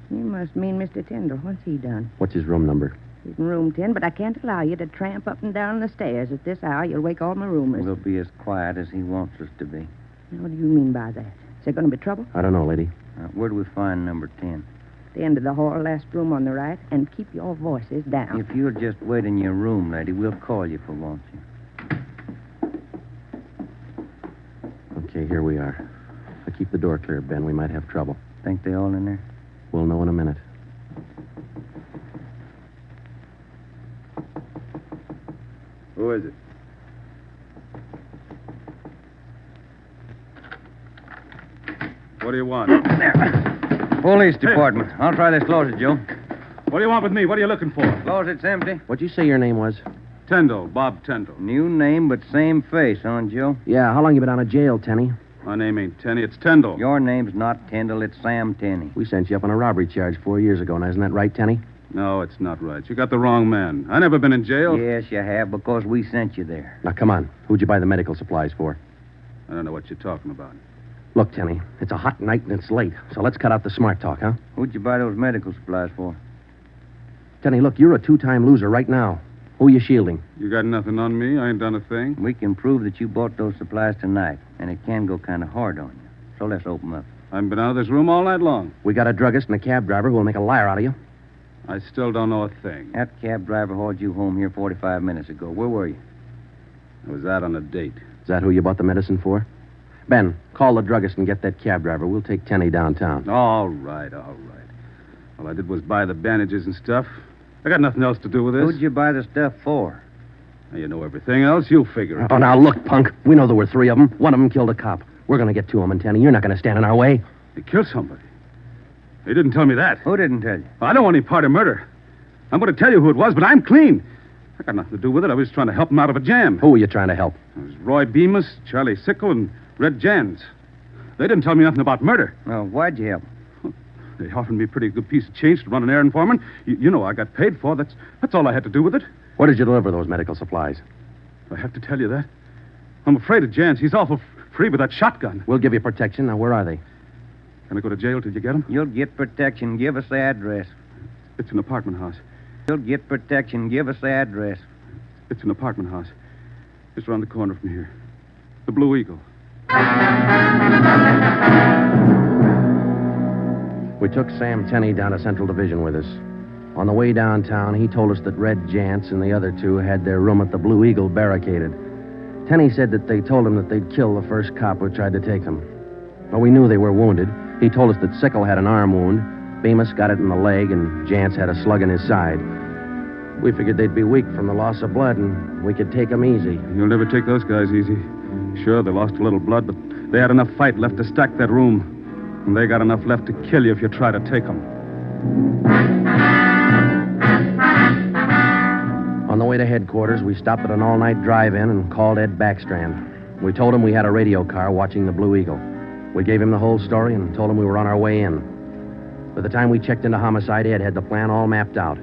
You must mean Mr. Tyndall. What's he done? What's his room number? He's in room 10, but I can't allow you to tramp up and down the stairs at this hour. You'll wake all my roomers. We'll be as quiet as he wants us to be. Now, what do you mean by that? Is there going to be trouble? I don't know, lady. Where do we find number 10? The end of the hall, last room on the right, and keep your voices down. If you'll just wait in your room, lady, we'll call you if we want you. Okay, here we are. Now keep the door clear, Ben. We might have trouble. Think they all in there? We'll know in a minute. Who is it? What do you want? Police department. I'll try this closet, Joe. What do you want with me? What are you looking for? Closet's empty. What'd you say your name was? Tyndall, Bob Tyndall. New name, but same face, huh, Joe? Yeah, how long you been out of jail, Tenny? My name ain't Tenny, it's Tyndall. Your name's not Tyndall, it's Sam Tenney. We sent you up on a robbery charge 4 years ago. Now, isn't that right, Tenny? No, it's not right. You got the wrong man. I never been in jail. Yes, you have, because we sent you there. Now, come on. Who'd you buy the medical supplies for? I don't know what you're talking about. Look, Tenny, it's a hot night and it's late, so let's cut out the smart talk, huh? Who'd you buy those medical supplies for? Tenny, look, you're a 2-time loser right now. Who are you shielding? You got nothing on me. I ain't done a thing. We can prove that you bought those supplies tonight, and it can go kind of hard on you. So let's open up. I haven't been out of this room all night long. We got a druggist and a cab driver who will make a liar out of you. I still don't know a thing. That cab driver hauled you home here 45 minutes ago. Where were you? I was out on a date. Is that who you bought the medicine for? Ben, call the druggist and get that cab driver. We'll take Tenny downtown. All right, all right. All I did was buy the bandages and stuff. I got nothing else to do with this. Who'd you buy the stuff for? Now, you know everything else. You figure it. Oh, now, look, punk. We know there were 3 of them. One of them killed a cop. We're going to get 2 of them, Tenny. You're not going to stand in our way. They killed somebody. They didn't tell me that. Who didn't tell you? I don't want any part of murder. I'm going to tell you who it was, but I'm clean. I got nothing to do with it. I was trying to help him out of a jam. Who were you trying to help? It was Roy Bemis, Charlie Sickle, and Red Jans. They didn't tell me nothing about murder. Well, why'd you help? They offered me a pretty good piece of change to run an errand for them. You know I got paid for. That's all I had to do with it. Where did you deliver those medical supplies? I have to tell you that. I'm afraid of Jans. He's awful free with that shotgun. We'll give you protection. Now, where are they? Can I go to jail till you get them? You'll get protection. Give us the address. It's an apartment house. You'll get protection. Give us the address. It's an apartment house. Just around the corner from here. The Blue Eagle. We took Sam Tenney down to Central Division with us. On the way downtown, he told us that Red Jantz and the other 2 had their room at the Blue Eagle barricaded. Tenney said that they told him that they'd kill the first cop who tried to take them. Well, we knew they were wounded. He told us that Sickle had an arm wound, Bemis got it in the leg, and Jantz had a slug in his side. We figured they'd be weak from the loss of blood, and we could take them easy. You'll never take those guys easy. Sure, they lost a little blood, but they had enough fight left to stack that room. And they got enough left to kill you if you try to take them. On the way to headquarters, we stopped at an all-night drive-in and called Ed Backstrand. We told him we had a radio car watching the Blue Eagle. We gave him the whole story and told him we were on our way in. By the time we checked into Homicide, Ed had the plan all mapped out.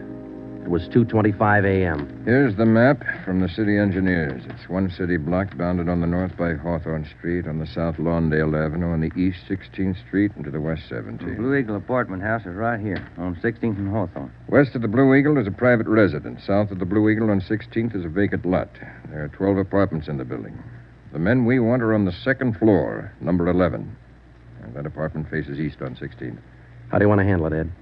It was 2:25 a.m. Here's the map from the city engineers. It's one city block bounded on the north by Hawthorne Street, on the south Lawndale Avenue, on the east 16th Street, and to the west 17th. The Blue Eagle apartment house is right here, on 16th and Hawthorne. West of the Blue Eagle is a private residence. South of the Blue Eagle on 16th is a vacant lot. There are 12 apartments in the building. The men we want are on the second floor, number 11. And that apartment faces east on 16th. How do you want to handle it, Ed?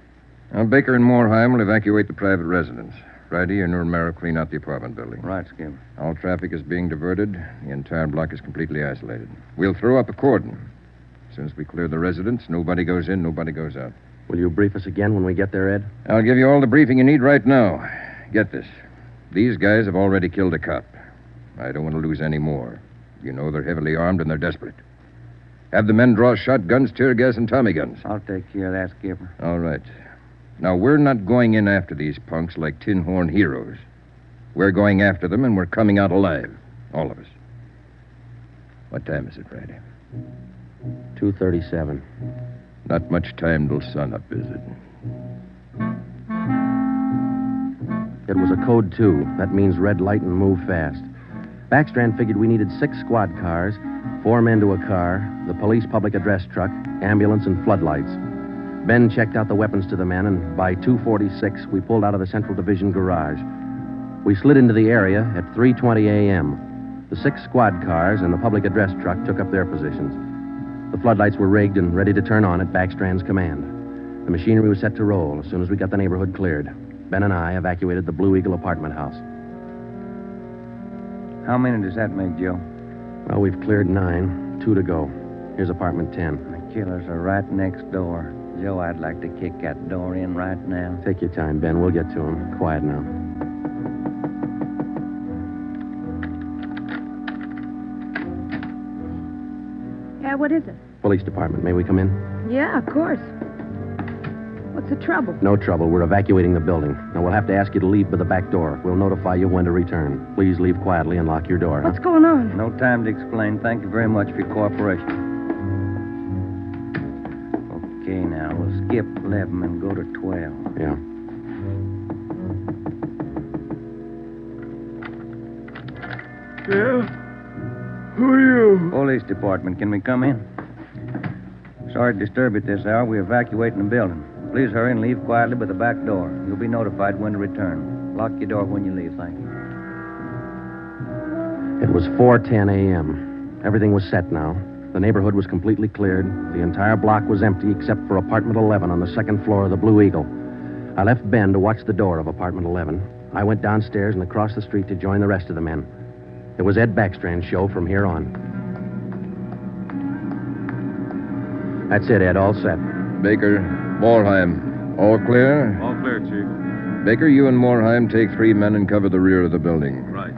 Now, Baker and Moorheim will evacuate the private residence. Friday and Romero clean out the apartment building. Right, Skip. All traffic is being diverted. The entire block is completely isolated. We'll throw up a cordon. As soon as we clear the residence, nobody goes in, nobody goes out. Will you brief us again when we get there, Ed? I'll give you all the briefing you need right now. Get this. These guys have already killed a cop. I don't want to lose any more. You know they're heavily armed and they're desperate. Have the men draw shotguns, tear gas, and Tommy guns. I'll take care of that, Skipper. All right. Now, we're not going in after these punks like tin horn heroes. We're going after them, and we're coming out alive. All of us. What time is it, Friday? 2:37. Not much time till sunup, is it? It was a code 2. That means red light and move fast. Backstrand figured we needed 6 squad cars, 4 men to a car, the police public address truck, ambulance, and floodlights. Ben checked out the weapons to the men, and by 2:46, we pulled out of the Central Division garage. We slid into the area at 3:20 a.m. The 6 squad cars and the public address truck took up their positions. The floodlights were rigged and ready to turn on at Backstrand's command. The machinery was set to roll as soon as we got the neighborhood cleared. Ben and I evacuated the Blue Eagle apartment house. How many does that make, Joe? Well, we've cleared 9. 2 to go. Here's apartment 10. The killers are right next door. Joe, I'd like to kick that door in right now. Take your time, Ben. We'll get to him. Quiet now. Yeah, what is it? Police department. May we come in? Yeah, of course. What's the trouble? No trouble. We're evacuating the building. Now, we'll have to ask you to leave by the back door. We'll notify you when to return. Please leave quietly and lock your door. What's going on? No time to explain. Thank you very much for your cooperation. Okay, now, we'll skip 11 and go to 12. Yeah. Yeah? Who are you? Police department. Can we come in? Sorry to disturb you at this hour. We're evacuating the building. Please hurry and leave quietly by the back door. You'll be notified when to return. Lock your door when you leave, thank you. It was 4:10 a.m. Everything was set now. The neighborhood was completely cleared. The entire block was empty except for apartment 11 on the second floor of the Blue Eagle. I left Ben to watch the door of apartment 11. I went downstairs and across the street to join the rest of the men. It was Ed Backstrand's show from here on. That's it, Ed. All set. Baker, Moorheim, all clear? All clear, Chief. Baker, you and Moorheim take 3 men and cover the rear of the building. Right.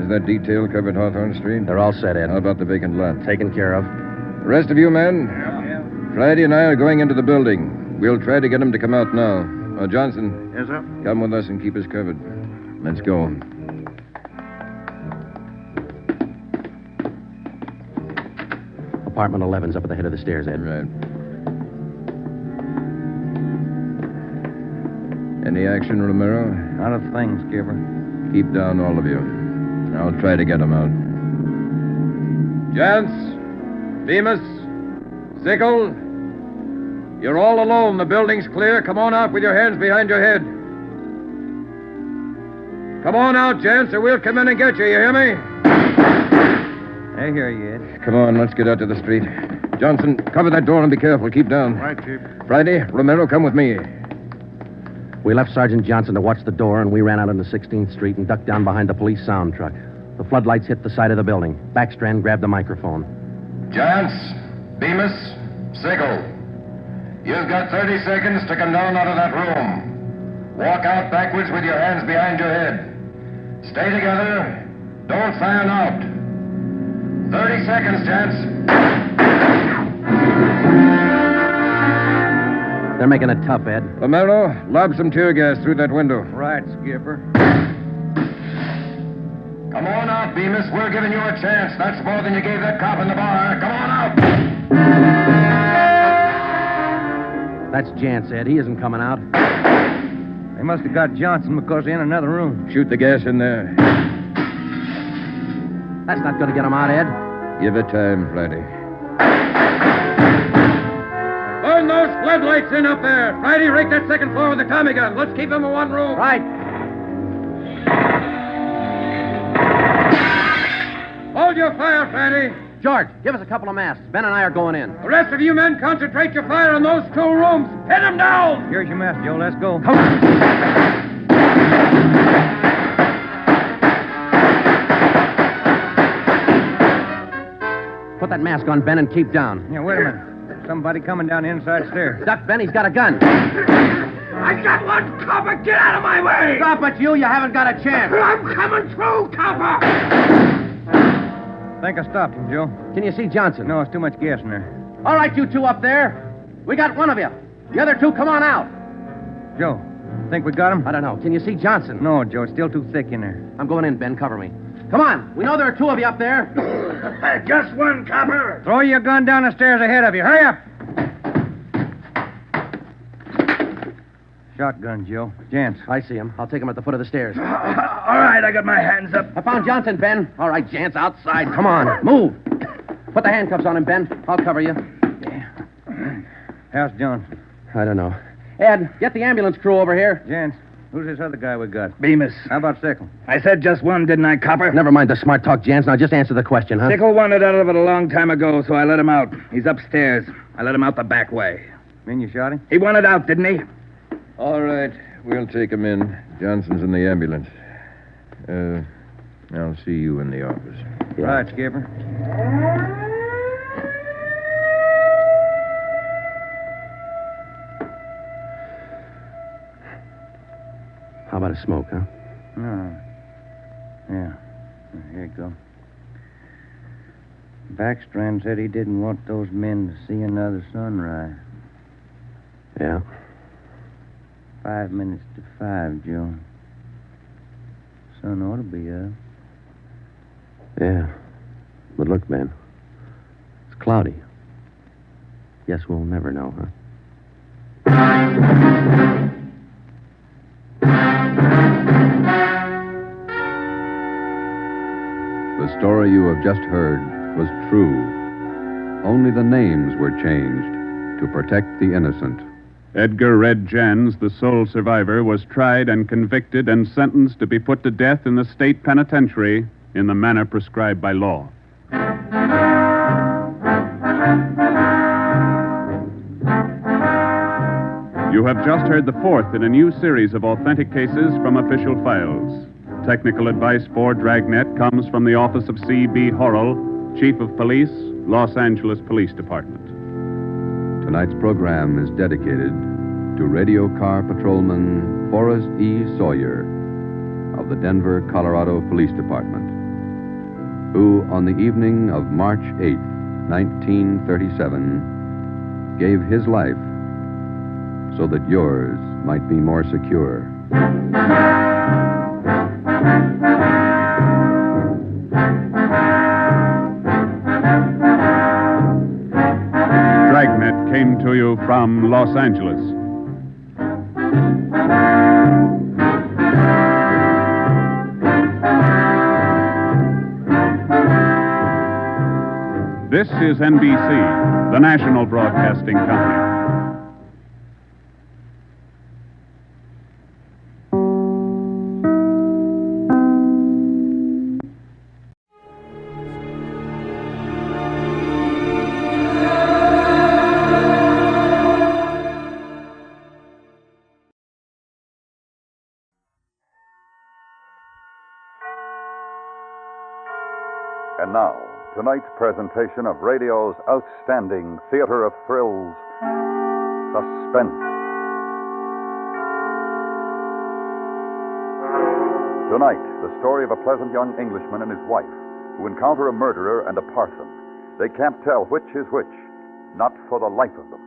Is that detail covered Hawthorne Street? They're all set, Ed. How about the vacant lot? Taken care of. The rest of you men? Yeah. Friday and I are going into the building. We'll try to get him to come out now. Johnson. Yes, sir? Come with us and keep us covered. Let's go. Apartment 11's up at the head of the stairs, Ed. Right. Any action, Romero? Not a thing, Skipper. Keep down, all of you. I'll try to get them out. Gents, Bemis, Sickle, you're all alone. The building's clear. Come on out with your hands behind your head. Come on out, gents, or we'll come in and get you. You hear me? I hear you, Ed. Come on, let's get out to the street. Johnson, cover that door and be careful. Keep down. Right, Chief. Friday, Romero, come with me. We left Sergeant Johnson to watch the door, and we ran out into 16th Street and ducked down behind the police sound truck. The floodlights hit the side of the building. Backstrand grabbed the microphone. Gents, Bemis, Sickle, you've got 30 seconds to come down out of that room. Walk out backwards with your hands behind your head. Stay together. Don't fan out. 30 seconds, gents. They're making it tough, Ed. Pomelo, lob some tear gas through that window. Right, Skipper. Come on out, Bemis. We're giving you a chance. That's more than you gave that cop in the bar. Come on out. That's Jance, Ed. He isn't coming out. They must have got Johnson because they're in another room. Shoot the gas in there. That's not going to get him out, Ed. Give it time, Flatty. Burn those floodlights in up there. Friday, rake that second floor with the Tommy gun. Let's keep them in one room. Right. Hold your fire, Friday. George, give us a couple of masks. Ben and I are going in. The rest of you men concentrate your fire on those 2 rooms. Hit them down. Here's your mask, Joe. Let's go. Come on. Put that mask on, Ben, and keep down. Yeah, wait a minute. Somebody coming down the inside stairs. Duck, Ben. He's got a gun. I got one, copper. Get out of my way. Stop it, you. You haven't got a chance. I'm coming through, copper. I think I stopped him, Joe. Can you see Johnson? No, it's too much gas in there. All right, you 2 up there. We got one of you. The other 2, come on out. Joe, think we got him? I don't know. Can you see Johnson? No, Joe. It's still too thick in there. I'm going in, Ben. Cover me. Come on. We know there are 2 of you up there. Just one, copper. Throw your gun down the stairs ahead of you. Hurry up. Shotgun, Joe. Jance. I see him. I'll take him at the foot of the stairs. All right, I got my hands up. I found Johnson, Ben. All right, Jance, outside. Come on. Move. Put the handcuffs on him, Ben. I'll cover you. How's Johnson? I don't know. Ed, get the ambulance crew over here. Jance, who's this other guy we got? Bemis. How about Sickle? I said just one, didn't I, copper? Never mind the smart talk, Jance. Now just answer the question, huh? Sickle wanted out of it a long time ago, so I let him out. He's upstairs. I let him out the back way. Mean you shot him? He wanted out, didn't he? All right. We'll take him in. Johnson's in the ambulance. I'll see you in the office. Yeah. Right, Skipper. How about a smoke, huh? No. Yeah. Here you go. Backstrand said he didn't want those men to see another sunrise. Yeah. 5 minutes to 5, Joe. Sun ought to be up. Yeah. But look, Ben. It's cloudy. Guess we'll never know, huh? The story you have just heard was true. Only the names were changed to protect the innocent. Edgar Red Jans, the sole survivor, was tried and convicted and sentenced to be put to death in the state penitentiary in the manner prescribed by law. You have just heard the 4th in a new series of authentic cases from official files. Technical advice for Dragnet comes from the office of C.B. Horrell, Chief of Police, Los Angeles Police Department. Tonight's program is dedicated to radio car patrolman Forrest E. Sawyer of the Denver, Colorado Police Department, who on the evening of March 8, 1937, gave his life so that yours might be more secure. Dragnet came to you from Los Angeles. This is NBC, the national broadcasting company. And now, tonight's presentation of radio's outstanding theater of thrills, Suspense. Tonight, the story of a pleasant young Englishman and his wife who encounter a murderer and a parson. They can't tell which is which. not for the life of them.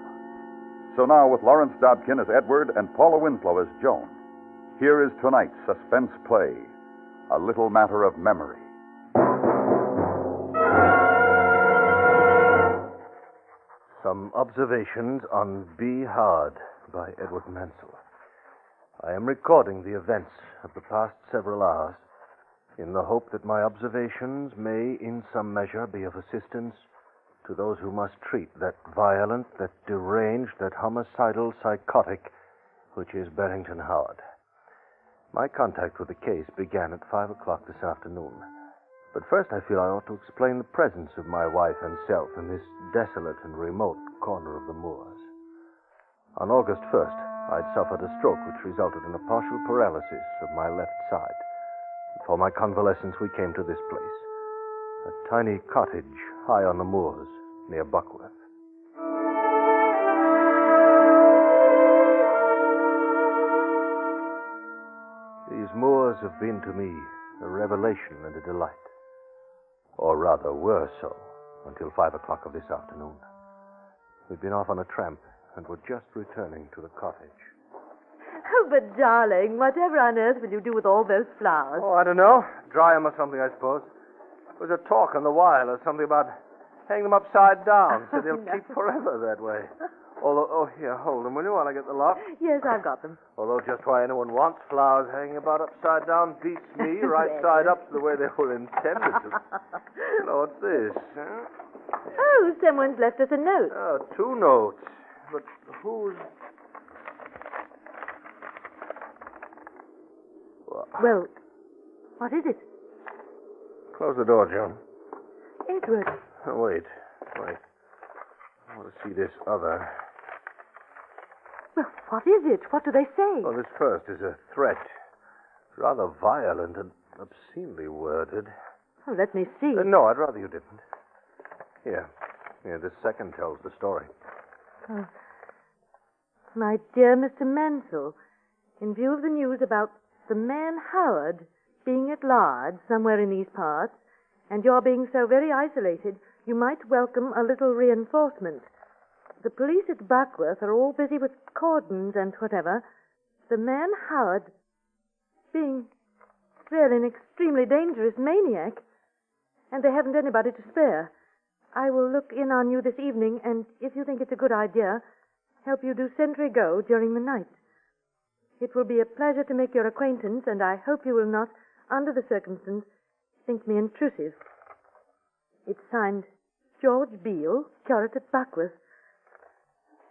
So now, with Lawrence Dobkin as Edward and Paula Winslow as Joan, here is tonight's suspense play, A Little Matter of Memory. Some observations on Be Hard by Edward Mansell. I am recording the events of the past several hours in the hope that my observations may in some measure be of assistance to those who must treat that violent, that deranged, that homicidal psychotic which is Barrington Howard. My contact with the case began at 5 o'clock this afternoon. But first I feel I ought to explain the presence of my wife and self in this desolate and remote corner of the moors. On August 1st, I'd suffered a stroke which resulted in a partial paralysis of my left side. For my convalescence, we came to this place, a tiny cottage high on the moors near Buckworth. These moors have been to me a revelation and a delight. Or rather, were so, until 5 o'clock of this afternoon. We'd been off on a tramp and were just returning to the cottage. Oh, but darling, whatever on earth will you do with all those flowers? Oh, I don't know. Dry them or something, I suppose. There was a talk on the wireless, something about hang them upside down so they'll keep forever that way. Although, here, hold them, will you, while I get the lock? Yes, I've got them. Although just why anyone wants flowers hanging about upside down beats me right side up the way they were intended to. Hello, what's this? Huh? Oh, someone's left us a note. Oh, 2 notes. But who's... Well, what is it? Close the door, Joan. Edward. Oh, wait. I want to see this other. Well, what is it? What do they say? Well, this first is a threat. Rather violent and obscenely worded. Oh, let me see. No, I'd rather you didn't. Here, this second tells the story. Oh. My dear Mr. Mansell, in view of the news about the man Howard being at large somewhere in these parts, and your being so very isolated, you might welcome a little reinforcement. The police at Buckworth are all busy with cordons and whatever. The man Howard being really an extremely dangerous maniac, and they haven't anybody to spare. I will look in on you this evening, and if you think it's a good idea, help you do sentry go during the night. It will be a pleasure to make your acquaintance, and I hope you will not, under the circumstances, think me intrusive. It's signed George Beale, curate at Buckworth.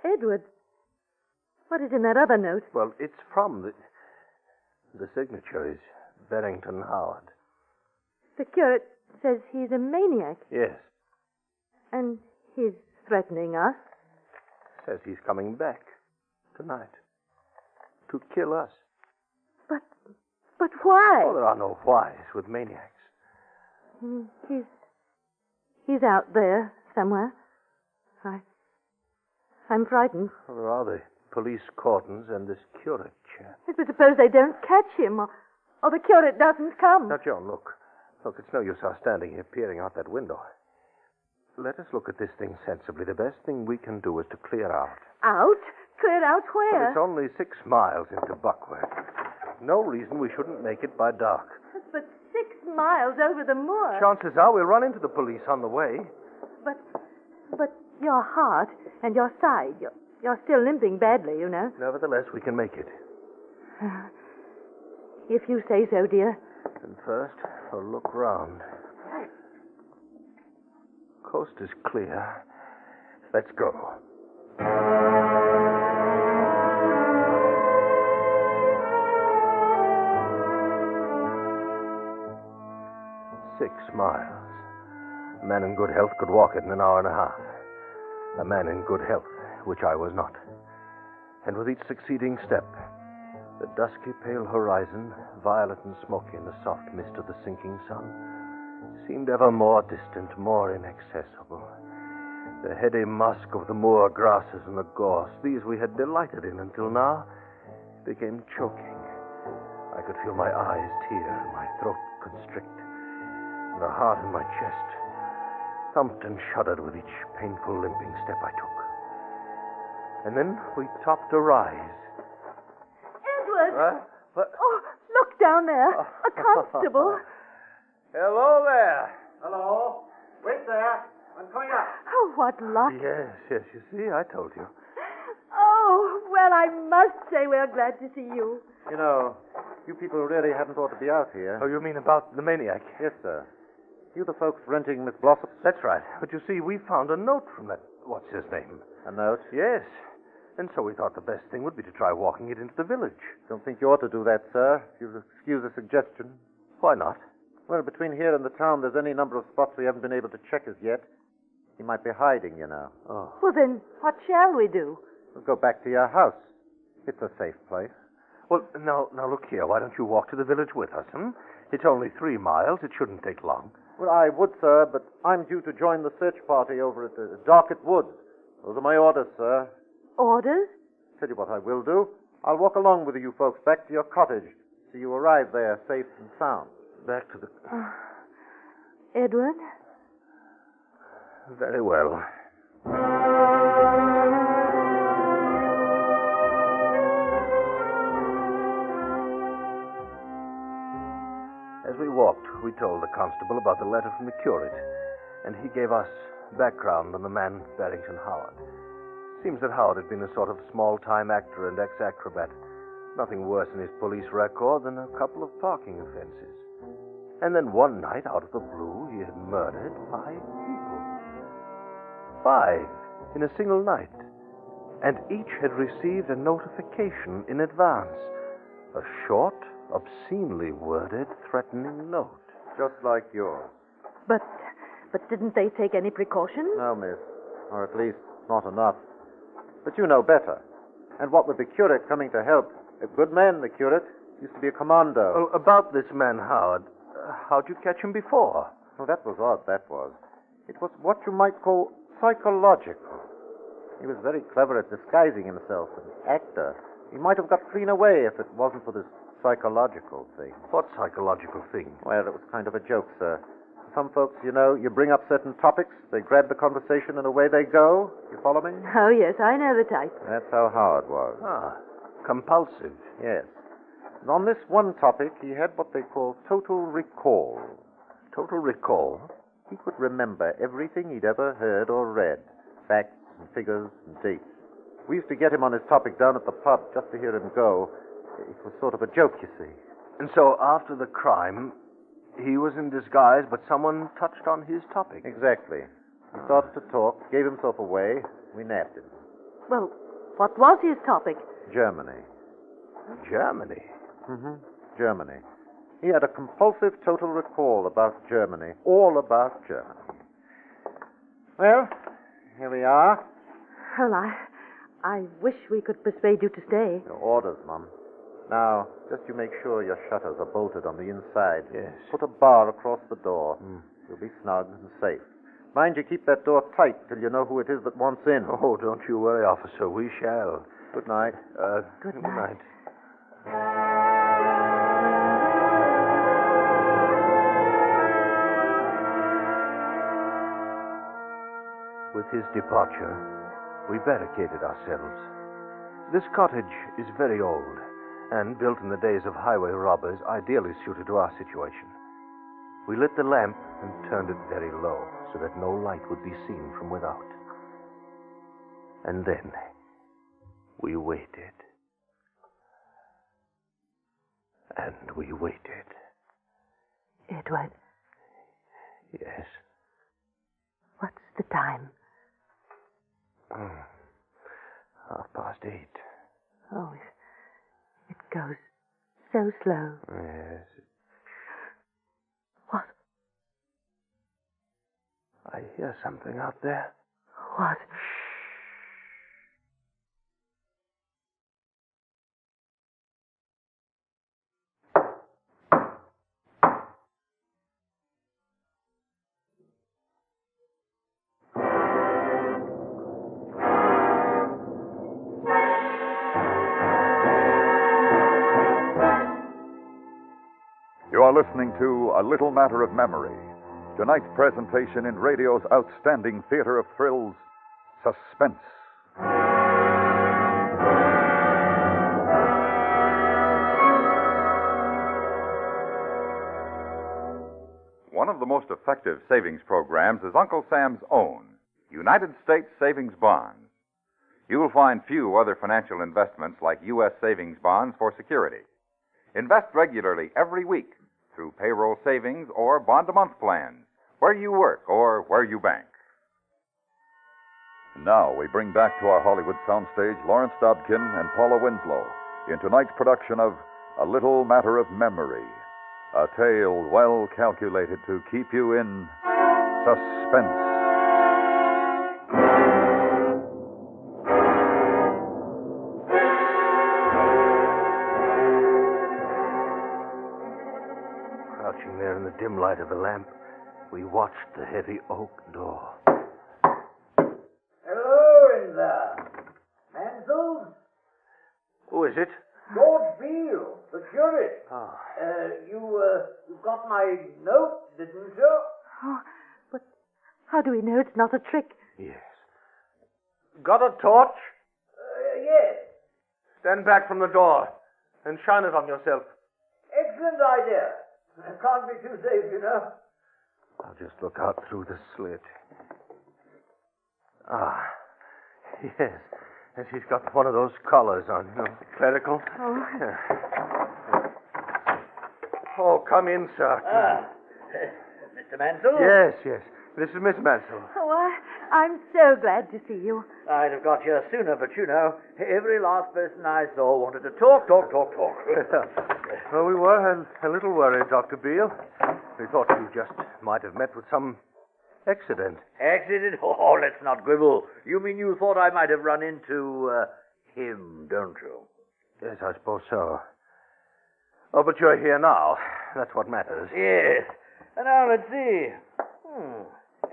Edward, what is in that other note? Well, it's from the signature is Barrington Howard. The curate says he's a maniac. Yes. And he's threatening us. Says he's coming back tonight to kill us. But why? Oh, there are no whys with maniacs. He's out there somewhere. I'm frightened. Well, there are the police cordons and this curate chap. But suppose they don't catch him, or the curate doesn't come. Now, Joan, look. Look, it's no use our standing here peering out that window. Let us look at this thing sensibly. The best thing we can do is to clear out. Out? Clear out where? Well, it's only 6 miles into Buckworth. No reason we shouldn't make it by dark. But 6 miles over the moor. Chances are we'll run into the police on the way. But your heart and your side, you're still limping badly, you know. Nevertheless, we can make it. If you say so, dear. And first, I'll look round. Coast is clear. Let's go. $6 miles. A man in good health could walk it in an hour and a half. A man in good health, which I was not. And with each succeeding step, the dusky pale horizon, violet and smoky in the soft mist of the sinking sun, seemed ever more distant, more inaccessible. The heady musk of the moor grasses and the gorse, these we had delighted in until now, became choking. I could feel my eyes tear, my throat constrict, and the heart in my chest thumped and shuddered with each painful limping step I took. And then we topped a rise. Edward! Oh, look down there. A constable. Hello there. Hello. Wait there. I'm coming up. Oh, what luck. Yes, you see, I told you. Oh, well, I must say we're glad to see you. You know, you people really hadn't ought to be out here. Oh, you mean about the maniac? Yes, sir. You the folks renting Miss Blossom? That's right. But you see, we found a note from that... What's his name? A note? Yes. And so we thought the best thing would be to try walking it into the village. Don't think you ought to do that, sir. If you'll excuse a suggestion. Why not? Well, between here and the town, there's any number of spots we haven't been able to check as yet. He might be hiding, you know. Oh. Well, then, what shall we do? We'll go back to your house. It's a safe place. Well, now look here. Why don't you walk to the village with us, It's only 3 miles. It shouldn't take long. Well, I would, sir, but I'm due to join the search party over at the Darket Woods. Those are my orders, sir. Orders? Tell you what I will do. I'll walk along with you folks back to your cottage so you arrive there safe and sound. Back to the... Edward? Very well. As we walked, we told the constable about the letter from the curate, and he gave us background on the man Barrington Howard. Seems that Howard had been a sort of small-time actor and ex-acrobat. Nothing worse in his police record than a couple of parking offenses. And then one night, out of the blue, he had murdered 5 people. 5 in a single night. And each had received a notification in advance. A short, obscenely worded, threatening note. Just like yours. But didn't they take any precautions? No, miss. Or at least not enough. But you know better. And what with the curate coming to help, a good man, the curate, used to be a commando. Well, about this man, Howard, how'd you catch him before? Well, that was odd, that was. It was what you might call psychological. He was very clever at disguising himself, an actor. He might have got clean away if it wasn't for this psychological thing. What psychological thing? Well, it was kind of a joke, sir. Some folks, you know, you bring up certain topics, they grab the conversation, and away they go. You follow me? Oh, yes, I know the type. That's how Howard was. Ah, compulsive. Yes. And on this one topic, he had what they call total recall. Total recall? He could remember everything he'd ever heard or read. Facts and figures and dates. We used to get him on his topic down at the pub just to hear him go. It was sort of a joke, you see. And so after the crime, he was in disguise, but someone touched on his topic. Exactly. He started to talk, gave himself away. We nabbed him. Well, what was his topic? Germany. Germany? Mm-hmm. Germany. He had a compulsive total recall about Germany. All about Germany. Well, here we are. Well, I wish we could persuade you to stay. Your orders, Mum. Now, just you make sure your shutters are bolted on the inside. Yes. Put a bar across the door. You'll be snug and safe. Mind you keep that door tight till you know who it is that wants in. Oh, don't you worry, officer. We shall. Good night. Good night. With his departure, we barricaded ourselves. This cottage is very old, and built in the days of highway robbers, ideally suited to our situation. We lit the lamp and turned it very low, so that no light would be seen from without. And then we waited. And we waited. Edward. Yes. What's the time? 8:30. Oh, it goes so slow. Yes. What? I hear something out there. What? You are listening to A Little Matter of Memory, Tonight's presentation in radio's outstanding theater of thrills, Suspense. One of the most effective savings programs is Uncle Sam's own, United States Savings Bonds. You'll find few other financial investments like U.S. savings bonds for security. Invest regularly every week through payroll savings or bond-a-month plans, where you work or where you bank. Now we bring back to our Hollywood soundstage Lawrence Dobkin and Paula Winslow in tonight's production of A Little Matter of Memory, a tale well calculated to keep you in suspense. Crouching there in the dim light of the lamp, we watched the heavy oak door. Hello in there. Mansell? Who is it? George Beale, the curate. Oh. You got my note, didn't you? Oh, but how do we know it's not a trick? Yes. Got a torch? Yes. Stand back from the door and shine it on yourself. Excellent idea. Can't be too safe, you know. I'll just look out through the slit. Ah, yes. And she's got one of those collars on, you know, clerical. Oh. Yeah. Oh, come in, sir. Mr. Mansell? Yes, yes. This is Miss Mansell. Oh, I'm so glad to see you. I'd have got here sooner, but you know, every last person I saw wanted to talk. Well, we were a little worried, Dr. Beale. We thought you just might have met with some accident. Accident? Oh, let's not quibble. You mean you thought I might have run into him, don't you? Yes, I suppose so. Oh, but you're here now. That's what matters. Yes. And now let's see.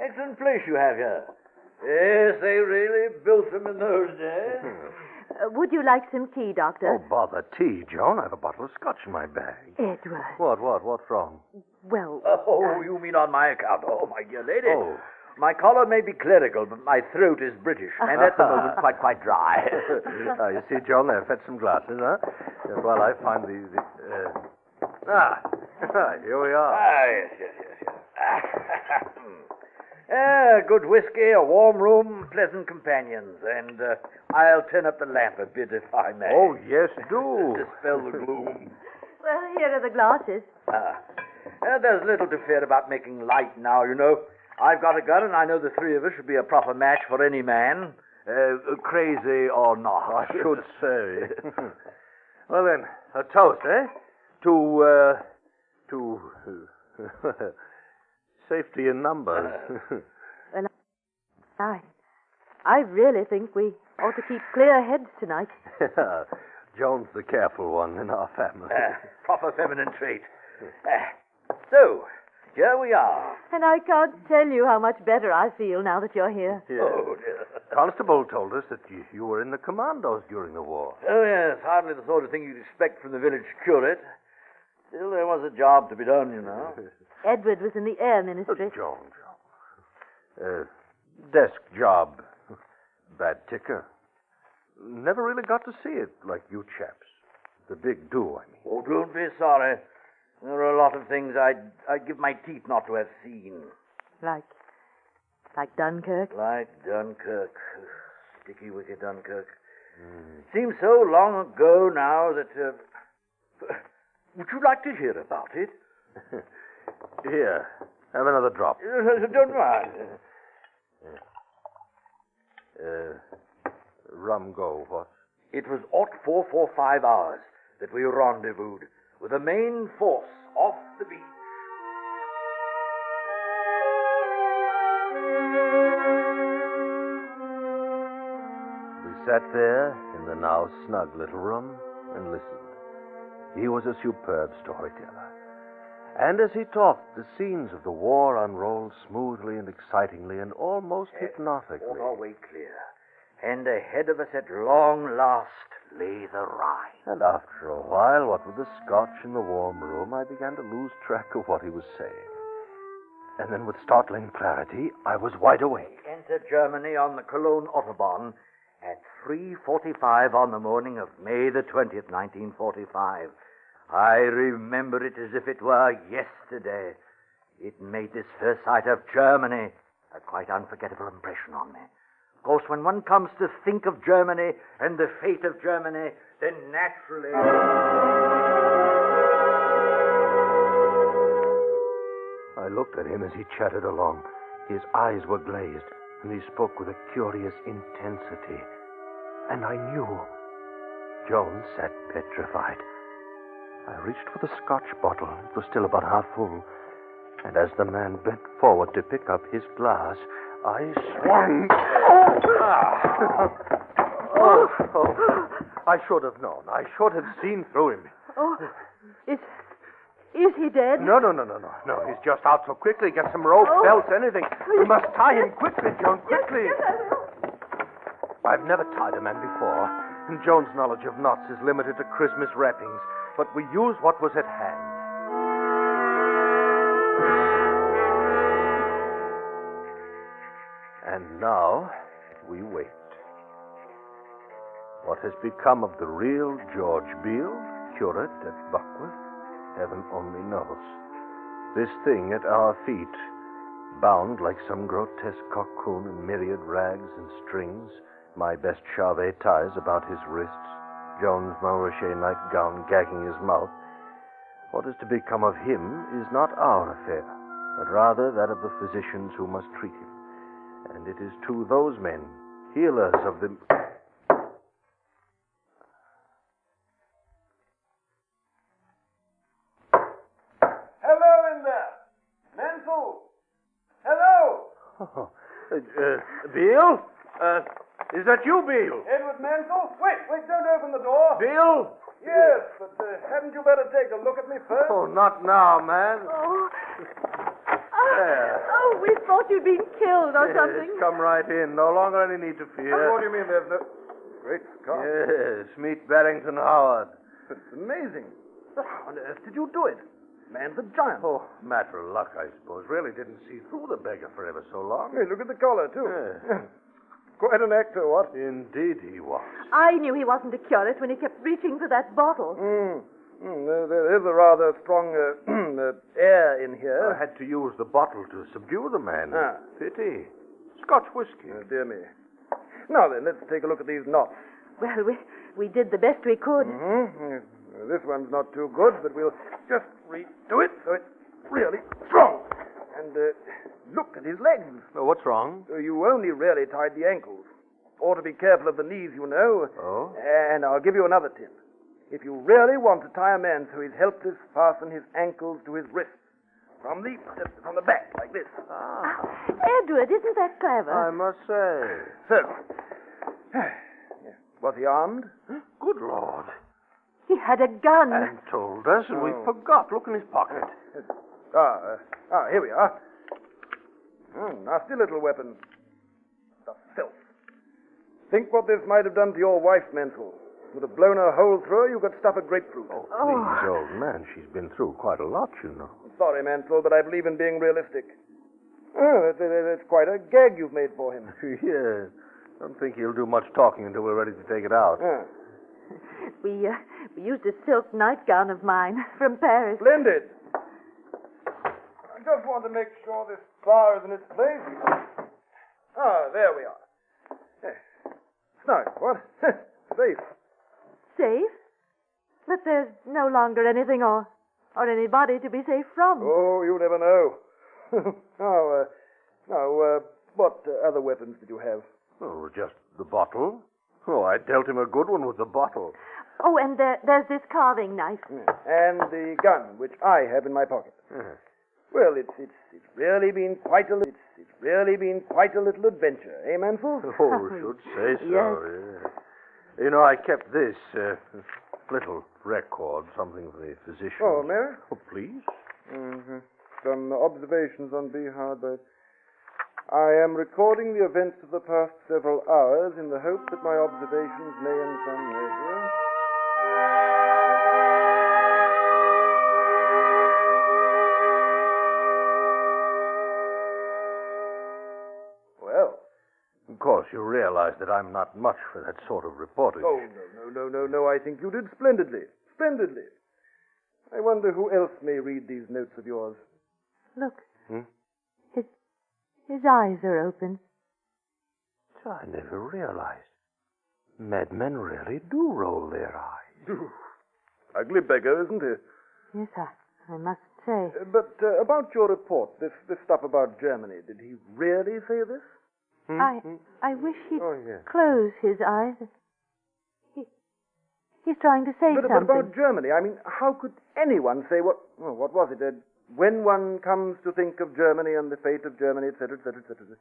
Excellent place you have here. Yes, they really built them in those days. Would you like some tea, Doctor? Oh, bother tea, Joan. I have a bottle of scotch in my bag. Edward. What's wrong? Well... Oh, you mean on my account? Oh, my dear lady. Oh. My collar may be clerical, but my throat is British, and at the moment quite dry. You see, Joan, I've fetched some glasses, huh? While I find here we are. Yes. Good whiskey, a warm room, pleasant companions, and I'll turn up the lamp a bit if I may. Oh, yes, do. Dispel the gloom. Well, here are the glasses. There's little to fear about making light now, you know. I've got a gun, and I know the three of us should be a proper match for any man, crazy or not. I should say. Well, then, a toast, eh? To safety in numbers. Well, I really think we ought to keep clear heads tonight. Joan's the careful one in our family. Proper feminine trait. So, here we are. And I can't tell you how much better I feel now that you're here. Yes. Oh, dear. Constable told us that you were in the commandos during the war. Oh, yes. Hardly the sort of thing you'd expect from the village curate. Still, there was a job to be done, you know. Edward was in the air ministry. Joan. Desk job. Bad ticker. Never really got to see it like you chaps. The big do, I mean. Oh, don't be sorry. There are a lot of things I'd give my teeth not to have seen. Like Dunkirk? Like Dunkirk. Sticky, wicked Dunkirk. Seems so long ago now that... would you like to hear about it? Here, have another drop. Don't mind. Rum go, what? It was 0445 hours that we rendezvoused with the main force off the beach. We sat there in the now snug little room and listened. He was a superb storyteller. And as he talked, the scenes of the war unrolled smoothly and excitingly and almost hypnotically. On our way clear. And ahead of us at long last lay the Rhine. And after a while, what with the scotch and the warm room, I began to lose track of what he was saying. And then with startling clarity, I was wide awake. Entered Germany on the Cologne Autobahn at 3:45 on the morning of May the 20th, 1945. I remember it as if it were yesterday. It made this first sight of Germany a quite unforgettable impression on me. Of course, when one comes to think of Germany and the fate of Germany, then naturally... I looked at him as he chattered along. His eyes were glazed, and he spoke with a curious intensity. And I knew. Jones sat petrified. I reached for the scotch bottle. It was still about half full. And as the man bent forward to pick up his glass, I swung. Oh. I should have known. I should have seen through him. Oh, is he dead? No. He's just out so quickly. Get some rope, belts, anything. We must tie him quickly, Joan, quickly. Yes. I've never tied a man before, and Joan's knowledge of knots is limited to Christmas wrappings, but we used what was at hand. And now, we wait. What has become of the real George Beale, curate at Buckworth? Heaven only knows. This thing at our feet, bound like some grotesque cocoon in myriad rags and strings, my best Charvet ties about his wrists, Joan's Montrachet nightgown gagging his mouth. What is to become of him is not our affair, but rather that of the physicians who must treat him. And it is to those men, healers of the... Hello in there! Menzel! Hello! Oh, Beale? Is that you, Beale? Edward Menzel? Wait, don't open the door. Beale? Yes, but hadn't you better take a look at me first? Oh, not now, man. Oh. There. Oh, we thought you'd been killed or Yes, something. come right in. No longer any need to fear. What do you mean there's no... Great Scott. Yes, meet Barrington Howard. It's amazing. How on earth did you do it? Man's a giant. Oh, matter of luck, I suppose. Really didn't see through the beggar for ever so long. Hey, look at the collar, too. Yeah. Quite an actor, what? Indeed he was. I knew he wasn't a curate when he kept reaching for that bottle. There is a rather strong air in here. I had to use the bottle to subdue the man. Ah. Pity. Scotch whiskey. Oh, dear me. Now then, let's take a look at these knots. Well, we did the best we could. Mm-hmm. This one's not too good, but we'll just redo it so it's really strong. And look at his legs. Oh, what's wrong? You only really tied the ankles. Ought to be careful of the knees, you know. Oh? And I'll give you another tip. If you really want to tie a man so he's helpless, fasten his ankles to his wrists. From the back, like this. Edward, isn't that clever? I must say. So, was he armed? Good Lord. He had a gun. And told us, and we forgot. Look in his pocket. Here we are. Nasty little weapon. The filth. Think what this might have done to your wife, Menzel. Would have blown a hole through her, you could stuff a grapefruit. Oh, please, old man. She's been through quite a lot, you know. Sorry, Menzel, but I believe in being realistic. Oh, that's quite a gag you've made for him. Yes. Don't think he'll do much talking until we're ready to take it out. We used a silk nightgown of mine from Paris. Splendid. I just want to make sure this bar is in its place. There we are. Now, what? Safe. Safe? But there's no longer anything or anybody to be safe from. Oh, you never know. What other weapons did you have? Oh, just the bottle. Oh, I dealt him a good one with the bottle. Oh, and there's this carving knife. And the gun, which I have in my pocket. Well, it's really been quite a little adventure, eh, Mansell? Oh, we should say so. Yes. You know, I kept this little record, something of the physician. Oh, may I? Oh, please. Mm-hmm. Some observations on Beehard, but I am recording the events of the past several hours in the hope that my observations may in some measure... course, you realize that I'm not much for that sort of reporting. Oh, no. I think you did splendidly. Splendidly. I wonder who else may read these notes of yours. Look. His eyes are open. I never realized. Madmen really do roll their eyes. Ugly beggar, isn't he? Yes, I must say. But about your report, this stuff about Germany, did he really say this? I wish he'd close his eyes. He's trying to say but something. But about Germany, I mean, how could anyone say what was it? When one comes to think of Germany and the fate of Germany, etc., etc., etc.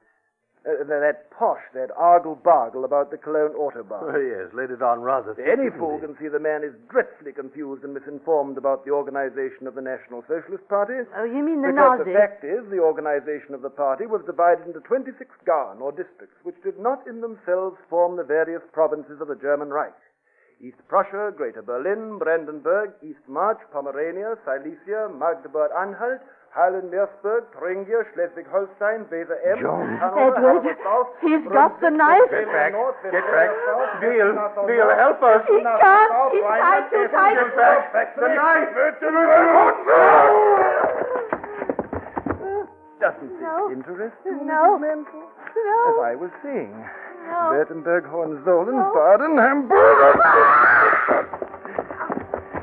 That posh, that argle-bargle about the Cologne Autobahn. Oh, yes, laid it on rather thick. Any fool can see the man is dreadfully confused and misinformed about the organization of the National Socialist Party. Oh, you mean the Because Nazis? the fact is, the organization of the party was divided into 26 Garn, or districts, which did not in themselves form the various provinces of the German Reich. East Prussia, Greater Berlin, Brandenburg, East March, Pomerania, Silesia, Magdeburg-Anhalt, Hallen-Meersburg, Thuringia, Schleswig-Holstein, Weser-Ems, Edward, he's got the knife. Get back. Neil, help us. He can't. He's tied too tight. Get back. The knife. Doesn't this interest you, No. Mrs. Menzel? No. As I was saying. No. Württemberg, Hohenzollern, Baden, Hamburg,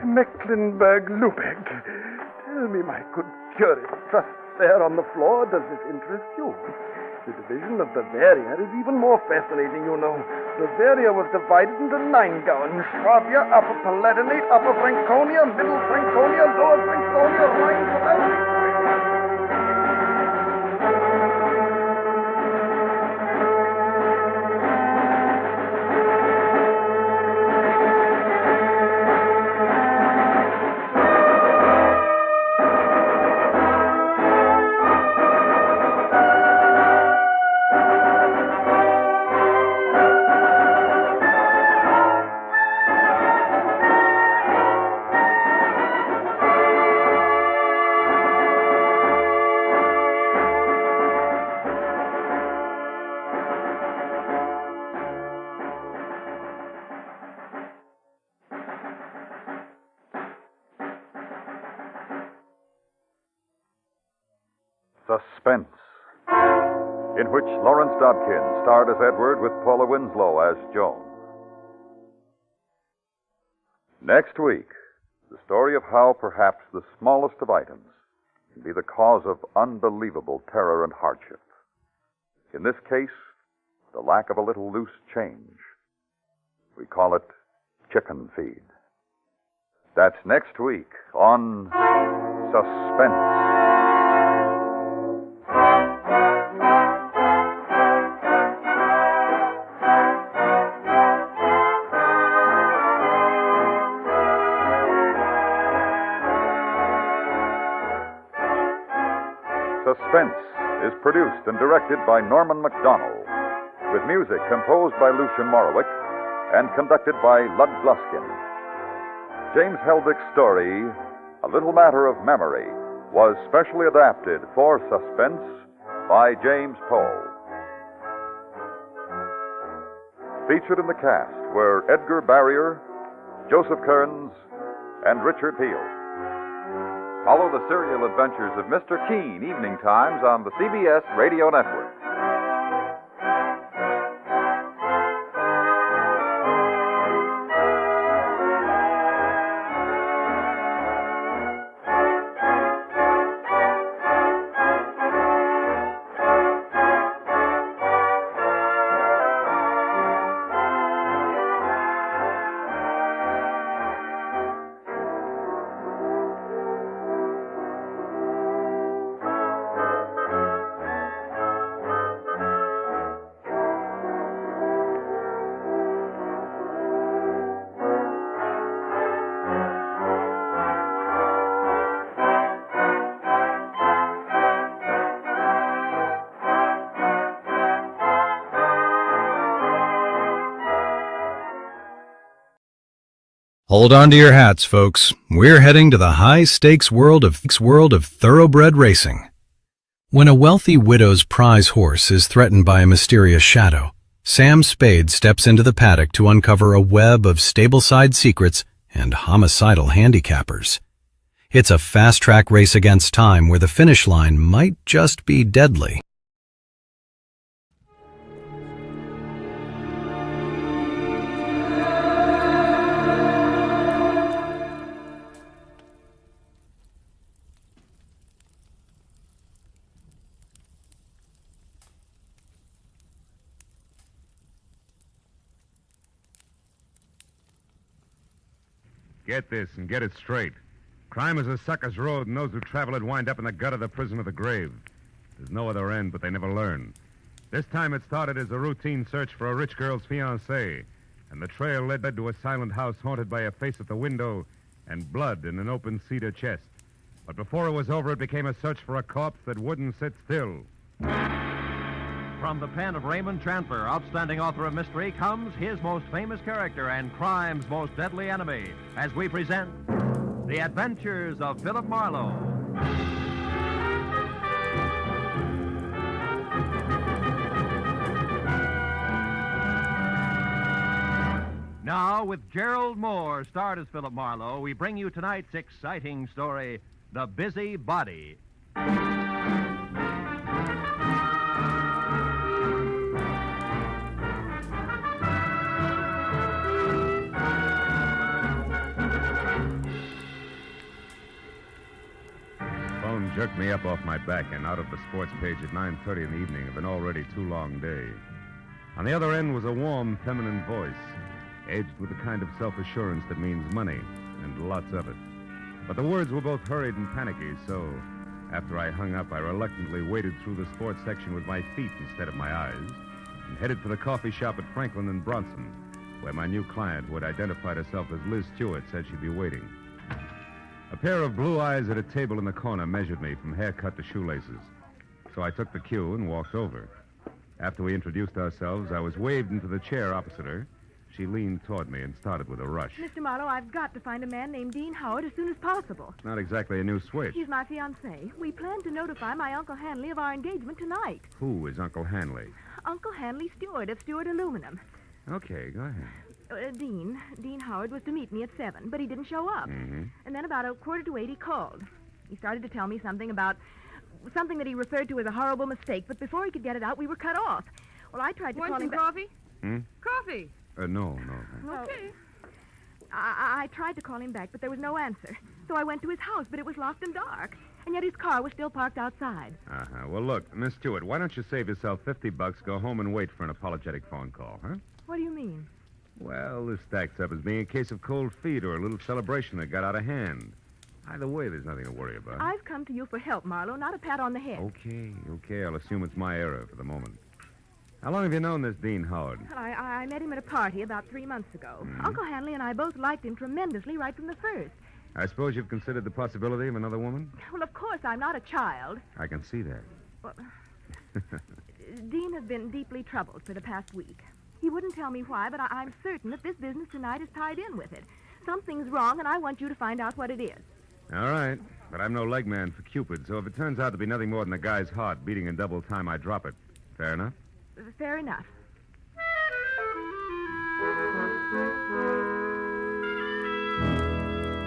Mecklenburg, Lubeck. Tell me, my good curate, just there on the floor, does this interest you? The division of Bavaria is even more fascinating, you know. Bavaria was divided into 9 Gauen: Swabia, Upper Palatinate, Upper Franconia, Middle Franconia, Lower Franconia, Rhine-Palatinate. Suspense, in which Lawrence Dobkin starred as Edward with Paula Winslow as Joan. Next week, the story of how perhaps the smallest of items can be the cause of unbelievable terror and hardship. In this case, the lack of a little loose change. We call it chicken feed. That's next week on Suspense. Suspense is produced and directed by Norman MacDonald, with music composed by Lucian Morowick and conducted by Lud Gluskin. James Heldick's story, A Little Matter of Memory, was specially adapted for Suspense by James Poe. Featured in the cast were Edgar Barrier, Joseph Kearns, and Richard Peel. Follow the serial adventures of Mr. Keene evening times on the CBS Radio Network. Hold on to your hats, folks. We're heading to the high-stakes world of thoroughbred racing. When a wealthy widow's prize horse is threatened by a mysterious shadow, Sam Spade steps into the paddock to uncover a web of stable-side secrets and homicidal handicappers. It's a fast-track race against time where the finish line might just be deadly. Get this and get it straight. Crime is a sucker's road, and those who travel it wind up in the gut of the prison of the grave. There's no other end, but they never learn. This time it started as a routine search for a rich girl's fiancé, and the trail led to a silent house haunted by a face at the window and blood in an open cedar chest. But before it was over, it became a search for a corpse that wouldn't sit still. From the pen of Raymond Chandler, outstanding author of mystery, comes his most famous character and crime's most deadly enemy, as we present The Adventures of Philip Marlowe. Now, with Gerald Moore starred as Philip Marlowe, we bring you tonight's exciting story, The Busy Body. Jerked me up off my back and out of the sports page at 9:30 in the evening of an already too long day. On the other end was a warm, feminine voice, edged with the kind of self-assurance that means money, and lots of it. But the words were both hurried and panicky, so after I hung up, I reluctantly waded through the sports section with my feet instead of my eyes and headed for the coffee shop at Franklin and Bronson, where my new client, who had identified herself as Liz Stewart, said she'd be waiting. A pair of blue eyes at a table in the corner measured me from haircut to shoelaces. So I took the cue and walked over. After we introduced ourselves, I was waved into the chair opposite her. She leaned toward me and started with a rush. Mr. Marlowe, I've got to find a man named Dean Howard as soon as possible. It's not exactly a new switch. He's my fiancé. We plan to notify my Uncle Hanley of our engagement tonight. Who is Uncle Hanley? Uncle Hanley Stewart of Stewart Aluminum. Okay, go ahead. Dean Howard was to meet me at 7, but he didn't show up. Mm-hmm. And then about 7:45 he called. He started to tell me something that he referred to as a horrible mistake, but before he could get it out, we were cut off. Well, I tried to call him back. coffee? Coffee. No. Okay. I tried to call him back, but there was no answer. So I went to his house, but it was locked and dark. And yet his car was still parked outside. Well, look, Miss Stewart, why don't you save yourself $50, go home and wait for an apologetic phone call, huh? What do you mean? Well, this stacks up as being a case of cold feet or a little celebration that got out of hand. Either way, there's nothing to worry about. I've come to you for help, Marlowe, not a pat on the head. Okay. I'll assume it's my error for the moment. How long have you known this Dean Howard? Well, I met him at a party about 3 months ago. Mm-hmm. Uncle Hanley and I both liked him tremendously right from the first. I suppose you've considered the possibility of another woman? Well, of course, I'm not a child. I can see that. Well, Dean has been deeply troubled for the past week. He wouldn't tell me why, but I'm certain that this business tonight is tied in with it. Something's wrong, and I want you to find out what it is. All right, but I'm no leg man for Cupid, so if it turns out to be nothing more than a guy's heart beating in double time, I drop it. Fair enough? Fair enough.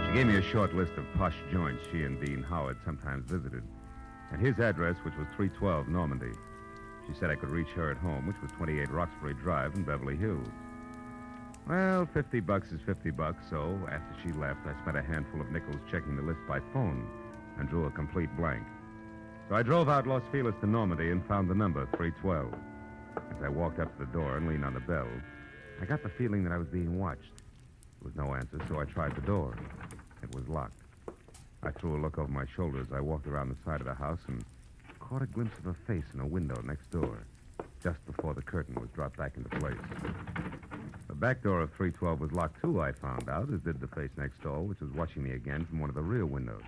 She gave me a short list of posh joints she and Dean Howard sometimes visited, and his address, which was 312 Normandy. She said I could reach her at home, which was 28 Roxbury Drive in Beverly Hills. Well, $50 is $50, so after she left, I spent a handful of nickels checking the list by phone and drew a complete blank. So I drove out Los Feliz to Normandy and found the number, 312. As I walked up to the door and leaned on the bell, I got the feeling that I was being watched. There was no answer, so I tried the door. It was locked. I threw a look over my shoulder as I walked around the side of the house and caught a glimpse of a face in a window next door, just before the curtain was dropped back into place. The back door of 312 was locked, too, I found out, as did the face next door, which was watching me again from one of the rear windows.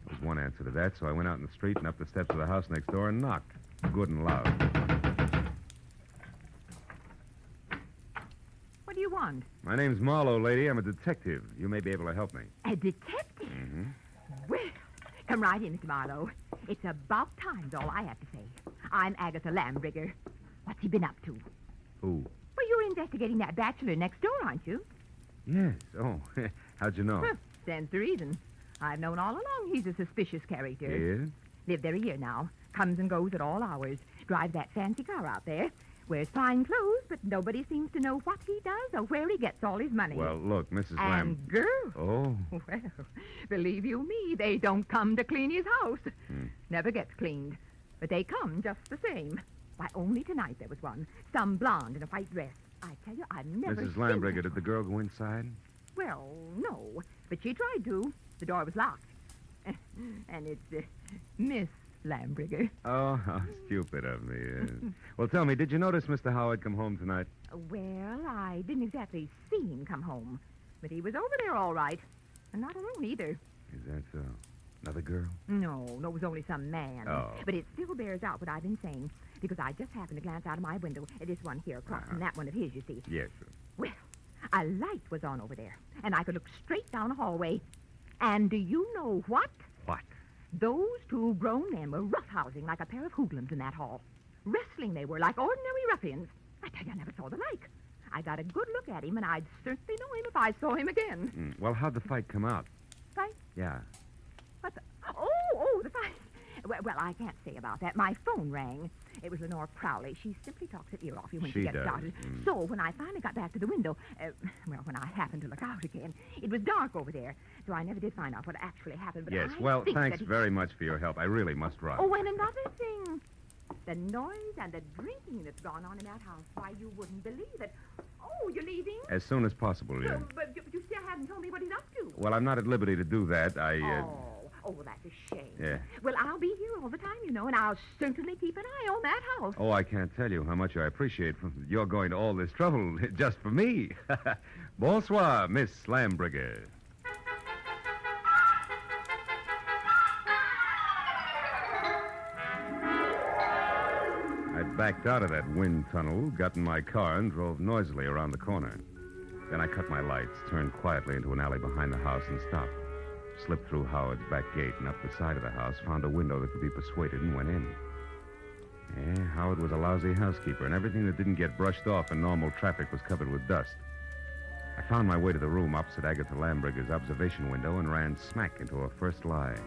There was one answer to that, so I went out in the street and up the steps of the house next door and knocked, good and loud. What do you want? My name's Marlowe, lady. I'm a detective. You may be able to help me. A detective? Mm-hmm. Well, come right in, Mr. Marlowe. It's about time, is all I have to say. I'm Agatha Lambrigger. What's he been up to? Who? Well, you're investigating that bachelor next door, aren't you? Yes. Oh, how'd you know? Huh, stands to reason. I've known all along he's a suspicious character. Yeah? Lived there a year now. Comes and goes at all hours. Drives that fancy car out there. Wears fine clothes, but nobody seems to know what he does or where he gets all his money. Well, look, Mrs. And Lamb. girls. Oh. Well, believe you me, they don't come to clean his house. Never gets cleaned. But they come just the same. Why, only tonight there was one. Some blonde in a white dress. I tell you, I've never Mrs. seen... Lambriger, did the girl go inside? Well, no. But she tried to. The door was locked. And it's Miss Lambriger. Oh, how stupid of me. Well, tell me, did you notice Mr. Howard come home tonight? Well, I didn't exactly see him come home. But he was over there all right. And not alone either. Is that so? Another girl? No, it was only some man. Oh. But it still bears out what I've been saying. Because I just happened to glance out of my window at this one here across from that one of his, you see. Yes, sir. Well, a light was on over there. And I could look straight down a hallway. And do you know what? What? Those two grown men were roughhousing like a pair of hoodlums in that hall. Wrestling they were, like ordinary ruffians. I tell you, I never saw the like. I got a good look at him, and I'd certainly know him if I saw him again. Well, how'd the fight come out? Fight? Yeah. What the... Oh, the fight. Well, I can't say about that. My phone rang. It was Lenore Crowley. She simply talks her ear off you when she gets does. started. So when I finally got back to the window, when I happened to look out again, it was dark over there. So I never did find out what actually happened. But Yes, I well, think thanks that very much for your help. I really must run. Oh, and another thing. The noise and the drinking that's gone on in that house. Why, you wouldn't believe it. Oh, you're leaving? As soon as possible, yeah. But you still haven't told me what he's up to. Well, I'm not at liberty to do that. Oh, well, that's a shame. Yeah. Well, I'll be here all the time, you know, and I'll certainly keep an eye on that house. Oh, I can't tell you how much I appreciate you're going to all this trouble just for me. Bonsoir, Miss Lambriger. I backed out of that wind tunnel, got in my car, and drove noisily around the corner. Then I cut my lights, turned quietly into an alley behind the house, and stopped. Slipped through Howard's back gate and up the side of the house, found a window that could be persuaded, and went in. Yeah, Howard was a lousy housekeeper, and everything that didn't get brushed off in normal traffic was covered with dust. I found my way to the room opposite Agatha Lambriger's observation window and ran smack into her first lie.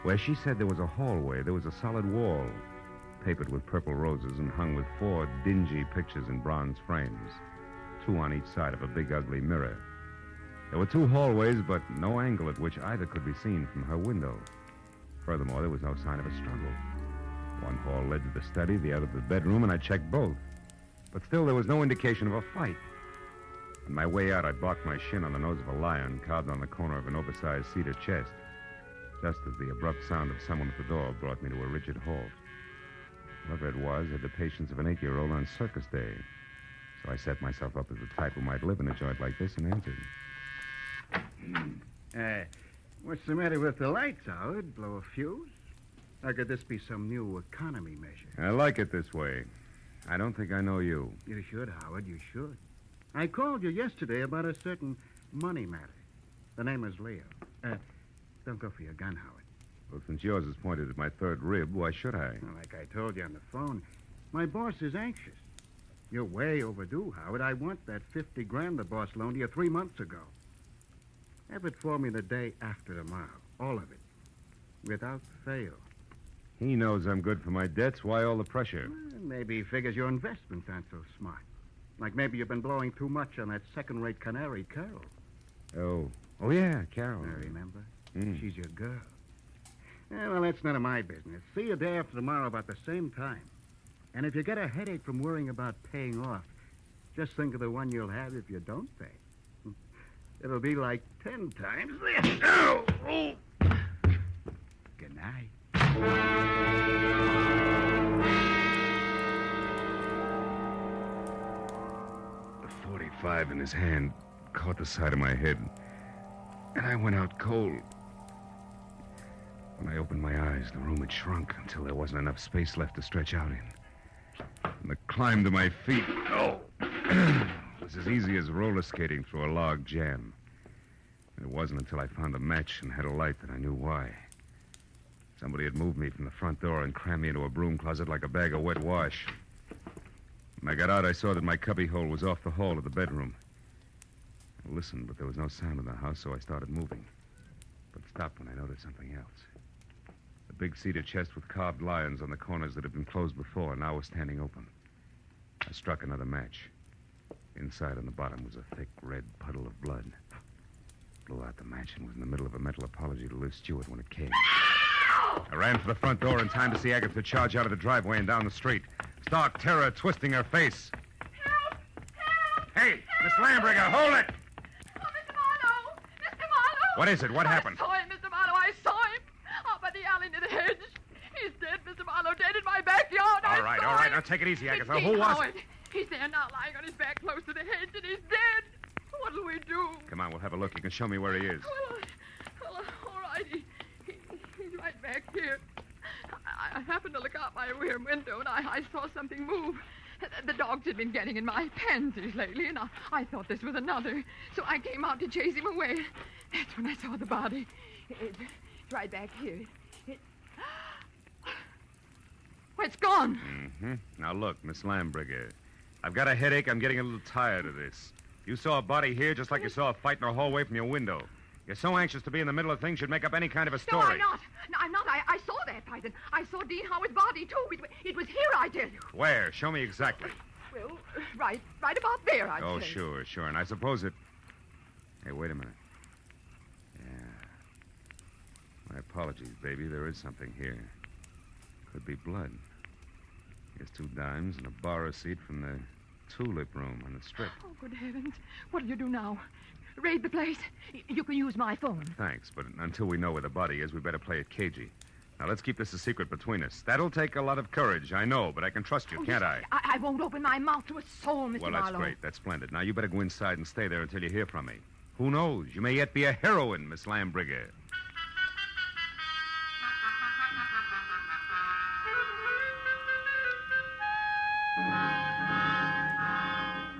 Where she said there was a hallway, there was a solid wall, papered with purple roses and hung with 4 dingy pictures in bronze frames, 2 on each side of a big, ugly mirror. There were 2 hallways, but no angle at which either could be seen from her window. Furthermore, there was no sign of a struggle. One hall led to the study, the other to the bedroom, and I checked both. But still, there was no indication of a fight. On my way out, I barked my shin on the nose of a lion carved on the corner of an oversized cedar chest, just as the abrupt sound of someone at the door brought me to a rigid halt. Whoever it was had the patience of an 8-year-old on circus day. So I set myself up as the type who might live in a joint like this and entered. What's the matter with the lights, Howard? Blow a fuse? Or could this be some new economy measure? I like it this way. I don't think I know you. You should, Howard, you should. I called you yesterday about a certain money matter. The name is Leo. Don't go for your gun, Howard. Well, since yours is pointed at my 3rd rib, why should I? Well, like I told you on the phone, my boss is anxious. You're way overdue, Howard. I want that $50,000 the boss loaned you 3 months ago. Have it for me the day after tomorrow. All of it. Without fail. He knows I'm good for my debts. Why all the pressure? Well, maybe he figures your investments aren't so smart. Like maybe you've been blowing too much on that second-rate canary, Carol. Oh, yeah, Carol. I remember. She's your girl. Yeah, well, that's none of my business. See you day after tomorrow about the same time. And if you get a headache from worrying about paying off, just think of the one you'll have if you don't pay. It'll be like 10 times this. Oh! Good night. The .45 in his hand caught the side of my head, and I went out cold. When I opened my eyes, the room had shrunk until there wasn't enough space left to stretch out in. And the climb to my feet, was as easy as roller skating through a log jam. And it wasn't until I found a match and had a light that I knew why. Somebody had moved me from the front door and crammed me into a broom closet like a bag of wet wash. When I got out, I saw that my cubbyhole was off the hall of the bedroom. I listened, but there was no sound in the house, so I started moving. But stopped when I noticed something else. The big cedar chest with carved lions on the corners that had been closed before now was standing open. I struck another match. Inside on the bottom was a thick red puddle of blood. Blew out the match and was in the middle of a mental apology to Liz Stewart when it came. I ran for the front door in time to see Agatha charge out of the driveway and down the street. Stark terror twisting her face. Help! Help! Hey, Miss Lambringer, hold it! Oh, Mr. Marlowe! Mr. Marlowe! What is it? What happened? I saw him, Mr. Marlowe. I saw him. Up at the alley near the hedge. He's dead, Mr. Marlowe. Dead in my backyard. All right. Now take it easy, Agatha. Who was it? He's there now, lying on his back close to the hedge, and he's dead. What'll we do? Come on, we'll have a look. You can show me where he is. Well, all right. He's right back here. I happened to look out my rear window, and I saw something move. The dogs had been getting in my pansies lately, and I thought this was another. So I came out to chase him away. That's when I saw the body. It's right back here. It's gone. Mm-hmm. Now, look, Miss Lambringer. I've got a headache. I'm getting a little tired of this. You saw a body here just like you saw a fight in a hallway from your window. You're so anxious to be in the middle of things, you'd make up any kind of a story. No, I'm not. No, I'm not. I saw that fight, and I saw Dean Howard's body, too. It was here, I tell you. Where? Show me exactly. Well, right about there, I'd Oh, say. sure. And I suppose it... Hey, wait a minute. Yeah. My apologies, baby. There is something here. Could be blood. Here's 2 dimes and a bar receipt from the tulip room on the strip. Oh, good heavens. What'll you do now? Raid the place? You can use my phone. Thanks, but until we know where the body is, we better play it cagey. Now, let's keep this a secret between us. That'll take a lot of courage, I know, but I can trust you, can't I? I won't open my mouth to a soul, Mr. Well, Marlowe. that's great. That's splendid. Now, you better go inside and stay there until you hear from me. Who knows? You may yet be a heroine, Miss Lambringer.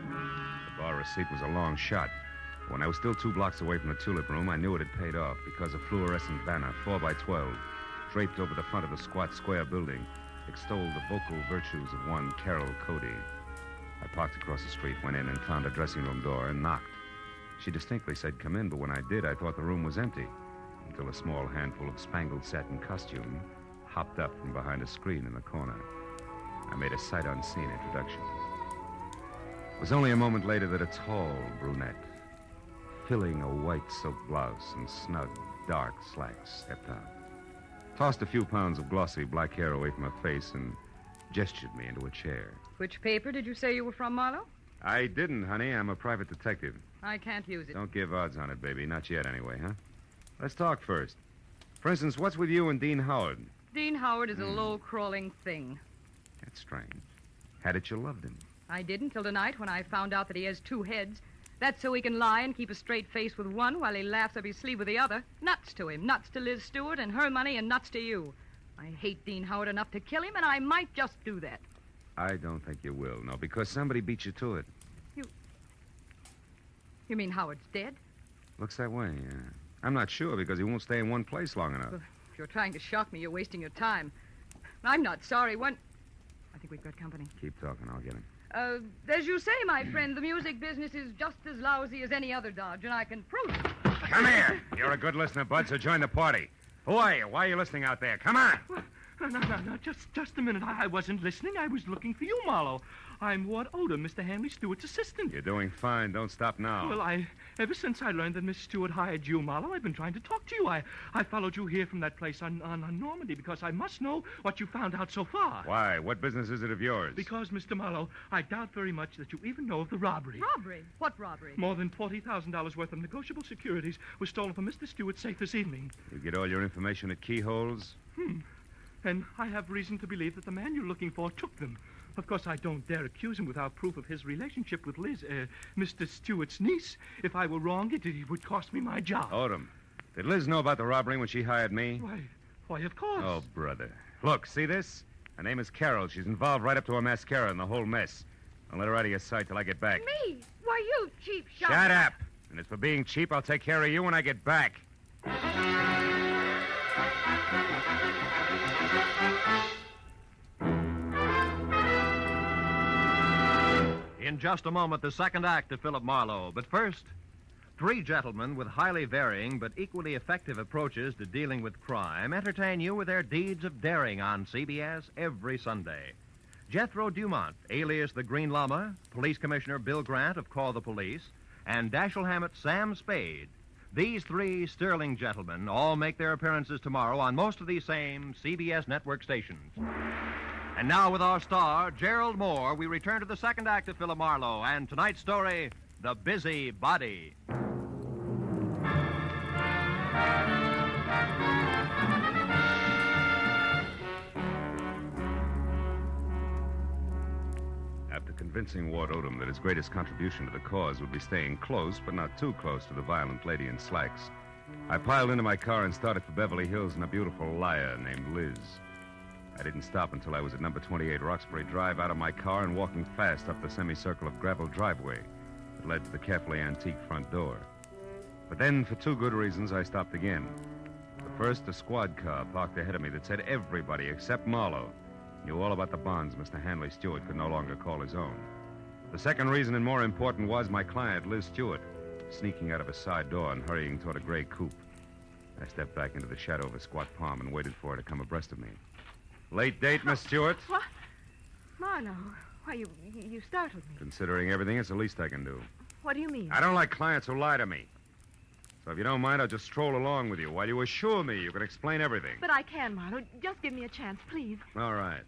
The bar receipt was a long shot. When I was still 2 blocks away from the tulip room, I knew it had paid off because a fluorescent banner, 4x12, draped over the front of the squat square building, extolled the vocal virtues of one Carol Cody. I parked across the street, went in and found a dressing room door and knocked. She distinctly said, "Come in," but when I did, I thought the room was empty, until a small handful of spangled satin costume hopped up from behind a screen in the corner. I made a sight-unseen introduction. It was only a moment later that a tall brunette, filling a white silk blouse and snug, dark slacks, stepped out, tossed a few pounds of glossy black hair away from her face, and gestured me into a chair. Which paper did you say you were from, Marlowe? I didn't, honey. I'm a private detective. I can't use it. Don't give odds on it, baby. Not yet, anyway, huh? Let's talk first. For instance, what's with you and Dean Howard? Dean Howard is a low-crawling thing. That's strange. Had it you loved him? I did until tonight when I found out that he has 2 heads. That's so he can lie and keep a straight face with one while he laughs up his sleeve with the other. Nuts to him. Nuts to Liz Stewart and her money, and nuts to you. I hate Dean Howard enough to kill him, and I might just do that. I don't think you will, no, because somebody beat you to it. You mean Howard's dead? Looks that way, yeah. I'm not sure because he won't stay in one place long enough. Well, if you're trying to shock me, you're wasting your time. I'm not sorry. I think we've got company. Keep talking. I'll get him. As you say, my friend, the music business is just as lousy as any other dodge, and I can prove it. Come here. You're a good listener, Bud, so join the party. Who are you? Why are you listening out there? Come on. No. Just a minute. I wasn't listening. I was looking for you, Marlowe. I'm Ward Odom, Mr. Hanley Stewart's assistant. You're doing fine. Don't stop now. Well, ever since I learned that Miss Stewart hired you, Marlowe, I've been trying to talk to you. I followed you here from that place on Normandy because I must know what you found out so far. Why? What business is it of yours? Because, Mr. Marlowe, I doubt very much that you even know of the robbery. Robbery? What robbery? More than $40,000 worth of negotiable securities was stolen from Mr. Stewart's safe this evening. You get all your information at keyholes? And I have reason to believe that the man you're looking for took them. Of course, I don't dare accuse him without proof of his relationship with Liz, Mr. Stewart's niece. If I were wrong, it would cost me my job. Odom, did Liz know about the robbery when she hired me? Why, of course. Oh, brother. Look, see this? Her name is Carol. She's involved right up to her mascara in the whole mess. Don't let her out of your sight till I get back. Me? Why, you cheap shot. Shut up. And as for being cheap, I'll take care of you when I get back. just a moment the second act of Philip Marlowe. But first, three gentlemen with highly varying but equally effective approaches to dealing with crime entertain you with their deeds of daring on CBS every Sunday. Jethro Dumont, alias the Green Llama, Police Commissioner Bill Grant of Call the Police, and Dashiell Hammett's Sam Spade. These three sterling gentlemen all make their appearances tomorrow on most of these same CBS network stations. And now with our star, Gerald Moore, we return to the second act of Philip Marlowe and tonight's story, The Busy Body. After convincing Ward Odom that his greatest contribution to the cause would be staying close, but not too close to the violent lady in slacks, I piled into my car and started for Beverly Hills in a beautiful liar named Liz. I didn't stop until I was at number 28 Roxbury Drive, out of my car and walking fast up the semicircle of gravel driveway that led to the carefully antique front door. But then, for two good reasons, I stopped again. The first, a squad car parked ahead of me that said everybody except Marlowe knew all about the bonds Mr. Hanley Stewart could no longer call his own. The second reason, and more important, was my client, Liz Stewart, sneaking out of a side door and hurrying toward a gray coupe. I stepped back into the shadow of a squat palm and waited for her to come abreast of me. Late date, Miss Stewart? What? Marlowe, why, you startled me. Considering everything, it's the least I can do. What do you mean? I don't like clients who lie to me. So if you don't mind, I'll just stroll along with you while you assure me you can explain everything. But I can, Marlowe. Just give me a chance, please. All right.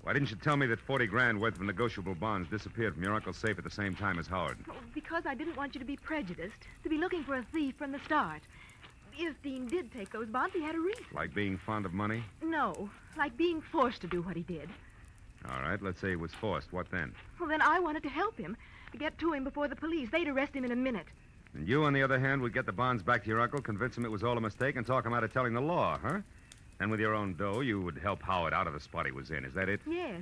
Why didn't you tell me that 40 grand worth of negotiable bonds disappeared from your uncle's safe at the same time as Howard? Oh, because I didn't want you to be prejudiced, to be looking for a thief from the start. If Dean did take those bonds, he had a reason. Like being fond of money? No, like being forced to do what he did. All right, let's say he was forced. What then? Well, then I wanted to help him, to get to him before the police. They'd arrest him in a minute. And you, on the other hand, would get the bonds back to your uncle, convince him it was all a mistake, and talk him out of telling the law, huh? And with your own dough, you would help Howard out of the spot he was in. Is that it? Yes.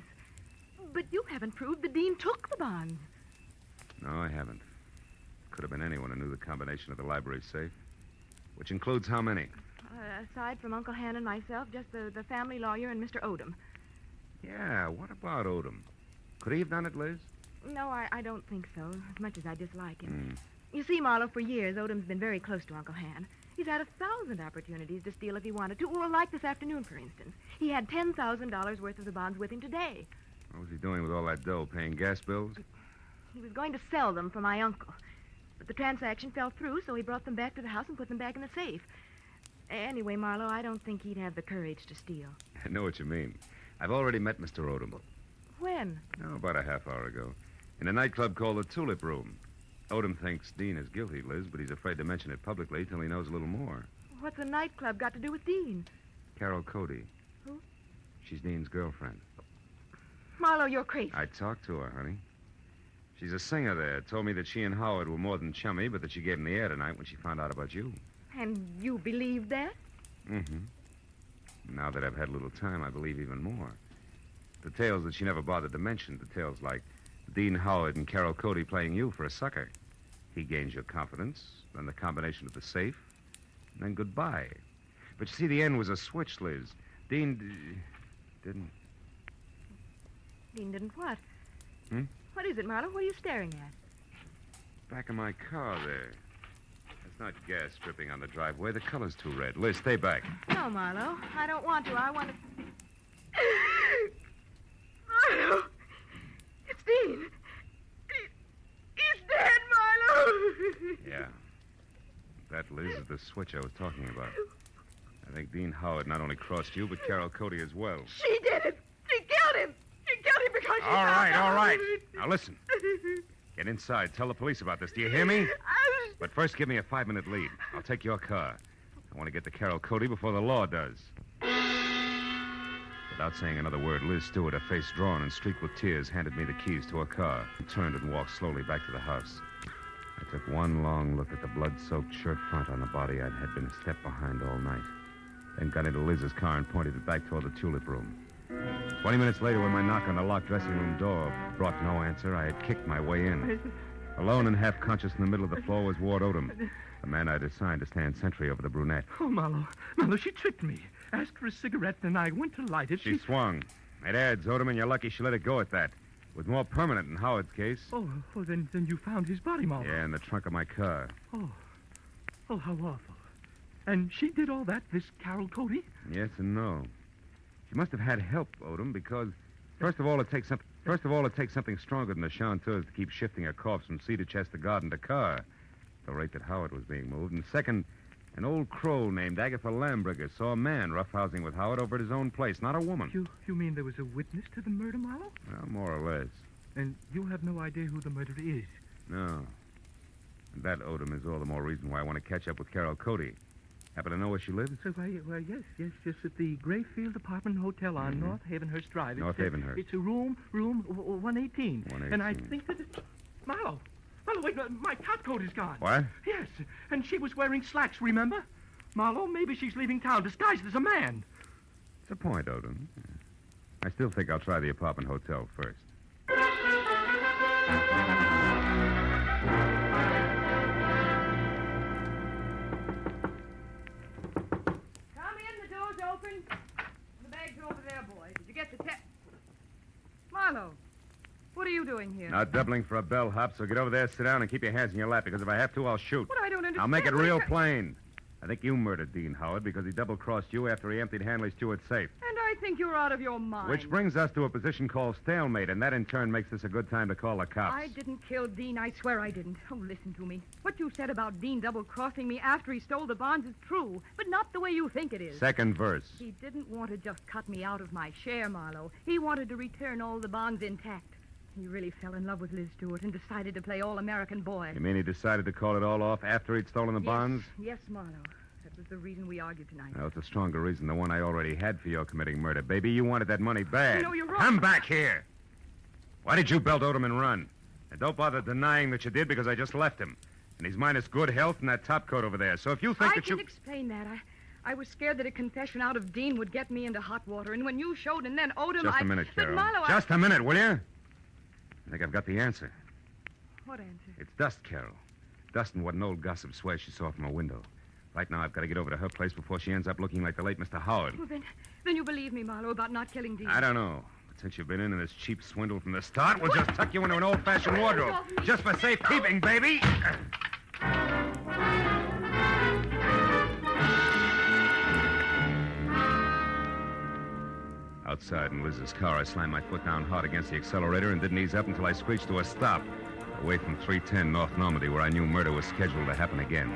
But you haven't proved that Dean took the bonds. No, I haven't. Could have been anyone who knew the combination of the library safe. Which includes how many? Aside from Uncle Han and myself, just the family lawyer and Mr. Odom. Yeah, what about Odom? Could he have done it, Liz? No, I don't think so, as much as I dislike him. You see, Marlowe, for years, Odom's been very close to Uncle Han. He's had 1,000 opportunities to steal if he wanted to. Well, like this afternoon, for instance. He had $10,000 worth of the bonds with him today. What was he doing with all that dough? Paying gas bills? He was going to sell them for my uncle. But the transaction fell through, so he brought them back to the house and put them back in the safe. Anyway, Marlowe, I don't think he'd have the courage to steal. I know what you mean. I've already met Mr. Odom. When? Oh, about a half hour ago. In a nightclub called the Tulip Room. Odom thinks Dean is guilty, Liz, but he's afraid to mention it publicly till he knows a little more. What's a nightclub got to do with Dean? Carol Cody. Who? She's Dean's girlfriend. Marlowe, you're crazy. I talked to her, honey. She's a singer there. Told me that she and Howard were more than chummy, but that she gave him the air tonight when she found out about you. And you believe that? Now that I've had a little time, I believe even more. Details that she never bothered to mention. Details like Dean Howard and Carol Cody playing you for a sucker. He gains your confidence, then the combination of the safe, and then goodbye. But you see, the end was a switch, Liz. Dean didn't. Dean didn't what? What is it, Marlowe? What are you staring at? Back of my car there. There's not gas dripping on the driveway. The color's too red. Liz, stay back. No, Marlowe. I don't want to. I want to... Marlowe! It's Dean. He's dead, Marlowe! Yeah. That, Liz, is the switch I was talking about. I think Dean Howard not only crossed you, but Carol Cody as well. She did it. She killed him. She killed him because she... All right. Now, listen. Get inside. Tell the police about this. Do you hear me? But first, give me a 5-minute lead. I'll take your car. I want to get to Carol Cody before the law does. Without saying another word, Liz Stewart, her face drawn and streaked with tears, handed me the keys to her car and turned and walked slowly back to the house. I took one long look at the blood-soaked shirt front on the body I'd had been a step behind all night. Then got into Liz's car and pointed it back toward the Tulip Room. 20 minutes later, when my knock on the locked dressing room door brought no answer, I had kicked my way in. Alone and half-conscious in the middle of the floor was Ward Odom, the man I'd assigned to stand sentry over the brunette. Oh, Marlowe, she tricked me. Asked for a cigarette, and I went to light it. She swung. It adds, Odom, and you're lucky she let it go at that. was more permanent in Howard's case. Oh, then you found his body, Marlowe. Yeah, in the trunk of my car. Oh, how awful. And she did all that, this Carol Cody? Yes and no. She must have had help, Odom, because first of all, it takes something stronger than a chanteuse to keep shifting a corpse from cedar chest to garden to car, at the rate that Howard was being moved. And second, an old crow named Agatha Lambriger saw a man roughhousing with Howard over at his own place, not a woman. You mean there was a witness to the murder, Marlowe? Well, more or less. And you have no idea who the murderer is? No. And that, Odom, is all the more reason why I want to catch up with Carol Cody. Happen to know where she lives? Why, yes, at the Grayfield Apartment Hotel on North Havenhurst Drive. North Havenhurst. It's a room 118. 118. And I think that it's... Marlowe, wait, my top coat is gone. What? Yes, and she was wearing slacks, remember? Marlowe, maybe she's leaving town disguised as a man. It's a point, Odom. I still think I'll try the apartment hotel first. The bag's over there, boy. Did you get the Marlowe, what are you doing here? Not doubling for a bellhop, so get over there, sit down, and keep your hands in your lap, because if I have to, I'll shoot. What? I don't understand. I'll make it real plain. I think you murdered Dean Howard because he double-crossed you after he emptied Hanley Stewart's safe. And I think you're out of your mind. Which brings us to a position called stalemate, and that in turn makes this a good time to call the cops. I didn't kill Dean. I swear I didn't. Oh, listen to me. What you said about Dean double-crossing me after he stole the bonds is true, but not the way you think it is. Second verse. He didn't want to just cut me out of my share, Marlowe. He wanted to return all the bonds intact. He really fell in love with Liz Stewart and decided to play all-American boy. You mean he decided to call it all off after he'd stolen the bonds? Yes, Marlowe. That was the reason we argued tonight. Well, it's a stronger reason than one I already had for your committing murder. Baby, you wanted that money bad. No, you're wrong. Come back here. Why did you belt Odom and run? And don't bother denying that you did, because I just left him. And he's minus good health and that top coat over there. So if you think that you... I can explain that. I was scared that a confession out of Dean would get me into hot water. And when you showed and then Odom, Just a minute, Carol. But Marlowe, Just a minute, will you? I think I've got the answer. What answer? It's dust, Carol. Dust and what an old gossip swears she saw from a window. Right now, I've got to get over to her place before she ends up looking like the late Mr. Howard. Well, then you believe me, Marlowe, about not killing Dean. I don't know. But since you've been in this cheap swindle from the start, we'll just tuck you into an old-fashioned wardrobe. Just for safekeeping, baby. Outside in Liz's car, I slammed my foot down hard against the accelerator and didn't ease up until I screeched to a stop, away from 310 North Normandy, where I knew murder was scheduled to happen again.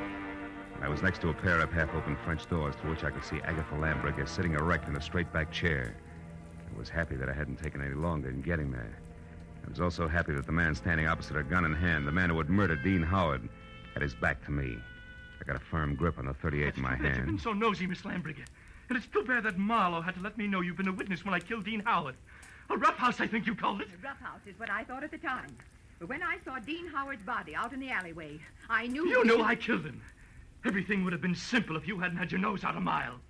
I was next to a pair of half-open French doors through which I could see Agatha Lambriger sitting erect in a straight-back chair. I was happy that I hadn't taken any longer in getting there. I was also happy that the man standing opposite her, gun in hand, the man who had murdered Dean Howard, had his back to me. I got a firm grip on the .38 in my hand. You've been so nosy, Miss Lambriger. And it's too bad that Marlowe had to let me know you've been a witness when I killed Dean Howard. A roughhouse, I think you called it. A roughhouse is what I thought at the time. But when I saw Dean Howard's body out in the alleyway, I knew... You knew I killed him. Everything would have been simple if you hadn't had your nose out a mile.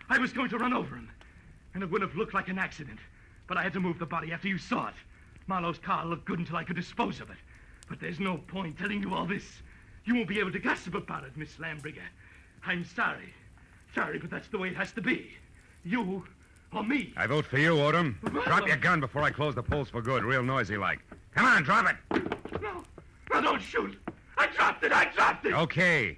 I was going to run over him, and it would have looked like an accident. But I had to move the body after you saw it. Marlowe's car looked good until I could dispose of it. But there's no point telling you all this. You won't be able to gossip about it, Miss Lambriger. I'm sorry. Sorry, but that's the way it has to be. You or me. I vote for you, Odom. Drop your gun before I close the polls for good, real noisy like. Come on, drop it. No, don't shoot. I dropped it. Okay.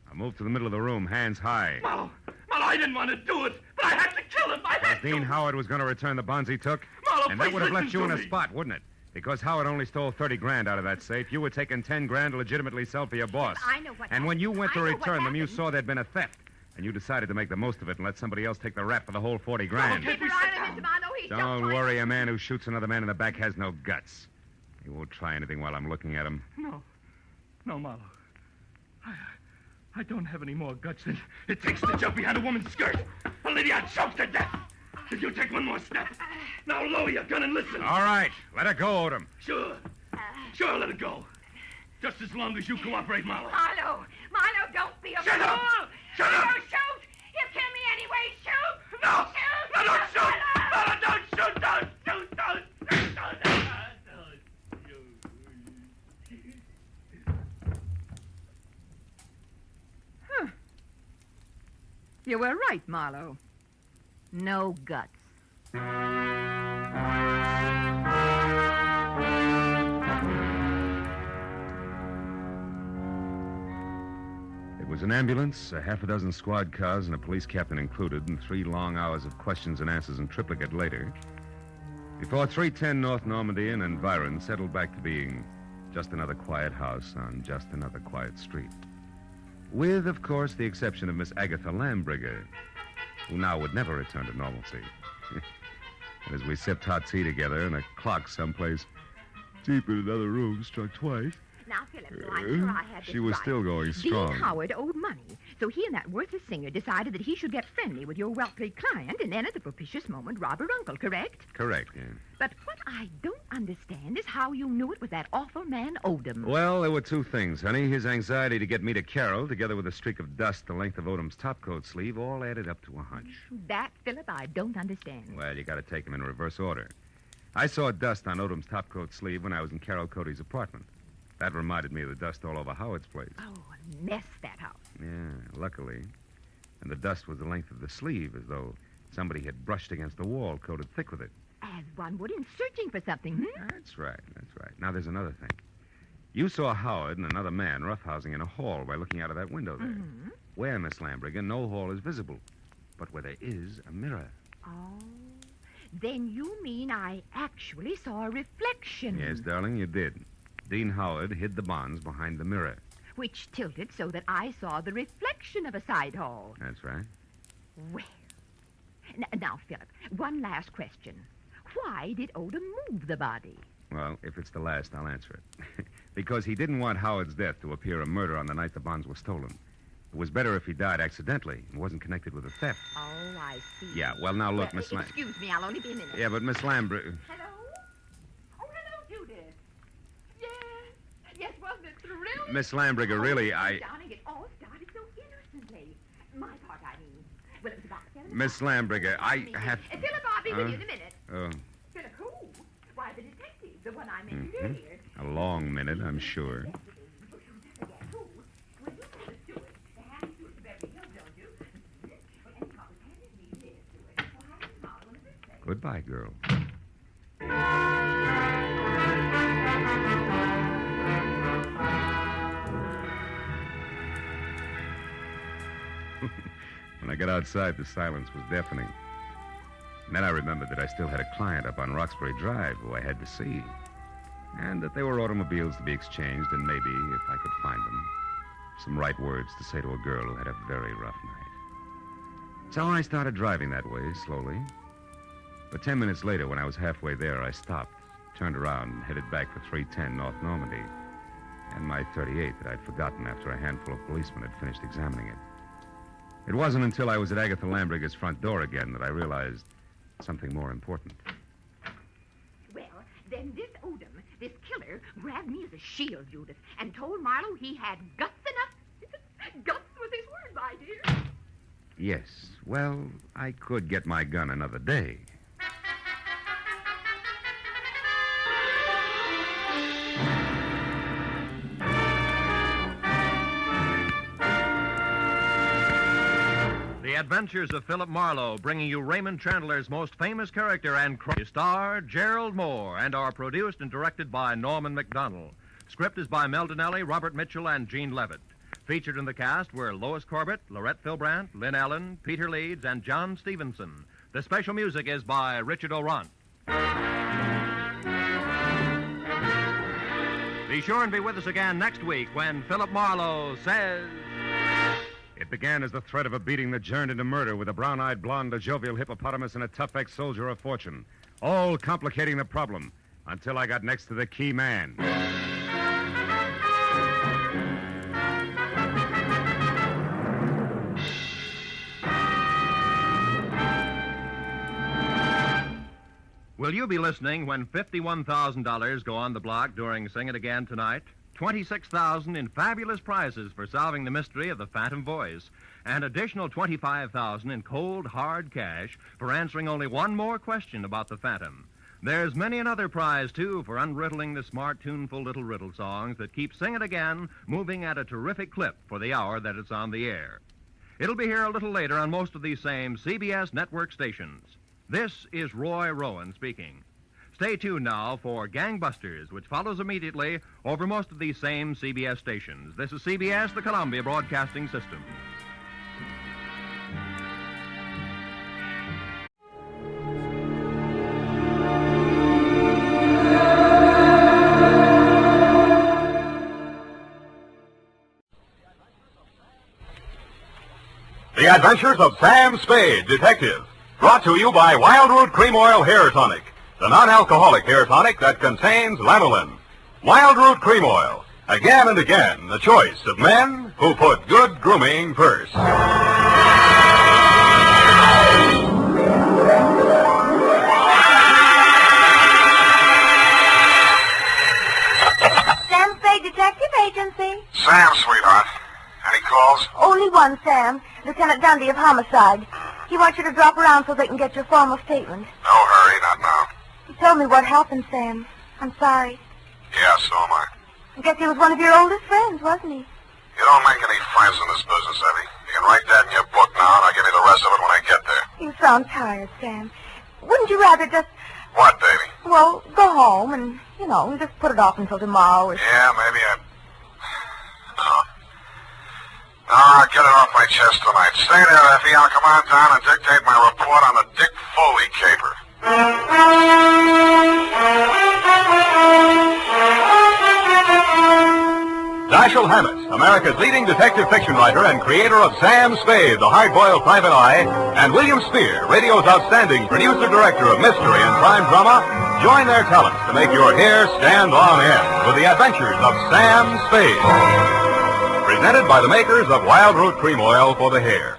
I'll move to the middle of the room, hands high. Marlowe, I didn't want to do it, but I had to kill him. Dean Howard was going to return the bonds he took. Marlowe, and that would have left listen you in to a me. spot, wouldn't it? Because Howard only stole 30 grand out of that safe. You were taking 10 grand to legitimately sell for your boss. I know what And when you went to I know what return them, you happened. saw there'd been a theft. And you decided to make the most of it and let somebody else take the rap for the whole 40 grand. Keep your eye on him, Mr. Marlowe. He's Don't worry, a man who shoots another man in the back has no guts. He won't try anything while I'm looking at him. No, Marlowe. I don't have any more guts than it takes to jump behind a woman's skirt. A lady I'd choke to death. If you take one more step. Now lower your gun and listen. All right, let her go, Odom. Sure, let it go. Just as long as you cooperate, Marlowe. Marlowe, don't be a Shut fool. up! Shut up! Don't shoot! You kill me anyway. Shoot! No! Shoot! No, don't shoot! Marlowe! No, don't shoot! Don't shoot! You were right, Marlowe. No guts. was an ambulance, a half a dozen squad cars, and a police captain included, and 3 long hours of questions and answers in triplicate later, before 310 North Normandy and environ settled back to being just another quiet house on just another quiet street. With, of course, the exception of Miss Agatha Lambriger, who now would never return to normalcy. And as we sipped hot tea together and a clock someplace deep in another room struck twice, Now, Philip, though I'm sure I had this she was right. still going strong. Dean Howard owed money, so he and that worthless singer decided that he should get friendly with your wealthy client and then at the propitious moment rob her uncle, correct? Correct, yeah. But what I don't understand is how you knew it was that awful man Odom. Well, there were 2 things, honey. His anxiety to get me to Carol, together with a streak of dust the length of Odom's topcoat sleeve, all added up to a hunch. That, Philip, I don't understand. Well, you got to take them in reverse order. I saw dust on Odom's topcoat sleeve when I was in Carol Cody's apartment. That reminded me of the dust all over Howard's place. Oh, a mess, that house. Yeah, luckily. And the dust was the length of the sleeve, as though somebody had brushed against the wall, coated thick with it. As one would in searching for something, hmm? That's right. Now, there's another thing. You saw Howard and another man roughhousing in a hall by looking out of that window there. Mm-hmm. Where, Miss Lambriger, no hall is visible, but where there is a mirror. Oh, then you mean I actually saw a reflection. Yes, darling, you did. Dean Howard hid the bonds behind the mirror. Which tilted so that I saw the reflection of a side hall. That's right. Well, now, Philip, one last question. Why did Odom move the body? Well, if it's the last, I'll answer it. Because he didn't want Howard's death to appear a murder on the night the bonds were stolen. It was better if he died accidentally and wasn't connected with a theft. Oh, I see. Yeah, well, now look, Miss Lam... Excuse me, I'll only be a minute. Yeah, but Miss Lambriger... Hello? Oh, hello, Judith. Yes, wasn't it thrilling? Miss Lambriger, really, Darling, it all started so innocently. My part, I mean. Well, it was about 7 Miss Lambriger, I have... Philip, I'll be with you in a minute. Oh, Philip, who? Why, the detective, the one I mentioned earlier. a long minute, I'm sure. Goodbye, girl. When I got outside, the silence was deafening. And then I remembered that I still had a client up on Roxbury Drive who I had to see. And that there were automobiles to be exchanged, and maybe, if I could find them, some right words to say to a girl who had a very rough night. So I started driving that way, slowly. But 10 minutes later, when I was halfway there, I stopped, turned around, and headed back for 310 North Normandy, and my .38 that I'd forgotten after a handful of policemen had finished examining it. It wasn't until I was at Agatha Lambriger's front door again that I realized something more important. Well, then this Odom, this killer, grabbed me as a shield, Judith, and told Marlowe he had guts enough. Guts was his word, my dear. Yes, well, I could get my gun another day. The Adventures of Philip Marlowe, bringing you Raymond Chandler's most famous character and star, Gerald Moore, and are produced and directed by Norman McDonald. Script is by Mel Donnelly, Robert Mitchell, and Gene Levitt. Featured in the cast were Lois Corbett, Lorette Philbrandt, Lynn Allen, Peter Leeds, and John Stevenson. The special music is by Richard Orant. Be sure and be with us again next week when Philip Marlowe says... It began as the threat of a beating that turned into murder with a brown-eyed blonde, a jovial hippopotamus, and a tough ex-soldier of fortune. All complicating the problem until I got next to the key man. Will you be listening when $51,000 go on the block during Sing It Again tonight? $26,000 in fabulous prizes for solving the mystery of the Phantom Voice, and additional $25,000 in cold, hard cash for answering only one more question about the Phantom. There's many another prize, too, for unriddling the smart, tuneful little riddle songs that keep Sing It Again moving at a terrific clip for the hour that it's on the air. It'll be here a little later on most of these same CBS network stations. This is Roy Rowan speaking. stay tuned now for Gangbusters, which follows immediately over most of these same CBS stations. This is CBS, the Columbia Broadcasting System. The Adventures of Sam Spade, Detective. Brought to you by Wildroot Cream Oil Hair Tonic, the non-alcoholic hair tonic that contains lanolin. Wildroot Cream Oil. Again and again, the choice of men who put good grooming first. Sam Spade Detective Agency. Sam, sweetheart. Any calls? Only one, Sam. Lieutenant Dundee of Homicide. He wants you to drop around so they can get your formal statement. No hurry, not now. He told me what happened, Sam. I'm sorry. Yeah, so am I. I guess he was one of your oldest friends, wasn't he? You don't make any friends in this business, Evie. You can write that in your book now, and I'll give you the rest of it when I get there. You sound tired, Sam. Wouldn't you rather just, What, baby? well, go home and, just put it off until tomorrow or Yeah, maybe I'll get it off my chest tonight. Stay there, Effie. I'll come on down and dictate my report on the Dick Foley caper. Dashiell Hammett, America's leading detective fiction writer and creator of Sam Spade, the hard-boiled private eye, and William Spear, radio's outstanding producer-director of mystery and crime drama, join their talents to make your hair stand on end with the adventures of Sam Spade. Presented by the makers of Wildroot Cream Oil for the hair.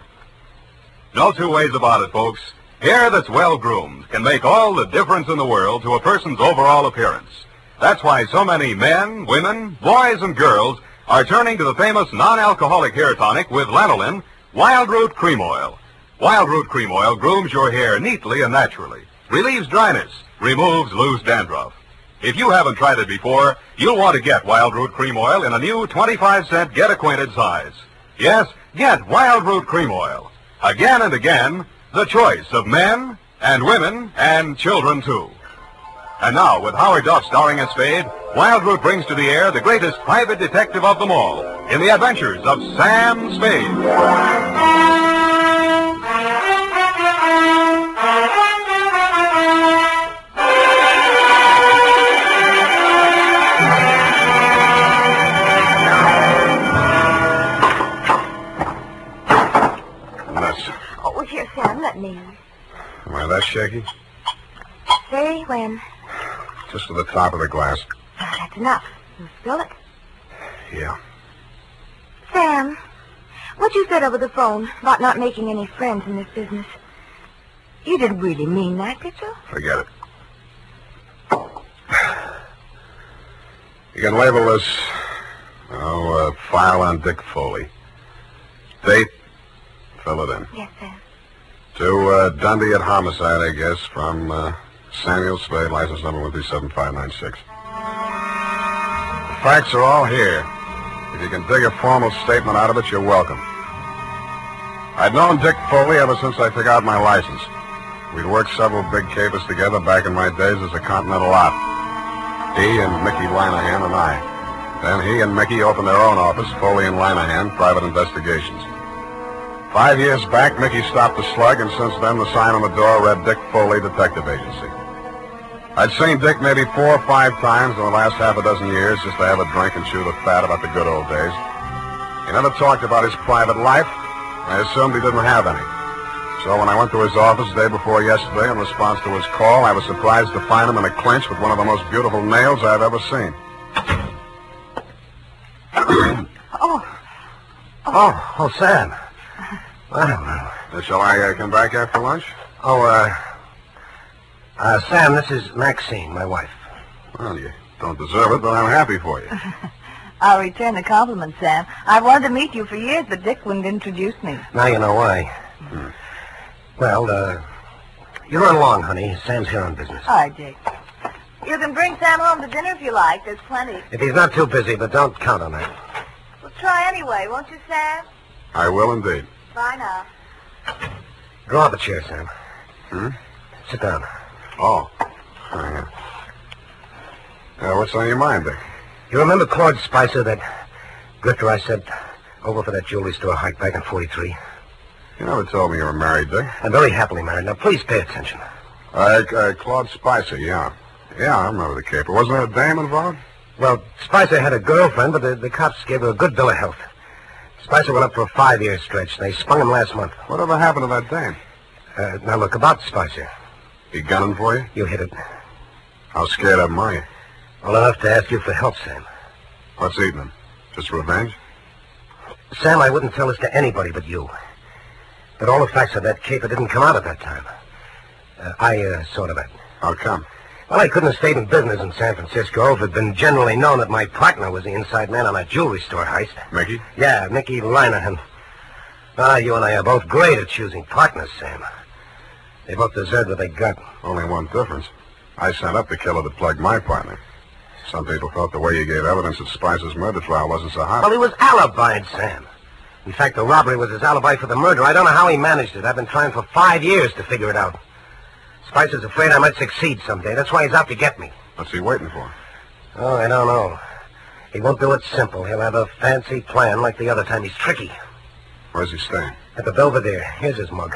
No two ways about it, folks. Hair that's well-groomed can make all the difference in the world to a person's overall appearance. That's why so many men, women, boys, and girls are turning to the famous non-alcoholic hair tonic with lanolin, Wildroot Cream Oil. Wildroot Cream Oil grooms your hair neatly and naturally, relieves dryness, removes loose dandruff. If you haven't tried it before, you'll want to get Wildroot Cream Oil in a new 25-cent get-acquainted size. Yes, get Wildroot Cream Oil. Again and again, the choice of men and women and children, too. And now, with Howard Duff starring as Spade, Wildroot brings to the air the greatest private detective of them all in the adventures of Sam Spade. Oh, here, Sam, let me. Am I that shaky? Say when. Just to the top of the glass. That's enough. You spill it. Yeah. Sam, what you said over the phone about not making any friends in this business, you didn't really mean that, did you? Forget it. You can label this, file on Dick Foley. Date, fill it in. Yes, sir. To Dundee at Homicide, I guess, from Samuel Spade, license number 1377596. The facts are all here. If you can dig a formal statement out of it, you're welcome. I'd known Dick Foley ever since I took out my license. We'd worked several big capers together back in my days as a Continental Op. He and Mickey Linehan and I. Then he and Mickey opened their own office, Foley and Linehan, Private Investigations. 5 years back, Mickey stopped the slug, and since then the sign on the door read Dick Foley Detective Agency. I'd seen Dick maybe 4 or 5 times in the last half a dozen years just to have a drink and chew the fat about the good old days. He never talked about his private life. I assumed he didn't have any. So when I went to his office the day before yesterday in response to his call, I was surprised to find him in a clinch with one of the most beautiful nails I've ever seen. Oh, Sam. Shall I come back after lunch? Sam, this is Maxine, my wife. Well, you don't deserve it, but I'm happy for you. I'll return the compliment, Sam. I've wanted to meet you for years, but Dick wouldn't introduce me. Now you know why. Well, you run along, honey. Sam's here on business. All right, Dick. You can bring Sam home to dinner if you like. There's plenty. If he's not too busy, but don't count on that. We'll try anyway, won't you, Sam? I will indeed. Bye now. Draw up a chair, Sam. Sit down. Oh. What's on your mind, Dick? You remember Claude Spicer, that grifter I sent over for that jewelry store hike back in 43? You never told me you were married, Dick. I'm very happily married. Now, please pay attention. Claude Spicer, yeah. Yeah, I remember the caper. Wasn't there a dame involved? Well, Spicer had a girlfriend, but the cops gave her a good bill of health. Spicer went up for a 5-year stretch. They spun him last month. Whatever happened to that dame? Now, look, about Spicer. He gunning for you? You hit it. How scared of him are you? Well, enough to ask you for help, Sam. What's eating him? Just revenge? Sam, I wouldn't tell this to anybody but you. But all the facts of that caper didn't come out at that time. I saw to that. How come? Well, I couldn't have stayed in business in San Francisco if it had been generally known that my partner was the inside man on that jewelry store heist. Mickey? Yeah, Mickey Linehan. You and I are both great at choosing partners, Sam. They both deserved what they got. Only one difference. I sent up the killer that plugged my partner. Some people thought the way you gave evidence at Spicer's murder trial wasn't so hot. Well, he was alibied, Sam. In fact, the robbery was his alibi for the murder. I don't know how he managed it. I've been trying for 5 years to figure it out. Spicer's afraid I might succeed someday. That's why he's out to get me. What's he waiting for? Oh, I don't know. He won't do it simple. He'll have a fancy plan like the other time. He's tricky. Where's he staying? At the Belvedere. Here's his mug.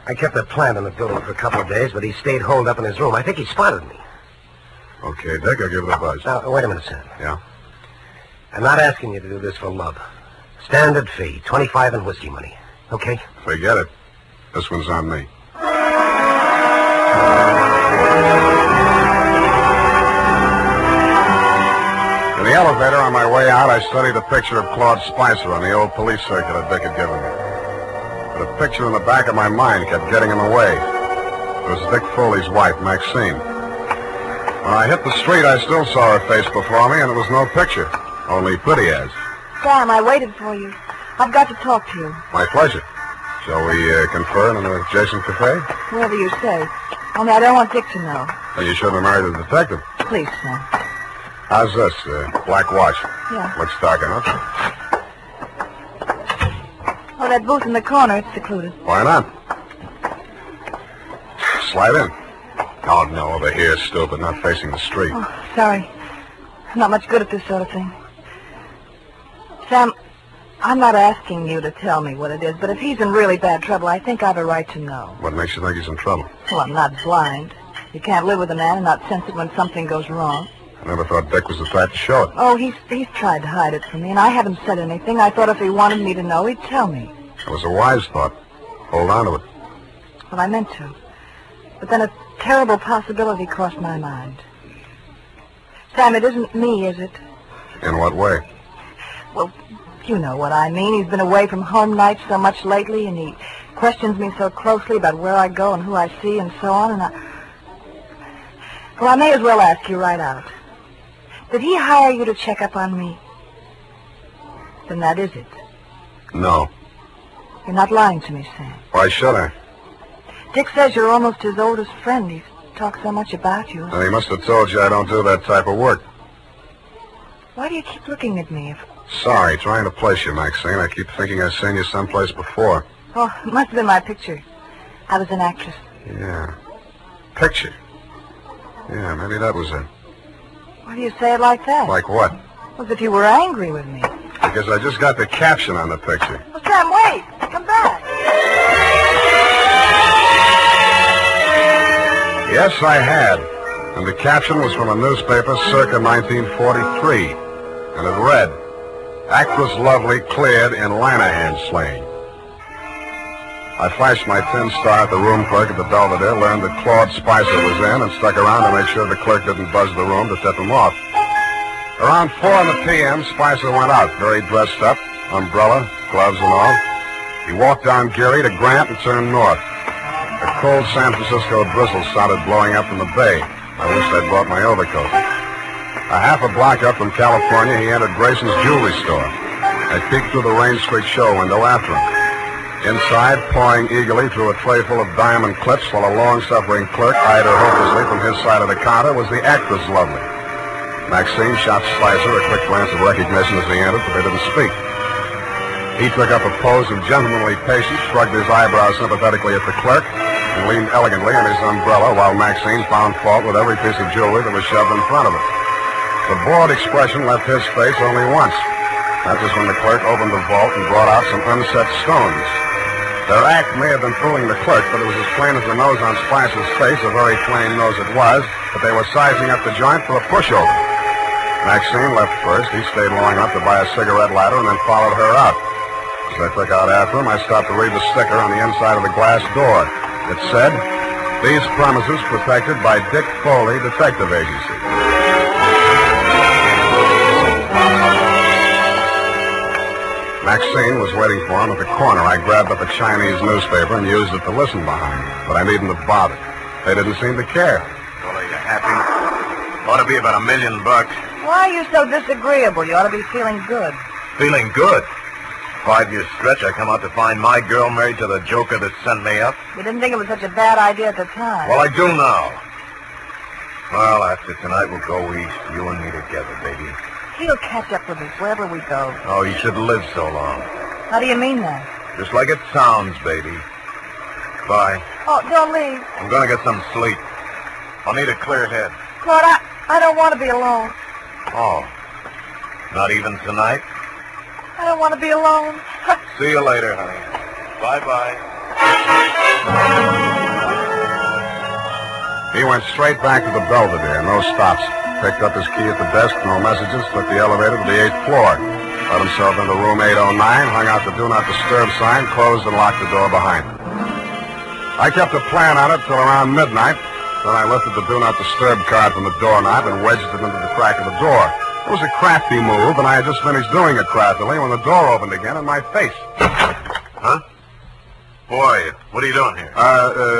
I kept a plant in the building for a couple of days, but he stayed holed up in his room. I think he spotted me. Okay, Dick, I'll give it a buzz. Now, wait a minute, Sam. Yeah? I'm not asking you to do this for love. Standard fee, 25 in whiskey money. Okay? Forget it. This one's on me. In the elevator on my way out, I studied a picture of Claude Spicer on the old police circular Dick had given me. But a picture in the back of my mind kept getting in the way. It was Dick Foley's wife, Maxine. When I hit the street, I still saw her face before me, and it was no picture, only pretty as. Sam, I waited for you. I've got to talk to you. My pleasure. Shall we confer in an adjacent cafe? Wherever you say. Only I don't want Dick to know. Well, you shouldn't have married a detective. Please, Sam. How's this? Black watch. Yeah. Looks dark enough. Oh, that booth in the corner, it's secluded. Why not? Slide in. Oh, no, over here, stupid, not facing the street. Oh, sorry. I'm not much good at this sort of thing. Sam, I'm not asking you to tell me what it is, but if he's in really bad trouble, I think I've a right to know. What makes you think he's in trouble? Well, I'm not blind. You can't live with a man and not sense it when something goes wrong. I never thought Dick was the type to show it. Oh, he's tried to hide it from me, and I haven't said anything. I thought if he wanted me to know, he'd tell me. It was a wise thought. Hold on to it. Well, I meant to. But then a terrible possibility crossed my mind. Sam, it isn't me, is it? In what way? Well, you know what I mean. He's been away from home nights so much lately, and he questions me so closely about where I go and who I see and so on, and Well, I may as well ask you right out. Did he hire you to check up on me? Then that is it. No. You're not lying to me, Sam. Why should I? Dick says you're almost his oldest friend. He's talked so much about you. And he must have told you I don't do that type of work. Why do you keep looking at me? Sorry, trying to place you, Maxine. I keep thinking I've seen you someplace before. Oh, it must have been my picture. I was an actress. Yeah. Picture. Yeah, maybe that was it. Why do you say it like that? Like what? As if you were angry with me. Because I just got the caption on the picture. Well, Sam, wait. Come back. Yes, I had. And the caption was from a newspaper circa 1943. And it read, "Actress Lovely cleared in Lanahan slaying." I flashed my tin star at the room clerk at the Belvedere, learned that Claude Spicer was in, and stuck around to make sure the clerk didn't buzz the room to tip him off. Around 4 in the p.m., Spicer went out, very dressed up, umbrella, gloves and all. He walked down Geary to Grant and turned north. A cold San Francisco drizzle started blowing up from the bay. I wished I'd brought my overcoat. A half a block up from California, he entered Grayson's jewelry store. I peeked through the Rain Street show window after him. Inside, pawing eagerly through a tray full of diamond clips while a long-suffering clerk eyed her hopelessly from his side of the counter, was the actress Lovely. Maxine shot Spicer a quick glance of recognition as he entered, but they didn't speak. He took up a pose of gentlemanly patience, shrugged his eyebrows sympathetically at the clerk, and leaned elegantly on his umbrella while Maxine found fault with every piece of jewelry that was shoved in front of it. The bored expression left his face only once. That was when the clerk opened the vault and brought out some unset stones. Their act may have been fooling the clerk, but it was as plain as the nose on Spicer's face, a very plain nose it was, that they were sizing up the joint for a pushover. Maxine left first. He stayed long enough to buy a cigarette lighter and then followed her out. As I took out after him, I stopped to read the sticker on the inside of the glass door. It said, "These premises protected by Dick Foley Detective Agency." Maxine was waiting for him at the corner. I grabbed up a Chinese newspaper and used it to listen behind, but I needn't have bothered. They didn't seem to care. Well, are you happy? Ought to be about $1 million. Why are you so disagreeable? You ought to be feeling good. Feeling good? 5 years stretch, I come out to find my girl married to the joker that sent me up. You didn't think it was such a bad idea at the time. Well, I do now. Well, after tonight, we'll go east, you and me together, baby. He'll catch up with us wherever we go. Oh, you shouldn't live so long. How do you mean that? Just like it sounds, baby. Bye. Oh, don't leave. I'm gonna get some sleep. I'll need a clear head. Claude, I don't want to be alone. Oh. Not even tonight? I don't want to be alone. See you later, honey. Bye-bye. He went straight back to the Belvedere, no stops. Picked up his key at the desk, no messages, took the elevator to the 8th floor. Let himself into room 809, hung out the Do Not Disturb sign, closed and locked the door behind him. I kept a plan on it till around midnight. Then I lifted the Do Not Disturb card from the doorknob and wedged it into the crack of the door. It was a crafty move, and I had just finished doing it craftily when the door opened again in my face. Huh? Boy, what are you doing here?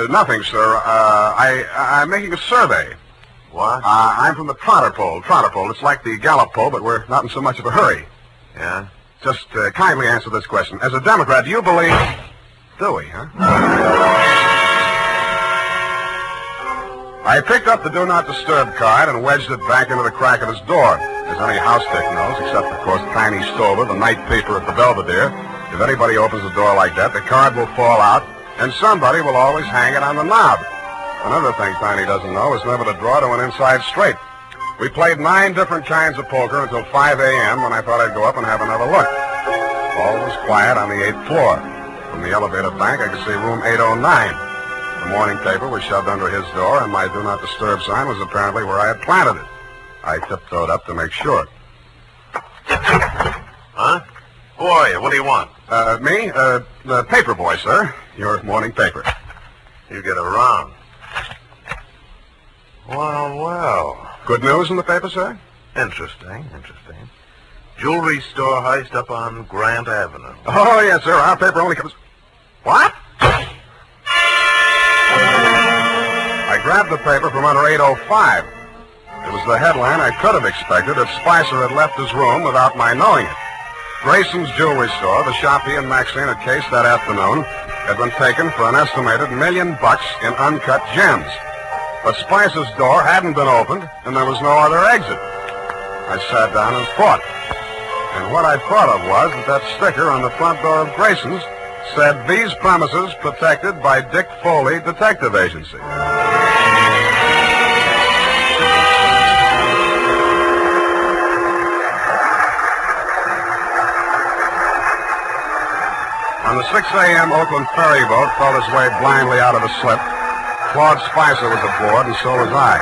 Nothing, sir. I'm making a survey. What? I'm from the Trotter Pole. It's like the Gallup Poll, but we're not in so much of a hurry. Yeah? Just kindly answer this question. As a Democrat, do you believe... Do we, huh? I picked up the Do Not Disturb card and wedged it back into the crack of his door. As any house dick knows, except, of course, Tiny Stover, the night paper at the Belvedere, if anybody opens the door like that, the card will fall out, and somebody will always hang it on the knob. Another thing Tiny doesn't know is never to draw to an inside straight. We played 9 different kinds of poker until 5 a.m. when I thought I'd go up and have another look. All was quiet on the 8th floor. From the elevator bank, I could see room 809. The morning paper was shoved under his door, and my Do Not Disturb sign was apparently where I had planted it. I tiptoed up to make sure. Huh? Boy, what do you want? Me? The paper boy, sir. Your morning paper. You get around. Well. Good news in the paper, sir? Interesting. Jewelry store heist up on Grant Avenue. Oh, yes, sir. Our paper only comes... What? I grabbed the paper from under 805. It was the headline I could have expected if Spicer had left his room without my knowing it. Grayson's Jewelry Store, the shop he and Maxine had cased that afternoon, had been taken for an estimated $1 million in uncut gems. But Spicer's door hadn't been opened, and there was no other exit. I sat down and thought. And what I thought of was that sticker on the front door of Grayson's said, "These premises protected by Dick Foley Detective Agency." On the 6 a.m. Oakland ferry boat felt its way blindly out of the slip. Claude Spicer was aboard, and so was I.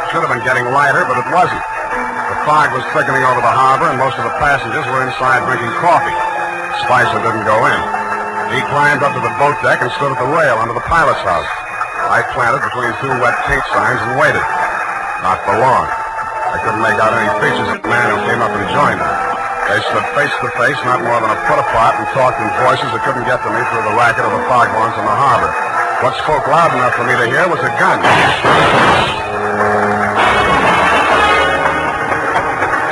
Should have been getting lighter, but it wasn't. The fog was thickening over the harbor, and most of the passengers were inside drinking coffee. Spicer didn't go in. He climbed up to the boat deck and stood at the rail under the pilot's house. I planted between 2 wet paint signs and waited. Not for long. I couldn't make out any features of the man who came up and joined them. They stood face to face, not more than a foot apart, and talked in voices that couldn't get to me through the racket of the foghorns in the harbor. What spoke loud enough for me to hear was a gun.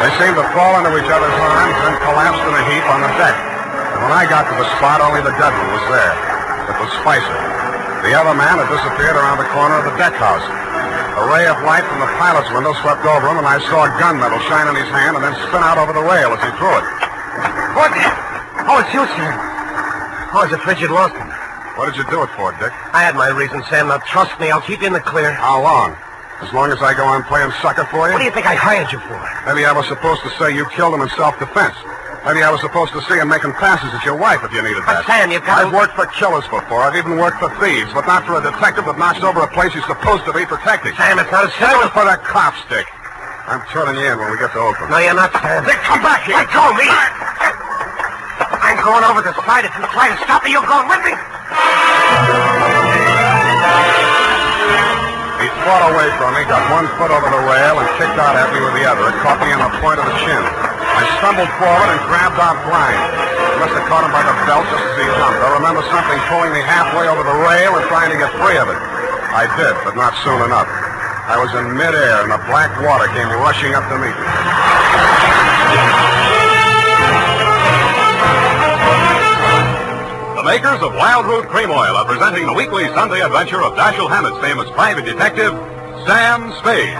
They seemed to fall into each other's arms and collapsed in a heap on the deck. And when I got to the spot, only the deadman was there. It was Spicer. The other man had disappeared around the corner of the deck house. A ray of light from the pilot's window swept over him, and I saw a gunmetal shine in his hand and then spin out over the rail as he threw it. What? Oh, it's you, sir. Oh, I was afraid you'd lost him. What did you do it for, Dick? I had my reasons, Sam. Now, trust me, I'll keep you in the clear. How long? As long as I go on playing sucker for you? What do you think I hired you for? Maybe I was supposed to say you killed him in self-defense. Maybe I was supposed to see him making passes at your wife if you needed that. But, Sam, you've got I've worked for killers before. I've even worked for thieves, but not for a detective that knocks over a place he's supposed to be protecting. Sam, it's not as Do simple. it for the cops, Dick. I'm turning you in when we get to Oakland. No, you're not, Sam. Dick, come back here. Let go of me. I'm going over the side. If you try to stop me, you're going with me. He fought away from me, got 1 foot over the rail, and kicked out at me with the other. It caught me on the point of the chin. I stumbled forward and grabbed out blind. I must have caught him by the belt just as he jumped. I remember something pulling me halfway over the rail and trying to get free of it. I did, but not soon enough. I was in midair, and the black water came rushing up to meet me. The makers of Wild Root Cream Oil are presenting the weekly Sunday adventure of Dashiell Hammett's famous private detective, Sam Spade.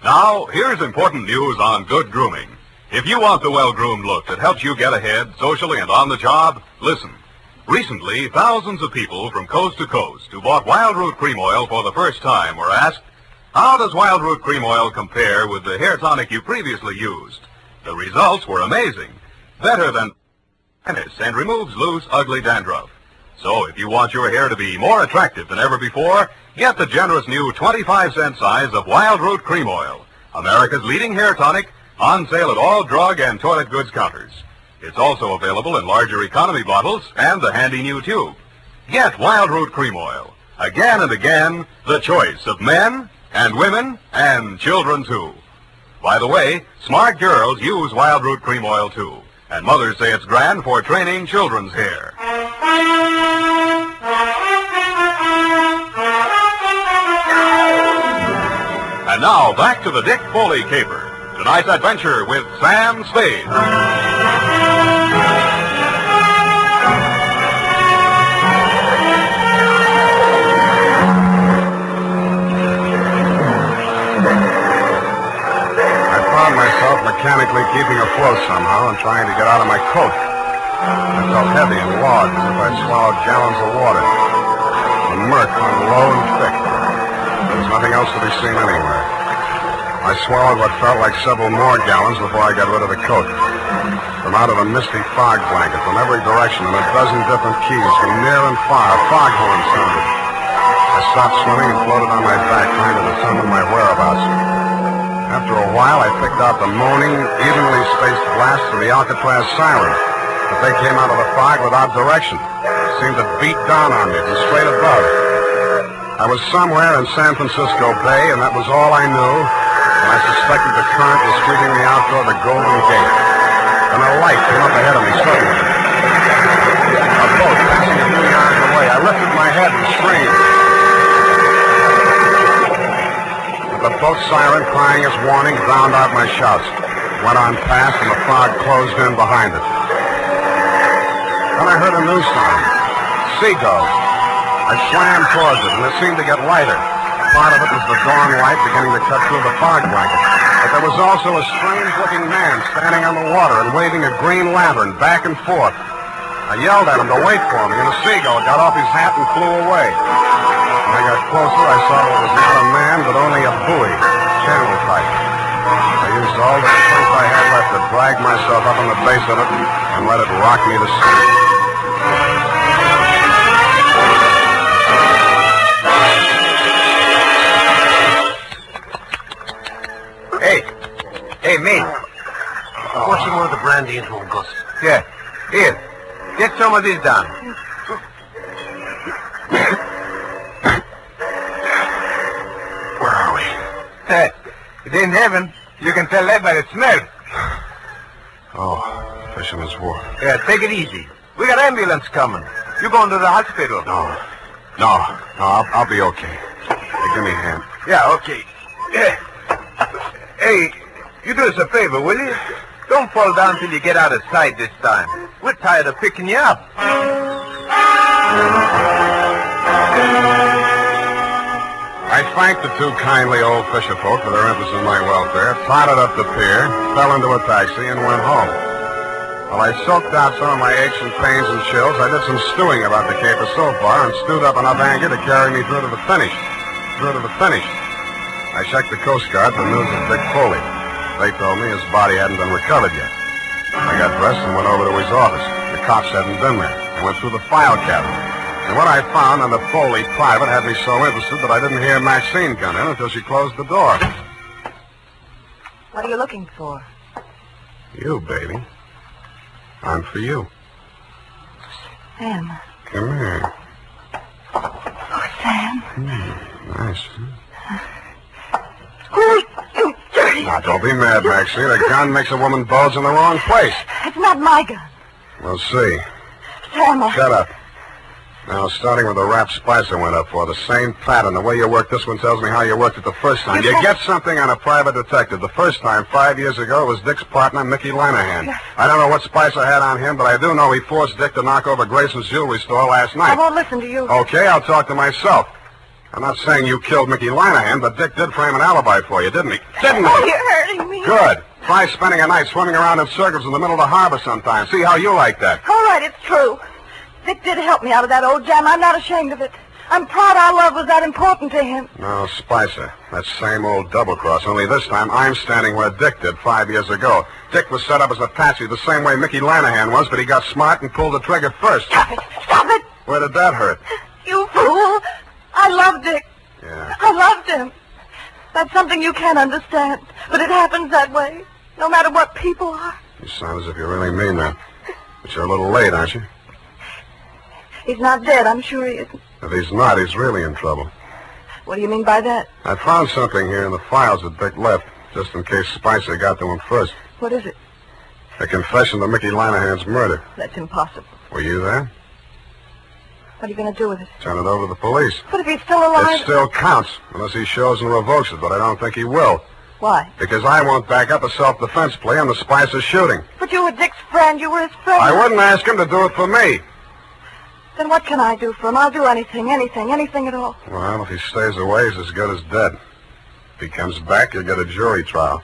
Now, here's important news on good grooming. If you want the well-groomed look that helps you get ahead socially and on the job, listen. Recently, thousands of people from coast to coast who bought Wild Root Cream Oil for the first time were asked, how does Wild Root Cream Oil compare with the hair tonic you previously used? The results were amazing. Better than tennis and removes loose, ugly dandruff. So if you want your hair to be more attractive than ever before, get the generous new 25-cent size of Wild Root Cream Oil, America's leading hair tonic, on sale at all drug and toilet goods counters. It's also available in larger economy bottles and the handy new tube. Get Wild Root Cream Oil. Again and again, the choice of men and women and children, too. By the way, smart girls use Wild Root Cream Oil, too. And mothers say it's grand for training children's hair. And now, back to the Dick Foley caper. Tonight's adventure with Sam Spade. Myself mechanically keeping afloat somehow and trying to get out of my coat. I felt heavy and large, as if I'd swallowed gallons of water. The murk hung low and thick. There was nothing else to be seen anywhere. I swallowed what felt like several more gallons before I got rid of the coat. From out of a misty fog blanket, from every direction, in a dozen different keys, from near and far, a foghorn sounded. I stopped swimming and floated on my back, trying to determine my whereabouts. After a while, I picked out the moaning, evenly spaced blasts of the Alcatraz siren. But they came out of the fog without direction. Seemed to beat down on me from straight above. I was somewhere in San Francisco Bay, and that was all I knew. And I suspected the current was sweeping me out toward the Golden Gate. And a light came up ahead of me suddenly. A boat passing a few yards away. I lifted my head and screamed. The boat siren, crying its warning, drowned out my shouts. Went on past, and the fog closed in behind it. Then I heard a new sound. Seagulls. I swam towards it, and it seemed to get lighter. Part of it was the dawn light beginning to cut through the fog blanket. But there was also a strange-looking man standing on the water and waving a green lantern back and forth. I yelled at him to wait for me, and a seagull got off his hat and flew away. When I got closer, I saw it was not a man, but only a buoy, channel type. I used all the strength I had left to drag myself up on the base of it and let it rock me to sleep. Hey, mate. What's in one of the brandy and home goods? Yeah. Here. Get some of this down. Where are we? It ain't heaven. You can tell that by the smell. Oh, Fisherman's Wharf. Yeah, take it easy. We got ambulance coming. You going to the hospital? No, I'll be okay. Hey, give me a hand. Yeah, okay. Hey, you do us a favor, will you? Don't fall down till you get out of sight this time. We're tired of picking you up. I thanked the two kindly old fisher folk for their interest in my welfare, trotted up the pier, fell into a taxi, and went home. While I soaked out some of my aches and pains and chills, I did some stewing about the caper so far and stewed up enough anger to carry me through to the finish. I checked the Coast Guard for news of Dick Foley. They told me his body hadn't been recovered yet. I got dressed and went over to his office. The cops hadn't been there. I went through the file cabinet. And what I found under Foley private had me so interested that I didn't hear Maxine come in until she closed the door. What are you looking for? You, baby. I'm for you. Sam. Come here. Oh, Sam. Nice. You dirty. Now, don't be mad, Maxine. A gun makes a woman bulge in the wrong place. It's not my gun. We'll see. Sam, Shut up. Now, starting with the rap Spicer went up for, the same pattern. The way you worked this one tells me how you worked it the first time. You get something on a private detective. The first time, 5 years ago, it was Dick's partner, Mickey Lanahan. I don't know what Spicer had on him, but I do know he forced Dick to knock over Grayson's jewelry store last night. I won't listen to you. Okay, I'll talk to myself. I'm not saying you killed Mickey Lanahan, but Dick did frame an alibi for you, didn't he? Didn't he? Oh, you're hurting me. Good. Try spending a night swimming around in circles in the middle of the harbor sometime. See how you like that. All right, it's true. Dick did help me out of that old jam. I'm not ashamed of it. I'm proud our love was that important to him. No, Spicer. That same old double-cross, only this time I'm standing where Dick did 5 years ago. Dick was set up as a patsy the same way Mickey Lanahan was, but he got smart and pulled the trigger first. Stop it! Stop it! Where did that hurt? You fool! I love Dick. Yeah. I loved him. That's something you can't understand, but it happens that way, no matter what people are. You sound as if you really mean that. But you're a little late, aren't you? He's not dead, I'm sure he isn't. If he's not, he's really in trouble. What do you mean by that? I found something here in the files that Dick left, just in case Spicer got to him first. What is it? A confession to Mickey Lanahan's murder. That's impossible. Were you there? What are you going to do with it? Turn it over to the police. But if he's still alive... It still counts, unless he shows and revokes it, but I don't think he will. Why? Because I won't back up a self-defense plea on the Spicer shooting. But you were Dick's friend. You were his friend. I wouldn't ask him to do it for me. Then what can I do for him? I'll do anything at all. Well, if he stays away, he's as good as dead. If he comes back, you'll get a jury trial.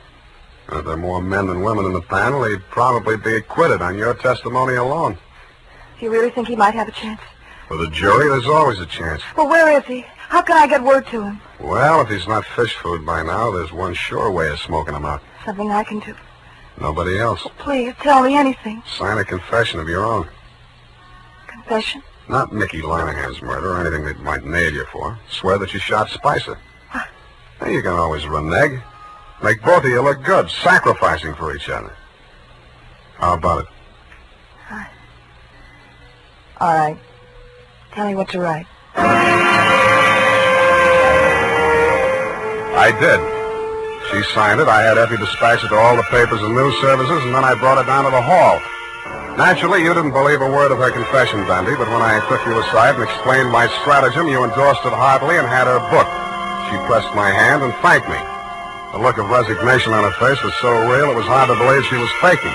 And if there are more men than women in the panel, he'd probably be acquitted on your testimony alone. Do you really think he might have a chance? For the jury, there's always a chance. Well, where is he? How can I get word to him? Well, if he's not fish food by now, there's one sure way of smoking him out. Something I can do. Nobody else. Well, please, tell me anything. Sign a confession of your own. Confession? Not Mickey Lanahan's murder or anything they might nail you for. Swear that you shot Spicer. Now, you can always renege. Make both of you look good, sacrificing for each other. How about it? All right. Tell me what to write. I did. She signed it. I had Effie dispatch it to all the papers and news services, and then I brought it down to the hall. Naturally, you didn't believe a word of her confession, Dundee, but when I took you aside and explained my stratagem, you endorsed it heartily and had her booked. She pressed my hand and thanked me. The look of resignation on her face was so real it was hard to believe she was faking.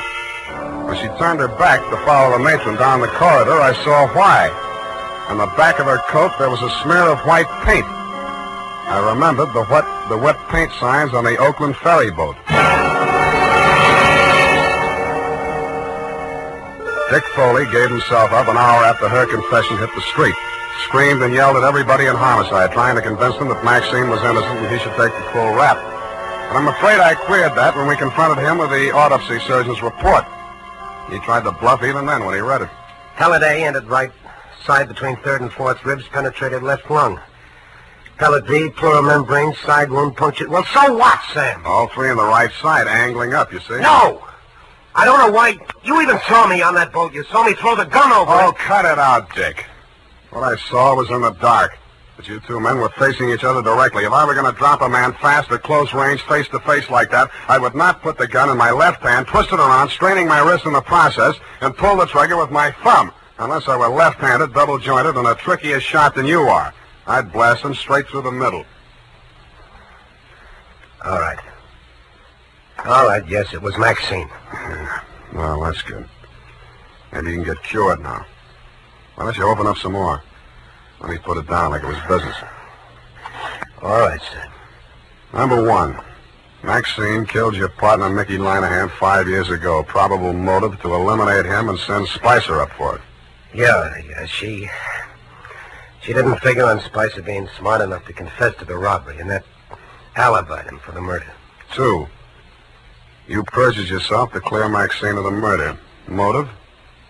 When she turned her back to follow the matron down the corridor, I saw why. On the back of her coat, there was a smear of white paint. I remembered the wet paint signs on the Oakland ferry boat. Dick Foley gave himself up an hour after her confession hit the street. Screamed and yelled at everybody in Homicide, trying to convince them that Maxine was innocent and he should take the full rap. But I'm afraid I queered that when we confronted him with the autopsy surgeon's report. He tried to bluff even then when he read it. Pellet A entered right side between third and fourth ribs, penetrated left lung. Pellet B, pleural membrane, side wound punctured. Well, so what, Sam? All three on the right side, angling up, you see? No! I don't know why. You even saw me on that boat. You saw me throw the gun over Oh, it. cut it out, Dick. What I saw was in the dark. But you two men were facing each other directly. If I were going to drop a man fast at close range, face to face like that, I would not put the gun in my left hand, twist it around, straining my wrist in the process, and pull the trigger with my thumb. Unless I were left-handed, double-jointed, and a trickier shot than you are. I'd blast him straight through the middle. All right. All right, yes, it was Maxine. Yeah. Well, that's good. Maybe you can get cured now. Why don't you open up some more? Let me put it down like it was business. All right, sir. Number 1. Maxine killed your partner, Mickey Linehan, 5 years ago. Probable motive to eliminate him and send Spicer up for it. Yeah, she didn't figure on Spicer being smart enough to confess to the robbery, and that alibied him for the murder. 2. You perjured yourself to clear Maxine of the murder. Motive?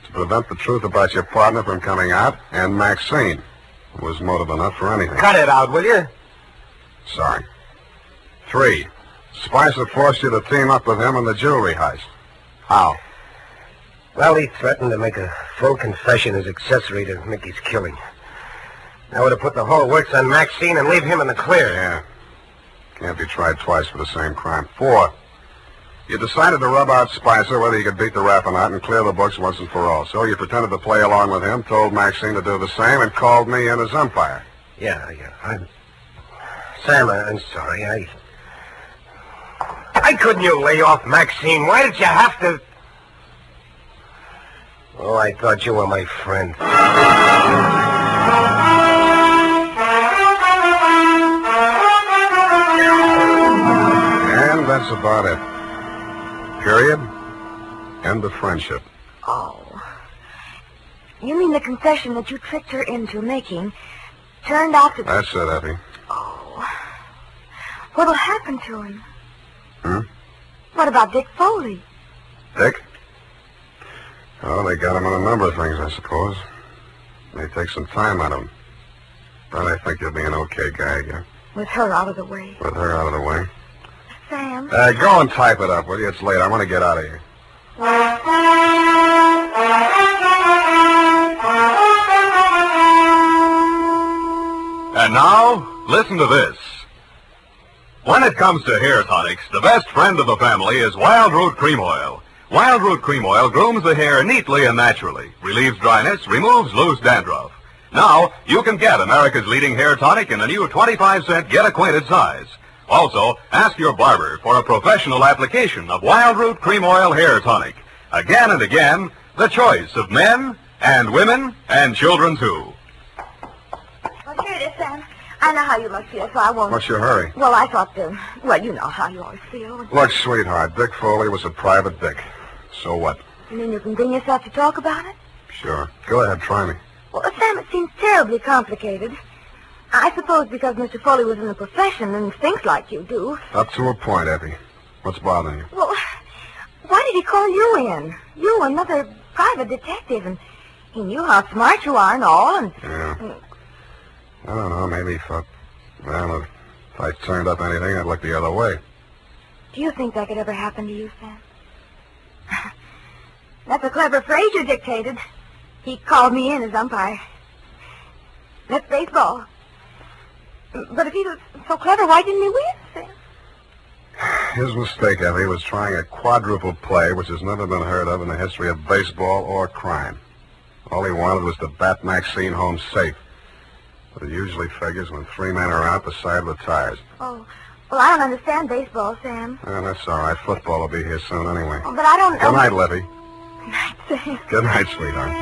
To prevent the truth about your partner from coming out, and Maxine was motive enough for anything. Cut it out, will you? Sorry. 3. Spicer forced you to team up with him in the jewelry heist. How? Well, he threatened to make a full confession as accessory to Mickey's killing. That would have put the whole works on Maxine and leave him in the clear. Yeah. Can't be tried twice for the same crime. 4. You decided to rub out Spicer whether you could beat the raffinate and clear the books once and for all. So you pretended to play along with him, told Maxine to do the same, and called me in as umpire. Yeah. Sam, I'm sorry. Why couldn't you lay off Maxine? Why did you have to... Oh, I thought you were my friend. And that's about it. Period. End of friendship. Oh. You mean the confession that you tricked her into making turned out to... That's it, Effie. Oh. What'll happen to him? Hmm? What about Dick Foley? Dick? Oh, they got him on a number of things, I suppose. They take some time out of him. But I think he'll be an okay guy again. With her out of the way. With her out of the way. Sam? Go and type it up, will you? It's late. I want to get out of here. And now, listen to this. When it comes to hair tonics, the best friend of the family is Wild Root Cream Oil. Wild Root Cream Oil grooms the hair neatly and naturally, relieves dryness, removes loose dandruff. Now, you can get America's leading hair tonic in the new 25-cent Get Acquainted size. Also, ask your barber for a professional application of Wild Root Cream Oil Hair Tonic. Again and again, the choice of men and women and children, too. Well, here it is, Sam. I know how you must feel, so I won't... What's your hurry? Well, I thought, well, you know how you always feel. Look, sweetheart, Dick Foley was a private dick. So what? You mean you can bring yourself to talk about it? Sure. Go ahead, try me. Well, Sam, it seems terribly complicated. I suppose because Mr. Foley was in the profession and thinks like you do. Up to a point, Effie. What's bothering you? Well, why did he call you in? You, another private detective, and he knew how smart you are and all, and... Yeah. I don't know, maybe he thought, well, if I turned up anything, I'd look the other way. Do you think that could ever happen to you, Sam? That's a clever phrase you dictated. He called me in as umpire. That's baseball. But if he was so clever, why didn't he win, Sam? His mistake, Effie, was trying a quadruple play, which has never been heard of in the history of baseball or crime. All he wanted was to bat Maxine home safe. But it usually figures when 3 men are out, the side retires. Oh, well, I don't understand baseball, Sam. That's all right. Football will be here soon anyway. Oh, but I don't... Good night, Levy. Good night, Sam. Good night, sweetheart.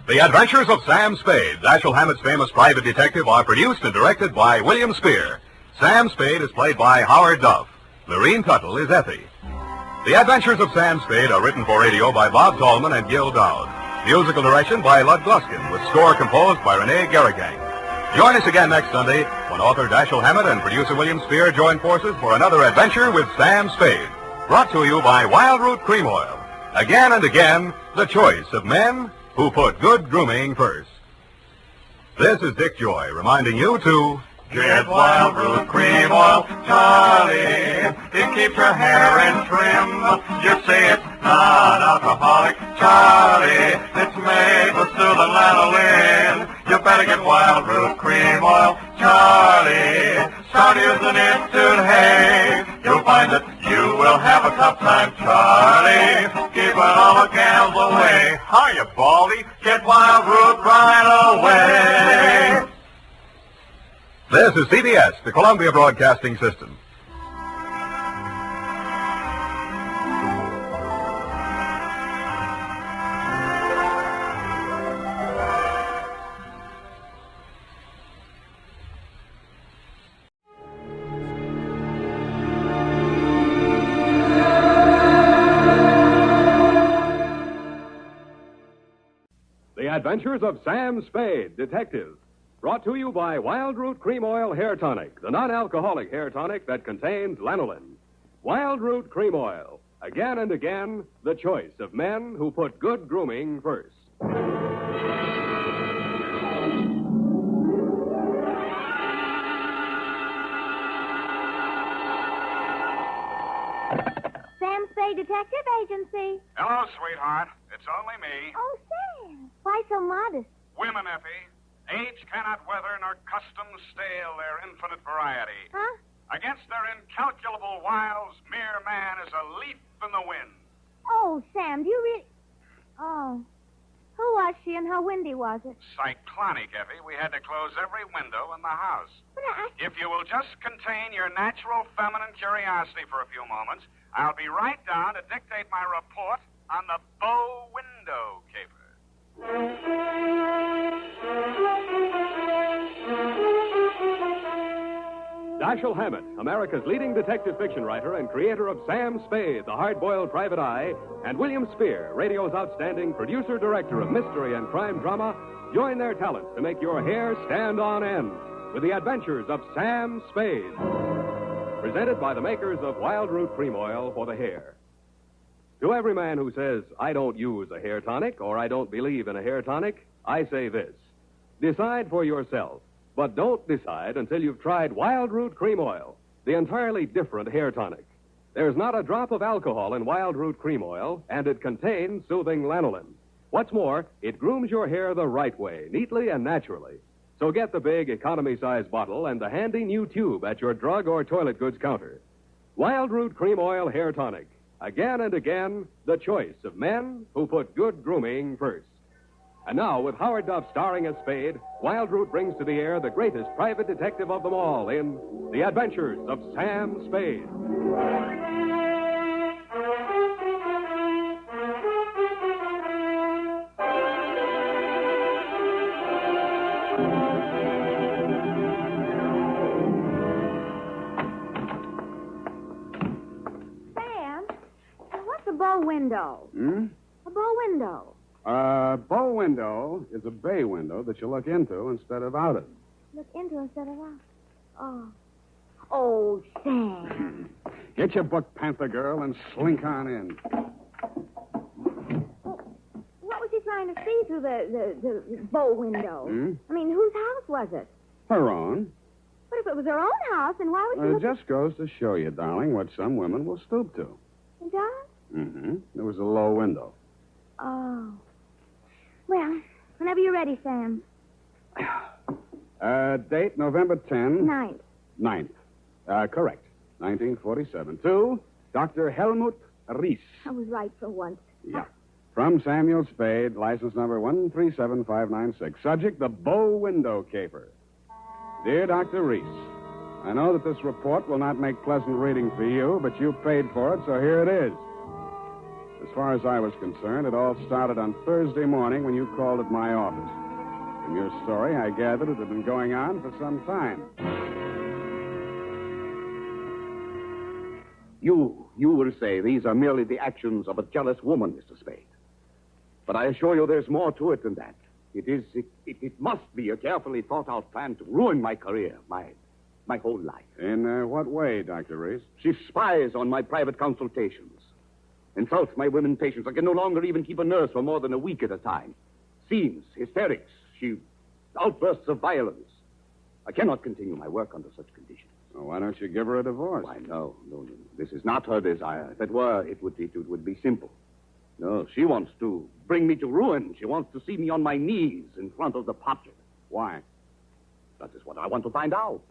The Adventures of Sam Spade, Dashiell Hammett's famous private detective, are produced and directed by William Spear. Sam Spade is played by Howard Duff. Lorene Tuttle is Effie. The Adventures of Sam Spade are written for radio by Bob Tallman and Gil Dowd. Musical direction by Lud Gluskin, with score composed by Rene Garrigang. Join us again next Sunday when author Dashiell Hammett and producer William Spear join forces for another adventure with Sam Spade. Brought to you by Wild Root Cream Oil. Again and again, the choice of men who put good grooming first. This is Dick Joy reminding you to... Get Wild Root Cream Oil, Charlie. It keeps your hair in trim. You say it's not alcoholic, Charlie. It's made with soothing lanolin. You better get Wild Root Cream Oil, Charlie. Start using it today. You'll find that you will have a tough time, Charlie. Keeping all the gals away. Hiya, Baldy. Get Wild Root right away. This is CBS, the Columbia Broadcasting System. Adventures of Sam Spade, Detective. Brought to you by Wild Root Cream Oil Hair Tonic, the non-alcoholic hair tonic that contains lanolin. Wild Root Cream Oil. Again and again, the choice of men who put good grooming first. Sam Spade Detective Agency. Hello, sweetheart. It's only me. Oh, Sam. Why so modest? Women, Effie. Age cannot weather nor customs stale their infinite variety. Huh? Against their incalculable wiles, mere man is a leaf in the wind. Oh, Sam, do you really... Oh. Who was she and how windy was it? Cyclonic, Effie. We had to close every window in the house. But If you will just contain your natural feminine curiosity for a few moments, I'll be right down to dictate my report on the bow window caper. Dashiell Hammett, America's leading detective fiction writer and creator of Sam Spade, the hard-boiled private eye, and William Spear, radio's outstanding producer-director of mystery and crime drama, join their talents to make your hair stand on end with the adventures of Sam Spade. Presented by the makers of Wild Root Cream Oil for the hair. To every man who says, I don't use a hair tonic or I don't believe in a hair tonic, I say this. Decide for yourself. But don't decide until you've tried Wild Root Cream Oil, the entirely different hair tonic. There's not a drop of alcohol in Wild Root Cream Oil, and it contains soothing lanolin. What's more, it grooms your hair the right way, neatly and naturally. So get the big economy-size bottle and the handy new tube at your drug or toilet goods counter. Wild Root Cream Oil Hair Tonic. Again and again, the choice of men who put good grooming first. And now, with Howard Duff starring as Spade, Wild Root brings to the air the greatest private detective of them all in The Adventures of Sam Spade. Sam, what's a bow window? A bow window. Bow window is a bay window that you look into instead of out of. Look into instead of out. Oh. Oh, Sam. Get your book, Panther Girl, and slink on in. What was he trying to see through the bow window? I mean, whose house was it? Her own. But if it was her own house, then why would she It just goes to show you, darling, what some women will stoop to. It does? There was a low window. Oh. Well, whenever you're ready, Sam. Date November 10. 9th. 9th. Correct. 1947. To Dr. Helmut Ries. I was right for once. Yeah. From Samuel Spade, license number 137596. Subject, the bow window caper. Dear Dr. Ries, I know that this report will not make pleasant reading for you, but you paid for it, so here it is. As far as I was concerned, it all started on Thursday morning when you called at my office. From your story, I gathered it had been going on for some time. You will say these are merely the actions of a jealous woman, Mr. Spade. But I assure you there's more to it than that. It must be a carefully thought-out plan to ruin my career, my whole life. In what way, Dr. Reese? She spies on my private consultations. Insults my women patients. I can no longer even keep a nurse for more than a week at a time. Scenes, hysterics, outbursts of violence. I cannot continue my work under such conditions. Well, why don't you give her a divorce? Why, no. This is not her desire. If it were, it would be simple. No, she wants to bring me to ruin. She wants to see me on my knees in front of the portrait. Why? That is what I want to find out.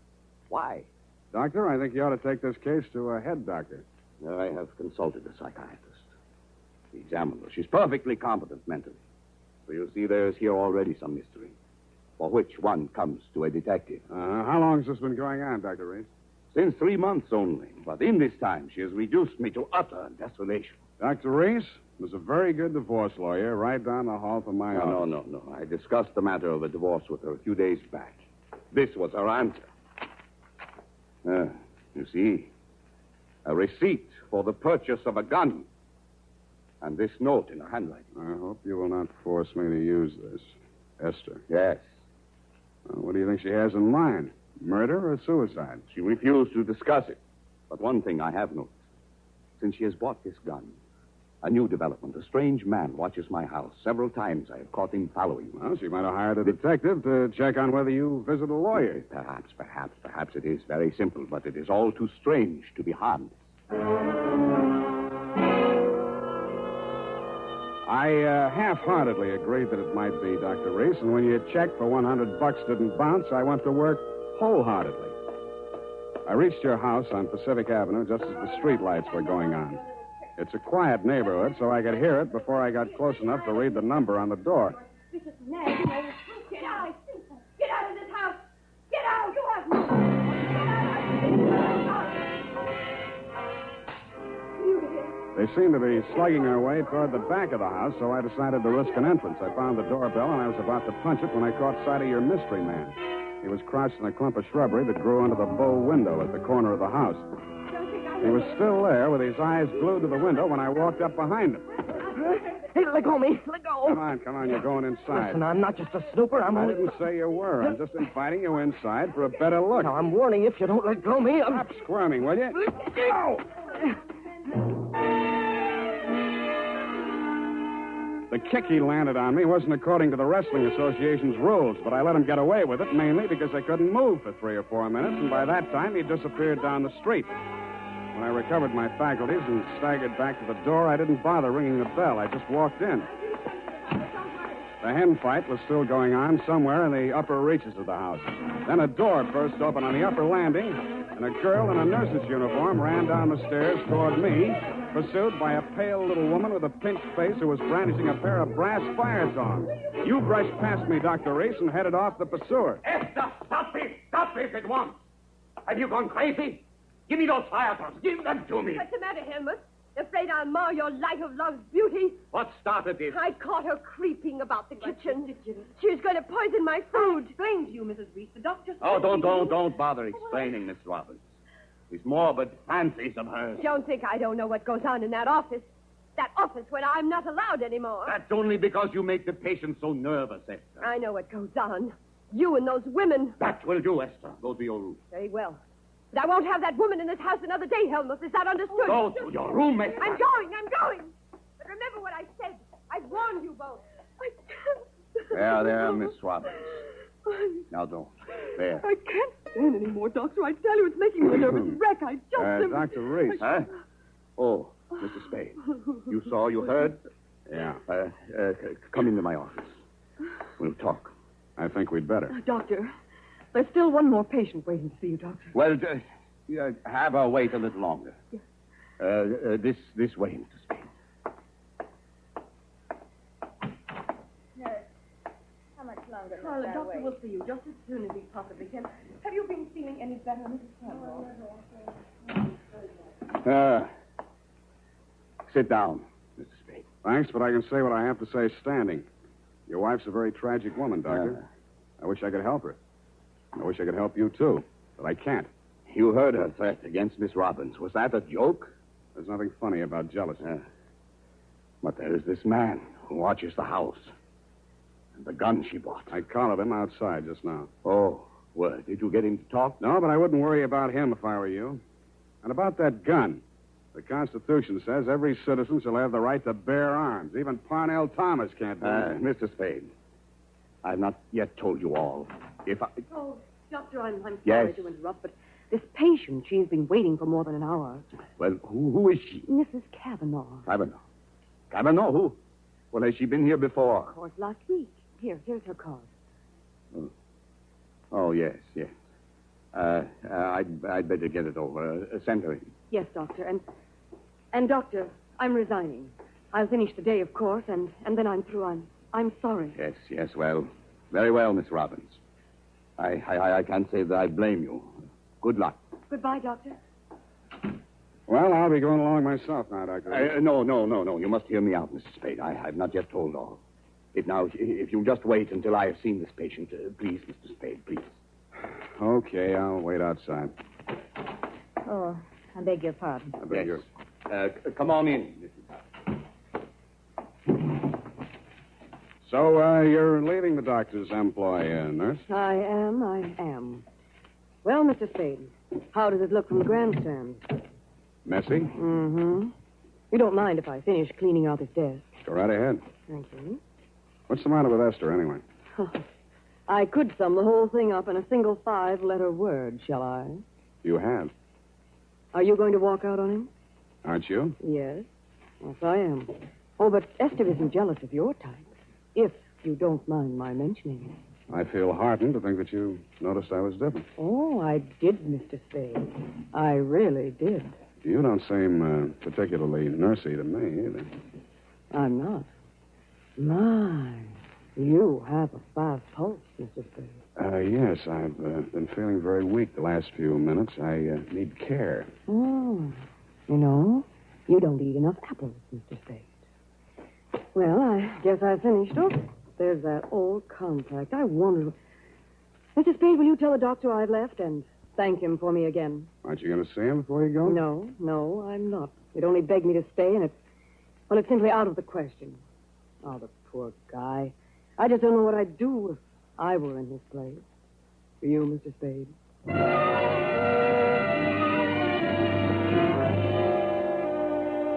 Why? Doctor, I think you ought to take this case to a head doctor. I have consulted a psychiatrist. He examined her. She's perfectly competent mentally. So you see, there is here already some mystery, for which one comes to a detective. How long has this been going on, Dr. Reese? Since 3 months only. But in this time, she has reduced me to utter desolation. Dr. Reese was a very good divorce lawyer right down the hall from my office. No. I discussed the matter of a divorce with her a few days back. This was her answer. You see, a receipt for the purchase of a gun. And this note in her handwriting. I hope you will not force me to use this. Esther. Yes. What do you think she has in mind? Murder or suicide? She refused to discuss it. But one thing I have noticed. Since she has bought this gun, a new development. A strange man watches my house. Several times I have caught him following me. Well, she might have hired a detective to check on whether you visit a lawyer. Perhaps it is very simple, but it is all too strange to be harmless. I half-heartedly agreed that it might be, Dr. Reese, and when your check for $100 didn't bounce, I went to work wholeheartedly. I reached your house on Pacific Avenue just as the street lights were going on. It's a quiet neighborhood, so I could hear it before I got close enough to read the number on the door. This is nasty. Get out. Get out of this house. Get out. You have no... They seemed to be slugging their way toward the back of the house, so I decided to risk an entrance. I found the doorbell, and I was about to punch it when I caught sight of your mystery man. He was crouched in a clump of shrubbery that grew under the bow window at the corner of the house. He was still there with his eyes glued to the window when I walked up behind him. Hey, let go of me. Let go. Come on, you're going inside. Listen, I'm not just a snooper. I didn't say you were. I'm just inviting you inside for a better look. Now, I'm warning you, if you don't let go of me, Stop squirming, will you? Go! The kick he landed on me wasn't according to the Wrestling Association's rules, but I let him get away with it mainly because I couldn't move for 3 or 4 minutes, and by that time he disappeared down the street. When I recovered my faculties and staggered back to the door, I didn't bother ringing the bell. I just walked in. The hen fight was still going on somewhere in the upper reaches of the house. Then a door burst open on the upper landing, and a girl in a nurse's uniform ran down the stairs toward me, pursued by a pale little woman with a pinched face who was brandishing a pair of brass fire tongs. You brushed past me, Dr. Reese, and headed off the pursuer. Esther, stop this! Stop this at once! Have you gone crazy? Give me those fire tongs. Give them to me. What's the matter, Helmut? Afraid I'll mar your light of love's beauty? What started this? I caught her creeping about the kitchen. She was going to poison my food. Explain to you, Mrs. Reese. The doctor... Oh, don't bother explaining, Miss Roberts. These morbid fancies of hers. Don't think I don't know what goes on in that office. That office where I'm not allowed anymore. That's only because you make the patient so nervous, Esther. I know what goes on. You and those women. That will do, Esther. Go to your room. Very well. But I won't have that woman in this house another day, Helmut. Is that understood? Go to your room, Esther. I'm going. But remember what I said. I've warned you both. I can't. There, Miss Roberts. Now don't. There. I can't stand anymore, Doctor. I tell you, it's making me a nervous wreck. I just... Dr. Reese. Huh? Oh, Mr. Spade. You saw, you heard? Yeah. Come into my office. We'll talk. I think we'd better. Doctor, there's still one more patient waiting to see you, Doctor. Well, have her wait a little longer. Yes. This way, Mr. Spade. How much longer? Well, the doctor will see you just as soon as he possibly can. Have you been feeling any better, Mrs. Campbell? Sit down, Mr. Spade. Thanks, but I can say what I have to say standing. Your wife's a very tragic woman, Doctor. I wish I could help her. I wish I could help you, too, but I can't. You heard her threat against Miss Robbins. Was that a joke? There's nothing funny about jealousy. But there is this man who watches the house. And the gun she bought. I collared him outside just now. Oh, well, did you get him to talk? No, but I wouldn't worry about him if I were you. And about that gun. The Constitution says every citizen shall have the right to bear arms. Even Parnell Thomas can't do that. Mr. Spade, I've not yet told you all. If I... Oh, Doctor, I'm sorry Yes. to interrupt, but this patient, she's been waiting for more than an hour. Well, who is she? Mrs. Kavanaugh. Kavanaugh? Who? Well, has she been here before? Of course, last week. Here's her card. Oh, yes. I'd better get it over. Send her in. Yes, Doctor. And Doctor, I'm resigning. I'll finish today, of course, and then I'm through. I'm sorry. Yes, well. Very well, Miss Robbins. I can't say that I blame you. Good luck. Goodbye, Doctor. Well, I'll be going along myself now, Doctor. No. You must hear me out, Mr. Spade. I've not yet told all. If you'll just wait until I have seen this patient, please, Mr. Spade, please. Okay, I'll wait outside. Oh, I beg your pardon. I beg your... Come on in, Mrs. So, you're leaving the doctor's employ, nurse? I am. Well, Mr. Spade, how does it look from the grandstand? Messy? Mm-hmm. You don't mind if I finish cleaning out his desk? Go right ahead. Thank you. What's the matter with Esther, anyway? I could sum the whole thing up in a single 5-letter word, shall I? You have. Are you going to walk out on him? Aren't you? Yes. Yes, I am. Oh, but Esther isn't jealous of your type, if you don't mind my mentioning it. I feel heartened to think that you noticed I was different. Oh, I did, Mr. Spade. I really did. You don't seem particularly nursey to me, either. I'm not. My, you have a fast pulse, Mr. Spade. Yes, I've been feeling very weak the last few minutes. I need care. Oh, you know, you don't eat enough apples, Mr. Spade. Well, I guess I finished. Oh, there's that old contract. I wonder... Mr. Spade, will you tell the doctor I've left and thank him for me again? Aren't you going to see him before you go? No, I'm not. He'd only begged me to stay, and it's simply out of the question. Oh, the poor guy. I just don't know what I'd do if I were in his place. For you, Mr. Spade.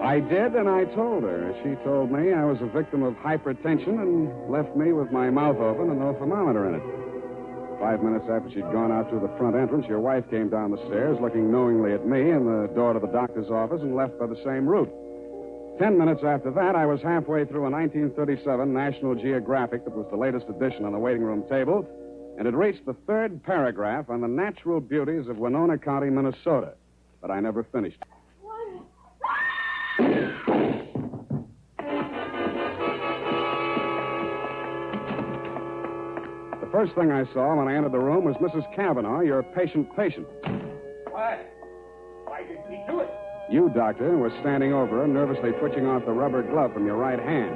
I did, and I told her. She told me I was a victim of hypertension and left me with my mouth open and no thermometer in it. 5 minutes after she'd gone out through the front entrance, your wife came down the stairs looking knowingly at me and the door to the doctor's office and left by the same route. 10 minutes after that, I was halfway through a 1937 National Geographic that was the latest edition on the waiting room table, and had reached the third paragraph on the natural beauties of Winona County, Minnesota. But I never finished. The first thing I saw when I entered the room was Mrs. Cavanaugh, your patient. Why didn't he do it? You, Doctor, were standing over her, nervously twitching off the rubber glove from your right hand.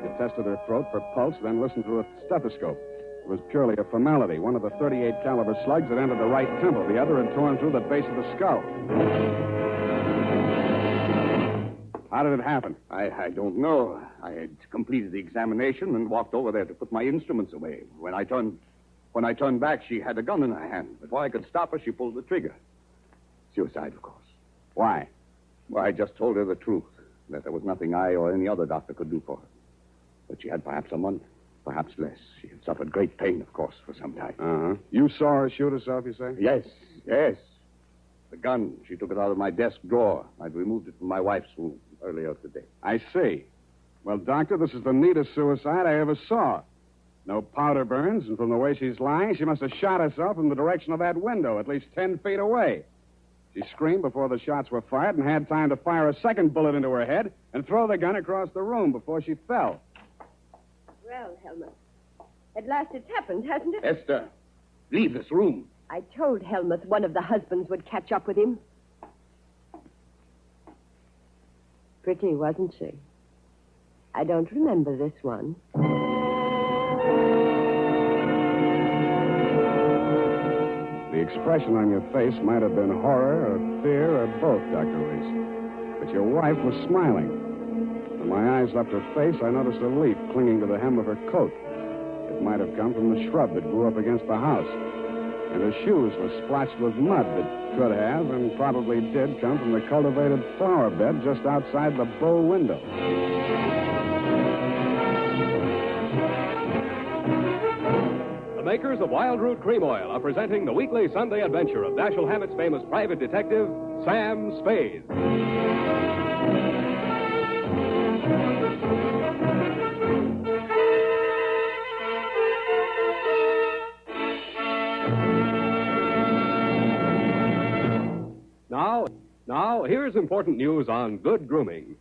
You tested her throat for pulse, then listened through a stethoscope. It was purely a formality. One of the .38 caliber slugs had entered the right temple. The other had torn through the base of the skull. How did it happen? I don't know. I had completed the examination and walked over there to put my instruments away. When I turned back, she had a gun in her hand. Before I could stop her, she pulled the trigger. Suicide, of course. Why? Well, I just told her the truth, that there was nothing I or any other doctor could do for her. But she had perhaps a month, perhaps less. She had suffered great pain, of course, for some time. Uh-huh. You saw her shoot herself, you say? Yes. The gun, she took it out of my desk drawer. I'd removed it from my wife's room earlier today. I see. Well, Doctor, this is the neatest suicide I ever saw. No powder burns, and from the way she's lying, she must have shot herself in the direction of that window, at least 10 feet away. She screamed before the shots were fired and had time to fire a second bullet into her head and throw the gun across the room before she fell. Well, Helmut, at last it's happened, hasn't it? Esther, leave this room. I told Helmut one of the husbands would catch up with him. Pretty, wasn't she? I don't remember this one. The expression on your face might have been horror or fear or both, Dr. Reese. But your wife was smiling. When my eyes left her face, I noticed a leaf clinging to the hem of her coat. It might have come from the shrub that grew up against the house. And her shoes were splotched with mud that could have and probably did come from the cultivated flower bed just outside the bow window. The makers of Wild Root Cream Oil are presenting the weekly Sunday adventure of Dashiell Hammett's famous private detective, Sam Spade. Now, here's important news on good grooming.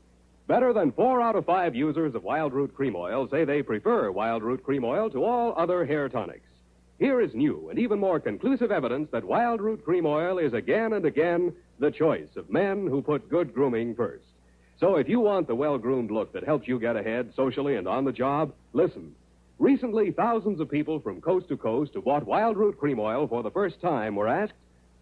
Better than 4 out of 5 users of Wild Root Cream Oil say they prefer Wild Root Cream Oil to all other hair tonics. Here is new and even more conclusive evidence that Wild Root Cream Oil is again and again the choice of men who put good grooming first. So if you want the well-groomed look that helps you get ahead socially and on the job, listen. Recently, thousands of people from coast to coast who bought Wild Root Cream Oil for the first time were asked,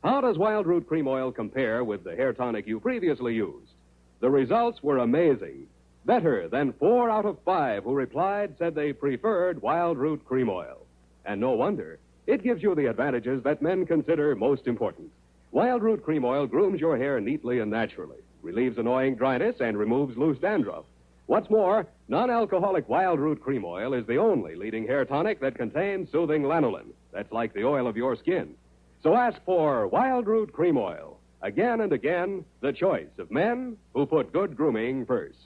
how does Wild Root Cream Oil compare with the hair tonic you previously used? The results were amazing. Better than 4 out of 5 who replied said they preferred Wild Root Cream Oil. And no wonder. It gives you the advantages that men consider most important. Wild Root Cream Oil grooms your hair neatly and naturally, relieves annoying dryness, and removes loose dandruff. What's more, non-alcoholic Wild Root Cream Oil is the only leading hair tonic that contains soothing lanolin. That's like the oil of your skin. So ask for Wild Root Cream Oil. Again and again, the choice of men who put good grooming first.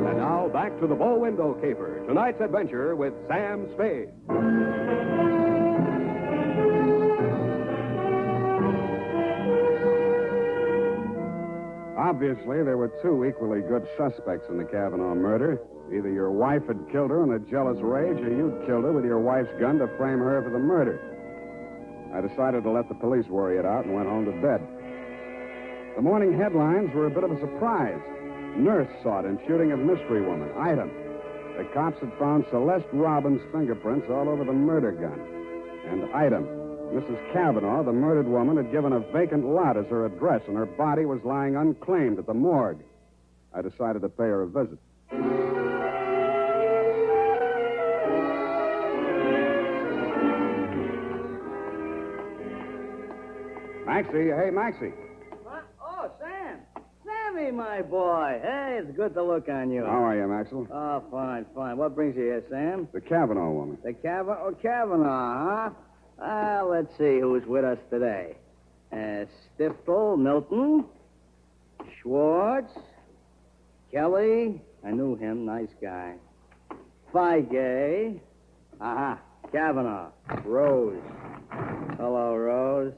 And now back to the bow window caper. Tonight's adventure with Sam Spade. Obviously, there were two equally good suspects in the Kavanaugh murder. Either your wife had killed her in a jealous rage, or you'd killed her with your wife's gun to frame her for the murder. I decided to let the police worry it out and went home to bed. The morning headlines were a bit of a surprise. Nurse sought in shooting of mystery woman. Item. The cops had found Celeste Robbins' fingerprints all over the murder gun. And item. Mrs. Kavanaugh, the murdered woman, had given a vacant lot as her address, and her body was lying unclaimed at the morgue. I decided to pay her a visit. Maxie, hey, Maxie. What? Oh, Sam. Sammy, my boy. Hey, it's good to look on you. How are you, Maxwell? Oh, fine, fine. What brings you here, Sam? The Kavanaugh woman. The Kavanaugh, huh? Let's see who's with us today. Stiftel, Milton, Schwartz, Kelly. I knew him. Nice guy. Feige. Aha. Kavanaugh. Rose. Hello, Rose.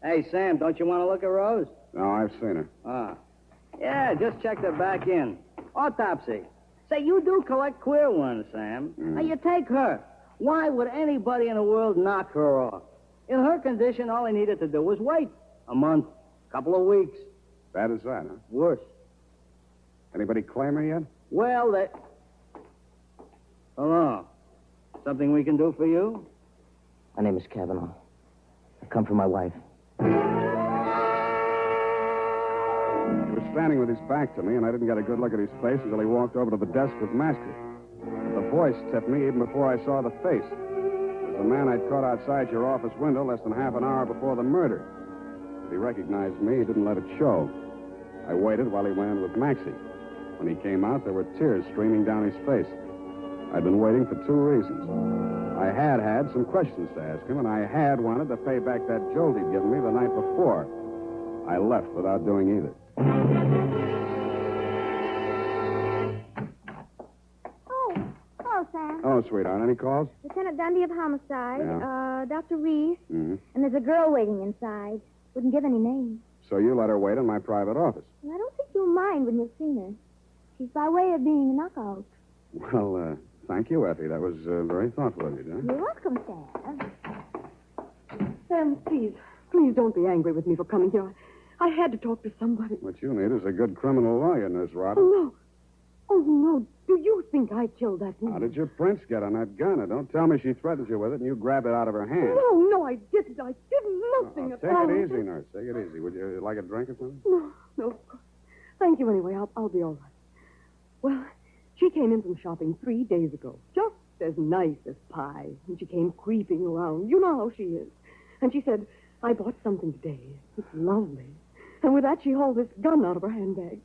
Hey, Sam, don't you want to look at Rose? No, I've seen her. Ah. Yeah, just checked her back in. Autopsy. Say, you do collect queer ones, Sam. Now, you take her. Why would anybody in the world knock her off? In her condition, all he needed to do was wait. A month. Couple of weeks. Bad as that, huh? Worse. Anybody claim her yet? Well, they... Hello. Something we can do for you? My name is Kavanaugh. I come for my wife. He was standing with his back to me, and I didn't get a good look at his face until he walked over to the desk with Master. The voice tipped me even before I saw the face. It was the man I'd caught outside your office window less than half an hour before the murder. If he recognized me, he didn't let it show. I waited while he went in with Maxie. When he came out, there were tears streaming down his face. I'd been waiting for two reasons. I had some questions to ask him, and I had wanted to pay back that jolt he'd given me the night before. I left without doing either. Hello, Sam. Oh, sweetheart, any calls? Lieutenant Dundee of Homicide, Yeah. Dr. Reese, Mm-hmm. and there's a girl waiting inside. Wouldn't give any names. So you let her wait in my private office. And I don't think you'll mind when you've seen her. She's by way of being a knockout. Well, thank you, Effie. That was very thoughtful of you, John. You're welcome, Sam. Sam, please don't be angry with me for coming here. I had to talk to somebody. What you need is a good criminal lawyer, Nurse Robin. Oh, no. Do you think I killed that woman? How did your prints get on that gun? Now, don't tell me she threatened you with it and you grabbed it out of her hand. No, I didn't. I did nothing at all. Take it easy, Nurse. Take it easy. Would you like a drink or something? No, of course. Thank you anyway. I'll be all right. Well, she came in from shopping 3 days ago. Just as nice as pie. And she came creeping around. You know how she is. And she said, I bought something today. It's lovely. And with that, she hauled this gun out of her handbag.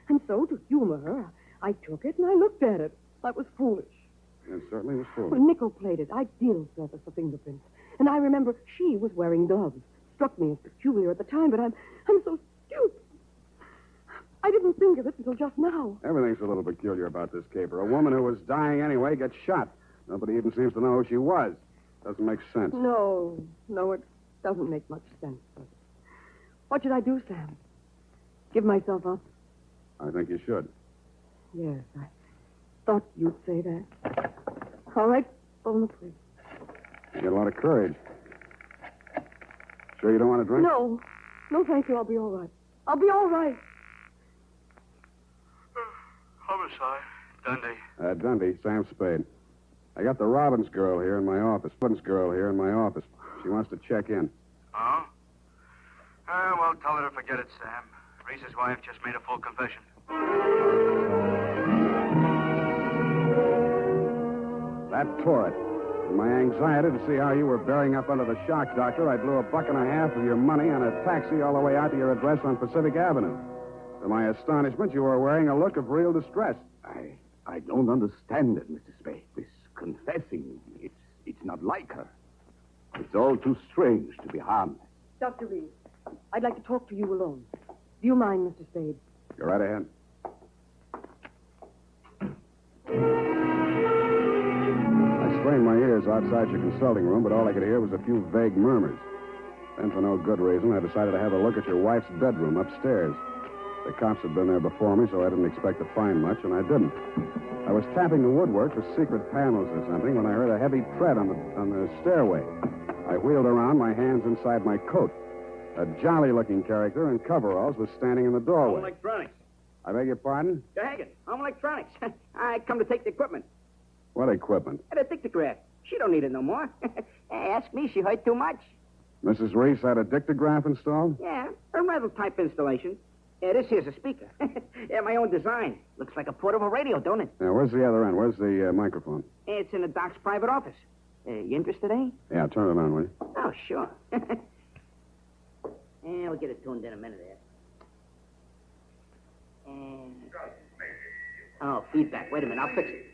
And so, to humor her, I took it and I looked at it. That was foolish. It certainly was foolish. Well, nickel-plated, ideal surface for fingerprints. And I remember she was wearing gloves. Struck me as peculiar at the time, but I'm so stupid. I didn't think of it until just now. Everything's a little peculiar about this caper. A woman who was dying anyway gets shot. Nobody even seems to know who she was. Doesn't make sense. No, it doesn't make much sense. Does it? What should I do, Sam? Give myself up? I think you should. Yes, I thought you'd say that. All right, phone the police. You got a lot of courage. Sure you don't want a drink? No, thank you. I'll be all right. I'll be all right. Homicide, Dundee. Dundee, Sam Spade. I got the Robbins girl here in my office. She wants to check in. Oh? Well, tell her to forget it, Sam. Reese's wife just made a full confession. That tore it. In my anxiety to see how you were bearing up under the shock, Doctor, I blew $1.50 of your money on a taxi all the way out to your address on Pacific Avenue. To my astonishment, you were wearing a look of real distress. I don't understand it, Mr. Spade. This confessing, it's not like her. It's all too strange to be harmless. Dr. Reed, I'd like to talk to you alone. Do you mind, Mr. Spade? Go right ahead. I strained my ears outside your consulting room, but all I could hear was a few vague murmurs. Then, for no good reason, I decided to have a look at your wife's bedroom upstairs. The cops had been there before me, so I didn't expect to find much, and I didn't. I was tapping the woodwork for secret panels or something when I heard a heavy tread on the stairway. I wheeled around, my hands inside my coat. A jolly-looking character in coveralls was standing in the doorway. Home Electronics. I beg your pardon? Go Hagen. Home Electronics. I come to take the equipment. What equipment? And a dictograph. She don't need it no more. Ask me, she heard too much. Mrs. Reese had a dictograph installed? Yeah, a metal-type installation. This here's a speaker. My own design. Looks like a portable radio, don't it? Yeah, where's the other end? Where's the microphone? It's in the doc's private office. You interested, eh? Yeah, turn it on, will you? Oh, sure. We'll get it tuned in a minute there. Oh, feedback. Wait a minute, I'll fix it.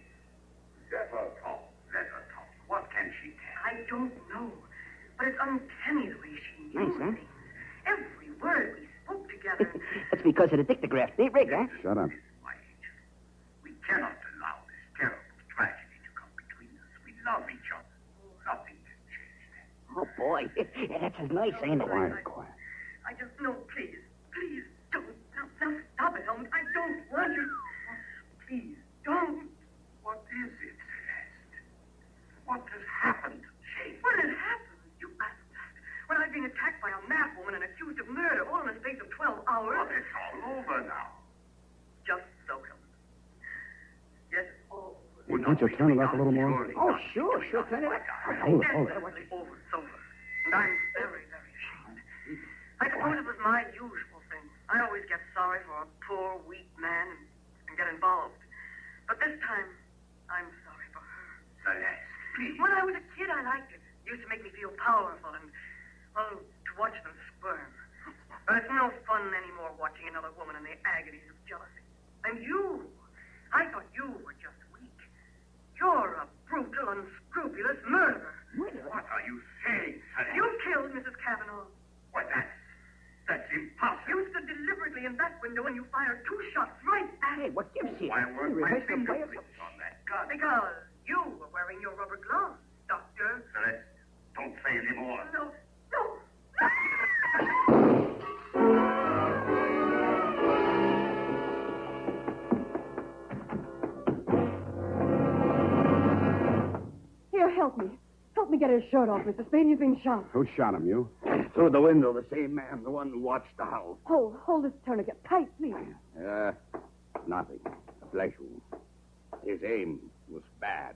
Let her talk. What can she tell? I don't know. But it's uncanny the way she Nice, used huh? things. Every word we spoke together. That's because of the dictograph. They rig, huh? Shut up. We cannot allow this terrible tragedy to come between us. We love each other. Nothing can change that. Oh, boy. That's as nice, ain't it? Quiet. I just know, please, don't. Now, stop it, Helmut. I don't want you. Please, don't. What is it, Celeste? What has happened to Jane? What has happened? You asked that. When I've been attacked by a mad woman and accused of murder all in a space of 12 hours. Well, it's all over now. Just so, Helmut. Yes, it's all over. Can't you turn it up a little more? Oh, sure. Turn it up. Hold it. Definitely over. And I'm very, very ashamed. I suppose it was my usual thing. I always get sorry for a poor, weak man and get involved. But this time, I'm sorry for her. Celeste, please. When I was a kid, I liked it. It used to make me feel powerful and, well, to watch them squirm. But it's no fun anymore watching another woman in the agonies of jealousy. And you, I thought you were just weak. You're a brutal, unscrupulous murderer. What are you saying, Celeste? You killed Mrs. Cavanaugh. Why, that's impossible. You stood deliberately in that window and you fired 2 shots right at Hey, what gives you? Why weren't my Rehearse the play or fingerprints on that gun? because you were wearing your rubber gloves, Doctor. Celeste, don't say any more. No. Here, help me. Help me get his shirt off, Mr. Spade. He's been shot. Who shot him, you? Through the window, the same man, the one who watched the house. Hold this tourniquet tight, please. Nothing. A flesh wound. His aim was bad.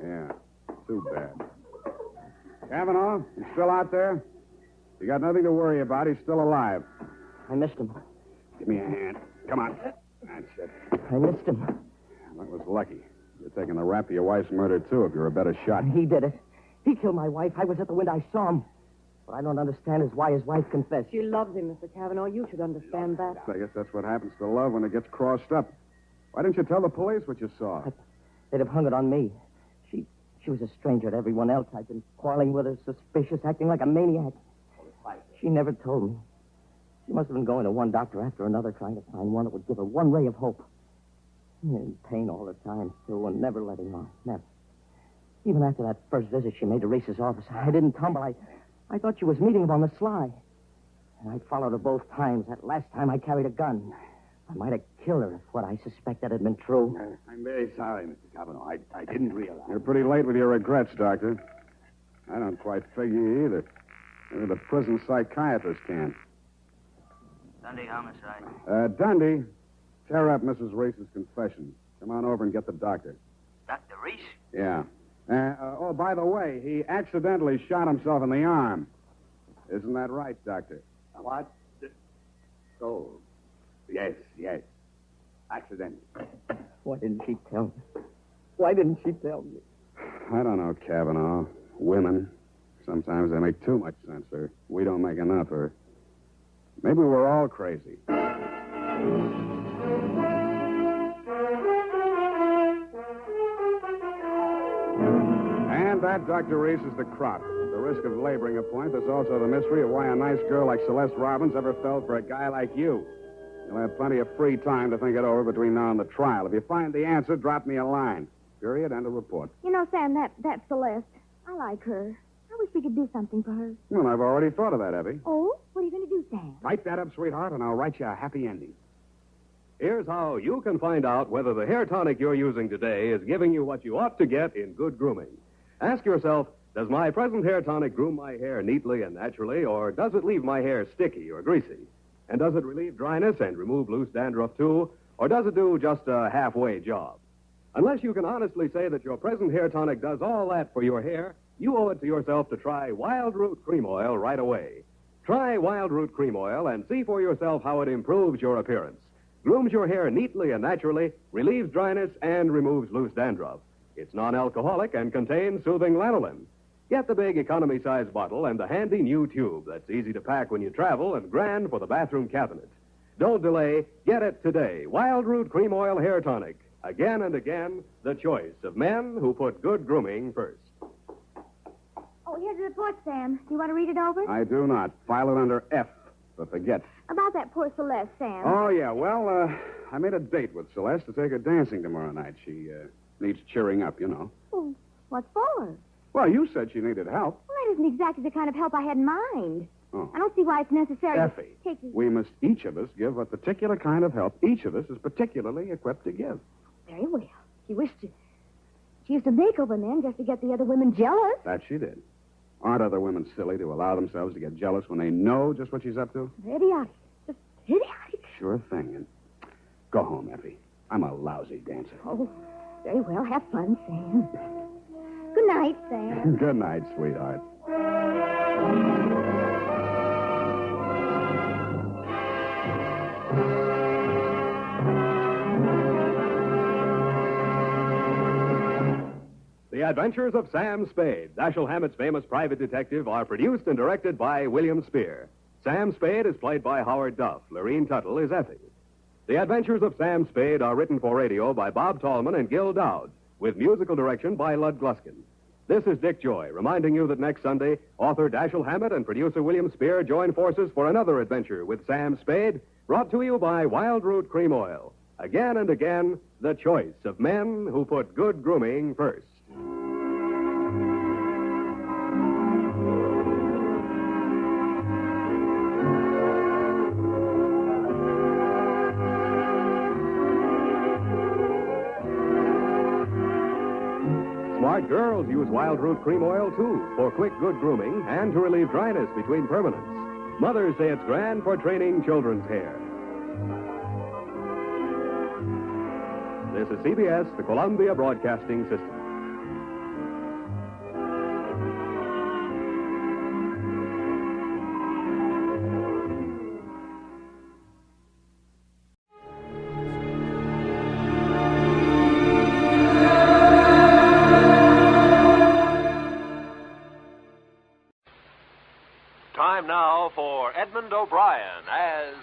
Yeah, too bad. Cavanaugh, you still out there? You got nothing to worry about. He's still alive. I missed him. Give me a hand. Come on. That's it. I missed him. That was lucky. You're taking the rap for your wife's murder, too, if you're a better shot. He did it. He killed my wife. I was at the window. I saw him. What I don't understand is why his wife confessed. She loves him, Mr. Cavanaugh. You should understand that. I guess that's what happens to love when it gets crossed up. Why didn't you tell the police what you saw? They'd have hung it on me. She was a stranger to everyone else. I'd been quarreling with her, suspicious, acting like a maniac. She never told me. She must have been going to one doctor after another, trying to find one that would give her one ray of hope. In pain all the time, too, and never letting on. Never. Even after that first visit she made to Reese's office, I didn't tumble. I thought she was meeting him on the sly. And I followed her both times. That last time I carried a gun. I might have killed her if what I suspected had been true. I'm very sorry, Mr. Cavanaugh. I didn't realize. You're pretty late with your regrets, Doctor. I don't quite figure either. Maybe the prison psychiatrist can. Sunday homicide. Dundee, tear up Mrs. Reese's confession. Come on over and get the doctor. Dr. Reese? Yeah. By the way, he accidentally shot himself in the arm. Isn't that right, Doctor? What? Accident. Why didn't she tell me? Why didn't she tell me? I don't know, Kavanaugh. Women. Sometimes they make too much sense, or we don't make enough, or maybe we're all crazy. And that, Dr. Reese, is the crop. The risk of laboring a point. There's also the mystery of why a nice girl like Celeste Robbins ever fell for a guy like you. You'll have plenty of free time to think it over between now and the trial. If you find the answer, drop me a line. Period. End of report. You know, Sam, that Celeste, I like her. I wish we could do something for her. Well, I've already thought of that, Evie. Oh? What are you going to do, Sam? Write that up, sweetheart, and I'll write you a happy ending. Here's how you can find out whether the hair tonic you're using today is giving you what you ought to get in good grooming. Ask yourself, does my present hair tonic groom my hair neatly and naturally, or does it leave my hair sticky or greasy? And does it relieve dryness and remove loose dandruff, too, or does it do just a halfway job? Unless you can honestly say that your present hair tonic does all that for your hair, you owe it to yourself to try Wild Root Cream Oil right away. Try Wild Root Cream Oil and see for yourself how it improves your appearance, grooms your hair neatly and naturally, relieves dryness, and removes loose dandruff. It's non-alcoholic and contains soothing lanolin. Get the big economy-size bottle and the handy new tube that's easy to pack when you travel and grand for the bathroom cabinet. Don't delay. Get it today. Wild Root Cream Oil Hair Tonic. Again and again, the choice of men who put good grooming first. Oh, here's the report, Sam. Do you want to read it over? I do not. File it under F, but forget. About that poor Celeste, Sam. Oh, yeah. Well, I made a date with Celeste to take her dancing tomorrow night. She needs cheering up, you know. Oh, what for? Well, you said she needed help. Well, that isn't exactly the kind of help I had in mind. Oh. I don't see why it's necessary Effie, to take... we must each of us give a particular kind of help each of us is particularly equipped to give. Very well. She used to make over men just to get the other women jealous. That she did. Aren't other women silly to allow themselves to get jealous when they know just what she's up to? Idiotic. Just idiotic. Sure thing. And go home, Effie. I'm a lousy dancer. Oh, very well. Have fun, Sam. Good night, Sam. Good night, sweetheart. The Adventures of Sam Spade, Dashiell Hammett's famous private detective, are produced and directed by William Spear. Sam Spade is played by Howard Duff. Lorene Tuttle is Effie. The Adventures of Sam Spade are written for radio by Bob Tallman and Gil Dowd, with musical direction by Lud Gluskin. This is Dick Joy, reminding you that next Sunday, author Dashiell Hammett and producer William Spear join forces for another adventure with Sam Spade, brought to you by Wild Root Cream Oil. Again and again, the choice of men who put good grooming first. Smart girls use Wild Root Cream Oil, too, for quick, good grooming and to relieve dryness between permanents. Mothers say it's grand for training children's hair. This is CBS, the Columbia Broadcasting System. Time now for Edmund O'Brien as...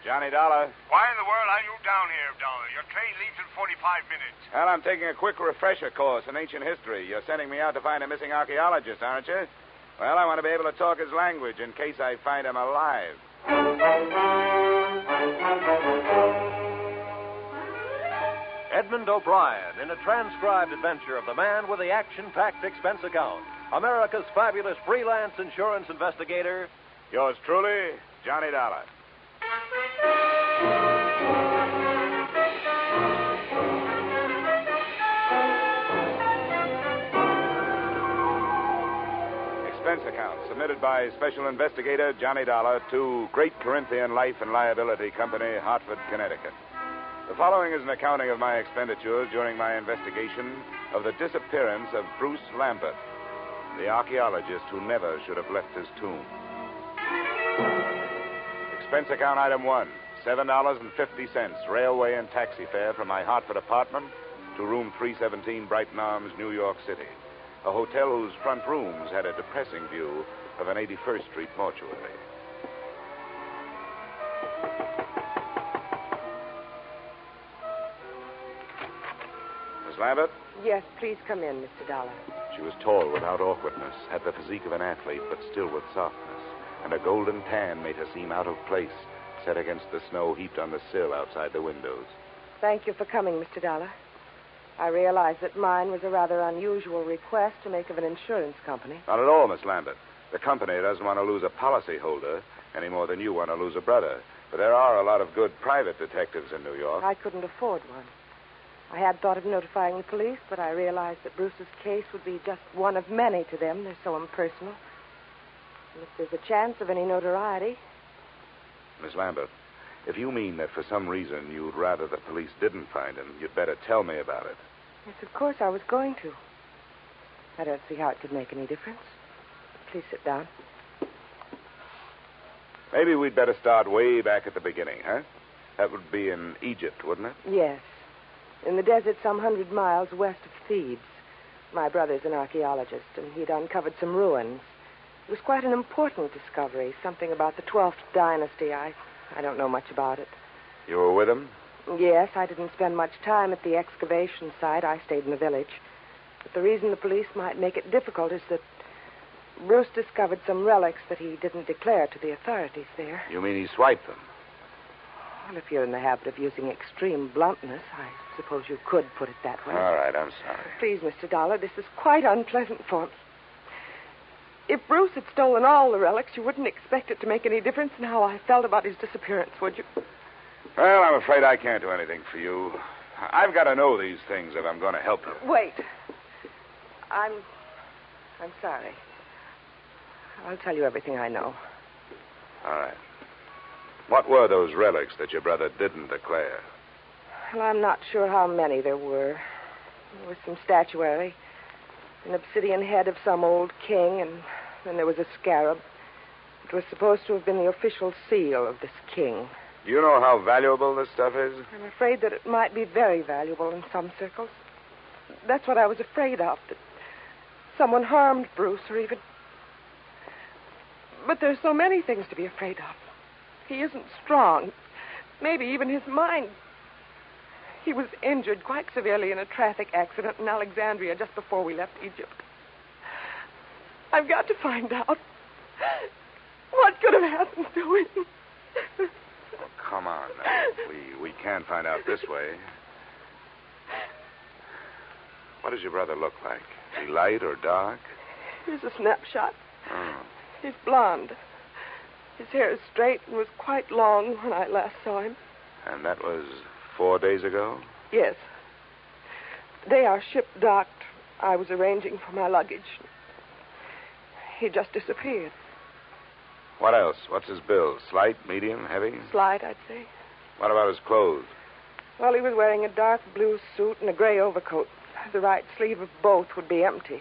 Johnny Dollar. Why in the world are you down here, Dollar? Your train leaves in 45 minutes. Well, I'm taking a quick refresher course in ancient history. You're sending me out to find a missing archaeologist, aren't you? Well, I want to be able to talk his language in case I find him alive. Edmund O'Brien in a transcribed adventure of the man with the action-packed expense account. America's fabulous freelance insurance investigator. Yours truly, Johnny Dollar. Expense account submitted by Special Investigator Johnny Dollar to Great Corinthian Life and Liability Company, Hartford, Connecticut. The following is an accounting of my expenditures during my investigation of the disappearance of Bruce Lambert, the archaeologist who never should have left his tomb. Expense account item 1, $7.50, railway and taxi fare from my Hartford apartment to room 317, Brighton Arms, New York City. A hotel whose front rooms had a depressing view of an 81st Street mortuary. Miss Lambert? Yes, please come in, Mr. Dolar. She was tall without awkwardness, had the physique of an athlete, but still with softness, and a golden tan made her seem out of place, set against the snow heaped on the sill outside the windows. Thank you for coming, Mr. Dolar. I realize that mine was a rather unusual request to make of an insurance company. Not at all, Miss Lambert. The company doesn't want to lose a policyholder any more than you want to lose a brother. But there are a lot of good private detectives in New York. I couldn't afford one. I had thought of notifying the police, but I realized that Bruce's case would be just one of many to them. They're so impersonal. And if there's a chance of any notoriety... Miss Lambert, if you mean that for some reason you'd rather the police didn't find him, you'd better tell me about it. Yes, of course I was going to. I don't see how it could make any difference. Please sit down. Maybe we'd better start way back at the beginning, huh? That would be in Egypt, wouldn't it? Yes. In the desert some 100 miles west of Thebes. My brother's an archaeologist, and he'd uncovered some ruins. It was quite an important discovery, something about the 12th dynasty. I don't know much about it. You were with him? Yes, I didn't spend much time at the excavation site. I stayed in the village. But the reason the police might make it difficult is that Bruce discovered some relics that he didn't declare to the authorities there. You mean he swiped them? Well, if you're in the habit of using extreme bluntness, I suppose you could put it that way. All right, I'm sorry. Please, Mr. Dolar, this is quite unpleasant for me. If Bruce had stolen all the relics, you wouldn't expect it to make any difference in how I felt about his disappearance, would you? Well, I'm afraid I can't do anything for you. I've got to know these things if I'm going to help you. Wait. I'm sorry. I'll tell you everything I know. All right. What were those relics that your brother didn't declare? Well, I'm not sure how many there were. There was some statuary, an obsidian head of some old king, and then there was a scarab. It was supposed to have been the official seal of this king. Do you know how valuable this stuff is? I'm afraid that it might be very valuable in some circles. That's what I was afraid of, that someone harmed Bruce or even... But there's so many things to be afraid of. He isn't strong. Maybe even his mind. He was injured quite severely in a traffic accident in Alexandria just before we left Egypt. I've got to find out what could have happened to him. Oh, come on now. We can't find out this way. What does your brother look like? Is he light or dark? Here's a snapshot. Oh. He's blonde. His hair is straight and was quite long when I last saw him. And that was 4 days ago? Yes. The day our ship docked, I was arranging for my luggage. He just disappeared. What else? What's his build? Slight, medium, heavy? Slight, I'd say. What about his clothes? Well, he was wearing a dark blue suit and a gray overcoat. The right sleeve of both would be empty,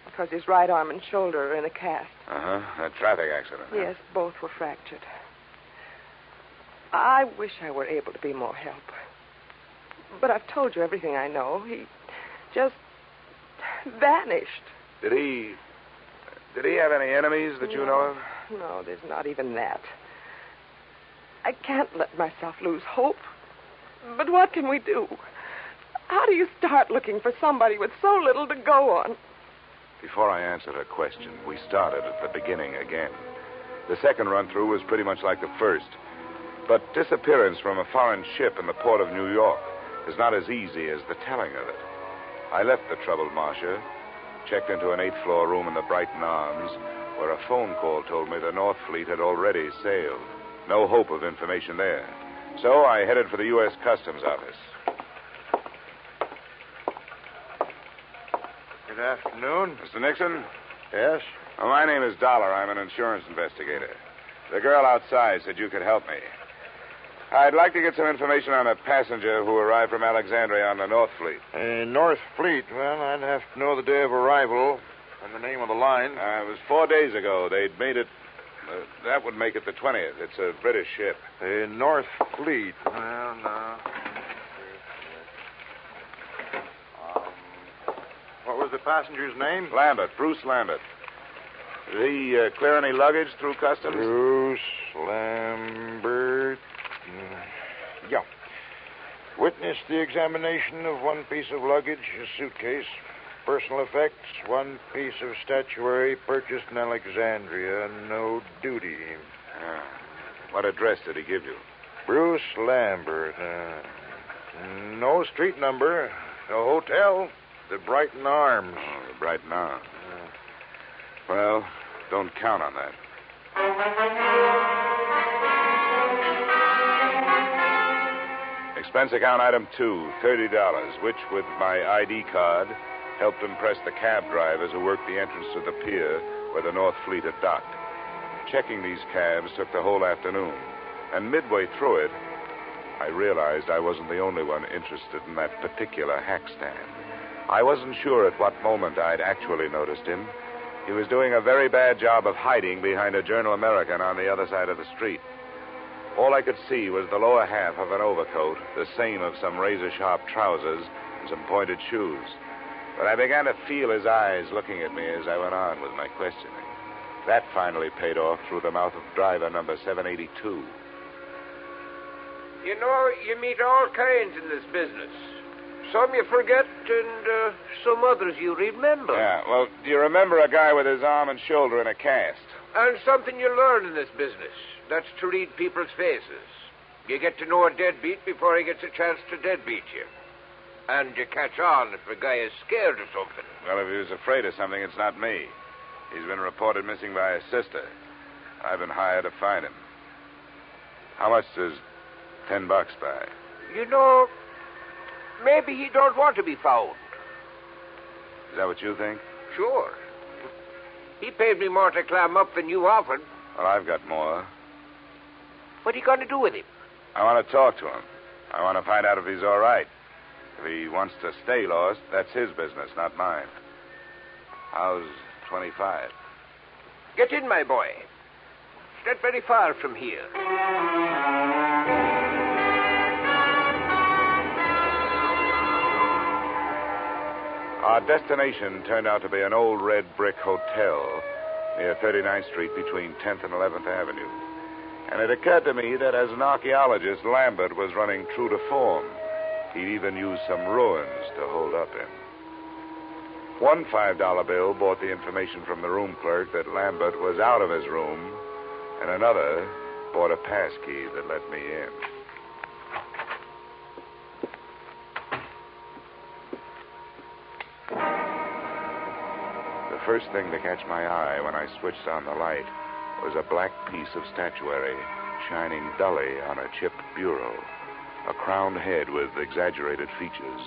because his right arm and shoulder are in a cast. Uh-huh. A traffic accident. Huh? Yes, both were fractured. I wish I were able to be more help. But I've told you everything I know. He just vanished. Did he have any enemies that you know of? No, there's not even that. I can't let myself lose hope. But what can we do? How do you start looking for somebody with so little to go on? Before I answer her question, we started at the beginning again. The second run-through was pretty much like the first. But disappearance from a foreign ship in the port of New York is not as easy as the telling of it. I left the troubled Marcia, checked into an 8th-floor room in the Brighton Arms, where a phone call told me the North Fleet had already sailed. No hope of information there. So I headed for the U.S. Customs Office. Good afternoon. Mr. Nixon? Yes? Well, my name is Dolar. I'm an insurance investigator. The girl outside said you could help me. I'd like to get some information on a passenger who arrived from Alexandria on the North Fleet. North Fleet. Well, I'd have to know the day of arrival and the name of the line. It was 4 days ago. They'd made it That would make it the 20th. It's a British ship. The North Fleet. Well, no. What was the passenger's name? Lambert, Bruce Lambert. Did he clear any luggage through customs? Bruce Lambert. Yeah. Witnessed the examination of one piece of luggage, a suitcase, personal effects, one piece of statuary purchased in Alexandria, no duty. What address did he give you? Bruce Lambert. No street number, no hotel, the Brighton Arms. Oh, the Brighton Arms. Well, don't count on that. Expense account item 2, $30, which, with my ID card, helped impress the cab drivers who worked the entrance to the pier where the North Fleet had docked. Checking these cabs took the whole afternoon, and midway through it, I realized I wasn't the only one interested in that particular hack stand. I wasn't sure at what moment I'd actually noticed him. He was doing a very bad job of hiding behind a Journal American on the other side of the street. All I could see was the lower half of an overcoat, the seam of some razor-sharp trousers, and some pointed shoes. But I began to feel his eyes looking at me as I went on with my questioning. That finally paid off through the mouth of driver number 782. You know, you meet all kinds in this business. Some you forget, and some others you remember. Yeah, well, do you remember a guy with his arm and shoulder in a cast? And something you learn in this business. That's to read people's faces. You get to know a deadbeat before he gets a chance to deadbeat you. And you catch on if a guy is scared of something. Well, if he was afraid of something, it's not me. He's been reported missing by his sister. I've been hired to find him. How much does $10 buy? You know, maybe he don't want to be found. Is that what you think? Sure. He paid me more to climb up than you offered. Well, I've got more. What are you going to do with him? I want to talk to him. I want to find out if he's all right. If he wants to stay lost, that's his business, not mine. How's 25? Get in, my boy. It's not very far from here. Our destination turned out to be an old red brick hotel near 39th Street between 10th and 11th Avenue. And it occurred to me that as an archaeologist, Lambert was running true to form. He'd even used some ruins to hold up in. One $5 bill brought the information from the room clerk that Lambert was out of his room, and another brought a pass key that let me in. The first thing to catch my eye when I switched on the light was a black piece of statuary shining dully on a chipped bureau, a crowned head with exaggerated features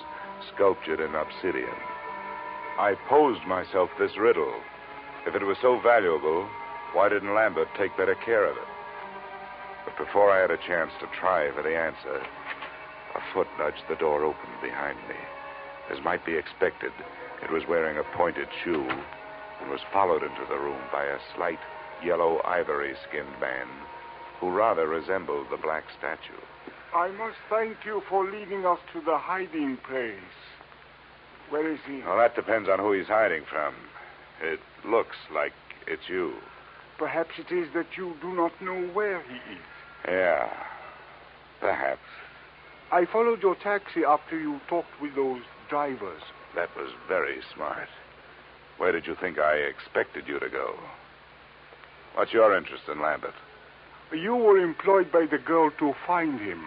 sculptured in obsidian. I posed myself this riddle. If it was so valuable, why didn't Lambert take better care of it? But before I had a chance to try for the answer, a foot nudged the door open behind me. As might be expected, it was wearing a pointed shoe and was followed into the room by a slight yellow ivory-skinned man who rather resembled the black statue. I must thank you for leading us to the hiding place. Where is he? Well, that depends on who he's hiding from. It looks like it's you. Perhaps it is that you do not know where he is. Yeah, perhaps. I followed your taxi after you talked with those drivers. That was very smart. Where did you think I expected you to go? What's your interest in Lambert? You were employed by the girl to find him.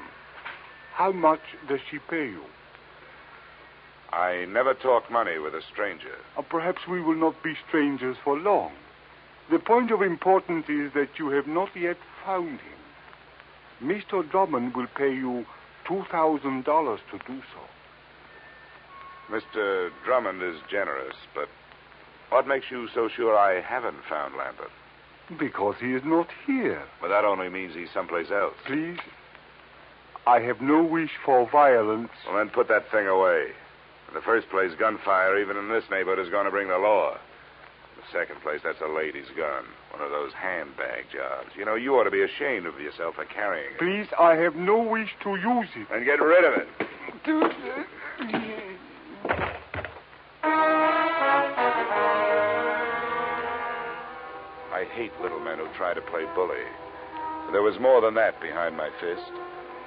How much does she pay you? I never talk money with a stranger. Perhaps we will not be strangers for long. The point of importance is that you have not yet found him. Mr. Drummond will pay you $2,000 to do so. Mr. Drummond is generous, but what makes you so sure I haven't found Lambert? Because he is not here. Well, that only means he's someplace else. Please, I have no wish for violence. Well, then put that thing away. In the first place, gunfire, even in this neighborhood, is going to bring the law. In the second place, that's a lady's gun. One of those handbag jobs. You know, you ought to be ashamed of yourself for carrying it. Please, I have no wish to use it. Then get rid of it. I hate little men who try to play bully. But there was more than that behind my fist.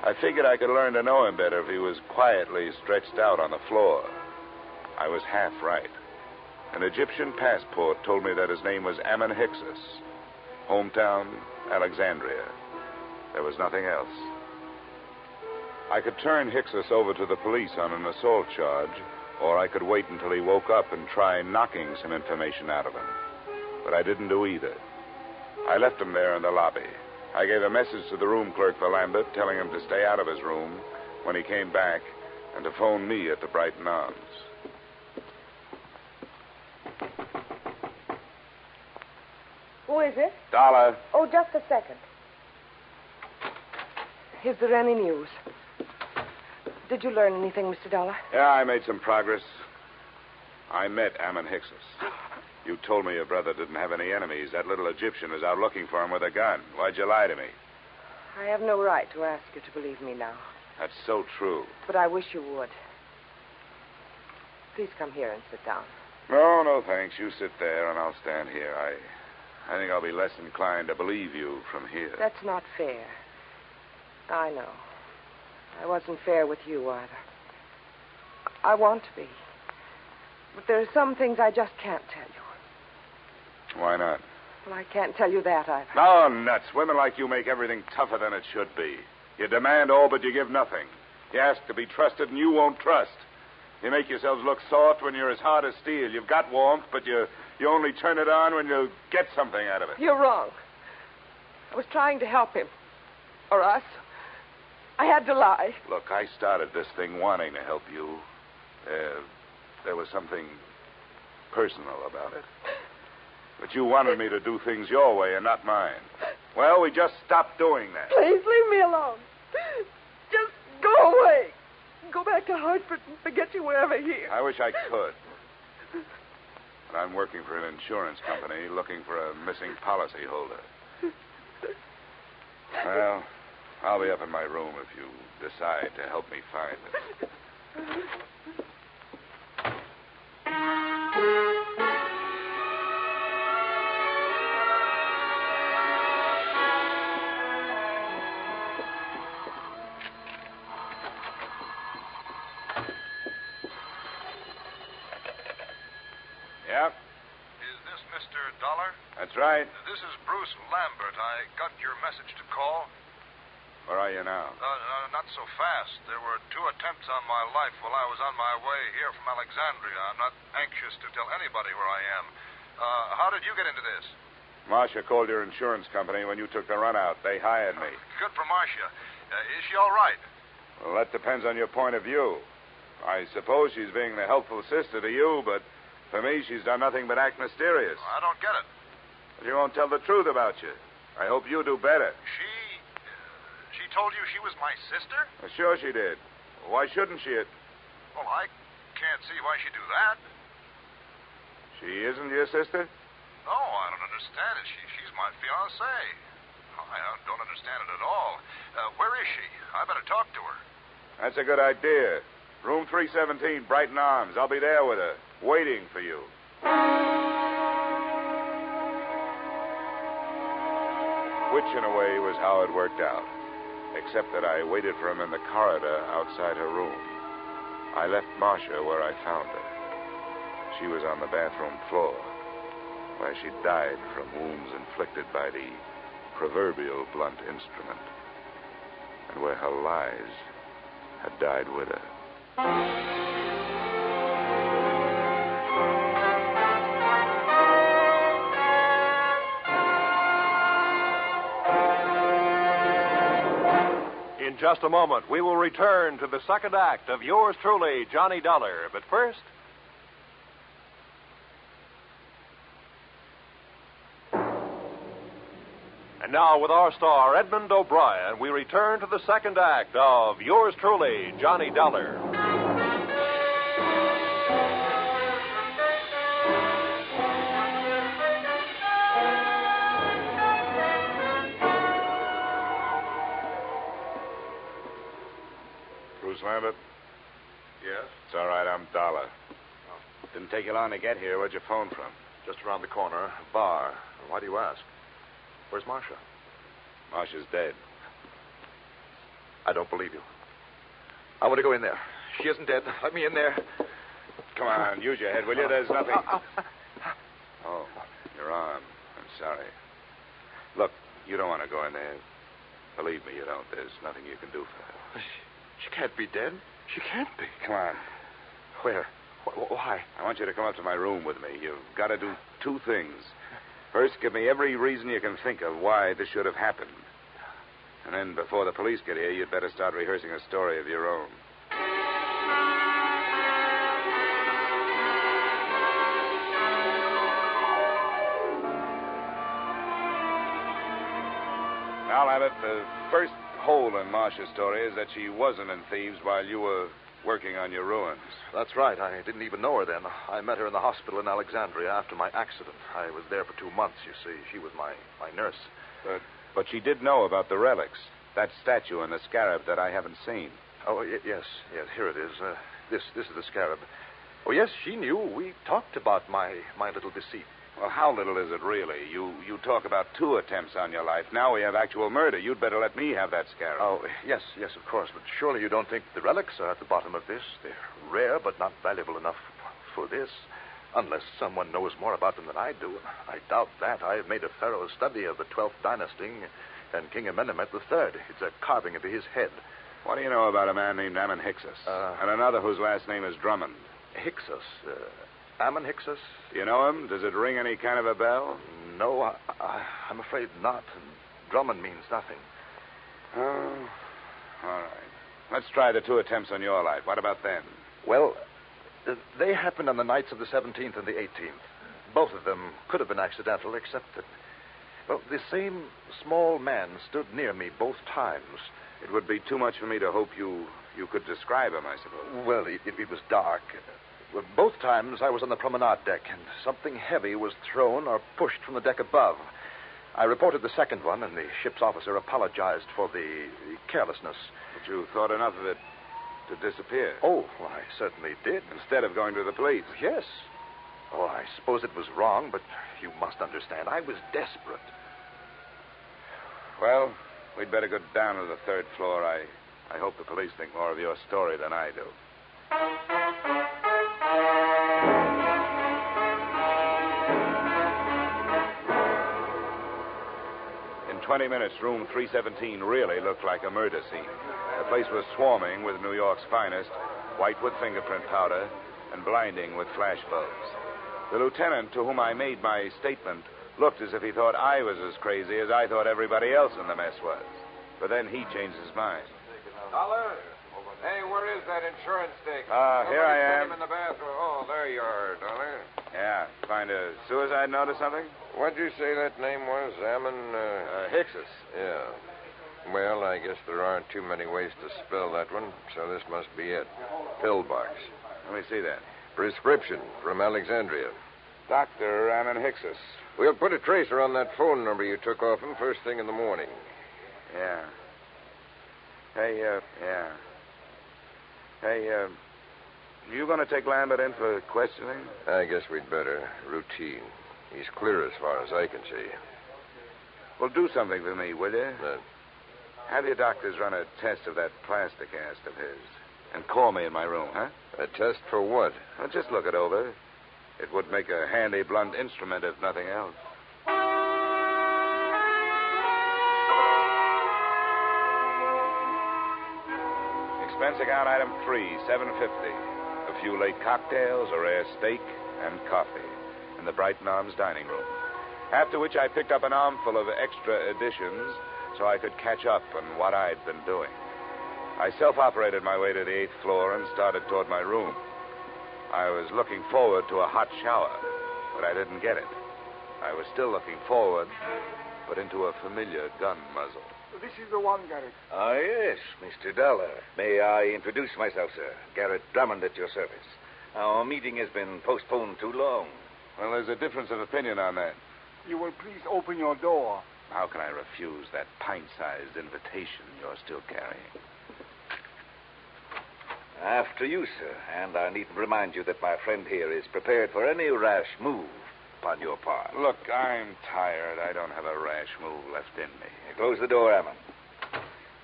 I figured I could learn to know him better if he was quietly stretched out on the floor. I was half right. An Egyptian passport told me that his name was Ammon Hyksos. Hometown, Alexandria. There was nothing else. I could turn Hyksos over to the police on an assault charge, or I could wait until he woke up and try knocking some information out of him. But I didn't do either. I left him there in the lobby. I gave a message to the room clerk for Lambert, telling him to stay out of his room when he came back and to phone me at the Brighton Arms. Who is it? Dolar. Oh, just a second. Is there any news? Did you learn anything, Mr. Dolar? Yeah, I made some progress. I met Ammon Hyksos. You told me your brother didn't have any enemies. That little Egyptian is out looking for him with a gun. Why'd you lie to me? I have no right to ask you to believe me now. That's so true. But I wish you would. Please come here and sit down. No, thanks. You sit there and I'll stand here. I think I'll be less inclined to believe you from here. That's not fair. I know. I wasn't fair with you either. I want to be. But there are some things I just can't tell you. Why not? Well, I can't tell you that either. No, nuts. Women like you make everything tougher than it should be. You demand all, but you give nothing. You ask to be trusted, and you won't trust. You make yourselves look soft when you're as hard as steel. You've got warmth, but you only turn it on when you get something out of it. You're wrong. I was trying to help him. Or us. I had to lie. Look, I started this thing wanting to help you. There was something personal about it. But you wanted me to do things your way and not mine. Well, we just stopped doing that. Please, leave me alone. Just go away. Go back to Hartford and forget you were ever here. I wish I could. But I'm working for an insurance company looking for a missing policyholder. Well, I'll be up in my room if you decide to help me find it. Yeah? Is this Mr. Dolar? That's right. This is Bruce Lambert. I got your message to call. Where are you now? Not so fast. There were 2 attempts on my life while I was on my way here from Alexandria. I'm not anxious to tell anybody where I am. How did you get into this? Marcia called your insurance company when you took the run out. They hired me. Good for Marcia. Is she all right? Well, that depends on your point of view. I suppose she's being the helpful sister to you, but for me, she's done nothing but act mysterious. I don't get it. She won't tell the truth about you. I hope you do better. She told you she was my sister? Well, sure she did. Why shouldn't she? Well, I can't see why she'd do that. She isn't your sister? No, I don't understand it. She's my fiancée. I don't understand it at all. Where is she? I better talk to her. That's a good idea. Room 317, Brighton Arms. I'll be there with her, waiting for you. Which, in a way, was how it worked out. Except that I waited for him in the corridor outside her room. I left Marcia where I found her. She was on the bathroom floor, where she died from wounds inflicted by the proverbial blunt instrument, and where her lies had died with her. In just a moment, we will return to the second act of yours truly, Johnny Dollar. But first... And now, with our star, Edmund O'Brien, we return to the second act of yours truly, Johnny Dollar. Bruce Lambert? Yes? It's all right, I'm Dolar. Didn't take you long to get here. Where'd you phone from? Just around the corner. A bar. Why do you ask? Where's Marcia? Marcia's dead. I don't believe you. I want to go in there. She isn't dead. Let me in there. Come on, use your head, will you? There's nothing. Oh, your arm. I'm sorry. Look, you don't want to go in there. Believe me, you don't. There's nothing you can do for her. She can't be dead. She can't be. Come on. Where? Why? I want you to come up to my room with me. You've got to do two things. First, give me every reason you can think of why this should have happened. And then, before the police get here, you'd better start rehearsing a story of your own. Now, Abbott, the first hole in Marcia's story is that she wasn't in Thieves while you were working on your ruins. That's right. I didn't even know her then. I met her in the hospital in Alexandria after my accident. I was there for 2 months, you see. She was my nurse. But she did know about the relics. That statue and the scarab that I haven't seen. Oh, yes. Here it is. This is the scarab. Oh, yes, she knew. We talked about my little deceit. Well, how little is it really? You talk about 2 attempts on your life. Now we have actual murder. You'd better let me have that scarab. Oh, yes, of course. But surely you don't think the relics are at the bottom of this? They're rare, but not valuable enough for this. Unless someone knows more about them than I do. I doubt that. I've made a thorough study of the 12th dynasty and King Amenemhet III. It's a carving of his head. What do you know about a man named Ammon Hyksos? And another whose last name is Drummond? Hyksos? Ammon Hyksos? Do you know him? Does it ring any kind of a bell? No, I'm afraid not. Drummond means nothing. Oh, all right. Let's try the 2 attempts on your life. What about them? Well, they happened on the nights of the 17th and the 18th. Both of them could have been accidental, except that, well, the same small man stood near me both times. It would be too much for me to hope you could describe him, I suppose. Well, it was dark. Well, both times I was on the promenade deck, and something heavy was thrown or pushed from the deck above. I reported the second one, and the ship's officer apologized for the carelessness. But you thought enough of it to disappear? Oh, well, I certainly did. Instead of going to the police? Yes. Oh, I suppose it was wrong, but you must understand, I was desperate. Well, we'd better go down to the 3rd floor. I hope the police think more of your story than I do. In 20 minutes, room 317 really looked like a murder scene. The place was swarming with New York's finest, white with fingerprint powder and blinding with flash bulbs. The lieutenant to whom I made my statement looked as if he thought I was as crazy as I thought everybody else in the mess was. But then he changed his mind. Dollar? Hey, where is that insurance stick? Here I am. Him in the bathroom. Oh, there you are, Dollar. Yeah. Find a suicide note or something? What'd you say that name was? Ammon, Hyksos. Yeah. Well, I guess there aren't too many ways to spell that one, so this must be it. Pillbox. Let me see that. Prescription from Alexandria. Dr. Ammon Hyksos. We'll put a tracer on that phone number you took off him first thing in the morning. Yeah. Hey, you going to take Lambert in for questioning? I guess we'd better. Routine. He's clear as far as I can see. Well, do something for me, will you? Have your doctors run a test of that plaster cast of his. And call me in my room, huh? A test for what? Well, just look it over. It would make a handy blunt instrument, if nothing else. Expense account item 3, $7.50. A few late cocktails, a rare steak, and coffee in the Brighton Arms dining room. After which I picked up an armful of extra editions so I could catch up on what I'd been doing. I self-operated my way to the 8th floor and started toward my room. I was looking forward to a hot shower, but I didn't get it. I was still looking forward, but into a familiar gun muzzle. This is the one, Garrett. Ah, yes, Mr. Dolar. May I introduce myself, sir? Garrett Drummond at your service. Our meeting has been postponed too long. Well, there's a difference of opinion on that. You will please open your door. How can I refuse that pint-sized invitation you're still carrying? After you, sir. And I needn't remind you that my friend here is prepared for any rash move upon your part. Look, I'm tired. I don't have a rash move left in me. Close the door, Ammon.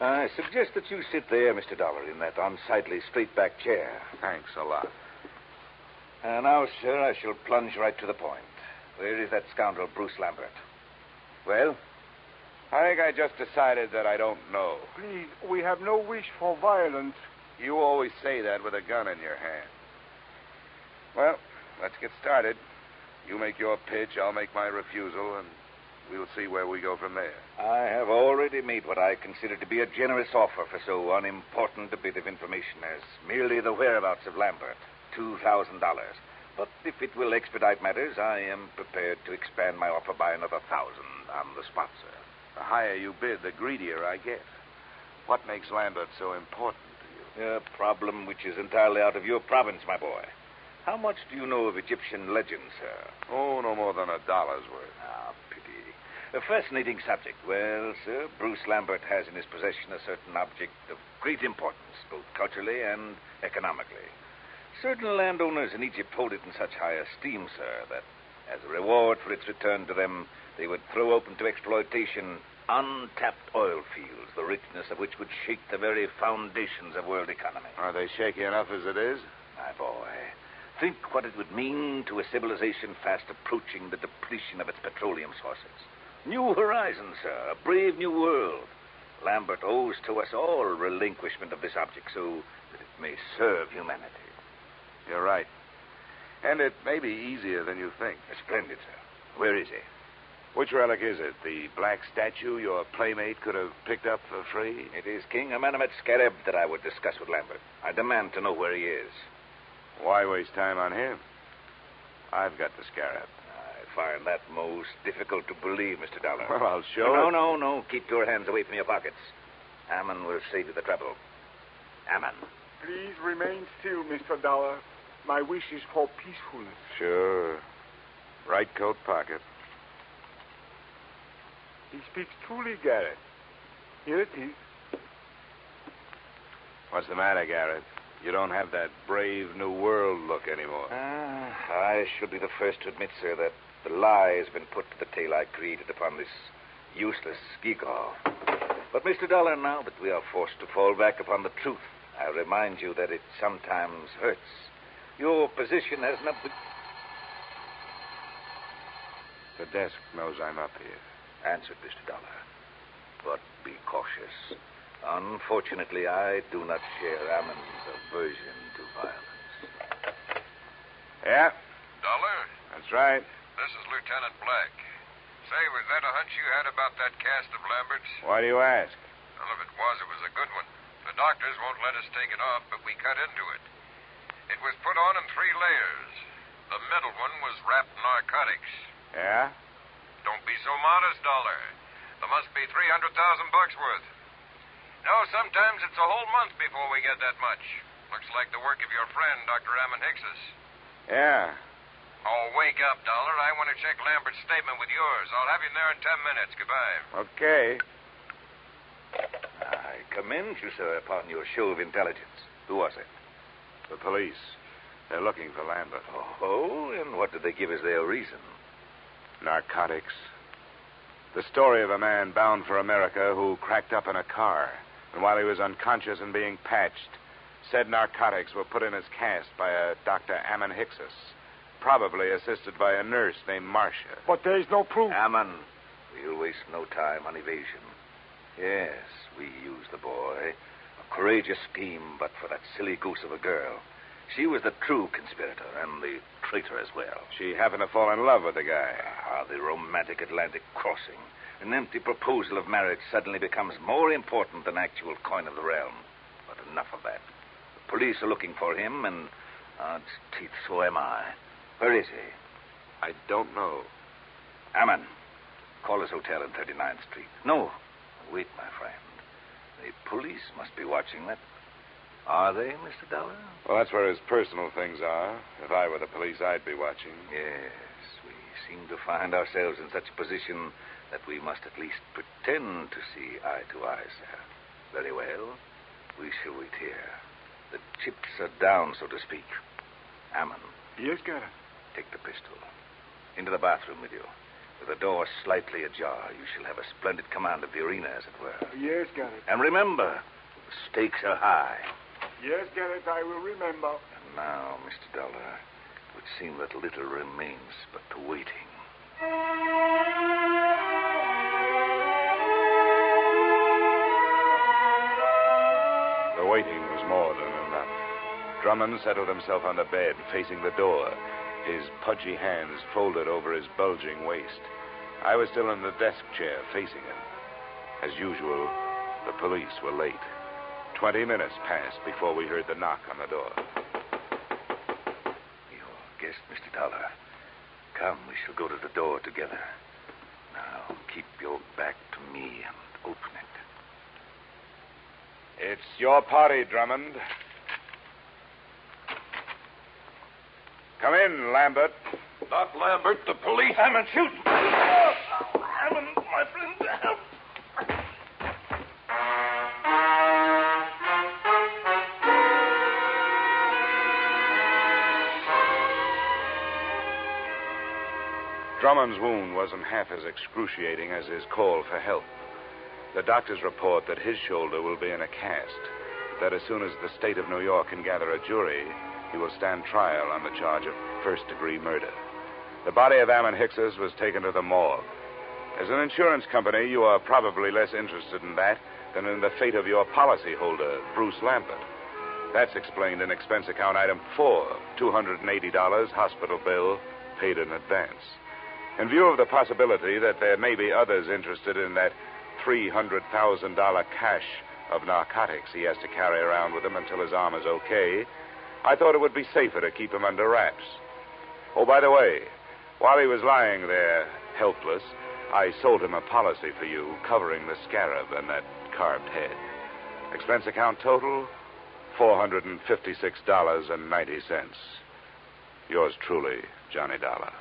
I suggest that you sit there, Mr. Dolar, in that unsightly straight-back chair. Thanks a lot. Now, sir, I shall plunge right to the point. Where is that scoundrel, Bruce Lambert? Well? I think I just decided that I don't know. Please, we have no wish for violence. You always say that with a gun in your hand. Well, let's get started. You make your pitch, I'll make my refusal, and we'll see where we go from there. I have already made what I consider to be a generous offer for so unimportant a bit of information as merely the whereabouts of Lambert. $2,000. But if it will expedite matters, I am prepared to expand my offer by another 1,000 on the spot, sir. The higher you bid, the greedier I get. What makes Lambert so important to you? A problem which is entirely out of your province, my boy. How much do you know of Egyptian legends, sir? Oh, no more than $1 worth. Ah, pity. A fascinating subject. Well, sir, Bruce Lambert has in his possession a certain object of great importance, both culturally and economically. Certain landowners in Egypt hold it in such high esteem, sir, that as a reward for its return to them, they would throw open to exploitation untapped oil fields, the richness of which would shake the very foundations of world economy. Are they shaky enough as it is? My boy, think what it would mean to a civilization fast approaching the depletion of its petroleum sources. New horizons, sir, a brave new world. Lambert owes to us all relinquishment of this object so that it may serve humanity. You're right. And it may be easier than you think. Splendid, sir. Where is he? Which relic is it? The black statue your playmate could have picked up for free? It is King Amenemhet Scarab that I would discuss with Lambert. I demand to know where he is. Why waste time on him? I've got the scarab. I find that most difficult to believe, Mr. Dolar. Well, I'll show it. No. Keep your hands away from your pockets. Ammon will save you the trouble. Ammon. Please remain still, Mr. Dolar. My wish is for peacefulness. Sure. Right coat pocket. He speaks truly, Garrett. Here it is. What's the matter, Garrett? You don't have that brave new world look anymore. I should be the first to admit, sir, that the lie has been put to the tale I created upon this useless gewgaw. But, Mr. Dolar, now that we are forced to fall back upon the truth, I remind you that it sometimes hurts. Your position has nothing... The desk knows I'm up here. Answered, Mr. Dolar. But be cautious. Unfortunately, I do not share Ammon's aversion to violence. Yeah? Dolar? That's right. This is Lieutenant Black. Say, was that a hunch you had about that cast of Lambert's? Why do you ask? Well, if it was a good one. The doctors won't let us take it off, but we cut into it. It was put on in 3 layers. The middle one was wrapped in narcotics. Yeah? Don't be so modest, Dolar. There must be $300,000 worth. No, sometimes it's a whole month before we get that much. Looks like the work of your friend, Dr. Ammon Hickses. Yeah. Oh, wake up, Dolar. I want to check Lambert's statement with yours. I'll have you there in 10 minutes. Goodbye. Okay. I commend you, sir, upon your show of intelligence. Who was it? The police. They're looking for Lambert. Oh, and what did they give as their reason? Narcotics. The story of a man bound for America who cracked up in a car, and while he was unconscious and being patched, said narcotics were put in his cast by a Dr. Ammon Hickses, probably assisted by a nurse named Marcia. But there is no proof. Ammon, we'll waste no time on evasion. Yes, we used the boy. A courageous scheme, but for that silly goose of a girl. She was the true conspirator and the traitor as well. She happened to fall in love with the guy. The romantic Atlantic crossing. An empty proposal of marriage suddenly becomes more important than actual coin of the realm. But enough of that. The police are looking for him, and odds teeth, so am I. Where is he? I don't know. Ammon, call his hotel in 39th Street. No, wait, my friend. The police must be watching that. Are they, Mr. Dolar? Well, that's where his personal things are. If I were the police, I'd be watching. Yes, we seem to find ourselves in such a position that we must at least pretend to see eye to eye, sir. Very well. We shall wait here. The chips are down, so to speak. Ammon, Yes, Garrett. take the pistol. Into the bathroom with you. With the door slightly ajar, you shall have a splendid command of the arena, as it were. Yes, Garrett. And remember, the stakes are high. Yes, Garrett, I will remember. And now, Mr. Dollar, it would seem that little remains but the waiting. The waiting was more than enough. Drummond settled himself on the bed, facing the door, his pudgy hands folded over his bulging waist. I was still in the desk chair, facing him. As usual, the police were late. 20 minutes passed before we heard the knock on the door. Your guest, Mr. Dollar. Come, we shall go to the door together. Now, keep your back to me and open it. It's your party, Drummond. Come in, Lambert. Not Lambert, the police. Hammond, shoot! Hammond, my friend, help! Drummond's wound wasn't half as excruciating as his call for help. The doctors report that his shoulder will be in a cast, that as soon as the state of New York can gather a jury, he will stand trial on the charge of first-degree murder. The body of Ammon Hickses was taken to the morgue. As an insurance company, you are probably less interested in that than in the fate of your policyholder, Bruce Lambert. That's explained in expense account item 4, $280 hospital bill paid in advance. In view of the possibility that there may be others interested in that $300,000 cache of narcotics he has to carry around with him until his arm is okay, I thought it would be safer to keep him under wraps. Oh, by the way, while he was lying there helpless, I sold him a policy for you covering the scarab and that carved head. Expense account total, $456.90. Yours truly, Johnny Dollar.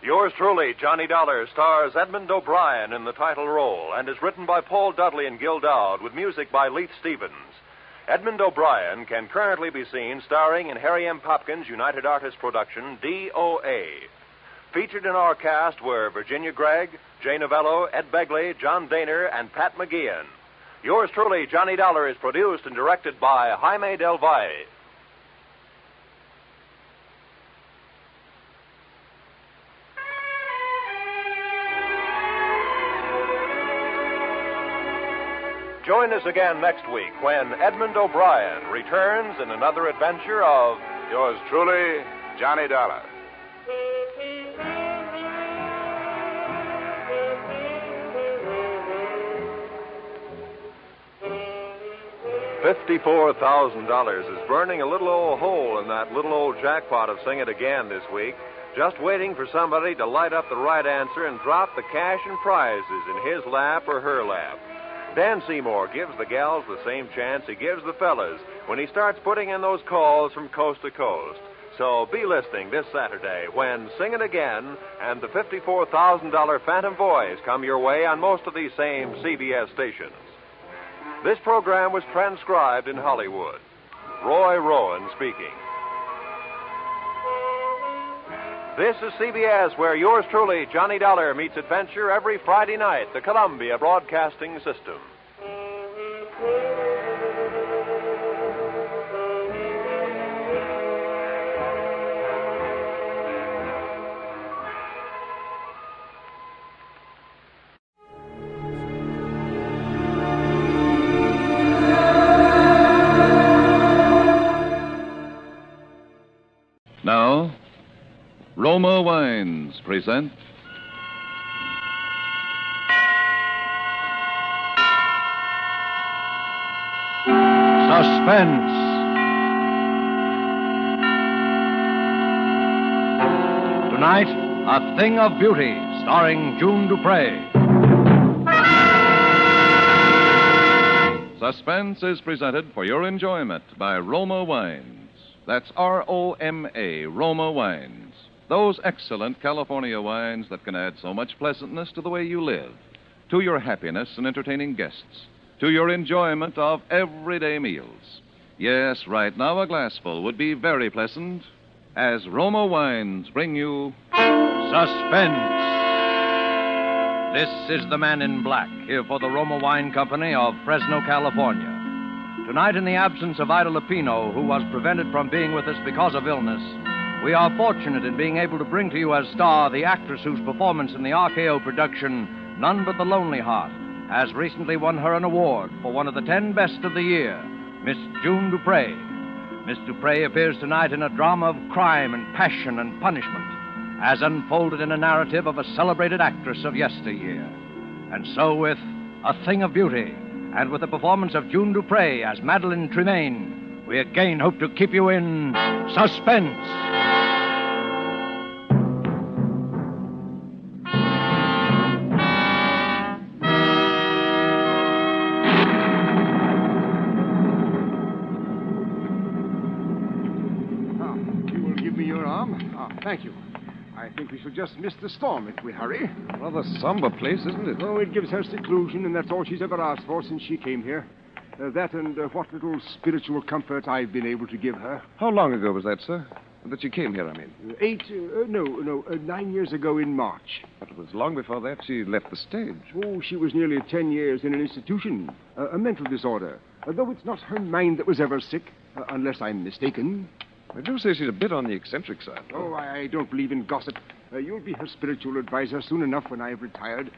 Yours truly, Johnny Dollar, stars Edmund O'Brien in the title role and is written by Paul Dudley and Gil Dowd with music by Leith Stevens. Edmund O'Brien can currently be seen starring in Harry M. Popkins' United Artists production, DOA. Featured in our cast were Virginia Gregg, Jay Novello, Ed Begley, John Daner, and Pat McGeehan. Yours truly, Johnny Dollar, is produced and directed by Jaime Del Valle. Join us again next week when Edmund O'Brien returns in another adventure of Yours truly, Johnny Dollar. $54,000 is burning a little old hole in that little old jackpot of Sing It Again this week, just waiting for somebody to light up the right answer and drop the cash and prizes in his lap or her lap. Dan Seymour gives the gals the same chance he gives the fellas when he starts putting in those calls from coast to coast. So be listening this Saturday when Sing It Again and the $54,000 Phantom Voice come your way on most of these same CBS stations. This program was transcribed in Hollywood. Roy Rowan speaking. This is CBS, where yours truly, Johnny Dollar, meets adventure every Friday night, the Columbia Broadcasting System. Now, Roma Wines present Suspense. Tonight, A Thing of Beauty, starring June Dupre. Suspense is presented for your enjoyment by Roma Wines. That's Roma, Roma Wines. Those excellent California wines that can add so much pleasantness to the way you live, to your happiness in entertaining guests, to your enjoyment of everyday meals. Yes, right now a glassful would be very pleasant as Roma Wines bring you Suspense. This is the Man in Black, here for the Roma Wine Company of Fresno, California. Tonight, in the absence of Ida Lupino, who was prevented from being with us because of illness, we are fortunate in being able to bring to you as star the actress whose performance in the RKO production, None But the Lonely Heart, has recently won her an award for one of the 10 best of the year, Miss June Dupre. Miss Dupre appears tonight in a drama of crime and passion and punishment, as unfolded in a narrative of a celebrated actress of yesteryear. And so with A Thing of Beauty, and with the performance of June Dupre as Madeline Tremaine, we again hope to keep you in suspense. You will give me your arm? Thank you. I think we shall just miss the storm if we hurry. Rather somber place, isn't it? Oh, it gives her seclusion, and that's all she's ever asked for since she came here. That and what little spiritual comfort I've been able to give her. How long ago was that, sir? That you came here, I mean. 9 years ago in March. But it was long before that she left the stage. Oh, she was nearly 10 years in an institution. A mental disorder. Though it's not her mind that was ever sick, unless I'm mistaken. I do say she's a bit on the eccentric side. Oh, I don't believe in gossip. You'll be her spiritual advisor soon enough when I've retired.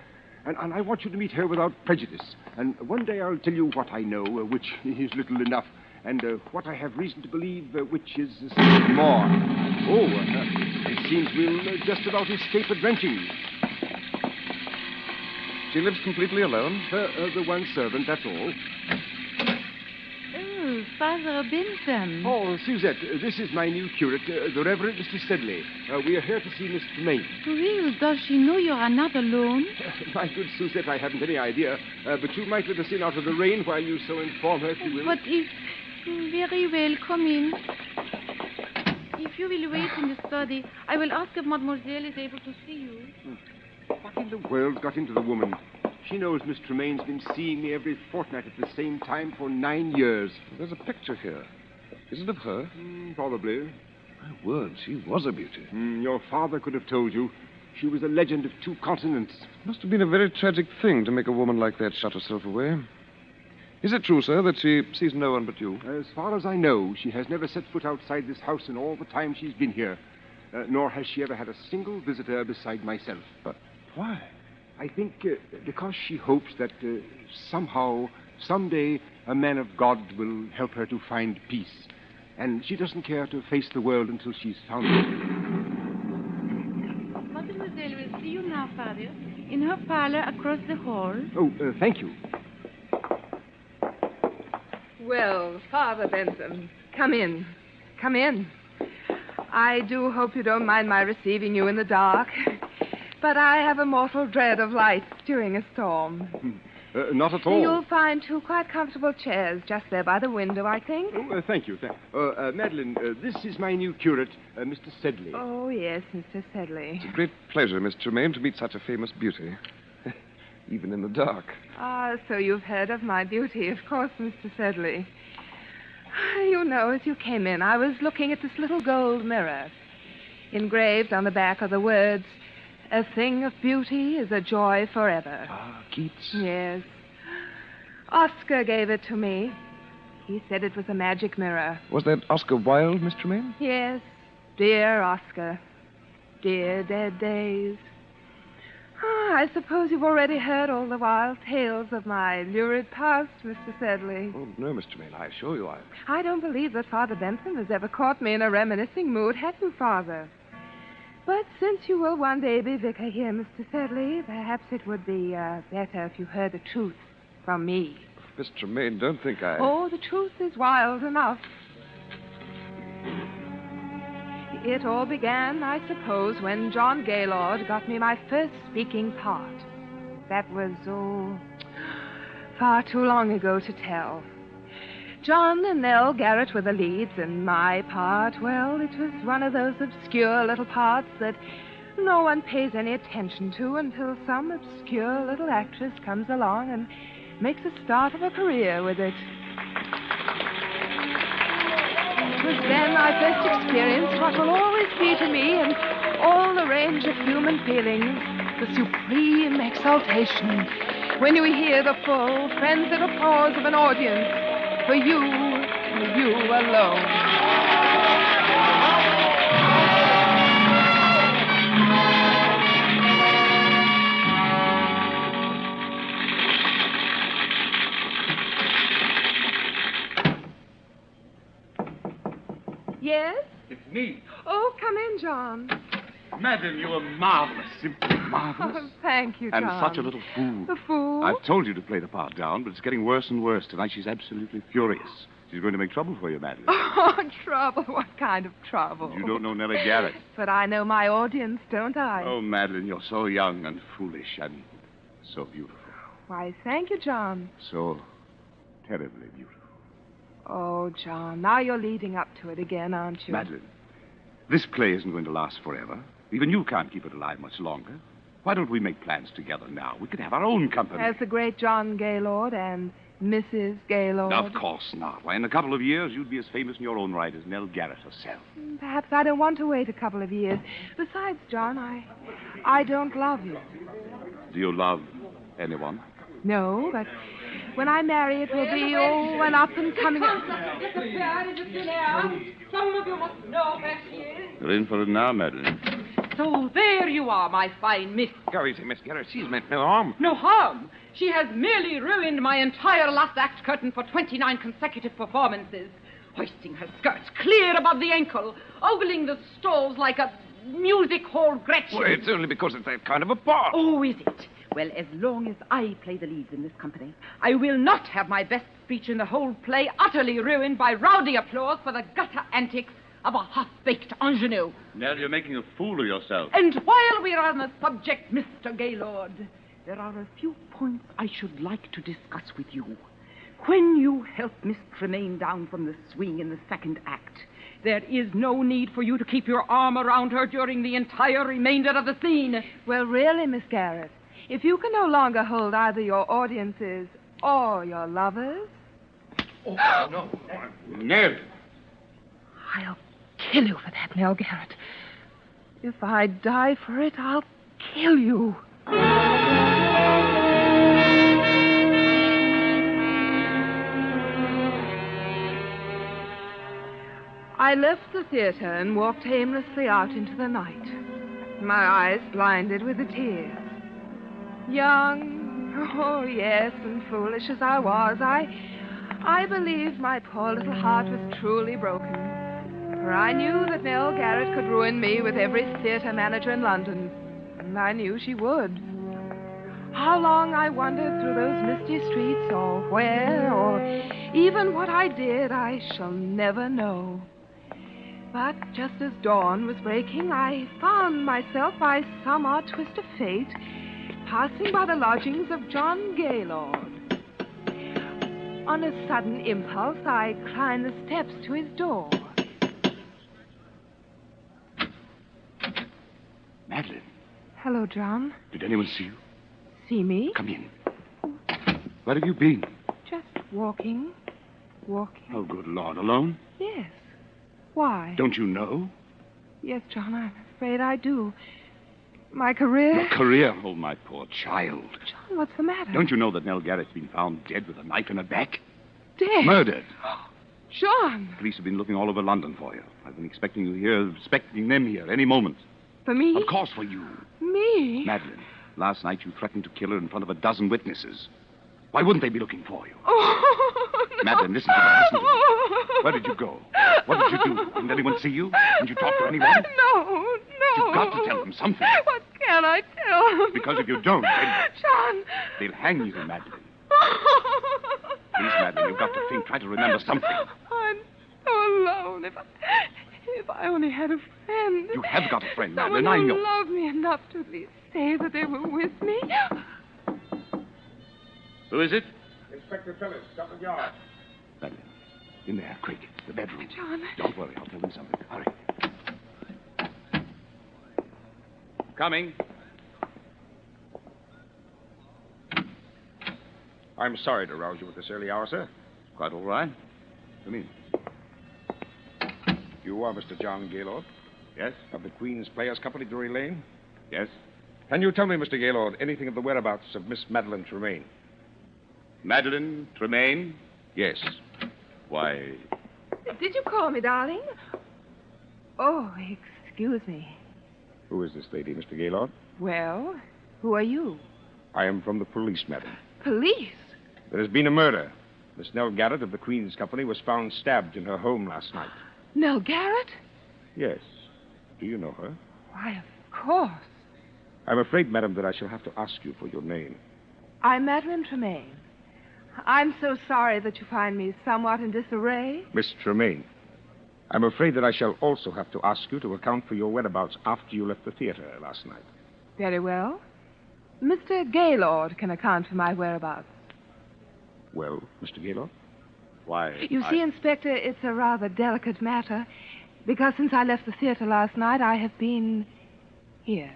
And I want you to meet her without prejudice. And one day I'll tell you what I know, which is little enough, and what I have reason to believe, which is more. Oh, it seems we'll just about escape a drenching. She lives completely alone? The one servant, that's all. Father Benson. Oh, Suzette, this is my new curate, the Reverend Mr. Sedley. We are here to see Miss Tremaine. Well, does she know you are not alone? My good Suzette, I haven't any idea. But you might let us in out of the rain while you so inform her, if you will. But if... Very well, come in. If you will wait in the study, I will ask if Mademoiselle is able to see you. What in the world got into the woman? She knows Miss Tremaine's been seeing me every fortnight at the same time for 9 years. There's a picture here. Is it of her? Probably. My word, she was a beauty. Your father could have told you. She was a legend of 2 continents. Must have been a very tragic thing to make a woman like that shut herself away. Is it true, sir, that she sees no one but you? As far as I know, she has never set foot outside this house in all the time she's been here. Nor has she ever had a single visitor beside myself. But why? I think because she hopes that somehow, someday, a man of God will help her to find peace. And she doesn't care to face the world until she's found it. Mademoiselle will see you now, Father, in her parlor across the hall. Oh, thank you. Well, Father Benson, come in. Come in. I do hope you don't mind my receiving you in the dark. But I have a mortal dread of lights during a storm. Not at all. You'll find 2 quite comfortable chairs just there by the window, I think. Oh, thank you. Madeline, this is my new curate, Mr. Sedley. Oh, yes, Mr. Sedley. It's a great pleasure, Miss Tremaine, to meet such a famous beauty. Even in the dark. Ah, so you've heard of my beauty, of course, Mr. Sedley. You know, as you came in, I was looking at this little gold mirror. Engraved on the back are the words, "A thing of beauty is a joy forever." Ah, Keats. Yes. Oscar gave it to me. He said it was a magic mirror. Was that Oscar Wilde, Miss Tremaine? Yes. Dear Oscar. Dear dead days. I suppose you've already heard all the wild tales of my lurid past, Mr. Sedley. Oh, no, Miss Tremaine. I assure you I don't believe that Father Benson has ever caught me in a reminiscing mood, have you, Father? But since you will one day be vicar here, Mr. Sedley, perhaps it would be better if you heard the truth from me. Miss Tremaine, don't think I... Oh, the truth is wild enough. It all began, I suppose, when John Gaylord got me my first speaking part. That was, far too long ago to tell. John and Nell Garrett were the leads, and my part, well, it was one of those obscure little parts that no one pays any attention to until some obscure little actress comes along and makes a start of a career with it. It was then I first experienced what will always be to me in all the range of human feelings, the supreme exaltation when you hear the full, frenzied applause of an audience for you alone. Yes? It's me. Oh, come in, John. Madeline, you are marvelous. Simply marvelous. Oh, thank you, John. And such a little fool. A fool? I've told you to play the part down, but it's getting worse and worse. Tonight she's absolutely furious. She's going to make trouble for you, Madeline. Oh, trouble? What kind of trouble? You don't know Nellie Garrett. But I know my audience, don't I? Oh, Madeline, you're so young and foolish and so beautiful. Why, thank you, John. So terribly beautiful. Oh, John, now you're leading up to it again, aren't you? Madeline, this play isn't going to last forever. Even you can't keep it alive much longer. Why don't we make plans together now? We could have our own company. As the great John Gaylord and Mrs. Gaylord. Of course not. Why, in a couple of years, you'd be as famous in your own right as Nell Garrett herself. Perhaps I don't want to wait a couple of years. Besides, John, I don't love you. Do you love anyone? No, but when I marry, it will be, an up-and-coming... Some of you must know where she is. You're in for it now, Madeline. So there you are, my fine miss. Go easy, Miss Garrett. She's meant no harm. No harm. She has merely ruined my entire last act curtain for 29 consecutive performances, hoisting her skirts clear above the ankle, ogling the stalls like a music hall Gretchen. Well, it's only because it's that kind of a part. Oh, is it? Well, as long as I play the leads in this company, I will not have my best speech in the whole play utterly ruined by rowdy applause for the gutter antics of a half-baked ingenue. Nell, you're making a fool of yourself. And while we're on the subject, Mr. Gaylord, there are a few points I should like to discuss with you. When you help Miss Tremaine down from the swing in the second act, there is no need for you to keep your arm around her during the entire remainder of the scene. Well, really, Miss Garrett, if you can no longer hold either your audiences or your lovers... Oh, no. Nell! I'll kill you for that, Nell Garrett. If I die for it, I'll kill you. I left the theater and walked aimlessly out into the night, my eyes blinded with the tears. Young, oh yes, and foolish as I was, I believed my poor little heart was truly broken. For I knew that Nell Garrett could ruin me with every theater manager in London. And I knew she would. How long I wandered through those misty streets, or where, or even what I did, I shall never know. But just as dawn was breaking, I found myself, by some odd twist of fate, passing by the lodgings of John Gaylord. On a sudden impulse, I climbed the steps to his door. Madeline. Hello, John. Did anyone see you? See me? Come in. Where have you been? Just walking. Oh, good Lord. Alone? Yes. Why? Don't you know? Yes, John, I'm afraid I do. My career... Your career? Oh, my poor child. John, what's the matter? Don't you know that Nell Garrett's been found dead with a knife in her back? Dead? Murdered. John! The police have been looking all over London for you. I've been expecting you here, expecting them here any moment. For me? Of course for you. Me? Madeline, last night you threatened to kill her in front of a dozen witnesses. Why wouldn't they be looking for you? Oh, no. Madeline, listen to me. Listen to me. Where did you go? What did you do? Didn't anyone see you? Didn't you talk to anyone? No. You've got to tell them something. What can I tell them? Because if you don't, John! They'll hang you, Madeline. Please, Madeline, you've got to think. Try to remember something. I'm so alone. If I only had a friend. You have got a friend, Someone Madeline. I who know. loved me enough to at least say that they were with me. Who is it? Inspector Phillips, Scotland Yard. Madeline, in there, quick. The bedroom. John. Don't worry, I'll tell them something. Hurry. Coming. I'm sorry to rouse you at this early hour, sir. Quite all right. Come in. You are Mr. John Gaylord? Yes? Of the Queen's Players Company, Drury Lane? Yes? Can you tell me, Mr. Gaylord, anything of the whereabouts of Miss Madeline Tremaine? Madeline Tremaine? Yes. Why, Did you call me, darling? Oh, excuse me. Who is this lady, Mr. Gaylord? Well, who are you? I am from the police, madam. Police? There has been a murder. Miss Nell Garrett of the Queen's Company was found stabbed in her home last night. Nell Garrett? Yes. Do you know her? Why, of course. I'm afraid, madam, that I shall have to ask you for your name. I'm Madeline Tremaine. I'm so sorry that you find me somewhat in disarray. Miss Tremaine, I'm afraid that I shall also have to ask you to account for your whereabouts after you left the theater last night. Very well. Mr. Gaylord can account for my whereabouts. Well, Mr. Gaylord? Why, You see, Inspector, it's a rather delicate matter, because since I left the theater last night, I have been here.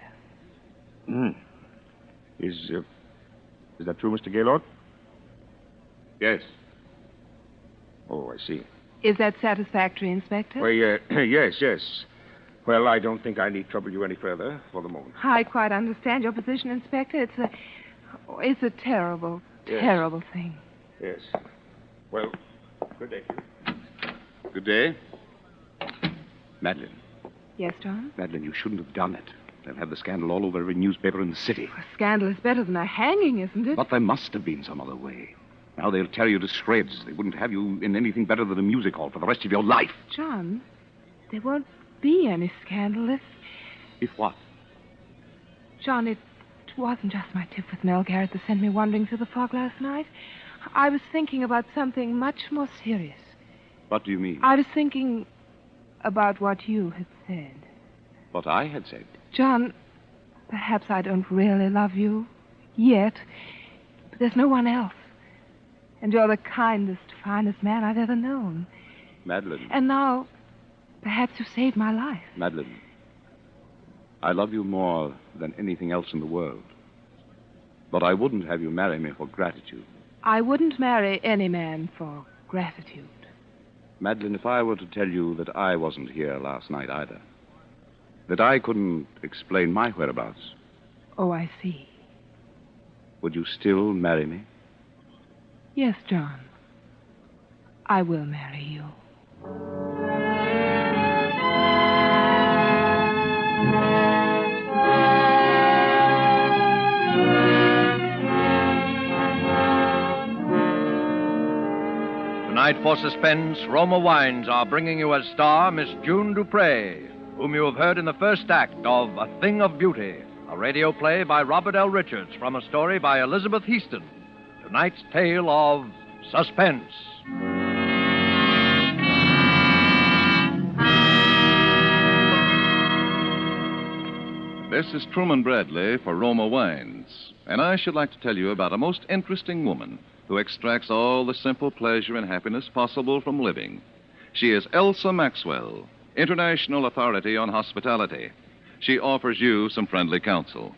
Is that true, Mr. Gaylord? Yes. Oh, I see. Is that satisfactory, Inspector? Well, yes. Well, I don't think I need trouble you any further for the moment. I quite understand your position, Inspector. It's a terrible, Yes. terrible thing. Yes. Well, good day to you. Good day. Madeline. Yes, John? Madeline, you shouldn't have done it. They'll have the scandal all over every newspaper in the city. A scandal is better than a hanging, isn't it? But there must have been some other way. Now they'll tear you to shreds. They wouldn't have you in anything better than a music hall for the rest of your life. John, there won't be any scandal If what? John, it wasn't just my tip with Nell Garrett that sent me wandering through the fog last night. I was thinking about something much more serious. What do you mean? I was thinking about what you had said. What I had said. John, perhaps I don't really love you yet, but there's no one else. And you're the kindest, finest man I've ever known. Madeline. And now, perhaps you've saved my life. Madeline. I love you more than anything else in the world. But I wouldn't have you marry me for gratitude. I wouldn't marry any man for gratitude. Madeline, if I were to tell you that I wasn't here last night either, that I couldn't explain my whereabouts, Oh, I see. would you still marry me? Yes, John. I will marry you. Tonight for Suspense, Roma Wines are bringing you as star Miss June Dupre, whom you have heard in the first act of A Thing of Beauty, a radio play by Robert L. Richards from a story by Elizabeth Heaston. Tonight's tale of Suspense. This is Truman Bradley for Roma Wines, and I should like to tell you about a most interesting woman who extracts all the simple pleasure and happiness possible from living. She is Elsa Maxwell, International Authority on Hospitality. She offers you some friendly counsel.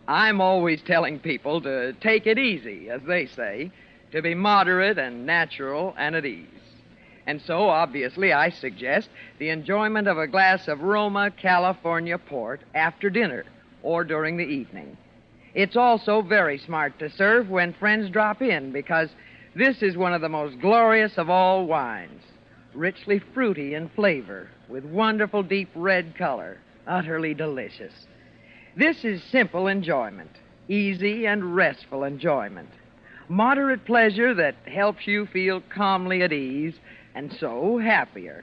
I'm always telling people to take it easy, as they say, to be moderate and natural and at ease. And so, obviously, I suggest the enjoyment of a glass of Roma California port after dinner or during the evening. It's also very smart to serve when friends drop in, because this is one of the most glorious of all wines, richly fruity in flavor, with wonderful deep red color, utterly delicious. This is simple enjoyment, easy and restful enjoyment, moderate pleasure that helps you feel calmly at ease and so happier.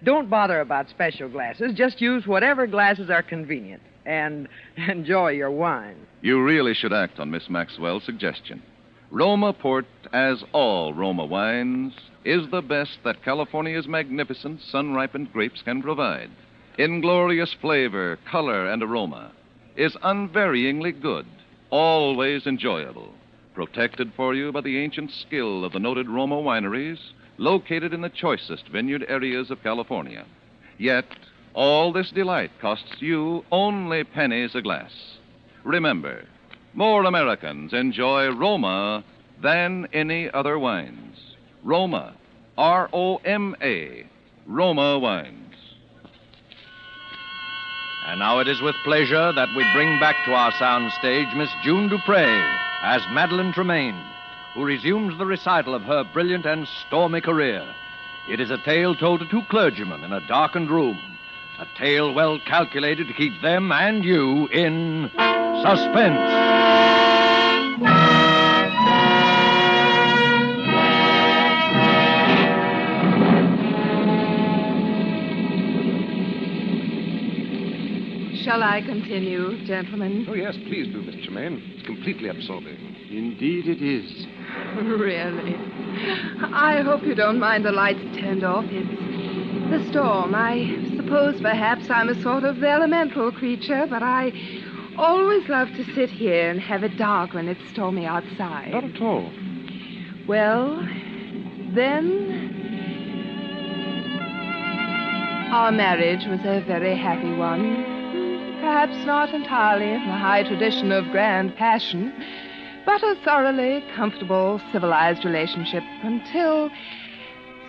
Don't bother about special glasses. Just use whatever glasses are convenient and enjoy your wine. You really should act on Miss Maxwell's suggestion. Roma Port, as all Roma wines, is the best that California's magnificent sun-ripened grapes can provide. In glorious flavor, color, and aroma, is unvaryingly good, always enjoyable. protected for you by the ancient skill of the noted Roma wineries located in the choicest vineyard areas of California. Yet, all this delight costs you only pennies a glass. Remember, more Americans enjoy Roma than any other wines. Roma, R-O-M-A, Roma wines. And now it is with pleasure that we bring back to our soundstage Miss June Dupre as Madeline Tremaine, who resumes the recital of her brilliant and stormy career. It is a tale told to two clergymen in a darkened room, a tale well calculated to keep them and you in suspense. Shall I continue, gentlemen? Oh, yes, please do, Miss Tremaine. It's completely absorbing. Indeed it is. Really? I hope you don't mind the lights turned off. It's the storm. I suppose perhaps I'm a sort of elemental creature, but I always love to sit here and have it dark when it's stormy outside. Not at all. Well, then, our marriage was a very happy one. Perhaps not entirely in the high tradition of grand passion, but a thoroughly comfortable, civilized relationship until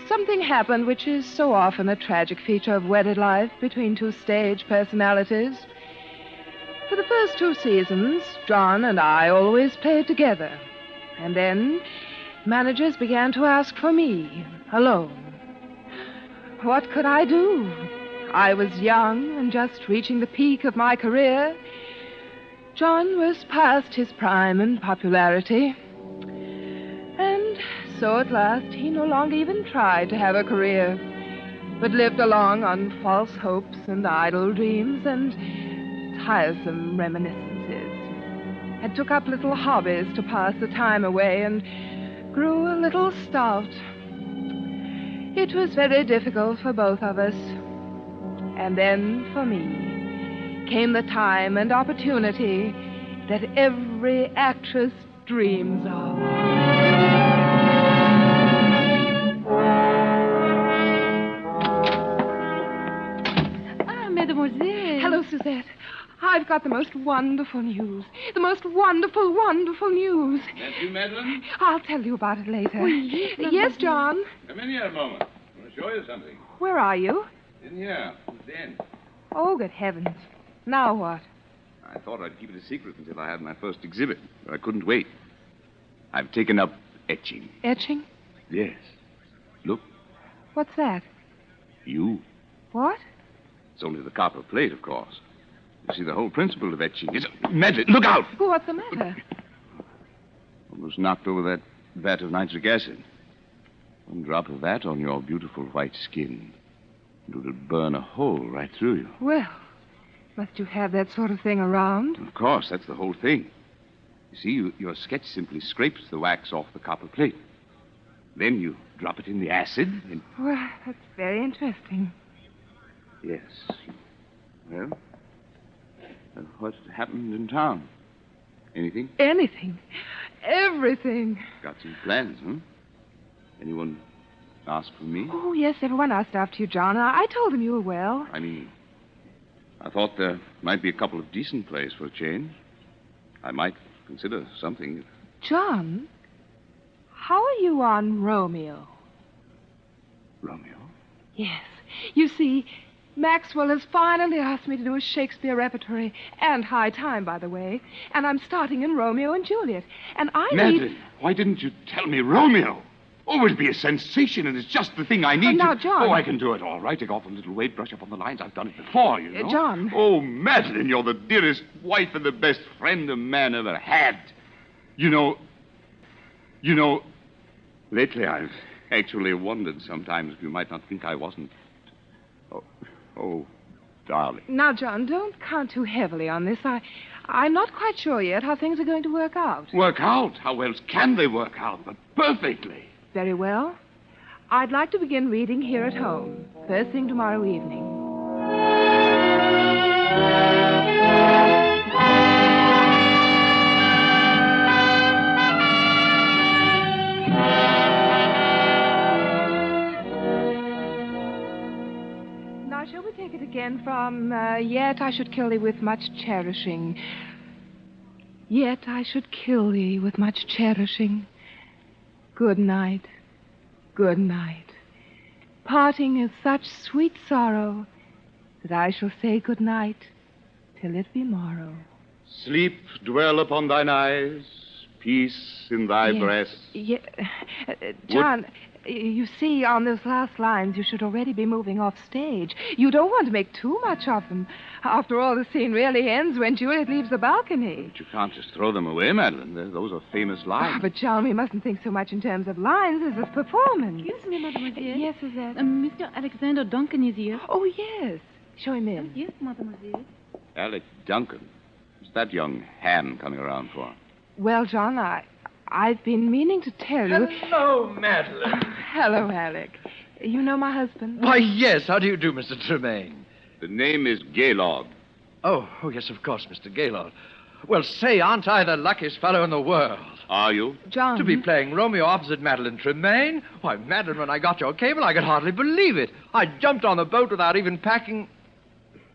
something happened which is so often a tragic feature of wedded life between two stage personalities. For the first 2 seasons, John and I always played together. And then managers began to ask for me, alone. What could I do? I was young and just reaching the peak of my career. John was past his prime in popularity. And so at last he no longer even tried to have a career, but lived along on false hopes and idle dreams and tiresome reminiscences. And took up little hobbies to pass the time away and grew a little stout. It was very difficult for both of us. And then, for me, came the time and opportunity that every actress dreams of. Ah, mademoiselle. Hello, Suzette. I've got the most wonderful news. The most wonderful, wonderful news. That you, Madeline? I'll tell you about it later. Oui, Yes, John? Come in here a moment. I want to show you something. Where are you? In here. Then. Oh, good heavens. Now what? I thought I'd keep it a secret until I had my first exhibit, but I couldn't wait. I've taken up etching. Etching? Yes. Look, What's that? you. What? It's only the copper plate, of course. You see, the whole principle of etching is... Madeline, look out! Oh, what's the matter? Almost knocked over that vat of nitric acid. One drop of that on your beautiful white skin, and it'll burn a hole right through you. Well, must you have that sort of thing around? Of course, that's the whole thing. You see, your sketch simply scrapes the wax off the copper plate. Then you drop it in the acid, and... Well, that's very interesting. Yes. Well, what happened in town? Anything? Anything. Everything. Got some plans, huh? Anyone ask for me? Oh, yes, everyone asked after you, John. I told them you were well. I mean, I thought there might be a couple of decent plays for a change. I might consider something. John, how are you on Romeo? Romeo? Yes. You see, Maxwell has finally asked me to do a Shakespeare repertory, and high time, by the way. And I'm starting in Romeo and Juliet. And I Madeline, why didn't you tell me Romeo? Oh, it'll be a sensation, and it's just the thing I need. Now, John. Oh, I can do it all right. Take off a little weight, brush up on the lines. I've done it before, you know. John. Oh, Madeline, you're the dearest wife and the best friend a man ever had. You know, lately I've actually wondered sometimes if you might not think I wasn't. Oh, darling. Now, John, don't count too heavily on this. I'm not quite sure yet how things are going to work out. Work out? How else can they work out? But perfectly. Very well. I'd like to begin reading here at home, first thing tomorrow evening. Now, shall we take it again from, yet I should kill thee with much cherishing. Yet I should kill thee with much cherishing. Good night. Good night. Parting is such sweet sorrow that I shall say good night till it be morrow. Sleep dwell upon thine eyes, peace in thy breast. John, you see, on those last lines, you should already be moving off stage. You don't want to make too much of them. After all, the scene really ends when Juliet leaves the balcony. But you can't just throw them away, Madeline. Those are famous lines. But, John, we mustn't think so much in terms of lines as of performance. Excuse me, mademoiselle. Yes, Suzette? Mr. Alexander Duncan is here. Oh, yes. Show him in. Yes, mademoiselle. Alec Duncan. What's that young ham coming around for? Well, John, I've been meaning to tell you... Hello, Madeline. Hello, Alec. You know my husband? Why, yes. How do you do, Mr. Tremaine? The name is Gaylord. Oh, yes, of course, Mr. Gaylord. Well, say, aren't I the luckiest fellow in the world? Are you? John. To be playing Romeo opposite Madeline Tremaine? Why, Madeline, when I got your cable, I could hardly believe it. I jumped on the boat without even packing...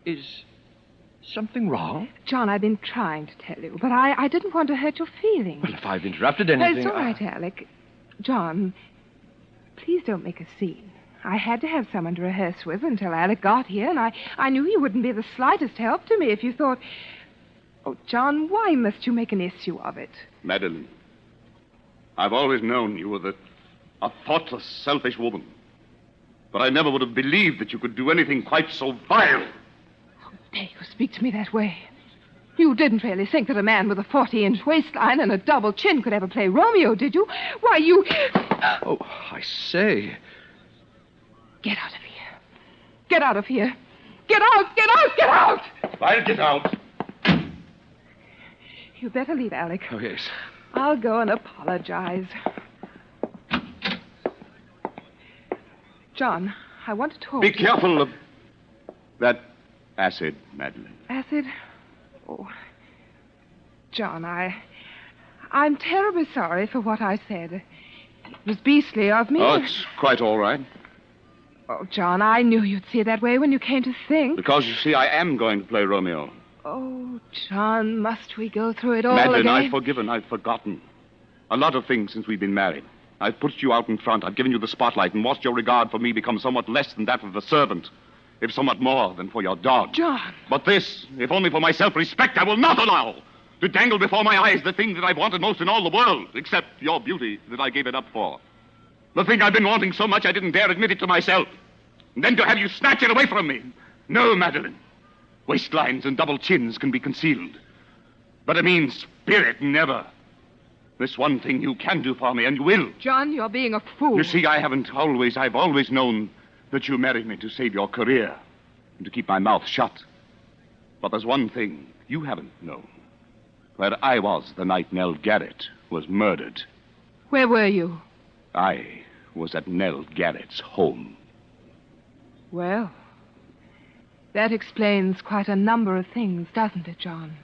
Is something wrong? John, I've been trying to tell you, but I didn't want to hurt your feelings. Well, if I've interrupted anything... It's all right, Alec. John, please don't make a scene. I had to have someone to rehearse with until Alec got here, and I knew you wouldn't be the slightest help to me if you thought... Oh, John, why must you make an issue of it? Madeline, I've always known you were a thoughtless, selfish woman. But I never would have believed that you could do anything quite so vile. How dare you speak to me that way? You didn't really think that a man with a 40-inch waistline and a double chin could ever play Romeo, did you? Why, you... Oh, I say... Get out of here. Get out of here. Get out! Get out! Get out! I'll get out. You better leave, Alec. Oh, yes. I'll go and apologize. John, I want to talk. Be careful of that acid, Madeline. Acid? Oh. John, I'm terribly sorry for what I said. It was beastly of me. Oh, it's quite all right. Oh, John, I knew you'd see it that way when you came to think. Because, you see, I am going to play Romeo. Oh, John, must we go through it all Madeline, again? I've forgiven. I've forgotten. A lot of things since we've been married. I've put you out in front. I've given you the spotlight and watched your regard for me become somewhat less than that of the servant, if somewhat more than for your dog. John! But this, if only for my self-respect, I will not allow. To dangle before my eyes the thing that I've wanted most in all the world, except your beauty that I gave it up for. The thing I've been wanting so much I didn't dare admit it to myself. And then to have you snatch it away from me. No, Madeline. Waistlines and double chins can be concealed. But a mean spirit, never. This one thing you can do for me, and you will. John, you're being a fool. You see, I've always known that you married me to save your career and to keep my mouth shut. But there's one thing you haven't known. Where I was the night Nell Garrett was murdered. Where were you? I was at Nell Garrett's home. Well, that explains quite a number of things, doesn't it, John?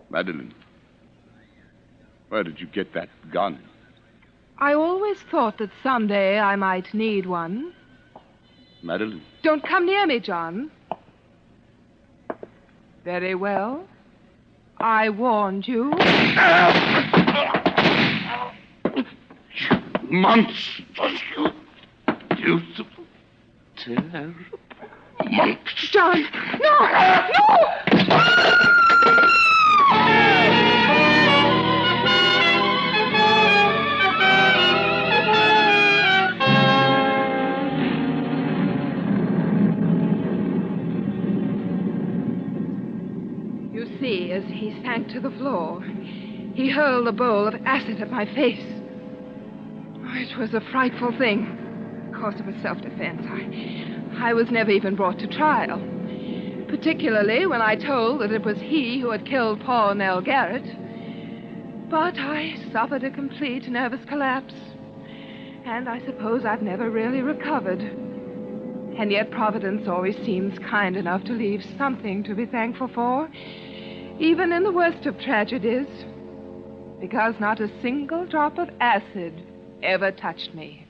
Madeline, where did you get that gun? I always thought that someday I might need one. Madeline? Don't come near me, John. Very well. I warned you. Monsters, you beautiful, terrible monsters. John! No! No! You see, as he sank to the floor, he hurled a bowl of acid at my face. It was a frightful thing. Of course, it was self-defense. I was never even brought to trial. Particularly when I told that it was he who had killed poor Nell Garrett. But I suffered a complete nervous collapse. And I suppose I've never really recovered. And yet Providence always seems kind enough to leave something to be thankful for, even in the worst of tragedies. Because not a single drop of acid ever touched me.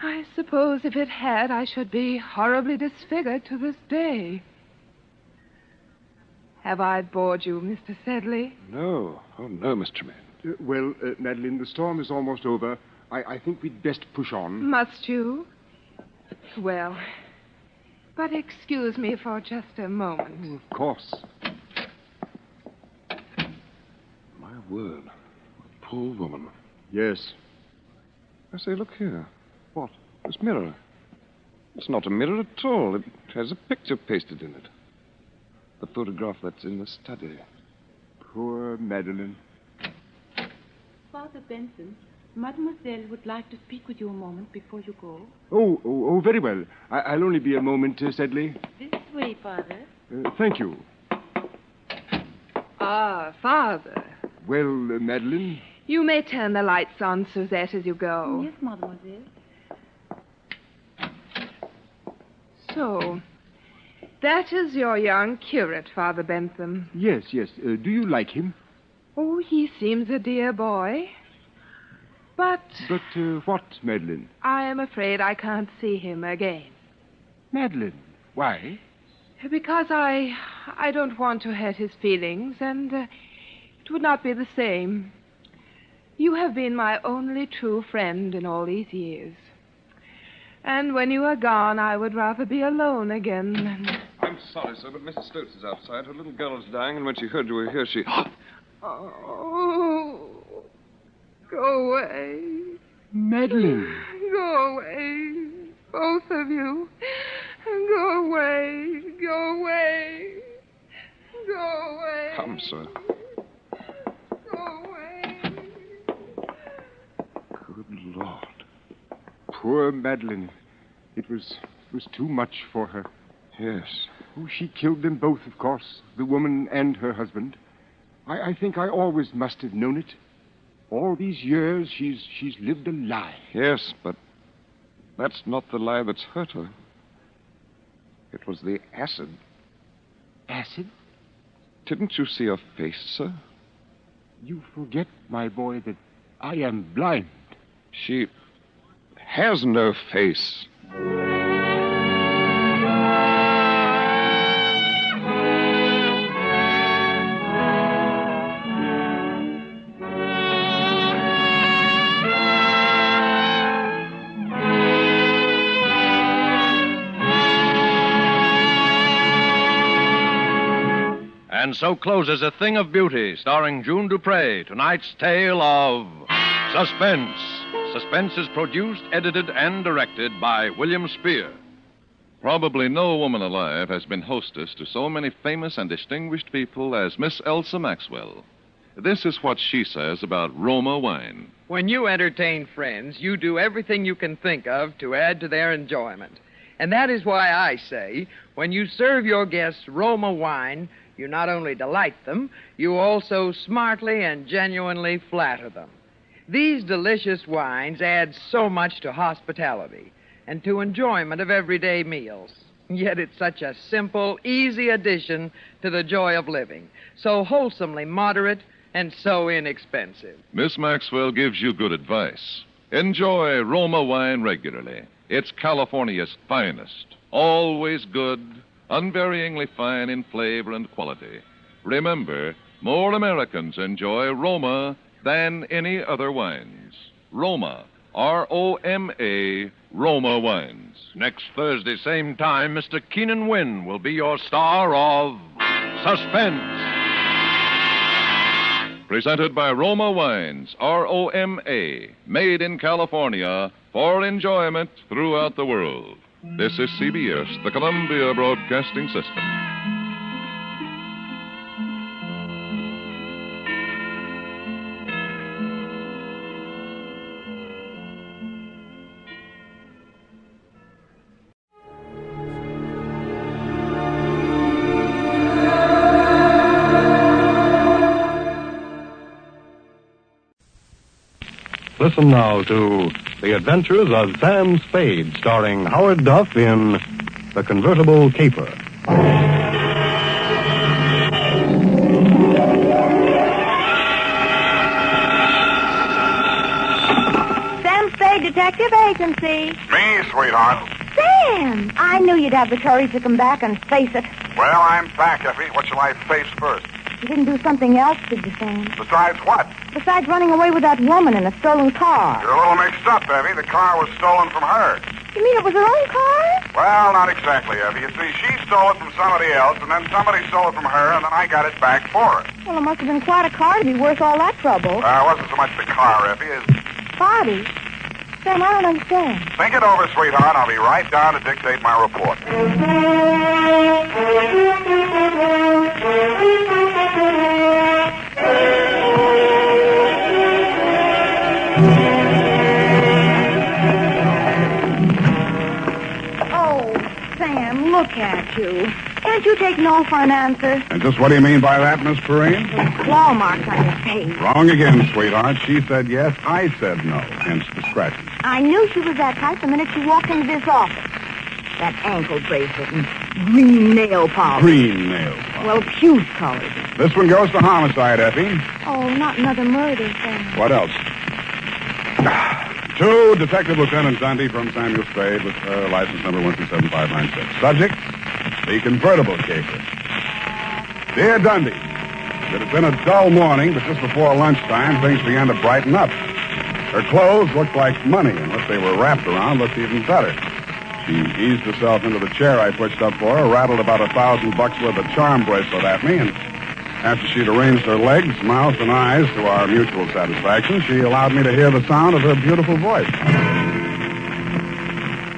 I suppose if it had, I should be horribly disfigured to this day. Have I bored you, Mr. Sedley? No. Oh, no, Miss Tremaine. Well, Madeline, the storm is almost over. I think we'd best push on. Must you? Well, but excuse me for just a moment. Of course. My word. A poor woman. Yes. I say, look here. What? This mirror. It's not a mirror at all. It has a picture pasted in it. The photograph that's in the study. Poor Madeline. Father Benson, Mademoiselle would like to speak with you a moment before you go. Oh, very well. I'll only be a moment, Sedley. This way, Father. Thank you. Ah, Father. Well, Madeline? You may turn the lights on, Suzette, as you go. Yes, Mademoiselle. So, that is your young curate, Father Bentham. Yes. Do you like him? Oh, he seems a dear boy. But what, Madeline? I am afraid I can't see him again. Madeline? Why? Because I don't want to hurt his feelings, and it would not be the same. You have been my only true friend in all these years. And when you are gone, I would rather be alone again. I'm sorry, sir, but Mrs. Stokes is outside. Her little girl is dying, and when she heard you were here, she... Oh, go away. Madeline. Go away. Both of you. Go away. Go away. Go away. Come, sir. Go away. Good Lord. Poor Madeline. It was too much for her. Yes. Oh, she killed them both, of course, the woman and her husband. I think I always must have known it. All these years, she's lived a lie. Yes, but that's not the lie that's hurt her. It was the acid. Acid? Didn't you see her face, sir? You forget, my boy, that I am blind. She has no face. And so closes A Thing of Beauty, starring June Dupre, tonight's tale of Suspense. Suspense is produced, edited, and directed by William Spear. Probably no woman alive has been hostess to so many famous and distinguished people as Miss Elsa Maxwell. This is what she says about Roma wine. When you entertain friends, you do everything you can think of to add to their enjoyment. And that is why I say, when you serve your guests Roma wine, you not only delight them, you also smartly and genuinely flatter them. These delicious wines add so much to hospitality and to enjoyment of everyday meals. Yet it's such a simple, easy addition to the joy of living, so wholesomely moderate and so inexpensive. Miss Maxwell gives you good advice. Enjoy Roma wine regularly. It's California's finest, always good, unvaryingly fine in flavor and quality. Remember, more Americans enjoy Roma than any other wines. Roma, R-O-M-A, Roma wines. Next Thursday, same time, Mr. Keenan Wynn will be your star of Suspense. Presented by Roma Wines, R-O-M-A, made in California for enjoyment throughout the world. This is CBS, the Columbia Broadcasting System. Listen now to The Adventures of Sam Spade, starring Howard Duff in The Convertible Caper. Sam Spade, Detective Agency. Me, sweetheart. Sam, I knew you'd have the courage to come back and face it. Well, I'm back, Effie. What shall I face first? You didn't do something else, did you, Sam? Besides what? Besides running away with that woman in a stolen car. You're a little mixed up, Effie. The car was stolen from her. You mean it was her own car? Well, not exactly, Effie. You see, she stole it from somebody else, and then somebody stole it from her, and then I got it back for her. Well, it must have been quite a car to be worth all that trouble. It wasn't so much the car, Effie, as... Body? Sam, I don't understand. Think it over, sweetheart. I'll be right down to dictate my report. Oh, Sam, look at you. Can't you take no for an answer? And just what do you mean by that, Miss Perrine? Claw marks on your face. Wrong again, sweetheart. She said yes, I said no. Hence the scratches. I knew she was that type the minute she walked into this office. That ankle bracelet and green nail polish. Green nail polish. Well, puce colored. This one goes to homicide, Effie. Oh, not another murder, Sam. What else? To Detective Lieutenant Dundee from Samuel Spade with license number 1275596. Subject, the convertible caper. Dear Dundee, it had been a dull morning, but just before lunchtime, things began to brighten up. Her clothes looked like money, and what they were wrapped around looked even better. She eased herself into the chair I pushed up for her, rattled about $1,000 worth of charm bracelet at me, and after she'd arranged her legs, mouth, and eyes to our mutual satisfaction, she allowed me to hear the sound of her beautiful voice.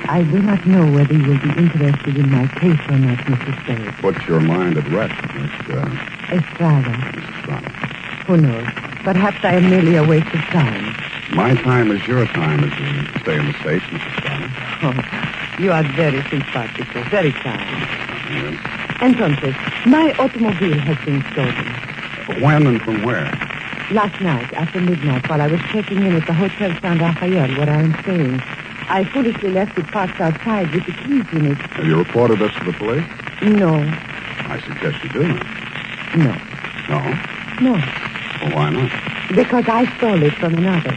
I do not know whether you will be interested in my case or not, Mr. Spade. Put your mind at rest, Miss Estrada. Estrada. Who knows? Perhaps I am merely a waste of time. My time is your time as you stay in the States, Mrs. Estrada. Oh, you are very simpatico, very kind. Yes. Entonces, my automobile has been stolen. When and from where? Last night, after midnight, while I was checking in at the Hotel San Rafael, where I am staying, I foolishly left it parked outside with the keys in it. Have you reported this to the police? No. I suggest you do. No. No? No. Well, why not? Because I stole it from another.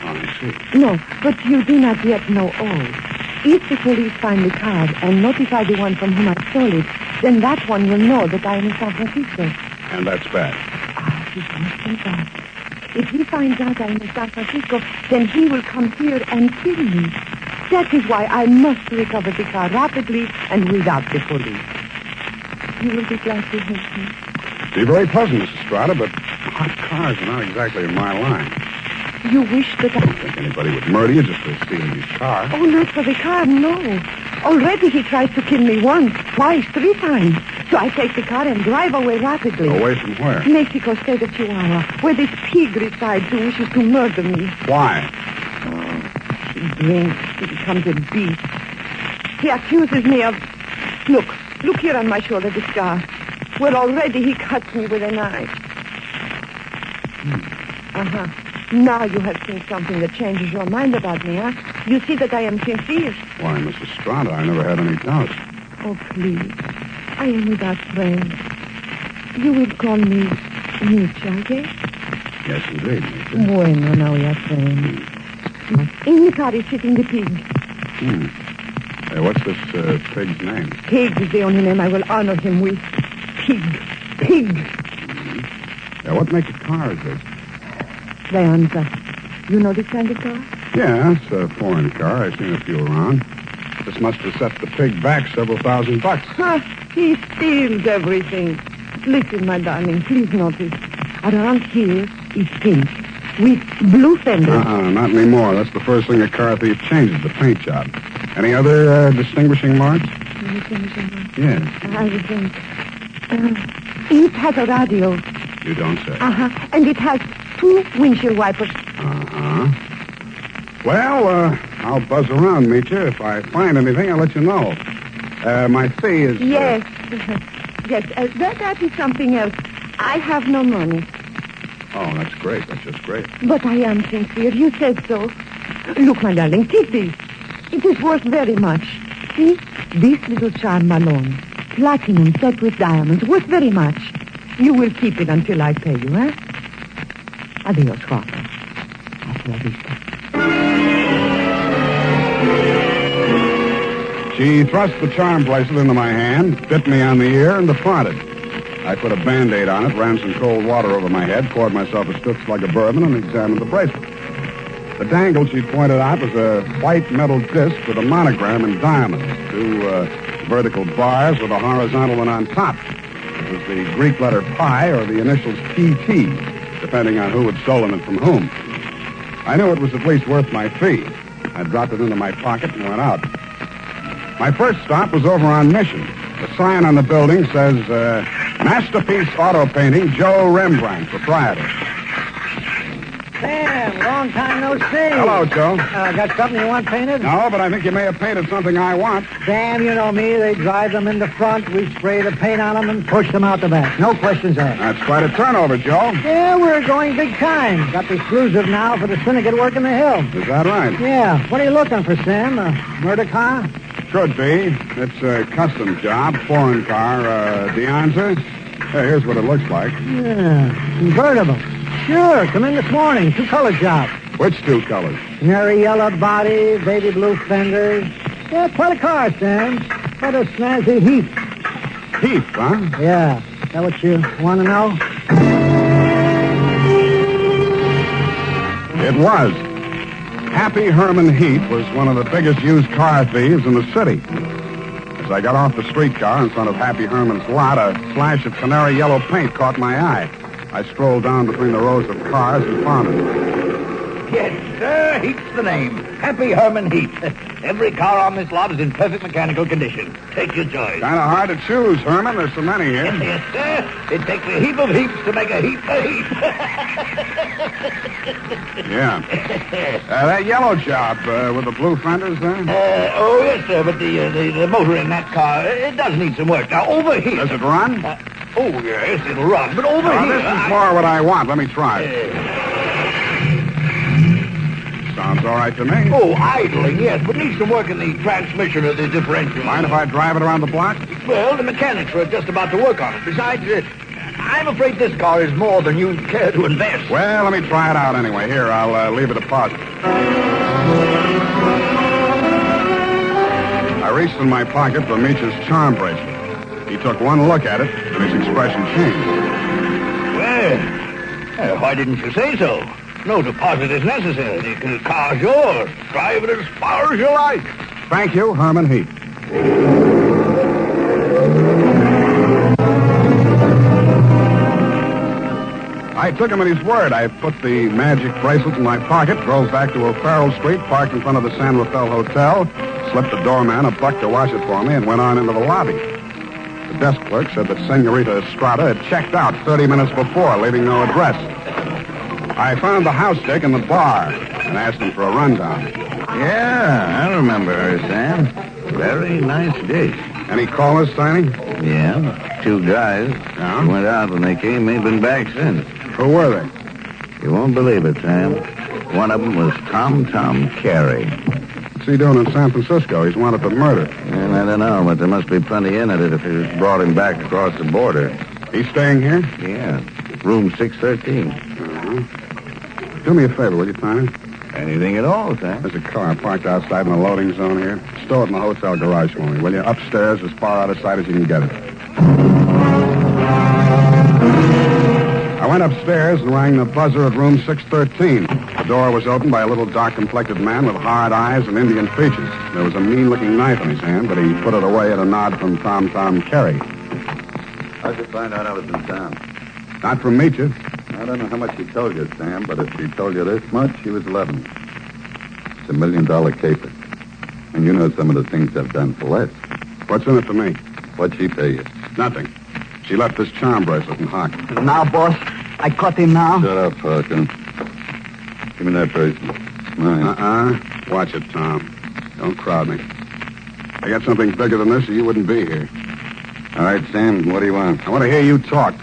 Oh, I see. No, but you do not yet know all. If the police find the car and notify the one from whom I stole it, then that one will know that I am in San Francisco. And that's bad. He must be bad. If he finds out I am in San Francisco, then he will come here and kill me. That is why I must recover the car rapidly and without the police. You will be glad to help me. Be very pleasant, Mrs. Estrada, but hot cars are not exactly in my line. You wish that I don't think anybody would murder you just for stealing his car. Oh, not for the car, no. Already he tried to kill me once, twice, 3 times. So I take the car and drive away rapidly. Away from where? Mexico, state of Chihuahua, where this pig resides who wishes to murder me. Why? Oh, he drinks. He becomes a beast. He accuses me of... Look here on my shoulder, the scar. Where already he cuts me with a knife. Uh-huh. Now you have seen something that changes your mind about me, huh? You see that I am sincere. Why, Mrs. Estrada, I never had any doubts. Oh, please. I am without friends. You will call me Micha, yes? Yes, indeed, Micha. Bueno, now we are friends. In the car is sitting the pig. Hey, what's this pig's name? Pig is the only name I will honor him with. Pig. Yeah, what make of car is this? Leonza. You know this kind of car? Yeah, it's a foreign car. I've seen a few around. This must have set the pig back several $1,000. Huh, he steals everything. Listen, my darling, please notice. Around here is pink with blue fenders. Not anymore. That's the first thing a car thief changes, the paint job. Any other distinguishing marks? Distinguishing marks? Yes. I would think. It has a radio. You don't say. Uh-huh. And it has 2 windshield wipers. Uh-huh. Well, I'll buzz around, Micha. If I find anything, I'll let you know. My fee is... Yes. Yes, that is something else. I have no money. Oh, that's great. That's just great. But I am sincere. You said so. Look, my darling, take this. It is worth very much. See? This little charm alone. Platinum set with diamonds. Worth very much. You will keep it until I pay you, eh? Adios, Father. Hasta la vista. She thrust the charm bracelet into my hand, bit me on the ear, and departed. I put a Band-Aid on it, ran some cold water over my head, poured myself a stiff slug of bourbon, and examined the bracelet. The dangle she pointed out was a white metal disc with a monogram in diamonds, two vertical bars with a horizontal one on top. It was the Greek letter pi or the initials PT, depending on who had stolen it from whom. I knew it was at least worth my fee. I dropped it into my pocket and went out. My first stop was over on Mission. The sign on the building says, Masterpiece Auto Painting, Joe Rembrandt, proprietor. Sam, long time no see. Hello, Joe. Got something you want painted? No, but I think you may have painted something I want. Sam, you know me. They drive them in the front. We spray the paint on them and push them out the back. No questions asked. That's quite a turnover, Joe. Yeah, we're going big time. Got the exclusive now for the syndicate work in the hill. Is that right? Yeah. What are you looking for, Sam? A murder car? Could be. It's a custom job, foreign car, Deonza. Hey, here's what it looks like. Yeah, convertible. Sure, come in this morning. Two-color job. Which two colors? Canary yellow body, baby blue fenders. Yeah, quite a car, Sam. Quite a snazzy Heath. Heath, huh? Yeah. Is that what you want to know? It was. Happy Herman Heath was one of the biggest used car thieves in the city. As I got off the streetcar in front of Happy Herman's lot, a flash of canary yellow paint caught my eye. I strolled down between the rows of cars and found it. Yes, sir. Heath's the name. Happy Herman Heath. Every car on this lot is in perfect mechanical condition. Take your choice. Kind of hard to choose, Herman. There's so many here. Yes, sir. It takes a heap of heaps to make a heap of heap. Yeah. That yellow job with the blue fenders there? Oh, yes, sir, but the motor in that car, it does need some work. Now, over here... Does it run? Oh, yes, it'll run, but over here... This is more what I want. Let me try. Sounds all right to me. Oh, idling, yes, but needs some work in the transmission of the differential. Mind if I drive it around the block? Well, the mechanics are just about to work on it. Besides, I'm afraid this car is more than you care to invest. Well, let me try it out anyway. Here, I'll leave a deposit. I reached in my pocket for Meech's charm bracelet. He took one look at it, and his expression changed. Well, why didn't you say so? No deposit is necessary. The car's yours. Drive it as far as you like. Thank you, Herman Heath. I took him at his word. I put the magic bracelet in my pocket, drove back to O'Farrell Street, parked in front of the San Rafael Hotel, slipped the doorman a buck to wash it for me, and went on into the lobby. The desk clerk said that Senorita Estrada had checked out 30 minutes before, leaving no address. I found the house dick in the bar and asked him for a rundown. Yeah, I remember her, Sam. Very nice dish. Any callers, Tiny? Yeah, two guys. Yeah? Went out when they came, ain't been back since. Who were they? You won't believe it, Sam. One of them was Tom Carey. What's he doing in San Francisco? He's wanted for murder. And I don't know, but there must be plenty in it if you brought him back across the border. He's staying here? Yeah, room 613. Uh-huh. Do me a favor, will you, Tiny? Anything at all, Sam. There's a car parked outside in the loading zone here. Stow it in the hotel garage for me, will you? Upstairs, as far out of sight as you can get it. I went upstairs and rang the buzzer at room 613. The door was opened by a little dark-complected man with hard eyes and Indian features. There was a mean-looking knife in his hand, but he put it away at a nod from Tom Carey. How'd you find out I was in town? Not from Meecha. I don't know how much she told you, Sam, but if she told you this much, she was 11. It's $1 million caper. And you know some of the things I've done for less. What's in it for me? What'd she pay you? Nothing. She left this charm bracelet in Hock. Now, boss, I caught him now. Shut up, Parker. Give me that bracelet. Mine. Watch it, Tom. Don't crowd me. I got something bigger than this, or you wouldn't be here. All right, Sam, what do you want? I want to hear you talk.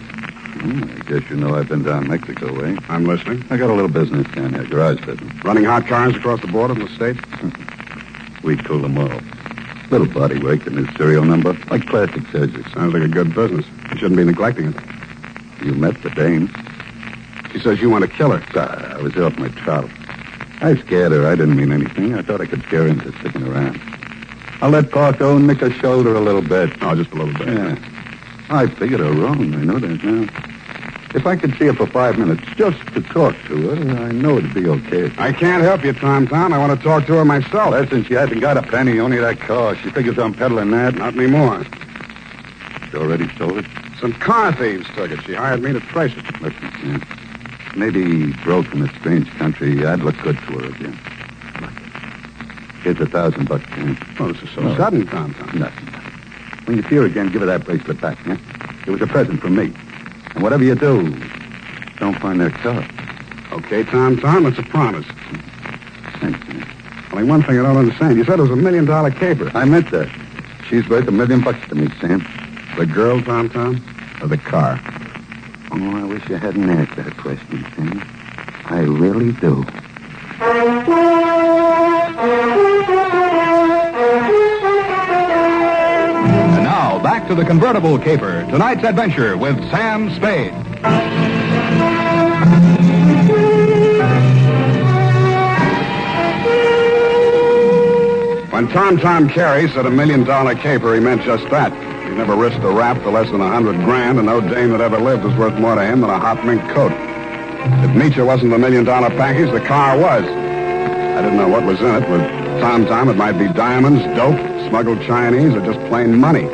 I guess you know I've been down Mexico way. I'm listening. I got a little business down here, garage business. Running hot cars across the border from the States? We'd cool them all. Little body work and his serial number, like plastic surgery. Sounds like a good business. You shouldn't be neglecting it. You met the dame. She says you want to kill her. I was off my trot. I scared her. I didn't mean anything. I thought I could scare her into sticking around. I'll let Paco nick her shoulder a little bit. Oh, just a little bit. Yeah. I figured her wrong. I know that now. If I could see her for 5 minutes just to talk to her, I know it'd be okay. I can't help you, Tom. I want to talk to her myself. Listen, she hasn't got a penny, only that car. She figures I'm peddling that. Not anymore. She already stole it? Some car thieves took it. She hired me to trace it. Listen, Sam. Maybe broke in a strange country. I'd look good to her again. Here's $1,000, Sam. Oh, this is so sudden, Tom. Nothing. When you see her again, give her that bracelet back, yeah? It was a present from me. And whatever you do, don't find that car. Okay, Tom, it's a promise. Thanks, man. Only one thing I don't understand. You said it was $1 million caper. I meant that. She's worth $1 million to me, Sam. The girl, Tom? Or the car? Oh, I wish you hadn't asked that question, Sam. I really do. And now, back to the convertible caper. Tonight's adventure with Sam Spade. When Tom Carey said $1 million caper, he meant just that. He never risked a rap for less than $100 grand, and no dame that ever lived was worth more to him than a hot mink coat. If Nietzsche wasn't the $1 million package, the car was. I didn't know what was in it. With Tom, it might be diamonds, dope, smuggled Chinese, or just plain money.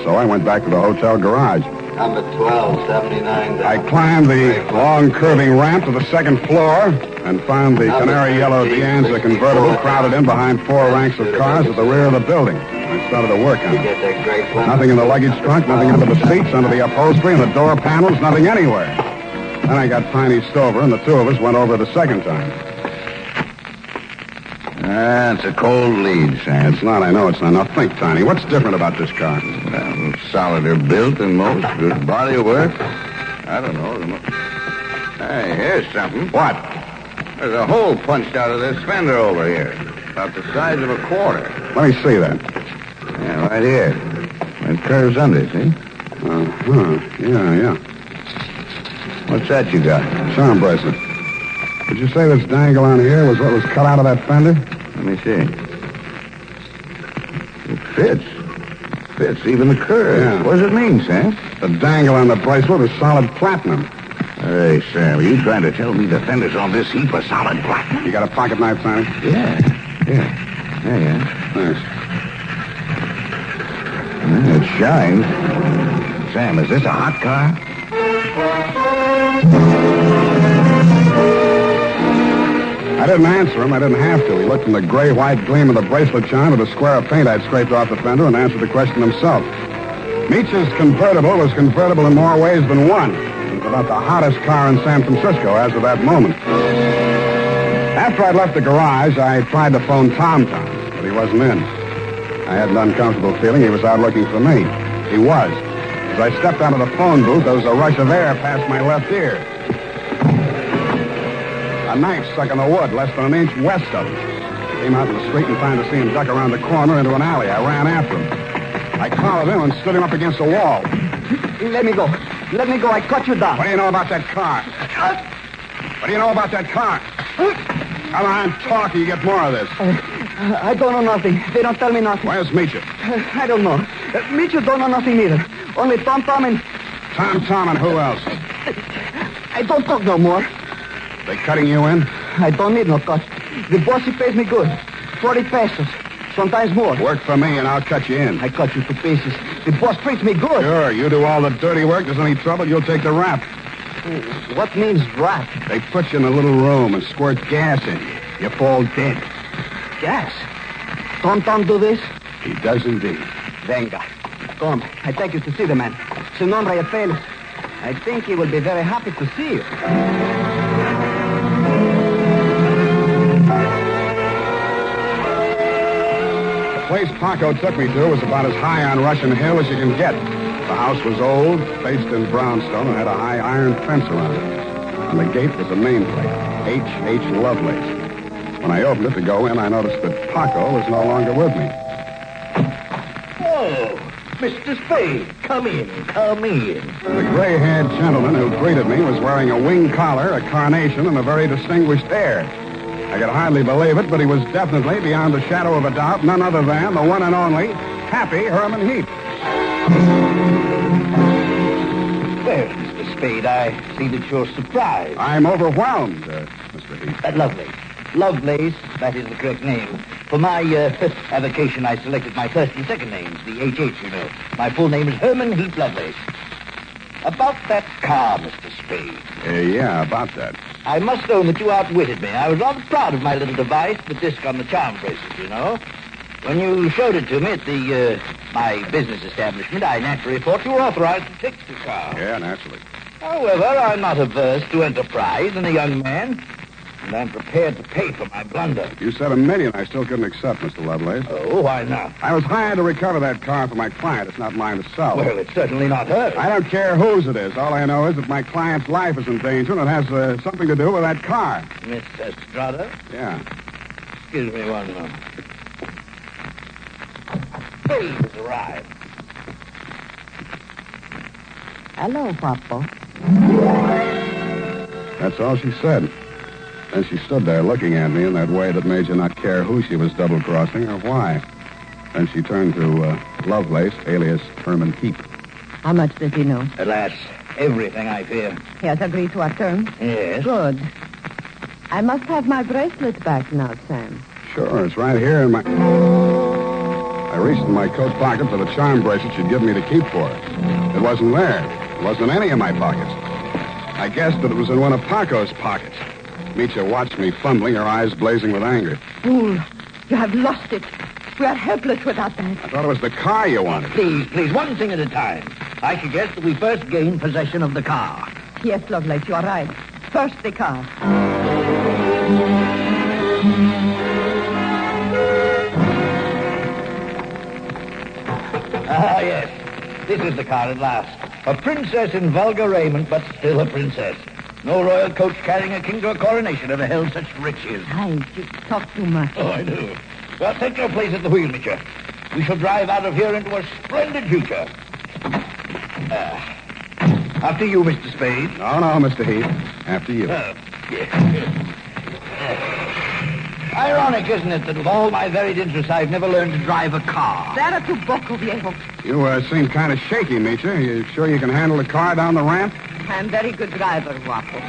So I went back to the hotel garage. Number 1279. I climbed the long, curving ramp to the second floor and found the canary yellow Deanza convertible crowded in behind 4 ranks of cars at the rear of the building. I started to work on it. Nothing in the luggage trunk, nothing under the seats, under the upholstery, and the door panels, nothing anywhere. Then I got Tiny Stover, and the two of us went over the second time. It's a cold lead, Sam. It's not, I know it's not. Now think, Tiny, what's different about this car? Well, solider built than most. Good body work. I don't know. Hey, here's something. What? There's a hole punched out of this fender over here. About the size of a quarter. Let me see that. Yeah, right here. It curves under, see? Yeah. What's that you got? Charm bracelet. Did you say this dangle on here was what was cut out of that fender? Let me see. It fits. Fits even the curve. Yeah. What does it mean, Sam? The dangle on the bracelet is solid platinum. Hey, Sam, are you trying to tell me the fenders on this heap are solid platinum? You got a pocket knife, Tiny? Yeah. Thanks. It shines. Sam, is this a hot car? I didn't answer him. I didn't have to. He looked from the gray-white gleam of the bracelet charm to the square of paint I'd scraped off the fender and answered the question himself. Nietzsche's convertible was convertible in more ways than one. It was about the hottest car in San Francisco as of that moment. After I'd left the garage, I tried to phone Tom, but he wasn't in. I had an uncomfortable feeling he was out looking for me. He was. As I stepped out of the phone booth, there was a rush of air past my left ear. A knife stuck in the wood less than an inch west of him. I came out in the street and trying to see him duck around the corner into an alley. I ran after him. I collared him and stood him up against the wall. Let me go. I cut you down. What do you know about that car? What do you know about that car? Come on, talk, or you get more of this. I don't know nothing. They don't tell me nothing. Where's Misha? I don't know. Misha don't know nothing either. Only Tom and... Tom and who else? I don't talk no more. They cutting you in? I don't need no cut. The boss, he pays me good. 40 pesos. Sometimes more. Work for me and I'll cut you in. I cut you to pieces. The boss treats me good. Sure, you do all the dirty work. There's any trouble, you'll take the rap. What means rap? They put you in a little room and squirt gas in you. You fall dead. Gas? Tom do this? He does indeed. Venga. Come, I take you to see the man. Su nombre es Philip. I think he will be very happy to see you. The place Paco took me to was about as high on Russian Hill as you can get. The house was old, faced in brownstone, and had a high iron fence around it. On the gate was a nameplate, H.H. Lovelace. When I opened it to go in, I noticed that Paco was no longer with me. Oh, Mr. Spade, come in. The gray-haired gentleman who greeted me was wearing a wing collar, a carnation, and a very distinguished air. I could hardly believe it, but he was definitely, beyond a shadow of a doubt, none other than the one and only Happy Herman Heap. Well, Mr. Spade, I see that you're surprised. I'm overwhelmed, Mr. Heap. Lovelace, that is the correct name. For my avocation, I selected my first and second names, the HH, you know. My full name is Herman Heap Lovelace. About that car, Mr. Spade. Yeah, about that. I must own that you outwitted me. I was rather proud of my little device, the disc on the charm bracelet, you know. When you showed it to me at my business establishment, I naturally thought you were authorized to take the car. Yeah, naturally. However, I'm not averse to enterprise in a young man, and I'm prepared to pay for my blunder. You said $1 million I still couldn't accept, Mr. Lovelace. Oh, why not? I was hired to recover that car for my client. It's not mine to sell. Well, it's certainly not hers. I don't care whose it is. All I know is that my client's life is in danger, and it has something to do with that car. Miss Estrada? Yeah. Excuse me one moment. Spade has arrived. Hello, Papa. That's all she said. And she stood there looking at me in that way that made you not care who she was double-crossing or why. Then she turned to Lovelace, alias Herman Heap. How much does he know? Alas, everything, I fear. He has agreed to our terms? Yes. Good. I must have my bracelet back now, Sam. Sure, it's right here in my... I reached in my coat pocket for the charm bracelet she'd given me to keep for her. It wasn't there. It wasn't in any of my pockets. I guessed that it was in one of Paco's pockets. Mitya watched me fumbling, her eyes blazing with anger. Fool, you have lost it. We are helpless without that. I thought it was the car you wanted. Please, one thing at a time. I suggest that we first gain possession of the car. Yes, Lovelace, you are right. First, the car. Ah, yes. This is the car at last. A princess in vulgar raiment, but still a princess. No royal coach carrying a king to a coronation ever held such riches. Heinz, you talk too much. Oh, I do. Well, take your place at the wheel, Mitya. We shall drive out of here into a splendid future. After you, Mr. Spade. No, Mr. Heath. After you. Yes. Ironic, isn't it, that with all my varied interests, I've never learned to drive a car. Será tu poco, viejo. You seem kind of shaky, Mitya. You sure you can handle the car down the ramp? I'm very good driver, Guapo.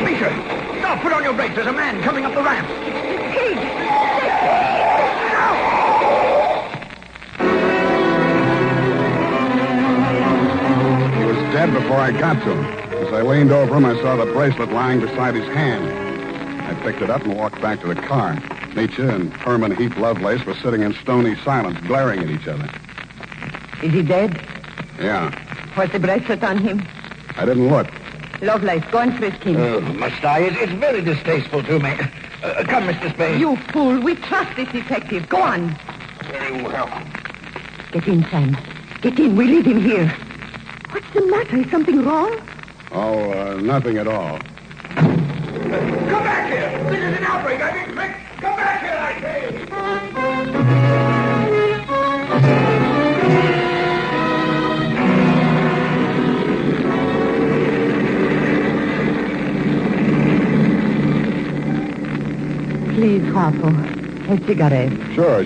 Mitya, stop! Put on your brakes. There's a man coming up the ramp. Pig! He was dead before I got to him. As I leaned over him, I saw the bracelet lying beside his hand. I picked it up and walked back to the car. Mitya and Herman Heap Lovelace were sitting in stony silence, glaring at each other. Is he dead? Yeah. Was the bracelet on him? I didn't look. Lovelace, go and frisk him. Oh, must I? It's very distasteful to me. Come, Mr. Spade. You fool. We trust this detective. Go on. Very well. Get in, Sam. Get in. We leave him here. What's the matter? Is something wrong? Oh, nothing at all. Come back here! This is an outbreak! I mean, quick! Come back here, I say! Please, Guapo. A cigarette. Sure.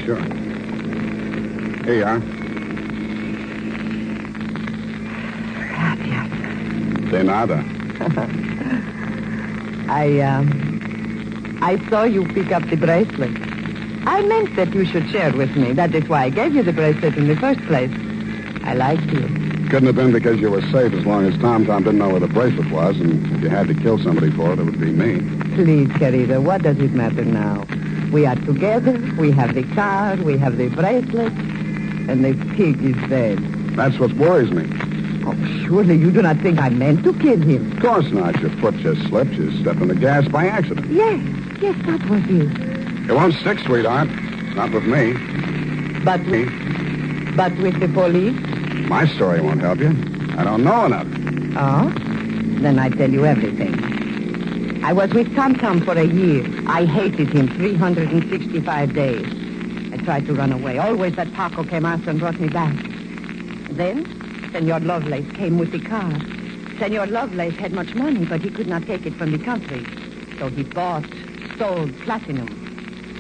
Here you are. Gracias. De nada. I saw you pick up the bracelet. I meant that you should share with me. That is why I gave you the bracelet in the first place. I liked you. Couldn't have been because you were safe as long as Tom didn't know where the bracelet was, and if you had to kill somebody for it, it would be me. Please, querida, what does it matter now? We are together, we have the car, we have the bracelet, and the pig is dead. That's what worries me. Oh, surely you do not think I meant to kill him. Of course not. Your foot just slipped. You stepped on the gas by accident. Yes, that was it. It won't stick, sweetheart. Not with me. But with the police? My story won't help you. I don't know enough. Oh? Then I tell you everything. I was with Tom for a year. I hated him 365 days. I tried to run away. Always that Paco came after and brought me back. Then, Senor Lovelace came with the car. Senor Lovelace had much money, but he could not take it from the country. So he bought, stole platinum.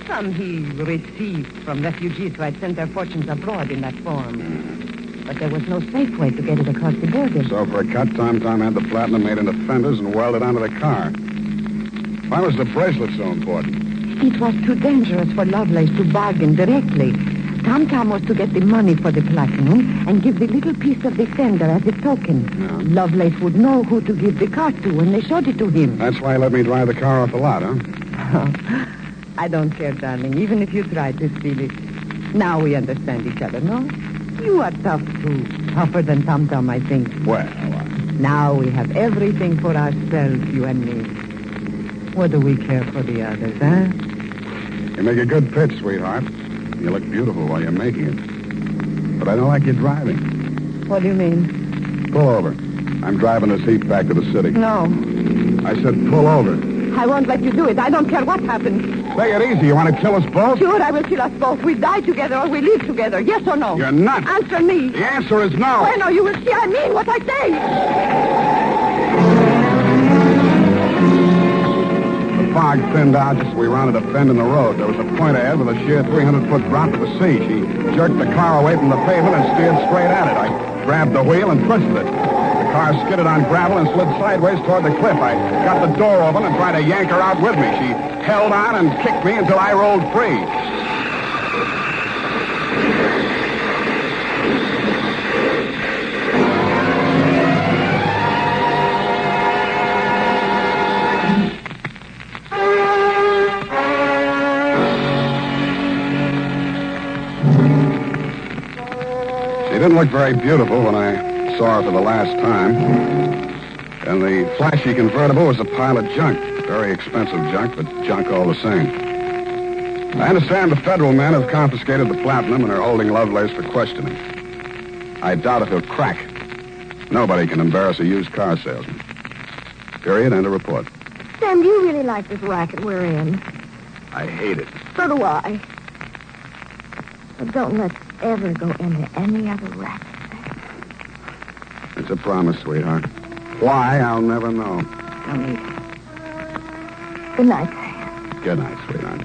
Some he received from refugees who had sent their fortunes abroad in that form. But there was no safe way to get it across the border. So for a cut, Tom had the platinum made into fenders and welded onto the car. Why was the bracelet so important? It was too dangerous for Lovelace to bargain directly. Tom was to get the money for the platinum and give the little piece of the fender as a token. Yeah. Lovelace would know who to give the car to when they showed it to him. That's why he let me drive the car off the lot, huh? I don't care, darling, even if you try to steal it. Now we understand each other, no? You are tough, too. Tougher than Tom, I think. Well, Now we have everything for ourselves, you and me. What do we care for the others, huh? You make a good pitch, sweetheart. You look beautiful while you're making it. But I don't like you driving. What do you mean? Pull over. I'm driving this heap back to the city. No. I said pull over. I won't let you do it. I don't care what happens. Take it easy. You want to kill us both? Sure, I will kill us both. We die together or we live together. Yes or no? You're nuts. Answer me. The answer is no. Bueno, you will see I mean what I say. The fog thinned out just as we rounded a bend in the road. There was a point ahead with a sheer 300-foot drop to the sea. She jerked the car away from the pavement and steered straight at it. I grabbed the wheel and twisted it. The car skidded on gravel and slid sideways toward the cliff. I got the door open and tried to yank her out with me. She held on and kicked me until I rolled free. She didn't look very beautiful when I saw her for the last time. And the flashy convertible was a pile of junk. Very expensive junk, but junk all the same. I understand the federal men have confiscated the platinum and are holding Lovelace for questioning. I doubt if he'll crack. Nobody can embarrass a used car salesman. Period. End of report. Sam, do you really like this racket we're in? I hate it. So do I. But don't let's ever go into any other racket. It's a promise, sweetheart. Why, I'll never know. Amita. Good night, Sam. Good night, sweetheart.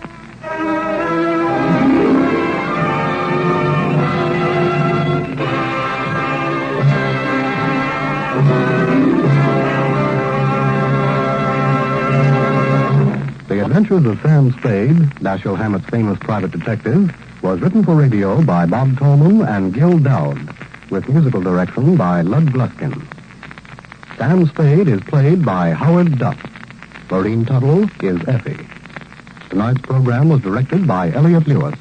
The Adventures of Sam Spade, Dashiell Hammett's famous private detective, was written for radio by Bob Tolman and Gil Dowd, with musical direction by Lud Gluskin. Sam Spade is played by Howard Duff. Maureen Tuttle is Effie. Tonight's program was directed by Elliot Lewis.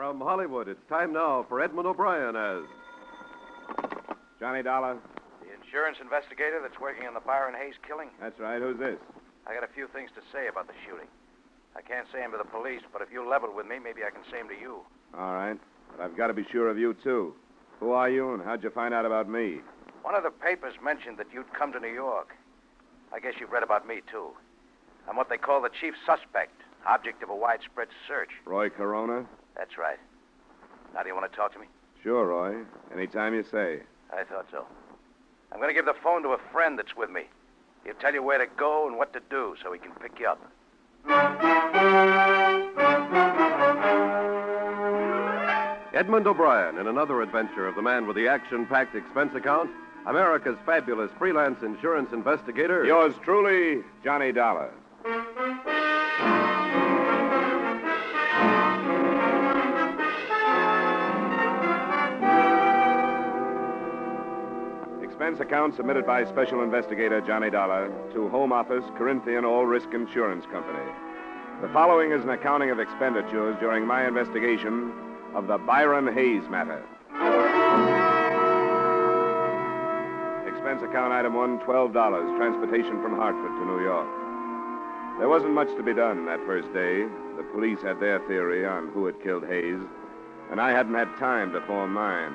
From Hollywood, it's time now for Edmund O'Brien as Johnny Dollar? The insurance investigator that's working on the Byron Hayes killing? That's right. Who's this? I got a few things to say about the shooting. I can't say them to the police, but if you level with me, maybe I can say them to you. All right. But I've got to be sure of you, too. Who are you, and how'd you find out about me? One of the papers mentioned that you'd come to New York. I guess you've read about me, too. I'm what they call the chief suspect, object of a widespread search. Roy Corona? That's right. Now, do you want to talk to me? Sure, Roy. Anytime you say. I thought so. I'm going to give the phone to a friend that's with me. He'll tell you where to go and what to do so he can pick you up. Edmund O'Brien in another adventure of the man with the action-packed expense account, America's fabulous freelance insurance investigator. Yours truly, Johnny Dollar. Expense account submitted by Special Investigator Johnny Dollar to Home Office, Corinthian All Risk Insurance Company. The following is an accounting of expenditures during my investigation of the Byron Hayes matter. Expense account item 1, $12, transportation from Hartford to New York. There wasn't much to be done that first day. The police had their theory on who had killed Hayes, and I hadn't had time to form mine.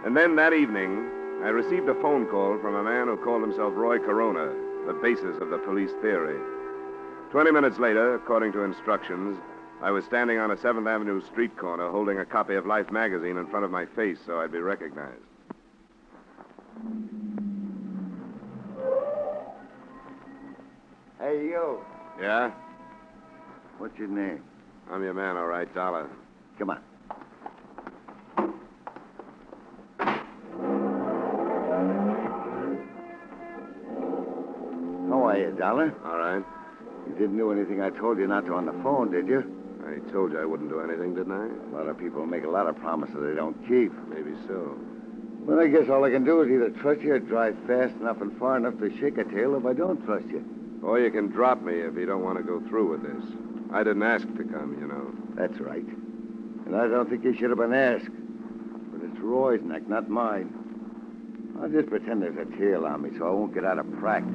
And then that evening, I received a phone call from a man who called himself Roy Corona, the basis of the police theory. 20 minutes later, according to instructions, I was standing on a 7th Avenue street corner holding a copy of Life magazine in front of my face so I'd be recognized. Hey, you. Yeah? What's your name? I'm your man, all right, Dollar. Come on. How are you, Dollar? All right. You didn't do anything I told you not to on the phone, did you? I told you I wouldn't do anything, didn't I? A lot of people make a lot of promises they don't keep. Maybe so. Well, I guess all I can do is either trust you or drive fast enough and far enough to shake a tail if I don't trust you. Or you can drop me if you don't want to go through with this. I didn't ask to come, you know. That's right. And I don't think you should have been asked. But it's Roy's neck, not mine. I'll just pretend there's a tail on me so I won't get out of practice.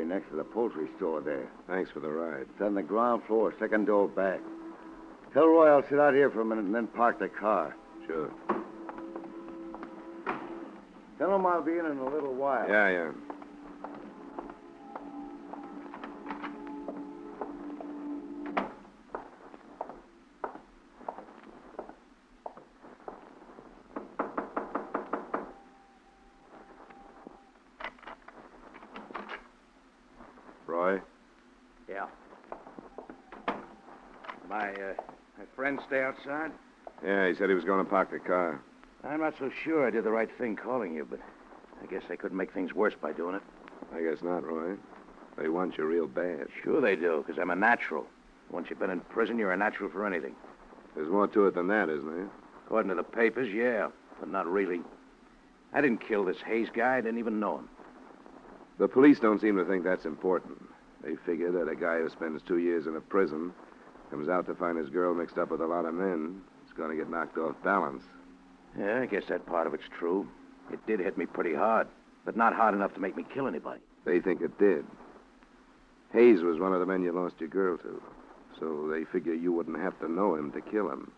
Next to the poultry store there. Thanks for the ride. It's on the ground floor, second door back. Tell Roy I'll sit out here for a minute and then park the car. Sure. Tell him I'll be in a little while. Yeah. Roy? Yeah. My friend stay outside? Yeah, he said he was going to park the car. I'm not so sure I did the right thing calling you, but I guess they couldn't make things worse by doing it. I guess not, Roy. They want you real bad. Sure they do, because I'm a natural. Once you've been in prison, you're a natural for anything. There's more to it than that, isn't there? According to the papers, yeah, but not really. I didn't kill this Hayes guy. I didn't even know him. The police don't seem to think that's important. They figure that a guy who spends 2 years in a prison comes out to find his girl mixed up with a lot of men. It's going to get knocked off balance. Yeah, I guess that part of it's true. It did hit me pretty hard, but not hard enough to make me kill anybody. They think it did. Hayes was one of the men you lost your girl to, so they figure you wouldn't have to know him to kill him.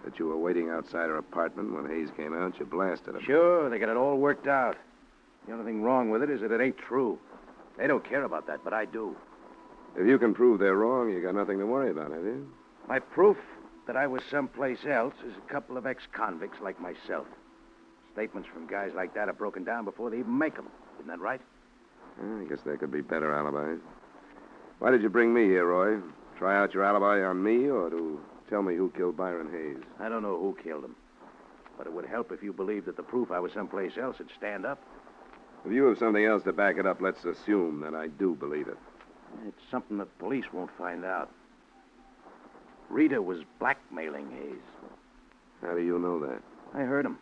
That you were waiting outside her apartment when Hayes came out, you blasted him. Sure, they got it all worked out. The only thing wrong with it is that it ain't true. They don't care about that, but I do. If you can prove they're wrong, you got nothing to worry about, have you? My proof that I was someplace else is a couple of ex-convicts like myself. Statements from guys like that are broken down before they even make them. Isn't that right? I guess there could be better alibis. Why did you bring me here, Roy? Try out your alibi on me or to tell me who killed Byron Hayes? I don't know who killed him. But it would help if you believed that the proof I was someplace else would stand up. If you have something else to back it up, let's assume that I do believe it. It's something the police won't find out. Rita was blackmailing Hayes. How do you know that? I heard him.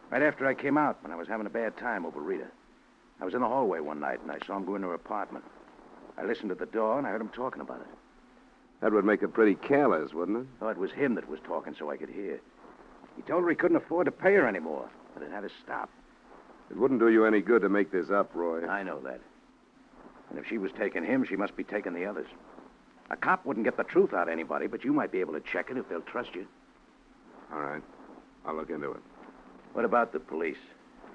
Right after I came out, when I was having a bad time over Rita. I was in the hallway one night, and I saw him go into her apartment. I listened at the door, and I heard him talking about it. That would make it pretty careless, wouldn't it? Oh, it was him that was talking so I could hear. He told her he couldn't afford to pay her anymore, but it had to stop. It wouldn't do you any good to make this up, Roy. I know that. And if she was taking him, she must be taking the others. A cop wouldn't get the truth out of anybody, but you might be able to check it if they'll trust you. All right. I'll look into it. What about the police?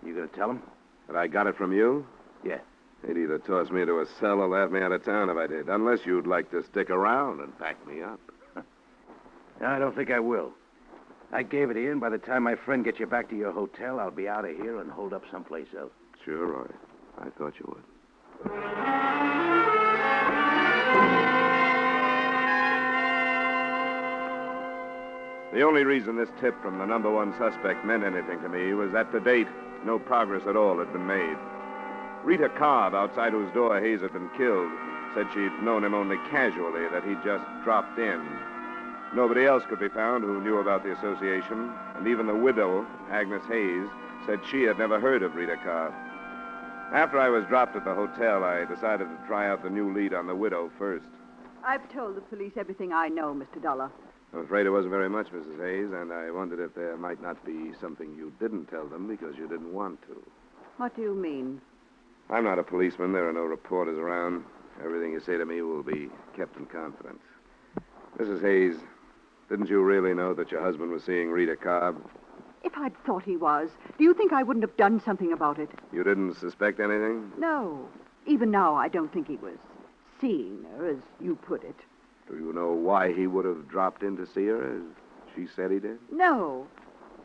You gonna tell them? That I got it from you? Yeah. They'd either toss me into a cell or laugh me out of town if I did. Unless you'd like to stick around and back me up. No, I don't think I will. I gave it to you, and by the time my friend gets you back to your hotel, I'll be out of here and holed up someplace else. Sure, Roy. I thought you would. The only reason this tip from the number one suspect meant anything to me was that to date, no progress at all had been made. Rita Cobb, outside whose door Hayes had been killed, said she'd known him only casually, that he'd just dropped in. Nobody else could be found who knew about the association, and even the widow, Agnes Hayes, said she had never heard of Rita Cobb. After I was dropped at the hotel, I decided to try out the new lead on the widow first. I've told the police everything I know, Mr. Dolar. I'm afraid it wasn't very much, Mrs. Hayes, and I wondered if there might not be something you didn't tell them because you didn't want to. What do you mean? I'm not a policeman. There are no reporters around. Everything you say to me will be kept in confidence. Mrs. Hayes, didn't you really know that your husband was seeing Rita Cobb? If I'd thought he was, do you think I wouldn't have done something about it? You didn't suspect anything? No. Even now, I don't think he was seeing her, as you put it. Do you know why he would have dropped in to see her, as she said he did? No.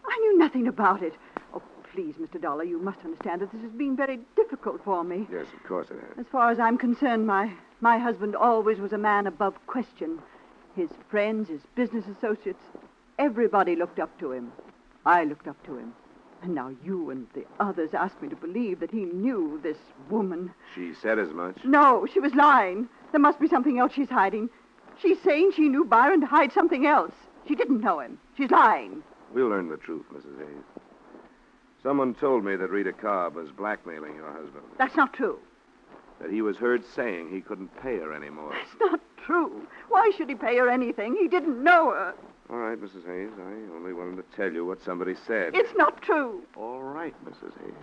I knew nothing about it. Oh, please, Mr. Dolar, you must understand that this has been very difficult for me. Yes, of course it has. As far as I'm concerned, my husband always was a man above question. His friends, his business associates, everybody looked up to him. I looked up to him. And now you and the others ask me to believe that he knew this woman. She said as much. No, she was lying. There must be something else she's hiding. She's saying she knew Byron to hide something else. She didn't know him. She's lying. We'll learn the truth, Mrs. Hayes. Someone told me that Rita Cobb was blackmailing your husband. That's not true. That he was heard saying he couldn't pay her anymore. That's not true. Why should he pay her anything? He didn't know her. All right, Mrs. Hayes. I only wanted to tell you what somebody said. It's not true. All right, Mrs. Hayes.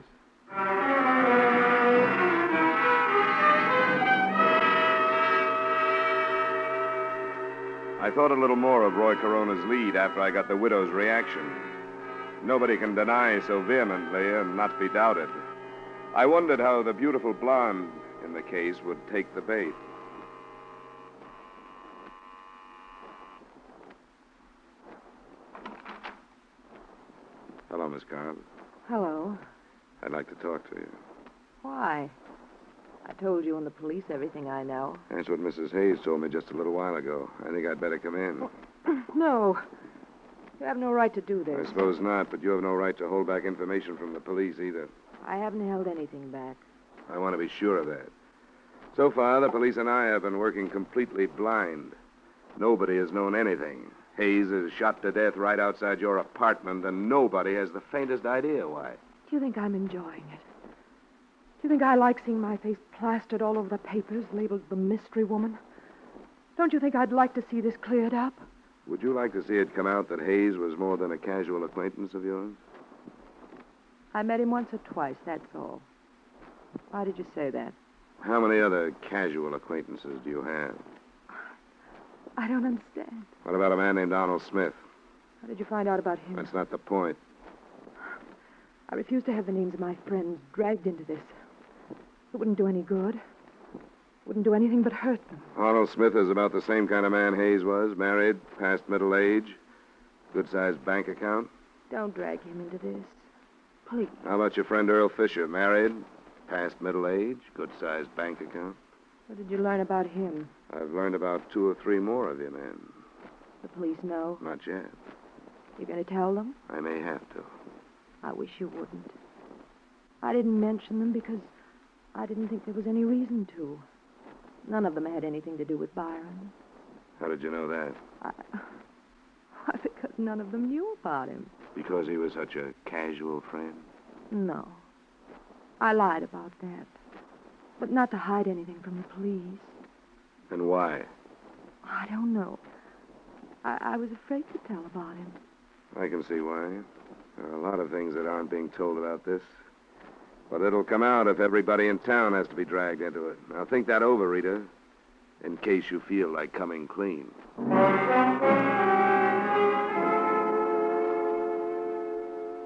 I thought a little more of Roy Corona's lead after I got the widow's reaction. Nobody can deny so vehemently and not be doubted. I wondered how the beautiful blonde in the case would take the bait. Hello, Miss Cobb. Hello. I'd like to talk to you. Why? I told you and the police everything I know. That's what Mrs. Hayes told me just a little while ago. I think I'd better come in. No. You have no right to do I this. suppose not, but you have no right to hold back information from the police either. I haven't held anything back. I want to be sure of that. So far, the police and I have been working completely blind. Nobody has known anything. Hayes is shot to death right outside your apartment, and nobody has the faintest idea why. Do you think I'm enjoying it? Do you think I like seeing my face plastered all over the papers, labeled the mystery woman? Don't you think I'd like to see this cleared up? Would you like to see it come out that Hayes was more than a casual acquaintance of yours? I met him once or twice, that's all. Why did you say that? How many other casual acquaintances do you have? I don't understand. What about a man named Donald Smith? How did you find out about him? That's not the point. I refuse to have the names of my friends dragged into this. It wouldn't do any good. Wouldn't do anything but hurt them. Arnold Smith is about the same kind of man Hayes was. Married, past middle age, good-sized bank account. Don't drag him into this. Please. How about your friend Earl Fisher? Married, past middle age, good-sized bank account. What did you learn about him? I've learned about 2 or 3 more of you men. The police know? Not yet. You going to tell them? I may have to. I wish you wouldn't. I didn't mention them because I didn't think there was any reason to. None of them had anything to do with Byron. How did you know that? Why, because none of them knew about him. Because he was such a casual friend? No. I lied about that. But not to hide anything from the police. And why? I don't know. I was afraid to tell about him. I can see why. There are a lot of things that aren't being told about this. But it'll come out if everybody in town has to be dragged into it. Now think that over, Rita, in case you feel like coming clean.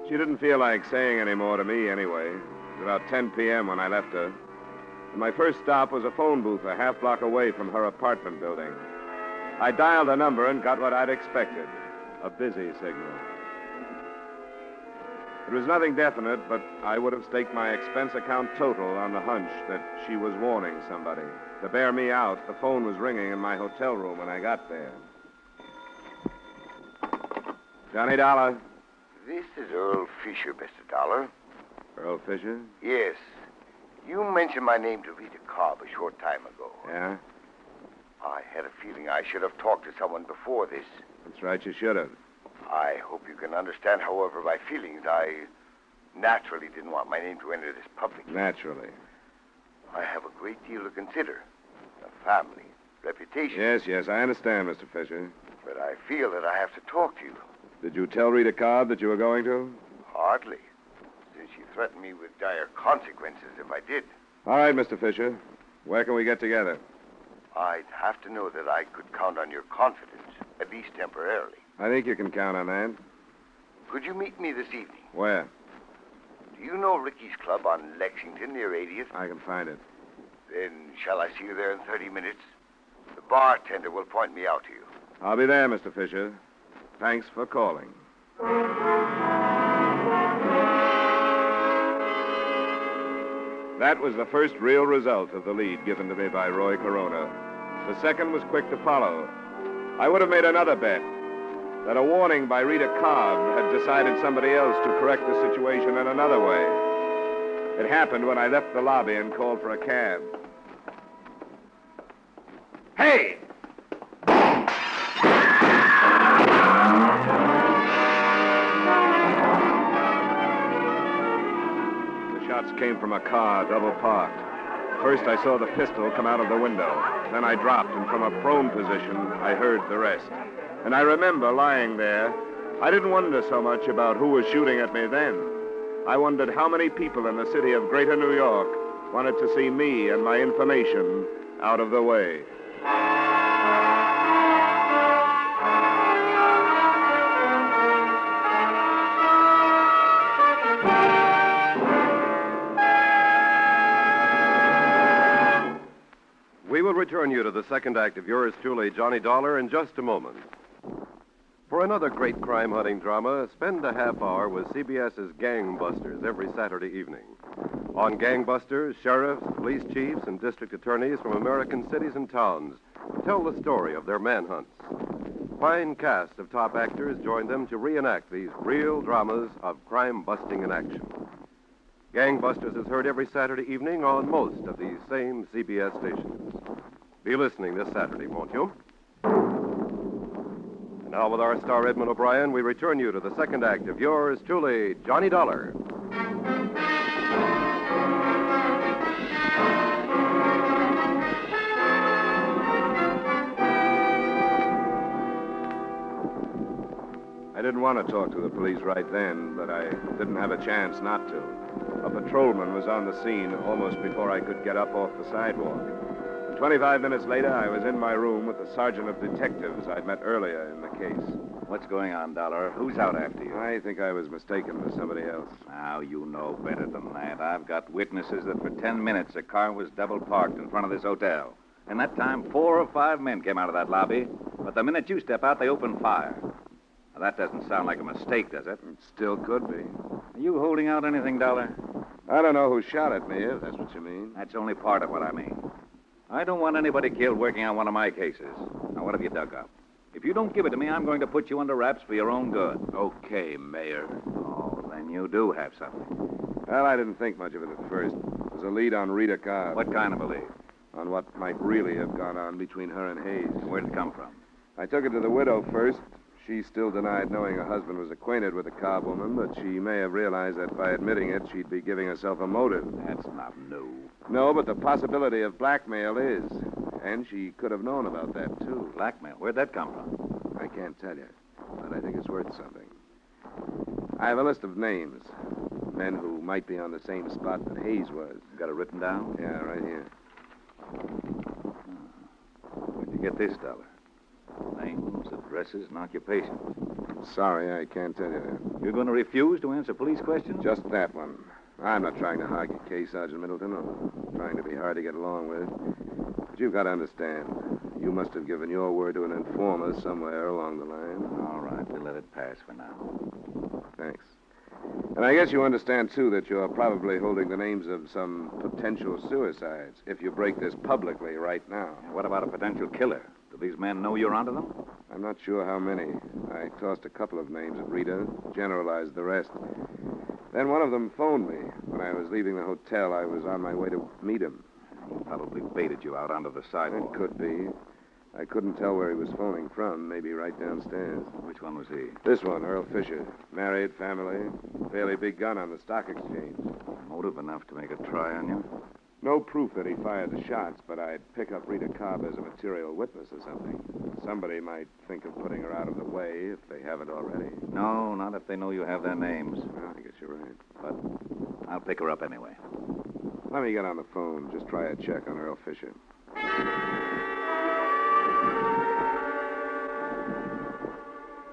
She didn't feel like saying any more to me anyway. It was about 10 p.m. when I left her. And my first stop was a phone booth a half block away from her apartment building. I dialed a number and got what I'd expected, a busy signal. It was nothing definite, but I would have staked my expense account total on the hunch that she was warning somebody. To bear me out, the phone was ringing in my hotel room when I got there. Johnny Dollar. This is Earl Fisher, Mr. Dollar. Earl Fisher? Yes. You mentioned my name to Rita Cobb a short time ago. Yeah? I had a feeling I should have talked to someone before this. That's right, you should have. I hope you can understand, however, my feelings. I naturally didn't want my name to enter this public. Naturally. I have a great deal to consider. A family, reputation. Yes, I understand, Mr. Fisher. But I feel that I have to talk to you. Did you tell Rita Cobb that you were going to? Hardly, since she threatened me with dire consequences if I did. All right, Mr. Fisher. Where can we get together? I'd have to know that I could count on your confidence, at least temporarily. I think you can count on that. Could you meet me this evening? Where? Do you know Ricky's Club on Lexington near 80th? I can find it. Then shall I see you there in 30 minutes? The bartender will point me out to you. I'll be there, Mr. Fisher. Thanks for calling. That was the first real result of the lead given to me by Roy Corona. The second was quick to follow. I would have made another bet that a warning by Rita Cobb had decided somebody else to correct the situation in another way. It happened when I left the lobby and called for a cab. Hey! Shots came from a car, double parked. First, I saw the pistol come out of the window. Then I dropped, and from a prone position, I heard the rest. And I remember lying there. I didn't wonder so much about who was shooting at me then. I wondered how many people in the city of Greater New York wanted to see me and my information out of the way. We will return you to the second act of yours truly, Johnny Dollar, in just a moment. For another great crime-hunting drama, spend a half hour with CBS's Gangbusters every Saturday evening. On Gangbusters, sheriffs, police chiefs, and district attorneys from American cities and towns tell the story of their manhunts. Fine cast of top actors join them to reenact these real dramas of crime-busting in action. Gangbusters is heard every Saturday evening on most of these same CBS stations. Be listening this Saturday, won't you? And now, with our star Edmund O'Brien, we return you to the second act of yours truly, Johnny Dollar. I didn't want to talk to the police right then, but I didn't have a chance not to. A patrolman was on the scene almost before I could get up off the sidewalk. And 25 minutes later, I was in my room with the sergeant of detectives I'd met earlier in the case. What's going on, Dollar? Who's out after you? I think I was mistaken for somebody else. Now, you know better than that. I've got witnesses that for 10 minutes a car was double parked in front of this hotel. And that time, 4 or 5 men came out of that lobby. But the minute you step out, they open fire. Now, that doesn't sound like a mistake, does it? It still could be. Are you holding out anything, Dollar? I don't know who shot at me, if that's what you mean. That's only part of what I mean. I don't want anybody killed working on one of my cases. Now, what have you dug up? If you don't give it to me, I'm going to put you under wraps for your own good. Okay, Mayor. Oh, then you do have something. Well, I didn't think much of it at first. It was a lead on Rita Cobb. What kind of a lead? On what might really have gone on between her and Hayes. Where'd it come from? I took it to the widow first. She still denied knowing her husband was acquainted with the Cobb woman, but she may have realized that by admitting it, she'd be giving herself a motive. That's not new. No, but the possibility of blackmail is. And she could have known about that, too. Blackmail? Where'd that come from? I can't tell you, but I think it's worth something. I have a list of names. Men who might be on the same spot that Hayes was. Got it written down? Yeah, right here. Where'd you get this, Dollar? Names, addresses, and occupations. Sorry, I can't tell you that. You're going to refuse to answer police questions? Just that one. I'm not trying to hog your case, Sergeant Middleton, or trying to be hard to get along with. But you've got to understand. You must have given your word to an informer somewhere along the line. All right, we'll let it pass for now. Thanks. And I guess you understand, too, that you're probably holding the names of some potential suicides if you break this publicly right now. What about a potential killer? Do these men know you're onto them? I'm not sure how many. I tossed a couple of names at Rita, generalized the rest. Then one of them phoned me. When I was leaving the hotel, I was on my way to meet him. He probably baited you out onto the sidewalk. It could be. I couldn't tell where he was phoning from. Maybe right downstairs. Which one was he? This one, Earl Fisher. Married, family, fairly big gun on the stock exchange. Motive enough to make a try on you? No proof that he fired the shots, but I'd pick up Rita Cobb as a material witness or something. Somebody might think of putting her out of the way if they haven't already. No, not if they know you have their names. Well, I guess you're right. But I'll pick her up anyway. Let me get on the phone. Just try a check on Earl Fisher.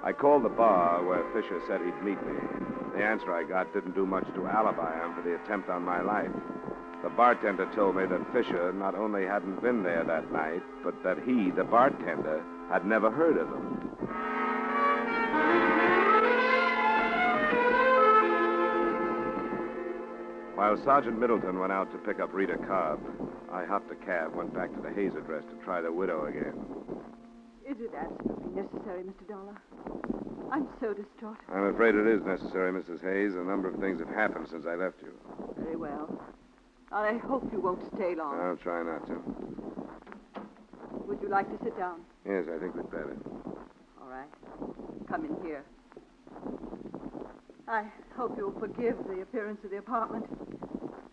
I called the bar where Fisher said he'd meet me. The answer I got didn't do much to alibi him for the attempt on my life. The bartender told me that Fisher not only hadn't been there that night, but that he, the bartender, had never heard of him. While Sergeant Middleton went out to pick up Rita Cobb, I hopped a cab, went back to the Hayes address to try the widow again. Is it absolutely necessary, Mr. Dolar? I'm so distraught. I'm afraid it is necessary, Mrs. Hayes. A number of things have happened since I left you. Very well. I hope you won't stay long. I'll try not to. Would you like to sit down? Yes, I think we'd better. All right. Come in here. I hope you'll forgive the appearance of the apartment.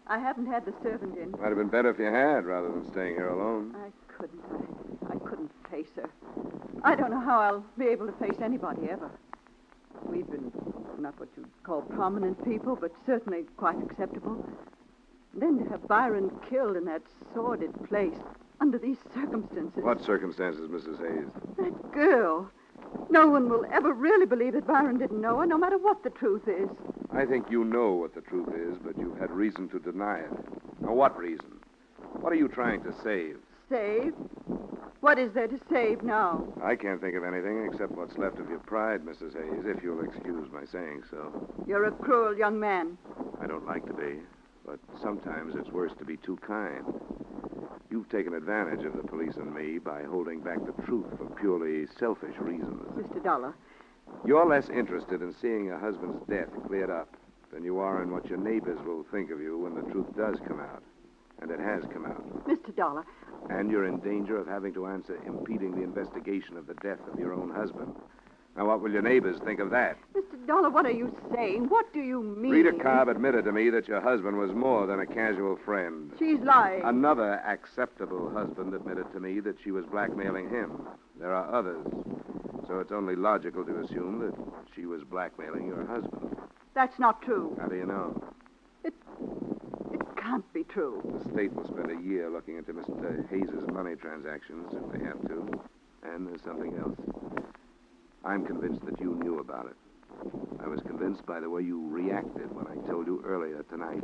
I haven't had the servant in. Might have been better if you had, rather than staying here alone. I couldn't face her. I don't know how I'll be able to face anybody ever. We've been not what you'd call prominent people, but certainly quite acceptable. And then to have Byron killed in that sordid place under these circumstances. What circumstances, Mrs. Hayes? That girl. No one will ever really believe that Byron didn't know her, no matter what the truth is. I think you know what the truth is, but you've had reason to deny it. Now, what reason? What are you trying to save? Save? What is there to save now? I can't think of anything except what's left of your pride, Mrs. Hayes, if you'll excuse my saying so. You're a cruel young man. I don't like to be, but sometimes it's worse to be too kind. You've taken advantage of the police and me by holding back the truth for purely selfish reasons. Mr. Dollar. You're less interested in seeing your husband's death cleared up than you are in what your neighbors will think of you when the truth does come out. And it has come out. Mr. Dollar. And you're in danger of having to answer impeding the investigation of the death of your own husband. Now, what will your neighbors think of that? Mr. Dollar, what are you saying? What do you mean? Rita Cobb admitted to me that your husband was more than a casual friend. She's lying. Another acceptable husband admitted to me that she was blackmailing him. There are others. So it's only logical to assume that she was blackmailing your husband. That's not true. How do you know? It can't be true. The state will spend a year looking into Mr. Hayes' money transactions if they have to. And there's something else. I'm convinced that you knew about it. I was convinced by the way you reacted when I told you earlier tonight.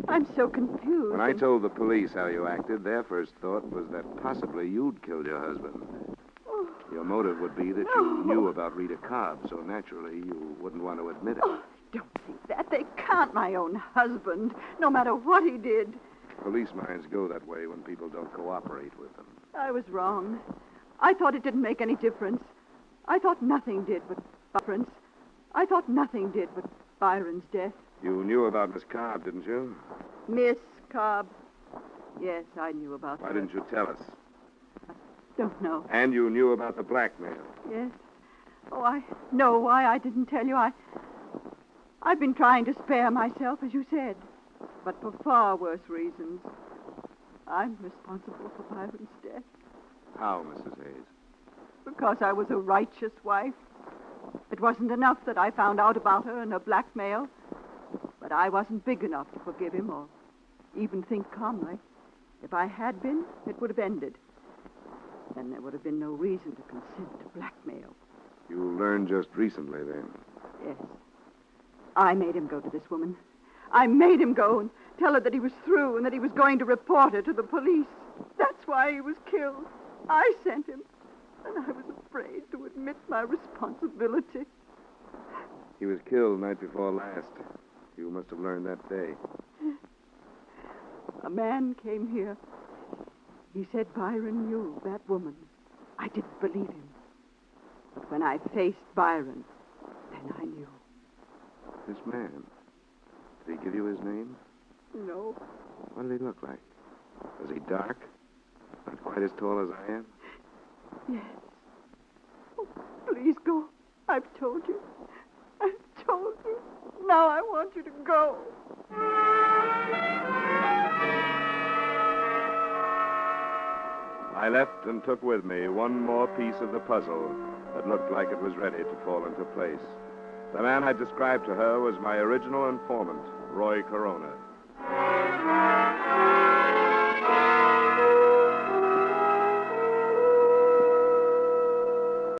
I'm so confused. When I told the police how you acted, their first thought was that possibly you'd killed your husband. Oh. Your motive would be that you knew about Rita Cobb, so naturally you wouldn't want to admit it. Oh, don't think that. They can't, my own husband, no matter what he did. Police minds go that way when people don't cooperate with them. I was wrong. I thought it didn't make any difference. I thought nothing did but difference. I thought nothing did but Byron's death. You knew about Miss Cobb, didn't you? Miss Cobb. Yes, I knew about her. Why didn't you tell us? don't know. And you knew about the blackmail. Yes. Oh, I know why I didn't tell you. I've been trying to spare myself, as you said, but for far worse reasons. I'm responsible for Byron's death. How, Mrs. Hayes? Because I was a righteous wife. It wasn't enough that I found out about her and her blackmail, but I wasn't big enough to forgive him or even think calmly. If I had been, it would have ended. Then there would have been no reason to consent to blackmail. You learned just recently, then? Yes. I made him go to this woman. I made him go and tell her that he was through and that he was going to report her to the police. That's why he was killed. I sent him. And I was afraid to admit my responsibility. He was killed night before last. You must have learned that day. A man came here. He said Byron knew that woman. I didn't believe him. But when I faced Byron, then I knew. This man, did he give you his name? No. What did he look like? Was he dark? Not quite as tall as I am? Yes. Oh, please go. I've told you. I've told you. Now I want you to go. I left and took with me one more piece of the puzzle that looked like it was ready to fall into place. The man I described to her was my original informant, Roy Corona.